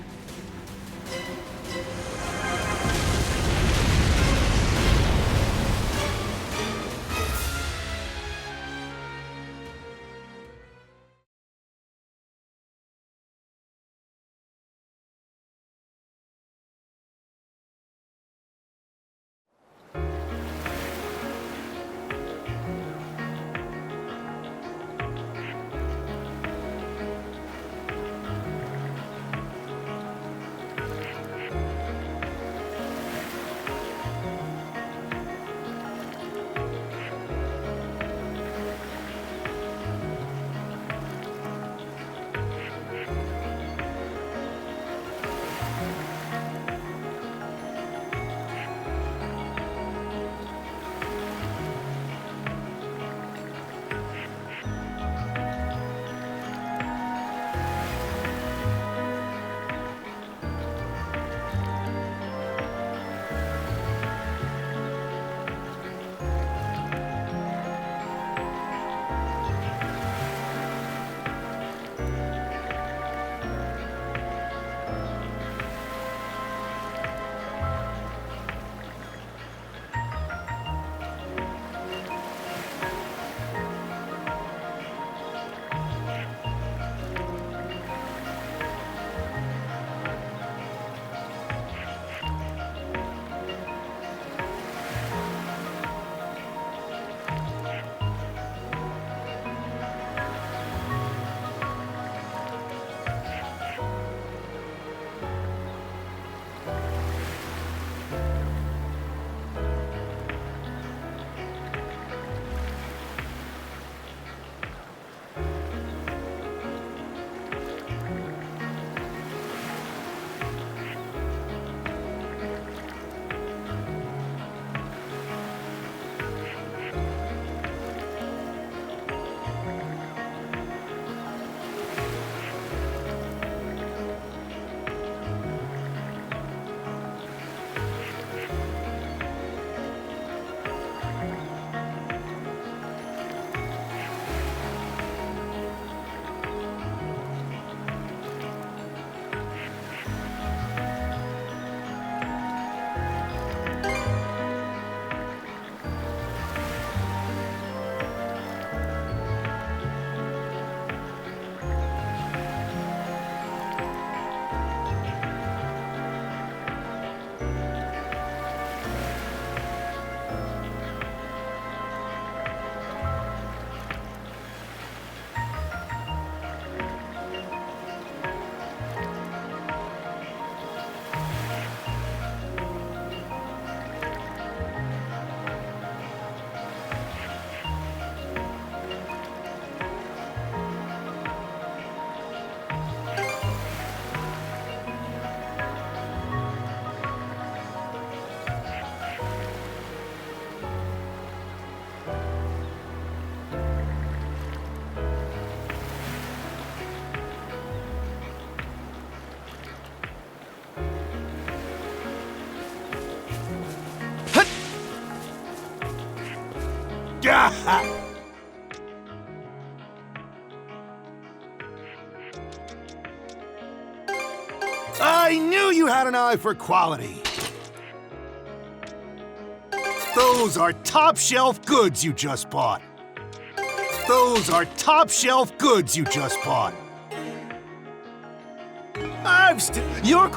I knew you had an eye for quality. Those are top-shelf goods you just bought. Those are top-shelf goods you just bought. You're...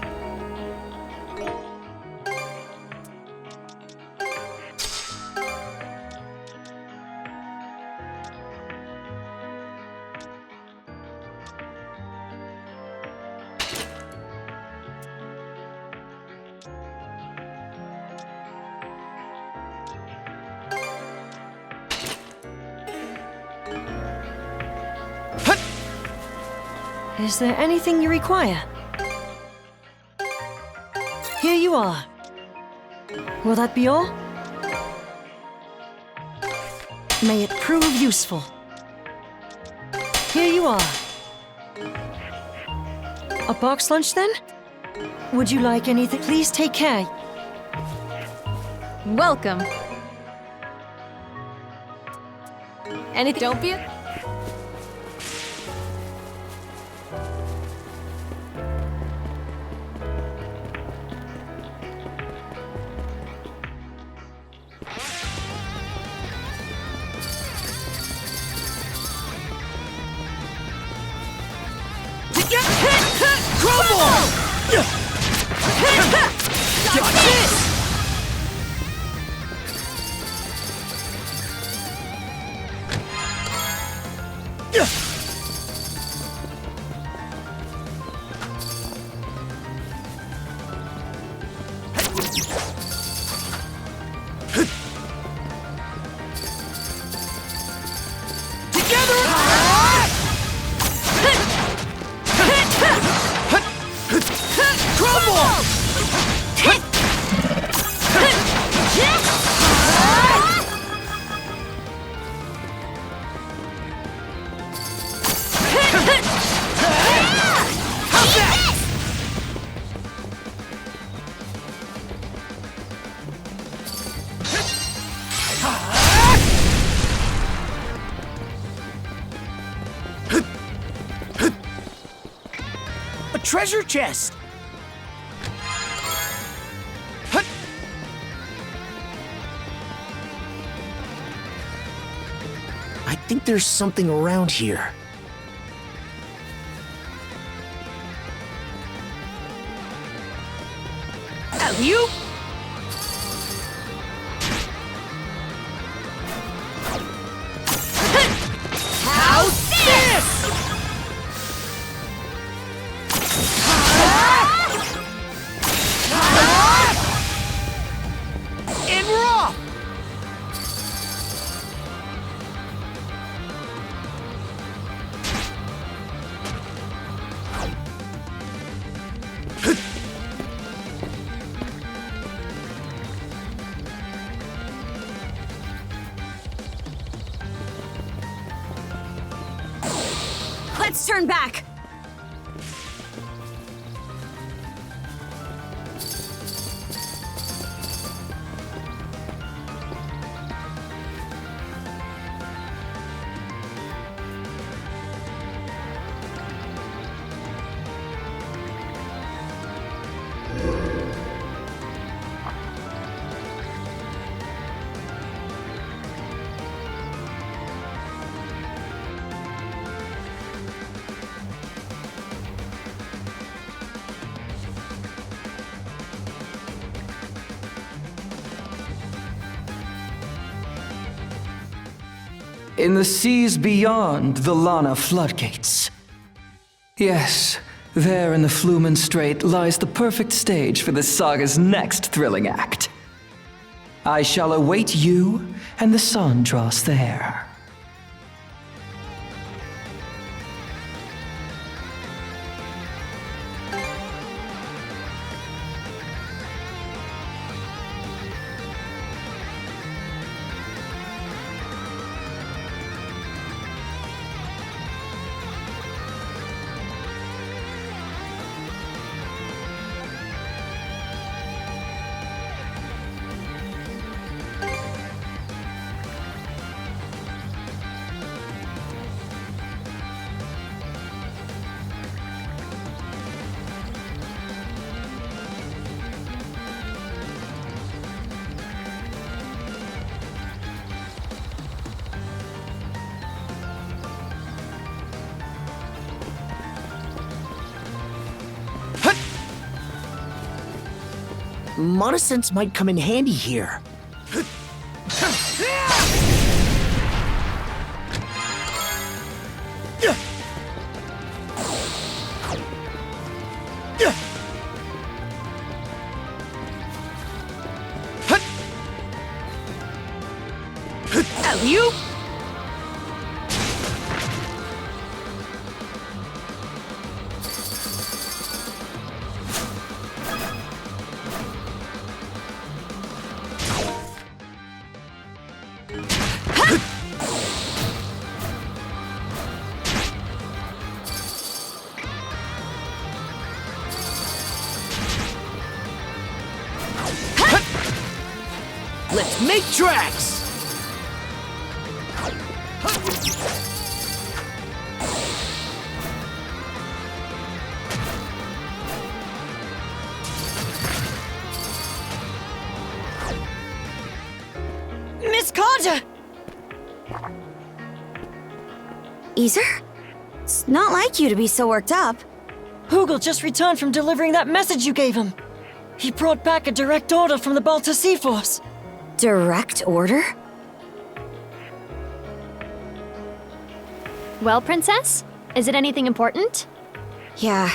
Is there anything you require? Here you are. Will that be all? May it prove useful. Here you are. A box lunch, then? Would you like anything? Please take care. Welcome. Anything? Don't be a... Treasure chest! I think there's something around here. You? How's this? And we're off! Let's turn back! In the seas beyond the Lana floodgates. Yes, there in the Flumen Strait lies the perfect stage for this saga's next thrilling act. I shall await you and the sandras there. Monosense might come in handy here. You? Let's make tracks! Miss Karja! Ys? It's not like you to be so worked up. Hugel just returned from delivering that message you gave him. He brought back a direct order from the Balta Seaforce. Direct order? Well, Princess? Is it anything important? Yeah.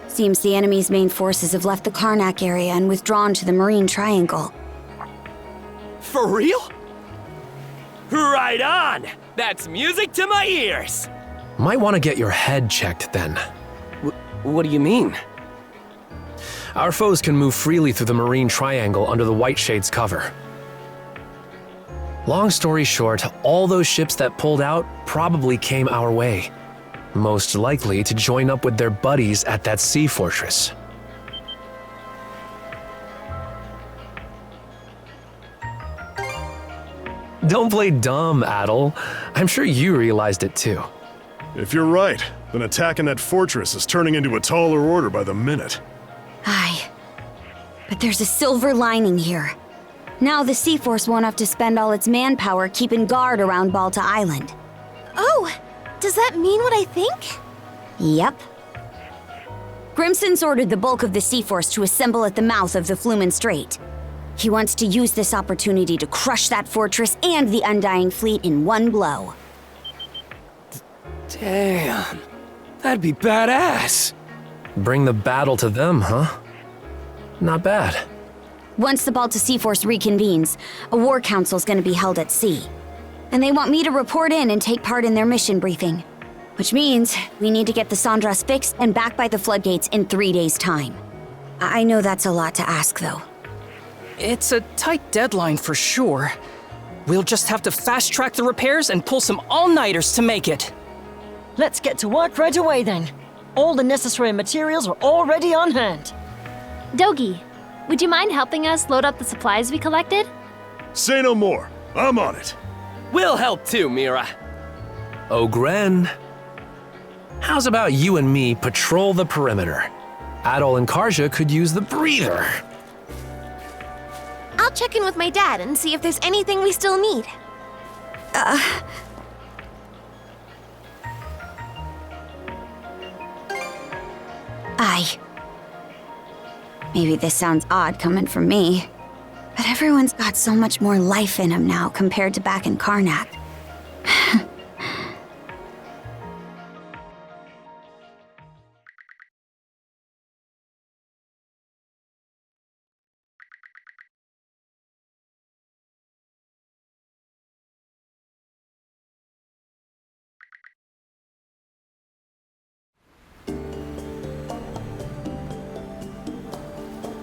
Seems the enemy's main forces have left the Carnac area and withdrawn to the Marine Triangle. For real? Right on! That's music to my ears! Might want to get your head checked then. What do you mean? Our foes can move freely through the Marine Triangle under the White Shade's cover. Long story short, all those ships that pulled out probably came our way. Most likely to join up with their buddies at that sea fortress. Don't play dumb, Adol. I'm sure you realized it too. If you're right, then attacking that fortress is turning into a taller order by the minute. Aye. But there's a silver lining here. Now the Seaforce won't have to spend all its manpower keeping guard around Balta Island. Oh, does that mean what I think? Yep. Grimson's ordered the bulk of the Seaforce to assemble at the mouth of the Flumen Strait. He wants to use this opportunity to crush that fortress and the Undying Fleet in one blow. Damn. That'd be badass. Bring the battle to them, huh? Not bad. Once the Balta Seaforce reconvenes, a war council's gonna be held at sea. And they want me to report in and take part in their mission briefing. Which means we need to get the sandras fixed and back by the floodgates in 3 days' time. I know that's a lot to ask, though. It's a tight deadline for sure. We'll just have to fast-track the repairs and pull some all-nighters to make it. Let's get to work right away then. All the necessary materials are already on hand. Dogi, would you mind helping us load up the supplies we collected? Say no more. I'm on it. We'll help too, Mira. Ogren. How's about you and me patrol the perimeter? Adol and Karja could use the breather. I'll check in with my dad and see if there's anything we still need. Aye. Maybe this sounds odd coming from me, but everyone's got so much more life in them now compared to back in Carnac.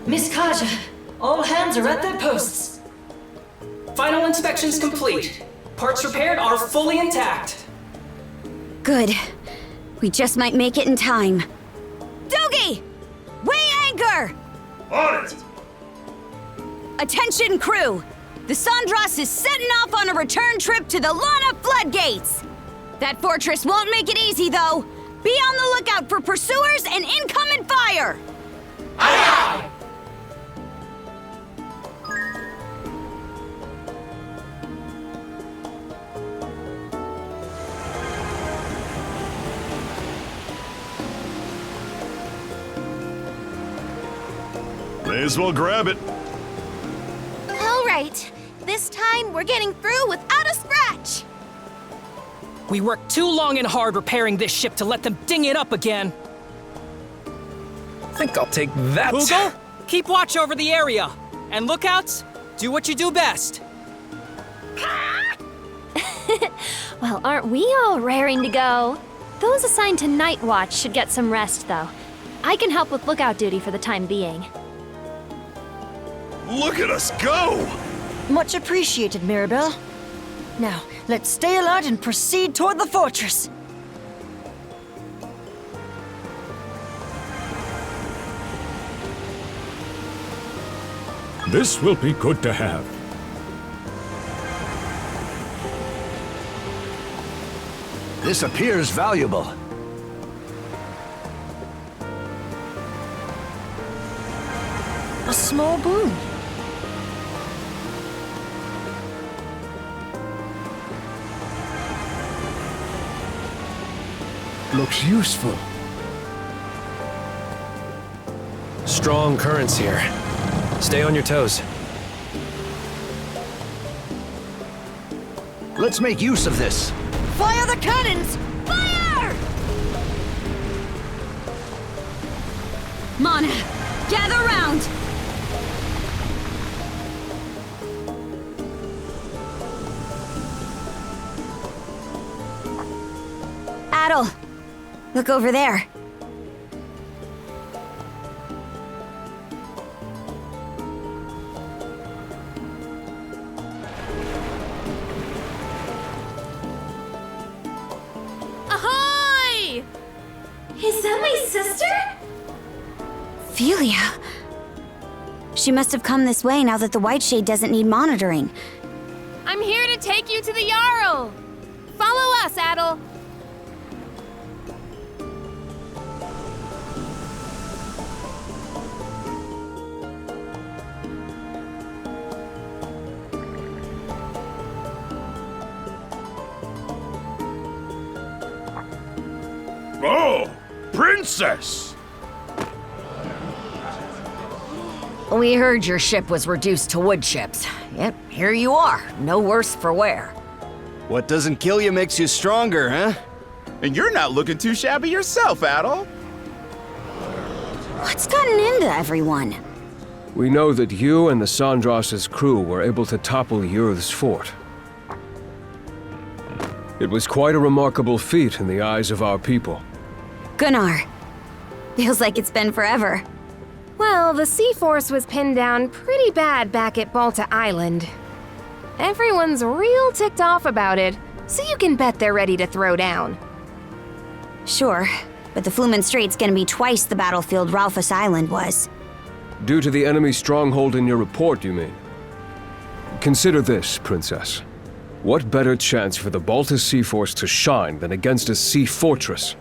Miss Karja, all hands are at their posts. Final inspections complete. Parts repaired are fully intact. Good. We just might make it in time. Dogi! Weigh anchor! On it! Attention crew! The Sandras is setting off on a return trip to the Lana Floodgates! That fortress won't make it easy, though. Be on the lookout for pursuers and incoming fire! Aye, aye! May as well grab it. All right. This time, we're getting through without a scratch. We worked too long and hard repairing this ship to let them ding it up again. I think I'll take that. Hoogle, keep watch over the area. And lookouts, do what you do best. Well, aren't we all raring to go? Those assigned to night watch should get some rest, though. I can help with lookout duty for the time being. Look at us go! Much appreciated, Mirabelle. Now, let's stay alert and proceed toward the fortress. This will be good to have. This appears valuable. A small boon. Looks useful. Strong currents here. Stay on your toes. Let's make use of this. Fire the cannons! Fire! Mana, gather round! Adol, look over there. Ahoy! Is that my sister? Philia. She must have come this way now that the White Shade doesn't need monitoring. I'm here to take you to the Jarl. Follow us, Adol. Oh, princess! We heard your ship was reduced to wood chips. Yep, here you are, no worse for wear. What doesn't kill you makes you stronger, huh? And you're not looking too shabby yourself, Adol. What's gotten into everyone? We know that you and the Sandras' crew were able to topple Yurth's fort. It was quite a remarkable feat in the eyes of our people. Gunnar. Feels like it's been forever. Well, the Seaforce was pinned down pretty bad back at Balta Island. Everyone's real ticked off about it, so you can bet they're ready to throw down. Sure, but the Flumen Strait's gonna be twice the battlefield Ralphus Island was. Due to the enemy stronghold in your report, you mean? Consider this, Princess. What better chance for the Balta Seaforce to shine than against a sea fortress?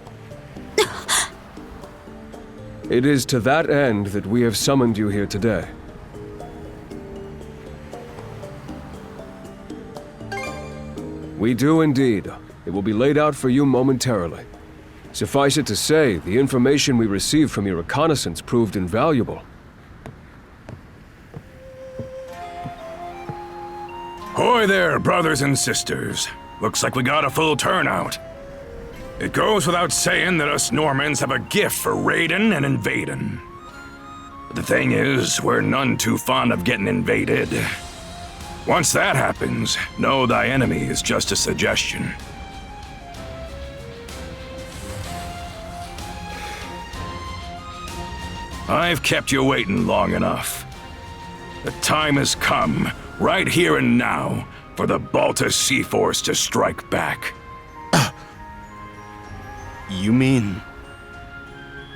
It is to that end that we have summoned you here today. We do indeed. It will be laid out for you momentarily. Suffice it to say, the information we received from your reconnaissance proved invaluable. Hoy there, brothers and sisters. Looks like we got a full turnout. It goes without saying that us Normans have a gift for raiding and invading. But the thing is, we're none too fond of getting invaded. Once that happens, know thy enemy is just a suggestion. I've kept you waiting long enough. The time has come, right here and now, for the Balta Seaforce to strike back. You mean?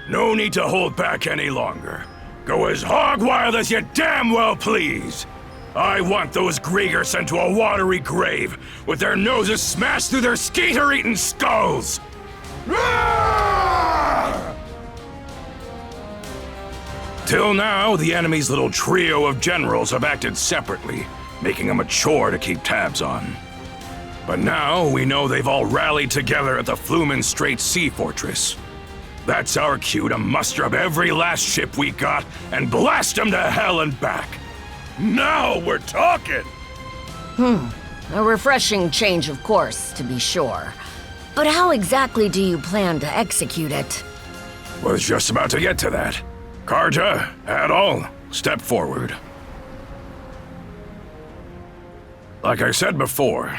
No need to hold back any longer. Go as hog wild as you damn well please. I want those Griegr sent to a watery grave, with their noses smashed through their skeeter-eating skulls! Till now, the enemy's little trio of generals have acted separately, making them a chore to keep tabs on. But now we know they've all rallied together at the Flumen Strait Sea Fortress. That's our cue to muster up every last ship we got and blast them to hell and back. Now we're talking! A refreshing change of course, to be sure. But how exactly do you plan to execute it? Was just about to get to that. Karja, Adol, step forward. Like I said before,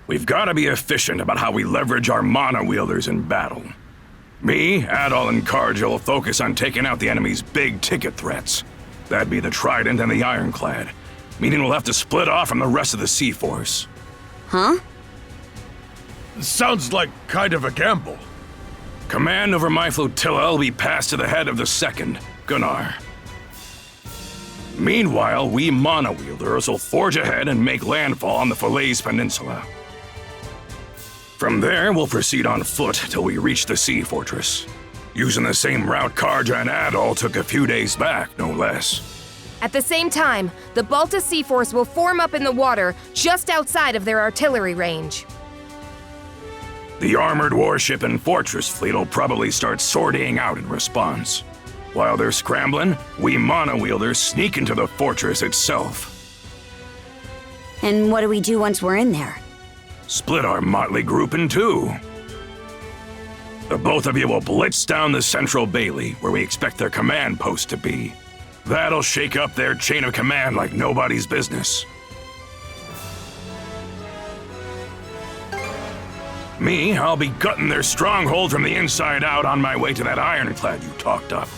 we've got to be efficient about how we leverage our mana wielders in battle. Me, Adol, and Karja will focus on taking out the enemy's big-ticket threats. That'd be the Trident and the Ironclad, meaning we'll have to split off from the rest of the Seaforce. Huh? Sounds like kind of a gamble. Command over my flotilla will be passed to the head of the second, Gunnar. Meanwhile, we mana wielders will forge ahead and make landfall on the Falaise Peninsula. From there, we'll proceed on foot till we reach the sea fortress, using the same route Karja and Adol took a few days back, no less. At the same time, the Balta Seaforce will form up in the water just outside of their artillery range. The armored warship and fortress fleet will probably start sortying out in response. While they're scrambling, we mana wielders sneak into the fortress itself. And what do we do once we're in there? Split our motley group in two. The both of you will blitz down the central bailey, where we expect their command post to be. That'll shake up their chain of command like nobody's business. Me, I'll be gutting their stronghold from the inside out on my way to that ironclad you talked up.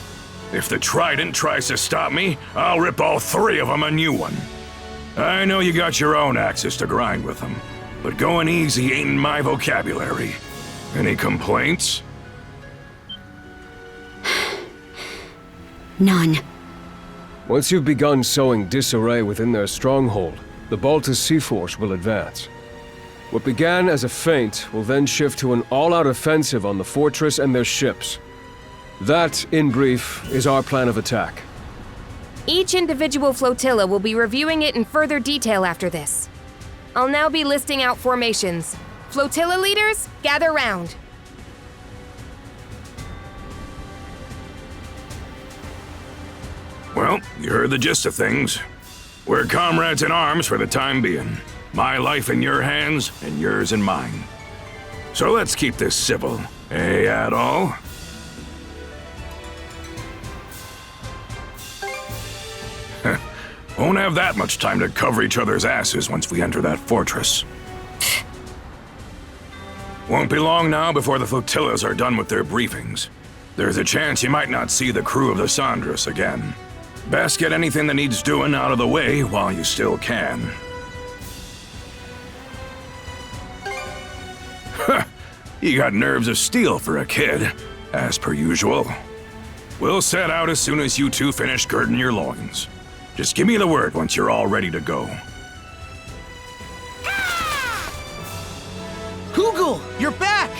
If the Trident tries to stop me, I'll rip all three of them a new one. I know you got your own axes to grind with them, but going easy ain't in my vocabulary. Any complaints? None. Once you've begun sowing disarray within their stronghold, the Balta Seaforce will advance. What began as a feint will then shift to an all-out offensive on the fortress and their ships. That, in brief, is our plan of attack. Each individual flotilla will be reviewing it in further detail after this. I'll now be listing out formations. Flotilla leaders, gather round. Well, you heard the gist of things. We're comrades in arms for the time being. My life in your hands, and yours in mine. So let's keep this civil, eh, Adol? Won't have that much time to cover each other's asses once we enter that fortress. Won't be long now before the flotillas are done with their briefings. There's a chance you might not see the crew of the Sandras again. Best get anything that needs doing out of the way while you still can. You got nerves of steel for a kid, as per usual. We'll set out as soon as you two finish girding your loins. Just give me the word once you're all ready to go. Hugel, you're back!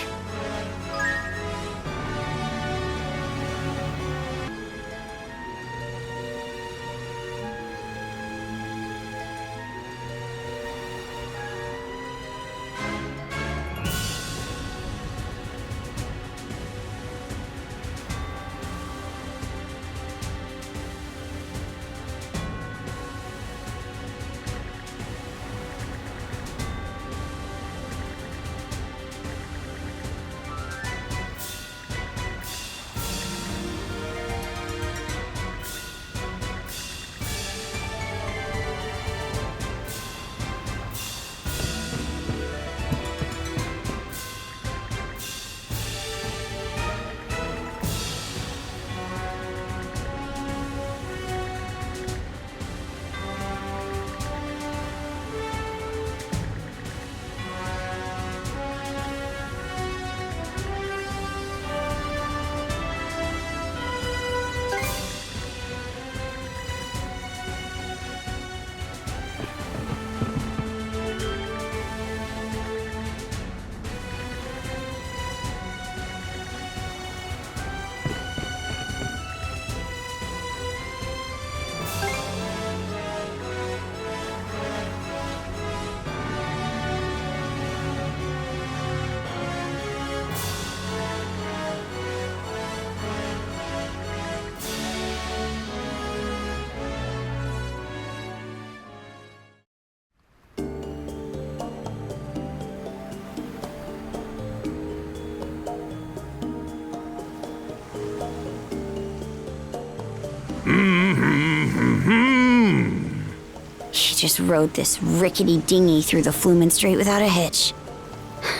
He just rode this rickety dinghy through the Flumen Strait without a hitch.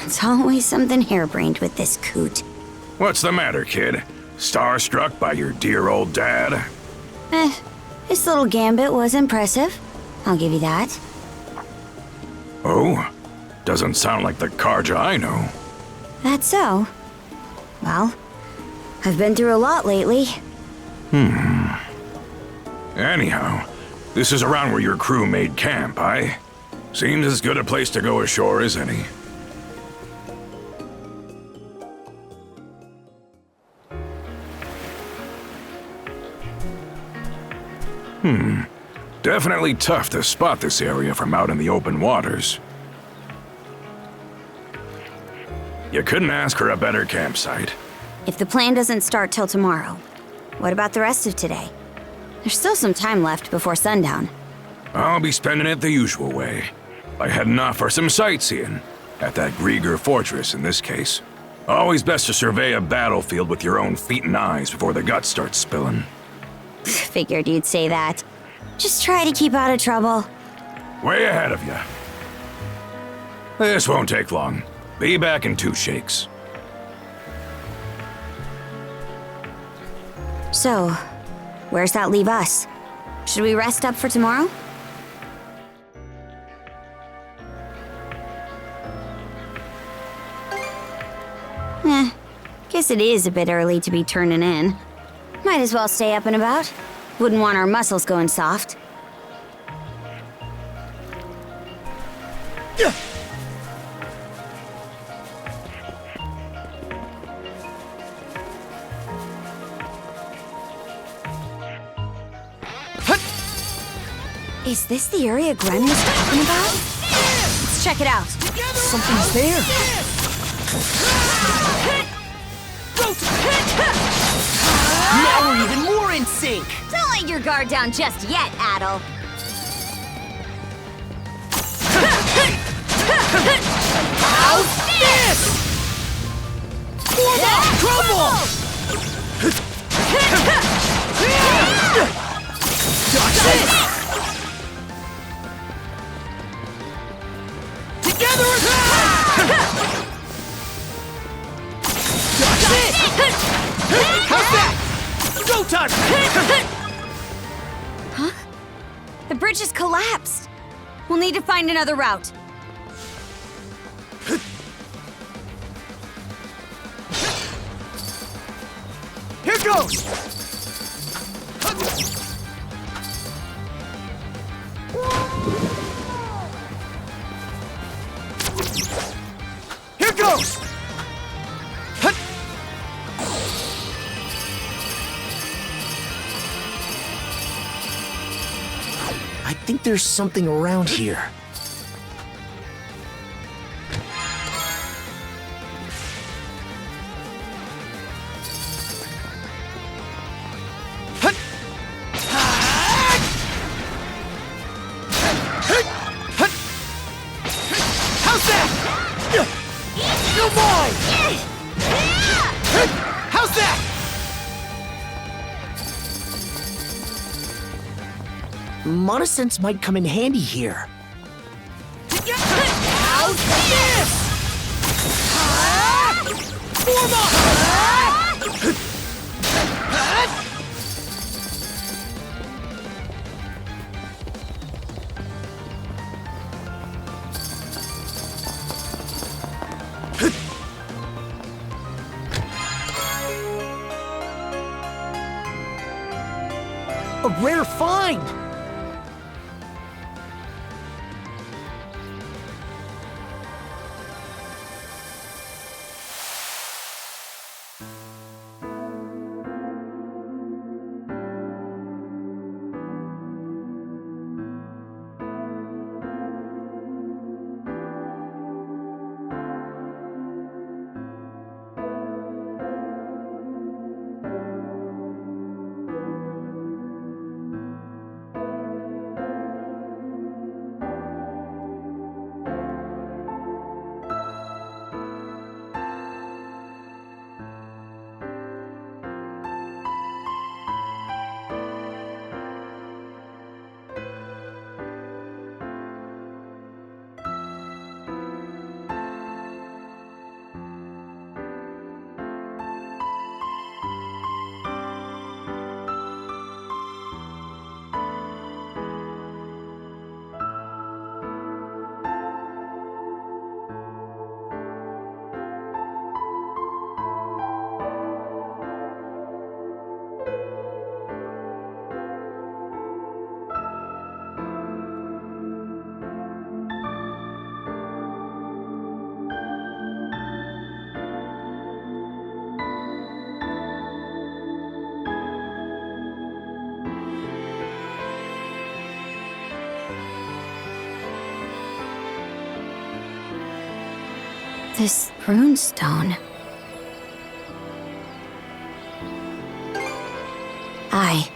It's always something harebrained with this coot. What's the matter, kid? Starstruck by your dear old dad? His little gambit was impressive. I'll give you that. Oh? Doesn't sound like the Karja I know. That's so. Well, I've been through a lot lately. Anyhow, this is around where your crew made camp, aye? Seems as good a place to go ashore as any. Definitely tough to spot this area from out in the open waters. You couldn't ask for a better campsite. If the plan doesn't start till tomorrow, what about the rest of today? There's still some time left before sundown. I'll be spending it the usual way, by heading off for some sightseeing, at that Griegr fortress in this case. Always best to survey a battlefield with your own feet and eyes before the guts start spilling. Figured you'd say that. Just try to keep out of trouble. Way ahead of you. This won't take long. Be back in 2 shakes. So, where's that leave us? Should we rest up for tomorrow? Guess it is a bit early to be turning in. Might as well stay up and about. Wouldn't want our muscles going soft. Is this the area Gren was talking about? Let's check it out. Something's there. Now we're even more in sync. Don't let your guard down just yet, Adol. How's this? Crumble! Dodge this! Together as Dodge this! How's that? Go time! Huh? The bridge has collapsed. We'll need to find another route. Here goes! Here goes! I think there's something around here. How's that? You're mine! How's that? Monosense might come in handy here. How's this? Form up! A rare find! This runestone. Aye,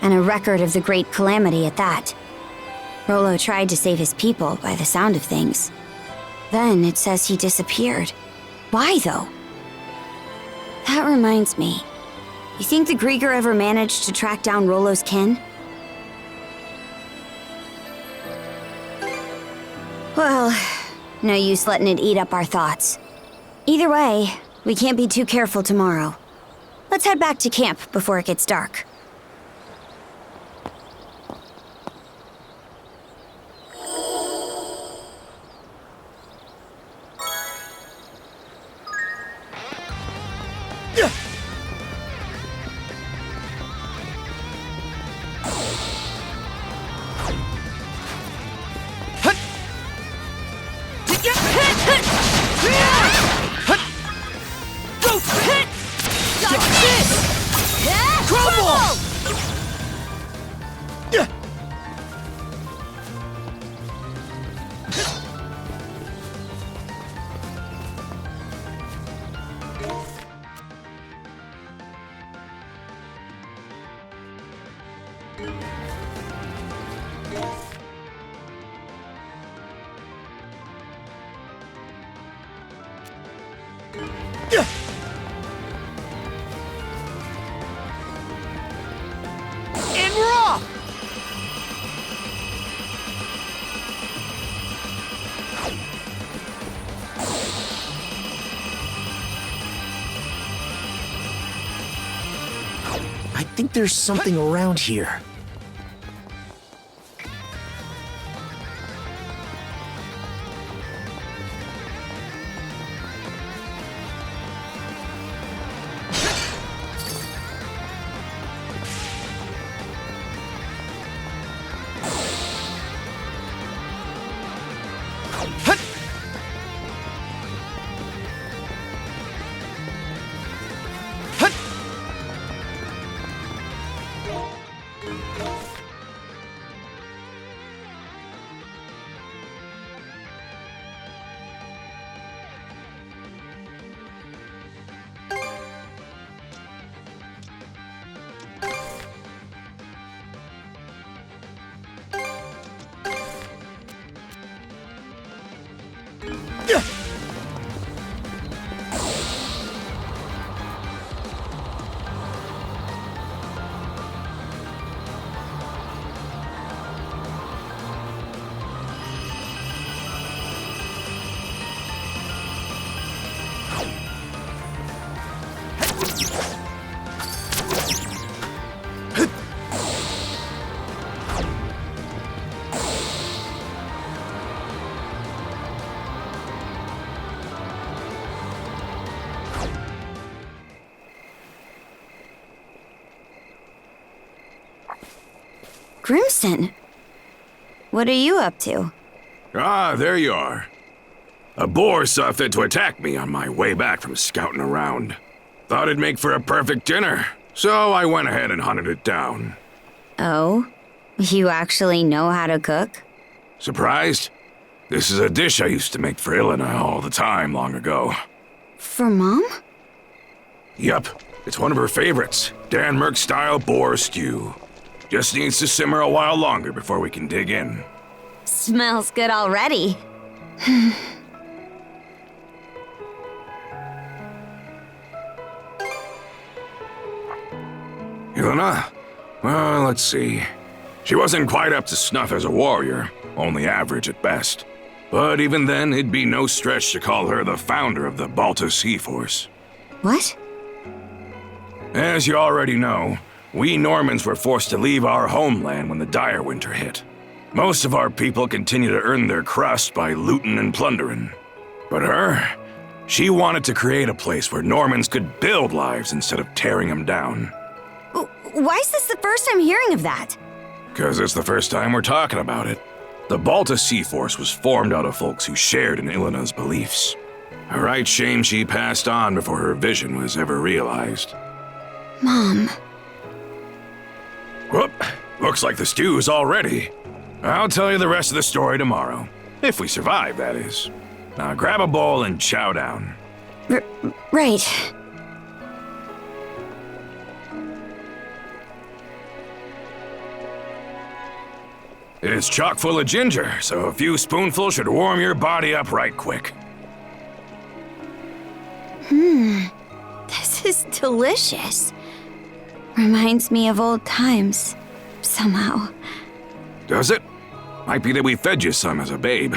and a record of the Great Calamity at that. Rolo tried to save his people by the sound of things. Then it says he disappeared. Why, though? That reminds me. You think the Griegr ever managed to track down Rolo's kin? Well, no use letting it eat up our thoughts. Either way, we can't be too careful tomorrow. Let's head back to camp before it gets dark. I think there's something around here. Grimson, what are you up to? Ah, there you are. A boar saw fit to attack me on my way back from scouting around. Thought it'd make for a perfect dinner, so I went ahead and hunted it down. Oh? You actually know how to cook? Surprised? This is a dish I used to make for Ilena all the time long ago. For Mom? Yup, it's one of her favorites. Denmark-style boar stew. Just needs to simmer a while longer before we can dig in. Smells good already. Ilena? Well, let's see. She wasn't quite up to snuff as a warrior, only average at best. But even then, it'd be no stretch to call her the founder of the Balta Seaforce. What? As you already know, we Normans were forced to leave our homeland when the dire winter hit. Most of our people continue to earn their crust by looting and plundering. But her, she wanted to create a place where Normans could build lives instead of tearing them down. Why is this the first I'm hearing of that? 'Cause it's the first time we're talking about it. The Balta Seaforce was formed out of folks who shared in Ilena's beliefs. A right shame she passed on before her vision was ever realized. Mom. Whoop, looks like the stew's all ready. I'll tell you the rest of the story tomorrow. If we survive, that is. Now grab a bowl and chow down. Right. It's chock full of ginger, so a few spoonfuls should warm your body up right quick. This is delicious. Reminds me of old times, somehow. Does it? Might be that we fed you some as a babe.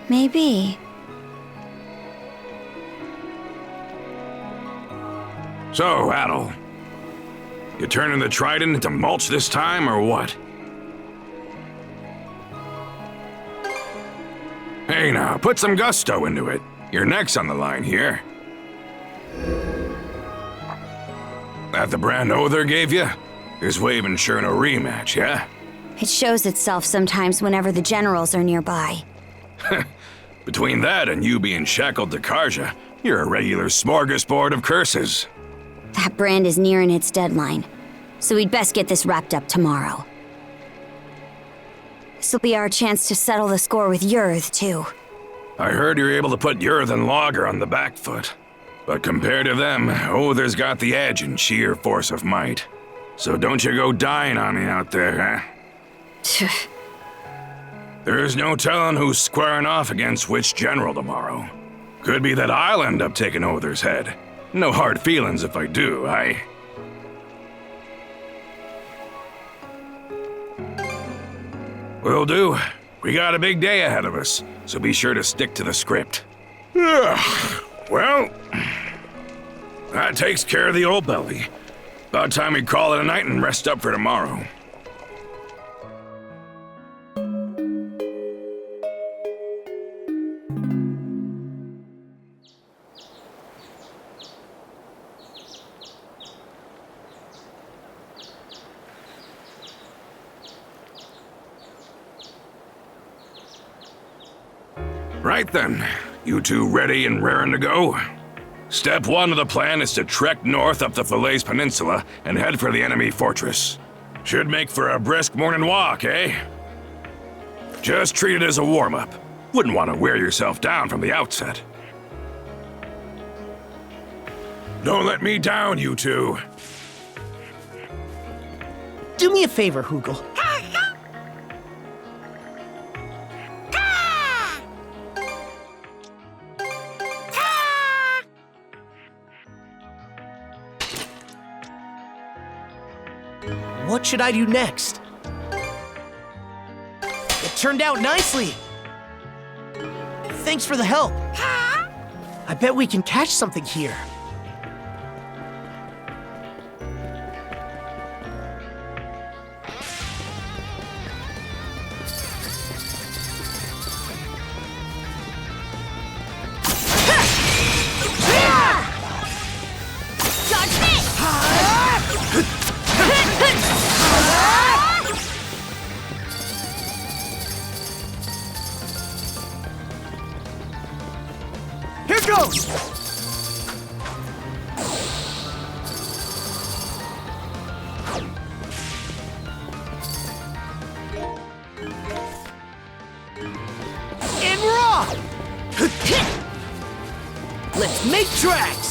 Maybe. So, Adol, you turning the trident into mulch this time, or what? Hey now, put some gusto into it. Your neck's on the line here. That the brand Other gave you? Is Wave ensuring a rematch, yeah? It shows itself sometimes whenever the generals are nearby. Between that and you being shackled to Karja, you're a regular smorgasbord of curses. That brand is nearing its deadline, so we'd best get this wrapped up tomorrow. This'll be our chance to settle the score with Yurth, too. I heard you're able to put Yurth and Logger on the back foot. But compared to them, Other's got the edge in sheer force of might. So don't you go dying on me out there, huh? There's no telling who's squaring off against which general tomorrow. Could be that I'll end up taking Other's head. No hard feelings if I do, aye? Will do. We got a big day ahead of us, so be sure to stick to the script. Well, that takes care of the old belly. About time we call it a night and rest up for tomorrow. Right then, you two ready and raring to go? Step one of the plan is to trek north up the Falaise Peninsula and head for the enemy fortress. Should make for a brisk morning walk, eh? Just treat it as a warm-up. Wouldn't want to wear yourself down from the outset. Don't let me down, you two. Do me a favor, Hugel. What should I do next? It turned out nicely. Thanks for the help. I bet we can catch something here. Let's make tracks!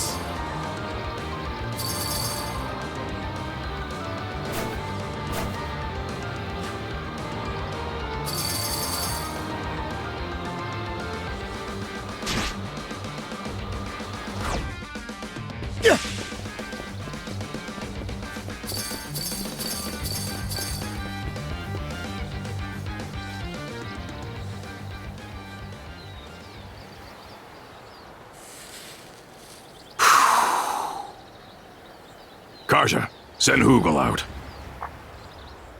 Karja, send Hugel out.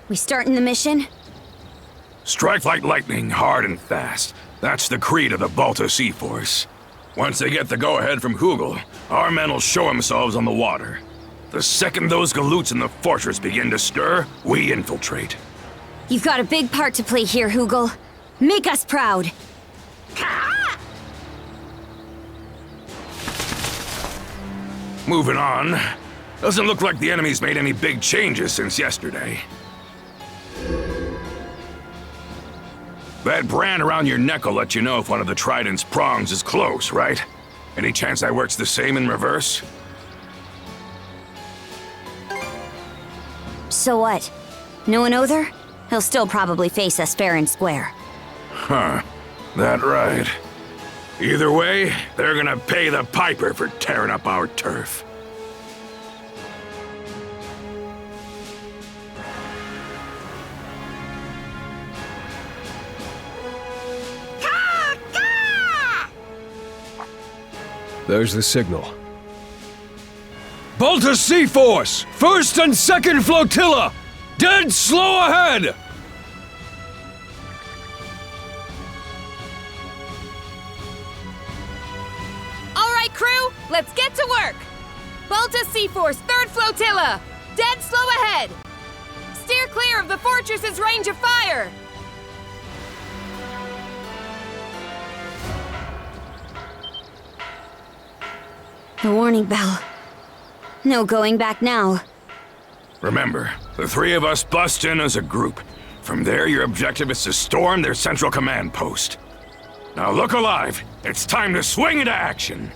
We starting the mission? Strike like lightning, hard and fast. That's the creed of the Balta Seaforce. Once they get the go-ahead from Hugel, our men will show themselves on the water. The second those galoots in the fortress begin to stir, we infiltrate. You've got a big part to play here, Hugel. Make us proud. Moving on. Doesn't look like the enemy's made any big changes since yesterday. That brand around your neck will let you know if one of the trident's prongs is close, right? Any chance that works the same in reverse? So what? No one other? He'll still probably face us fair and square. Huh. That right. Either way, they're gonna pay the piper for tearing up our turf. There's the signal. Balta Seaforce! First and second flotilla! Dead slow ahead! All right, crew, let's get to work! Balta Seaforce, 3rd Flotilla! Dead slow ahead! Steer clear of the fortress's range of fire! The warning bell. No going back now. Remember, the 3 of us bust in as a group. From there, your objective is to storm their central command post. Now look alive! It's time to swing into action!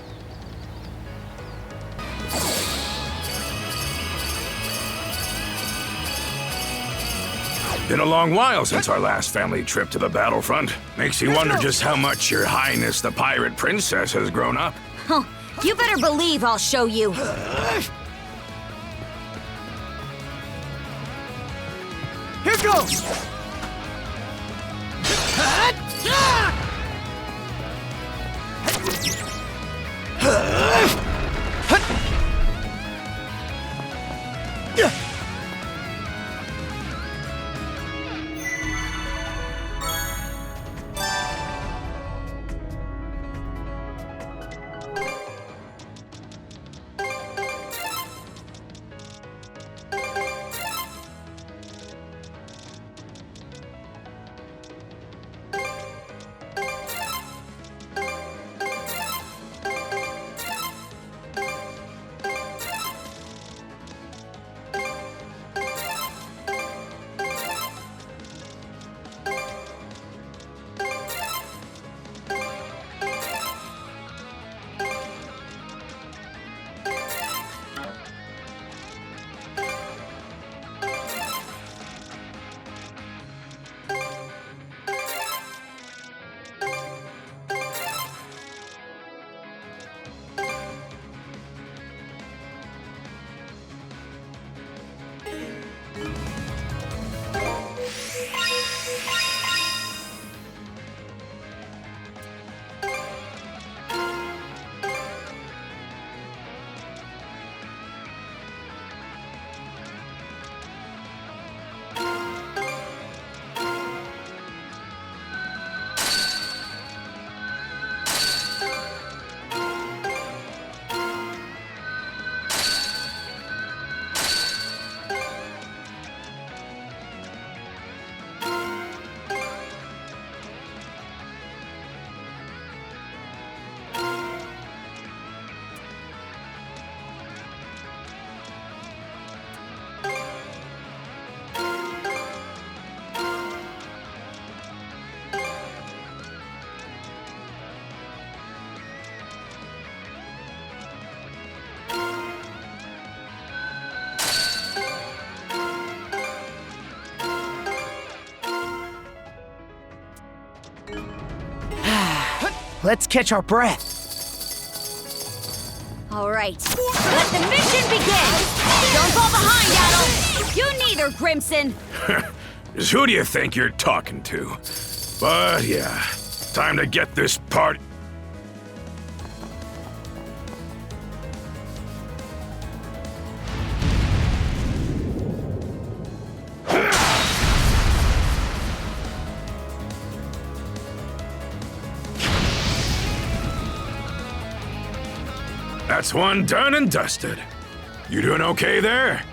Been a long while since our last family trip to the battlefront. Makes you wonder just how much Your Highness the Pirate Princess has grown up. Oh, you better believe I'll show you. Here goes! Let's catch our breath. All right, let the mission begin! Don't fall behind, Adol! You neither, Grimson! Just who do you think you're talking to? But yeah, time to get this part. That's one done and dusted. You doing okay there?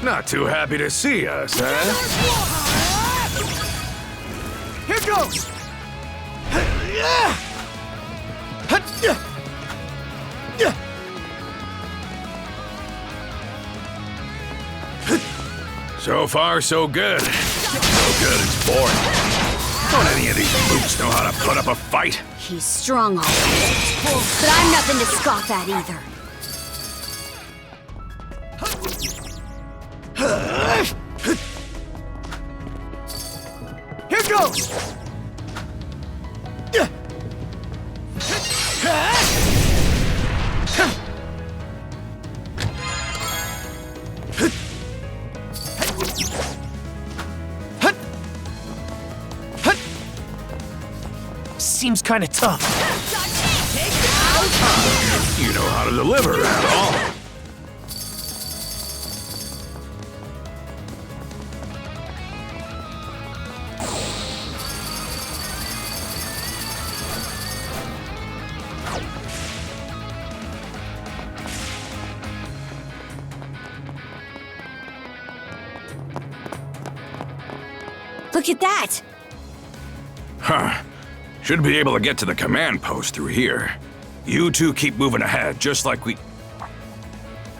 Not too happy to see us, huh? Here goes! So far, so good. So good, it's boring. Don't any of these mooks know how to put up a fight? He's strong, all right. But I'm nothing to scoff at either. Here goes! Seems kind of tough. You know how to deliver, Adol. Look at that! Huh. Should be able to get to the command post through here. You two keep moving ahead, just like we...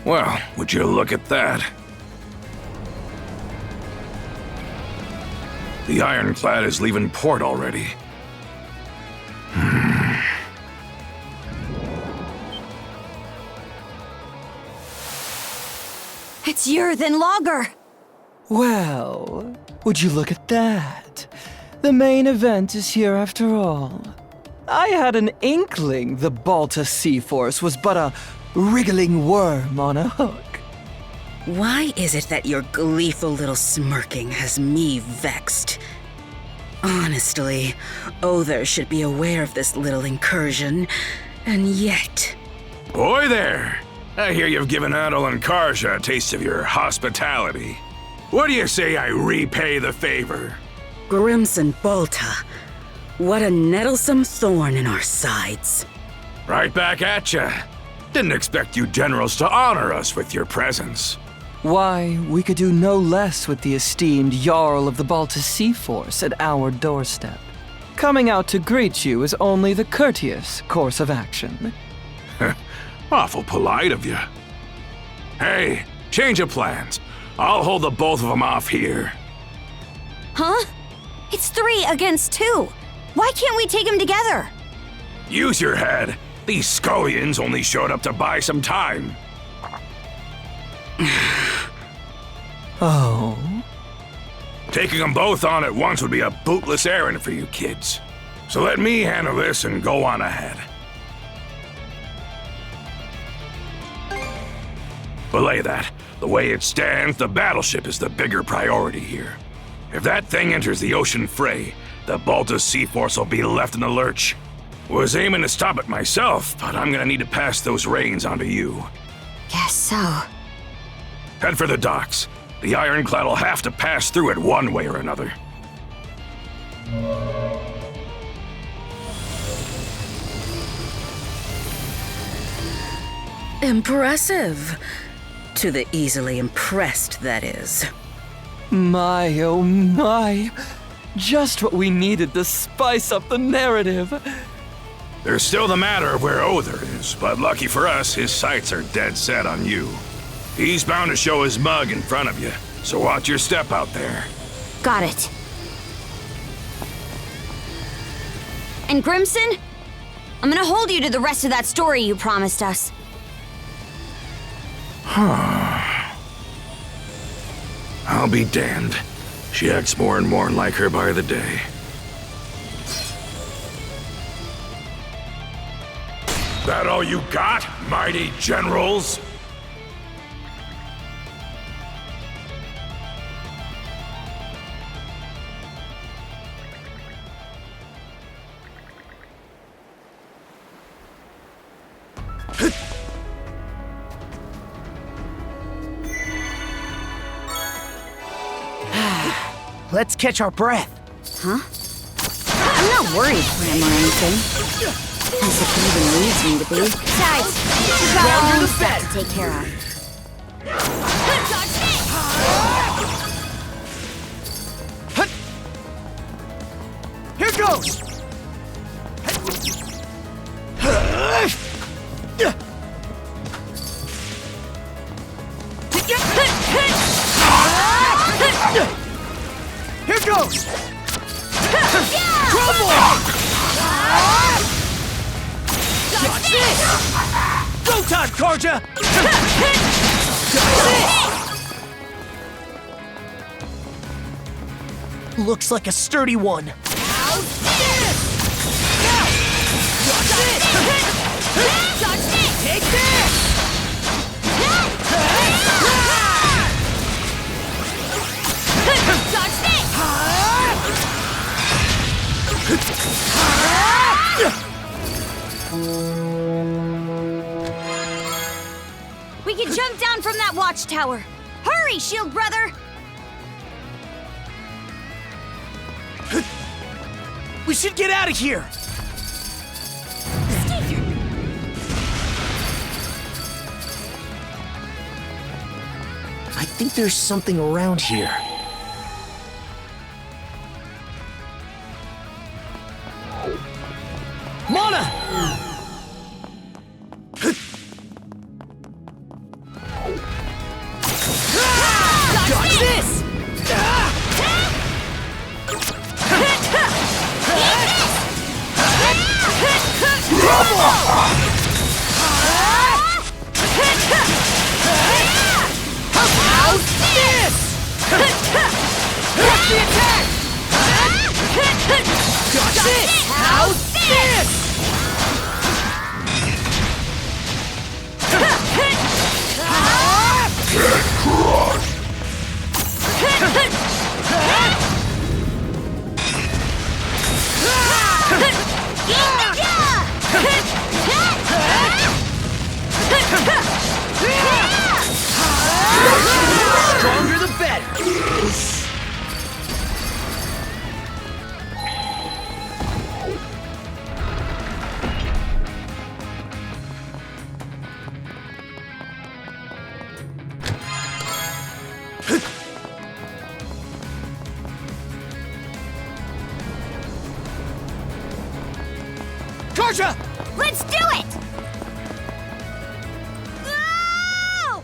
Well, would you look at that? The ironclad is leaving port already. It's Yerthan Logger! Well, would you look at that? The main event is here after all. I had an inkling the Balta Seaforce was but a wriggling worm on a hook. Why is it that your gleeful little smirking has me vexed? Honestly, Other should be aware of this little incursion, and yet... Boy there! I hear you've given Adol and Karja a taste of your hospitality. What do you say I repay the favor? Grimson Balta, what a nettlesome thorn in our sides. Right back at ya. Didn't expect you generals to honor us with your presence. Why, we could do no less with the esteemed Jarl of the Balta Seaforce at our doorstep. Coming out to greet you is only the courteous course of action. Awful polite of you. Hey, change of plans. I'll hold the both of them off here. Huh? It's 3 against 2. Why can't we take them together? Use your head. These scullions only showed up to buy some time. Oh? Taking them both on at once would be a bootless errand for you kids. So let me handle this and go on ahead. Belay that. The way it stands, the battleship is the bigger priority here. If that thing enters the ocean fray, the Balta Seaforce will be left in the lurch. Was aiming to stop it myself, but I'm gonna need to pass those reins on to you. Guess so. Head for the docks. The ironclad will have to pass through it one way or another. Impressive. To the easily impressed, that is. My, oh my. Just what we needed to spice up the narrative. There's still the matter of where Other is, but lucky for us, his sights are dead set on you. He's bound to show his mug in front of you, so watch your step out there. Got it. And Grimson? I'm gonna hold you to the rest of that story you promised us. I'll be damned. She acts more and more like her by the day. That all you got, mighty generals? Let's catch our breath. Huh? I'm not worried for him or anything. As if he even needs me to be. Besides, we've got our own stuff to take care of. goes! Here goes! Crumble! Watch this! Go time, Karja! Looks like a sturdy one. Take this! We can jump down from that watchtower. Hurry, shield brother! We should get out of here! I think there's something around here. Mana! Dodge this! How's this? Watch the attack! Dodge this! How's this? Get crushed! Stronger the better! Karja! Let's do it! Whoa!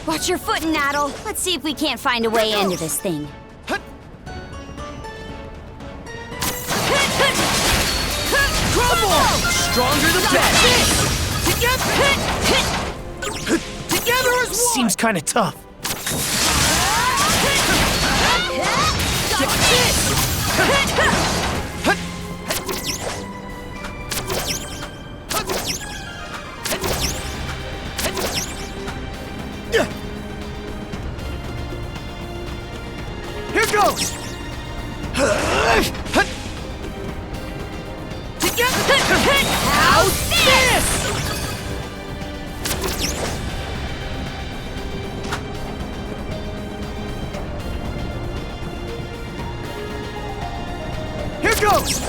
Watch your foot, Adol. Let's see if we can't find a way into this thing. Crumble! Stronger the better! Together as one! Seems kinda tough. Here goes! How's this? Here goes!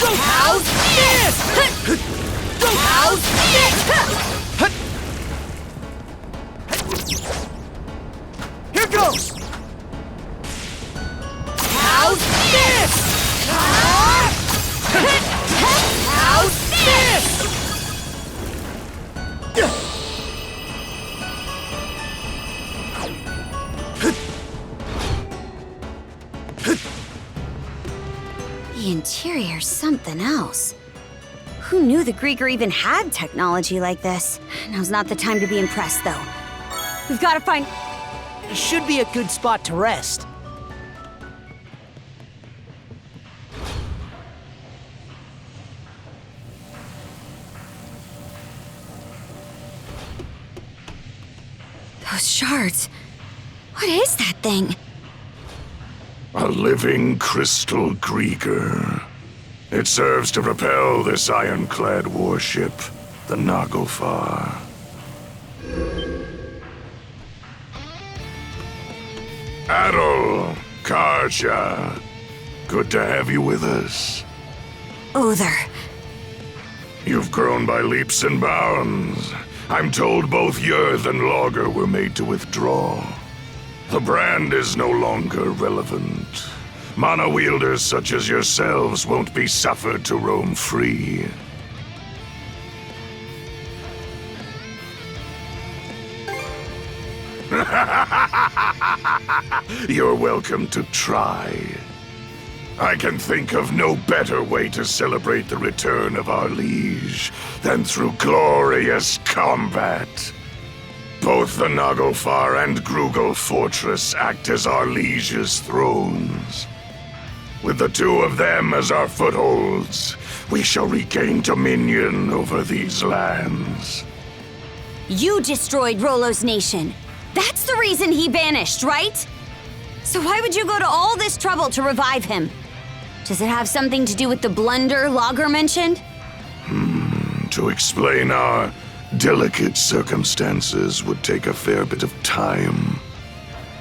How's this? How's this? Here goes! How's this? How's this? interior's something else. Who knew the Griegr even had technology like this? Now's not the time to be impressed, though. We've got to find... It should be a good spot to rest. Those shards. What is that thing? A living crystal Griegr. It serves to propel this ironclad warship, the Naglfar. Adol, Karja. Good to have you with us. Uther. You've grown by leaps and bounds. I'm told both Yerth and Logger were made to withdraw. The brand is no longer relevant. Mana-wielders such as yourselves won't be suffered to roam free. You're welcome to try. I can think of no better way to celebrate the return of our liege than through glorious combat. Both the Naglfar and Grugel Fortress act as our liege's thrones. With the two of them as our footholds, we shall regain dominion over these lands. You destroyed Rolo's nation. That's the reason he vanished, right? So why would you go to all this trouble to revive him? Does it have something to do with the blunder Logger mentioned? To explain our delicate circumstances would take a fair bit of time.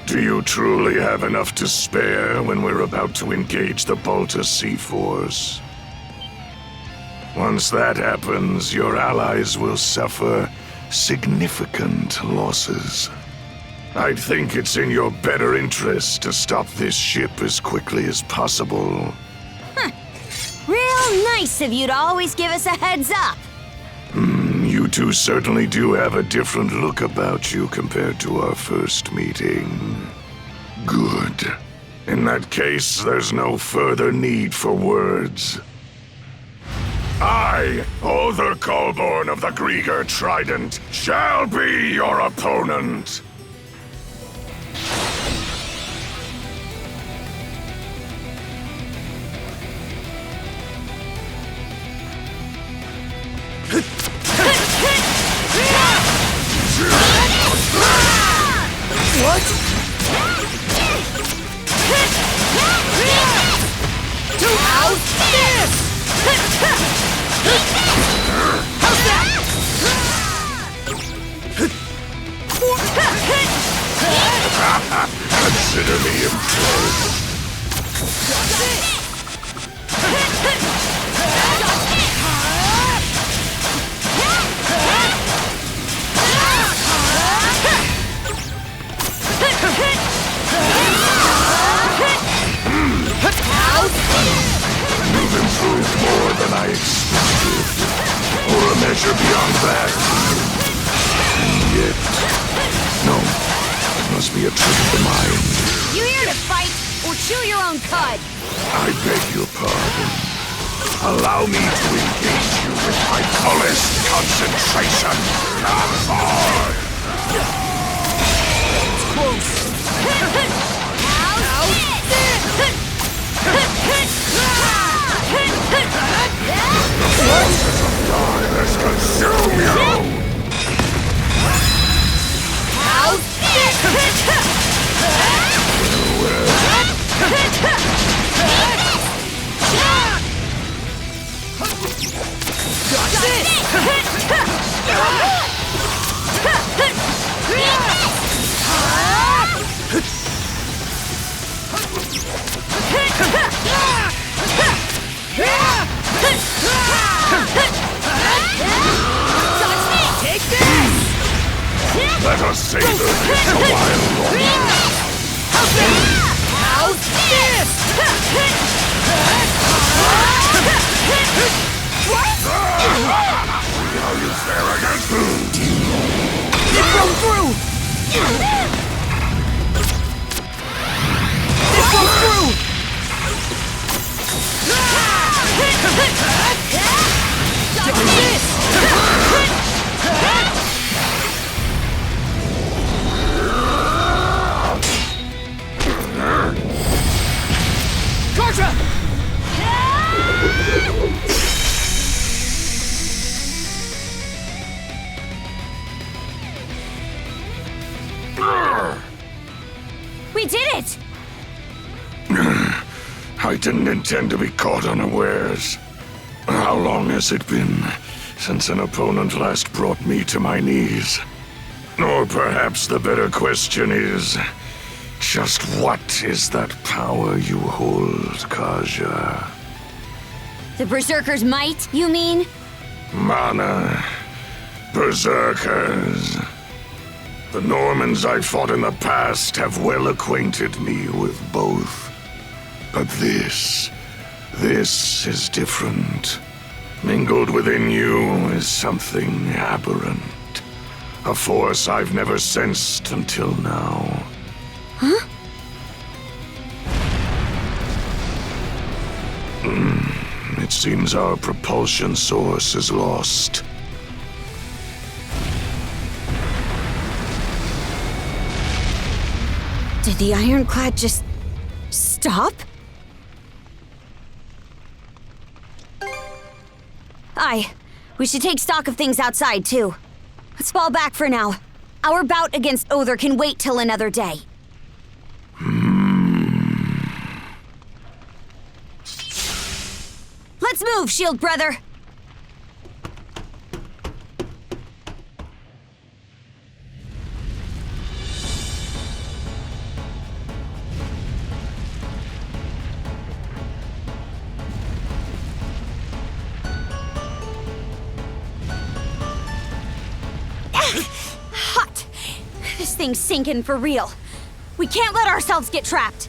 Do you truly have enough to spare when we're about to engage the Balta Seaforce? Once that happens, your allies will suffer significant losses. I think it's in your better interest to stop this ship as quickly as possible. Real nice of you to always give us a heads up. You two certainly do have a different look about you compared to our first meeting. Good. In that case, there's no further need for words. I, Other Colborn of the Griegr Trident, shall be your opponent. What? How's this? How's that? Consider me impressed. You've improved more than I expected, or a measure beyond that. And yet, no, it must be a trick of the mind. You here to fight or chew your own cud? I beg your pardon. Allow me to engage you with my fullest concentration. Come forward! It's close. Forces of darkness consume you! How's this? Got this! Take this! Let us savor this a while longer. How's this? What? See how you fare against me. It broke through! It broke through! didn't intend to be caught unawares. How long has it been since an opponent last brought me to my knees? Or perhaps the better question is, just what is that power you hold, Karja? The Berserker's might, you mean? Mana. Berserkers. The Normans I fought in the past have well acquainted me with both. But this is different. Mingled within you is something aberrant. A force I've never sensed until now. Huh? It seems our propulsion source is lost. Did the ironclad just stop? Aye, we should take stock of things outside too. Let's fall back for now. Our bout against Other can wait till another day. Let's move, Shield Brother! Hot! This thing's sinking for real. We can't let ourselves get trapped.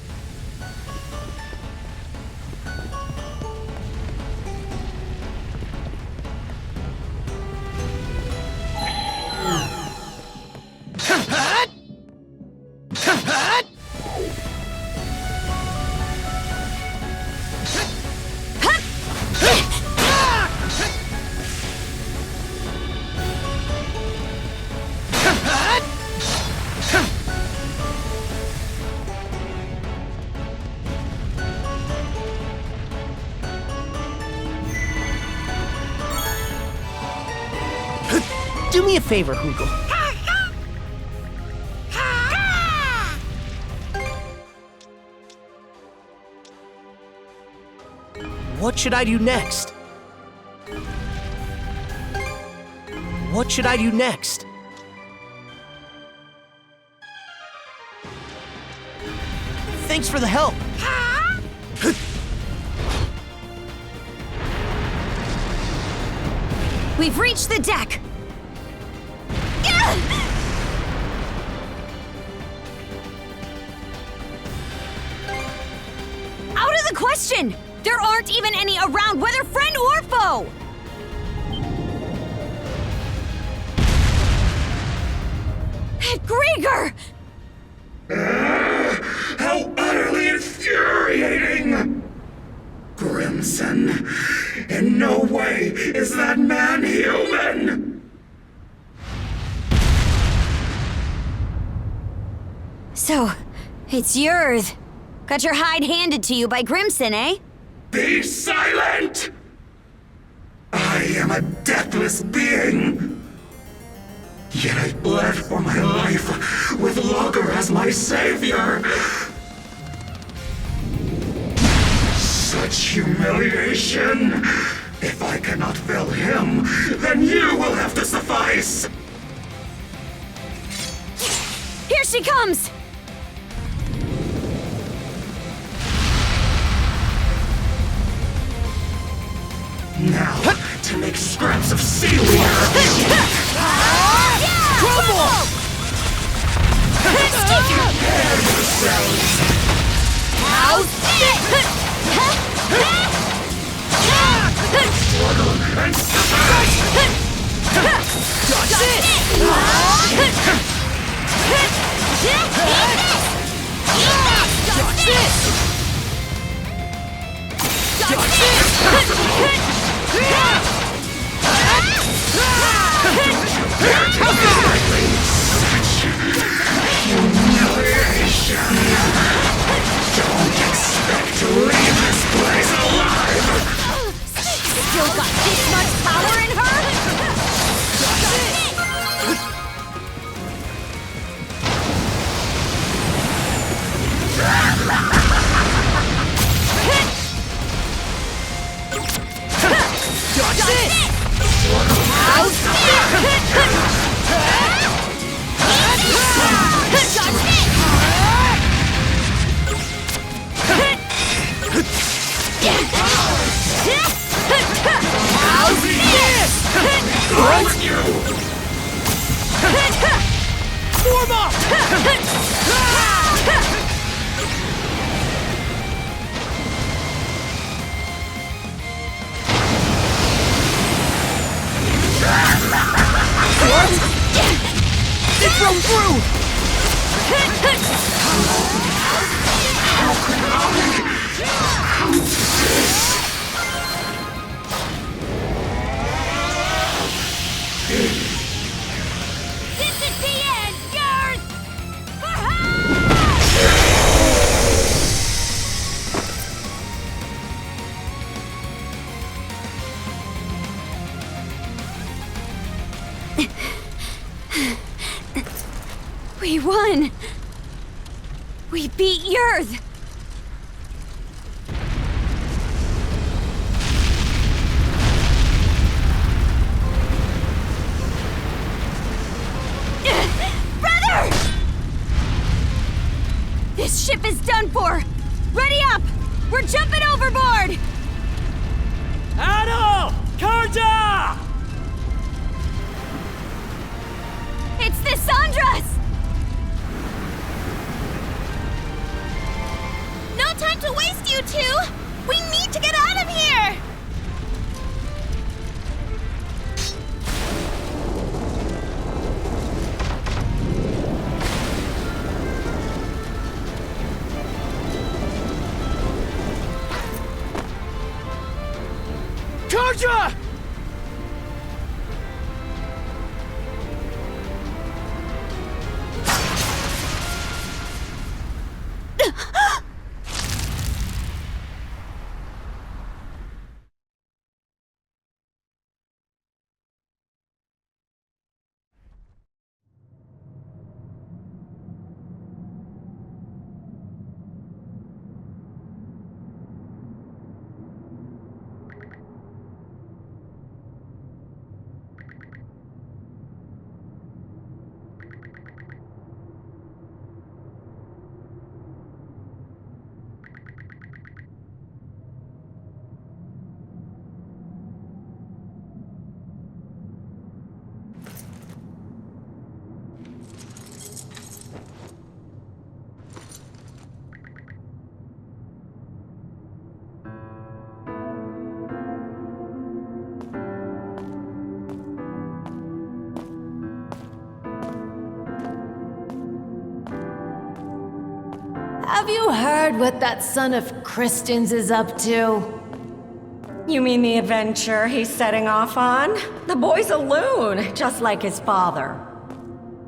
Do me a favor, Hoogle. What should I do next? What should I do next? Thanks for the help. We've reached the deck. Out of the question! There aren't even any around, whether friend or foe! Griegr! How utterly infuriating! Grimson, in no way is that man human! So, it's yours. Got your hide handed to you by Grimson, eh? Be silent! I am a deathless being. Yet I bled for my life with Logger as my savior. Such humiliation. If I cannot fill him, then you will have to suffice. Here she comes! Now, to make scraps of seaweed of you! Crumble! Prepare yourselves! Struggle and suffer! That's Humiliation! Don't expect to leave this place alive! Still got this much power in her? Form up! What? It broke through! This is the end, Garth! We won! We beat Yurth! Brother! This ship is done for! Ready up! We're jumping overboard! Adol! Karja! It's the Sandras! No time to waste, you two! We need to get out of here! Karja! Have you heard what that son of Kristen's is up to? You mean the adventure he's setting off on? The boy's a loon, just like his father.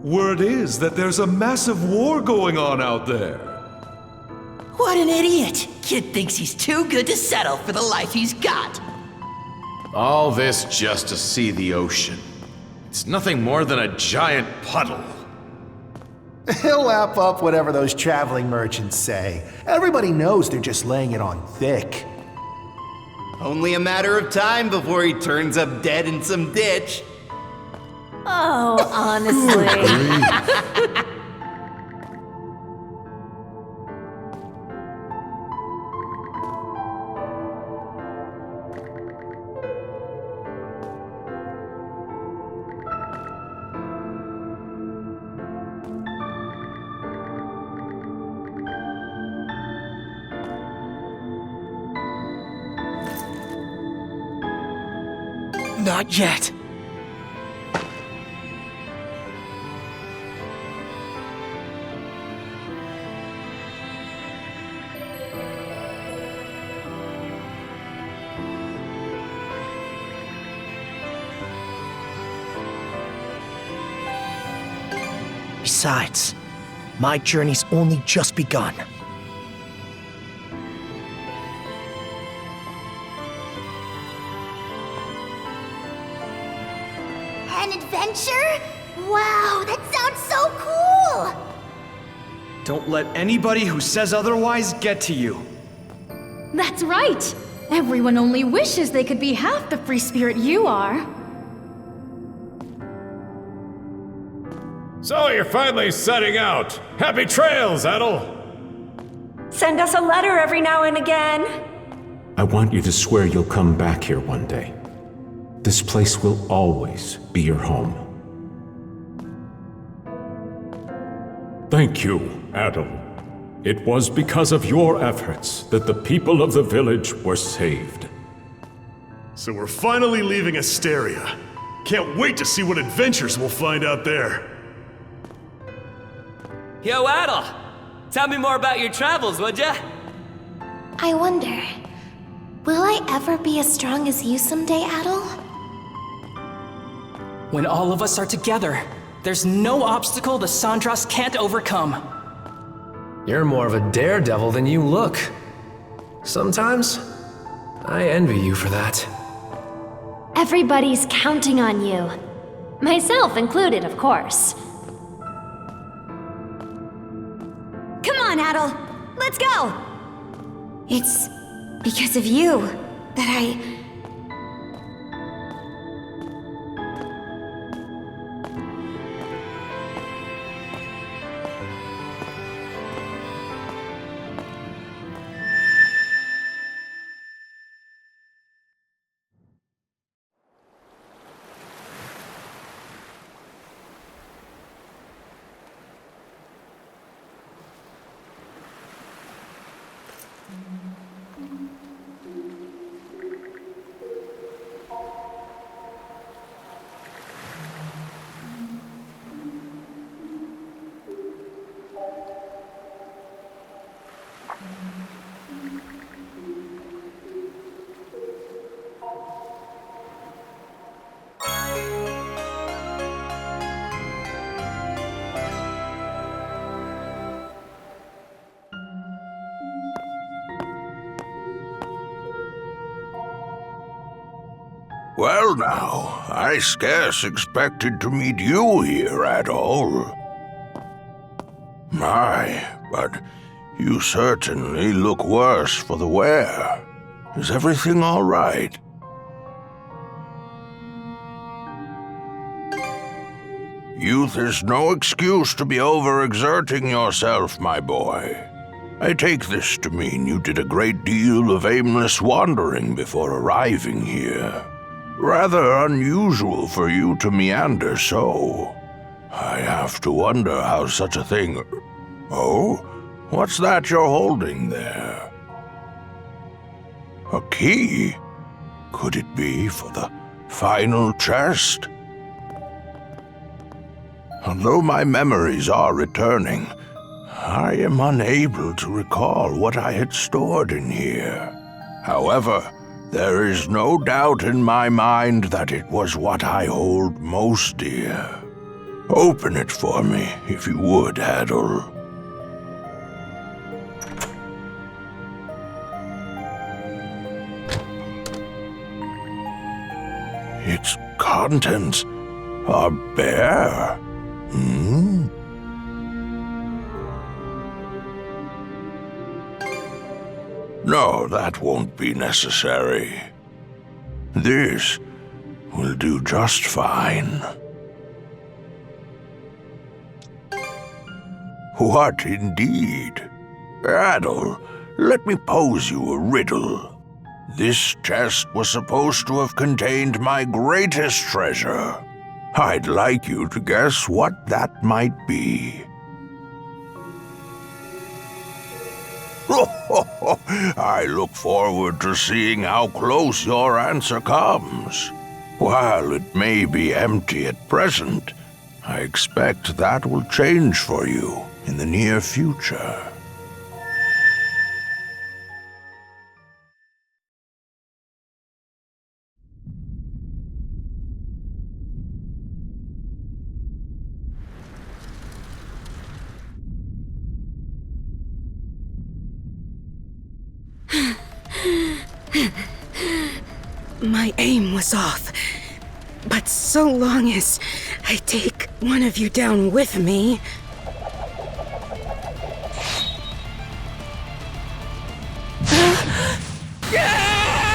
Word is that there's a massive war going on out there. What an idiot! Kid thinks he's too good to settle for the life he's got. All this just to see the ocean. It's nothing more than a giant puddle. He'll lap up whatever those traveling merchants say. Everybody knows they're just laying it on thick. Only a matter of time before he turns up dead in some ditch. Oh, honestly. Not yet. Besides, my journey's only just begun. An adventure? Wow, that sounds so cool! Don't let anybody who says otherwise get to you. That's right! Everyone only wishes they could be half the free spirit you are. So you're finally setting out. Happy trails, Adol! Send us a letter every now and again. I want you to swear you'll come back here one day. This place will always be your home. Thank you, Adol. It was because of your efforts that the people of the village were saved. So we're finally leaving Asteria. Can't wait to see what adventures we'll find out there. Yo, Adol! Tell me more about your travels, would ya? I wonder, will I ever be as strong as you someday, Adol? When all of us are together, there's no obstacle the Sandras can't overcome. You're more of a daredevil than you look. Sometimes, I envy you for that. Everybody's counting on you. Myself included, of course. Come on, Adol. Let's go! It's because of you that I... Well now, I scarce expected to meet you here at all. My, but you certainly look worse for the wear. Is everything all right? Youth is no excuse to be overexerting yourself, my boy. I take this to mean you did a great deal of aimless wandering before arriving here. Rather unusual for you to meander so. I have to wonder how such a thing... Oh? What's that you're holding there? A key? Could it be for the final chest? Although my memories are returning, I am unable to recall what I had stored in here. However, there is no doubt in my mind that it was what I hold most dear. Open it for me, if you would, Adol. Its contents are bare. No, that won't be necessary. This will do just fine. What indeed? Adol, let me pose you a riddle. This chest was supposed to have contained my greatest treasure. I'd like you to guess what that might be. I look forward to seeing how close your answer comes. While it may be empty at present, I expect that will change for you in the near future. My aim was off, but so long as I take one of you down with me... Yeah!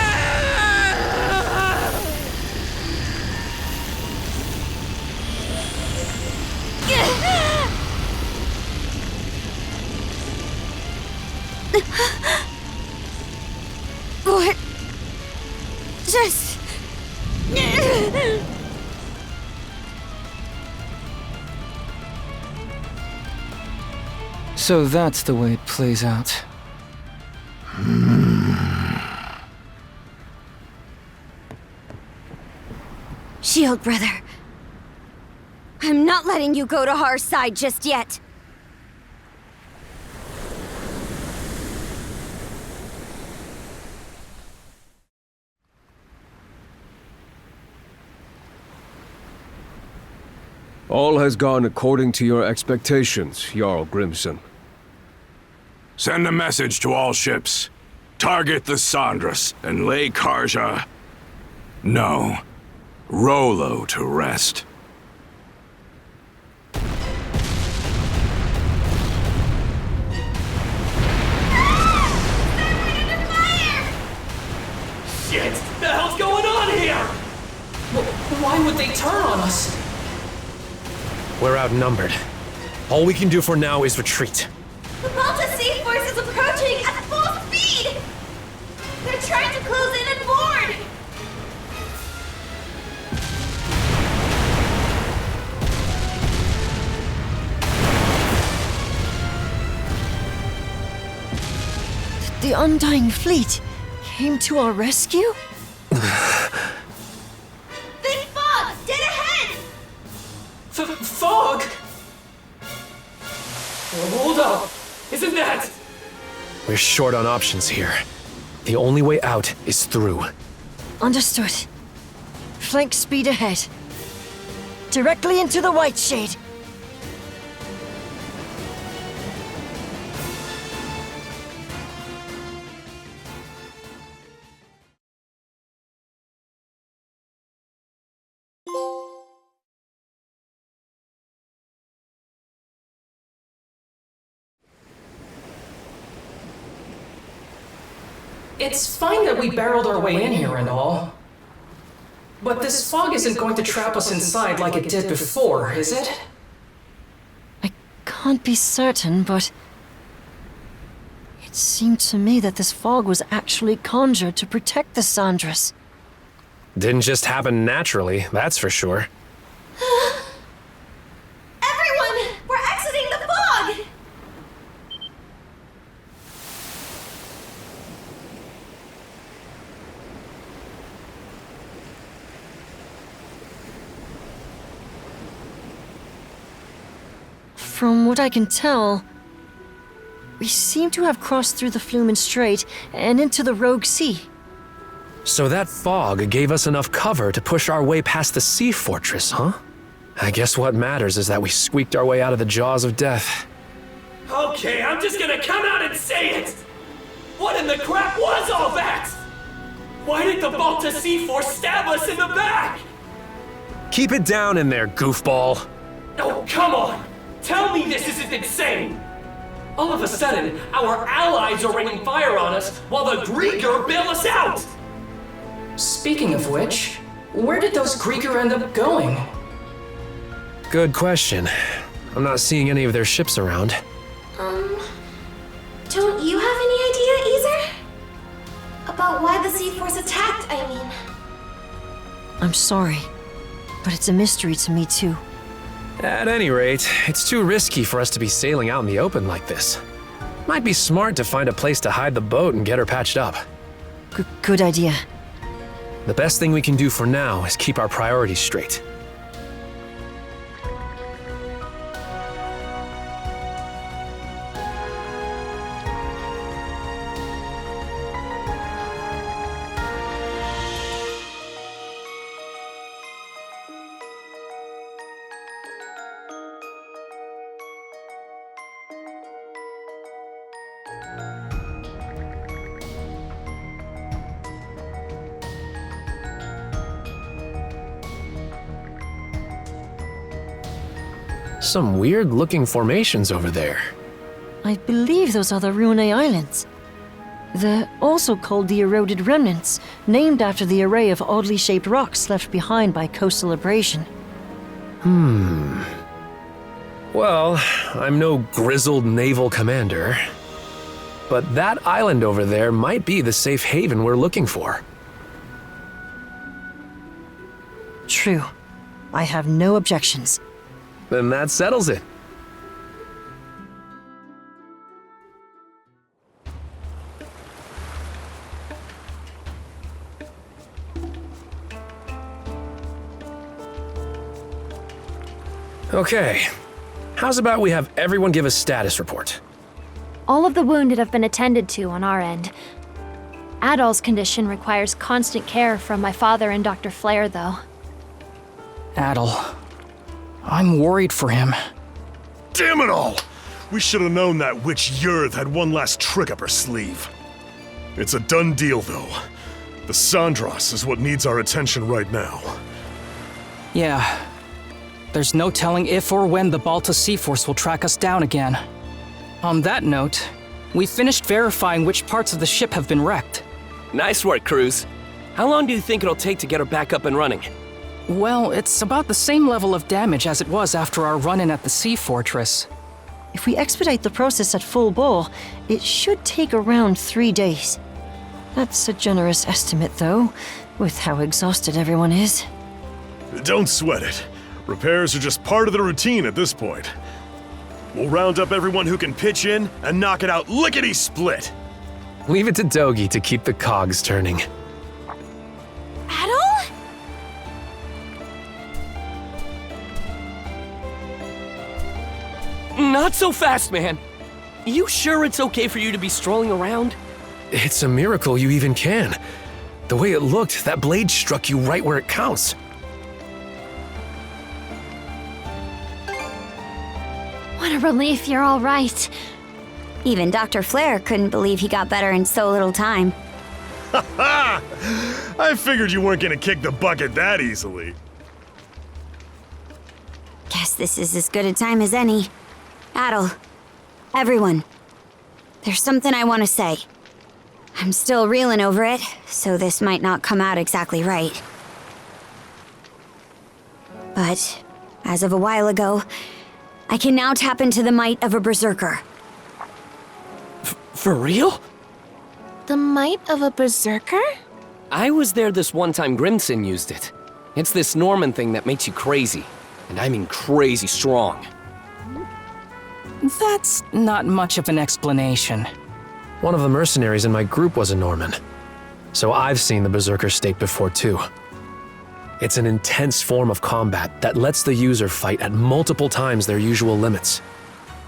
So that's the way it plays out. Shield brother. I'm not letting you go to our side just yet. All has gone according to your expectations, Jarl Grimson. Send a message to all ships. Target the Sandras and lay Karja... No. Rolo to rest. Shit! The hell's going on here? Why would they turn on us? We're outnumbered. All we can do for now is retreat. The Balta Seaforce is approaching at full speed! They're trying to close in and board! The Undying Fleet came to our rescue? Think fog! Dead ahead! Fog? Hold up! Isn't that... We're short on options here. The only way out is through. Understood. Flank speed ahead. Directly into the White Shade. It's fine that we barreled our way in here and all. But this fog isn't going to trap us inside like it did before, is it? Can't be certain, but... It seemed to me that this fog was actually conjured to protect the Sandras. Didn't just happen naturally, that's for sure. Everyone! We're exiting the fog! From what I can tell, we seem to have crossed through the Flumen Strait and into the Rogue Sea. So that fog gave us enough cover to push our way past the sea fortress, huh? I guess what matters is that we squeaked our way out of the jaws of death. Okay, I'm just gonna come out and say it! What in the crap was all that? Why did the Balta Seaforce stab us in the back? Keep it down in there, goofball. Oh, come on! Tell me this isn't insane! All of a sudden, our allies are raining fire on us while the Griegr bail us out! Speaking of which, where did those Griegr end up going? Good question. I'm not seeing any of their ships around. Don't you have any idea, Ys? About why the Seaforce attacked, I mean. I'm sorry, but it's a mystery to me too. At any rate, it's too risky for us to be sailing out in the open like this. Might be smart to find a place to hide the boat and get her patched up. Good idea. The best thing we can do for now is keep our priorities straight. Some weird-looking formations over there. I believe those are the Rune Islands. They're also called the Eroded Remnants, named after the array of oddly shaped rocks left behind by coastal abrasion. Well, I'm no grizzled naval commander, but that island over there might be the safe haven we're looking for. True. I have no objections. Then that settles it. Okay. How's about we have everyone give a status report? All of the wounded have been attended to on our end. Adol's condition requires constant care from my father and Dr. Flair, though. Adol. I'm worried for him. Damn it all! We should have known that witch Yurth had one last trick up her sleeve. It's a done deal, though. The Sandras is what needs our attention right now. Yeah. There's no telling if or when the Balta Seaforce will track us down again. On that note, we finished verifying which parts of the ship have been wrecked. Nice work, Cruz. How long do you think it'll take to get her back up and running? Well, it's about the same level of damage as it was after our run-in at the Sea Fortress. If we expedite the process at full bore, it should take around 3 days. That's a generous estimate, though, with how exhausted everyone is. Don't sweat it. Repairs are just part of the routine at this point. We'll round up everyone who can pitch in and knock it out lickety-split. Leave it to Dogi to keep the cogs turning. Adol? Not so fast, man. You sure it's okay for you to be strolling around? It's a miracle you even can. The way it looked, that blade struck you right where it counts. What a relief you're all right. Even Dr. Flair couldn't believe he got better in so little time. Ha ha! I figured you weren't gonna kick the bucket that easily. Guess this is as good a time as any. Adol, everyone, there's something I want to say. I'm still reeling over it, so this might not come out exactly right. But, as of a while ago, I can now tap into the might of a berserker. For real? The might of a berserker? I was there this one time Grimson used it. It's this Norman thing that makes you crazy. And I mean crazy strong. That's not much of an explanation. One of the mercenaries in my group was a Norman. So I've seen the berserker state before too. It's an intense form of combat that lets the user fight at multiple times their usual limits.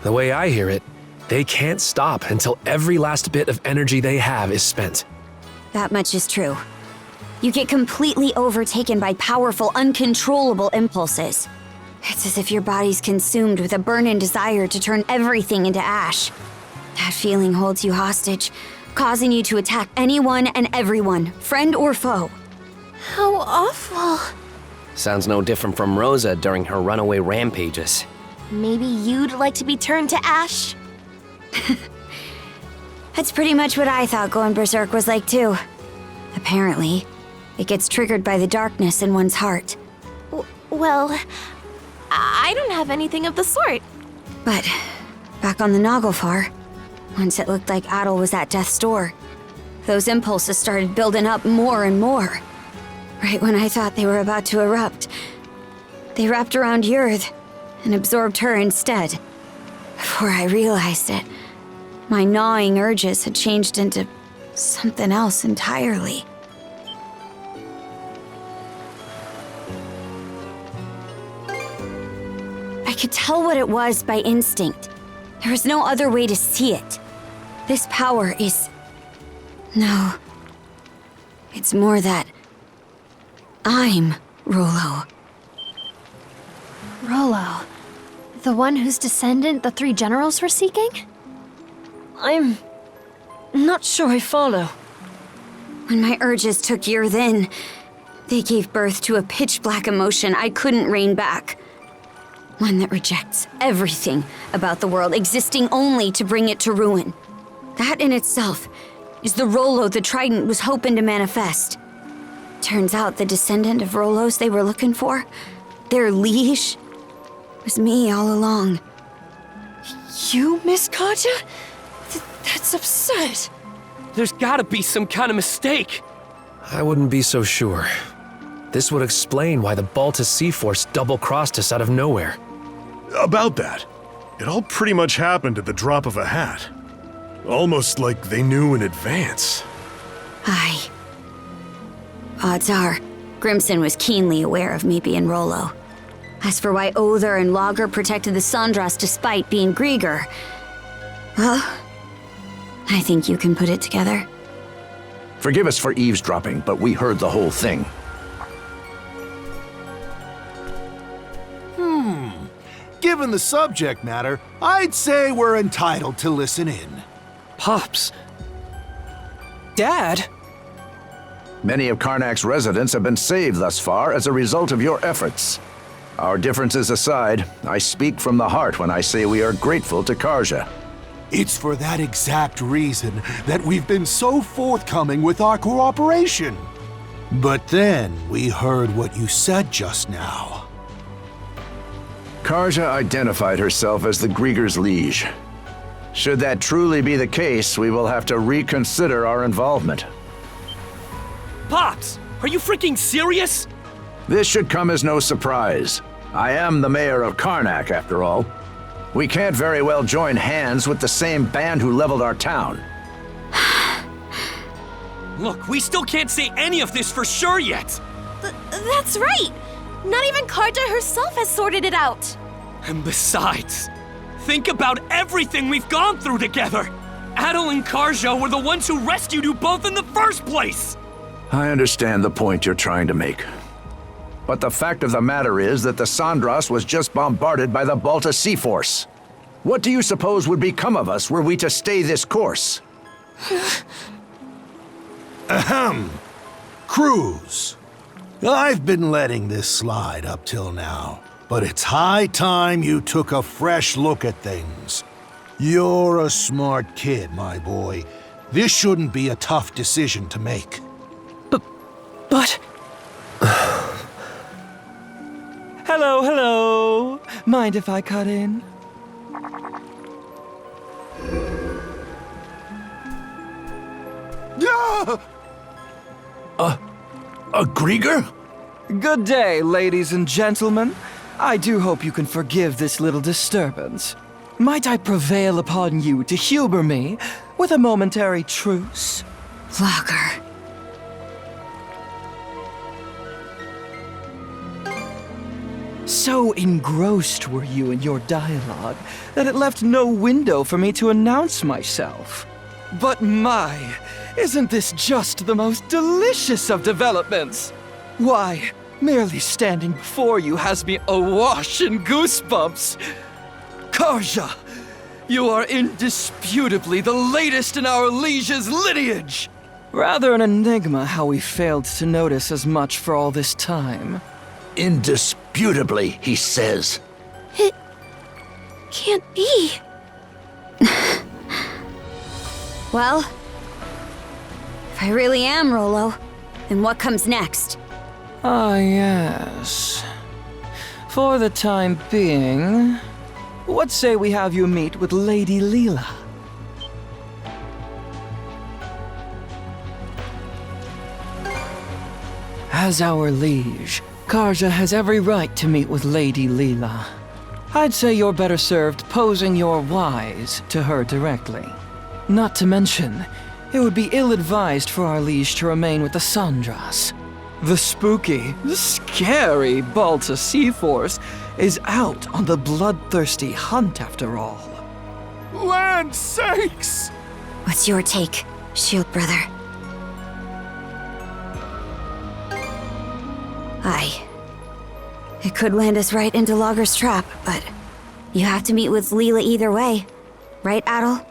The way I hear it, they can't stop until every last bit of energy they have is spent. That much is true. You get completely overtaken by powerful, uncontrollable impulses. It's as if your body's consumed with a burning desire to turn everything into ash. That feeling holds you hostage, causing you to attack anyone and everyone, friend or foe. How awful. Sounds no different from Rosa during her runaway rampages. Maybe you'd like to be turned to ash? That's pretty much what I thought going berserk was like too. Apparently, it gets triggered by the darkness in one's heart. Well, I don't have anything of the sort. But back on the Naglfar, once it looked like Adol was at death's door, those impulses started building up more and more. Right when I thought they were about to erupt, they wrapped around Yurth and absorbed her instead. Before I realized it, my gnawing urges had changed into something else entirely. I could tell what it was by instinct. There was no other way to see it. This power is... No. It's more that... I'm Rolo. Rolo. The one whose descendant the 3 generals were seeking? I'm not sure I follow. When my urges took Yurth in, they gave birth to a pitch-black emotion I couldn't rein back. One that rejects everything about the world, existing only to bring it to ruin. That in itself is the Rolo the Trident was hoping to manifest. Turns out the descendant of Rolos they were looking for, their liege, was me all along. You, Miss Karja? That's absurd. There's gotta be some kind of mistake. I wouldn't be so sure. This would explain why the Balta Seaforce double-crossed us out of nowhere. About that, it all pretty much happened at the drop of a hat. Almost like they knew in advance. Aye. Odds are, Grimson was keenly aware of me being Rolo. As for why Other and Lager protected the Sandras despite being Griegr, well, I think you can put it together. Forgive us for eavesdropping, but we heard the whole thing. Given the subject matter, I'd say we're entitled to listen in. Pops. Dad? Many of Carnac's residents have been saved thus far as a result of your efforts. Our differences aside, I speak from the heart when I say we are grateful to Karja. It's for that exact reason that we've been so forthcoming with our cooperation. But then we heard what you said just now. Karja identified herself as the Grieger's liege. Should that truly be the case, we will have to reconsider our involvement. Pops, are you freaking serious? This should come as no surprise. I am the mayor of Carnac, after all. We can't very well join hands with the same band who leveled our town. Look, we still can't say any of this for sure yet. That's right! Not even Karja herself has sorted it out! And besides, think about everything we've gone through together! Adol and Karja were the ones who rescued you both in the first place! I understand the point you're trying to make. But the fact of the matter is that the Sandras was just bombarded by the Balta Seaforce. What do you suppose would become of us were we to stay this course? Ahem. Crews. I've been letting this slide up till now, but it's high time you took a fresh look at things. You're a smart kid, my boy. This shouldn't be a tough decision to make. But... Hello. Mind if I cut in? Yeah! A Griegr? Good day, ladies and gentlemen. I do hope you can forgive this little disturbance. Might I prevail upon you to humor me with a momentary truce? Lager. So engrossed were you in your dialogue that it left no window for me to announce myself. But my, isn't this just the most delicious of developments? Why, merely standing before you has me awash in goosebumps. Karja, you are indisputably the latest in our liege's lineage. Rather an enigma how we failed to notice as much for all this time. Indisputably, he says. It can't be. Well, if I really am Rolo, then what comes next? Ah, yes. For the time being, what say we have you meet with Lady Leela? As our liege, Karja has every right to meet with Lady Leela. I'd say you're better served posing your whys to her directly. Not to mention, it would be ill-advised for our liege to remain with the Sandras. The spooky, scary Balta Seaforce is out on the bloodthirsty hunt after all. Land sakes! What's your take, Shield Brother? Aye. It could land us right into Lager's trap, but you have to meet with Leela either way. Right, Adol?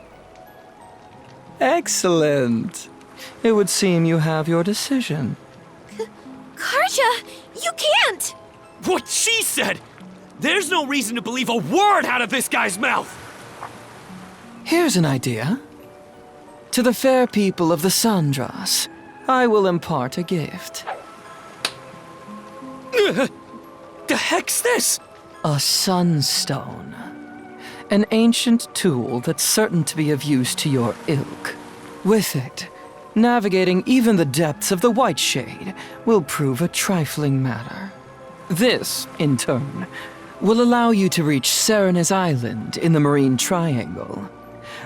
Excellent. It would seem you have your decision. Karja, you can't! What she said! There's no reason to believe a word out of this guy's mouth! Here's an idea. To the fair people of the Sandras, I will impart a gift. The heck's this? A sunstone. An ancient tool that's certain to be of use to your ilk. With it, navigating even the depths of the White Shade will prove a trifling matter. This, in turn, will allow you to reach Serena's Island in the Marine Triangle,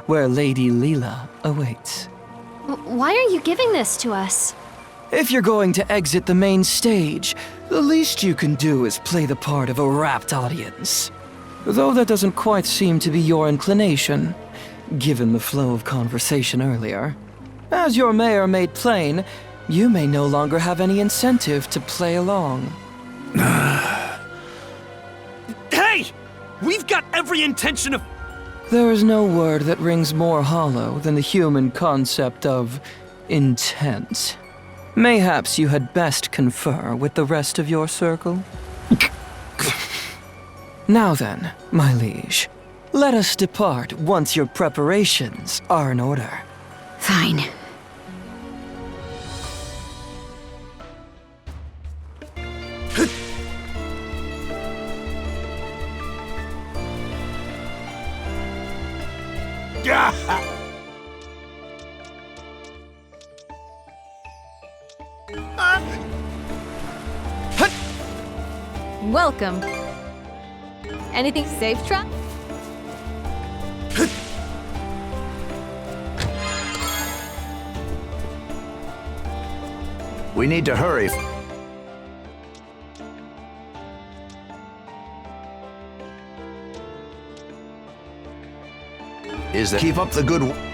where Lady Leela awaits. Why are you giving this to us? If you're going to exit the main stage, the least you can do is play the part of a rapt audience. Though that doesn't quite seem to be your inclination, given the flow of conversation earlier. As your mayor made plain, you may no longer have any incentive to play along. Hey! We've got every intention of... There is no word that rings more hollow than the human concept of intent. Mayhaps you had best confer with the rest of your circle? Now then, my liege, let us depart once your preparations are in order. Fine. Welcome. Anything safe, Truck? We need to hurry. Keep up the good work.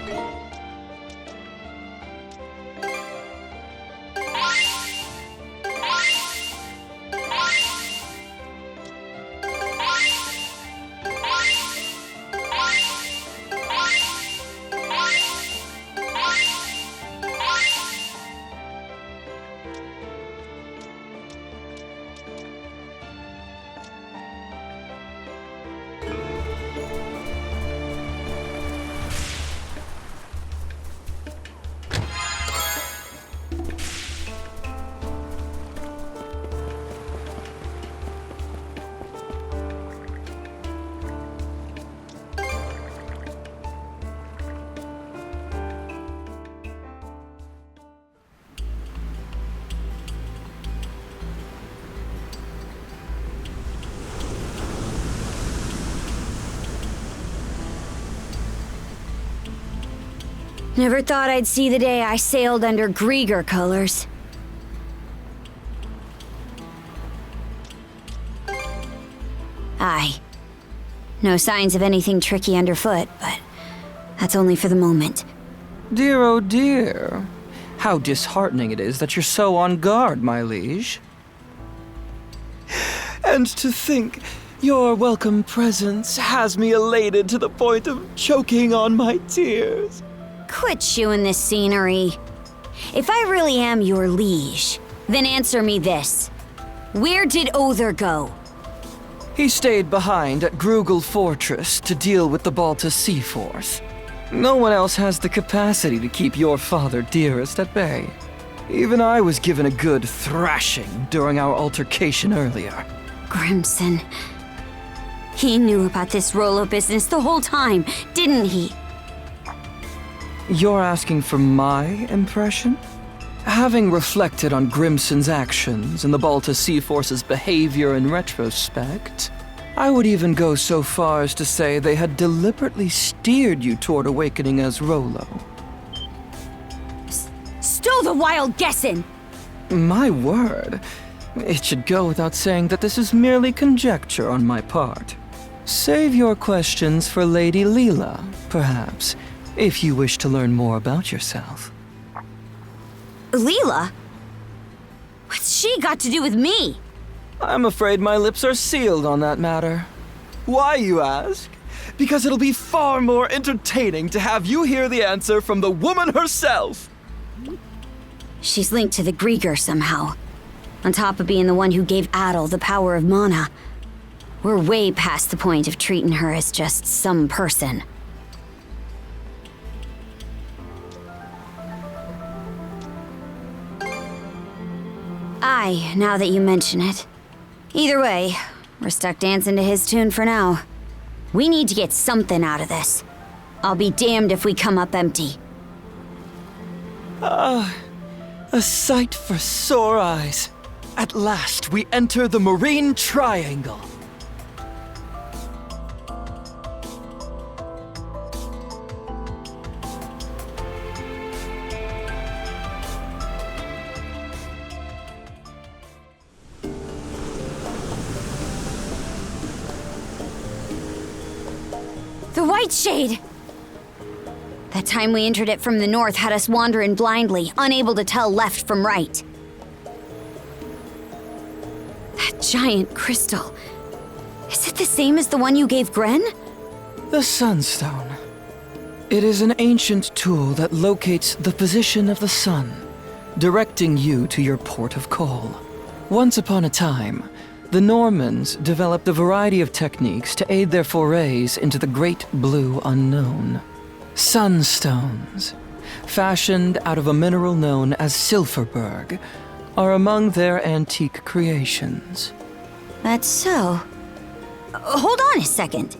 Never thought I'd see the day I sailed under Griegr colors. Aye. No signs of anything tricky underfoot, but that's only for the moment. Dear, oh dear. How disheartening it is that you're so on guard, my liege. And to think, your welcome presence has me elated to the point of choking on my tears. Quit chewing this scenery. If I really am your liege, then answer me this. Where did Other go? He stayed behind at Griegr Fortress to deal with the Balta Seaforce. No one else has the capacity to keep your father dearest at bay. Even I was given a good thrashing during our altercation earlier. Grimson. He knew about this Rolo business the whole time, didn't he? You're asking for my impression? Having reflected on Grimson's actions and the Balta Seaforce's behavior in retrospect, I would even go so far as to say they had deliberately steered you toward awakening as Rolo. Stow the wild guessin'! My word. It should go without saying that this is merely conjecture on my part. Save your questions for Lady Leela, perhaps, if you wish to learn more about yourself. Leela? What's she got to do with me? I'm afraid my lips are sealed on that matter. Why, you ask? Because it'll be far more entertaining to have you hear the answer from the woman herself! She's linked to the Griegr somehow. On top of being the one who gave Adol the power of mana. We're way past the point of treating her as just some person. Aye, now that you mention it. Either way, we're stuck dancing to his tune for now. We need to get something out of this. I'll be damned if we come up empty. A sight for sore eyes. At last, we enter the Marine Triangle. The White Shade! That time we entered it from the north had us wandering blindly, unable to tell left from right. That giant crystal. Is it the same as the one you gave Gren? The Sunstone. It is an ancient tool that locates the position of the sun, directing you to your port of call. Once upon a time, the Normans developed a variety of techniques to aid their forays into the great blue unknown. Sunstones, fashioned out of a mineral known as Silverberg, are among their antique creations. That's so. Hold on a second.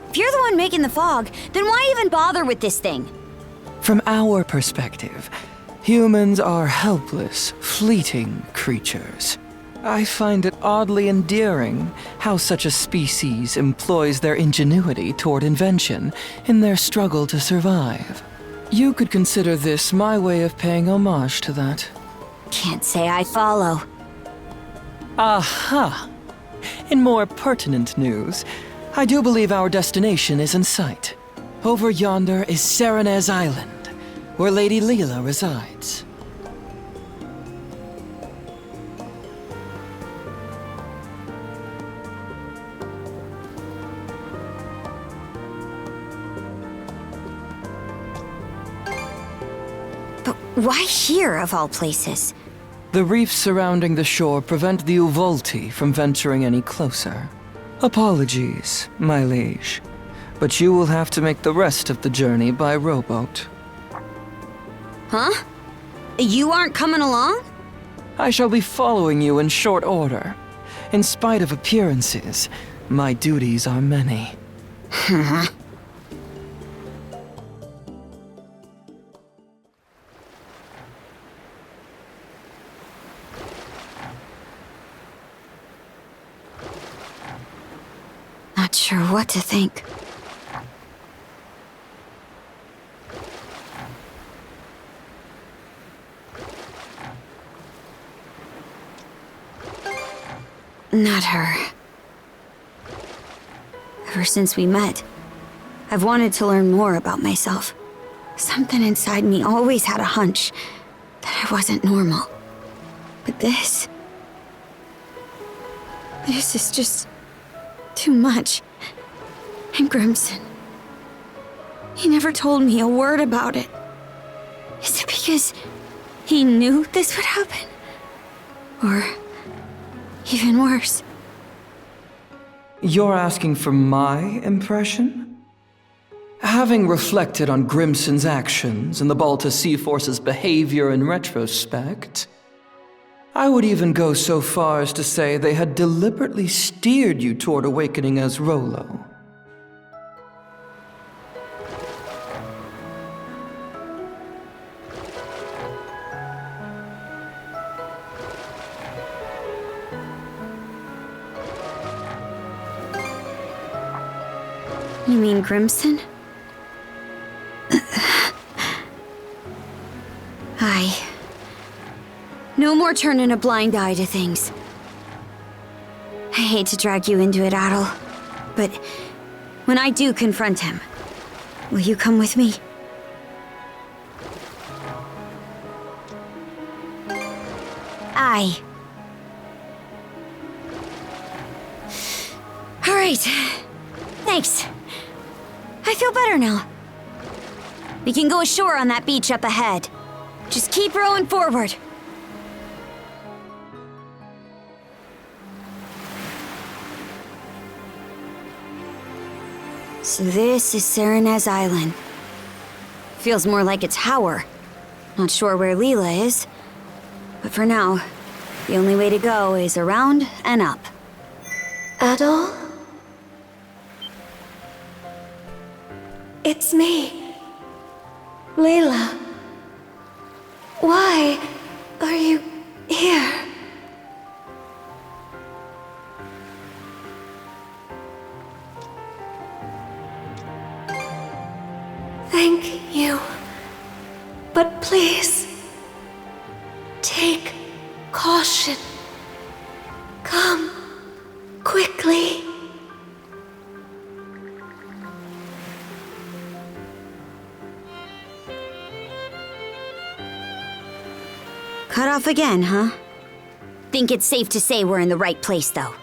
If you're the one making the fog, then why even bother with this thing? From our perspective, humans are helpless, fleeting creatures. I find it oddly endearing how such a species employs their ingenuity toward invention in their struggle to survive. You could consider this my way of paying homage to that. Can't say I follow. Aha! In more pertinent news, I do believe our destination is in sight. Over yonder is Serenez Island, where Lady Leela resides. Why here, of all places? The reefs surrounding the shore prevent the Uvolti from venturing any closer. Apologies, my liege, but you will have to make the rest of the journey by rowboat. Huh? You aren't coming along? I shall be following you in short order. In spite of appearances, my duties are many. Not sure what to think. Not her. Ever since we met, I've wanted to learn more about myself. Something inside me always had a hunch that I wasn't normal. But this is just too much. And Grimson, he never told me a word about it. Is it because he knew this would happen? Or even worse? You're asking for my impression? Having reflected on Grimson's actions and the Balta Seaforce's behavior in retrospect, I would even go so far as to say they had deliberately steered you toward awakening as Rolo. You mean Grimson? No more turning a blind eye to things. I hate to drag you into it, Adol, but when I do confront him, will you come with me? Aye. All right. Thanks. I feel better now. We can go ashore on that beach up ahead. Just keep rowing forward. So this is Serenez Island. Feels more like a tower. Not sure where Leela is. But for now, the only way to go is around and up. Adol? It's me. Leela. Why are you here? Thank you. But please, take caution. Come quickly. Cut off again, huh? Think it's safe to say we're in the right place, though.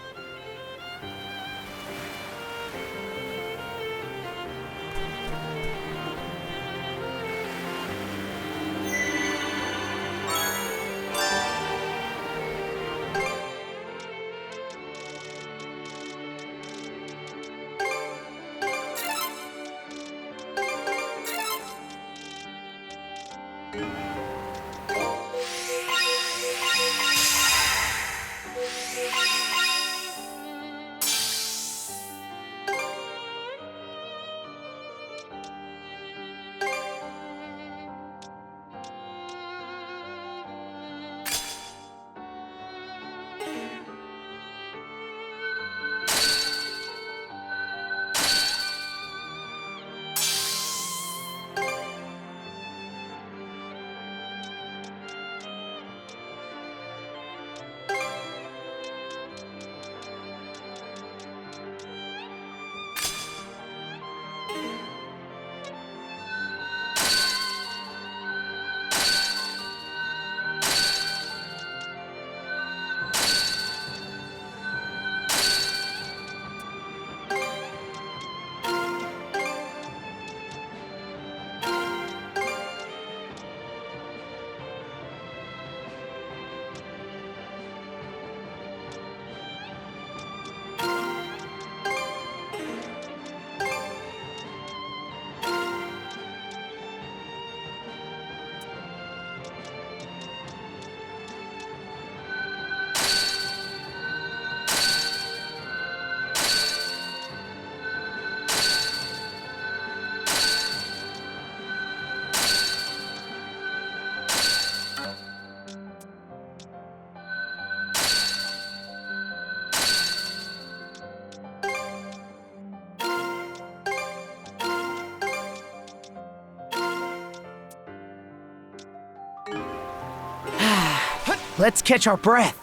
Let's catch our breath.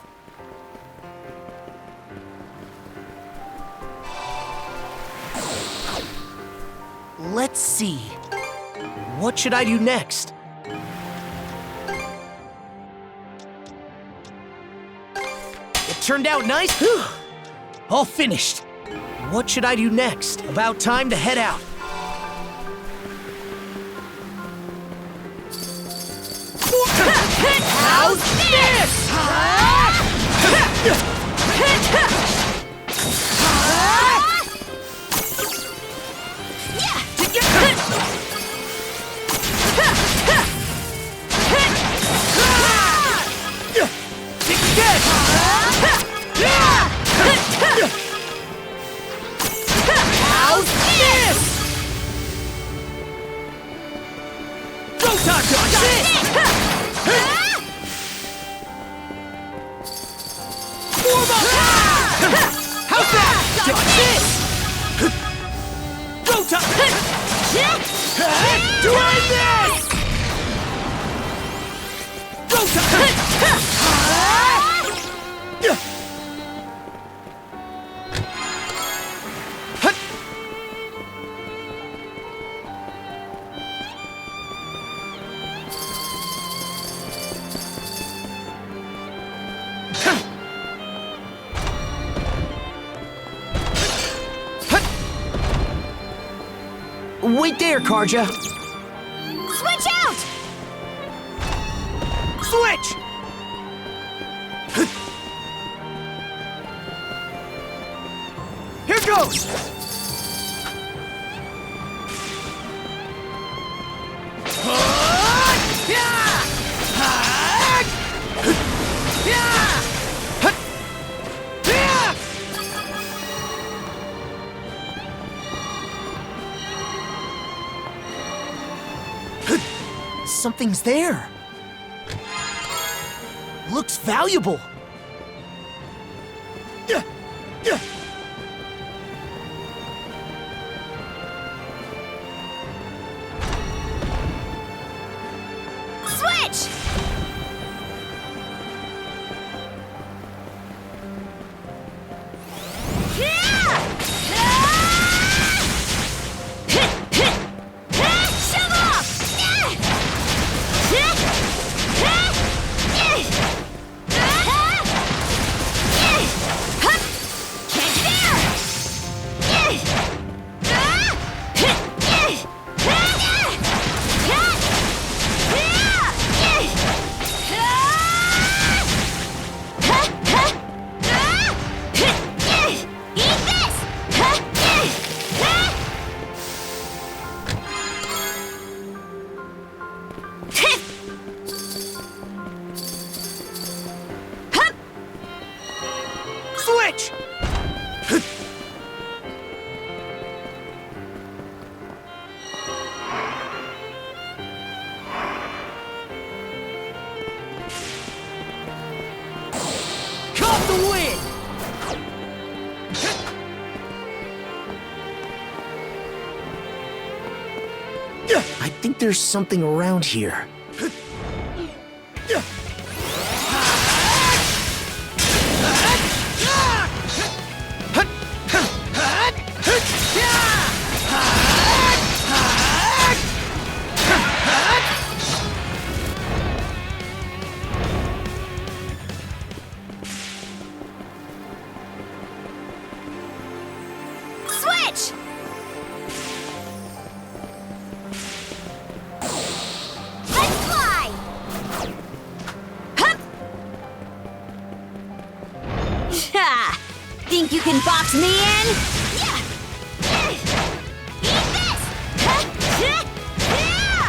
Let's see. What should I do next? It turned out nice. Whew. All finished. What should I do next? About time to head out. How's this? How's this? Go time, how's that? Dodge this! Go time! Doing this! Go time! Wait there, Karja. Switch out! Switch! Here goes! Something's there. looks valuable. Switch! Switch! Caught the wind! I think there's something around here. Switch! Let's fly! Hup! Ha! Think you can box me in? Yeah! Eat this! Eat this! There!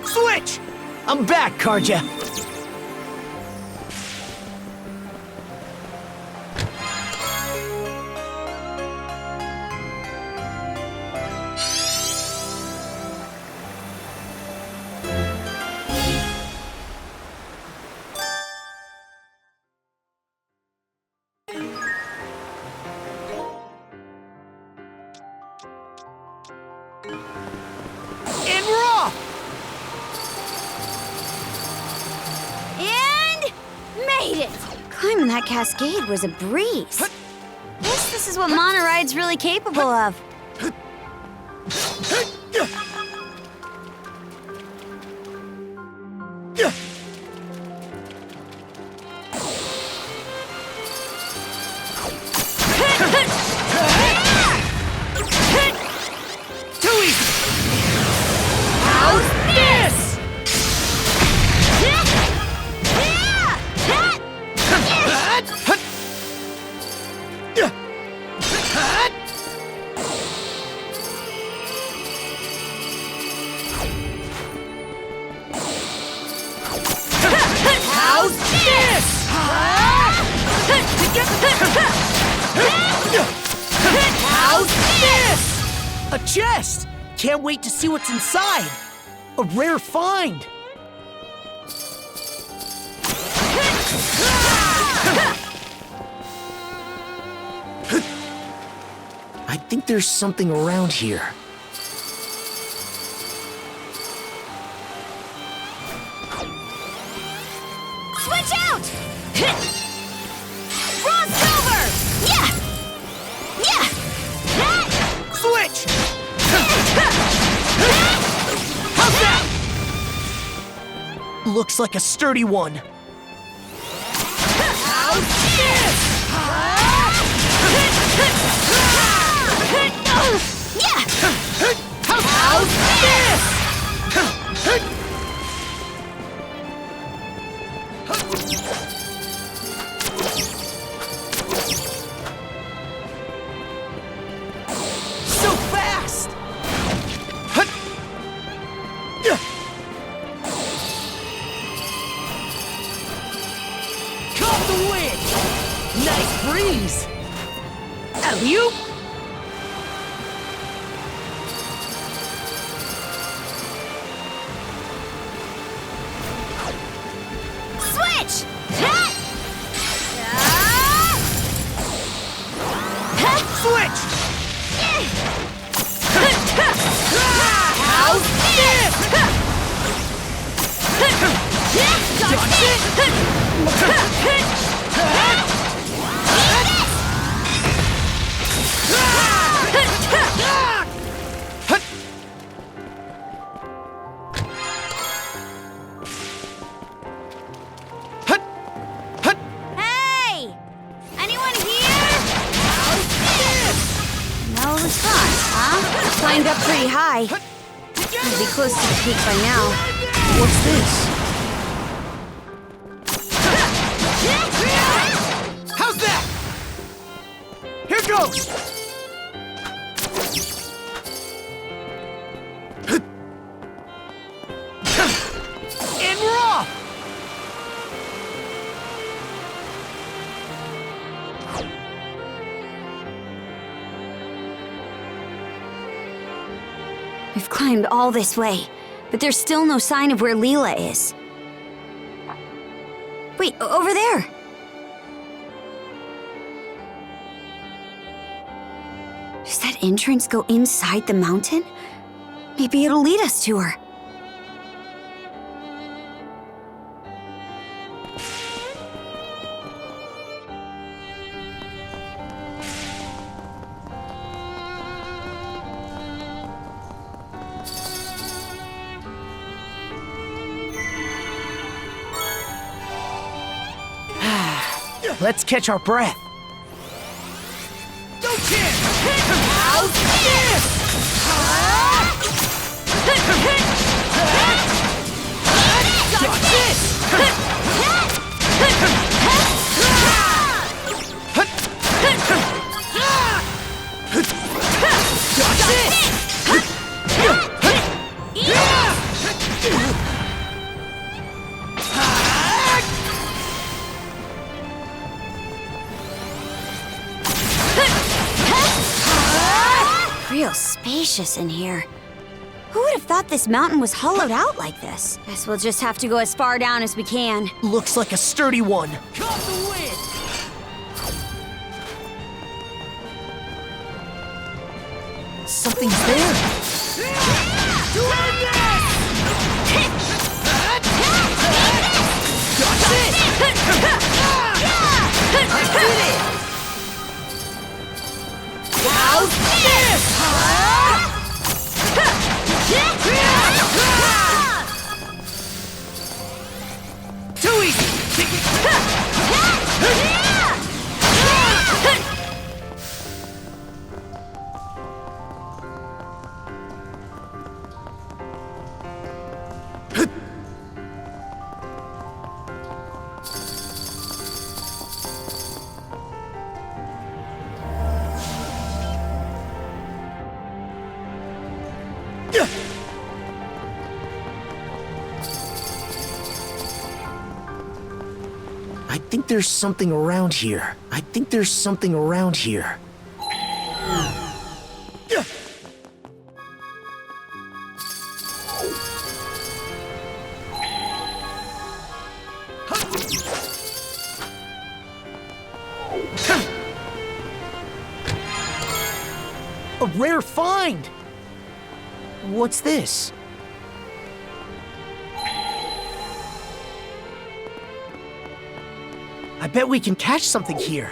Switch! I'm back, Karja. And raw! Made it! Climbing that cascade was a breeze. Guess this is what Monoride's really capable of. Too easy! How's this? How's this? How's this? A chest! Can't wait to see what's inside. A rare find. I think there's something around here. Switch out! Raw silver! Yeah! Yeah! Switch! How's that? Looks like a sturdy one. alley-oop! Switch! Switch! How's this? Hey! Anyone here? No response, huh? Climbed up pretty high. I'd be close to the peak by now. What's this? How's that? Here goes! And we're off! We've climbed all this way, but there's still no sign of where Leela is. Wait, over there! Does that entrance go inside the mountain? Maybe it'll lead us to her. Let's catch our breath. Go, kid! How's this? Got this! Real spacious in here. Who would have thought this mountain was hollowed out like this? Guess we'll just have to go as far down as we can. Looks like a sturdy one. Caught the wind! Something's there. I did it! How's this? Too easy! I think there's something around here. I think there's something around here. A rare find! What's this? I bet we can catch something here.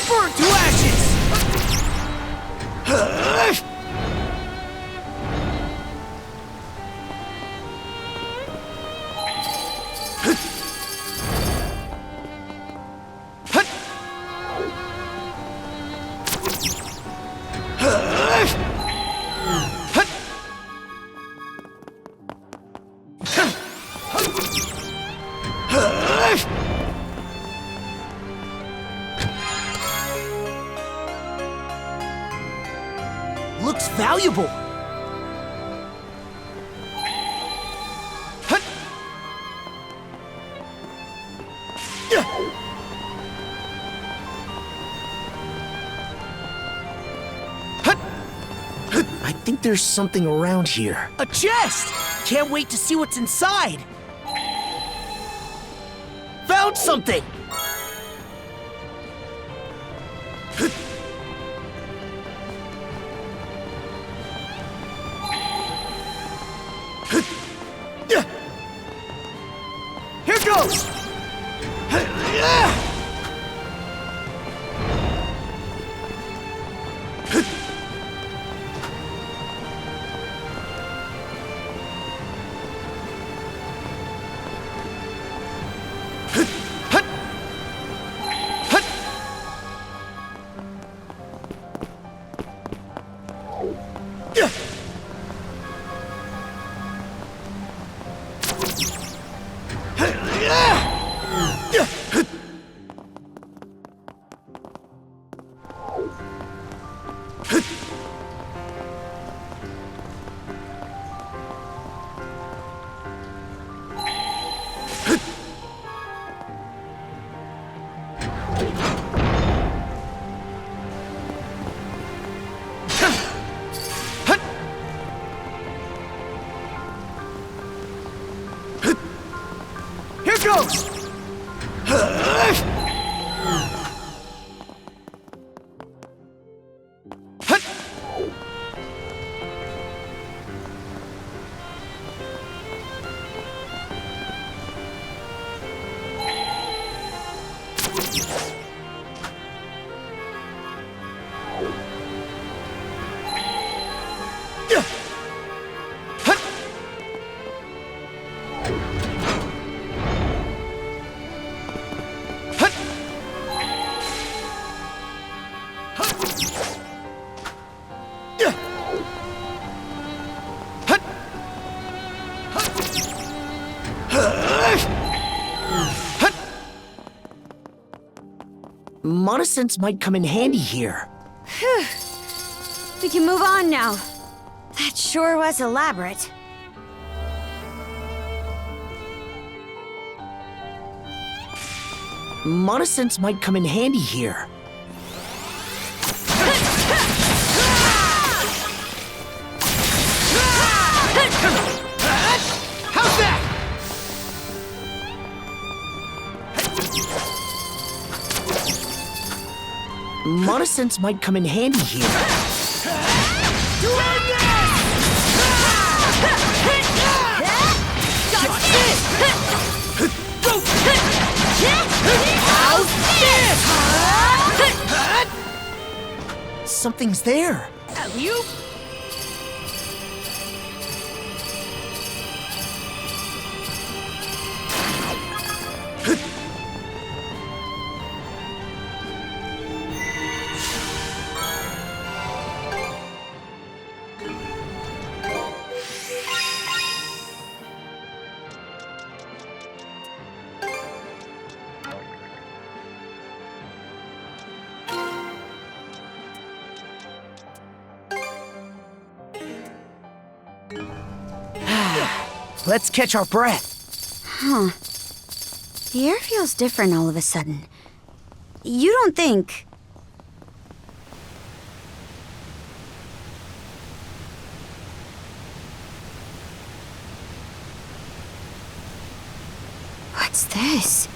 Burn to ashes! Looks valuable. I think there's something around here. A chest! Can't wait to see what's inside. Found something! Here goes! Monosynths might come in handy here. Phew. We can move on now. That sure was elaborate. Monosynths might come in handy here. How's that? Monosynths might come in handy here. Something's there. You? Let's catch our breath. Huh. The air feels different all of a sudden. You don't think... What's this?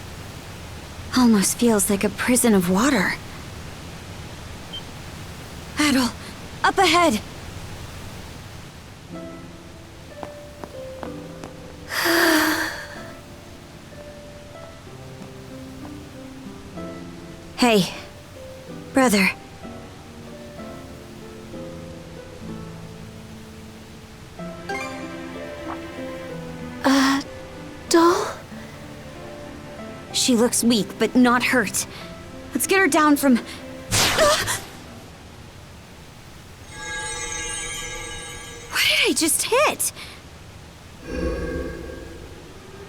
Almost feels like a prison of water. Adol, up ahead! Hey, brother. Doll? She looks weak, but not hurt. Let's get her down from... What did I just hit?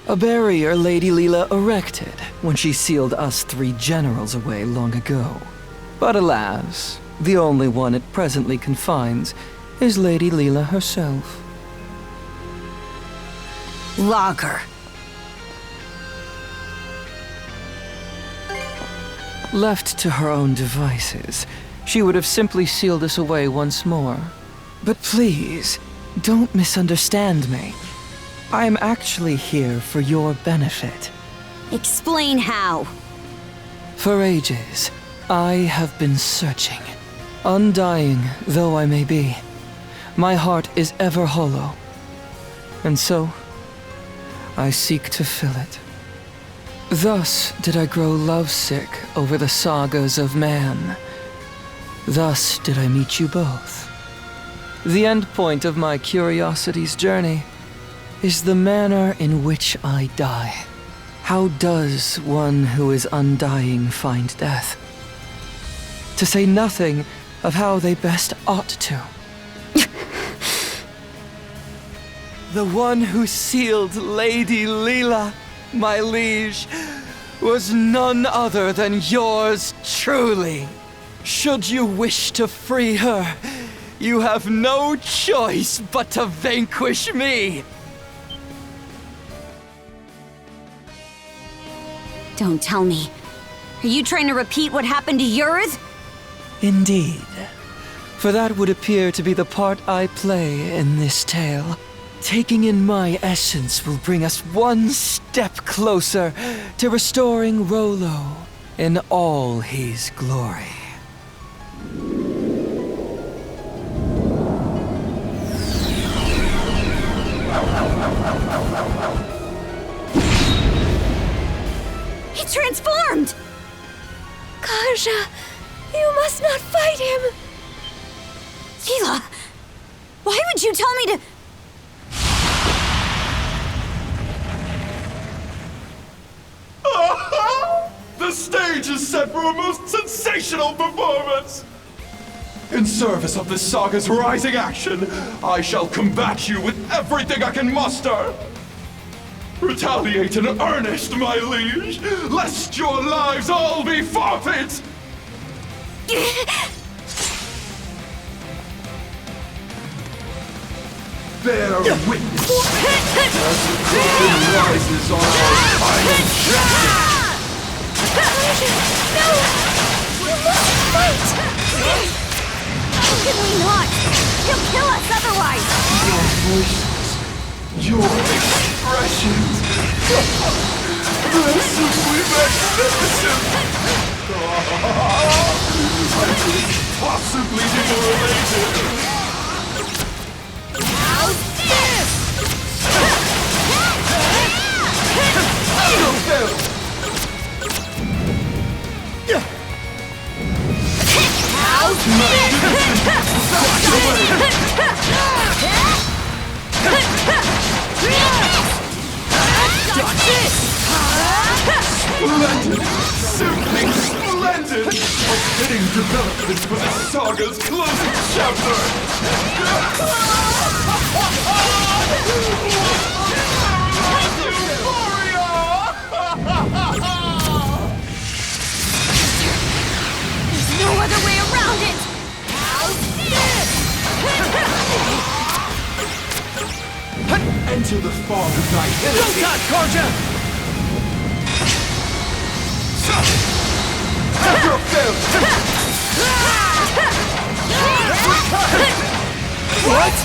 A barrier Lady Leela erected when she sealed us 3 generals away long ago. But alas, the only one it presently confines is Lady Leela herself. Log her. Left to her own devices, she would have simply sealed us away once more. But please, don't misunderstand me. I am actually here for your benefit. Explain how. For ages, I have been searching. Undying though I may be, my heart is ever hollow. And so, I seek to fill it. Thus did I grow lovesick over the sagas of man. Thus did I meet you both. The end point of my curiosity's journey is the manner in which I die. How does one who is undying find death? To say nothing of how they best ought to. The one who sealed Lady Leela, my liege, was none other than yours truly. Should you wish to free her, you have no choice but to vanquish me. Don't tell me. Are you trying to repeat what happened to yours? Indeed. For that would appear to be the part I play in this tale. Taking in my essence will bring us one step closer to restoring Rolo in all his glory. He transformed! Karja, you must not fight him! Leela, why would you tell me to... The stage is set for a most sensational performance! In service of this saga's rising action, I shall combat you with everything I can muster! Retaliate in earnest, my liege, lest your lives all be forfeit! Bear witness as the coffin rises on our final objective! No! You must fight! How can we not? He'll kill us otherwise! Your voices, your expressions, they're simply magnificent! I couldn't possibly be more elated! How's this? Splendid! Simply splendid! A fitting development for the saga's closing chapter! There's no other way around it! How's this? Enter the fog of thy Don't touch, Karja! After a fail! What?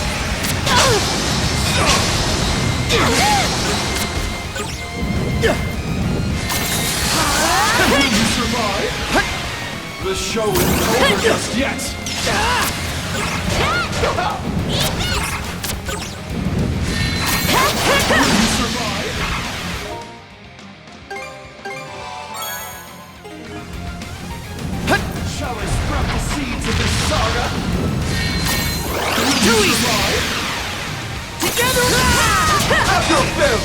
Will you survive? The show isn't over just yet! Will you survive? Shall I sprout the seeds of this saga? Will you survive? Together! After a fail!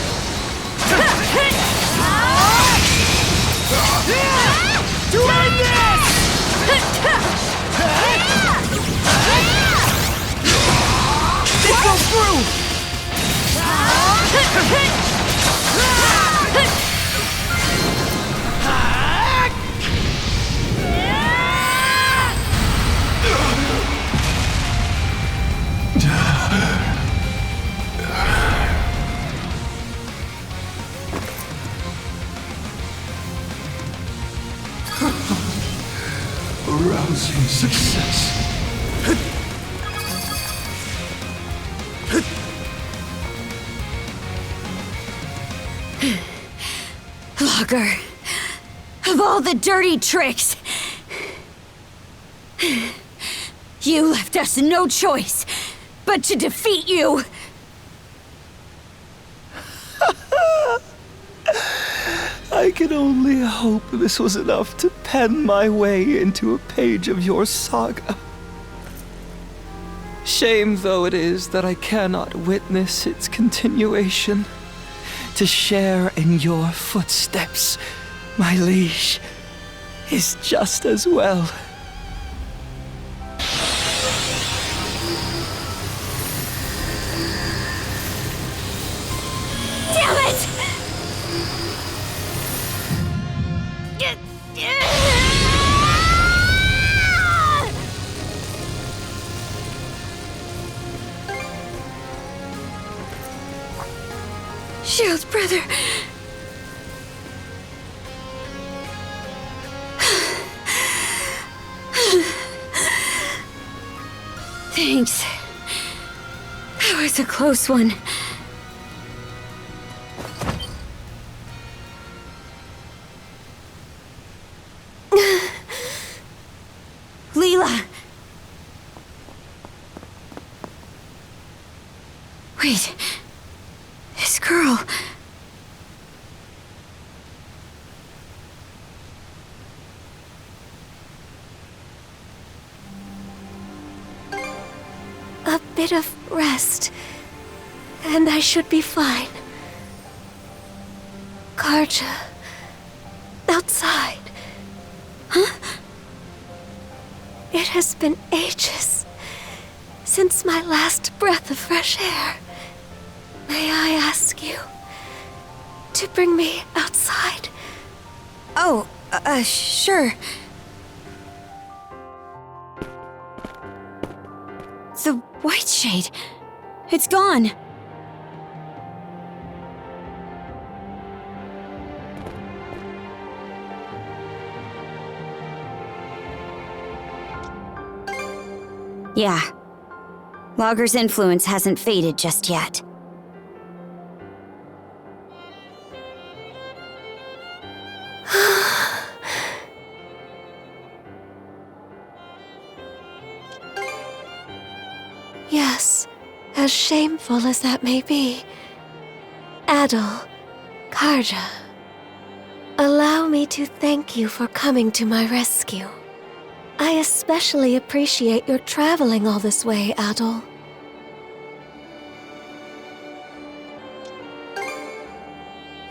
To end this! This goes through! rousing success. Logger, of all the dirty tricks, you left us no choice but to defeat you. I can only hope this was enough to pen my way into a page of your saga. Shame though it is that I cannot witness its continuation. To share in your footsteps, my liege, is just as well. Damn it! Shield, brother. Thanks. That was a close one. Leela! Wait. This girl... A bit of rest, and I should be fine. Karja... outside. Huh? It has been ages since my last breath of fresh air. May I ask you to bring me outside? Oh, sure. The white shade. It's gone. Yeah. Logger's influence hasn't faded just yet. Yes, as shameful as that may be. Adol, Karja, allow me to thank you for coming to my rescue. I especially appreciate your traveling all this way, Adol.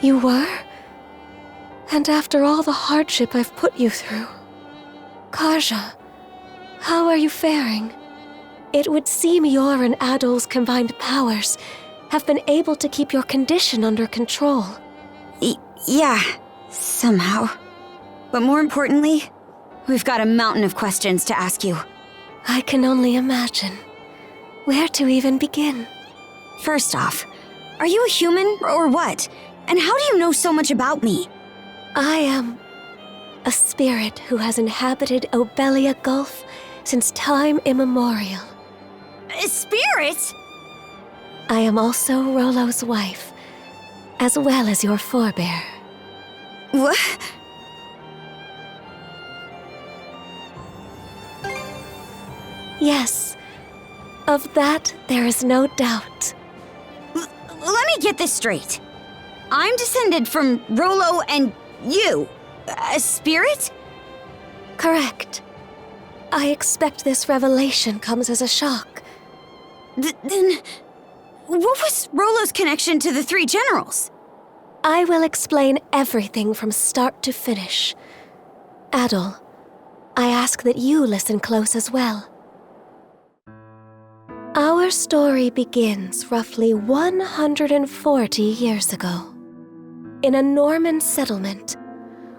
You were? And after all the hardship I've put you through. Karja, how are you faring? It would seem your and Adol's combined powers have been able to keep your condition under control. Yeah, somehow. But more importantly, we've got a mountain of questions to ask you. I can only imagine. Where to even begin? First off, are you a human or what? And how do you know so much about me? I am a spirit who has inhabited Obelia Gulf since time immemorial. A spirit? I am also Rolo's wife, as well as your forebear. What? Yes, of that there is no doubt. Let me get this straight. I'm descended from Rolo and you. A spirit? Correct. I expect this revelation comes as a shock. Then, what was Rolo's connection to the three generals? I will explain everything from start to finish. Adol, I ask that you listen close as well. Our story begins roughly 140 years ago. In a Norman settlement,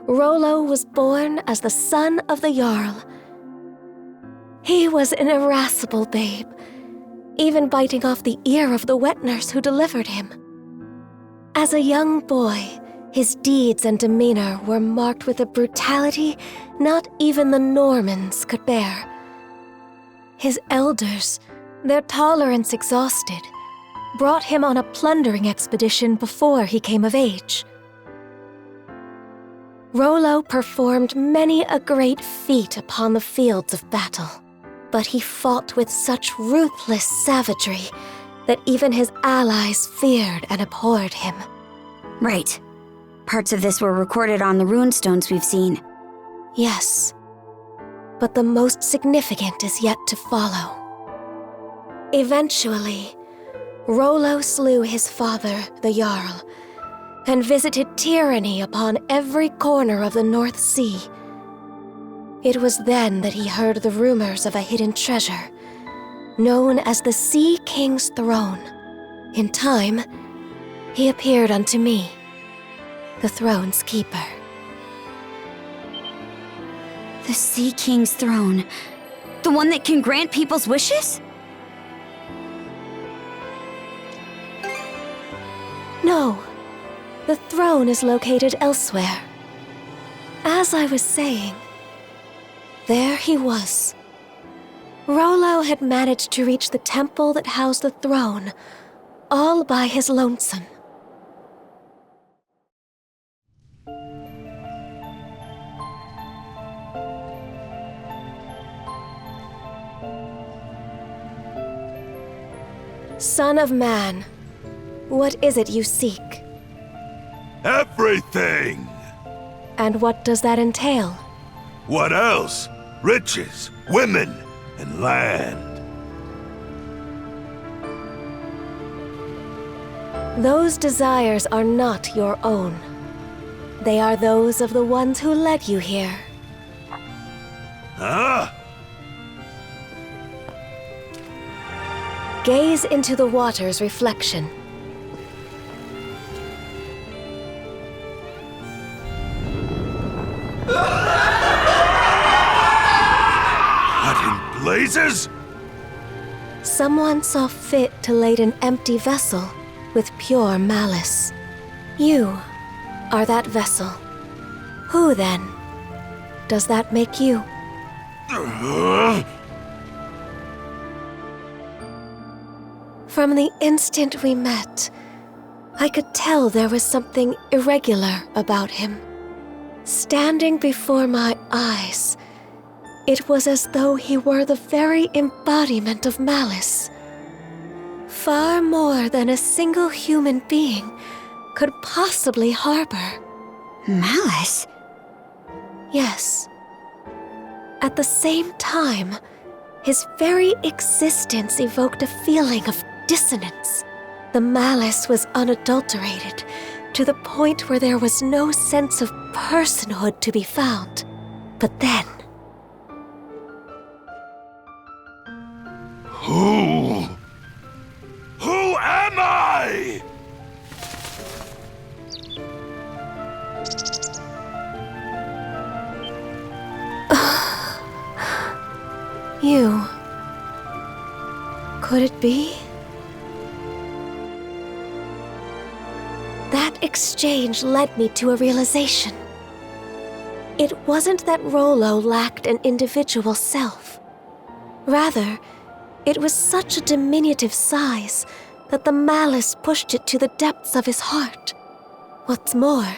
Rolo was born as the son of the Jarl. He was an irascible babe, even biting off the ear of the wet nurse who delivered him. As a young boy, His deeds and demeanor were marked with a brutality not even the Normans could bear. His elders, their tolerance exhausted, brought him on a plundering expedition before he came of age. Rolo performed many a great feat upon the fields of battle, but he fought with such ruthless savagery that even his allies feared and abhorred him. Right. Parts of this were recorded on the runestones we've seen. Yes, but the most significant is yet to follow. Eventually, Rolo slew his father, the Jarl, and visited tyranny upon every corner of the North Sea. It was then that he heard the rumors of a hidden treasure, known as the Sea King's Throne. In time, he appeared unto me, the throne's keeper. The Sea King's Throne? The one that can grant people's wishes? No, the throne is located elsewhere. As I was saying, there he was. Rolo had managed to reach the temple that housed the throne, all by his lonesome. Son of man, what is it you seek? Everything! And what does that entail? What else? Riches, women, and land. Those desires are not your own. They are those of the ones who led you here. Huh? Gaze into the water's reflection. What in blazes? Someone saw fit to lade an empty vessel with pure malice. You are that vessel. Who, then, does that make you? From the instant we met, I could tell there was something irregular about him. Standing before my eyes, it was as though he were the very embodiment of malice. Far more than a single human being could possibly harbor. Malice? Yes. At the same time, his very existence evoked a feeling of dissonance. The malice was unadulterated, to the point where there was no sense of personhood to be found. But then... Who am I? You. Could it be? That exchange led me to a realization. It wasn't that Rolo lacked an individual self. Rather, it was such a diminutive size that the malice pushed it to the depths of his heart. What's more,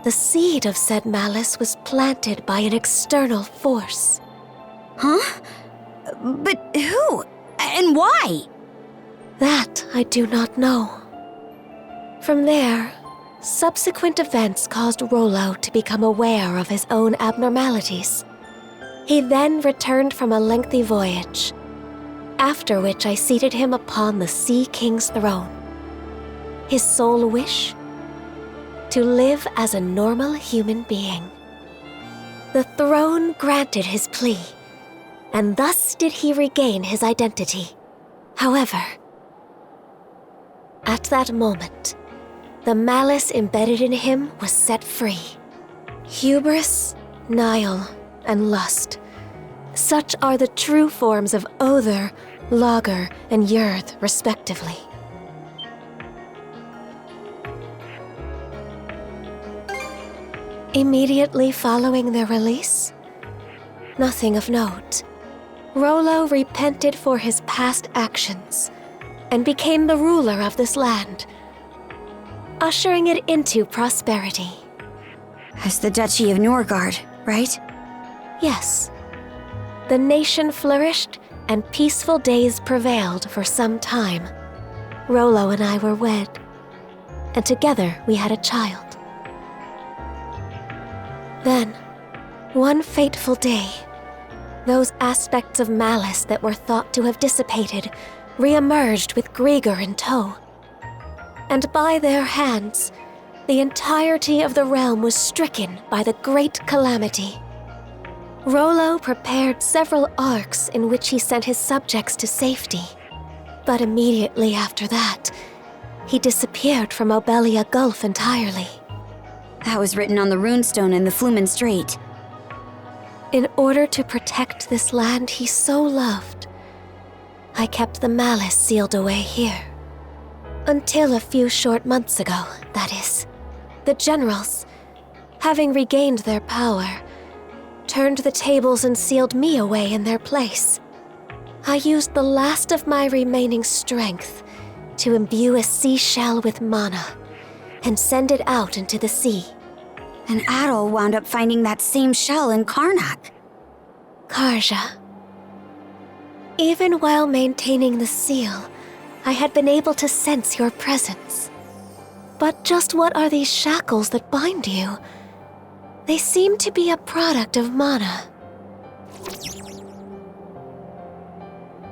the seed of said malice was planted by an external force. Huh? But who? And why? That I do not know. From there, subsequent events caused Rolo to become aware of his own abnormalities. He then returned from a lengthy voyage, after which I seated him upon the Sea King's throne. His sole wish? To live as a normal human being. The throne granted his plea, and thus did he regain his identity. However, at that moment, the malice embedded in him was set free. Hubris, Nile, and lust. Such are the true forms of Other, Lager, and Yurth, respectively. Immediately following their release? Nothing of note. Rolo repented for his past actions and became the ruler of this land, ushering it into prosperity. As the Duchy of Norgard, right? Yes. The nation flourished and peaceful days prevailed for some time. Rolo and I were wed, and together we had a child. Then, one fateful day, those aspects of malice that were thought to have dissipated re-emerged with Griegr in tow. And by their hands, the entirety of the realm was stricken by the great calamity. Rolo prepared several arcs in which he sent his subjects to safety. But immediately after that, he disappeared from Obelia Gulf entirely. That was written on the runestone in the Flumen Strait. In order to protect this land he so loved, I kept the malice sealed away here. Until a few short months ago, that is. The generals, having regained their power, turned the tables and sealed me away in their place. I used the last of my remaining strength to imbue a seashell with mana and send it out into the sea. And Adol wound up finding that same shell in Carnac. Karja. Even while maintaining the seal, I had been able to sense your presence. But just what are these shackles that bind you? They seem to be a product of mana.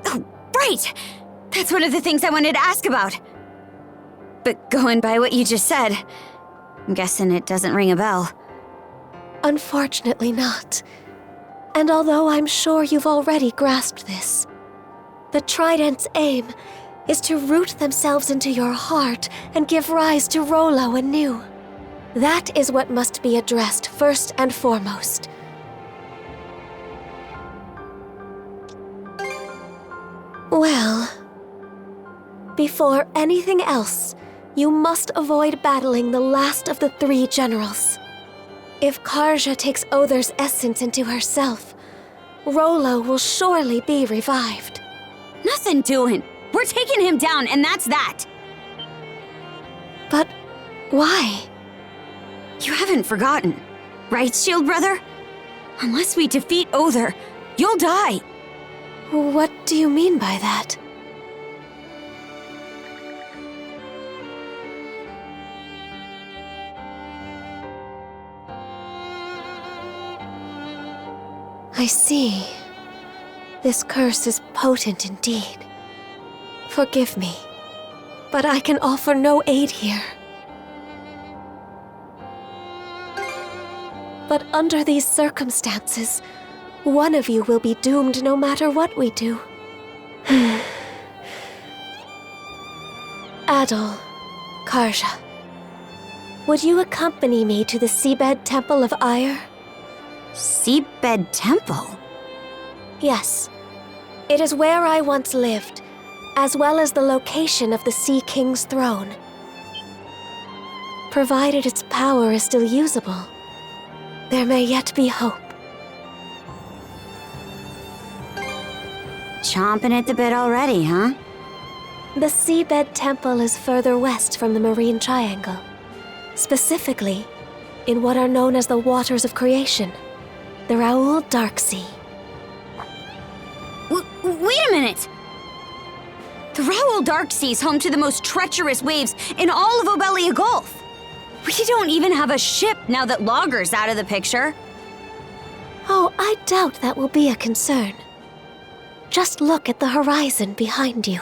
Oh, right! That's one of the things I wanted to ask about. But going by what you just said, I'm guessing it doesn't ring a bell. Unfortunately not. And although I'm sure you've already grasped this, the Trident's aim is to root themselves into your heart and give rise to Rolo anew. That is what must be addressed first and foremost. Well, before anything else, you must avoid battling the last of the three generals. If Karja takes Other's essence into herself, Rolo will surely be revived. Nothing doing. We're taking him down, and that's that. But why? You haven't forgotten, right, Shield Brother? Unless we defeat Other, you'll die. What do you mean by that? I see. This curse is potent indeed. Forgive me, but I can offer no aid here. But under these circumstances, one of you will be doomed no matter what we do. Adol, Karja, would you accompany me to the Seabed Temple of Ire? Seabed Temple? Yes. It is where I once lived, as well as the location of the Sea King's throne. Provided its power is still usable, there may yet be hope. Chomping at the bit already, huh? The Seabed Temple is further west from the Marine Triangle. Specifically, in what are known as the Waters of Creation, the Raoul Darksea. Wait a minute! The Raoul Darksea is home to the most treacherous waves in all of Obelia Gulf. We don't even have a ship now that Logger's out of the picture. Oh, I doubt that will be a concern. Just look at the horizon behind you.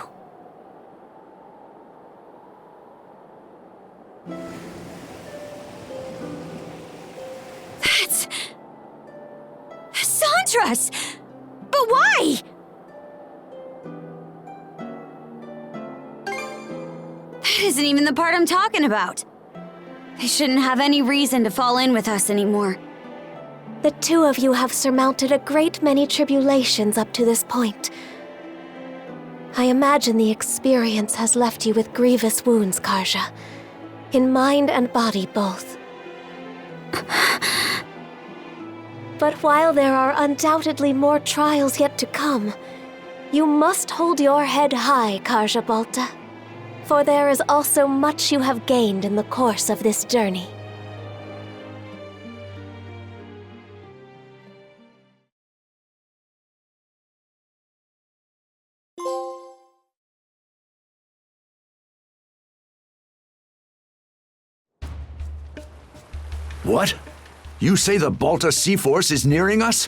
That's... Sandras! But why? That isn't even the part I'm talking about. They shouldn't have any reason to fall in with us anymore. The two of you have surmounted a great many tribulations up to this point. I imagine the experience has left you with grievous wounds, Karja. In mind and body both. But while there are undoubtedly more trials yet to come, you must hold your head high, Karja Balta. For there is also much you have gained in the course of this journey. What? You say the Balta Seaforce is nearing us?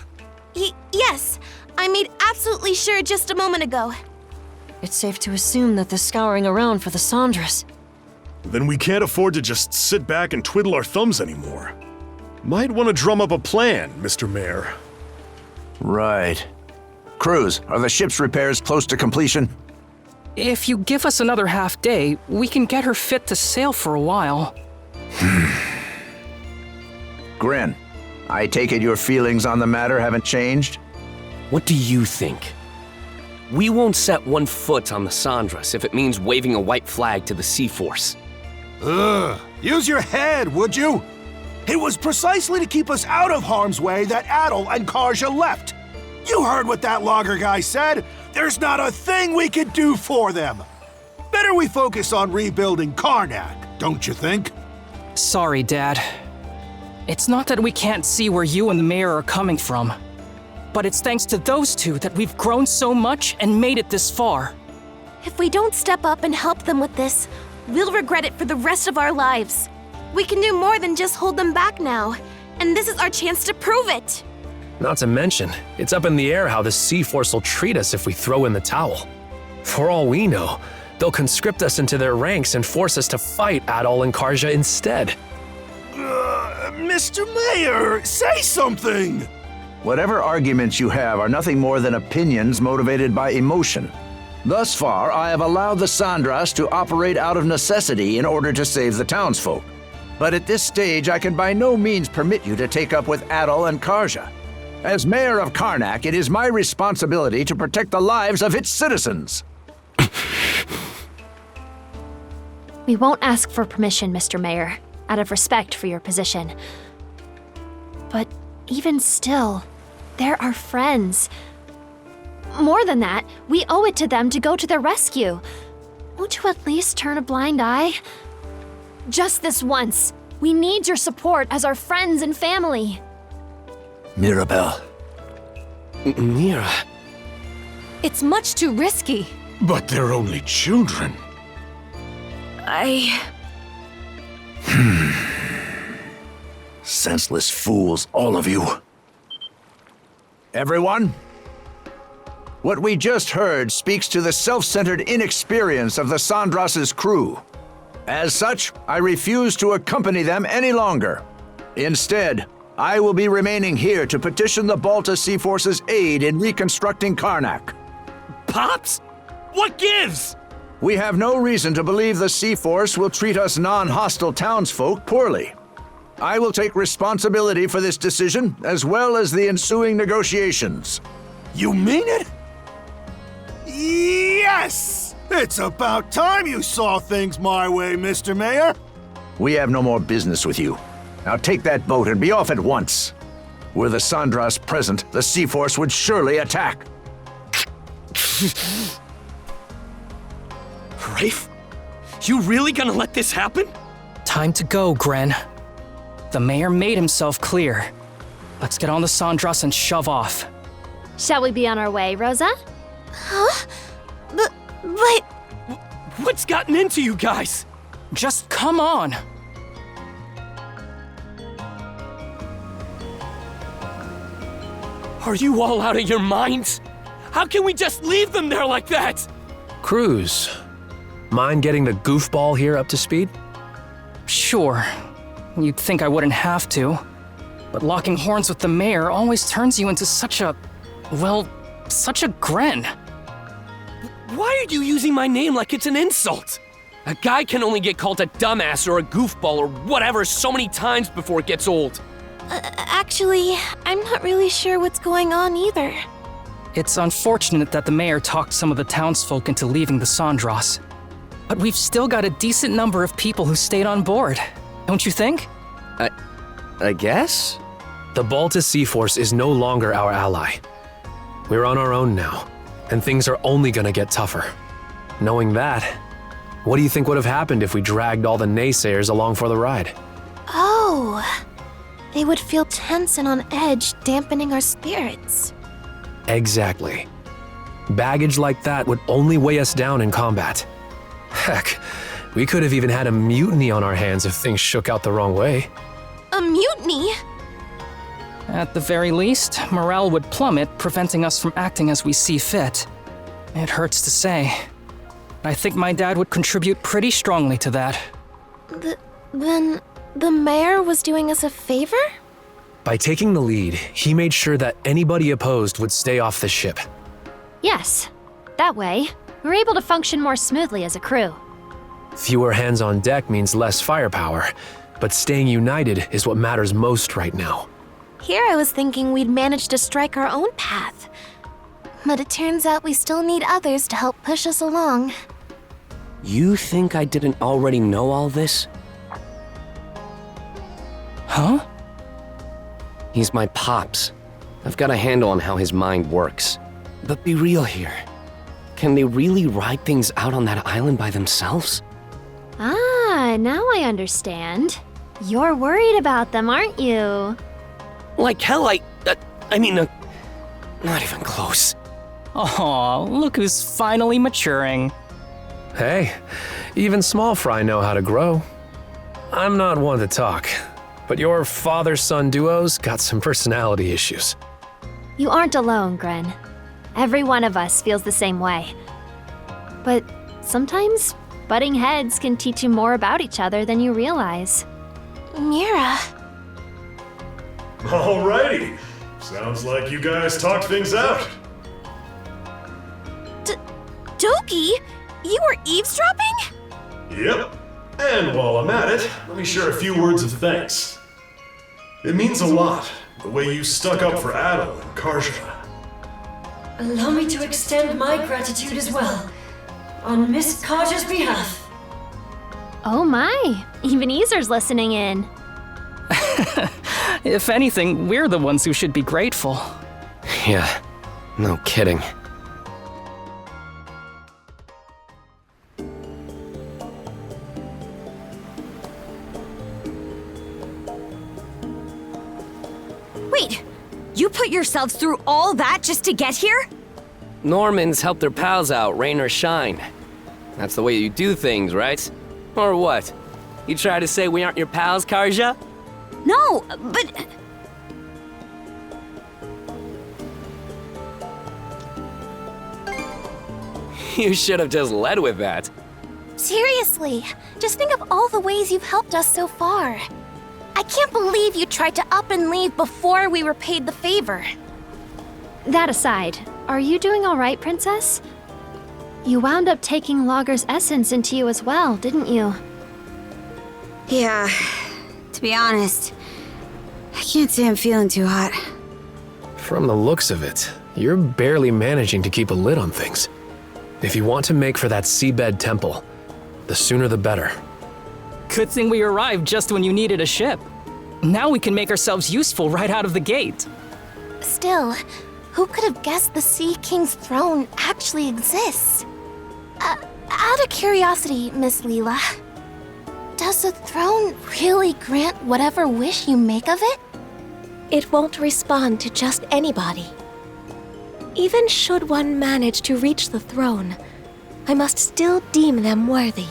Yes. I made absolutely sure just a moment ago. It's safe to assume that they're scouring around for the sandras. Then we can't afford to just sit back and twiddle our thumbs anymore. Might want to drum up a plan, Mr. Mayor. Right. Cruz, are the ship's repairs close to completion? If you give us another half day, we can get her fit to sail for a while. Gren, I take it your feelings on the matter haven't changed? What do you think? We won't set one foot on the Sandras if it means waving a white flag to the Seaforce. Use your head, would you? It was precisely to keep us out of harm's way that Adol and Karja left. You heard what that logger guy said. There's not a thing we could do for them. Better we focus on rebuilding Carnac, don't you think? Sorry, Dad. It's not that we can't see where you and the mayor are coming from, but it's thanks to those two that we've grown so much and made it this far. If we don't step up and help them with this, we'll regret it for the rest of our lives. We can do more than just hold them back now, and this is our chance to prove it. Not to mention, it's up in the air how the Seaforce will treat us if we throw in the towel. For all we know, they'll conscript us into their ranks and force us to fight Adol and Karja instead. Mr. Mayor, say something! Whatever arguments you have are nothing more than opinions motivated by emotion. Thus far, I have allowed the Sandras to operate out of necessity in order to save the townsfolk. But at this stage, I can by no means permit you to take up with Adol and Karja. As mayor of Carnac, it is my responsibility to protect the lives of its citizens. We won't ask for permission, Mr. Mayor, out of respect for your position. But even still, they're our friends. More than that, we owe it to them to go to their rescue. Won't you at least turn a blind eye? Just this once. We need your support as our friends and family. Mirabelle. Mira. It's much too risky. But they're only children. Senseless fools, all of you. Everyone? What we just heard speaks to the self-centered inexperience of the Sandras's crew. As such, I refuse to accompany them any longer. Instead, I will be remaining here to petition the Balta Seaforce's aid in reconstructing Carnac. Pops? What gives? We have no reason to believe the Seaforce will treat us non-hostile townsfolk poorly. I will take responsibility for this decision, as well as the ensuing negotiations. You mean it? Yes! It's about time you saw things my way, Mr. Mayor. We have no more business with you. Now take that boat and be off at once. Were the Sandras present, the Seaforce would surely attack. Rafe? You really gonna let this happen? Time to go, Gren. The mayor made himself clear. Let's get on the Sandras and shove off. Shall we be on our way, Rosa? Huh? But... What's gotten into you guys? Just come on. Are you all out of your minds? How can we just leave them there like that? Cruz, mind getting the goofball here up to speed? Sure. You'd think I wouldn't have to. But locking horns with the mayor always turns you into such a... well, such a Gren. Why are you using my name like it's an insult? A guy can only get called a dumbass or a goofball or whatever so many times before it gets old. Actually, I'm not really sure what's going on either. It's unfortunate that the mayor talked some of the townsfolk into leaving the Sandras. But we've still got a decent number of people who stayed on board, don't you think? I guess? The Balta Seaforce is no longer our ally. We're on our own now, and things are only gonna get tougher. Knowing that, what do you think would have happened if we dragged all the naysayers along for the ride? Oh, they would feel tense and on edge, dampening our spirits. Exactly. Baggage like that would only weigh us down in combat. Heck, we could have even had a mutiny on our hands if things shook out the wrong way. A mutiny? At the very least, morale would plummet, preventing us from acting as we see fit. It hurts to say. I think my dad would contribute pretty strongly to that. Then the mayor was doing us a favor? By taking the lead, he made sure that anybody opposed would stay off the ship. Yes. That way, we're able to function more smoothly as a crew. Fewer hands on deck means less firepower, but staying united is what matters most right now. Here I was thinking we'd manage to strike our own path. But it turns out we still need others to help push us along. You think I didn't already know all this? Huh? He's my pops. I've got a handle on how his mind works. But be real here. Can they really ride things out on that island by themselves? Ah, now I understand. You're worried about them, aren't you? Like hell, not even close. Aw, look who's finally maturing. Hey, even small fry know how to grow. I'm not one to talk, but your father-son duo's got some personality issues. You aren't alone, Gren. Every one of us feels the same way. But sometimes butting heads can teach you more about each other than you realize. Mira. Alrighty. Sounds like you guys talked things out. Doki, you were eavesdropping? Yep. And while I'm at it, let me share a few words of thanks. It means a lot, the way you stuck up for Adol and Karja. Allow me to extend my gratitude as well, on Miss Karja's behalf. Oh my, even Yser's listening in. If anything, we're the ones who should be grateful. Yeah, no kidding. Wait, you put yourselves through all that just to get here? Normans help their pals out, rain or shine. That's the way you do things, right? Or what? You try to say we aren't your pals, Karja? No, but... You should have just led with that. Seriously, just think of all the ways you've helped us so far. I can't believe you tried to up and leave before we repaid the favor. That aside, are you doing all right, Princess? You wound up taking Lager's essence into you as well, didn't you? Yeah, to be honest, I can't say I'm feeling too hot. From the looks of it, you're barely managing to keep a lid on things. If you want to make for that seabed temple, the sooner the better. Good thing we arrived just when you needed a ship. Now we can make ourselves useful right out of the gate. Still, who could have guessed the Sea King's throne actually exists? Out of curiosity, Miss Leela, does the throne really grant whatever wish you make of it? It won't respond to just anybody. Even should one manage to reach the throne, I must still deem them worthy.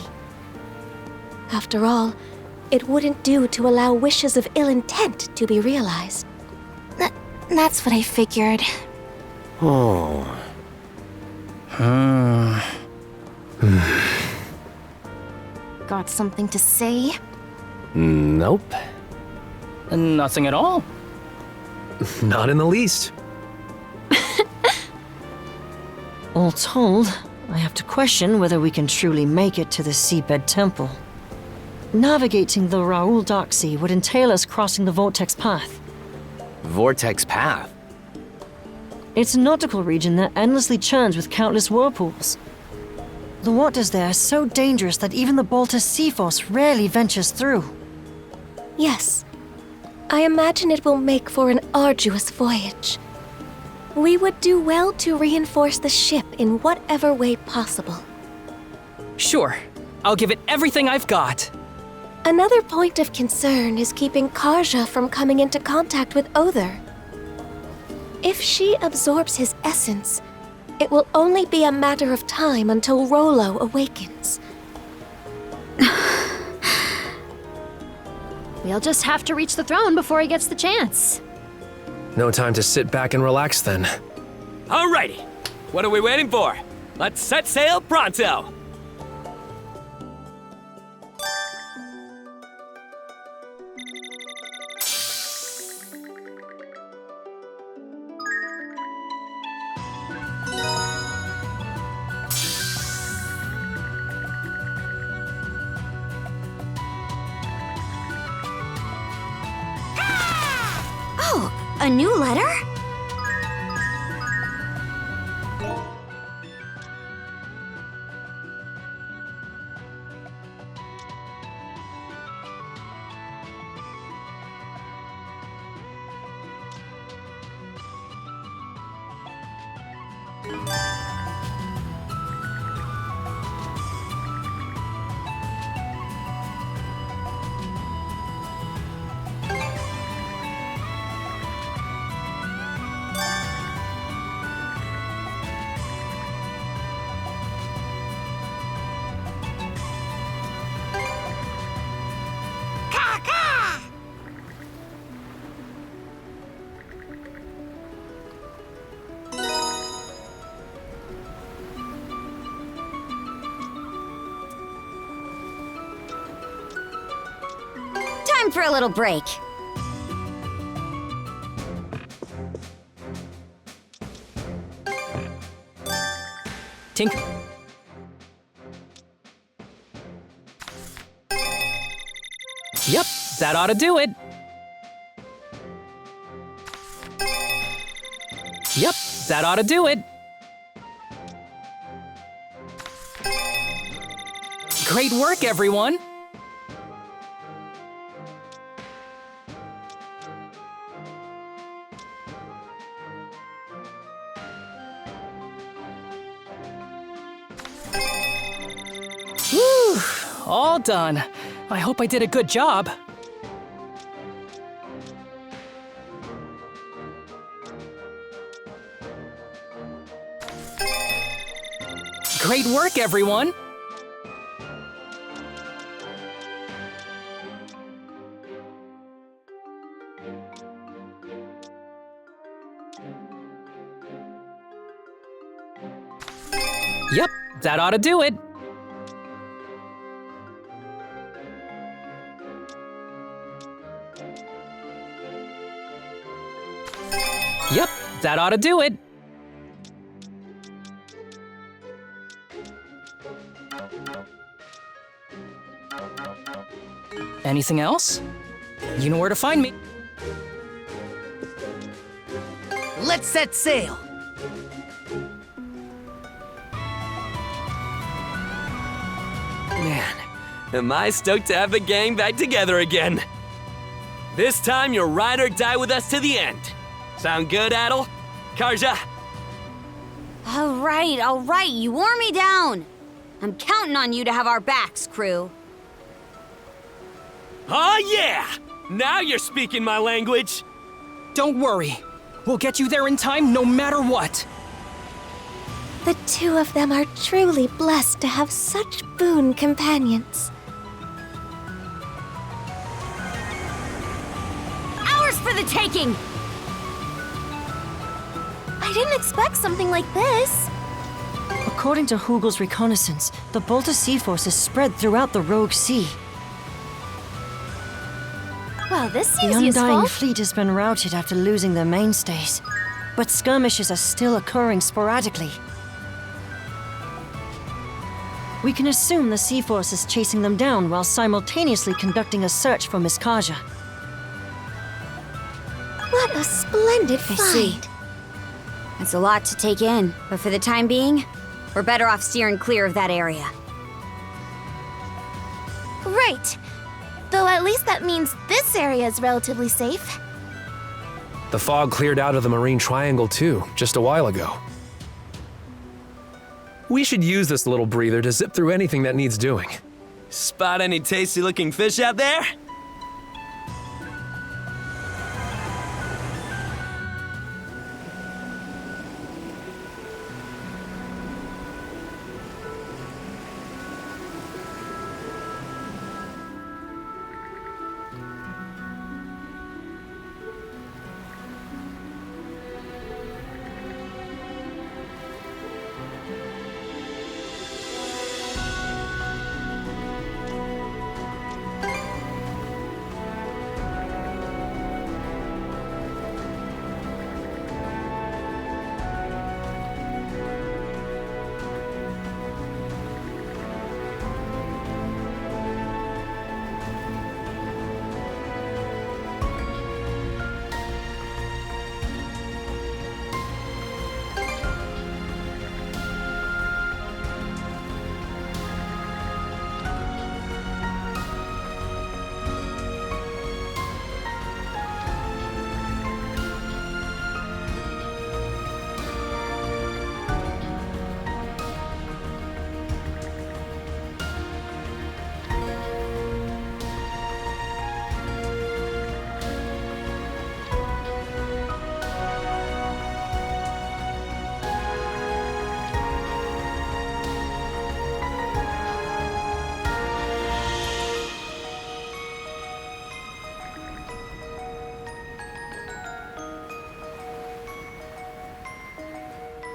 After all, it wouldn't do to allow wishes of ill intent to be realized. That's what I figured. Oh. Got something to say? Nope. Nothing at all. Not in the least. All told, I have to question whether we can truly make it to the Seabed Temple. Navigating the Raoul Dark Sea would entail us crossing the Vortex Path. Vortex Path? It's a nautical region that endlessly churns with countless whirlpools. The waters there are so dangerous that even the Balta Seaforce rarely ventures through. Yes. I imagine it will make for an arduous voyage. We would do well to reinforce the ship in whatever way possible. Sure. I'll give it everything I've got. Another point of concern is keeping Karja from coming into contact with Other. If she absorbs his essence, it will only be a matter of time until Rolo awakens. We'll just have to reach the throne before he gets the chance. No time to sit back and relax then. Alrighty. What are we waiting for? Let's set sail pronto! A new letter? Time for a little break. Tink. Yep, that ought to do it. Yep, that ought to do it. Great work, everyone. Whew, all done. I hope I did a good job. Great work, everyone! Yep, that ought to do it. Yep, that ought to do it. Anything else? You know where to find me. Let's set sail! Man, am I stoked to have the gang back together again. This time you'll ride or die with us to the end. Sound good, Adol? Karja? All right, you wore me down. I'm counting on you to have our backs, crew. Oh yeah! Now you're speaking my language! Don't worry. We'll get you there in time no matter what. The two of them are truly blessed to have such boon companions. Ours for the taking! I didn't expect something like this. According to Hugel's reconnaissance, the Balta Seaforce is spread throughout the Rogue Sea. Well, this The seems Undying useful. Fleet has been routed after losing their mainstays, but skirmishes are still occurring sporadically. We can assume the Seaforce is chasing them down while simultaneously conducting a search for Miss Karja. What a splendid I see. find! It's a lot to take in, but for the time being, we're better off steering clear of that area. Right. The So at least that means this area is relatively safe. The fog cleared out of the Marine Triangle too, just a while ago. We should use this little breather to zip through anything that needs doing. Spot any tasty-looking fish out there?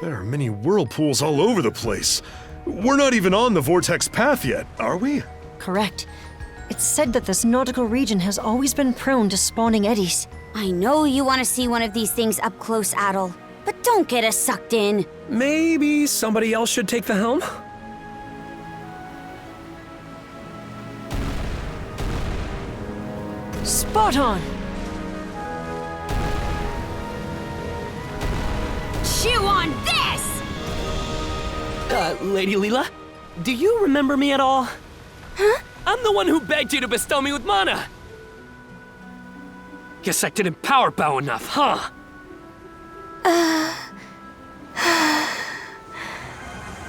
There are many whirlpools all over the place. We're not even on the vortex path yet, are we? Correct. It's said that this nautical region has always been prone to spawning eddies. I know you want to see one of these things up close, Adol, but don't get us sucked in. Maybe somebody else should take the helm? Spot on! Chew on this! Lady Leela, do you remember me at all? Huh? I'm the one who begged you to bestow me with mana. Guess I didn't power bow enough, huh?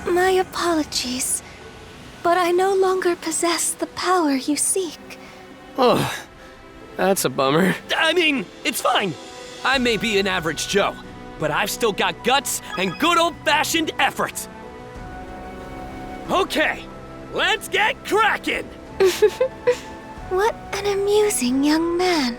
My apologies, but I no longer possess the power you seek. Oh, that's a bummer. I mean, it's fine. I may be an average Joe, but I've still got guts and good old-fashioned effort. Okay, let's get cracking! What an amusing young man.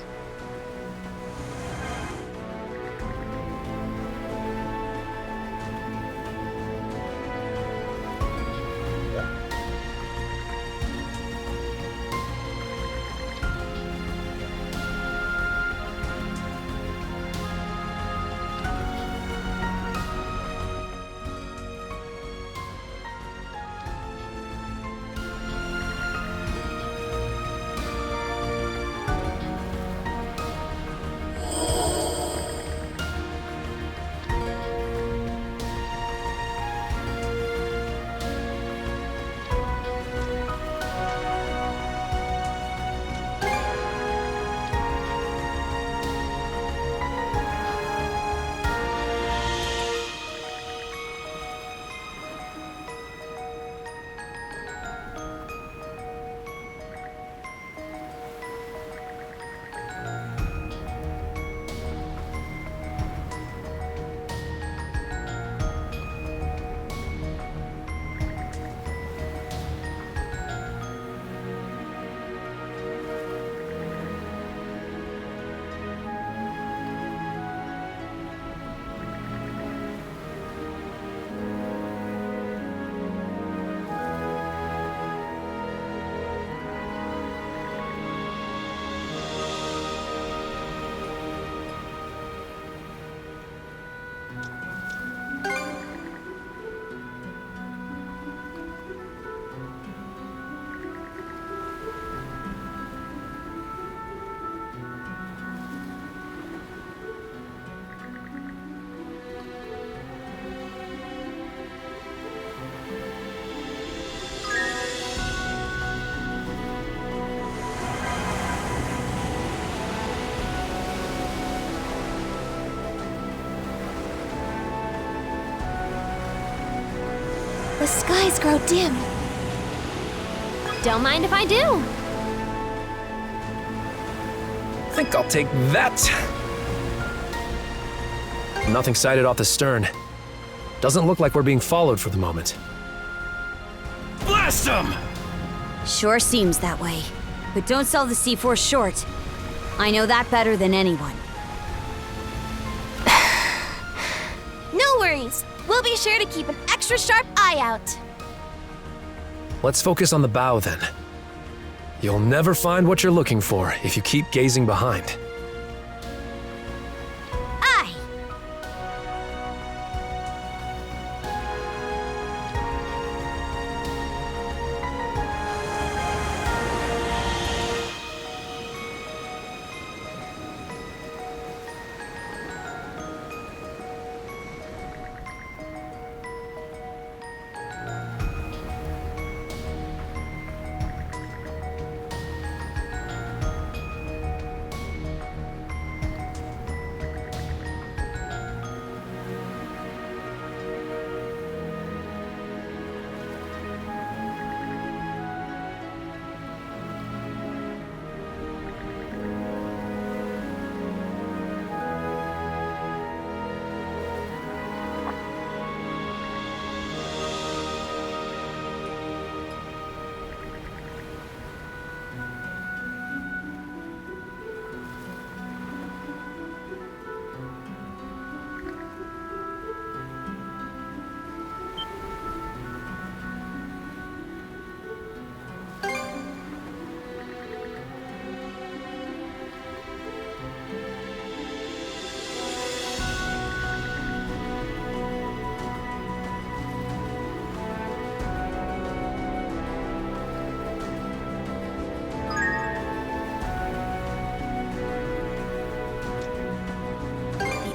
The skies grow dim. Don't mind if I do. Think I'll take that. Nothing sighted off the stern. Doesn't look like we're being followed for the moment. Blast them! Sure seems that way. But don't sell the Seaforce short. I know that better than anyone. No worries. We'll be sure to keep an extra sharp eye out. Let's focus on the bow then. You'll never find what you're looking for if you keep gazing behind. Aye.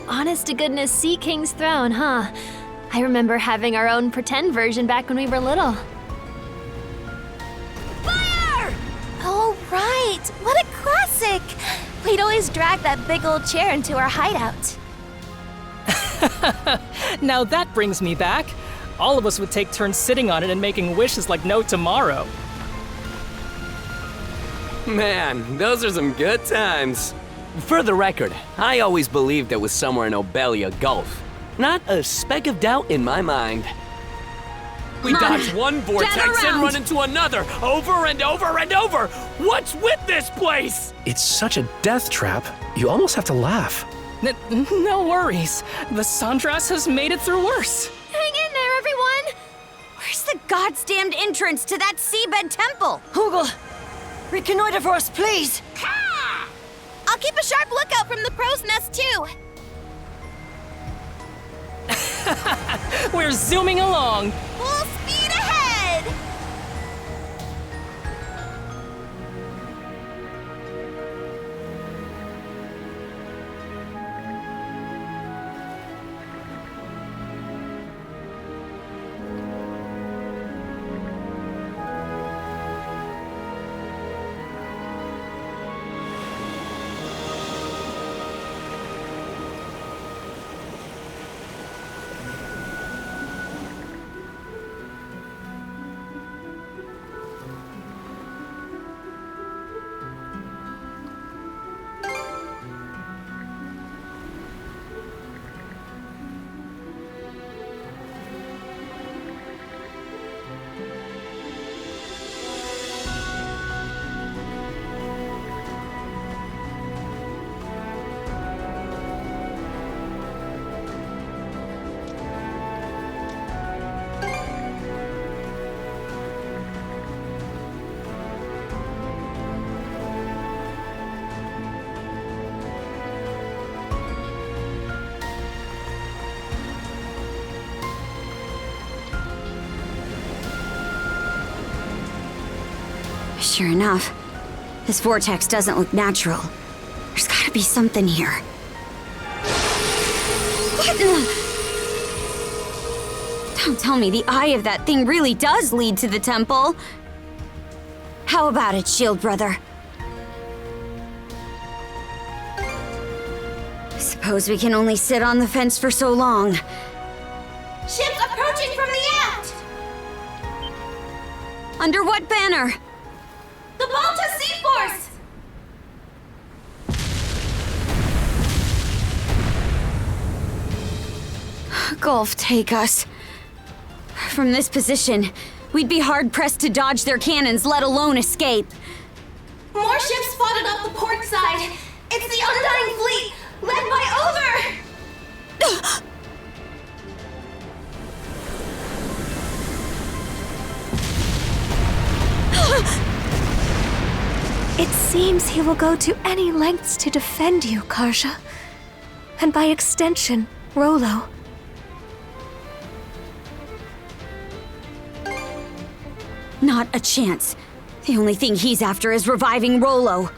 Honest-to-goodness Sea King's throne, huh? I remember having our own pretend version back when we were little. Fire! Oh, right. What a classic. We'd always drag that big old chair into our hideout. Now that brings me back. All of us would take turns sitting on it and making wishes like no tomorrow. Man, those are some good times. For the record, I always believed it was somewhere in Obelia Gulf. Not a speck of doubt in my mind. We dodge one vortex and run into another, over and over and over! What's with this place? It's such a death trap, you almost have to laugh. No worries. The Sandras has made it through worse. Hang in there, everyone! Where's the goddamned entrance to that seabed temple? Hugel, reconnoiter for us, please! I'll keep a sharp lookout from the crow's nest, too. We're zooming along. Full speed ahead! Sure enough, this vortex doesn't look natural. There's gotta be something here. What in the... Don't tell me the eye of that thing really does lead to the temple. How about it, Shield Brother? I suppose we can only sit on the fence for so long. Ships approaching from the aft! Under what banner? The Balta Seaforce! Gulf take us. From this position, we'd be hard-pressed to dodge their cannons, let alone escape. More ships spotted off the port side. It's the Undying Fleet, led by Over! It seems he will go to any lengths to defend you, Karja. And by extension, Rolo. Not a chance. The only thing he's after is reviving Rolo.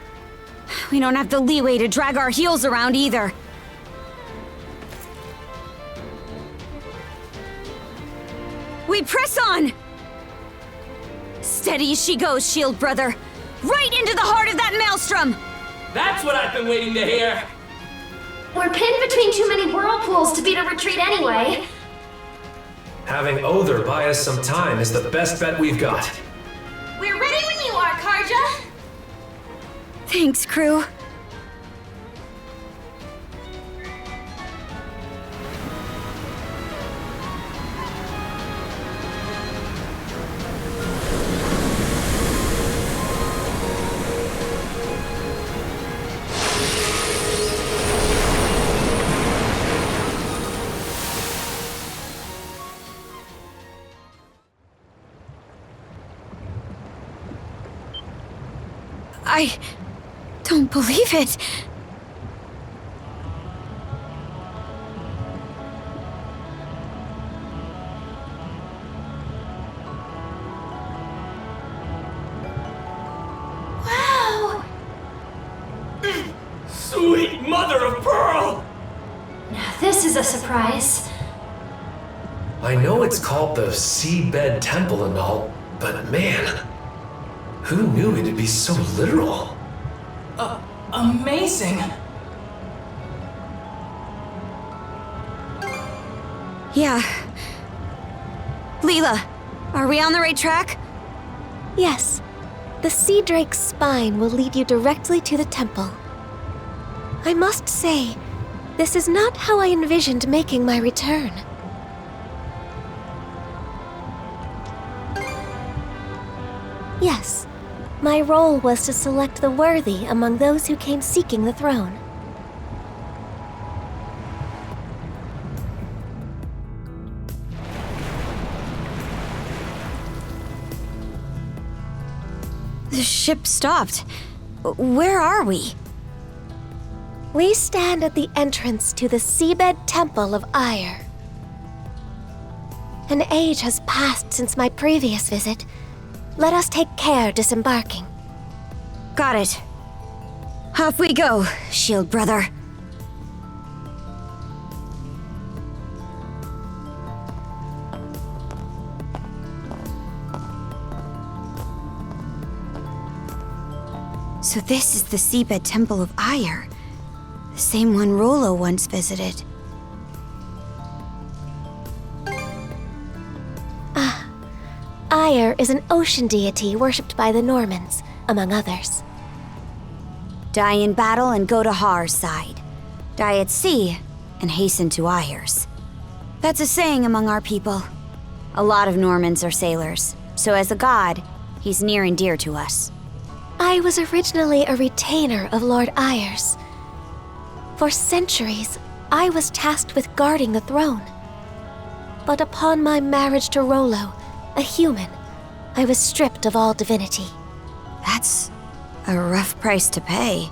We don't have the leeway to drag our heels around either. We press on! Steady as she goes, Shield Brother. Right into the heart of that maelstrom! That's what I've been waiting to hear! We're pinned between too many whirlpools to beat a retreat anyway. Having Other buy us some time is the best bet we've got. We're ready when you are, Karja! Thanks, crew. I don't believe it. Wow! Sweet mother of pearl! Now this is a surprise. I know it's called the Seabed Temple and all, but man, who knew it'd be so literal? Amazing! Yeah. Leela, are we on the right track? Yes. The Sea Drake's spine will lead you directly to the temple. I must say, this is not how I envisioned making my return. Yes. My role was to select the worthy among those who came seeking the throne. The ship stopped. Where are we? We stand at the entrance to the Seabed Temple of Ire. An age has passed since my previous visit. Let us take care disembarking. Got it. Off we go, Shield Brother. So this is the Seabed Temple of Ire. The same one Rolo once visited. Ire is an ocean deity worshipped by the Normans, among others. Die in battle and go to Har's side. Die at sea and hasten to Ire's. That's a saying among our people. A lot of Normans are sailors, so as a god, he's near and dear to us. I was originally a retainer of Lord Ire's. For centuries, I was tasked with guarding the throne. But upon my marriage to Rolo, a human, I was stripped of all divinity. That's a rough price to pay.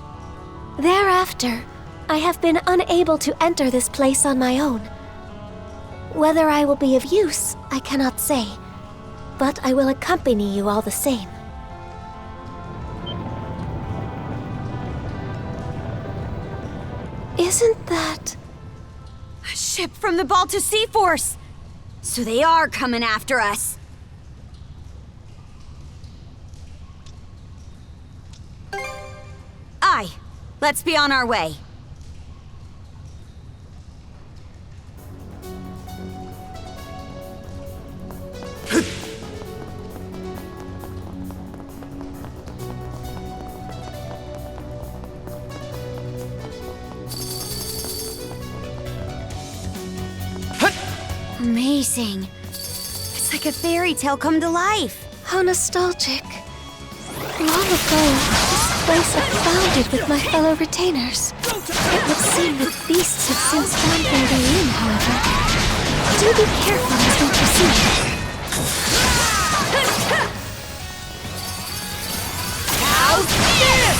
Thereafter, I have been unable to enter this place on my own. Whether I will be of use, I cannot say, but I will accompany you all the same. Isn't that... a ship from the Balta Seaforce! So they are coming after us. Aye, let's be on our way. Amazing. It's like a fairy tale come to life. How nostalgic. Long ago, this place had founded with my fellow retainers. It would seem that beasts have since found their way in, however. Do be careful as we proceed. How's this?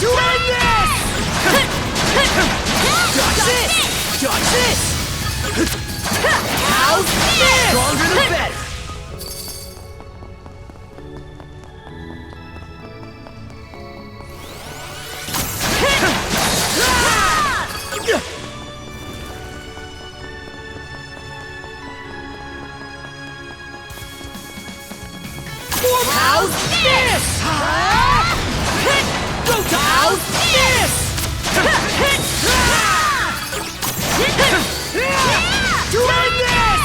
Doing this! Dodge this! Dodge this! How's this? Stronger the better! How's this? How's this? Doing this!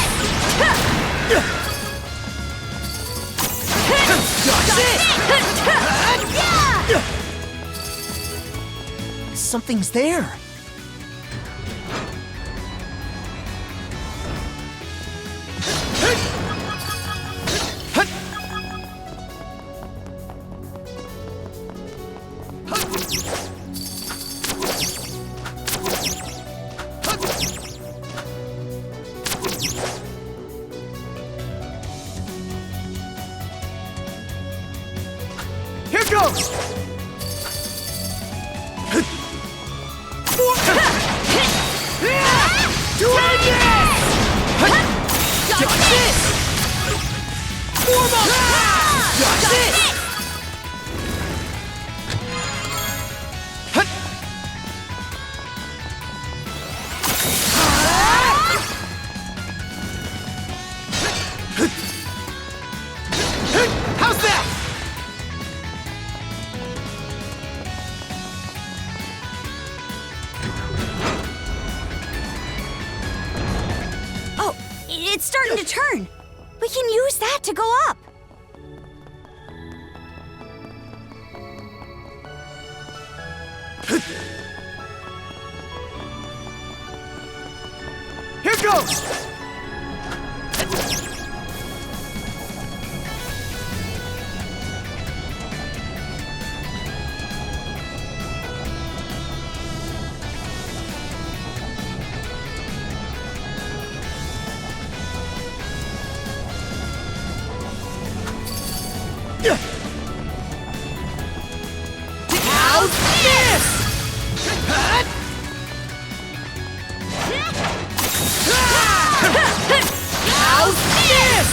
Something's there. Here goes! Doing this! Dodge this! Foremost! Dodge this! How's that? Oh, it's starting to turn. We can use that to go up. Here goes! How's this? How's this?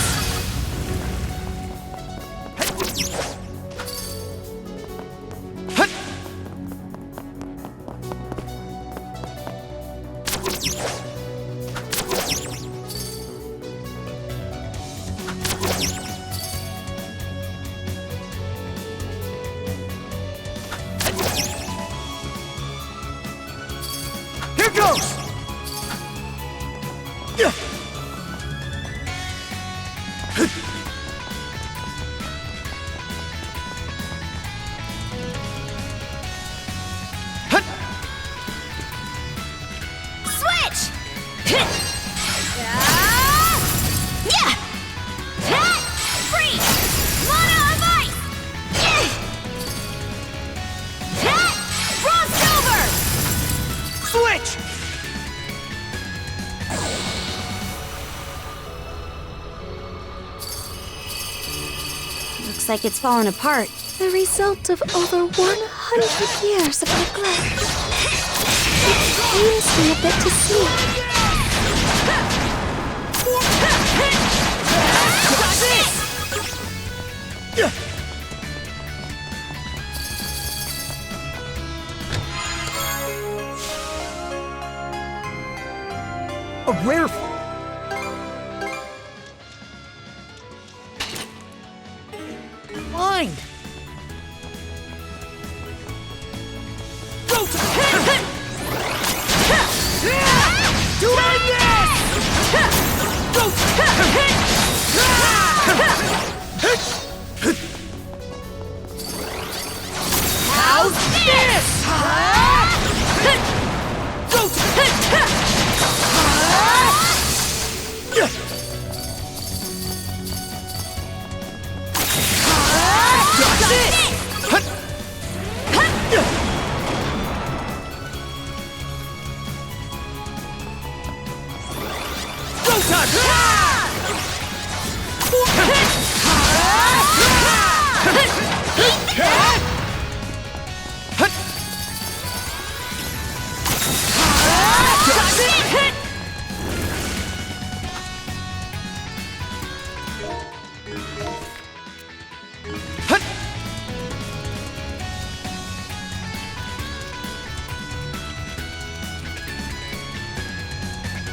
Here goes! Switch! Free! Mana of ice! Frost over! Switch! Looks like it's fallen apart. The result of over 100 years of neglect. It pains me a bit to see. Got this! A rare... Blind! Doing this!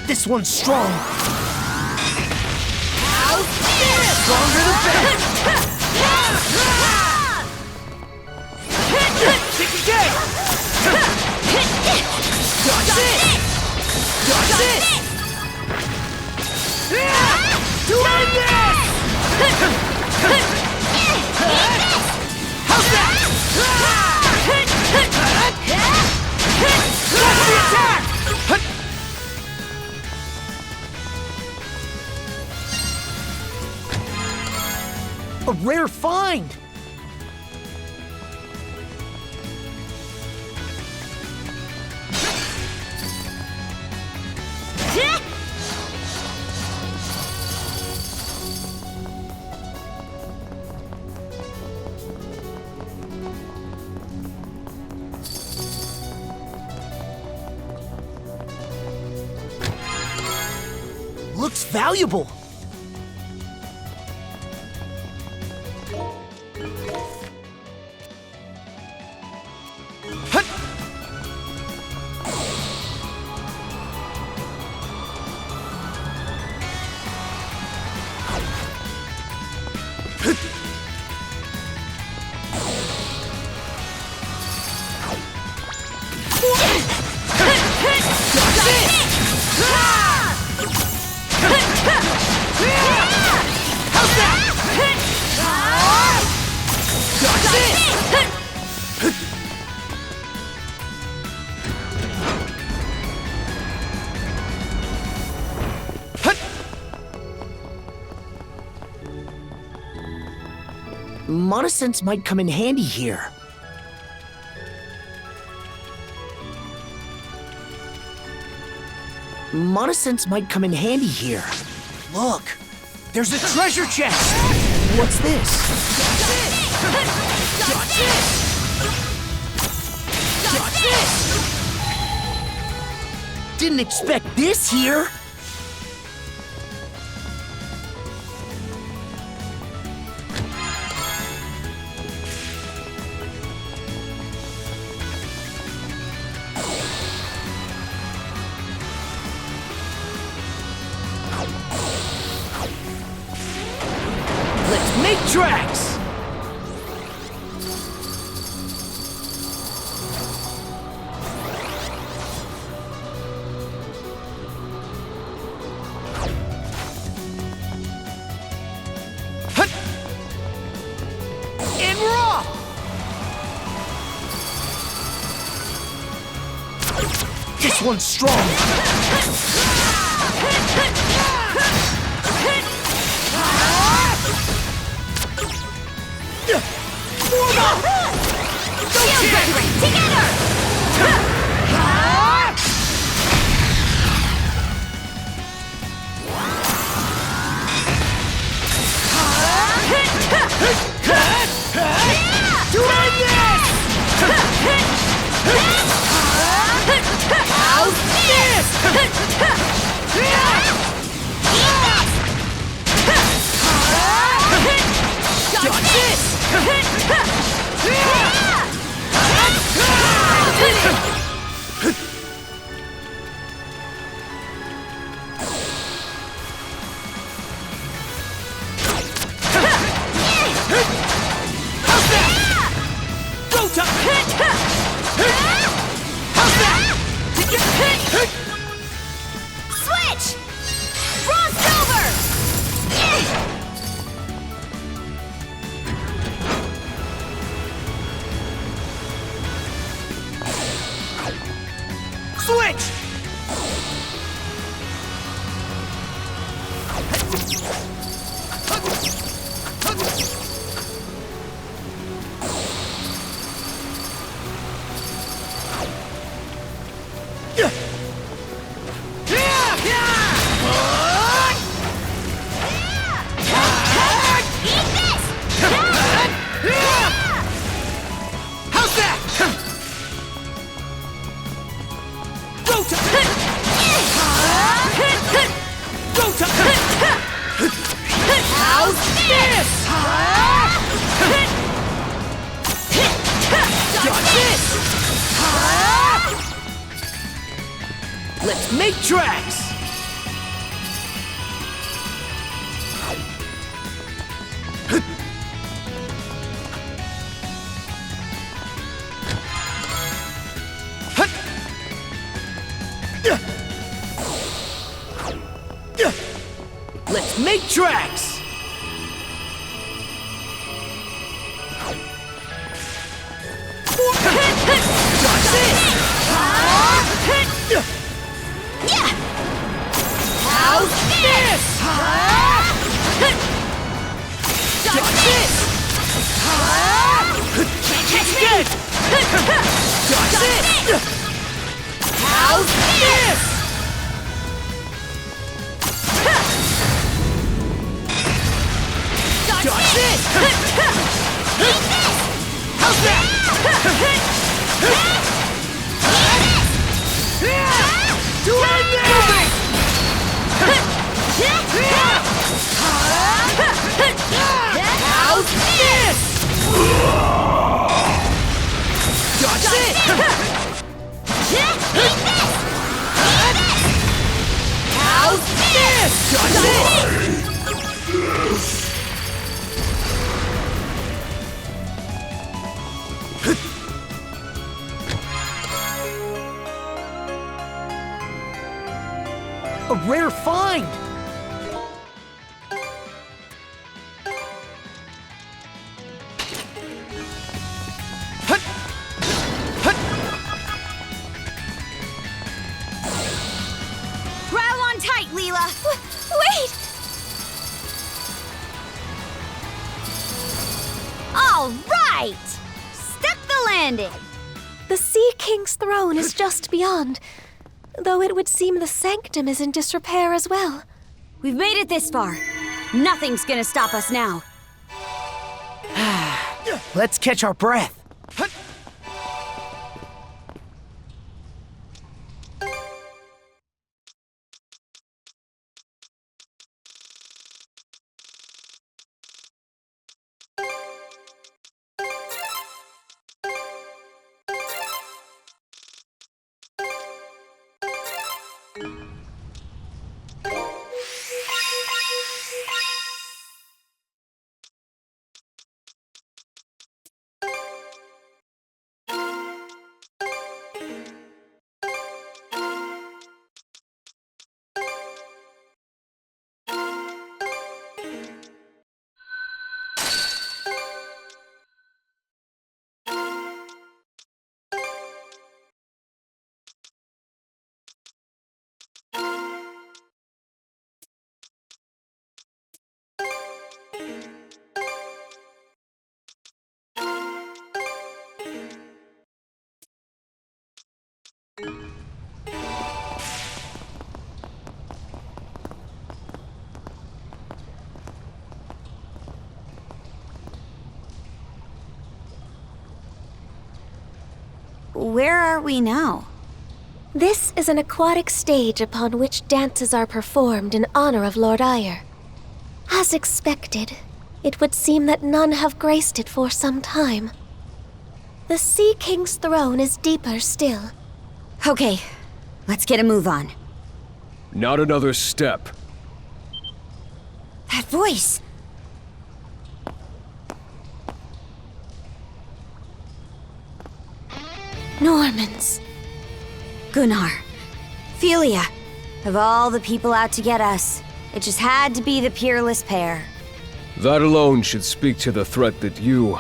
This one's strong. Stronger than bad. Kick again. Dodge it. Dodge it. Doing this. How's that? That's the attack. A rare find! Looks valuable! Monosense might come in handy here. Monosense might come in handy here. Look, there's a treasure chest. What's this? Didn't expect this here. Make tracks! And raw! This one's strong! Together! Doing this! How's this? Dodge this! Switch! Frost over! Switch! Let's make tracks! Let's make tracks! How's this? Dodge this! It's dead! Dodge this! How's this? Dodge this! How's that? Do anything! How's this? Dodge this! How's this? Dodge this! A rare find! Grab on tight, Leela! Wait! All right! Step the landing! The Sea King's throne is just beyond, though it would seem the sanctum is in disrepair as well. We've made it this far. Nothing's gonna stop us now. Let's catch our breath. Where are we now? This is an aquatic stage upon which dances are performed in honor of Lord Yer. As expected, it would seem that none have graced it for some time. The Sea King's throne is deeper still. Okay, let's get a move on. Not another step. That voice! Normans. Gunnar. Philia. Of all the people out to get us, it just had to be the peerless pair. That alone should speak to the threat that you,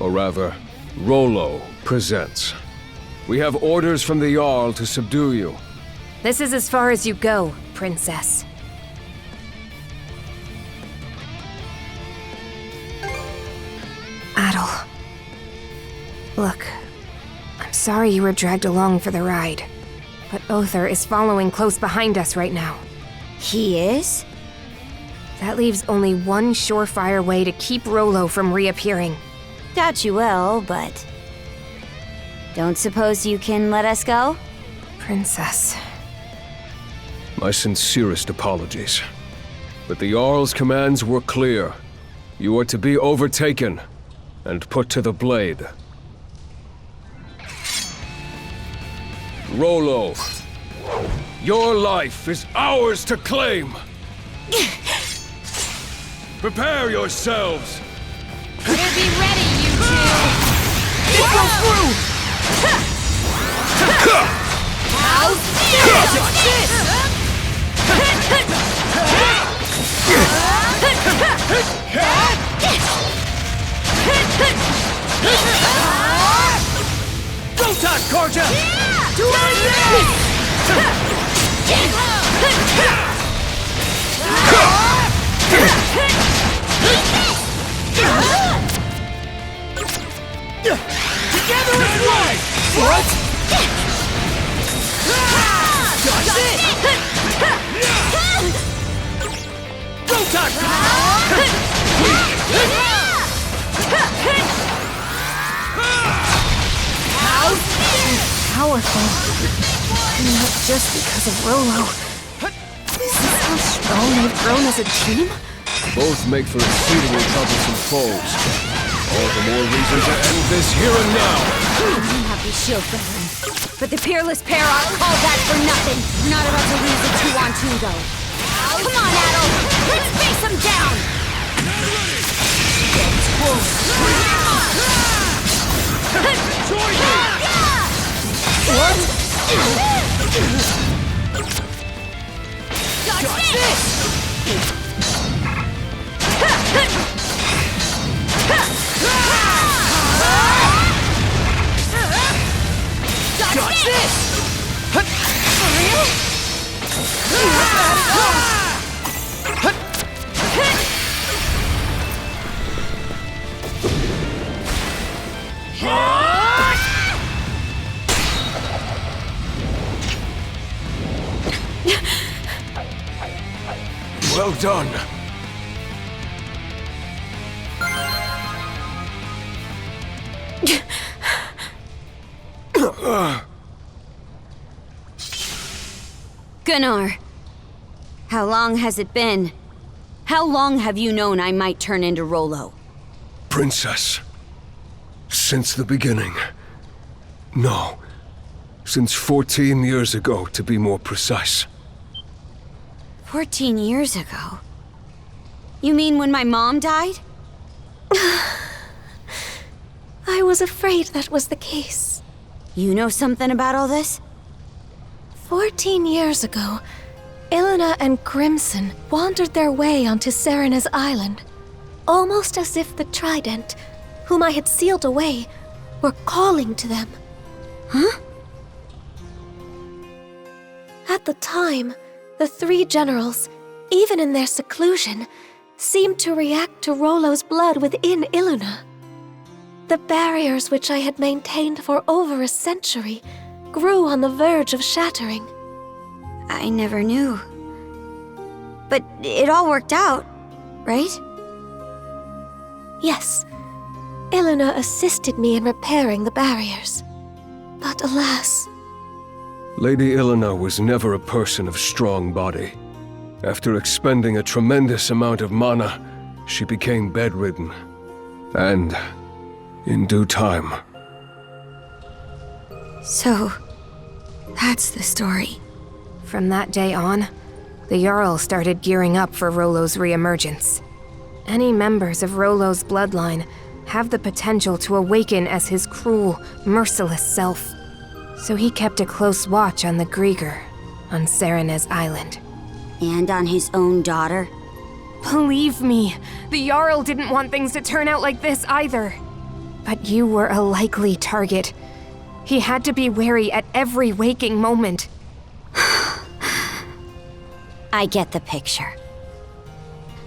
or rather, Rolo, presents. We have orders from the Jarl to subdue you. This is as far as you go, Princess. Adol. Look, I'm sorry you were dragged along for the ride, but Othar is following close behind us right now. He is? That leaves only one surefire way to keep Rolo from reappearing. Doubt you will, but... Don't suppose you can let us go? Princess. My sincerest apologies. But the Jarl's commands were clear. You are to be overtaken and put to the blade. Rolo, your life is ours to claim. Prepare yourselves. Better be ready, you two! It goes through! How's this? Rotan, Karja! Do Together as one! What? Got it! Rotan! Powerful. Not just because of Rolo. Is this how strong they've grown as a team? Both make for exceedingly troublesome foes. All the more reason to end this here and now. I'm happy shield brethren. But the peerless pair aren't called that for nothing. We're not about to lose a 2-on-2 though. Come on, Adol! Let's face them down! That's close! What? Got this! Got this! Well done. Gunnar, how long has it been? How long have you known I might turn into Rolo? Princess. Since the beginning. No. Since 14 years ago, to be more precise. 14 years ago? You mean when my mom died? I was afraid that was the case. You know something about all this? 14 years ago, Ilona and Grimson wandered their way onto Serena's island, almost as if the Trident, whom I had sealed away, were calling to them. Huh? At the time, the three generals, even in their seclusion, seemed to react to Rolo's blood within Ilona. The barriers which I had maintained for over a century grew on the verge of shattering. I never knew. But it all worked out, right? Yes, Ilona assisted me in repairing the barriers. But alas... Lady Ilona was never a person of strong body. After expending a tremendous amount of mana, she became bedridden. And, in due time... So, that's the story. From that day on, the Jarl started gearing up for Rolo's reemergence. Any members of Rolo's bloodline have the potential to awaken as his cruel, merciless self. So he kept a close watch on the Griegr on Serena's island. And on his own daughter? Believe me, the Jarl didn't want things to turn out like this either. But you were a likely target. He had to be wary at every waking moment. I get the picture.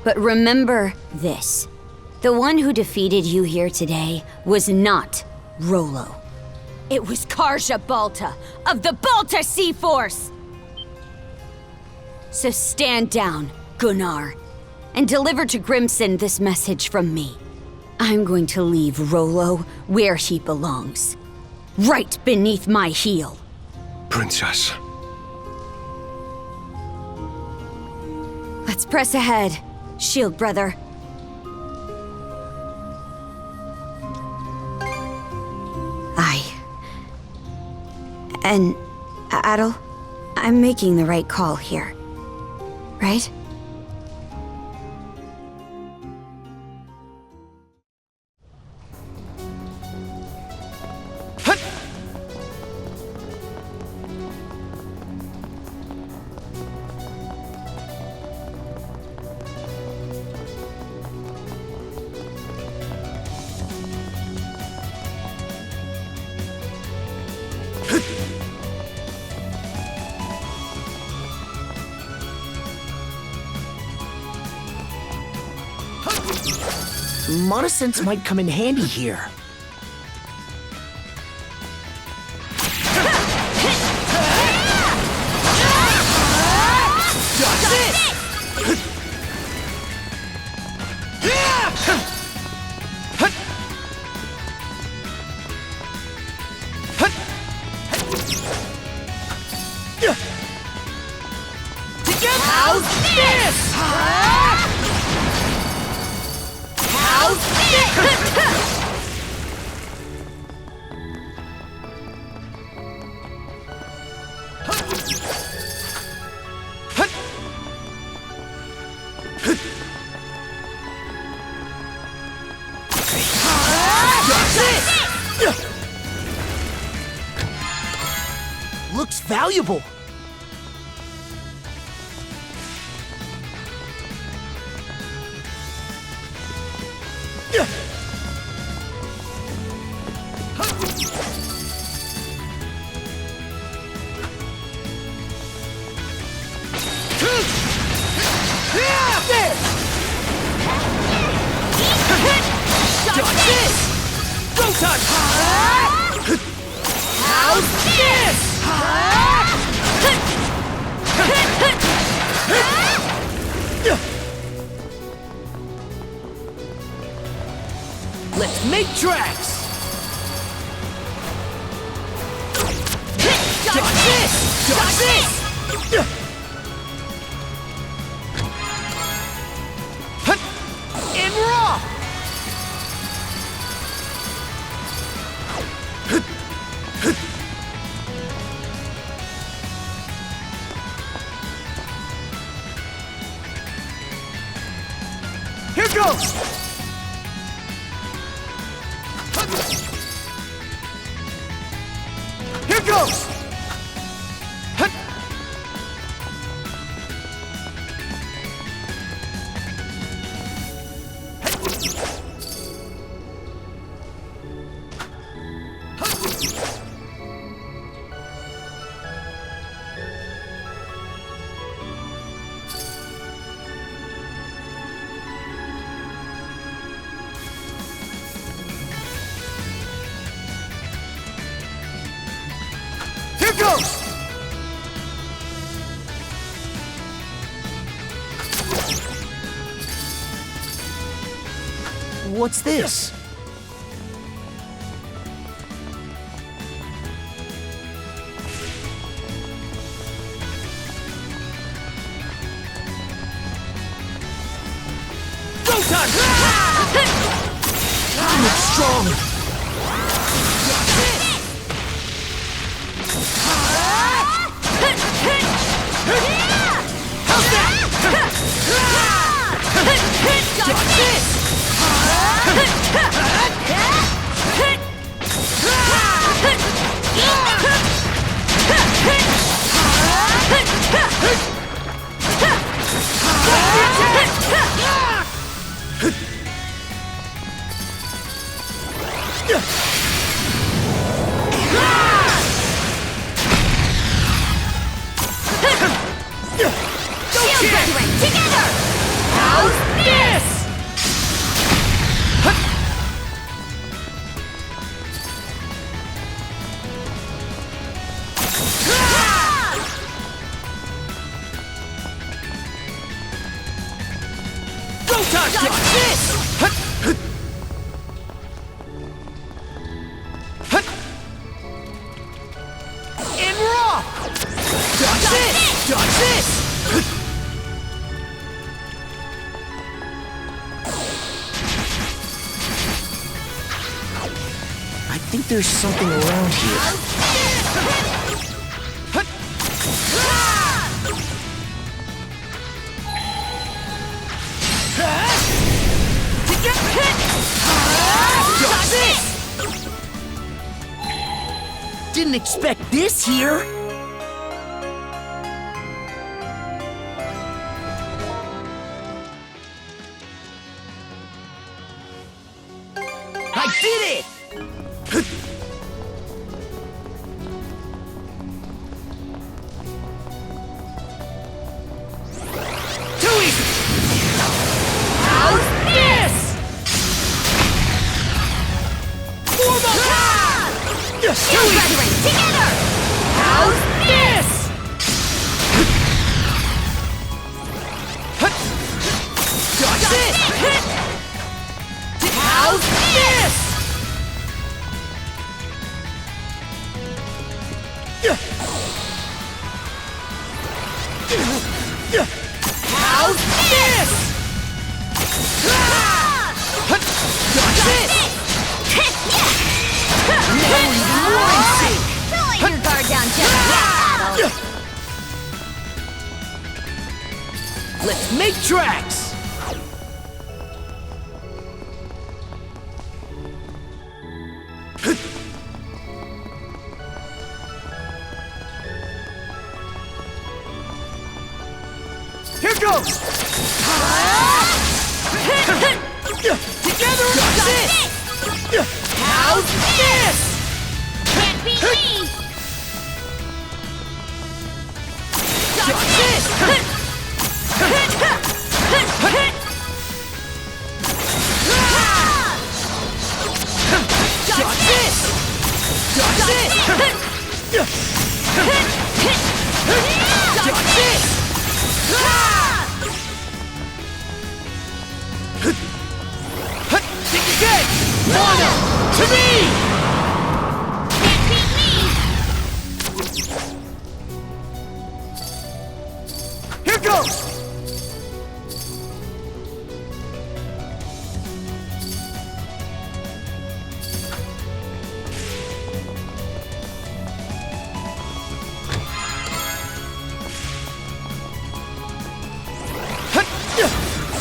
But remember this. The one who defeated you here today was not Rolo. It was Karja Balta of the Balta Seaforce! So stand down, Gunnar, and deliver to Grimson this message from me. I'm going to leave Rolo where he belongs. Right beneath my heel. Princess. Let's press ahead, Shield Brother. And, Adol, I'm making the right call here. Right? Monosense might come in handy here. How's this? Looks valuable. Let's make tracks! Dodge this! Dodge this! And raw! Here goes! Here goes! Here goes! What's this? Go time! I look strong! Together! How's this? Dodge this! And raw! Dodge this! Dodge this! I think there's something around here. Didn't expect this here! I did it! Too easy! How's this? Form up! Too easy! Together! How's this? Dodge this! How's this? How's this? Dodge this! Now we're even more in sync! Don't let your guard down just yet, Adol. Let's make tracks! Here goes! Together and this! How's this? Can't beat me! Dodge this! Dodge this! Dodge this! Dodge this! Think again! Mono! To me! Can't beat me! Here goes!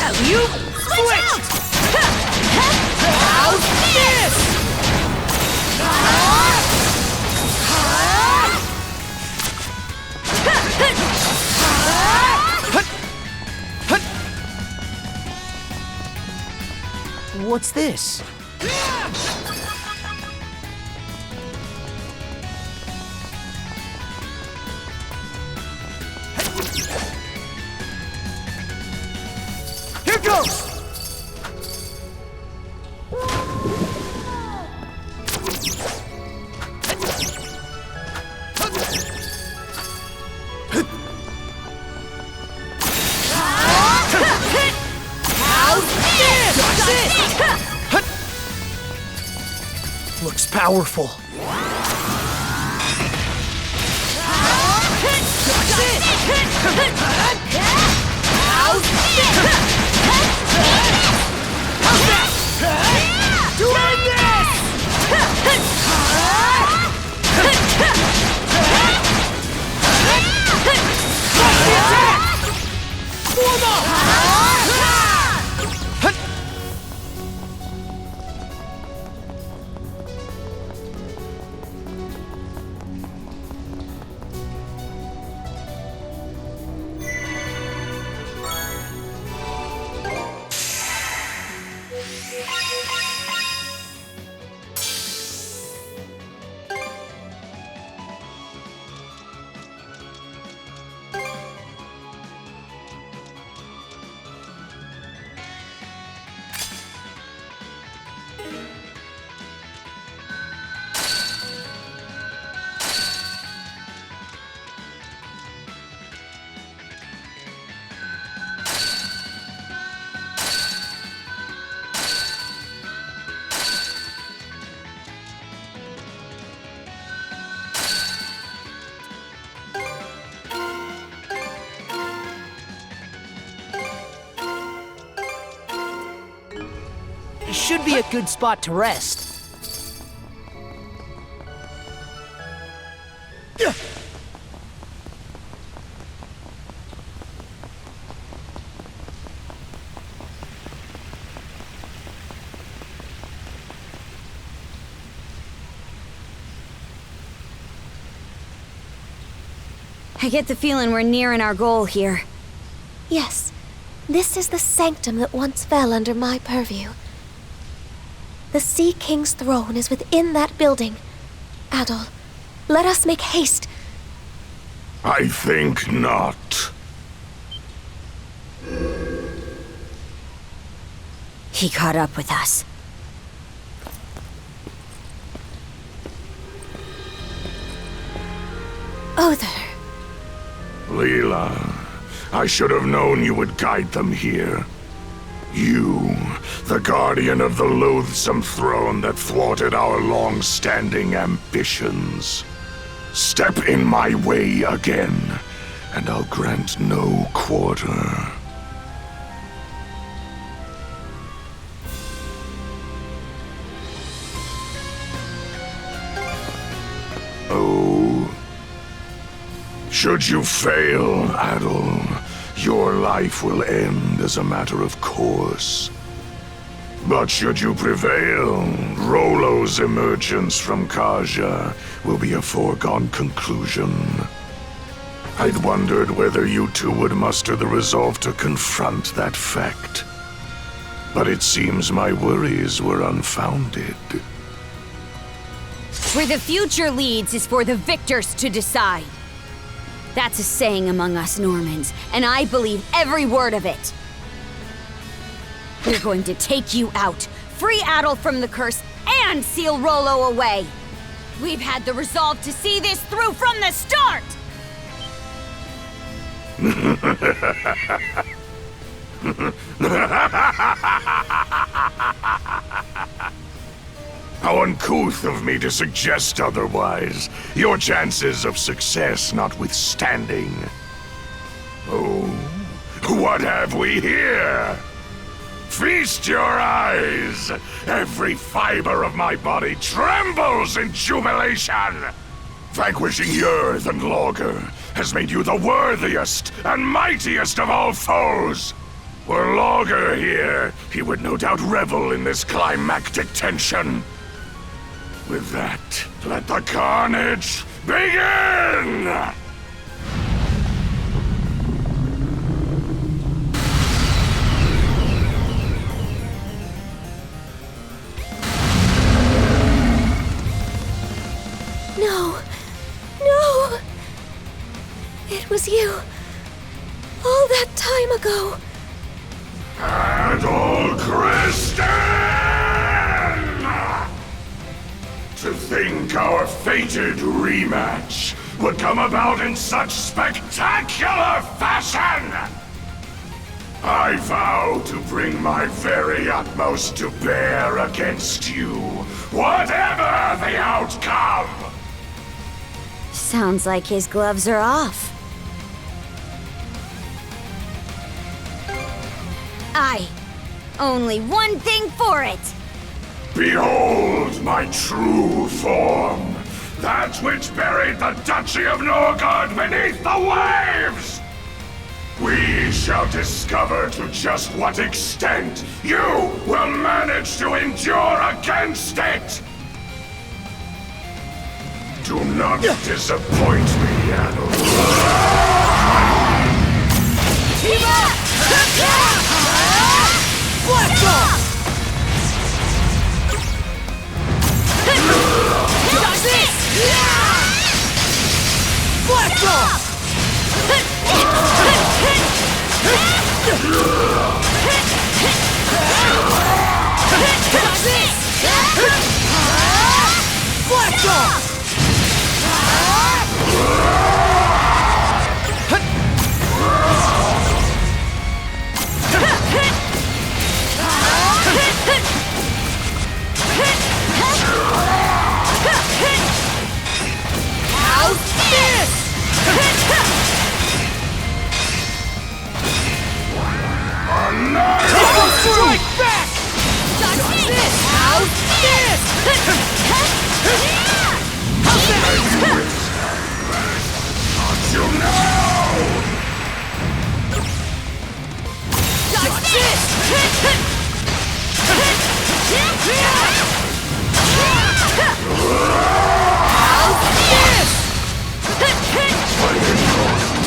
Alley-oop! Switch! How's this? What's this? Here goes! Looks powerful. Doing this! Form up! Should be a good spot to rest. I get the feeling we're nearing our goal here. Yes, this is the sanctum that once fell under my purview. The Sea King's throne is within that building. Adol, let us make haste. I think not. He caught up with us. Other. Leela, I should have known you would guide them here. You, the guardian of the loathsome throne that thwarted our long-standing ambitions. Step in my way again, and I'll grant no quarter. Oh. Should you fail, Adol, your life will end as a matter of course. But should you prevail, Rolo's emergence from Karja will be a foregone conclusion. I'd wondered whether you two would muster the resolve to confront that fact. But it seems my worries were unfounded. Where the future leads is for the victors to decide. That's a saying among us Normans, and I believe every word of it. We're going to take you out, free Adol from the curse, and seal Rolo away. We've had the resolve to see this through from the start! How uncouth of me to suggest otherwise, your chances of success notwithstanding. Oh, what have we here? Feast your eyes! Every fiber of my body trembles in jubilation! Vanquishing Yurth and Logger has made you the worthiest and mightiest of all foes! Were Logger here, he would no doubt revel in this climactic tension. With that, let the carnage begin! No! No! It was you. All that time ago. Adol To think our fated rematch would come about in such spectacular fashion! I vow to bring my very utmost to bear against you, whatever the outcome! Sounds like his gloves are off. Only one thing for it! Behold my true form, that which buried the Duchy of Norgard beneath the waves! We shall discover to just what extent you will manage to endure against it! Do not disappoint me, Adol. Black off! Got this! Black off! Got this! Black off!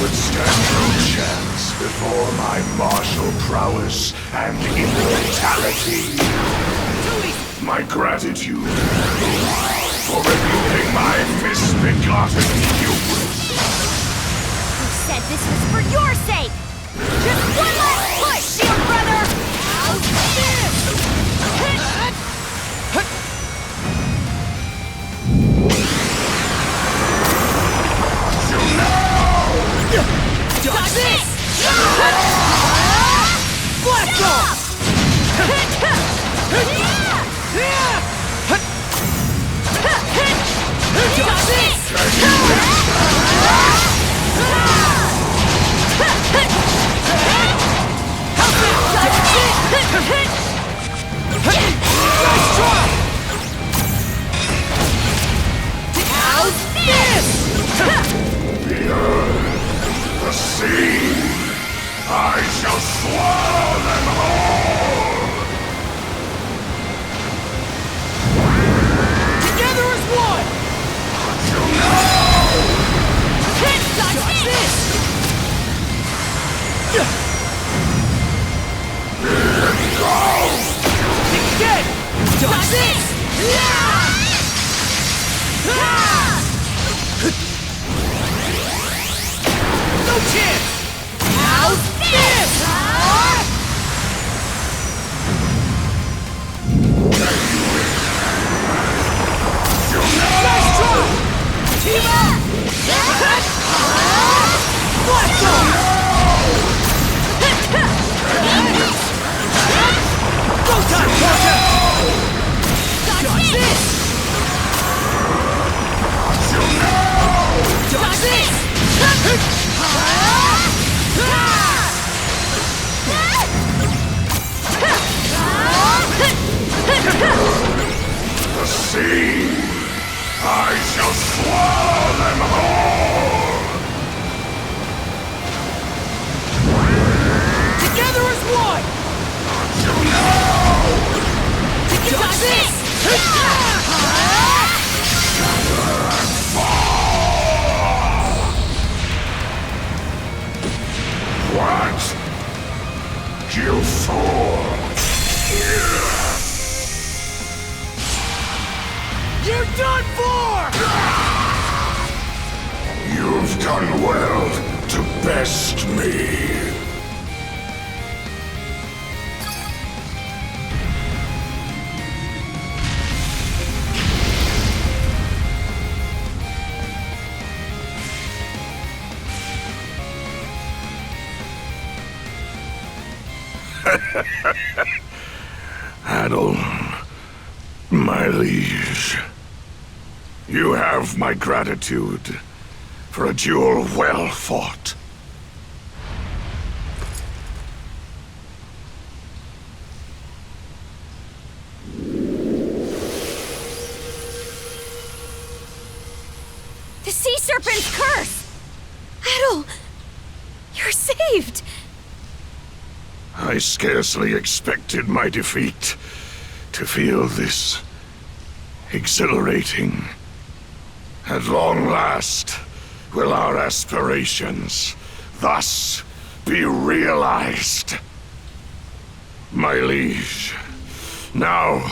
would stand no chance before my martial prowess and immortality. My gratitude for rebuking my misbegotten hubris. Who said this was for your sake? Just one last push, shield brother! How's this? Dodge this! Blast off! Dodge this! Nice try! How's this? The earth, the sea, I shall swallow them all! Together as one! You know! Dodge this! Go! Again! Dodge this! No chance! How's this? Nice try! Team up! Blast off! Go time, Karja! Dodge this! Dodge this! The sea! I shall swallow them all! Together as one! You know! Dodge this! What? You fool! You're done for! You've done well to best me. Adol, my liege, you have my gratitude for a duel well fought. The sea serpent's curse! Adol, you're saved! I scarcely expected my defeat to feel this exhilarating. At long last, will our aspirations thus be realized. My liege, now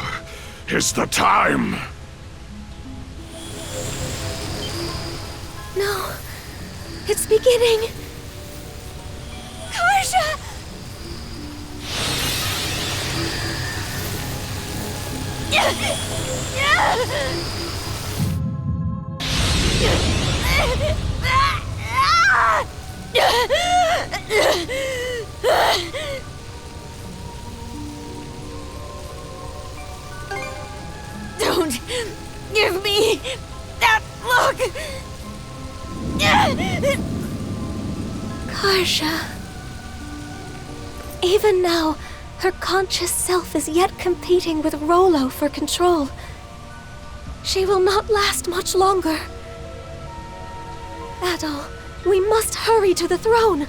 is the time. No, it's beginning. Karja! Don't give me that look! Karja. Even now, her conscious self is yet competing with Rolo for control. She will not last much longer. Adol, we must hurry to the throne!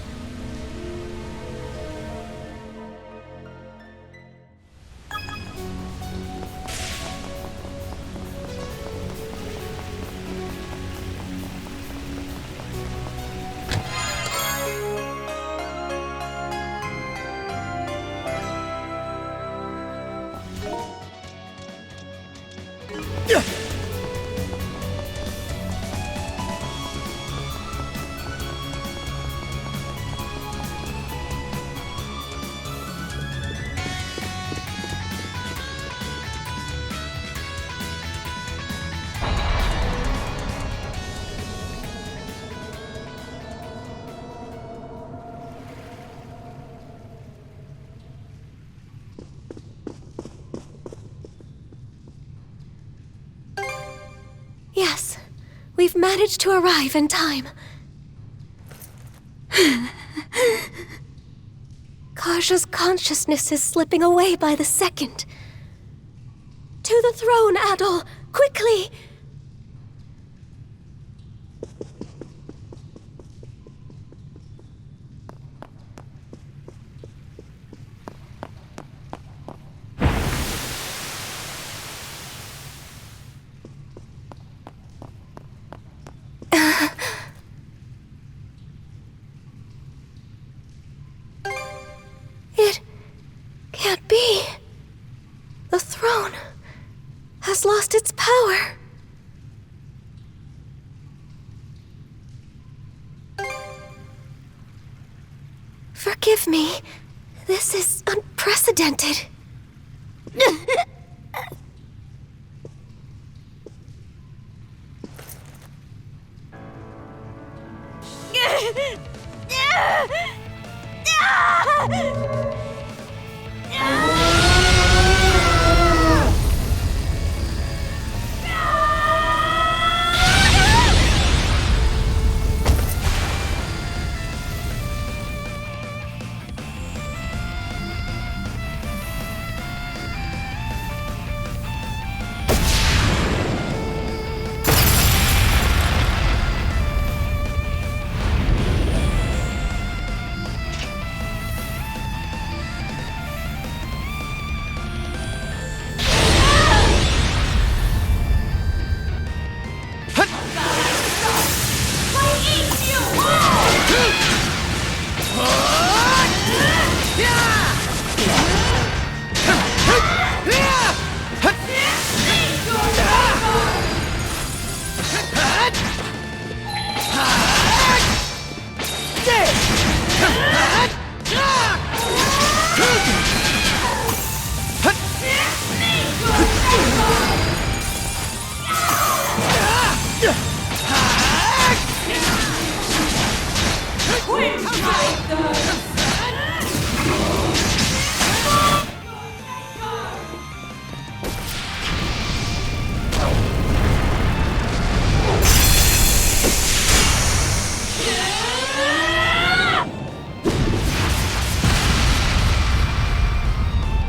Yes, we've managed to arrive in time. Karja's consciousness is slipping away by the second. To the throne, Adol! Quickly! It can't be. The throne has lost its power. Forgive me. This is unprecedented.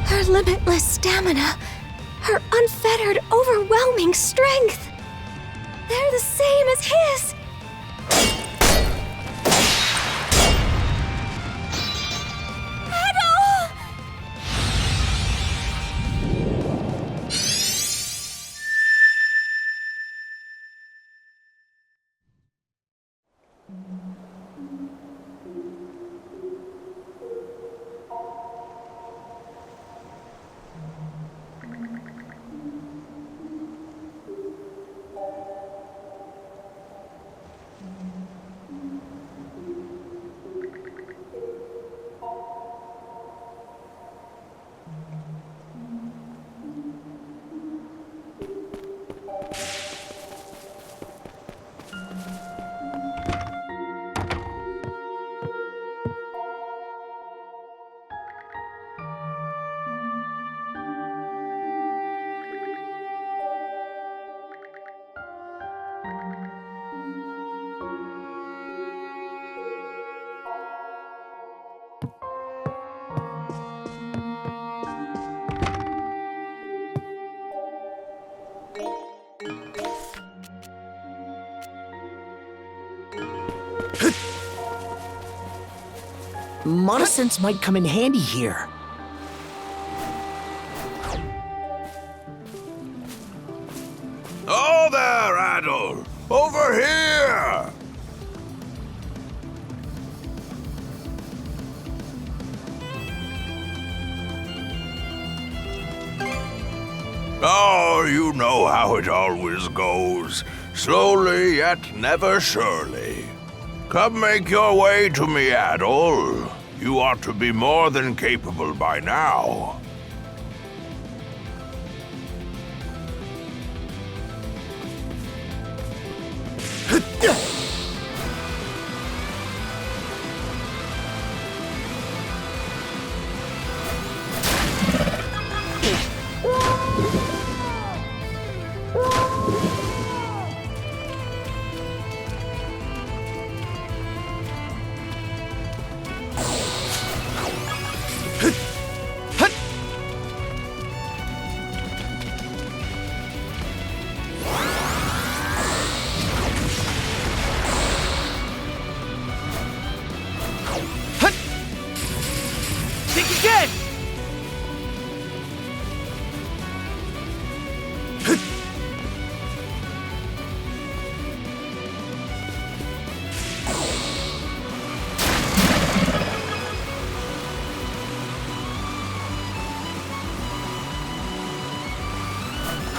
Her limitless stamina, her unfettered, overwhelming strength. They're the same as his. Monosense might come in handy here. Oh there, Adol! Over here! Oh, sure you know how it always goes. Slowly, yet never surely. Come make your way to me, Adol. You ought to be more than capable by now.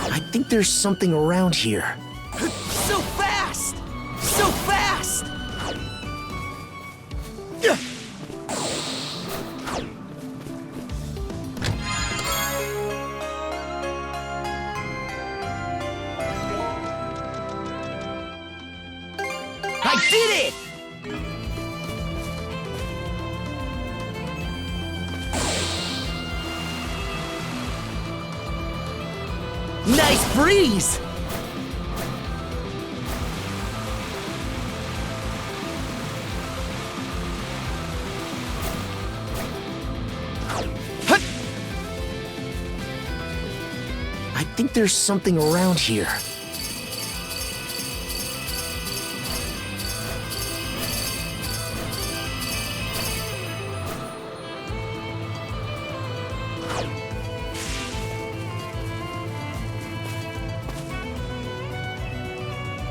I think there's something around here. So fast! So fast! I did it! Nice breeze! I think there's something around here.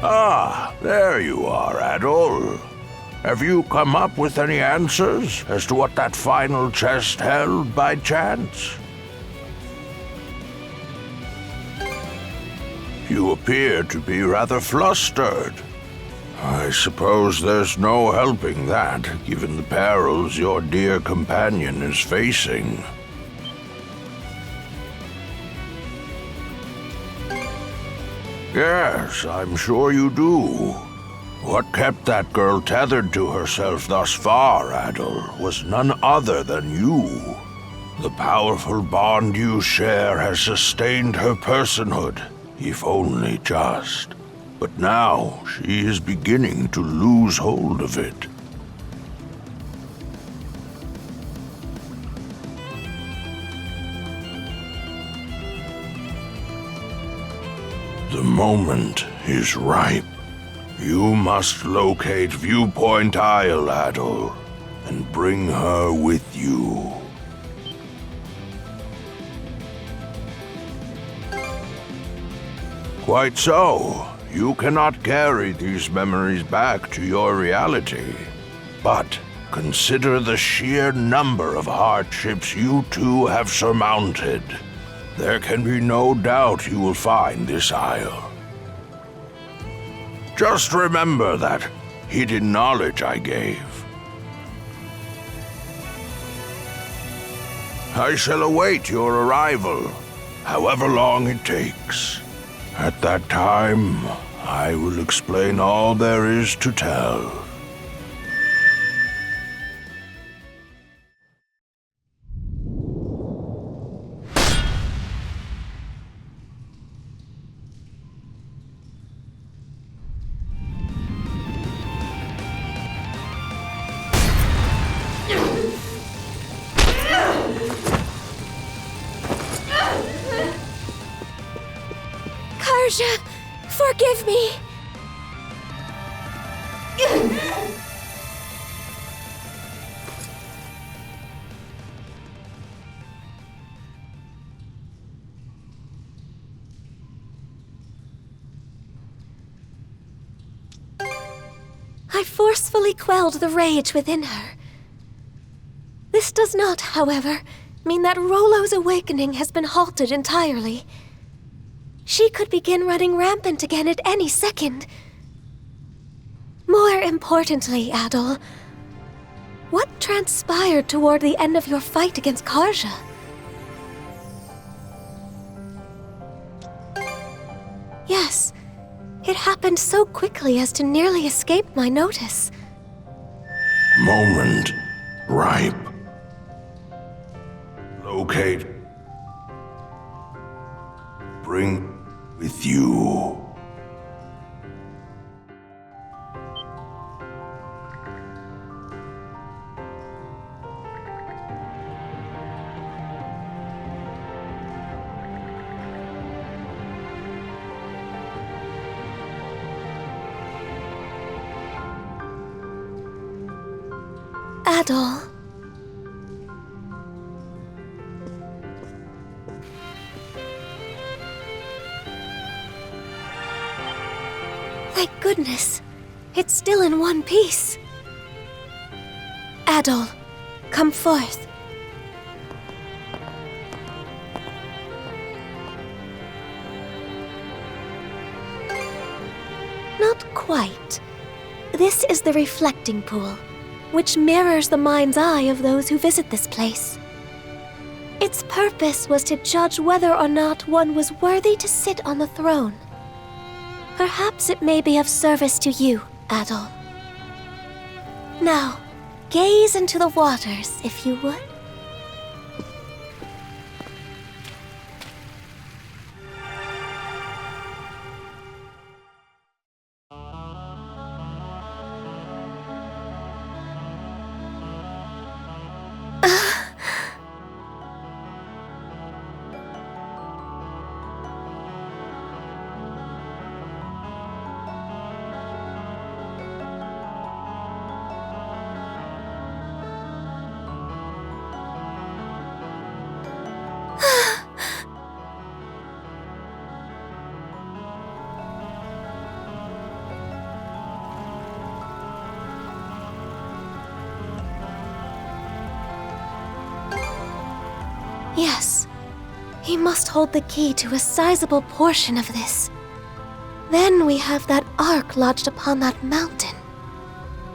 Ah, there you are, Adol. Have you come up with any answers as to what that final chest held by chance? You appear to be rather flustered. I suppose there's no helping that, given the perils your dear companion is facing. Yes, I'm sure you do. What kept that girl tethered to herself thus far, Adol, was none other than you. The powerful bond you share has sustained her personhood, if only just. But now she is beginning to lose hold of it. The moment is ripe. You must locate Viewpoint Isle, Adol, and bring her with you. Quite so. You cannot carry these memories back to your reality. But consider the sheer number of hardships you two have surmounted. There can be no doubt you will find this isle. Just remember that hidden knowledge I gave. I shall await your arrival, however long it takes. At that time, I will explain all there is to tell. Karja, forgive me. I forcefully quelled the rage within her. This does not, however, mean that Rolo's awakening has been halted entirely. She could begin running rampant again at any second. More importantly, Adol, what transpired toward the end of your fight against Karja? Yes, it happened so quickly as to nearly escape my notice. Moment ripe. Locate. Bring with you. Adol. Thank goodness. It's still in one piece. Adol, come forth. Not quite. This is the reflecting pool, which mirrors the mind's eye of those who visit this place. Its purpose was to judge whether or not one was worthy to sit on the throne. Perhaps it may be of service to you, Adol. Now, gaze into the waters, if you would. Yes, he must hold the key to a sizable portion of this. Then we have that ark lodged upon that mountain.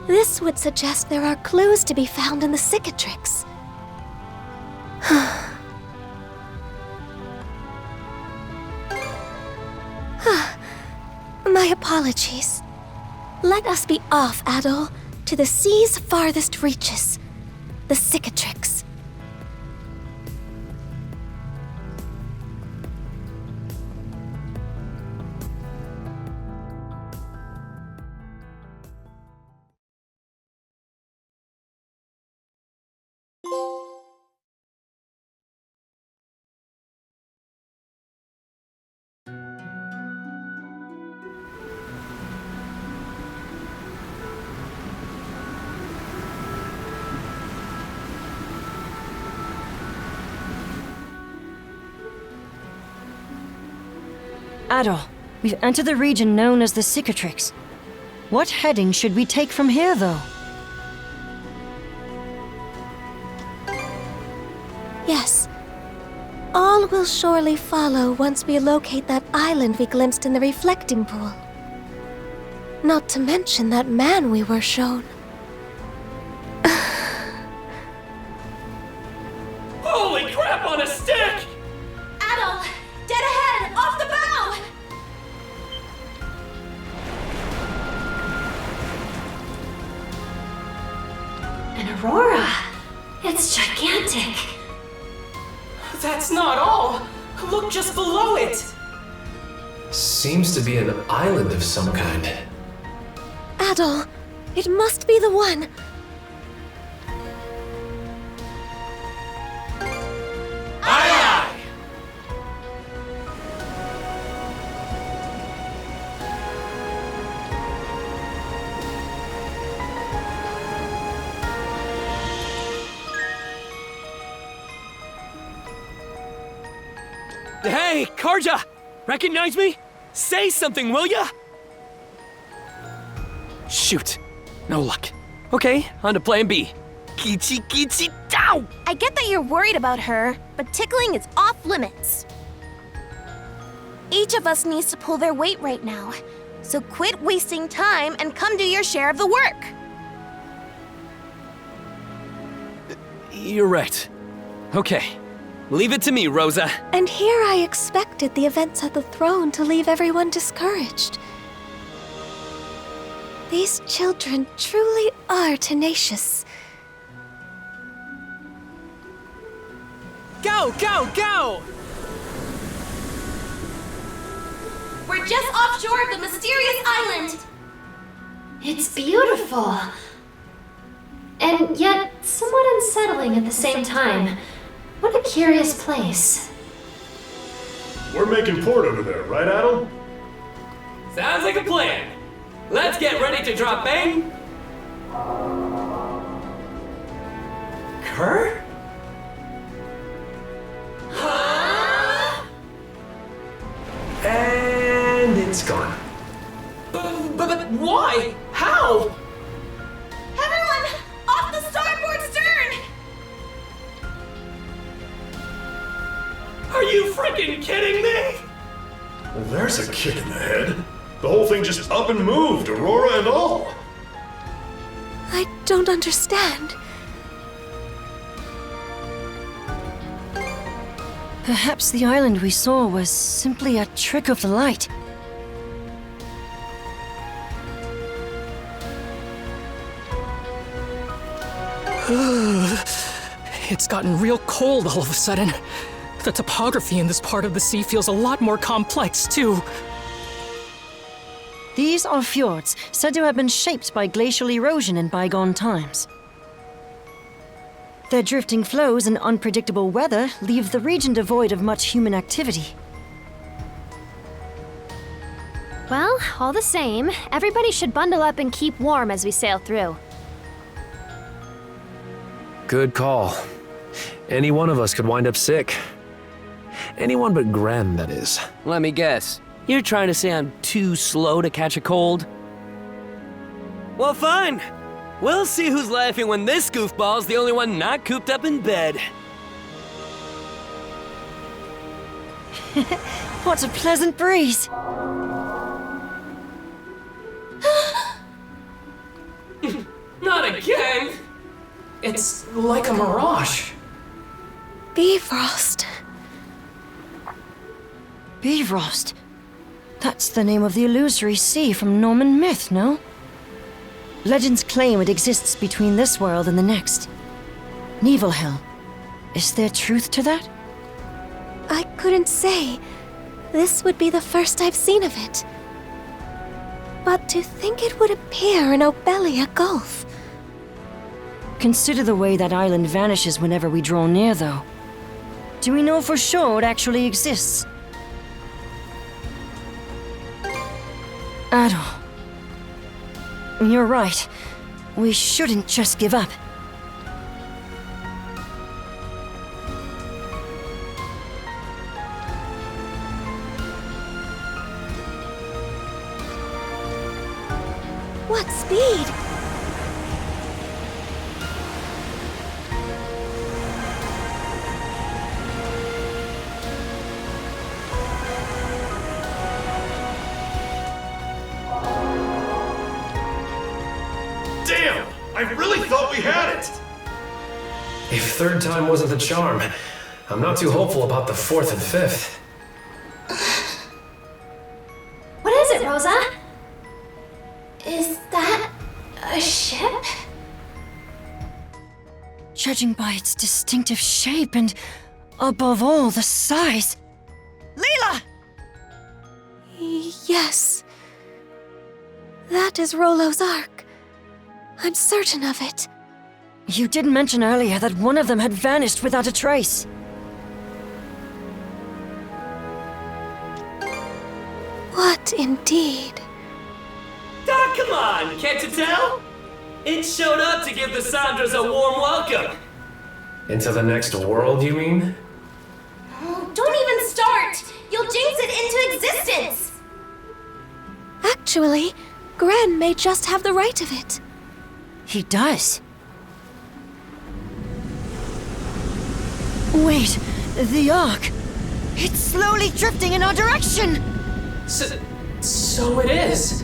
This would suggest there are clues to be found in the cicatrix. My apologies. Let us be off, Adol, to the sea's farthest reaches, the cicatrix. Adol, we've entered the region known as the Cicatrix. What heading should we take from here, though? Yes. All will surely follow once we locate that island we glimpsed in the reflecting pool. Not to mention that man we were shown. Holy crap on a stick! Adol! Dead ahead! Off the bow! An aurora. It's gigantic. That's not all. Look just below it. Seems to be an island of some kind. Adol, it must be the one. Hey, Karja! Recognize me? Say something, will ya? Shoot. No luck. Okay, on to plan B. Kichi kichi dow! I get that you're worried about her, but tickling is off limits. Each of us needs to pull their weight right now. So quit wasting time and come do your share of the work. You're right. Okay. Leave it to me, Rosa. And here I expected the events at the throne to leave everyone discouraged. These children truly are tenacious. Go, go, go! We're just offshore of the mysterious island. It's beautiful. And yet somewhat unsettling at the same time. What a curious place. We're making port over there, right, Adol? Sounds like a plan. Let's get ready to drop in. Kerr? And it's gone. But why? How? Everyone, off the starboard stern! Are you freaking kidding me? Well, there's a kick in the head. The whole thing just up and moved, Aurora and all. I don't understand. Perhaps the island we saw was simply a trick of the light. It's gotten real cold all of a sudden. The topography in this part of the sea feels a lot more complex, too. These are fjords, said to have been shaped by glacial erosion in bygone times. Their drifting flows and unpredictable weather leave the region devoid of much human activity. Well, all the same, everybody should bundle up and keep warm as we sail through. Good call. Any one of us could wind up sick. Anyone but Gren, that is. Let me guess. You're trying to say I'm too slow to catch a cold? Well, fine. We'll see who's laughing when this goofball's the only one not cooped up in bed. What a pleasant breeze! Not again! It's like a mirage. Bifrost. Bifrost? That's the name of the illusory sea from Norman myth, no? Legends claim it exists between this world and the next. Nibelheim. Is there truth to that? I couldn't say. This would be the first I've seen of it. But to think it would appear in Obelia Gulf. Consider the way that island vanishes whenever we draw near, though. Do we know for sure it actually exists? Adol. You're right. We shouldn't just give up. What speed! Damn! I really thought we had it! If third time wasn't the charm, I'm not too hopeful about the fourth and fifth. What is it, Rosa? Is that a ship? Judging by its distinctive shape and, above all, the size... Leela! Yes. That is Rolo's Ark. I'm certain of it. You did mention earlier that one of them had vanished without a trace. What indeed? Ah, come on, can't you tell? It showed up to give the Sandras a warm welcome. Into the next world, you mean? Oh, don't even start! You'll jinx it into existence! Actually, Gren may just have the right of it. He does. Wait, the Ark. It's slowly drifting in our direction! So it is.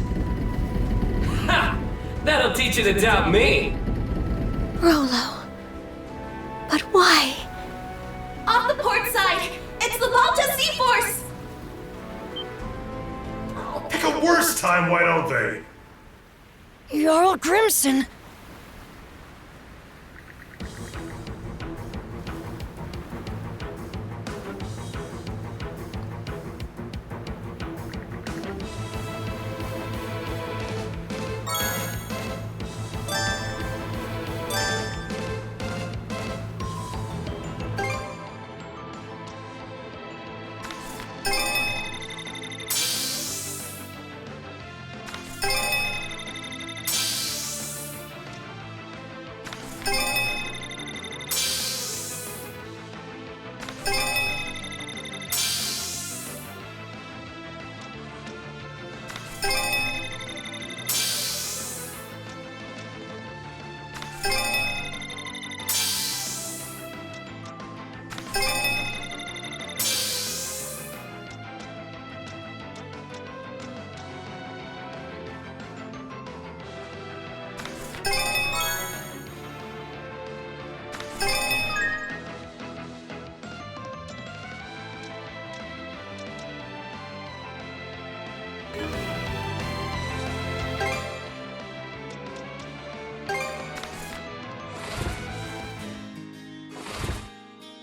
Ha! That'll teach you to doubt me. Rolo. But why? Off the port side! It's the Balta Seaforce! Pick a worse time, why don't they? Jarl Grimson!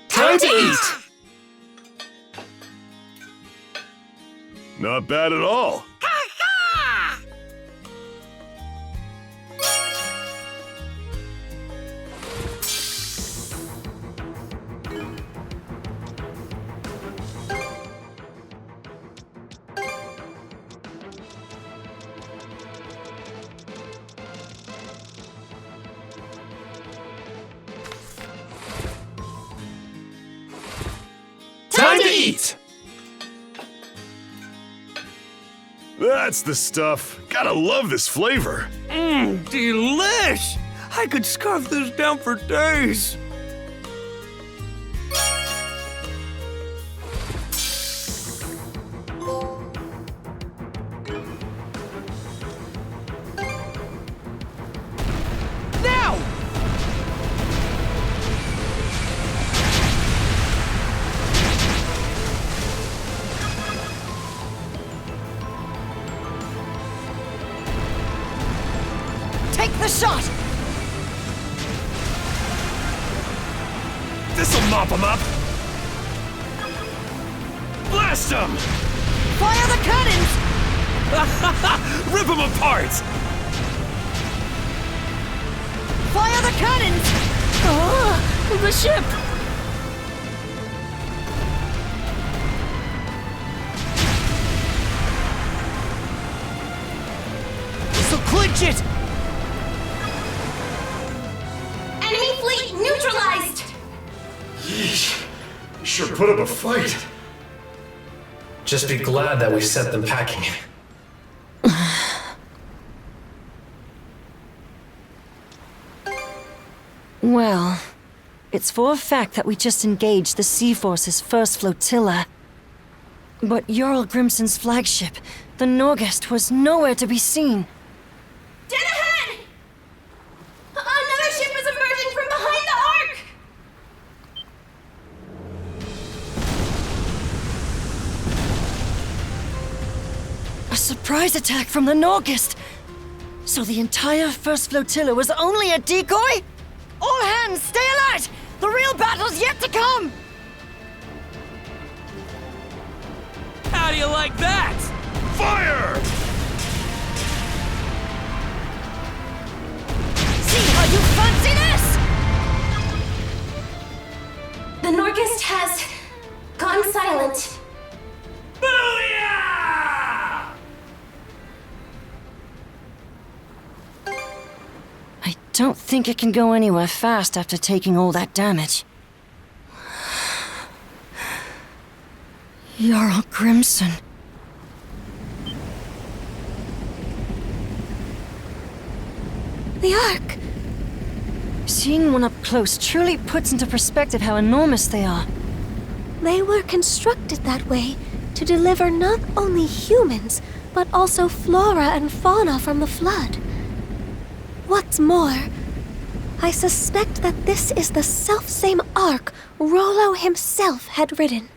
Time to eat! Not bad at all. Time to eat! That's the stuff. Gotta love this flavor. Delish! I could scarf this down for days. Now! Take the shot! This'll mop them up. Blast them! Fire the cannons! Rip them apart! Fire the cannons! Oh, the ship! This'll clinch it! Enemy fleet neutralized! Yeesh. You sure put up a fight. Just be glad that we sent them packing. Well, it's for a fact that we just engaged the Seaforce's first flotilla. But Jarl Grimson's flagship, the Norgest, was nowhere to be seen. Dead ahead! Another ship is emerging from behind the arc! A surprise attack from the Norgest! So the entire first flotilla was only a decoy? All hands, stay alert! The real battle's yet to come! How do you like that? Fire! See how you fancy this? The Norgest has gone silent. I don't think it can go anywhere fast after taking all that damage. Jarl Grimson. The Ark! Seeing one up close truly puts into perspective how enormous they are. They were constructed that way to deliver not only humans, but also flora and fauna from the flood. What's more, I suspect that this is the selfsame ark Rolo himself had ridden.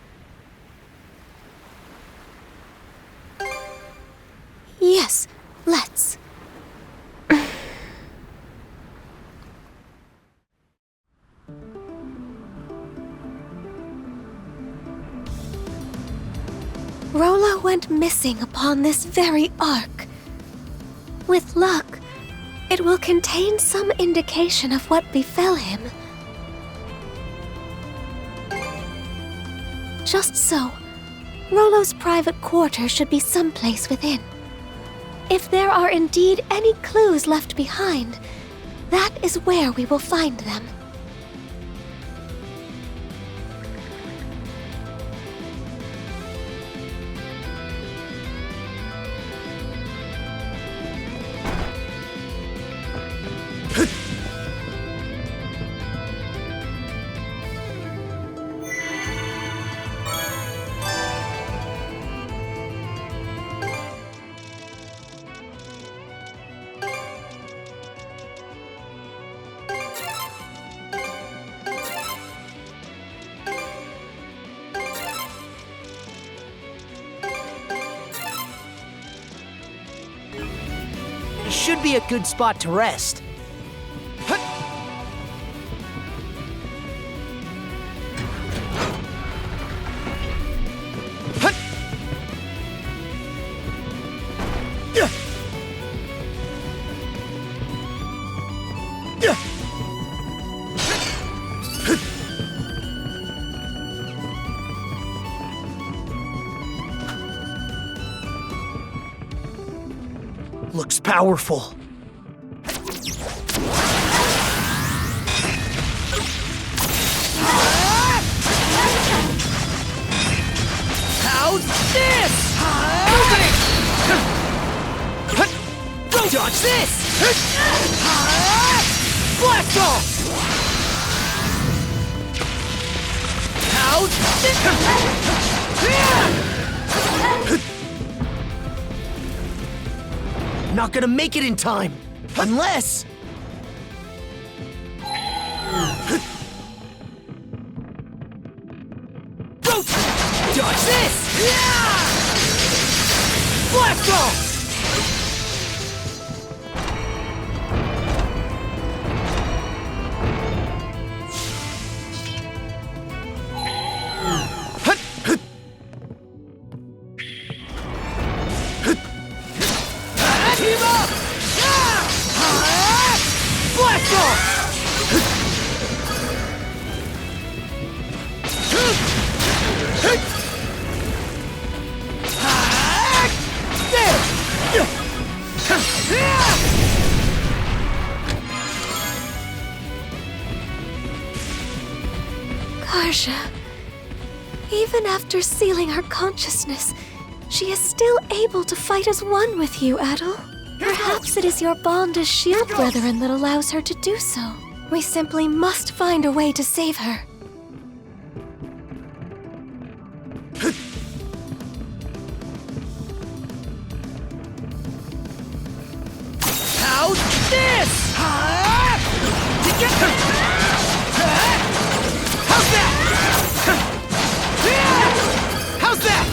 Yes, let's. Rolo went missing upon this very ark. With luck, it will contain some indication of what befell him. Just so, Rolo's private quarters should be someplace within. If there are indeed any clues left behind, that is where we will find them. Should be a good spot to rest. Looks powerful. How's this? Dodge this! Blast off! How's this? Not gonna make it in time, unless... Dodge this! Blast off! Karja. Even after sealing her consciousness, she is still able to fight as one with you, Adol. Perhaps it is your bond as shield brethren that allows her to do so. We simply must find a way to save her. How's this? How's that? How's that?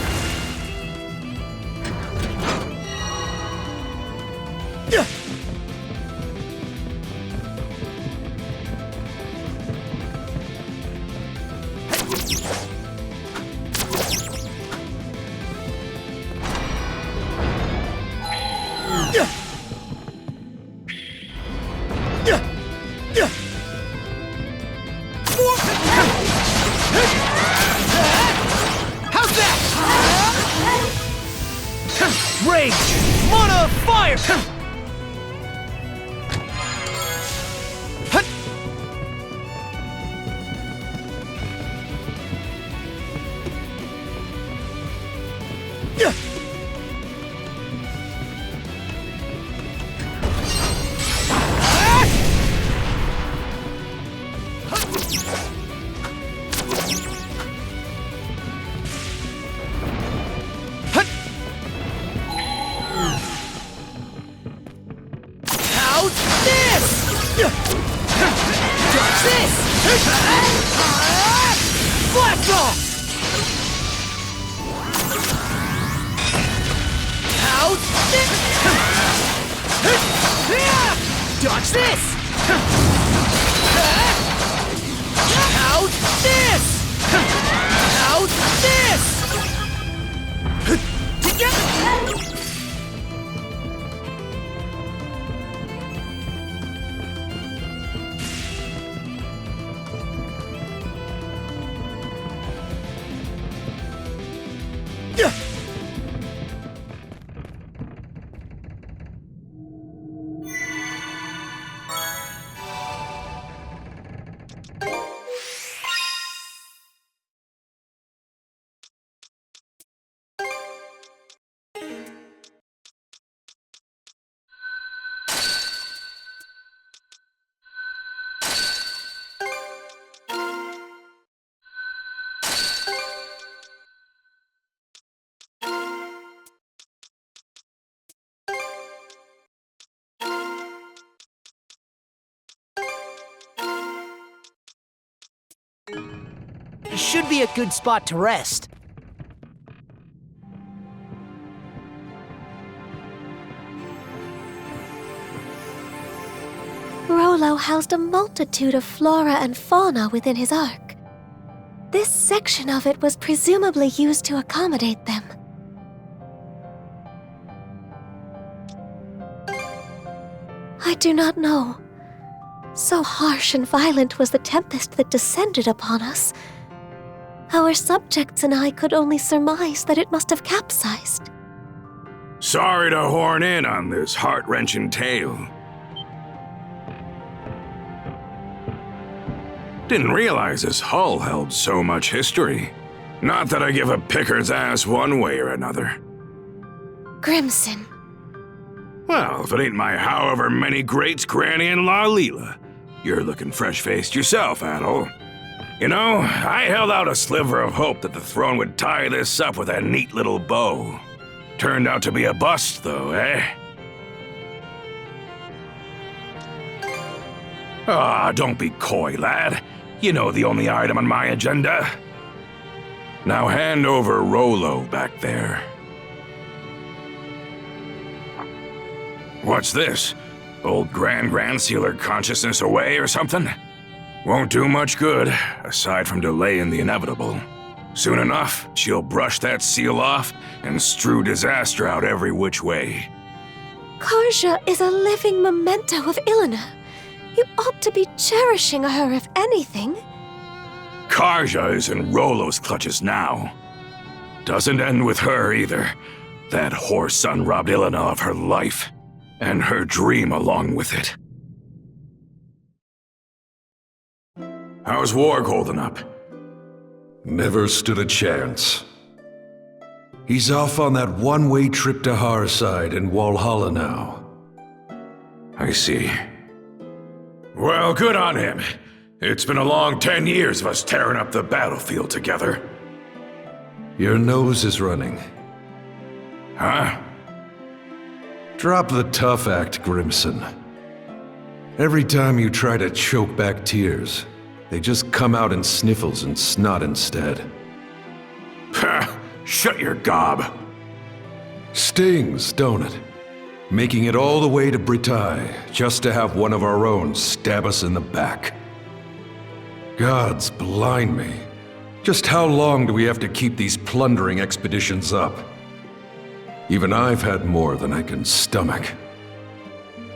Rage! Mana of fire! this! Blast off! Out! Dodge this! Out this! Out this! Together! Should be a good spot to rest. Rolo housed a multitude of flora and fauna within his ark. This section of it was presumably used to accommodate them. I do not know. So harsh and violent was the tempest that descended upon us. Our subjects and I could only surmise that it must have capsized. Sorry to horn in on this heart-wrenching tale. Didn't realize this hull held so much history. Not that I give a picker's ass one way or another. Grimson. Well, if it ain't my however many greats-granny-in-law Leela, you're looking fresh-faced yourself, Adol. You know, I held out a sliver of hope that the throne would tie this up with a neat little bow. Turned out to be a bust, though, eh? Ah, don't be coy, lad. You know the only item on my agenda. Now hand over Rolo back there. What's this? Old Grand sealed consciousness away or something? Won't do much good, aside from delaying the inevitable. Soon enough, she'll brush that seal off and strew disaster out every which way. Karja is a living memento of Ilina. You ought to be cherishing her, if anything. Karja is in Rolo's clutches now. Doesn't end with her either. That whore son robbed Ilina of her life, and her dream along with it. How's Warg holding up? Never stood a chance. He's off on that one-way trip to Harside in Walhalla now. I see. Well, good on him. It's been a long 10 years of us tearing up the battlefield together. Your nose is running. Huh? Drop the tough act, Grimson. Every time you try to choke back tears, they just come out in sniffles and snot instead. Ha! Shut your gob! Stings, don't it? Making it all the way to Britae, just to have one of our own stab us in the back. Gods blind me. Just how long do we have to keep these plundering expeditions up? Even I've had more than I can stomach.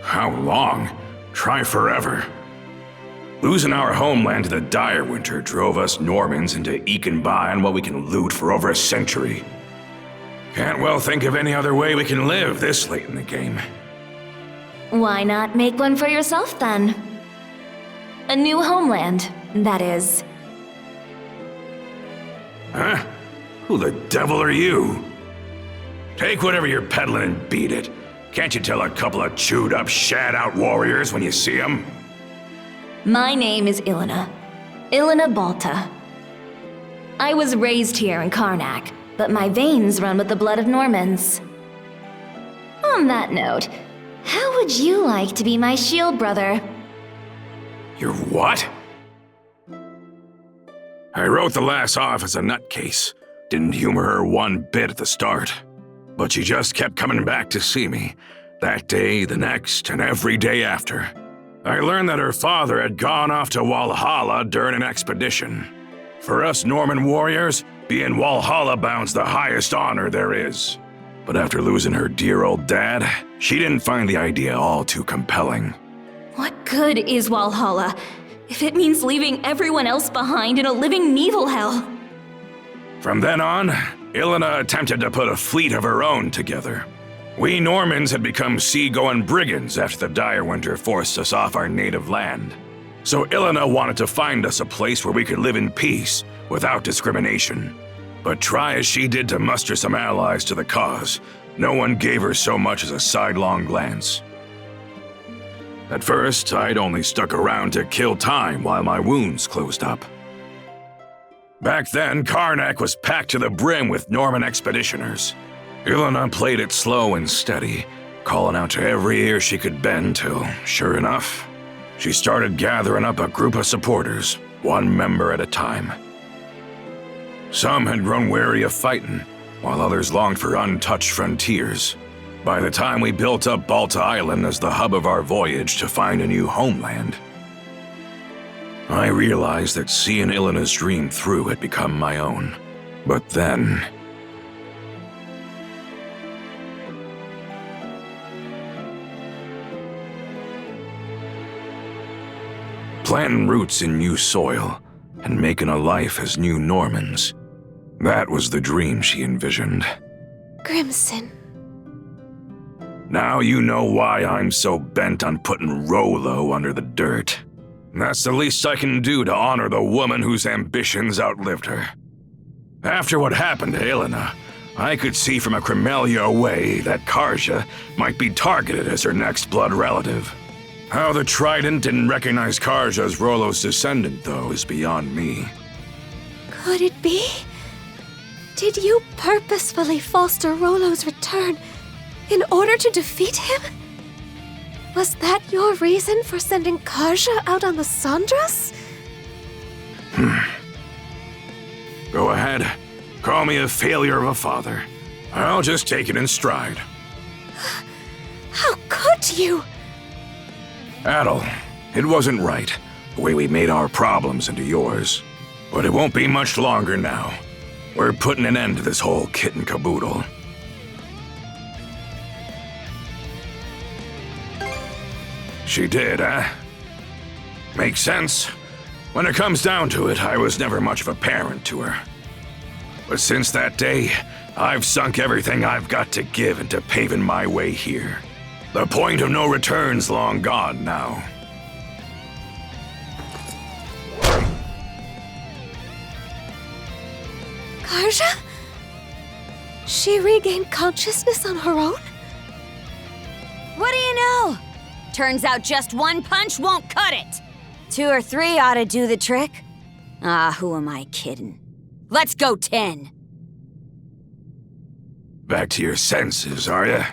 How long? Try forever. Losing our homeland to the dire winter drove us Normans into eking by on what we can loot for over a century. Can't well think of any other way we can live this late in the game. Why not make one for yourself, then? A new homeland, that is. Huh? Who the devil are you? Take whatever you're peddling and beat it. Can't you tell a couple of chewed-up, shat-out warriors when you see them? My name is Ilina. Ilina Balta. I was raised here in Carnac, but my veins run with the blood of Normans. On that note, how would you like to be my shield brother? You're what? I wrote the lass off as a nutcase. Didn't humor her one bit at the start. But she just kept coming back to see me. That day, the next, and every day after. I learned that her father had gone off to Valhalla during an expedition. For us Norman warriors, being Valhalla bound's the highest honor there is. But after losing her dear old dad, she didn't find the idea all too compelling. What good is Valhalla if it means leaving everyone else behind in a living Nibelhel? From then on, Ilena attempted to put a fleet of her own together. We Normans had become sea-going brigands after the dire winter forced us off our native land. So Ilena wanted to find us a place where we could live in peace, without discrimination. But try as she did to muster some allies to the cause, no one gave her so much as a sidelong glance. At first, I'd only stuck around to kill time while my wounds closed up. Back then, Carnac was packed to the brim with Norman expeditioners. Ilena played it slow and steady, calling out to every ear she could bend till, sure enough, she started gathering up a group of supporters, one member at a time. Some had grown weary of fighting, while others longed for untouched frontiers. By the time we built up Balta Island as the hub of our voyage to find a new homeland, I realized that seeing Ilena's dream through had become my own. But then... planting roots in new soil and making a life as new Normans. That was the dream she envisioned. Grimson. Now you know why I'm so bent on putting Rolo under the dirt. That's the least I can do to honor the woman whose ambitions outlived her. After what happened to Ilena, I could see from a Cremelia away that Karja might be targeted as her next blood relative. How the Trident didn't recognize Karja as Rolo's descendant, though, is beyond me. Could it be? Did you purposefully foster Rolo's return in order to defeat him? Was that your reason for sending Karja out on the Sandras? Go ahead. Call me a failure of a father. I'll just take it in stride. How could you? Adol, it wasn't right, the way we made our problems into yours. But it won't be much longer now. We're putting an end to this whole kit and caboodle. She did, huh? Makes sense. When it comes down to it, I was never much of a parent to her. But since that day, I've sunk everything I've got to give into paving my way here. The point of no return's long gone now. Karja? She regained consciousness on her own? What do you know? Turns out just one punch won't cut it. 2 or 3 ought to do the trick. Ah, who am I kidding? Let's go 10. Back to your senses, are ya?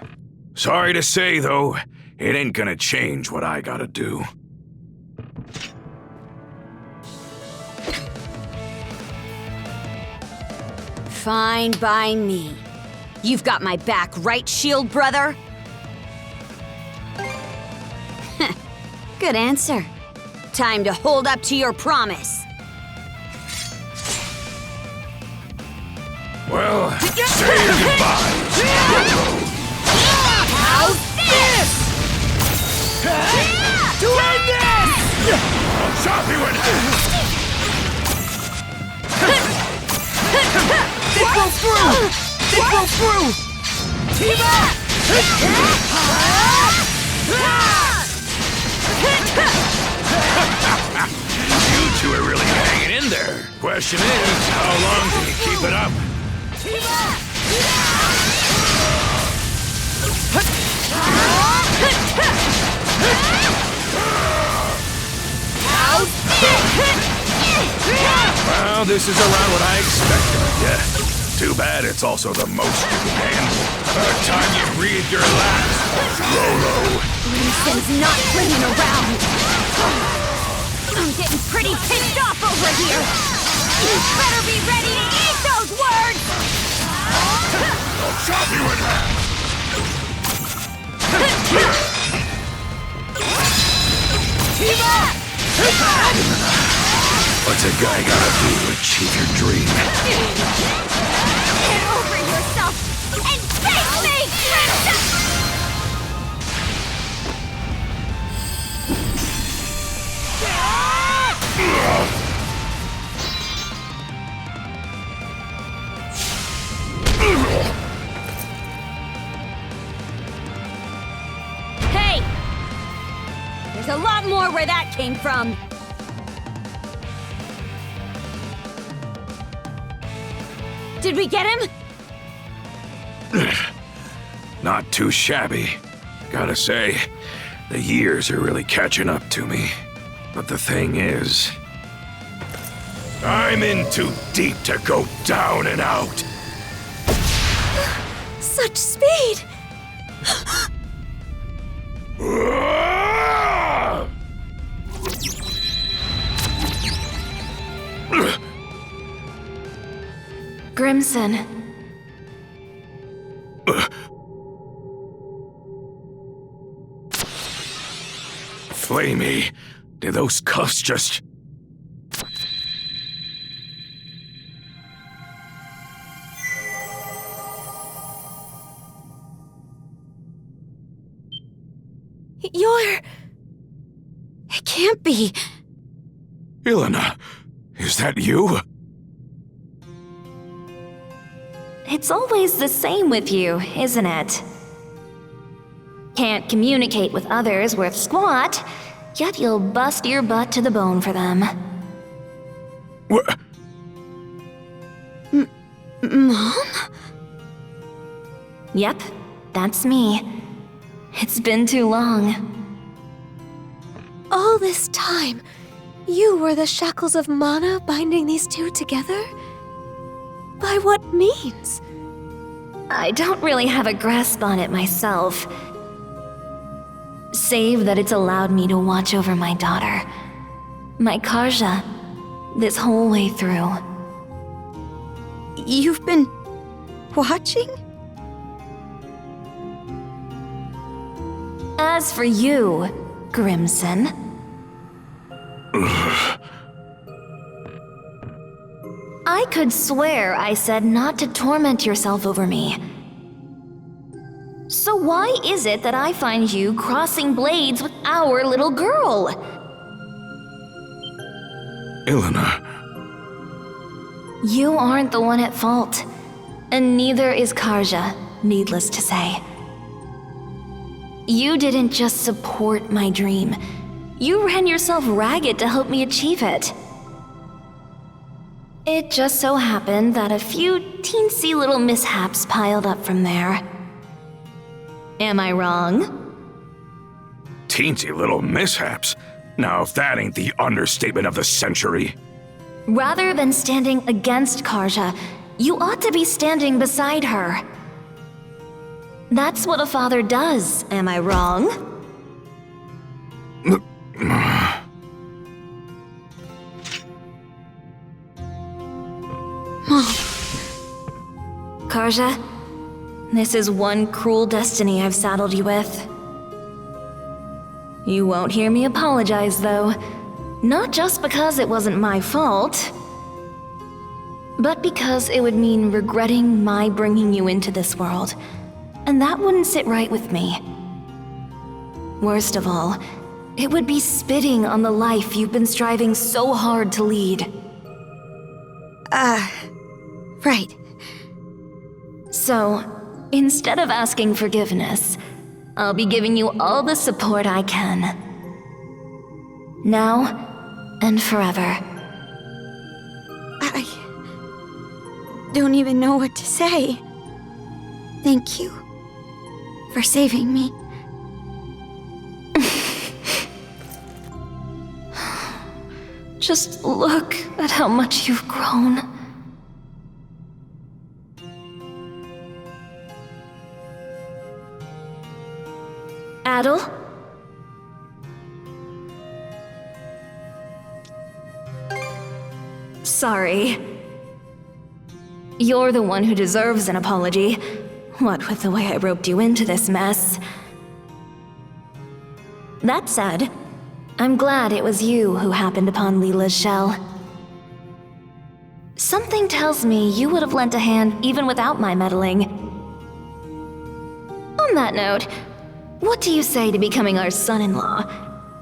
Sorry to say, though, it ain't gonna change what I gotta do. Fine by me. You've got my back, right, shield brother? Good answer. Time to hold up to your promise. Well, say goodbye. How's this? To end this! I'll chop you in half! They go through! They go through! Team up! You two are really hanging in there. Question is, how long can you keep it up? Well, this is around what I expected of you. Too bad it's also the most you can handle. By the time you breathe your last, Rolo. Grimson's not playing around. I'm getting pretty pissed off over here. Better be ready to eat those words! I'll chop you in half! What's a guy gotta do to achieve your dream? Get over yourself and face me, Grimson! Hey! There's a lot more where that came from. Did we get him? Not too shabby. Gotta say, the years are really catching up to me. But the thing is, I'm in too deep to go down and out. Such speed! Grimson. Flamey, did those cuffs just... You're... It can't be. Ilana, is that you? It's always the same with you, isn't it? Can't communicate with others worth squat, yet you'll bust your butt to the bone for them. What? Mom? Yep, that's me. It's been too long. All this time, you were the shackles of mana binding these two together? By what means? I don't really have a grasp on it myself. Save that it's allowed me to watch over my daughter, my Karja, this whole way through. You've been... watching? As for you, Grimson... I could swear I said not to torment yourself over me. So why is it that I find you crossing blades with our little girl? Ilana. You aren't the one at fault, and neither is Karja, needless to say. You didn't just support my dream. You ran yourself ragged to help me achieve it. It just so happened that a few teensy little mishaps piled up from there. Am I wrong? Teensy little mishaps? Now that ain't the understatement of the century. Rather than standing against Karja, you ought to be standing beside her. That's what a father does, am I wrong? Karja, this is one cruel destiny I've saddled you with. You won't hear me apologize, though. Not just because it wasn't my fault, but because it would mean regretting my bringing you into this world, and that wouldn't sit right with me. Worst of all, it would be spitting on the life you've been striving so hard to lead. Right. So, instead of asking forgiveness, I'll be giving you all the support I can. Now and forever. I don't even know what to say. Thank you for saving me. Just look at how much you've grown. Adol? sorry. You're the one who deserves an apology. What with the way I roped you into this mess. That said, I'm glad it was you who happened upon Leela's shell. Something tells me you would have lent a hand even without my meddling. On that note, what do you say to becoming our son-in-law?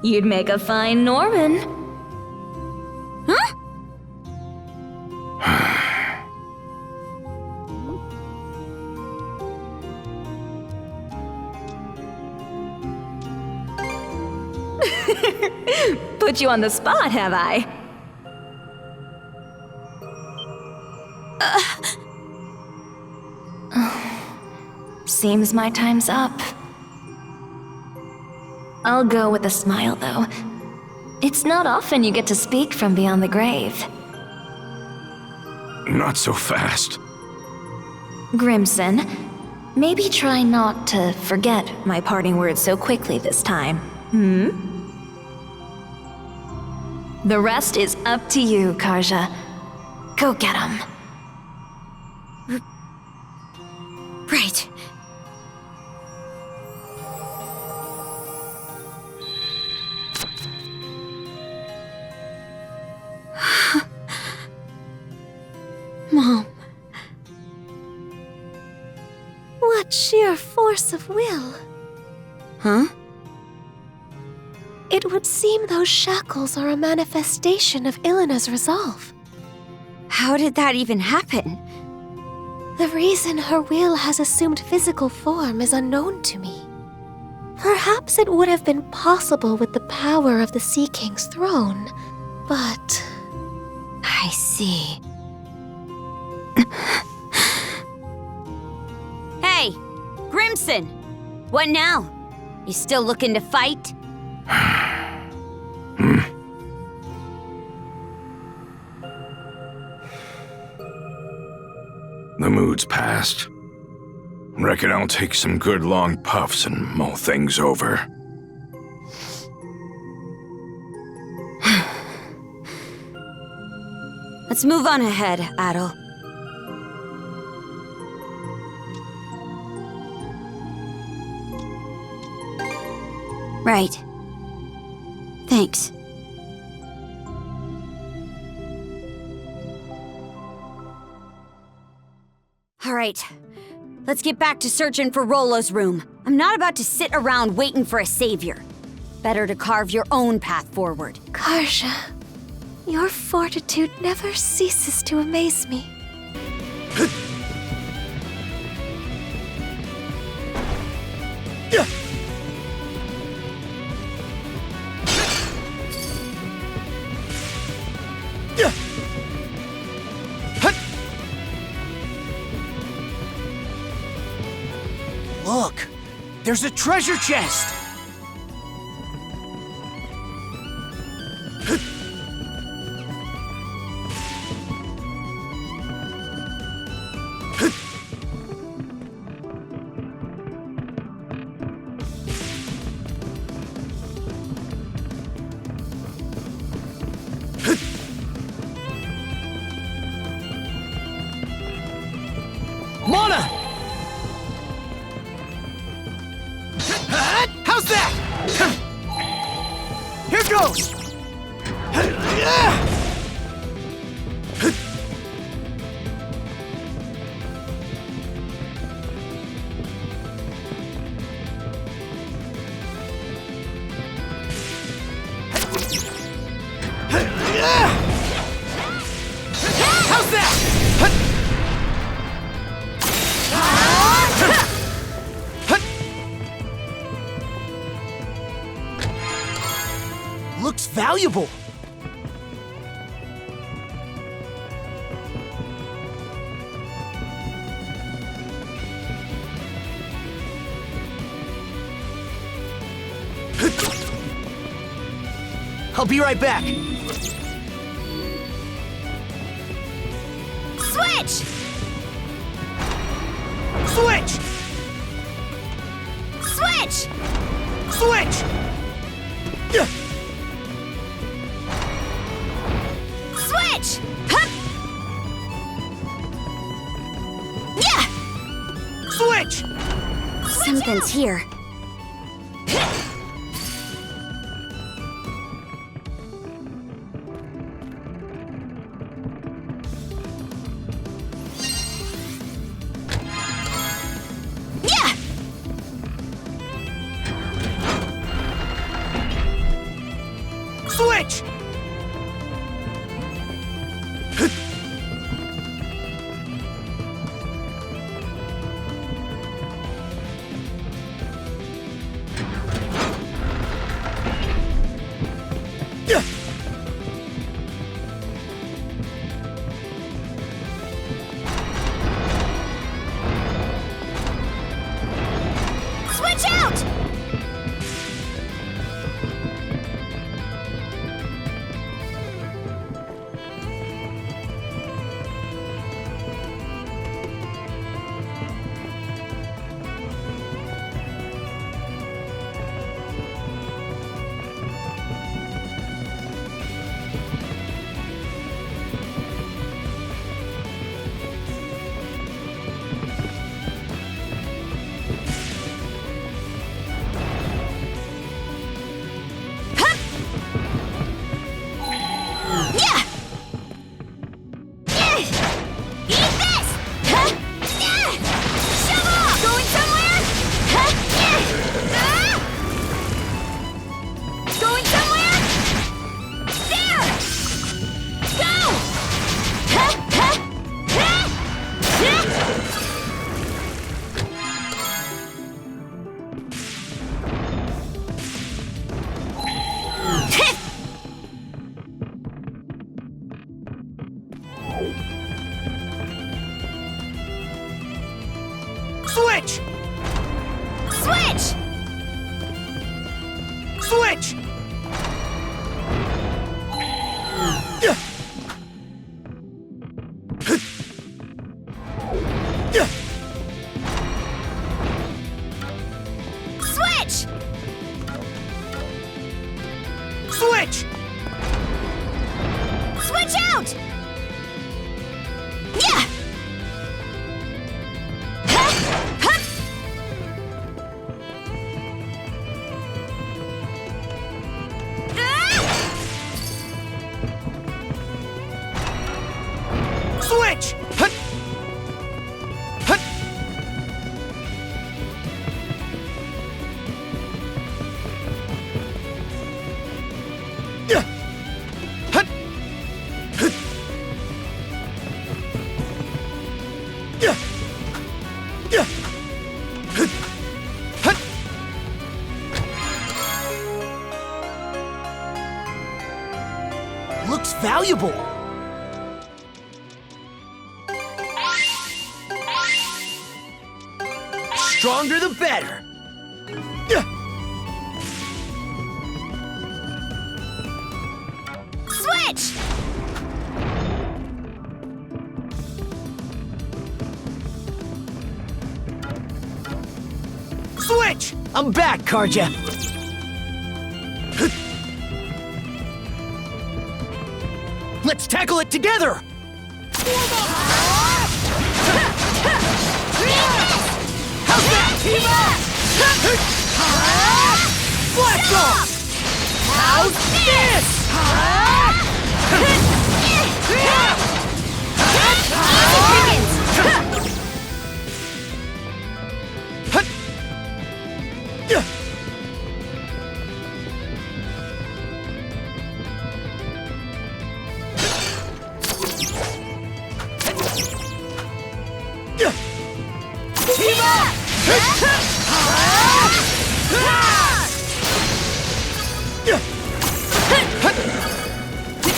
You'd make a fine Norman. Huh? Put you on the spot, have I? Seems my time's up. I'll go with a smile, though. It's not often you get to speak from beyond the grave. Not so fast. Grimson, maybe try not to forget my parting words so quickly this time, The rest is up to you, Karja. Go get him. Right. Mom. What sheer force of will. Huh? It would seem those shackles are a manifestation of Ilena's resolve. How did that even happen? The reason her will has assumed physical form is unknown to me. Perhaps it would have been possible with the power of the Sea King's throne, but... I see. Hey, Grimson! What now? You still looking to fight? The mood's past. Reckon I'll take some good long puffs and mull things over. Let's move on ahead, Adol. Right. Thanks. All right. Let's get back to searching for Rolo's room. I'm not about to sit around waiting for a savior. Better to carve your own path forward. Karja, your fortitude never ceases to amaze me. Look! There's a treasure chest! Mana! How's that? Here goes! How's that? Looks valuable. I'll be right back. Switch! Switch! Switch! Switch! Switch! Hup! Switch! Something's here. Switch! Switch out! Switch! Switch! Switch! Switch! Switch! Switch out! Yeah! Switch! Looks valuable. Stronger the better. Switch! Switch! I'm back, Karja. Let's tackle it together! How's that? Team up! Blast off! How's this? Team up!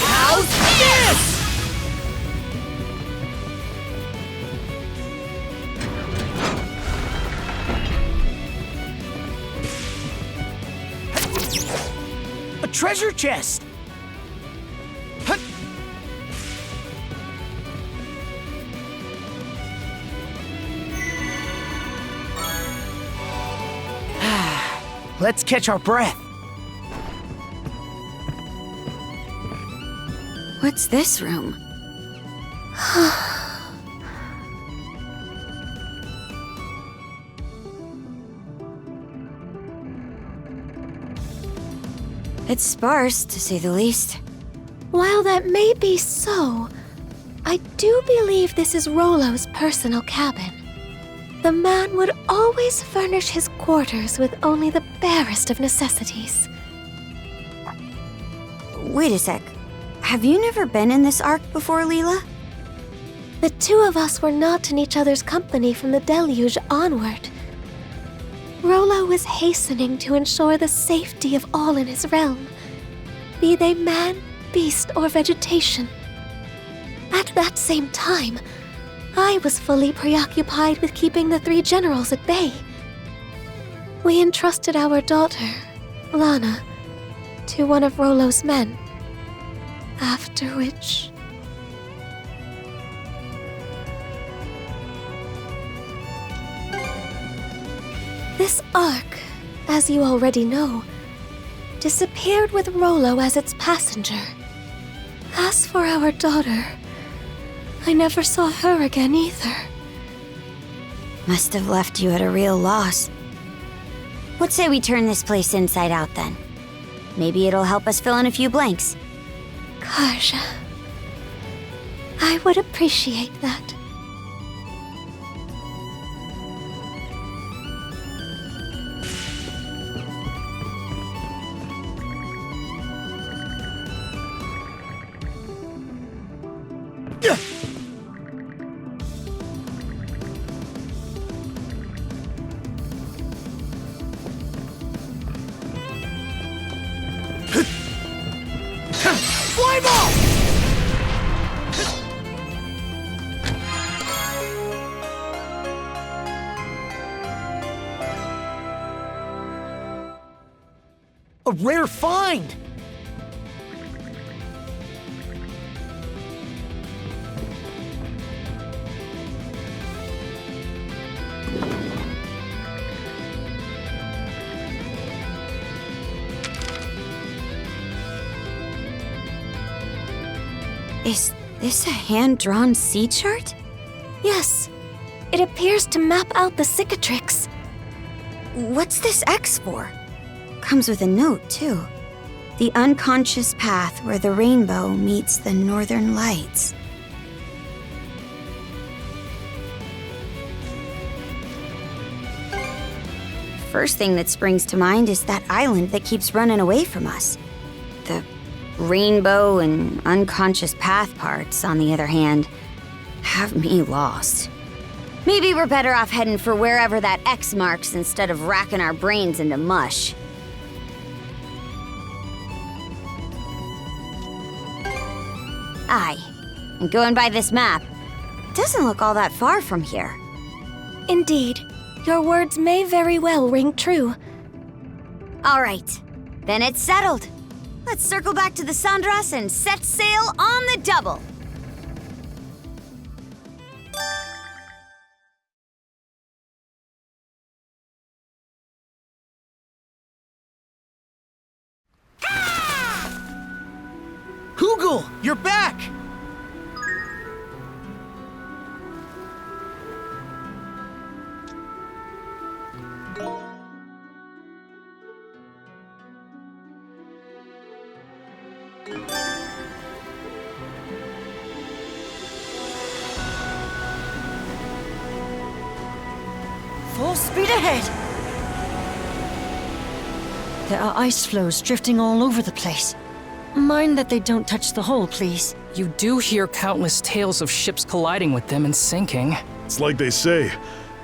How's this? A treasure chest! Let's catch our breath. What's this room? It's sparse, to say the least. While that may be so, I do believe this is Rolo's personal cabin. The man would always furnish his quarters with only the barest of necessities. Wait a sec. Have you never been in this ark before, Leela? The two of us were not in each other's company from the deluge onward. Rolo was hastening to ensure the safety of all in his realm, be they man, beast, or vegetation. At that same time, I was fully preoccupied with keeping the three generals at bay. We entrusted our daughter, Lana, to one of Rolo's men, after which... This ark, as you already know, disappeared with Rolo as its passenger. As for our daughter, I never saw her again either. Must have left you at a real loss. What say we turn this place inside out then? Maybe it'll help us fill in a few blanks. Karja, I would appreciate that. A rare find! Is this a hand-drawn sea chart? Yes. It appears to map out the cicatrix. What's this X for? Comes with a note, too. The unconscious path where the rainbow meets the northern lights. First thing that springs to mind is that island that keeps running away from us. The rainbow and unconscious path parts, on the other hand, have me lost. Maybe we're better off heading for wherever that X marks instead of racking our brains into mush. Aye, and going by this map, it doesn't look all that far from here. Indeed, your words may very well ring true. All right, then it's settled. Let's circle back to the Sandras and set sail on the double. Hugel, you're back! Full speed ahead! There are ice floes drifting all over the place. Mind that they don't touch the hull, please. You do hear countless tales of ships colliding with them and sinking. It's like they say,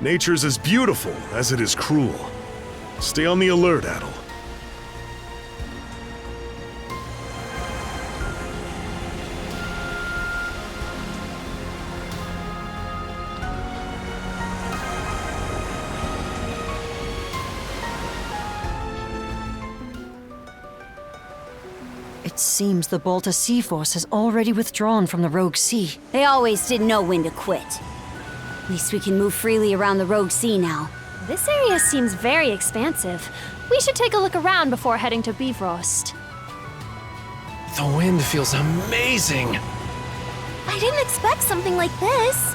nature's as beautiful as it is cruel. Stay on the alert, Adol. It seems the Balta Seaforce has already withdrawn from the Rogue Sea. They always did know when to quit. At least we can move freely around the Rogue Sea now. This area seems very expansive. We should take a look around before heading to Bifrost. The wind feels amazing. I didn't expect something like this.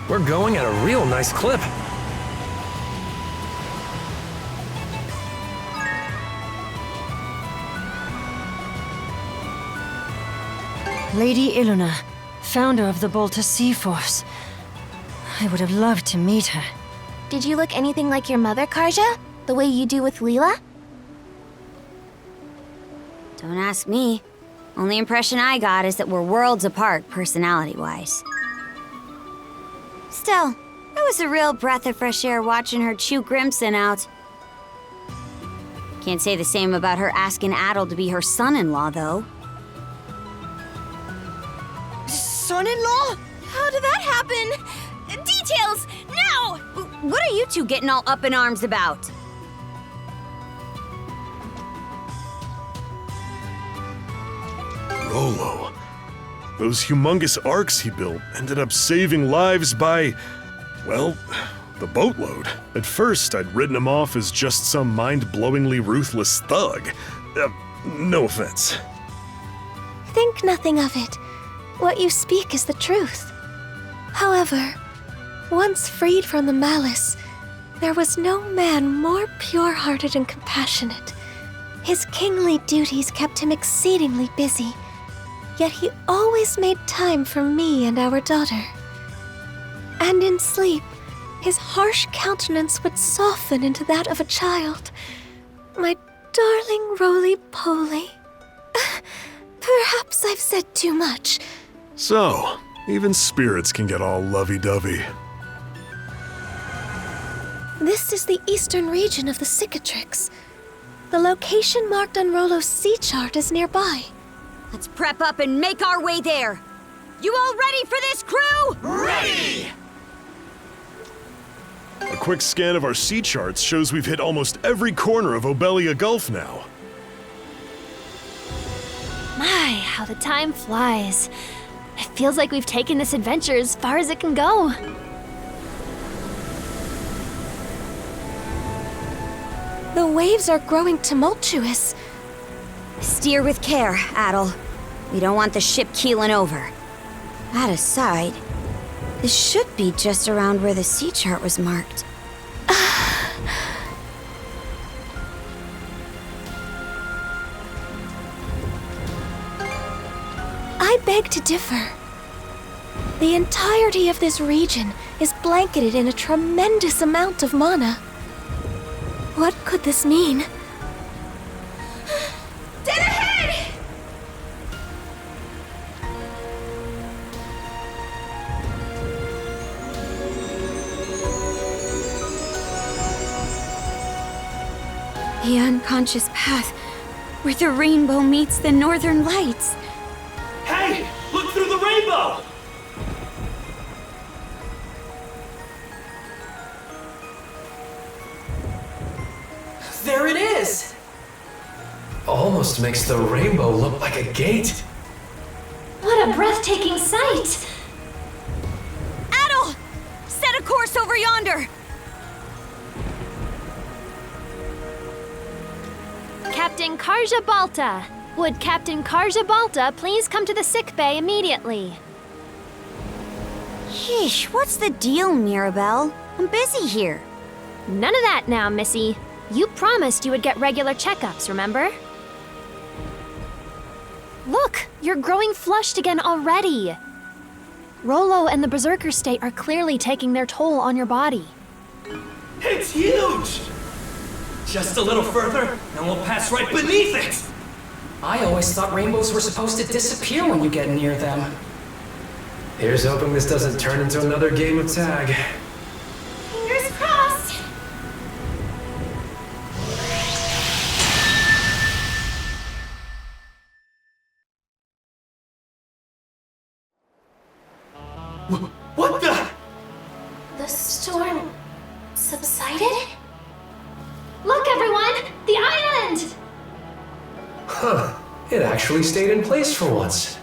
We're going at a real nice clip. Lady Iluna, founder of the Balta Seaforce. I would have loved to meet her. Did you look anything like your mother, Karja? The way you do with Leela? Don't ask me. Only impression I got is that we're worlds apart, personality-wise. Still, it was a real breath of fresh air watching her chew Grimson out. Can't say the same about her asking Adol to be her son-in-law, though. Son-in-law? How did that happen? Details, now! What are you two getting all up in arms about? Rolo. Those humongous arcs he built ended up saving lives by, well, the boatload. At first, I'd written him off as just some mind-blowingly ruthless thug. No offense. Think nothing of it. What you speak is the truth. However, once freed from the malice, there was no man more pure-hearted and compassionate. His kingly duties kept him exceedingly busy, yet he always made time for me and our daughter. And in sleep, his harsh countenance would soften into that of a child. My darling roly-poly. Perhaps I've said too much. So, even spirits can get all lovey-dovey. This is the eastern region of the Cicatrix. The location marked on Rolo's sea chart is nearby. Let's prep up and make our way there. You all ready for this, crew? Ready! A quick scan of our sea charts shows we've hit almost every corner of Obelia Gulf now. My, how the time flies. It feels like we've taken this adventure as far as it can go. The waves are growing tumultuous. Steer with care, Adol. We don't want the ship keeling over. That aside, this should be just around where the sea chart was marked. I beg to differ. The entirety of this region is blanketed in a tremendous amount of mana. What could this mean? Dead ahead! The unconscious path where the rainbow meets the northern lights. Hey! Look through the rainbow! There it is! Almost makes the rainbow look like a gate. What a breathtaking sight! Adol! Set a course over yonder! Captain Karja Balta. Would Captain Karja Balta please come to the sick bay immediately? Yeesh, what's the deal, Mirabelle? I'm busy here. None of that now, Missy. You promised you would get regular checkups, remember? Look, you're growing flushed again already. Rolo and the Berserker state are clearly taking their toll on your body. It's huge! Just a little further, and we'll pass right beneath it! I always thought rainbows were supposed to disappear when you get near them. Here's hoping this doesn't turn into another game of tag. Fingers crossed! What the? The storm subsided? Look, everyone! The island! Huh. It actually stayed in place for once.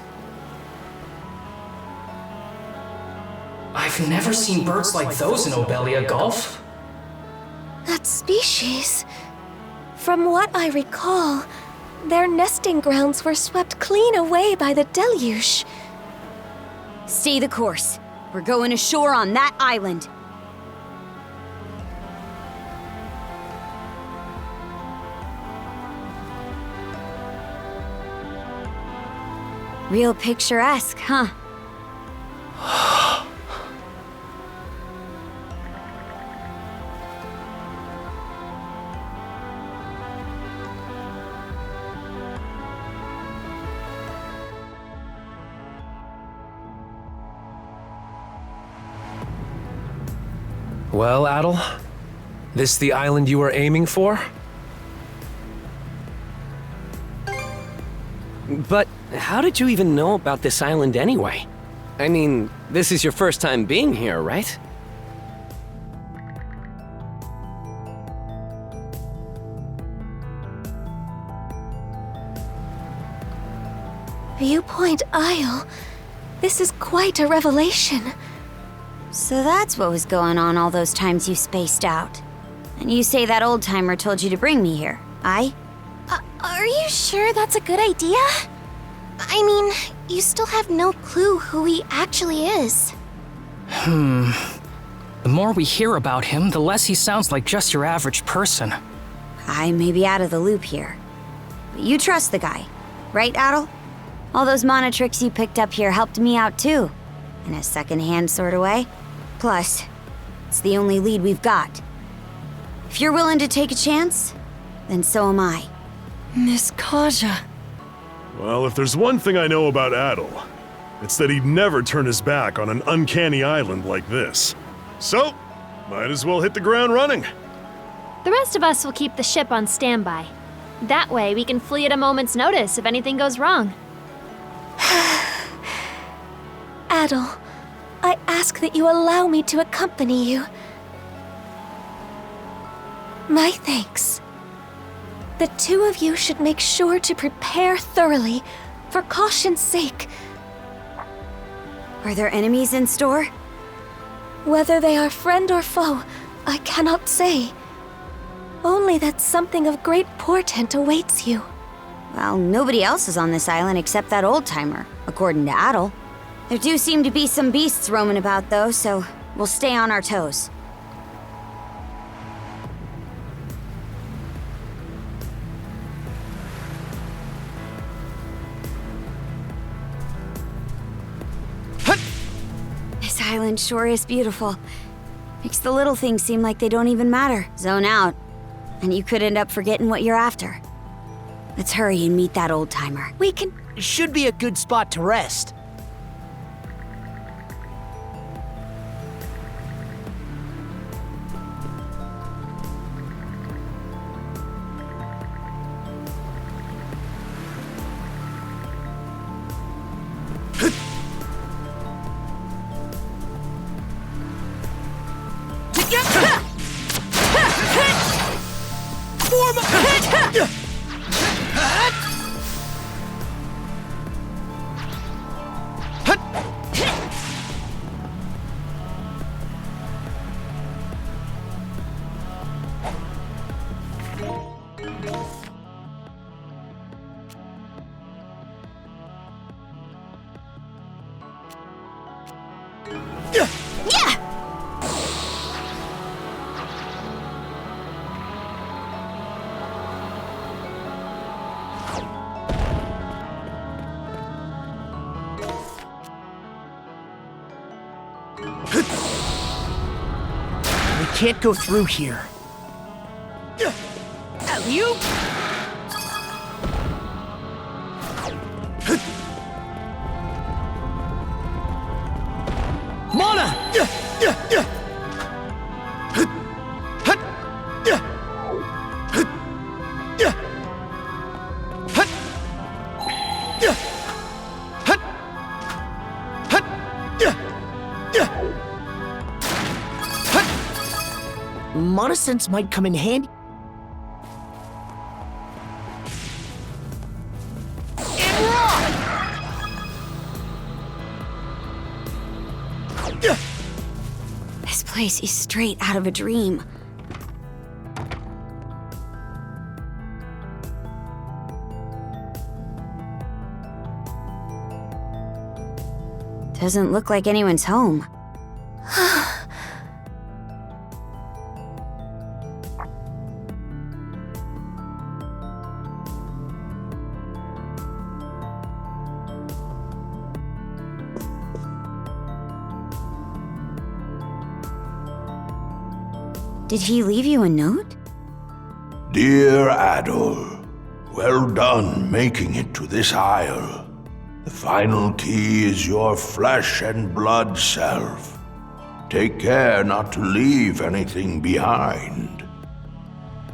I've never seen birds like those in Obelia Gulf. That species. From what I recall, their nesting grounds were swept clean away by the deluge. Stay the course. We're going ashore on that island. Real picturesque, huh? Well, Adol, this the island you were aiming for? But how did you even know about this island anyway? I mean, this is your first time being here, right? Viewpoint Isle. This is quite a revelation. So that's what was going on all those times you spaced out. And you say that old-timer told you to bring me here, aye? Are you sure that's a good idea? I mean, you still have no clue who he actually is. The more we hear about him, the less he sounds like just your average person. I may be out of the loop here. But you trust the guy, right, Adol? All those mana tricks you picked up here helped me out too. In a second-hand sort of way. Plus, it's the only lead we've got. If you're willing to take a chance, then so am I. Ys Karja. Well, if there's one thing I know about Adol, it's that he'd never turn his back on an uncanny island like this. So, might as well hit the ground running. The rest of us will keep the ship on standby. That way we can flee at a moment's notice if anything goes wrong. Adol, I ask that you allow me to accompany you. My thanks. The two of you should make sure to prepare thoroughly, for caution's sake. Are there enemies in store? Whether they are friend or foe, I cannot say. Only that something of great portent awaits you. Well, nobody else is on this island except that old-timer, according to Adol. There do seem to be some beasts roaming about, though, so we'll stay on our toes. This island sure is beautiful. Makes the little things seem like they don't even matter. Zone out, and you could end up forgetting what you're after. Let's hurry and meet that old-timer. We can... Should be a good spot to rest. We can't go through here. Alley-oop! Mana! Mana sense might come in handy. This place is straight out of a dream. Doesn't look like anyone's home. Did he leave you a note? Dear Adol, well done making it to this isle. The final key is your flesh and blood self. Take care not to leave anything behind.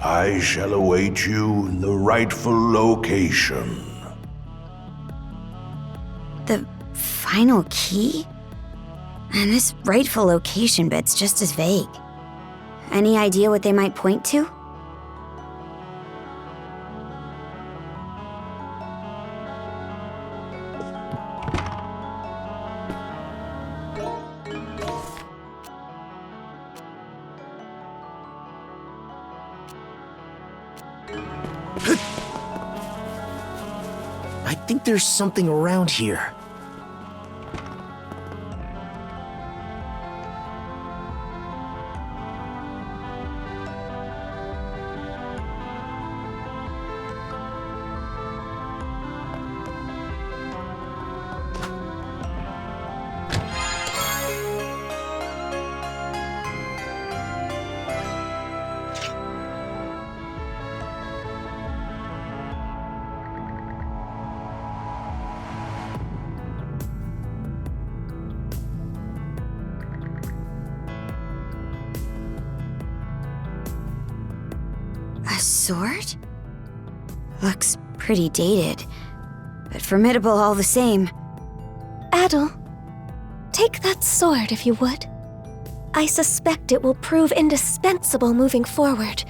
I shall await you in the rightful location. The final key? And this rightful location bit's just as vague. Any idea what they might point to? I think there's something around here. Sword? Looks pretty dated, but formidable all the same. Adol, take that sword if you would. I suspect it will prove indispensable moving forward.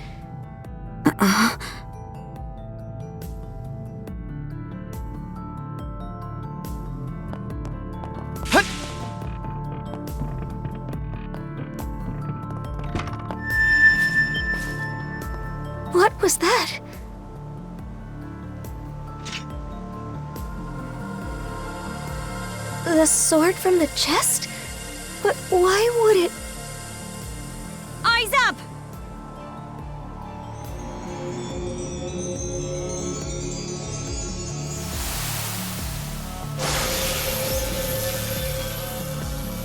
What was that? The sword from the chest? But why would it... Eyes up!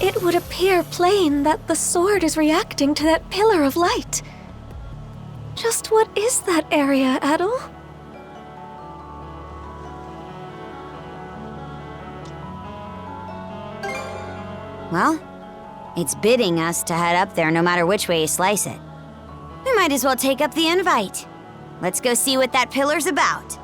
It would appear plain that the sword is reacting to that pillar of light. Just what is that area, Adol? Well, it's bidding us to head up there no matter which way you slice it. We might as well take up the invite. Let's go see what that pillar's about.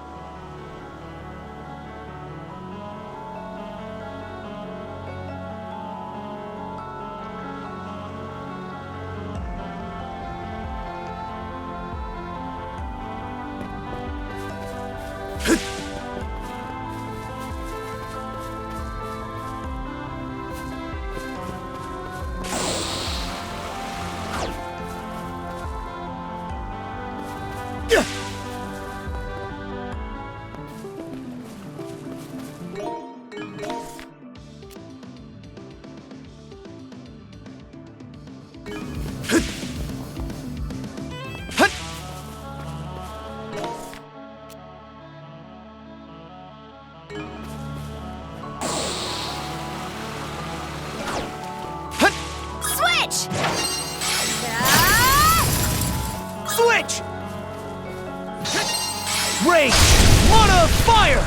Switch! Rage! Mana of fire!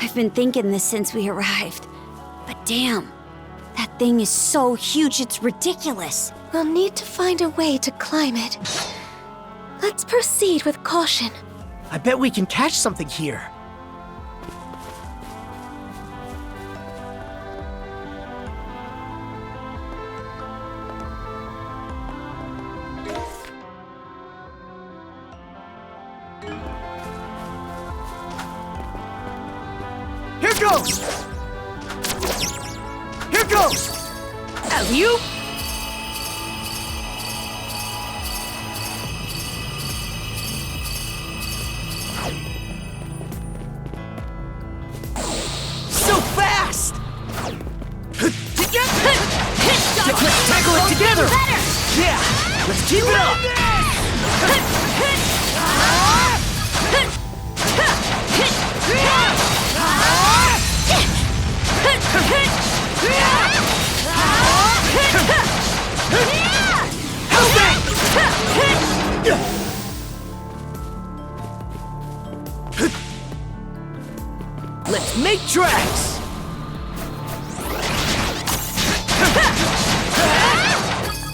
I've been thinking this since we arrived. But damn, that thing is so huge it's ridiculous. We'll need to find a way to climb it. Let's proceed with caution. I bet we can catch something here. Here goes! Here goes! Alley-oop! So fast! Yeah! Let's keep it up! How's that? Let's make tracks!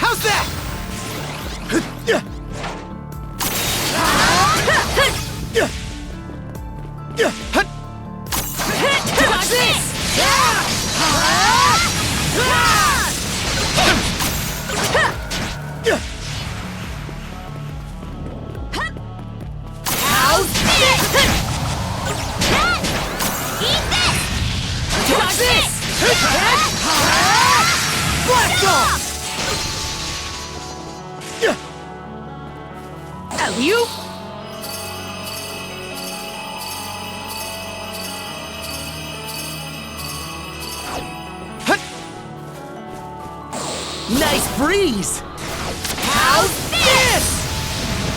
How's that? Dodge this! How's this? Eat this! Dodge this! Blast off! Alley-oop! Nice breeze! How's this?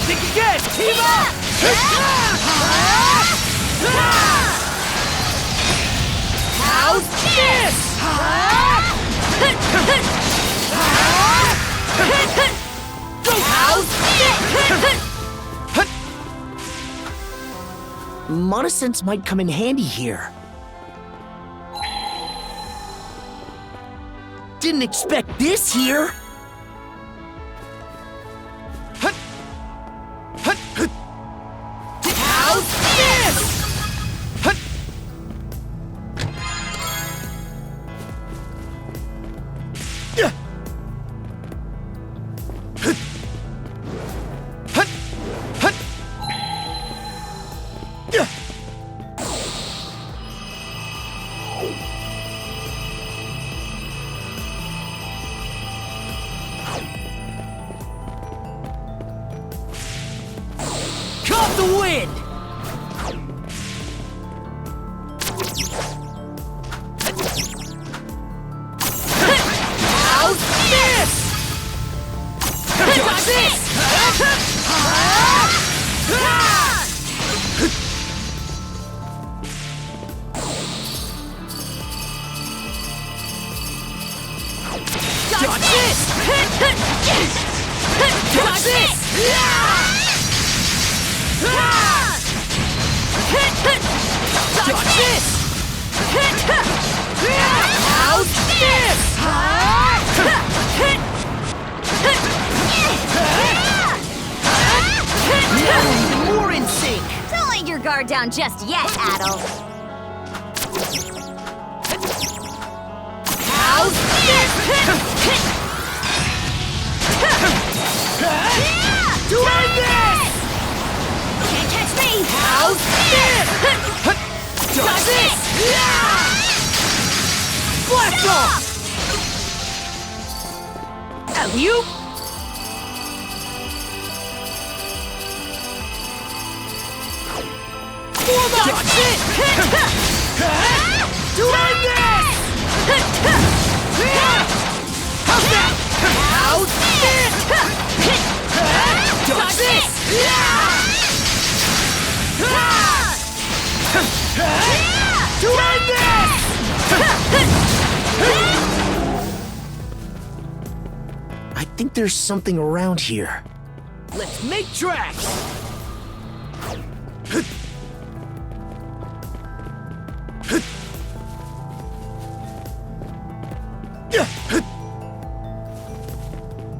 Think again! Team up! How's this? How's this? Monosense might come in handy here. Didn't expect this here. How's this? Caught the wind! How's this? Got this! Got this! Got this! Got this! How's this? Now even more in sync! Don't let your guard down just yet, Adol. How's this? Doing this! Can't catch me! How's this? Got this! Blast off! Alley-oop! Warm up! Got this! Doing this! How's that? How's this? Got this! Doing this! I think there's something around here. Let's make tracks!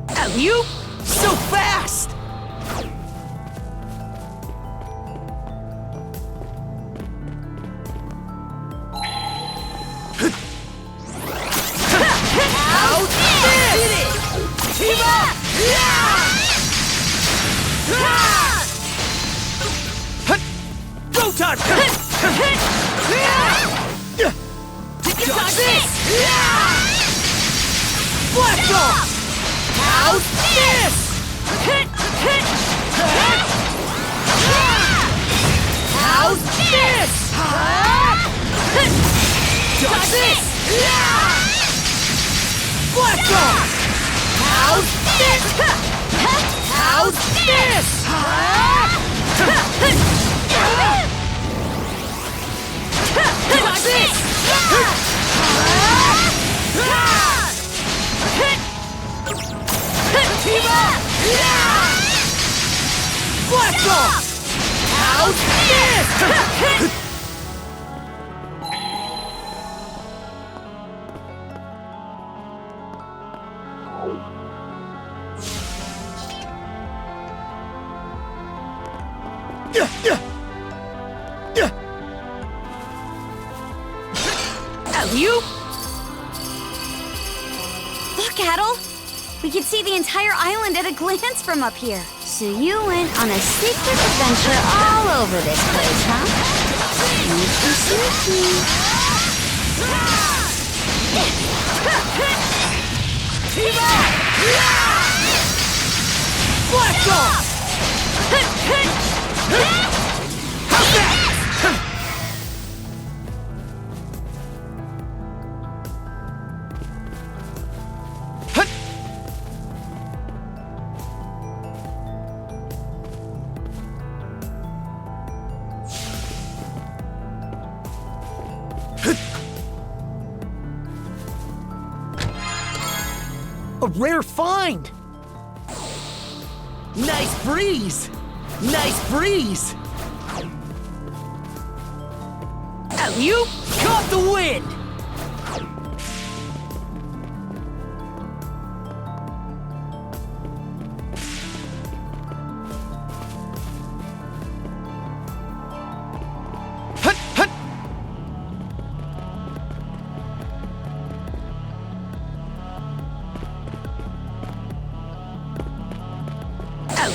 Alley-oop! So fast! How's this? Team up! Go time! Got this! Blast off! How's this? How's this? Got this! Blast off! How's this? How's this? Watch this! Team up! Blast off! How's this? You? Look, Adol! We can see the entire island at a glance from up here. So you went on a secret adventure all over this place, huh? Sneaky, sneaky. Team up! Blast off! How's that? A rare find! Nice breeze! Nice breeze! You caught the wind!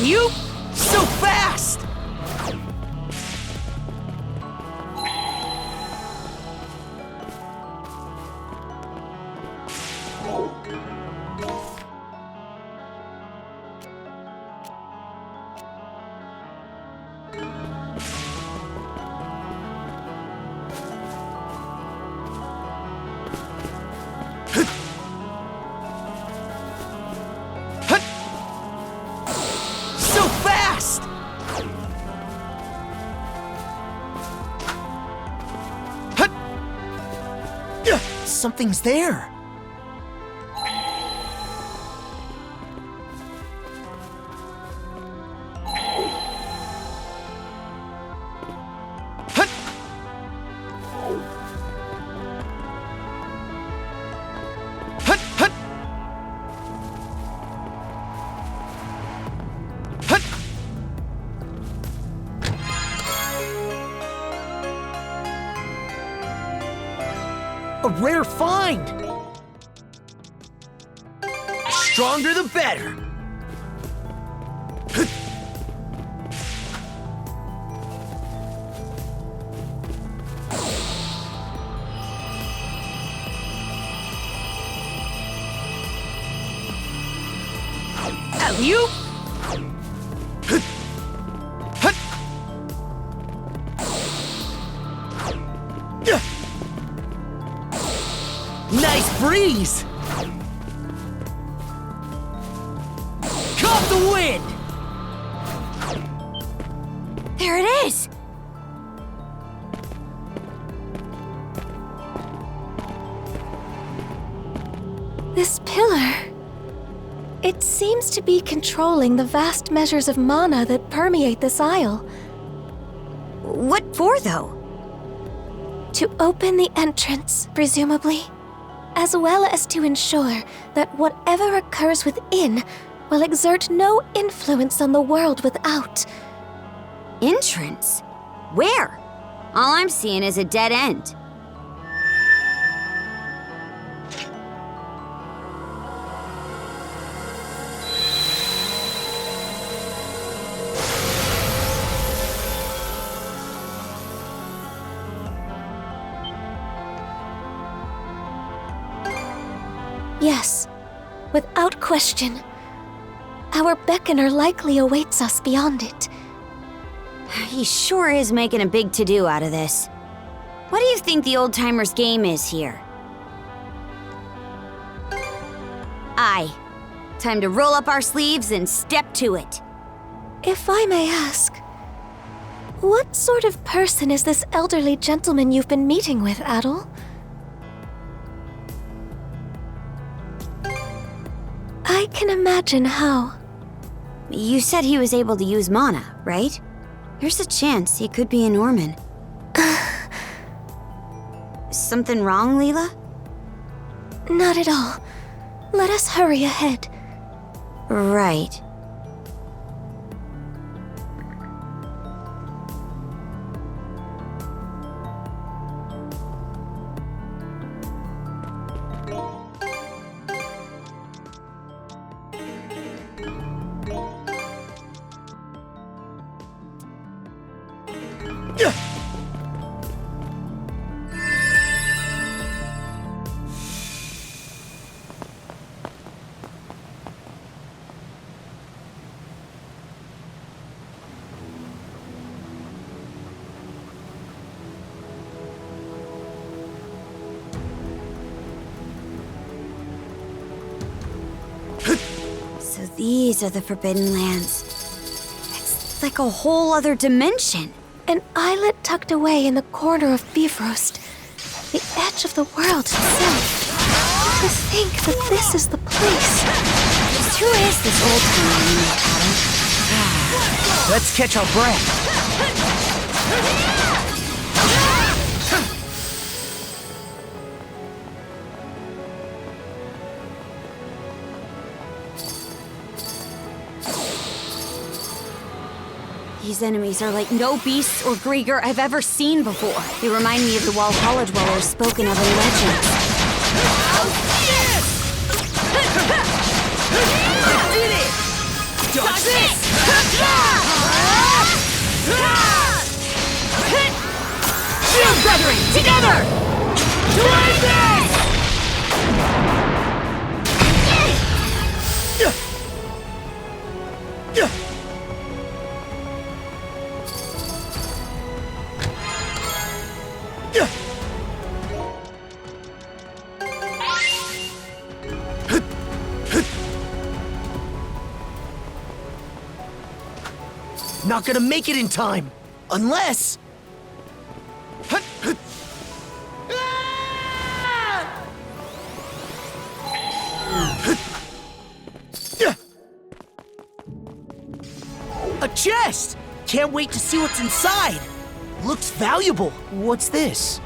You? So fast! Something's there. A rare find! Stronger the better! You? Nice breeze! Caught the wind! There it is! This pillar... It seems to be controlling the vast measures of mana that permeate this isle. What for, though? To open the entrance, presumably. As well as to ensure that whatever occurs within will exert no influence on the world without. Entrance? Where? All I'm seeing is a dead end. Yes, without question. Our beckoner likely awaits us beyond it. He sure is making a big to-do out of this. What do you think the old-timers' game is here? Time to roll up our sleeves and step to it. If I may ask, what sort of person is this elderly gentleman you've been meeting with, Adol? I can imagine how. You said he was able to use mana, right? There's a chance he could be a Norman. Something wrong, Leela? Not at all. Let us hurry ahead. Right. So these are the Forbidden Lands. It's like a whole other dimension. An islet tucked away in the corner of Bifrost. The edge of the world itself. To think that this is the place. Just who is this old timer, Adam? Let's catch our breath. These enemies are like no beasts or Griegr I've ever seen before. They remind me of the Valhalla dwellers spoken of in legends. Did it! Dodge this! Shield brethren, together! Drive this! Not gonna make it in time, unless... A chest! Can't wait to see what's inside. Looks valuable. What's this?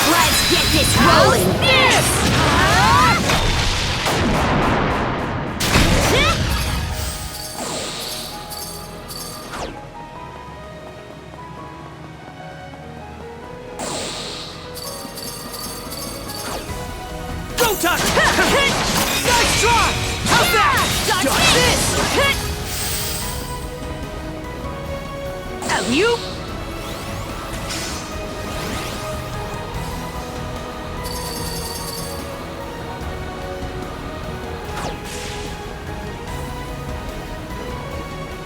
Let's get this rolling! Go, Tuck! Nice try! How's that? Dodge this! Alley-oop!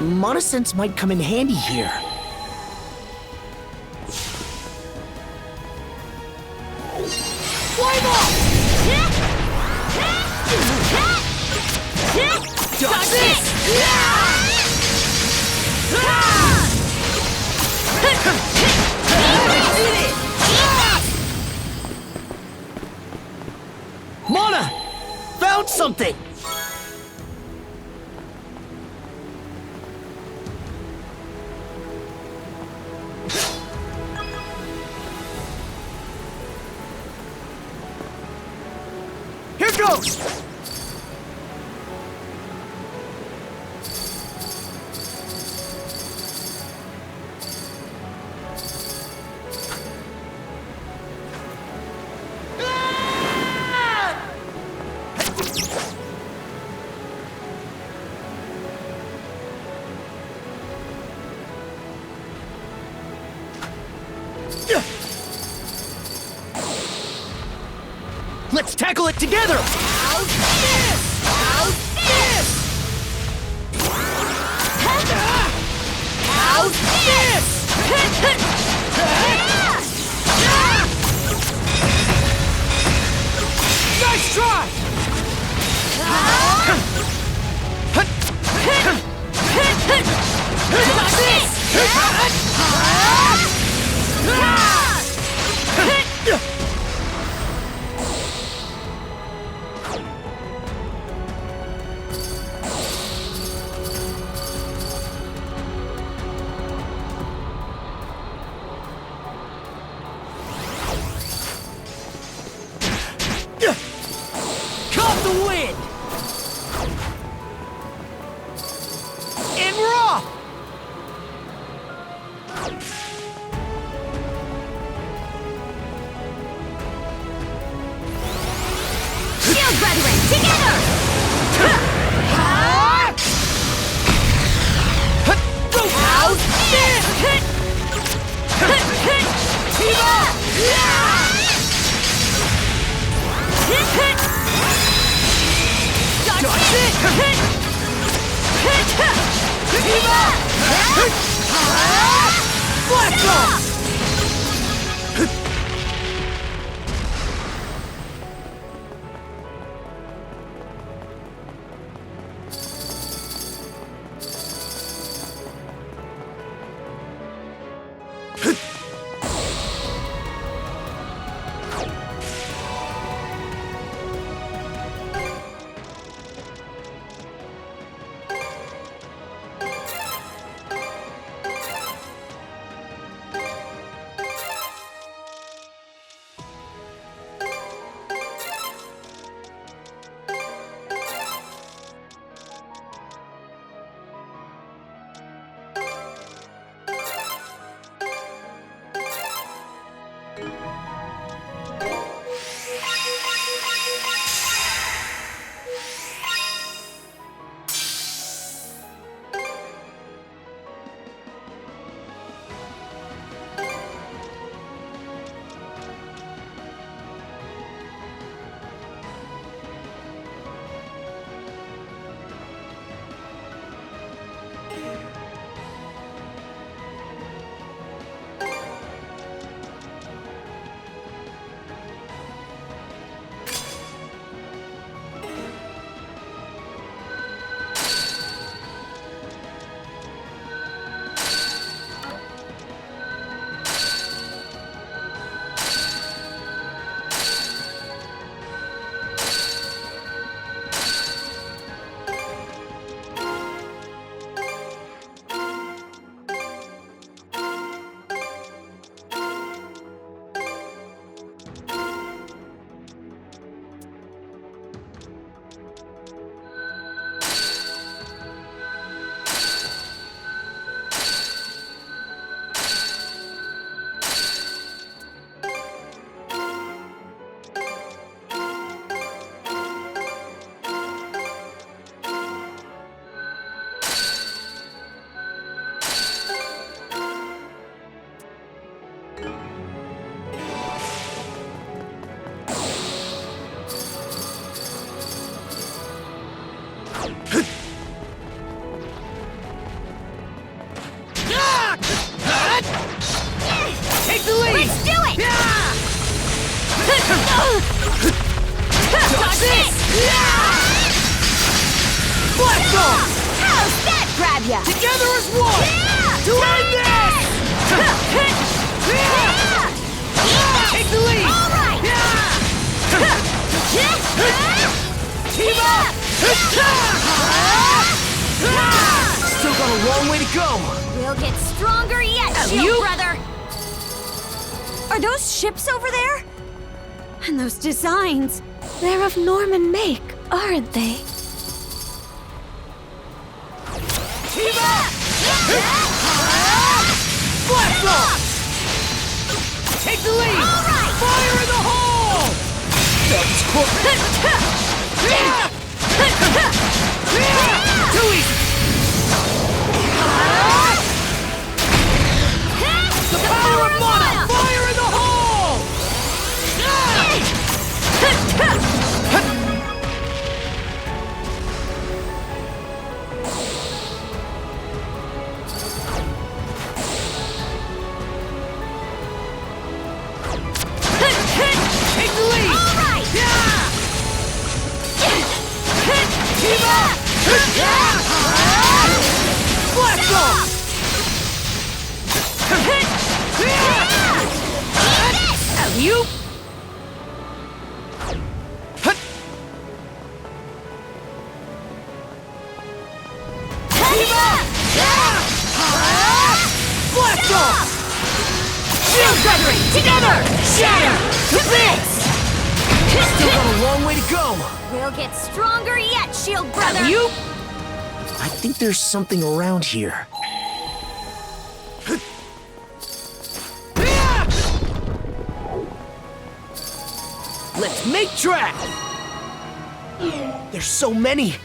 Mana sense might come in handy here. Climb up! Dodge this! Confronting! Here goes! Let's tackle it together! How's this? How's this? How's this? Nice try! Got this! Caught the wind! And we're off! Shield brethren, together! How's this? Team up! Dodge it! Team up! Blast off! Take the lead! Let's do it! Dodge this! Blast off! How's that grab ya? Together as one! To end this! Take the lead! All right! Team up! We'll get stronger yet, shield brother! Are those ships over there? And those designs? They're of Norman make, aren't they? Team up! Blast off! Take the lead! All right! Fire in the hole! That was close. Too easy! The power of mana! Fire in the hole! Take the lead! All right! Team up! Blast off! You! Blast off! Shield gathering! Together! Shatter! To bits! Still got a long way to go! We'll get stronger yet, shield brother! You? I think there's something around here. Let's make track! There's so many!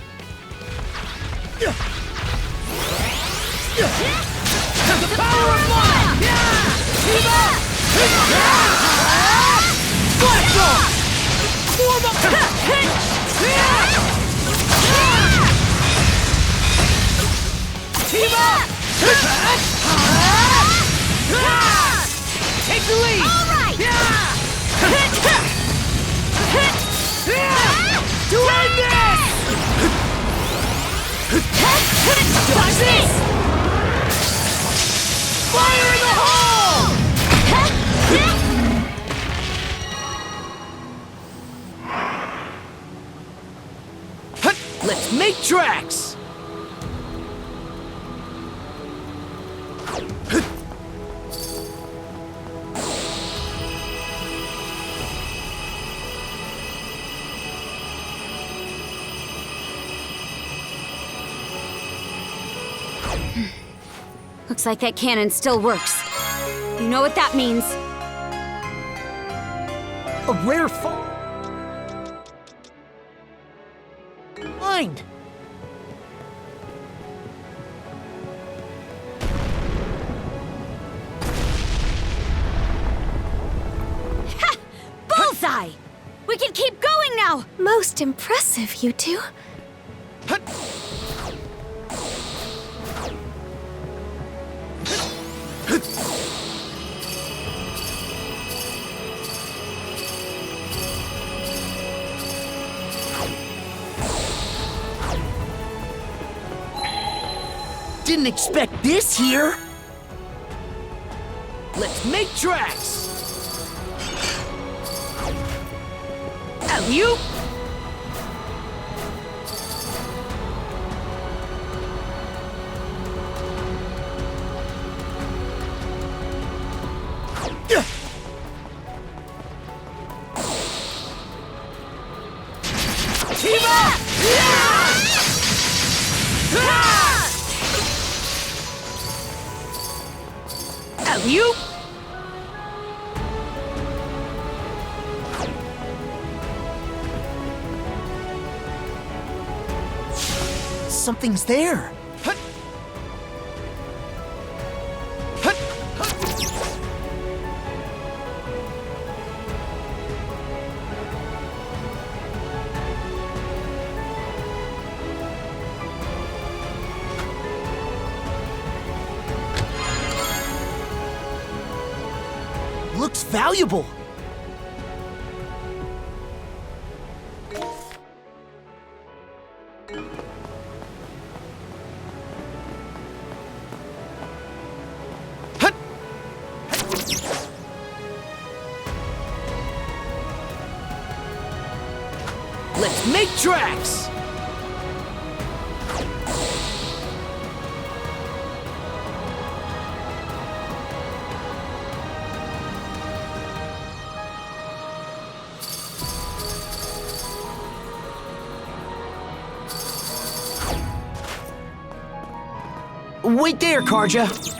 The power of mana! Team up! Blast off! Form up! Team up! Take the lead! All right! To end this! Dodge this! Fire in the hole! Let's make tracks! Looks like that cannon still works. You know what that means? A rare find! Ha! Bullseye! We can keep going now! Most impressive, you two. Didn't expect this here! Let's make tracks! Alley-oop! Team up! Alley-oop! Something's there. Looks valuable. Let's make tracks! Wait there, Karja.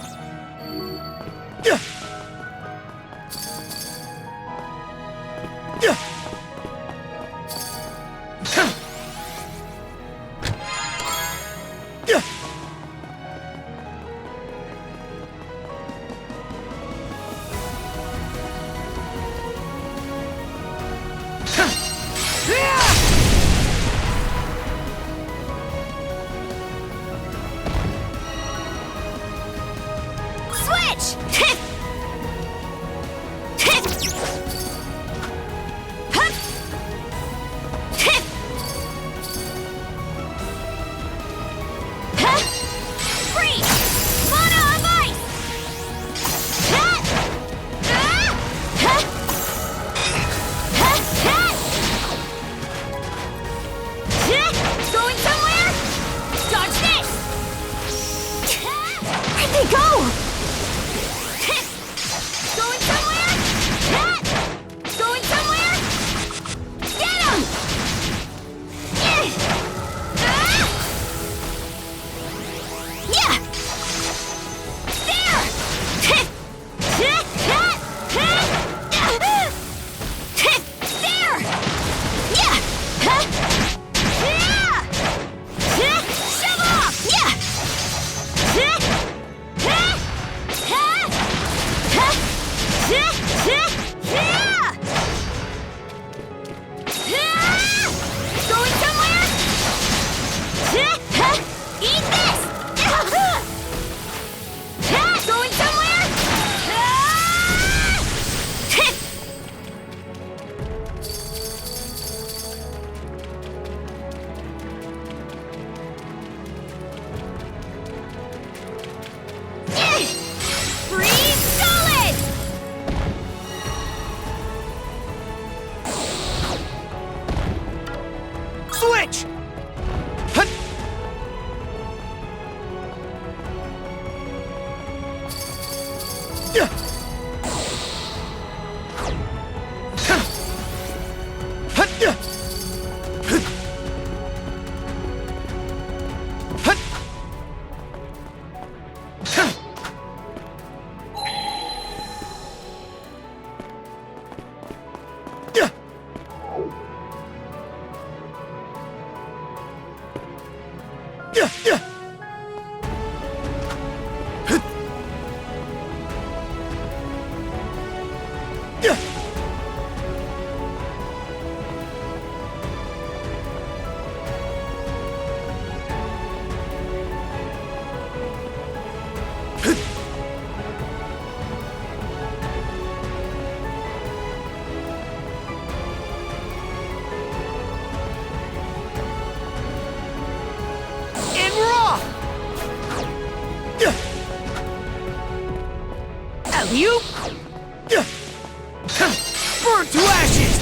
You? Burn to ashes!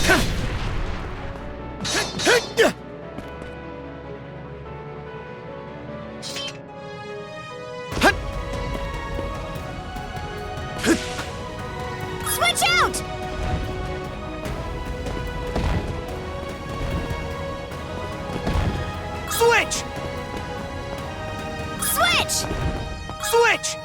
Switch out! Switch! Switch! Switch!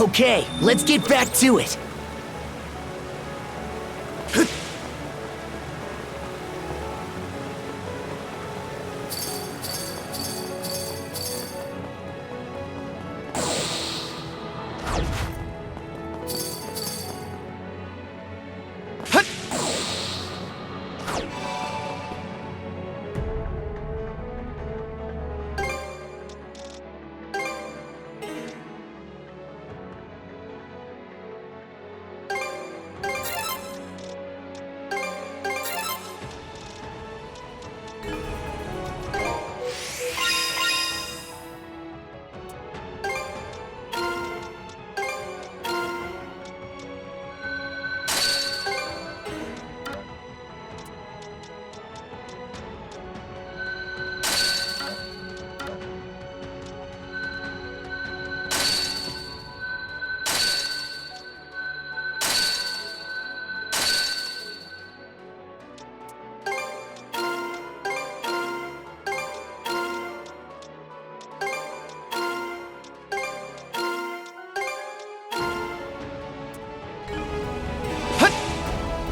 Okay, let's get back to it.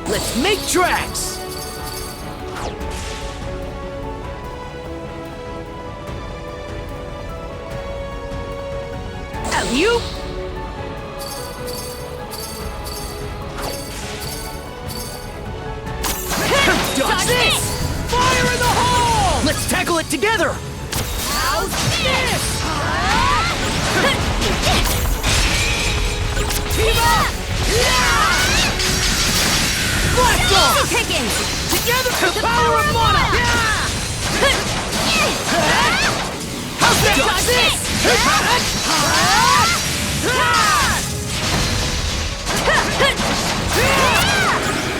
Let's make tracks! Alley-oop! Dodge this! Fire in the hole! Let's tackle it together! How's this? Team up! Blast off! Pickings! Together the power of mana! How's that? Dodge this!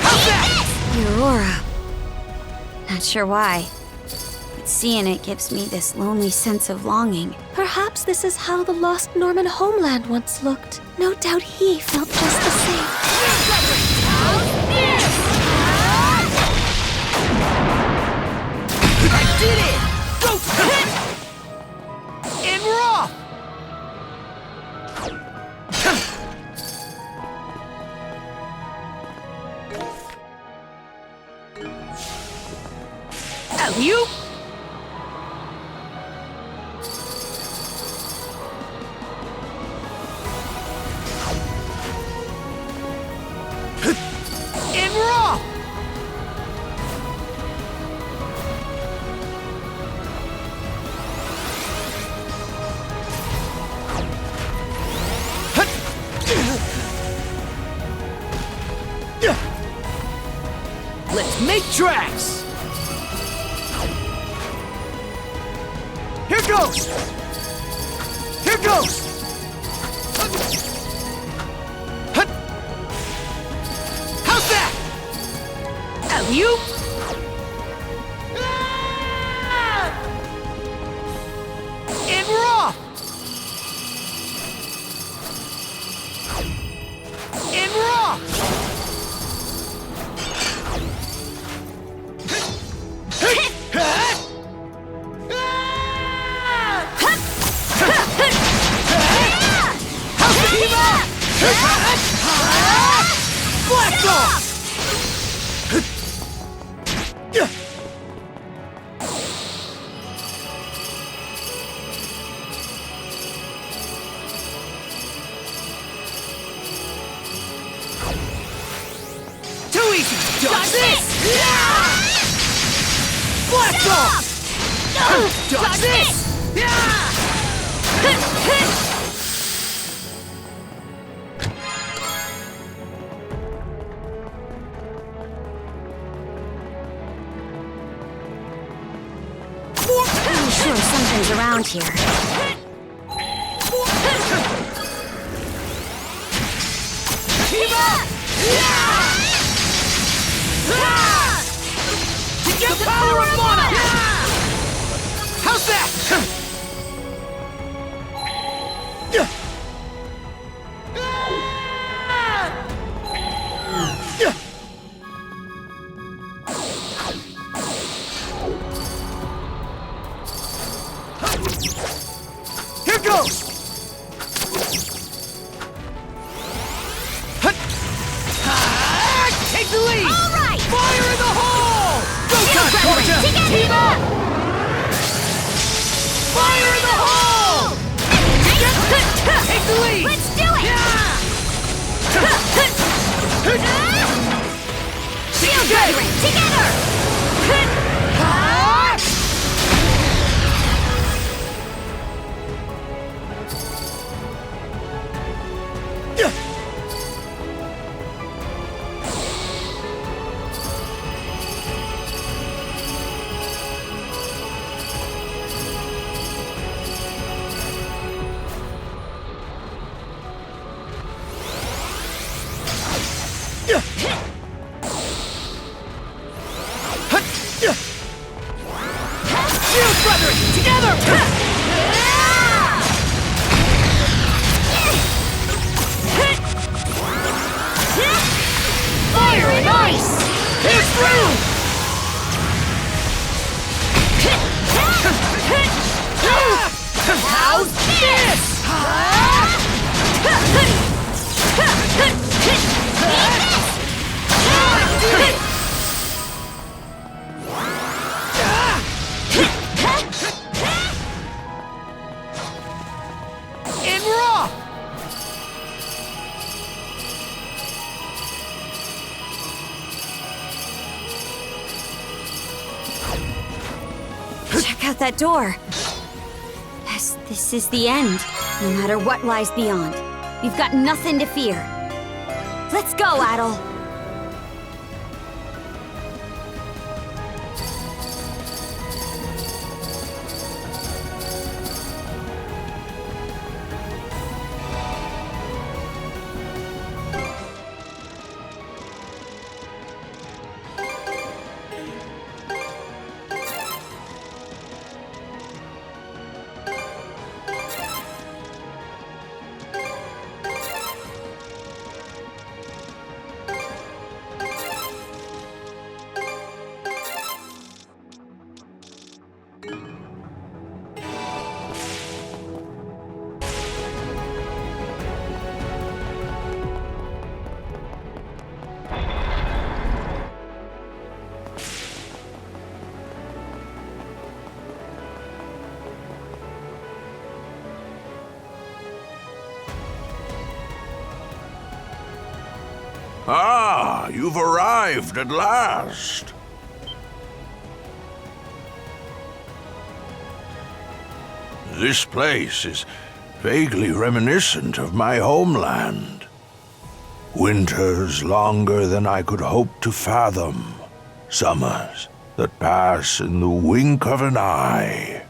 How's that? Your aura. Not sure why, but seeing it gives me this lonely sense of longing. Perhaps this is how the lost Norman homeland once looked. No doubt he felt just the same. I did it! Go! And we're off! Alley-oop! And we're off! Let's make tracks! Here goes! Here goes! How's that? Alley-oop! And we're off! And we're off! Blast off! Too easy! Dodge this! Blast off! Dodge this! I'm sure something's around here. Team up! To get the power of mana! How's that? Here goes! Take the lead! Let's do it! Shield gathering, together! Shield brethren, together! Fire and ice! Pierce through! How's this? In raw! Check out that door. Yes, this is the end. No matter what lies beyond, we've got nothing to fear. Let's go, Adol. Ah, you've arrived at last. This place is vaguely reminiscent of my homeland. Winters longer than I could hope to fathom. Summers that pass in the wink of an eye.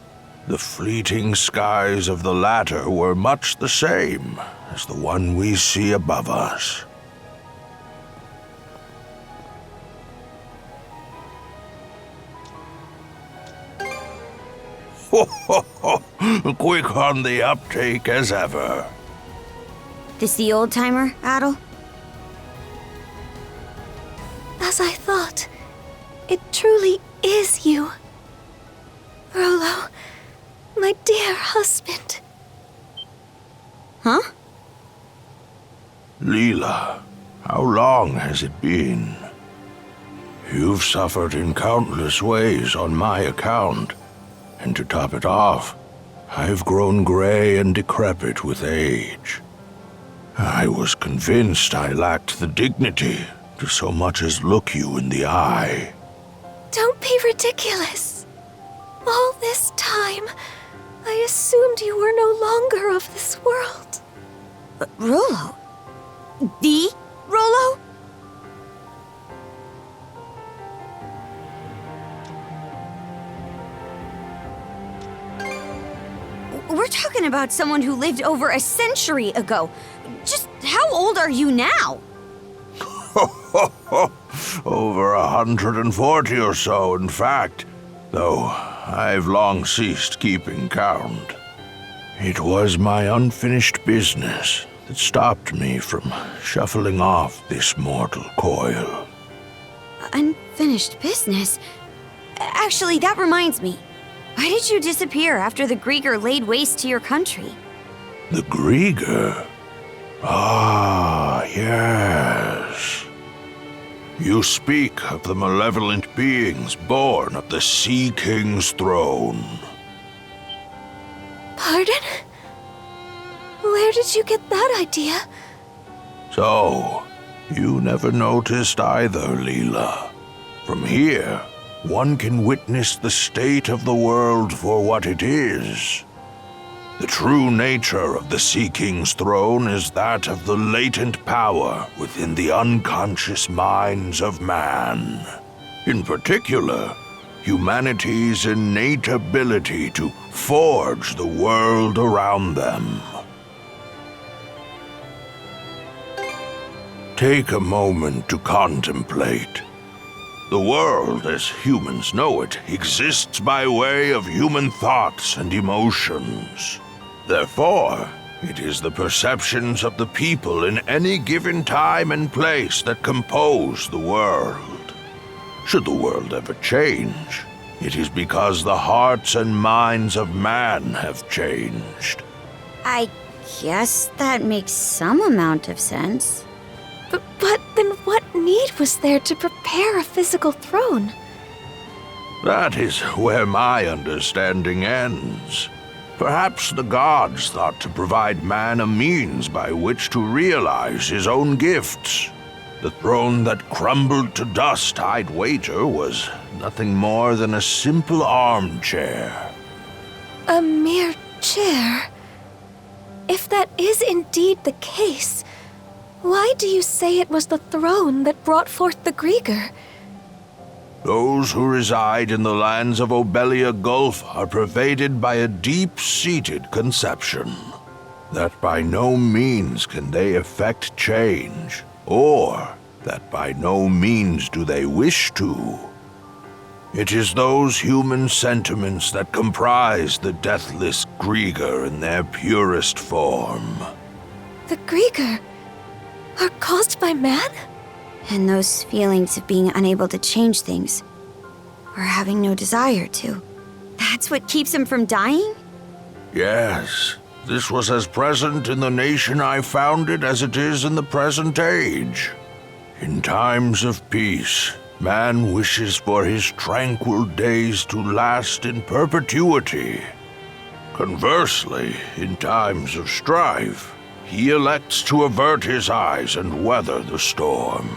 The fleeting skies of the latter were much the same as the one we see above us. Quick on the uptake as ever. This the old-timer, Adol? As I thought, it truly is you. Rolo, my dear husband. Huh? Leela, how long has it been? You've suffered in countless ways on my account. And to top it off, I've grown gray and decrepit with age. I was convinced I lacked the dignity to so much as look you in the eye. Don't be ridiculous. All this time, I assumed you were no longer of this world. Rolo? The Rolo? We're talking about someone who lived over a century ago. Just how old are you now? Over 140 or so, in fact, though I've long ceased keeping count. It was my unfinished business that stopped me from shuffling off this mortal coil. Unfinished business? Actually, that reminds me. Why did you disappear after the Griegr laid waste to your country? The Griegr? Ah, yes. You speak of the malevolent beings born of the Sea King's throne. Pardon? Where did you get that idea? So, you never noticed either, Leela. From here, one can witness the state of the world for what it is. The true nature of the Sea King's throne is that of the latent power within the unconscious minds of man. In particular, humanity's innate ability to forge the world around them. Take a moment to contemplate. The world, as humans know it, exists by way of human thoughts and emotions. Therefore, it is the perceptions of the people in any given time and place that compose the world. Should the world ever change, it is because the hearts and minds of man have changed. I guess that makes some amount of sense. But then what need was there to prepare a physical throne? That is where my understanding ends. Perhaps the gods thought to provide man a means by which to realize his own gifts. The throne that crumbled to dust, I'd wager, was nothing more than a simple armchair. A mere chair? If that is indeed the case, why do you say it was the throne that brought forth the Griegr? Those who reside in the lands of Obelia Gulf are pervaded by a deep-seated conception that by no means can they effect change, or that by no means do they wish to. It is those human sentiments that comprise the deathless Griegr in their purest form. The Griegr are caused by man? And those feelings of being unable to change things, or having no desire to, that's what keeps him from dying? Yes, this was as present in the nation I founded as it is in the present age. In times of peace, man wishes for his tranquil days to last in perpetuity. Conversely, in times of strife, he elects to avert his eyes and weather the storm.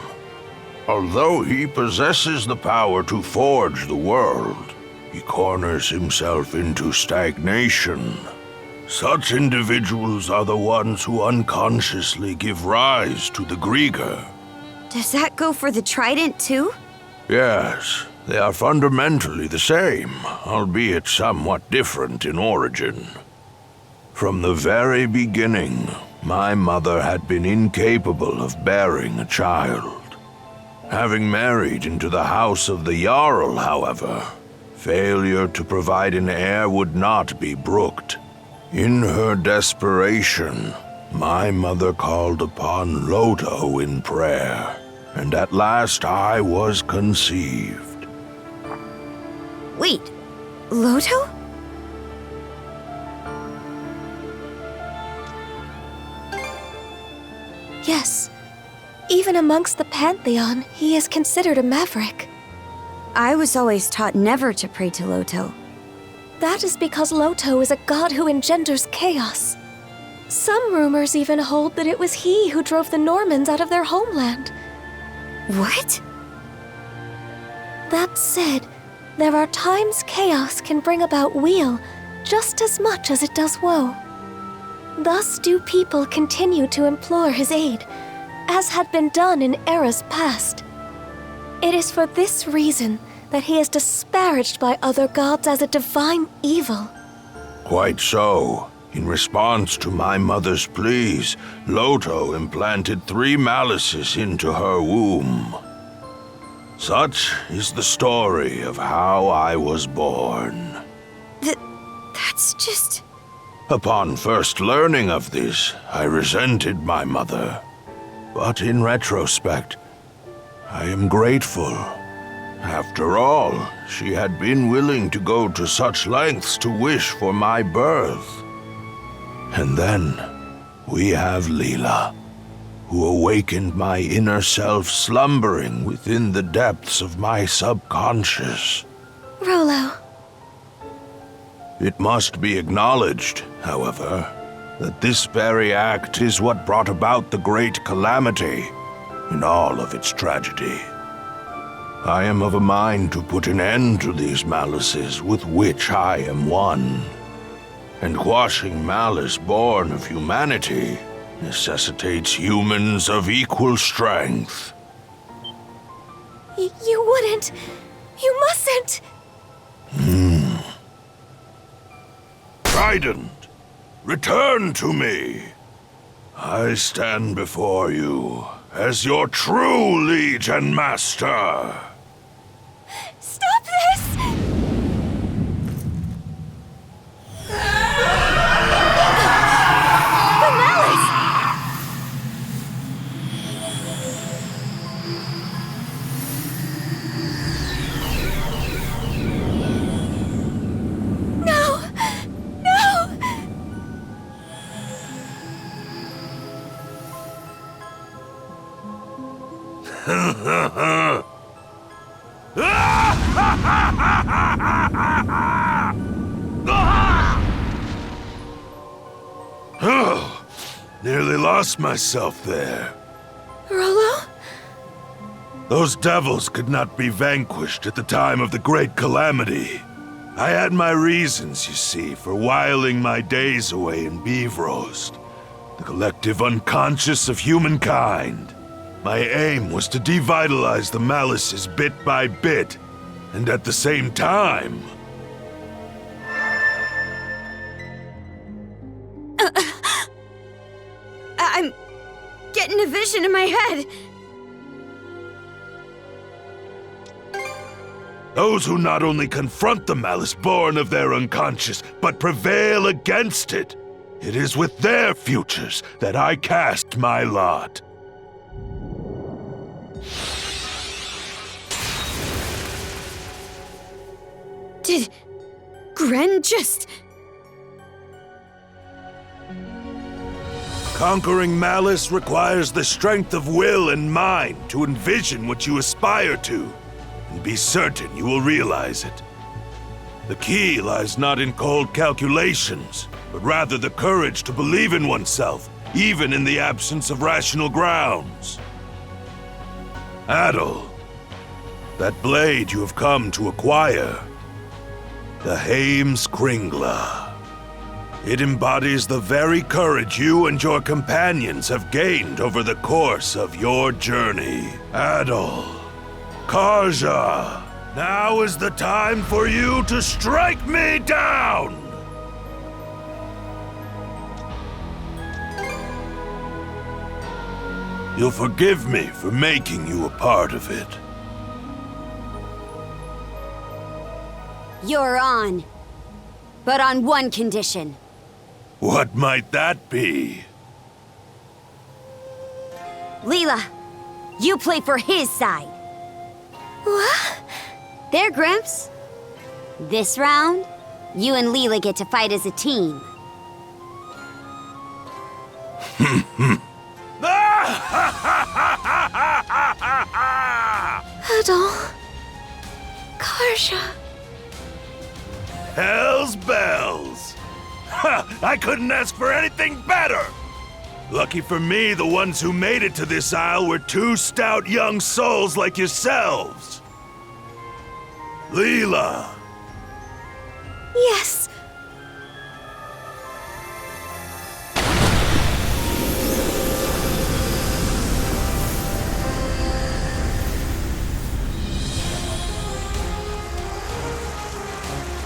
Although he possesses the power to forge the world, he corners himself into stagnation. Such individuals are the ones who unconsciously give rise to the Griegr. Does that go for the trident too? Yes, they are fundamentally the same, albeit somewhat different in origin. From the very beginning, my mother had been incapable of bearing a child. Having married into the house of the Jarl, however, failure to provide an heir would not be brooked. In her desperation, my mother called upon Loto in prayer, and at last I was conceived. Wait, Loto? Yes. Even amongst the Pantheon, he is considered a maverick. I was always taught never to pray to Loto. That is because Loto is a god who engenders chaos. Some rumors even hold that it was he who drove the Normans out of their homeland. What? That said, there are times chaos can bring about weal just as much as it does woe. Thus do people continue to implore his aid, as had been done in eras past. It is for this reason that he is disparaged by other gods as a divine evil. Quite so. In response to my mother's pleas, Loto implanted 3 malices into her womb. Such is the story of how I was born. That's just... Upon first learning of this, I resented my mother. But in retrospect, I am grateful. After all, she had been willing to go to such lengths to wish for my birth. And then, we have Leela, who awakened my inner self slumbering within the depths of my subconscious. Rolo. It must be acknowledged, however, that this very act is what brought about the great calamity in all of its tragedy. I am of a mind to put an end to these malices with which I am one. And quashing malice born of humanity necessitates humans of equal strength. You wouldn't. You mustn't. Trident, return to me. I stand before you as your true liege and master. Stop this! The malice! No! No! Oh, nearly lost myself there. Rolo? Those devils could not be vanquished at the time of the Great Calamity. I had my reasons, you see, for whiling my days away in Beevrost, the collective unconscious of humankind. My aim was to devitalize the malices bit by bit, and at the same time... I'm getting a vision in my head. Those who not only confront the malice born of their unconscious, but prevail against it. It is with their futures that I cast my lot. Did Gren just... Conquering malice requires the strength of will and mind to envision what you aspire to, and be certain you will realize it. The key lies not in cold calculations, but rather the courage to believe in oneself, even in the absence of rational grounds. Adol, that blade you have come to acquire, the Haim's Kringla. It embodies the very courage you and your companions have gained over the course of your journey. Adol, Karja, now is the time for you to strike me down! You'll forgive me for making you a part of it. You're on. But on one condition. What might that be? Leela, you play for his side. What? There, Grimps. This round, you and Leela get to fight as a team. Adol. Karja. Hell's bells! Ha! I couldn't ask for anything better! Lucky for me, the ones who made it to this isle were two stout young souls like yourselves. Leela! Yes.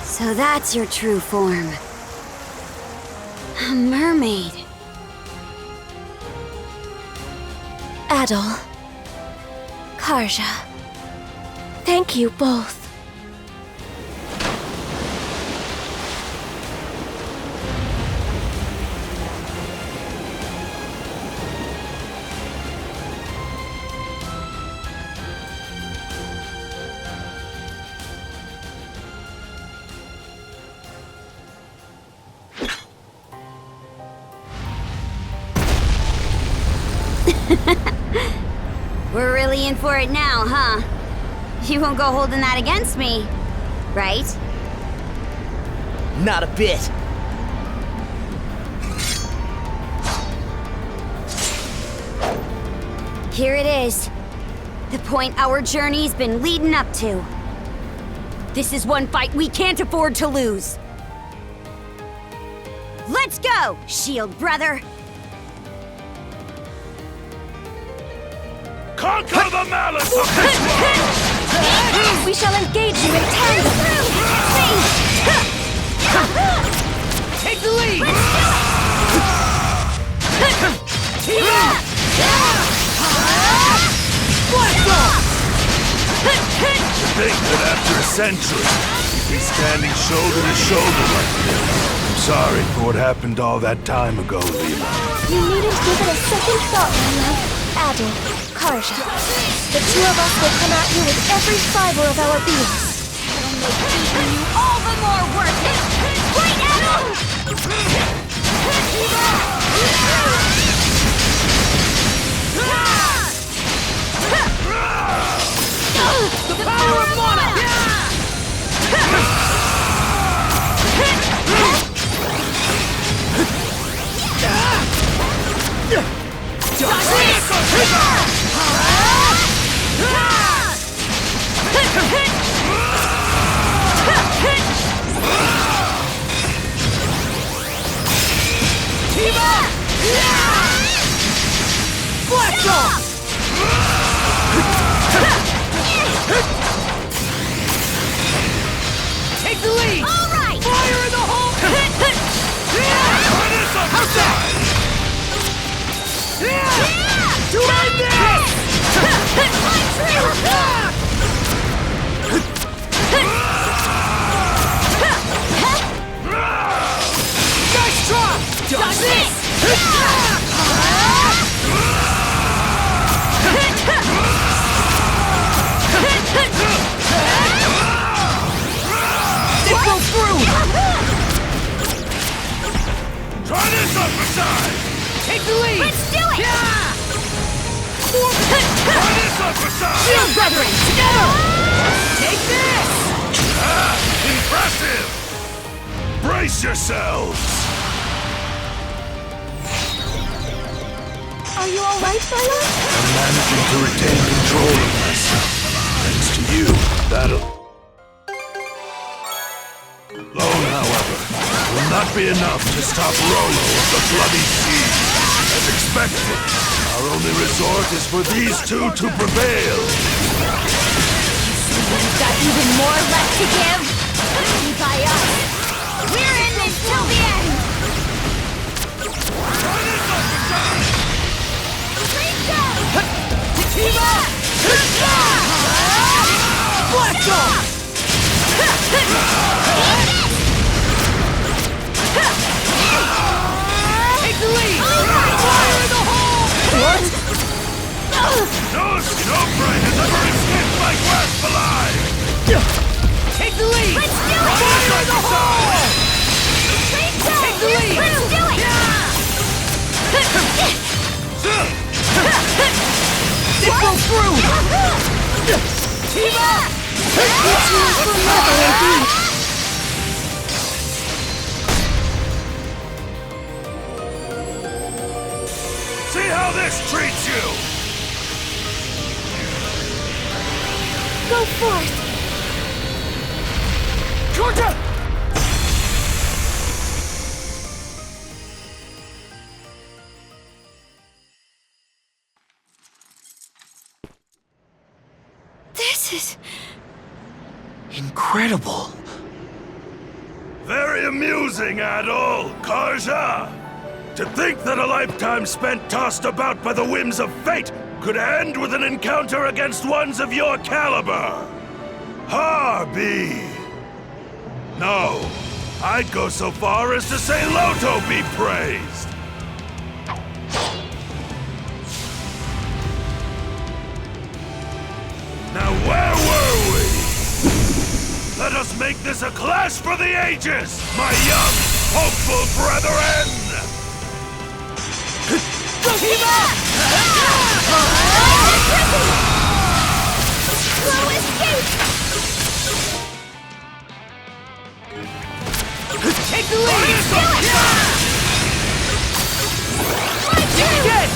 So that's your true form. A mermaid. Adol. Karja. Thank you both. We're really in for it now, huh? You won't go holding that against me, right? Not a bit. Here it is. The point our journey's been leading up to. This is one fight we can't afford to lose. Let's go, shield brother! Conquer the malice of this world! We shall engage you in tandem! Take the lead! Team up! Blast off! To think that after a century, we'd be standing shoulder to shoulder like this. I'm sorry for what happened all that time ago, Leela. You needn't give it a second thought, my love. Adol, Karja. The two of us will come at you with every fiber of our beings. It'll make beating you all the more worth it! Right, Adol! The power of mana! Blast off! Take the lead! All right! Fire in the hole! How's that? Do right there! Nice try! Dodge this! It goes through! Try this upside! Take the lead! Let's do it! Try this upside! Shield brethren, together! Take this! Impressive! Brace yourselves! Are you alright, Bella? I'm managing to retain control of myself. Thanks to you, that'll... Alone, however, will not be enough to stop Rolo of the Bloody Sea. As expected, our only resort is for these two to prevail. We've got even more left to give. Be by us. We're in this till the end. Tequila! Blast off! Take the lead! Fire in the hole! What? No snowbright has ever escaped my grasp alive! Take the lead! Let's do it! Fire in the hole! Take the lead! Let's do it! It goes through! Team up! You two will never indeed. See how this treats you! Go forth! Georgia! This is... incredible. Very amusing, Adol, Karja. To think that a lifetime spent tossed about by the whims of fate could end with an encounter against ones of your caliber. Harby. No, I'd go so far as to say Loto be praised. Now where were we? Let us make this a clash for the ages, my young, hopeful brethren! Go team up! Slow escape! Take the lead! My turn! Dead!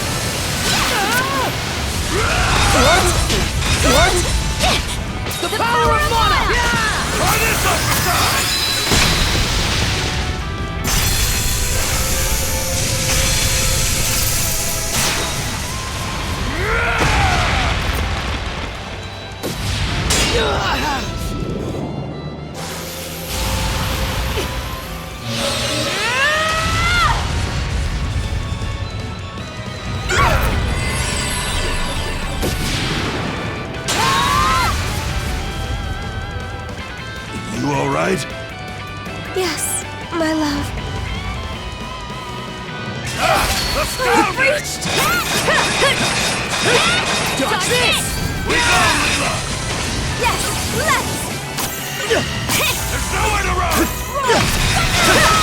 Astounding! Dodge this! We go, Leela! Yes, let's! There's nowhere to run!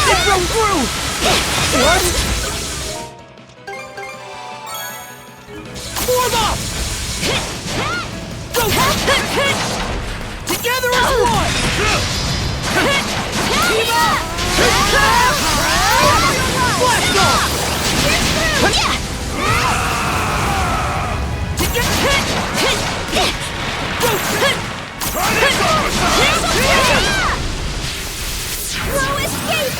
It broke through! What? Form up! Together as one! Team up! Blast off! Slow escape!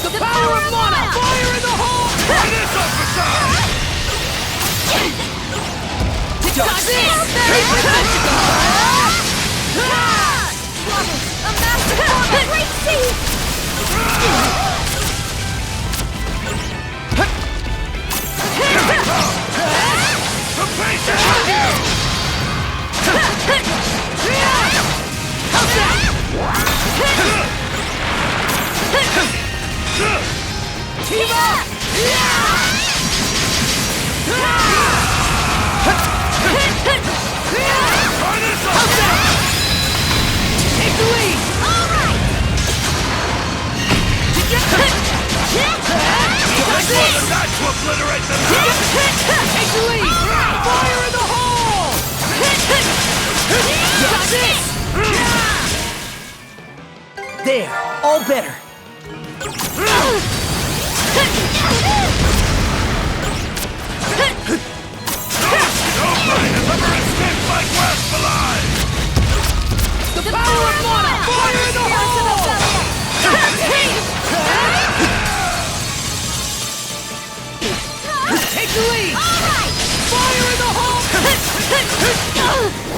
The power of mana! Fire in the hole! Try this up the side! Dodge this! A master form of great sea! The pace is on you! How's that? Team up! How's that? Take the lead! All right! Let's roll the dice to obliterate them! Take the lead! Fire in the hole! Got this! There, all better. Nobody has ever escaped my grasp alive! The power of mana! Fire in the hole! Take the lead! All right! Fire in the hole!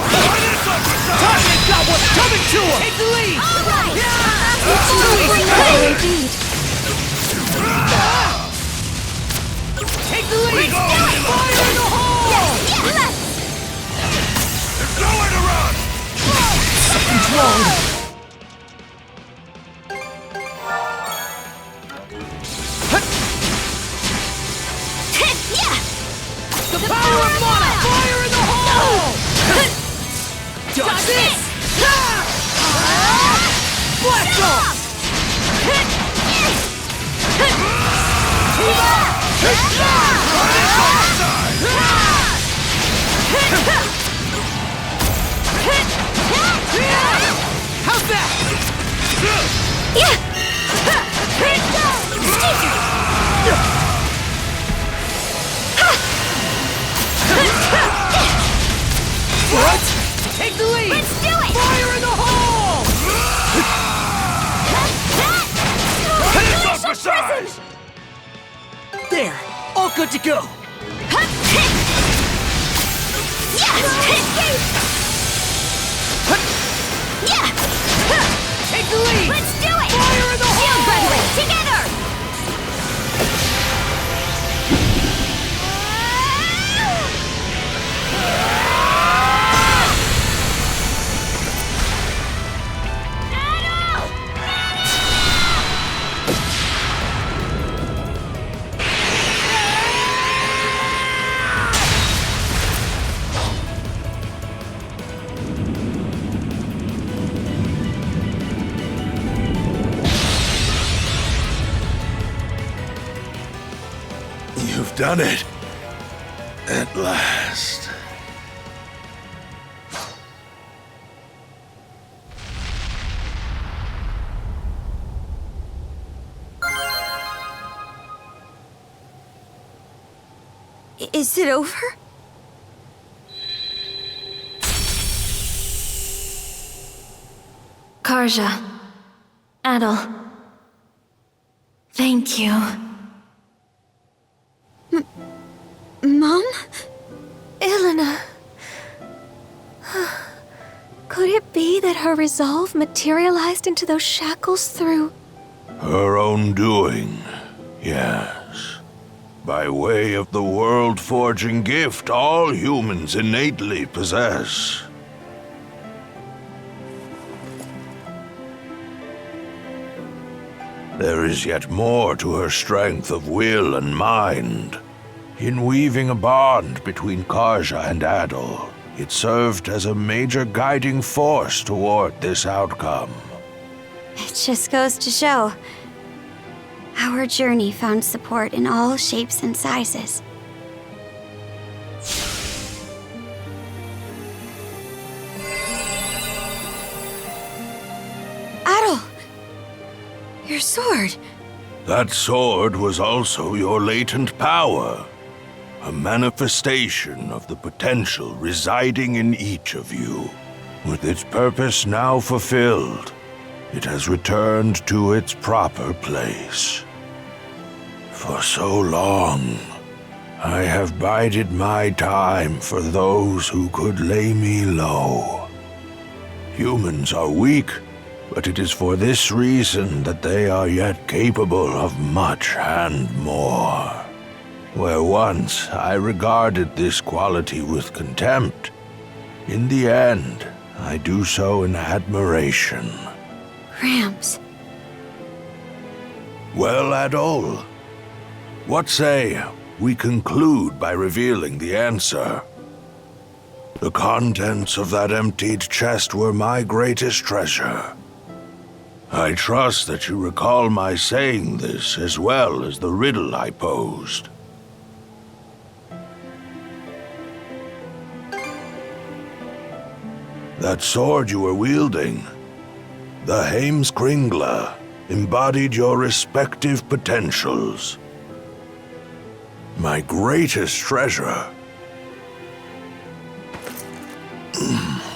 Try this up the side! Target got what's coming to him! Take the lead! All right! Indeed. Take the lead! Fire in the hole! There's nowhere to run! Something's wrong! The power of mana! Fire in the hole! Dodge this! Blast off! Team up! How's that? What? Take the lead! Let's do it! Fire in the hole! Finish off the sides! There, all good to go. Take the lead! Let's do it! Fire in the hole! Shield together! You've done it. At last. Is it over? Karja. Adol. Thank you. Mom? Elena. Could it be that her resolve materialized into those shackles through... Her own doing, yes. By way of the world-forging gift all humans innately possess. there is yet more to her strength of will and mind. In weaving a bond between Karja and Adol, it served as a major guiding force toward this outcome. It just goes to show. Our journey found support in all shapes and sizes. Adol! Your sword! That sword was also your latent power. A manifestation of the potential residing in each of you. With its purpose now fulfilled, it has returned to its proper place. For so long, I have bided my time for those who could lay me low. Humans are weak, but it is for this reason that they are yet capable of much and more. Where once I regarded this quality with contempt, in the end, I do so in admiration. Gramps. Well, Adol, what say we conclude by revealing the answer? The contents of that emptied chest were my greatest treasure. I trust that you recall my saying this as well as the riddle I posed. That sword you were wielding, the Heimskringla, embodied your respective potentials. My greatest treasure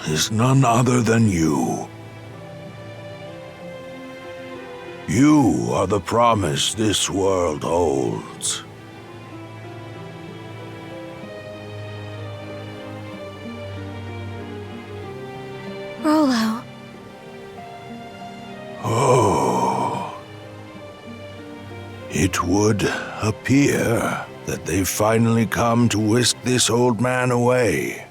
is none other than you. You are the promise this world holds. Rolo. Oh. It would appear that they've finally come to whisk this old man away.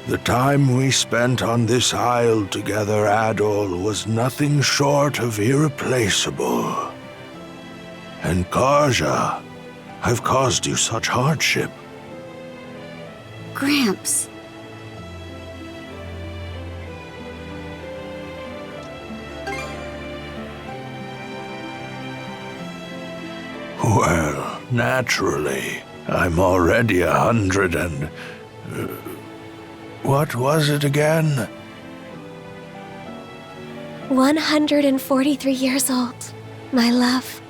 The time we spent on this isle together, Adol, was nothing short of irreplaceable. And Karja, I've caused you such hardship. Gramps. Well, naturally. I'm already 100 and... what was it again? 143 years old, my love.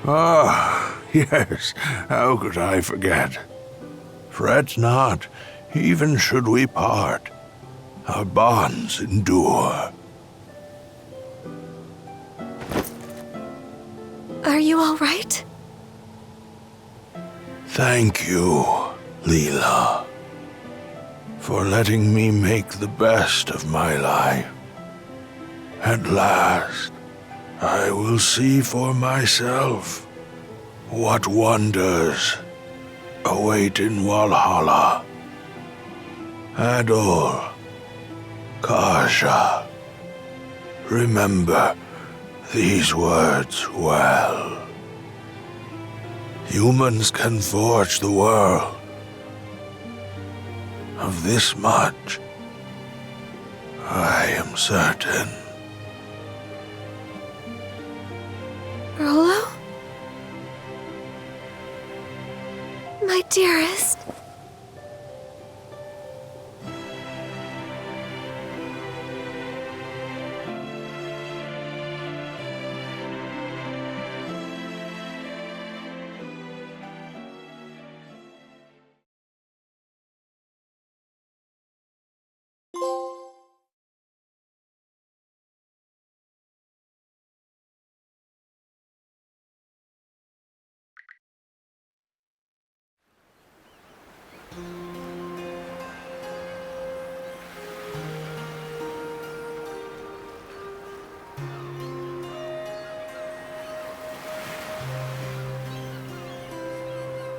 Ah, yes. How could I forget? Fret not, even should we part. Our bonds endure. Are you all right? Thank you, Leela, for letting me make the best of my life. At last, I will see for myself what wonders await in Valhalla. Adol, Karja, remember these words well. Humans can forge the world. Of this much, I am certain. Rolo? My dearest.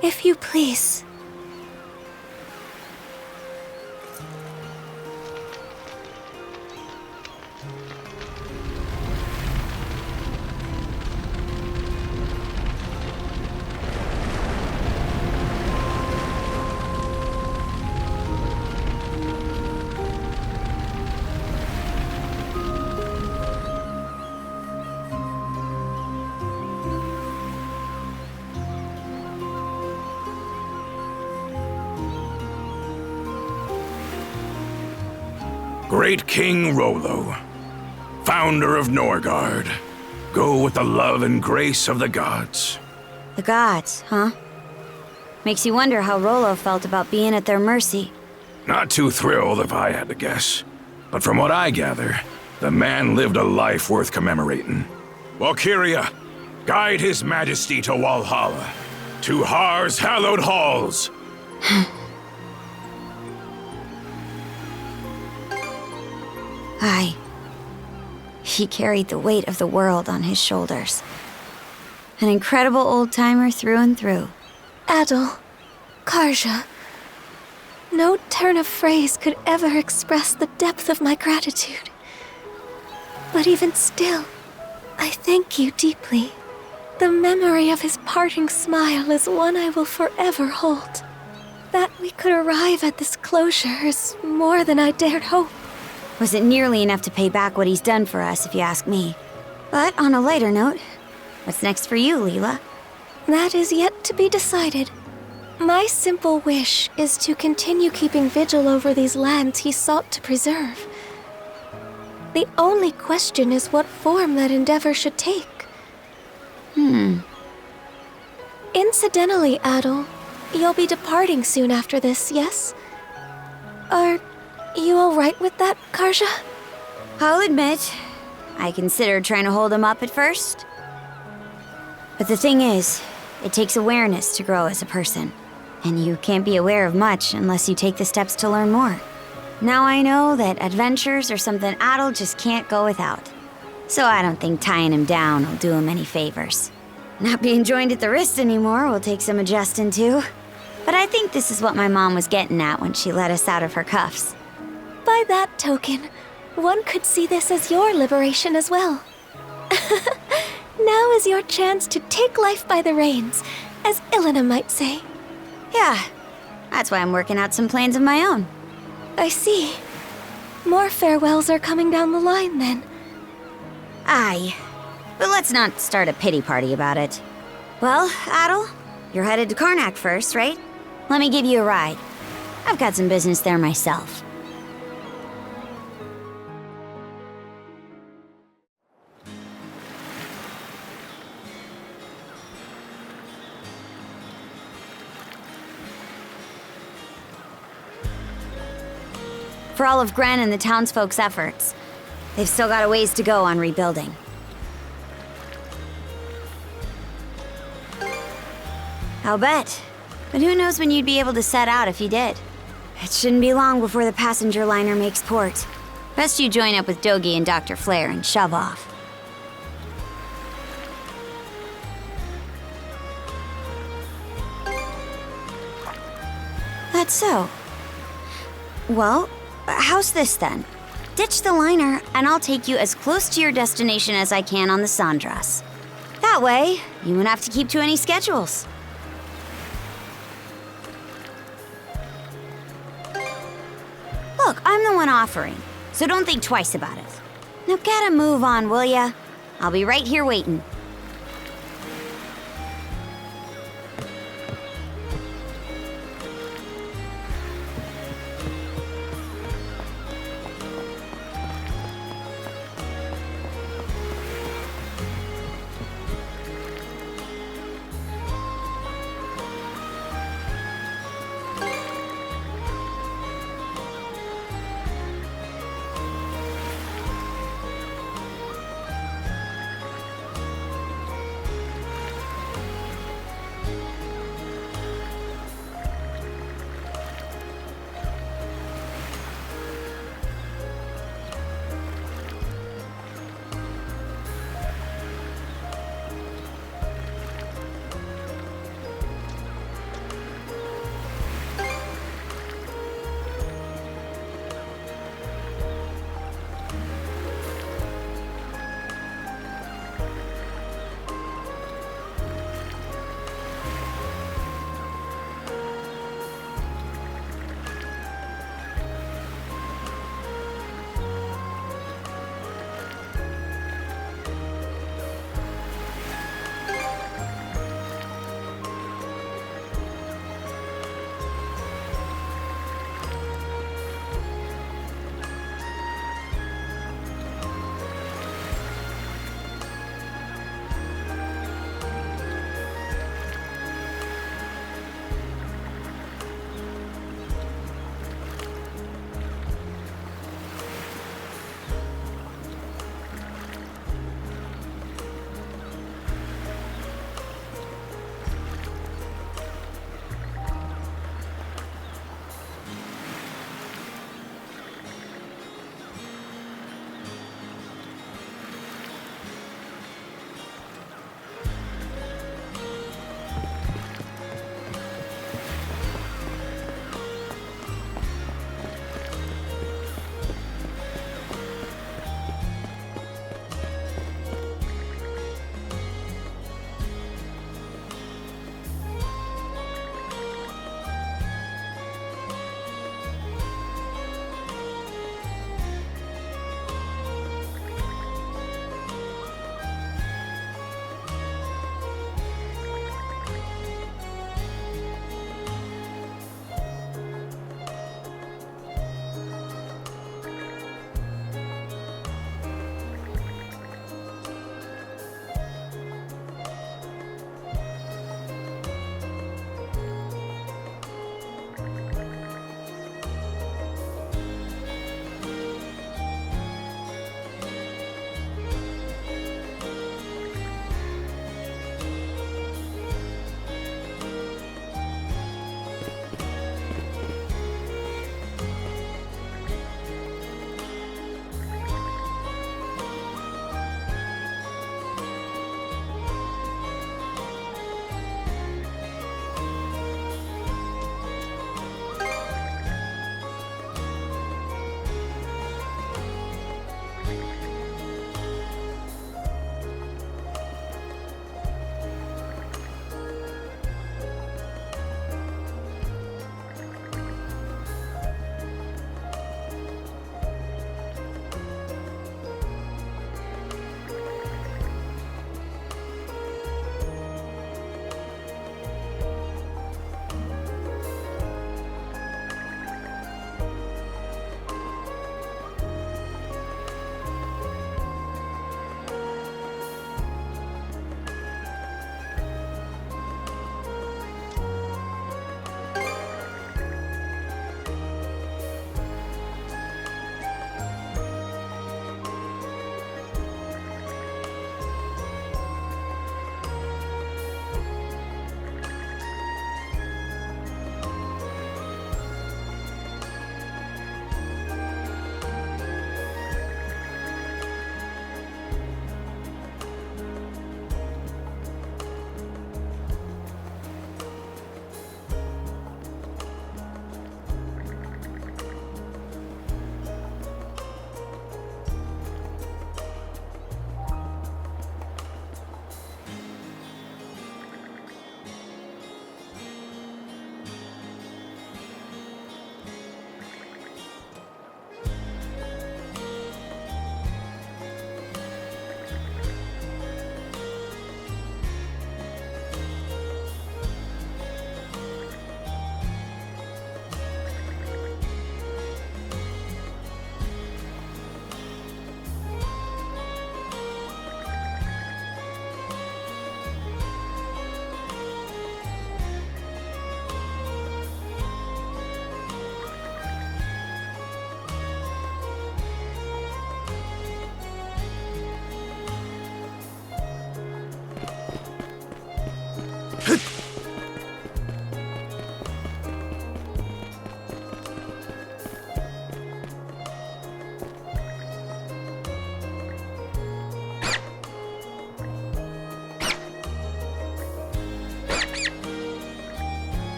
If you please. Great King Rolo, founder of Norgard, go with the love and grace of the gods. The gods, huh? Makes you wonder how Rolo felt about being at their mercy. Not too thrilled if I had to guess. But from what I gather, the man lived a life worth commemorating. Valkyria, guide his majesty to Valhalla, to Har's hallowed halls. Aye. He carried the weight of the world on his shoulders. An incredible old-timer through and through. Adol, Karja. No turn of phrase could ever express the depth of my gratitude. But even still, I thank you deeply. The memory of his parting smile is one I will forever hold. That we could arrive at this closure is more than I dared hope. Wasn't nearly enough to pay back what he's done for us, if you ask me. But on a lighter note, what's next for you, Leela? That is yet to be decided. My simple wish is to continue keeping vigil over these lands he sought to preserve. The only question is what form that endeavor should take. Incidentally, Adol, you'll be departing soon after this, yes? Are you all right with that, Karja? I'll admit, I considered trying to hold him up at first. But the thing is, it takes awareness to grow as a person. And you can't be aware of much unless you take the steps to learn more. Now I know that adventures are something Adol just can't go without. So I don't think tying him down will do him any favors. Not being joined at the wrist anymore will take some adjusting to. But I think this is what my mom was getting at when she let us out of her cuffs. By that token, one could see this as your liberation as well. Now is your chance to take life by the reins, as Ilena might say. Yeah, that's why I'm working out some plans of my own. I see. More farewells are coming down the line, then. Aye, but let's not start a pity party about it. Well, Adol, you're headed to Carnac first, right? Let me give you a ride. I've got some business there myself. For all of Gren and the townsfolk's efforts, they've still got a ways to go on rebuilding. I'll bet. But who knows when you'd be able to set out if you did. It shouldn't be long before the passenger liner makes port. Best you join up with Dogi and Dr. Flare and shove off. That's so. Well, how's this then? Ditch the liner, and I'll take you as close to your destination as I can on the Sandras. That way, you won't have to keep to any schedules. Look, I'm the one offering, so don't think twice about it. Now get a move on, will ya? I'll be right here waiting.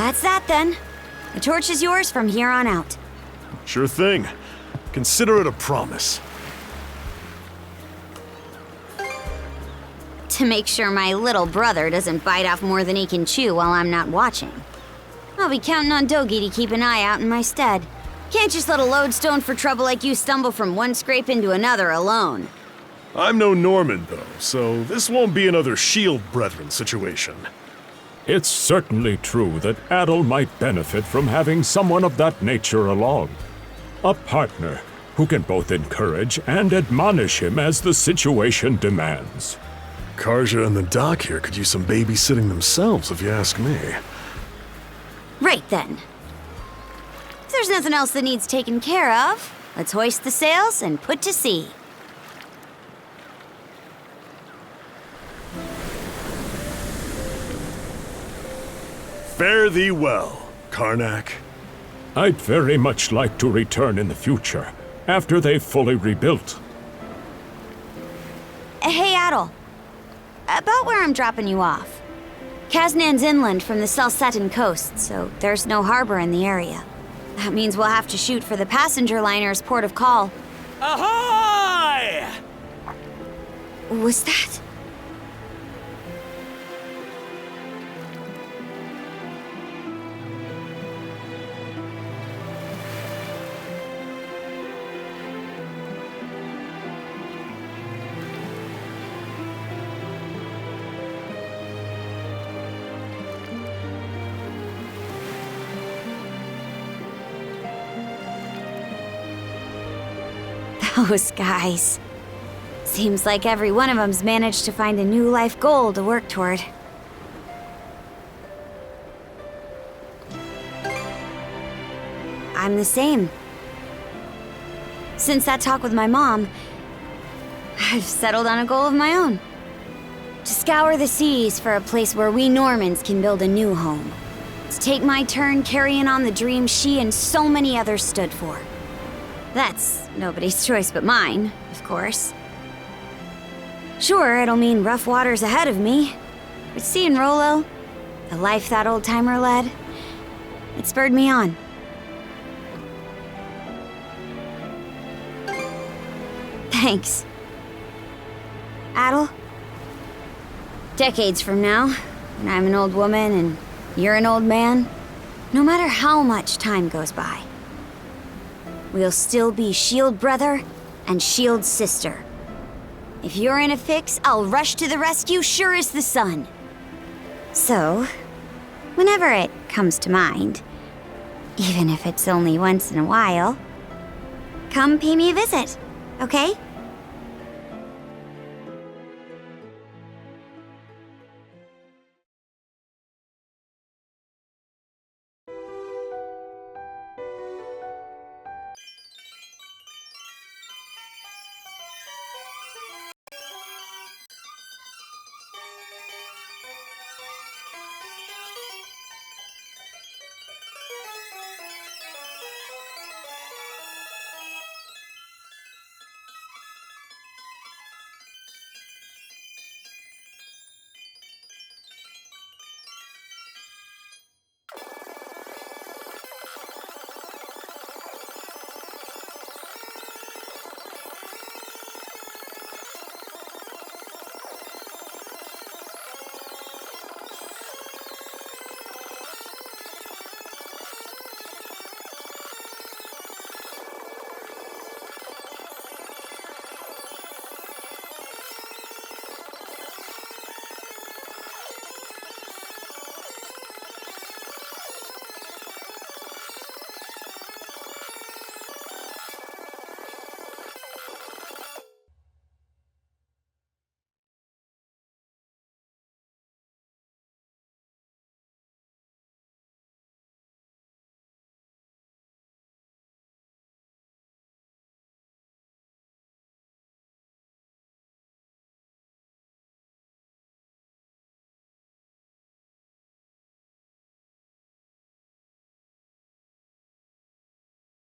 That's that then. The torch is yours from here on out. Sure thing. Consider it a promise. To make sure my little brother doesn't bite off more than he can chew while I'm not watching. I'll be counting on Dogi to keep an eye out in my stead. Can't just let a lodestone for trouble like you stumble from one scrape into another alone. I'm no Norman, though, so this won't be another Shield Brethren situation. It's certainly true that Adol might benefit from having someone of that nature along. A partner who can both encourage and admonish him as the situation demands. Karja and the doc here could use some babysitting themselves, if you ask me. Right then. If there's nothing else that needs taken care of, let's hoist the sails and put to sea. Fare thee well, Carnac. I'd very much like to return in the future, after they've fully rebuilt. Hey, Adol. About where I'm dropping you off. Kaznan's inland from the Celcetan coast, so there's no harbor in the area. That means we'll have to shoot for the passenger liner's port of call. Ahoy! Was that? Those guys. Seems like every one of them's managed to find a new life goal to work toward. I'm the same. Since that talk with my mom, I've settled on a goal of my own. To scour the seas for a place where we Normans can build a new home. To take my turn carrying on the dream she and so many others stood for. That's nobody's choice but mine, of course. Sure, it'll mean rough waters ahead of me, but seeing Rolo, the life that old-timer led, it spurred me on. Thanks. Adol? Decades from now, when I'm an old woman and you're an old man, no matter how much time goes by, we'll still be shield brother and shield sister. If you're in a fix, I'll rush to the rescue sure as the sun. So, whenever it comes to mind, even if it's only once in a while, come pay me a visit, okay?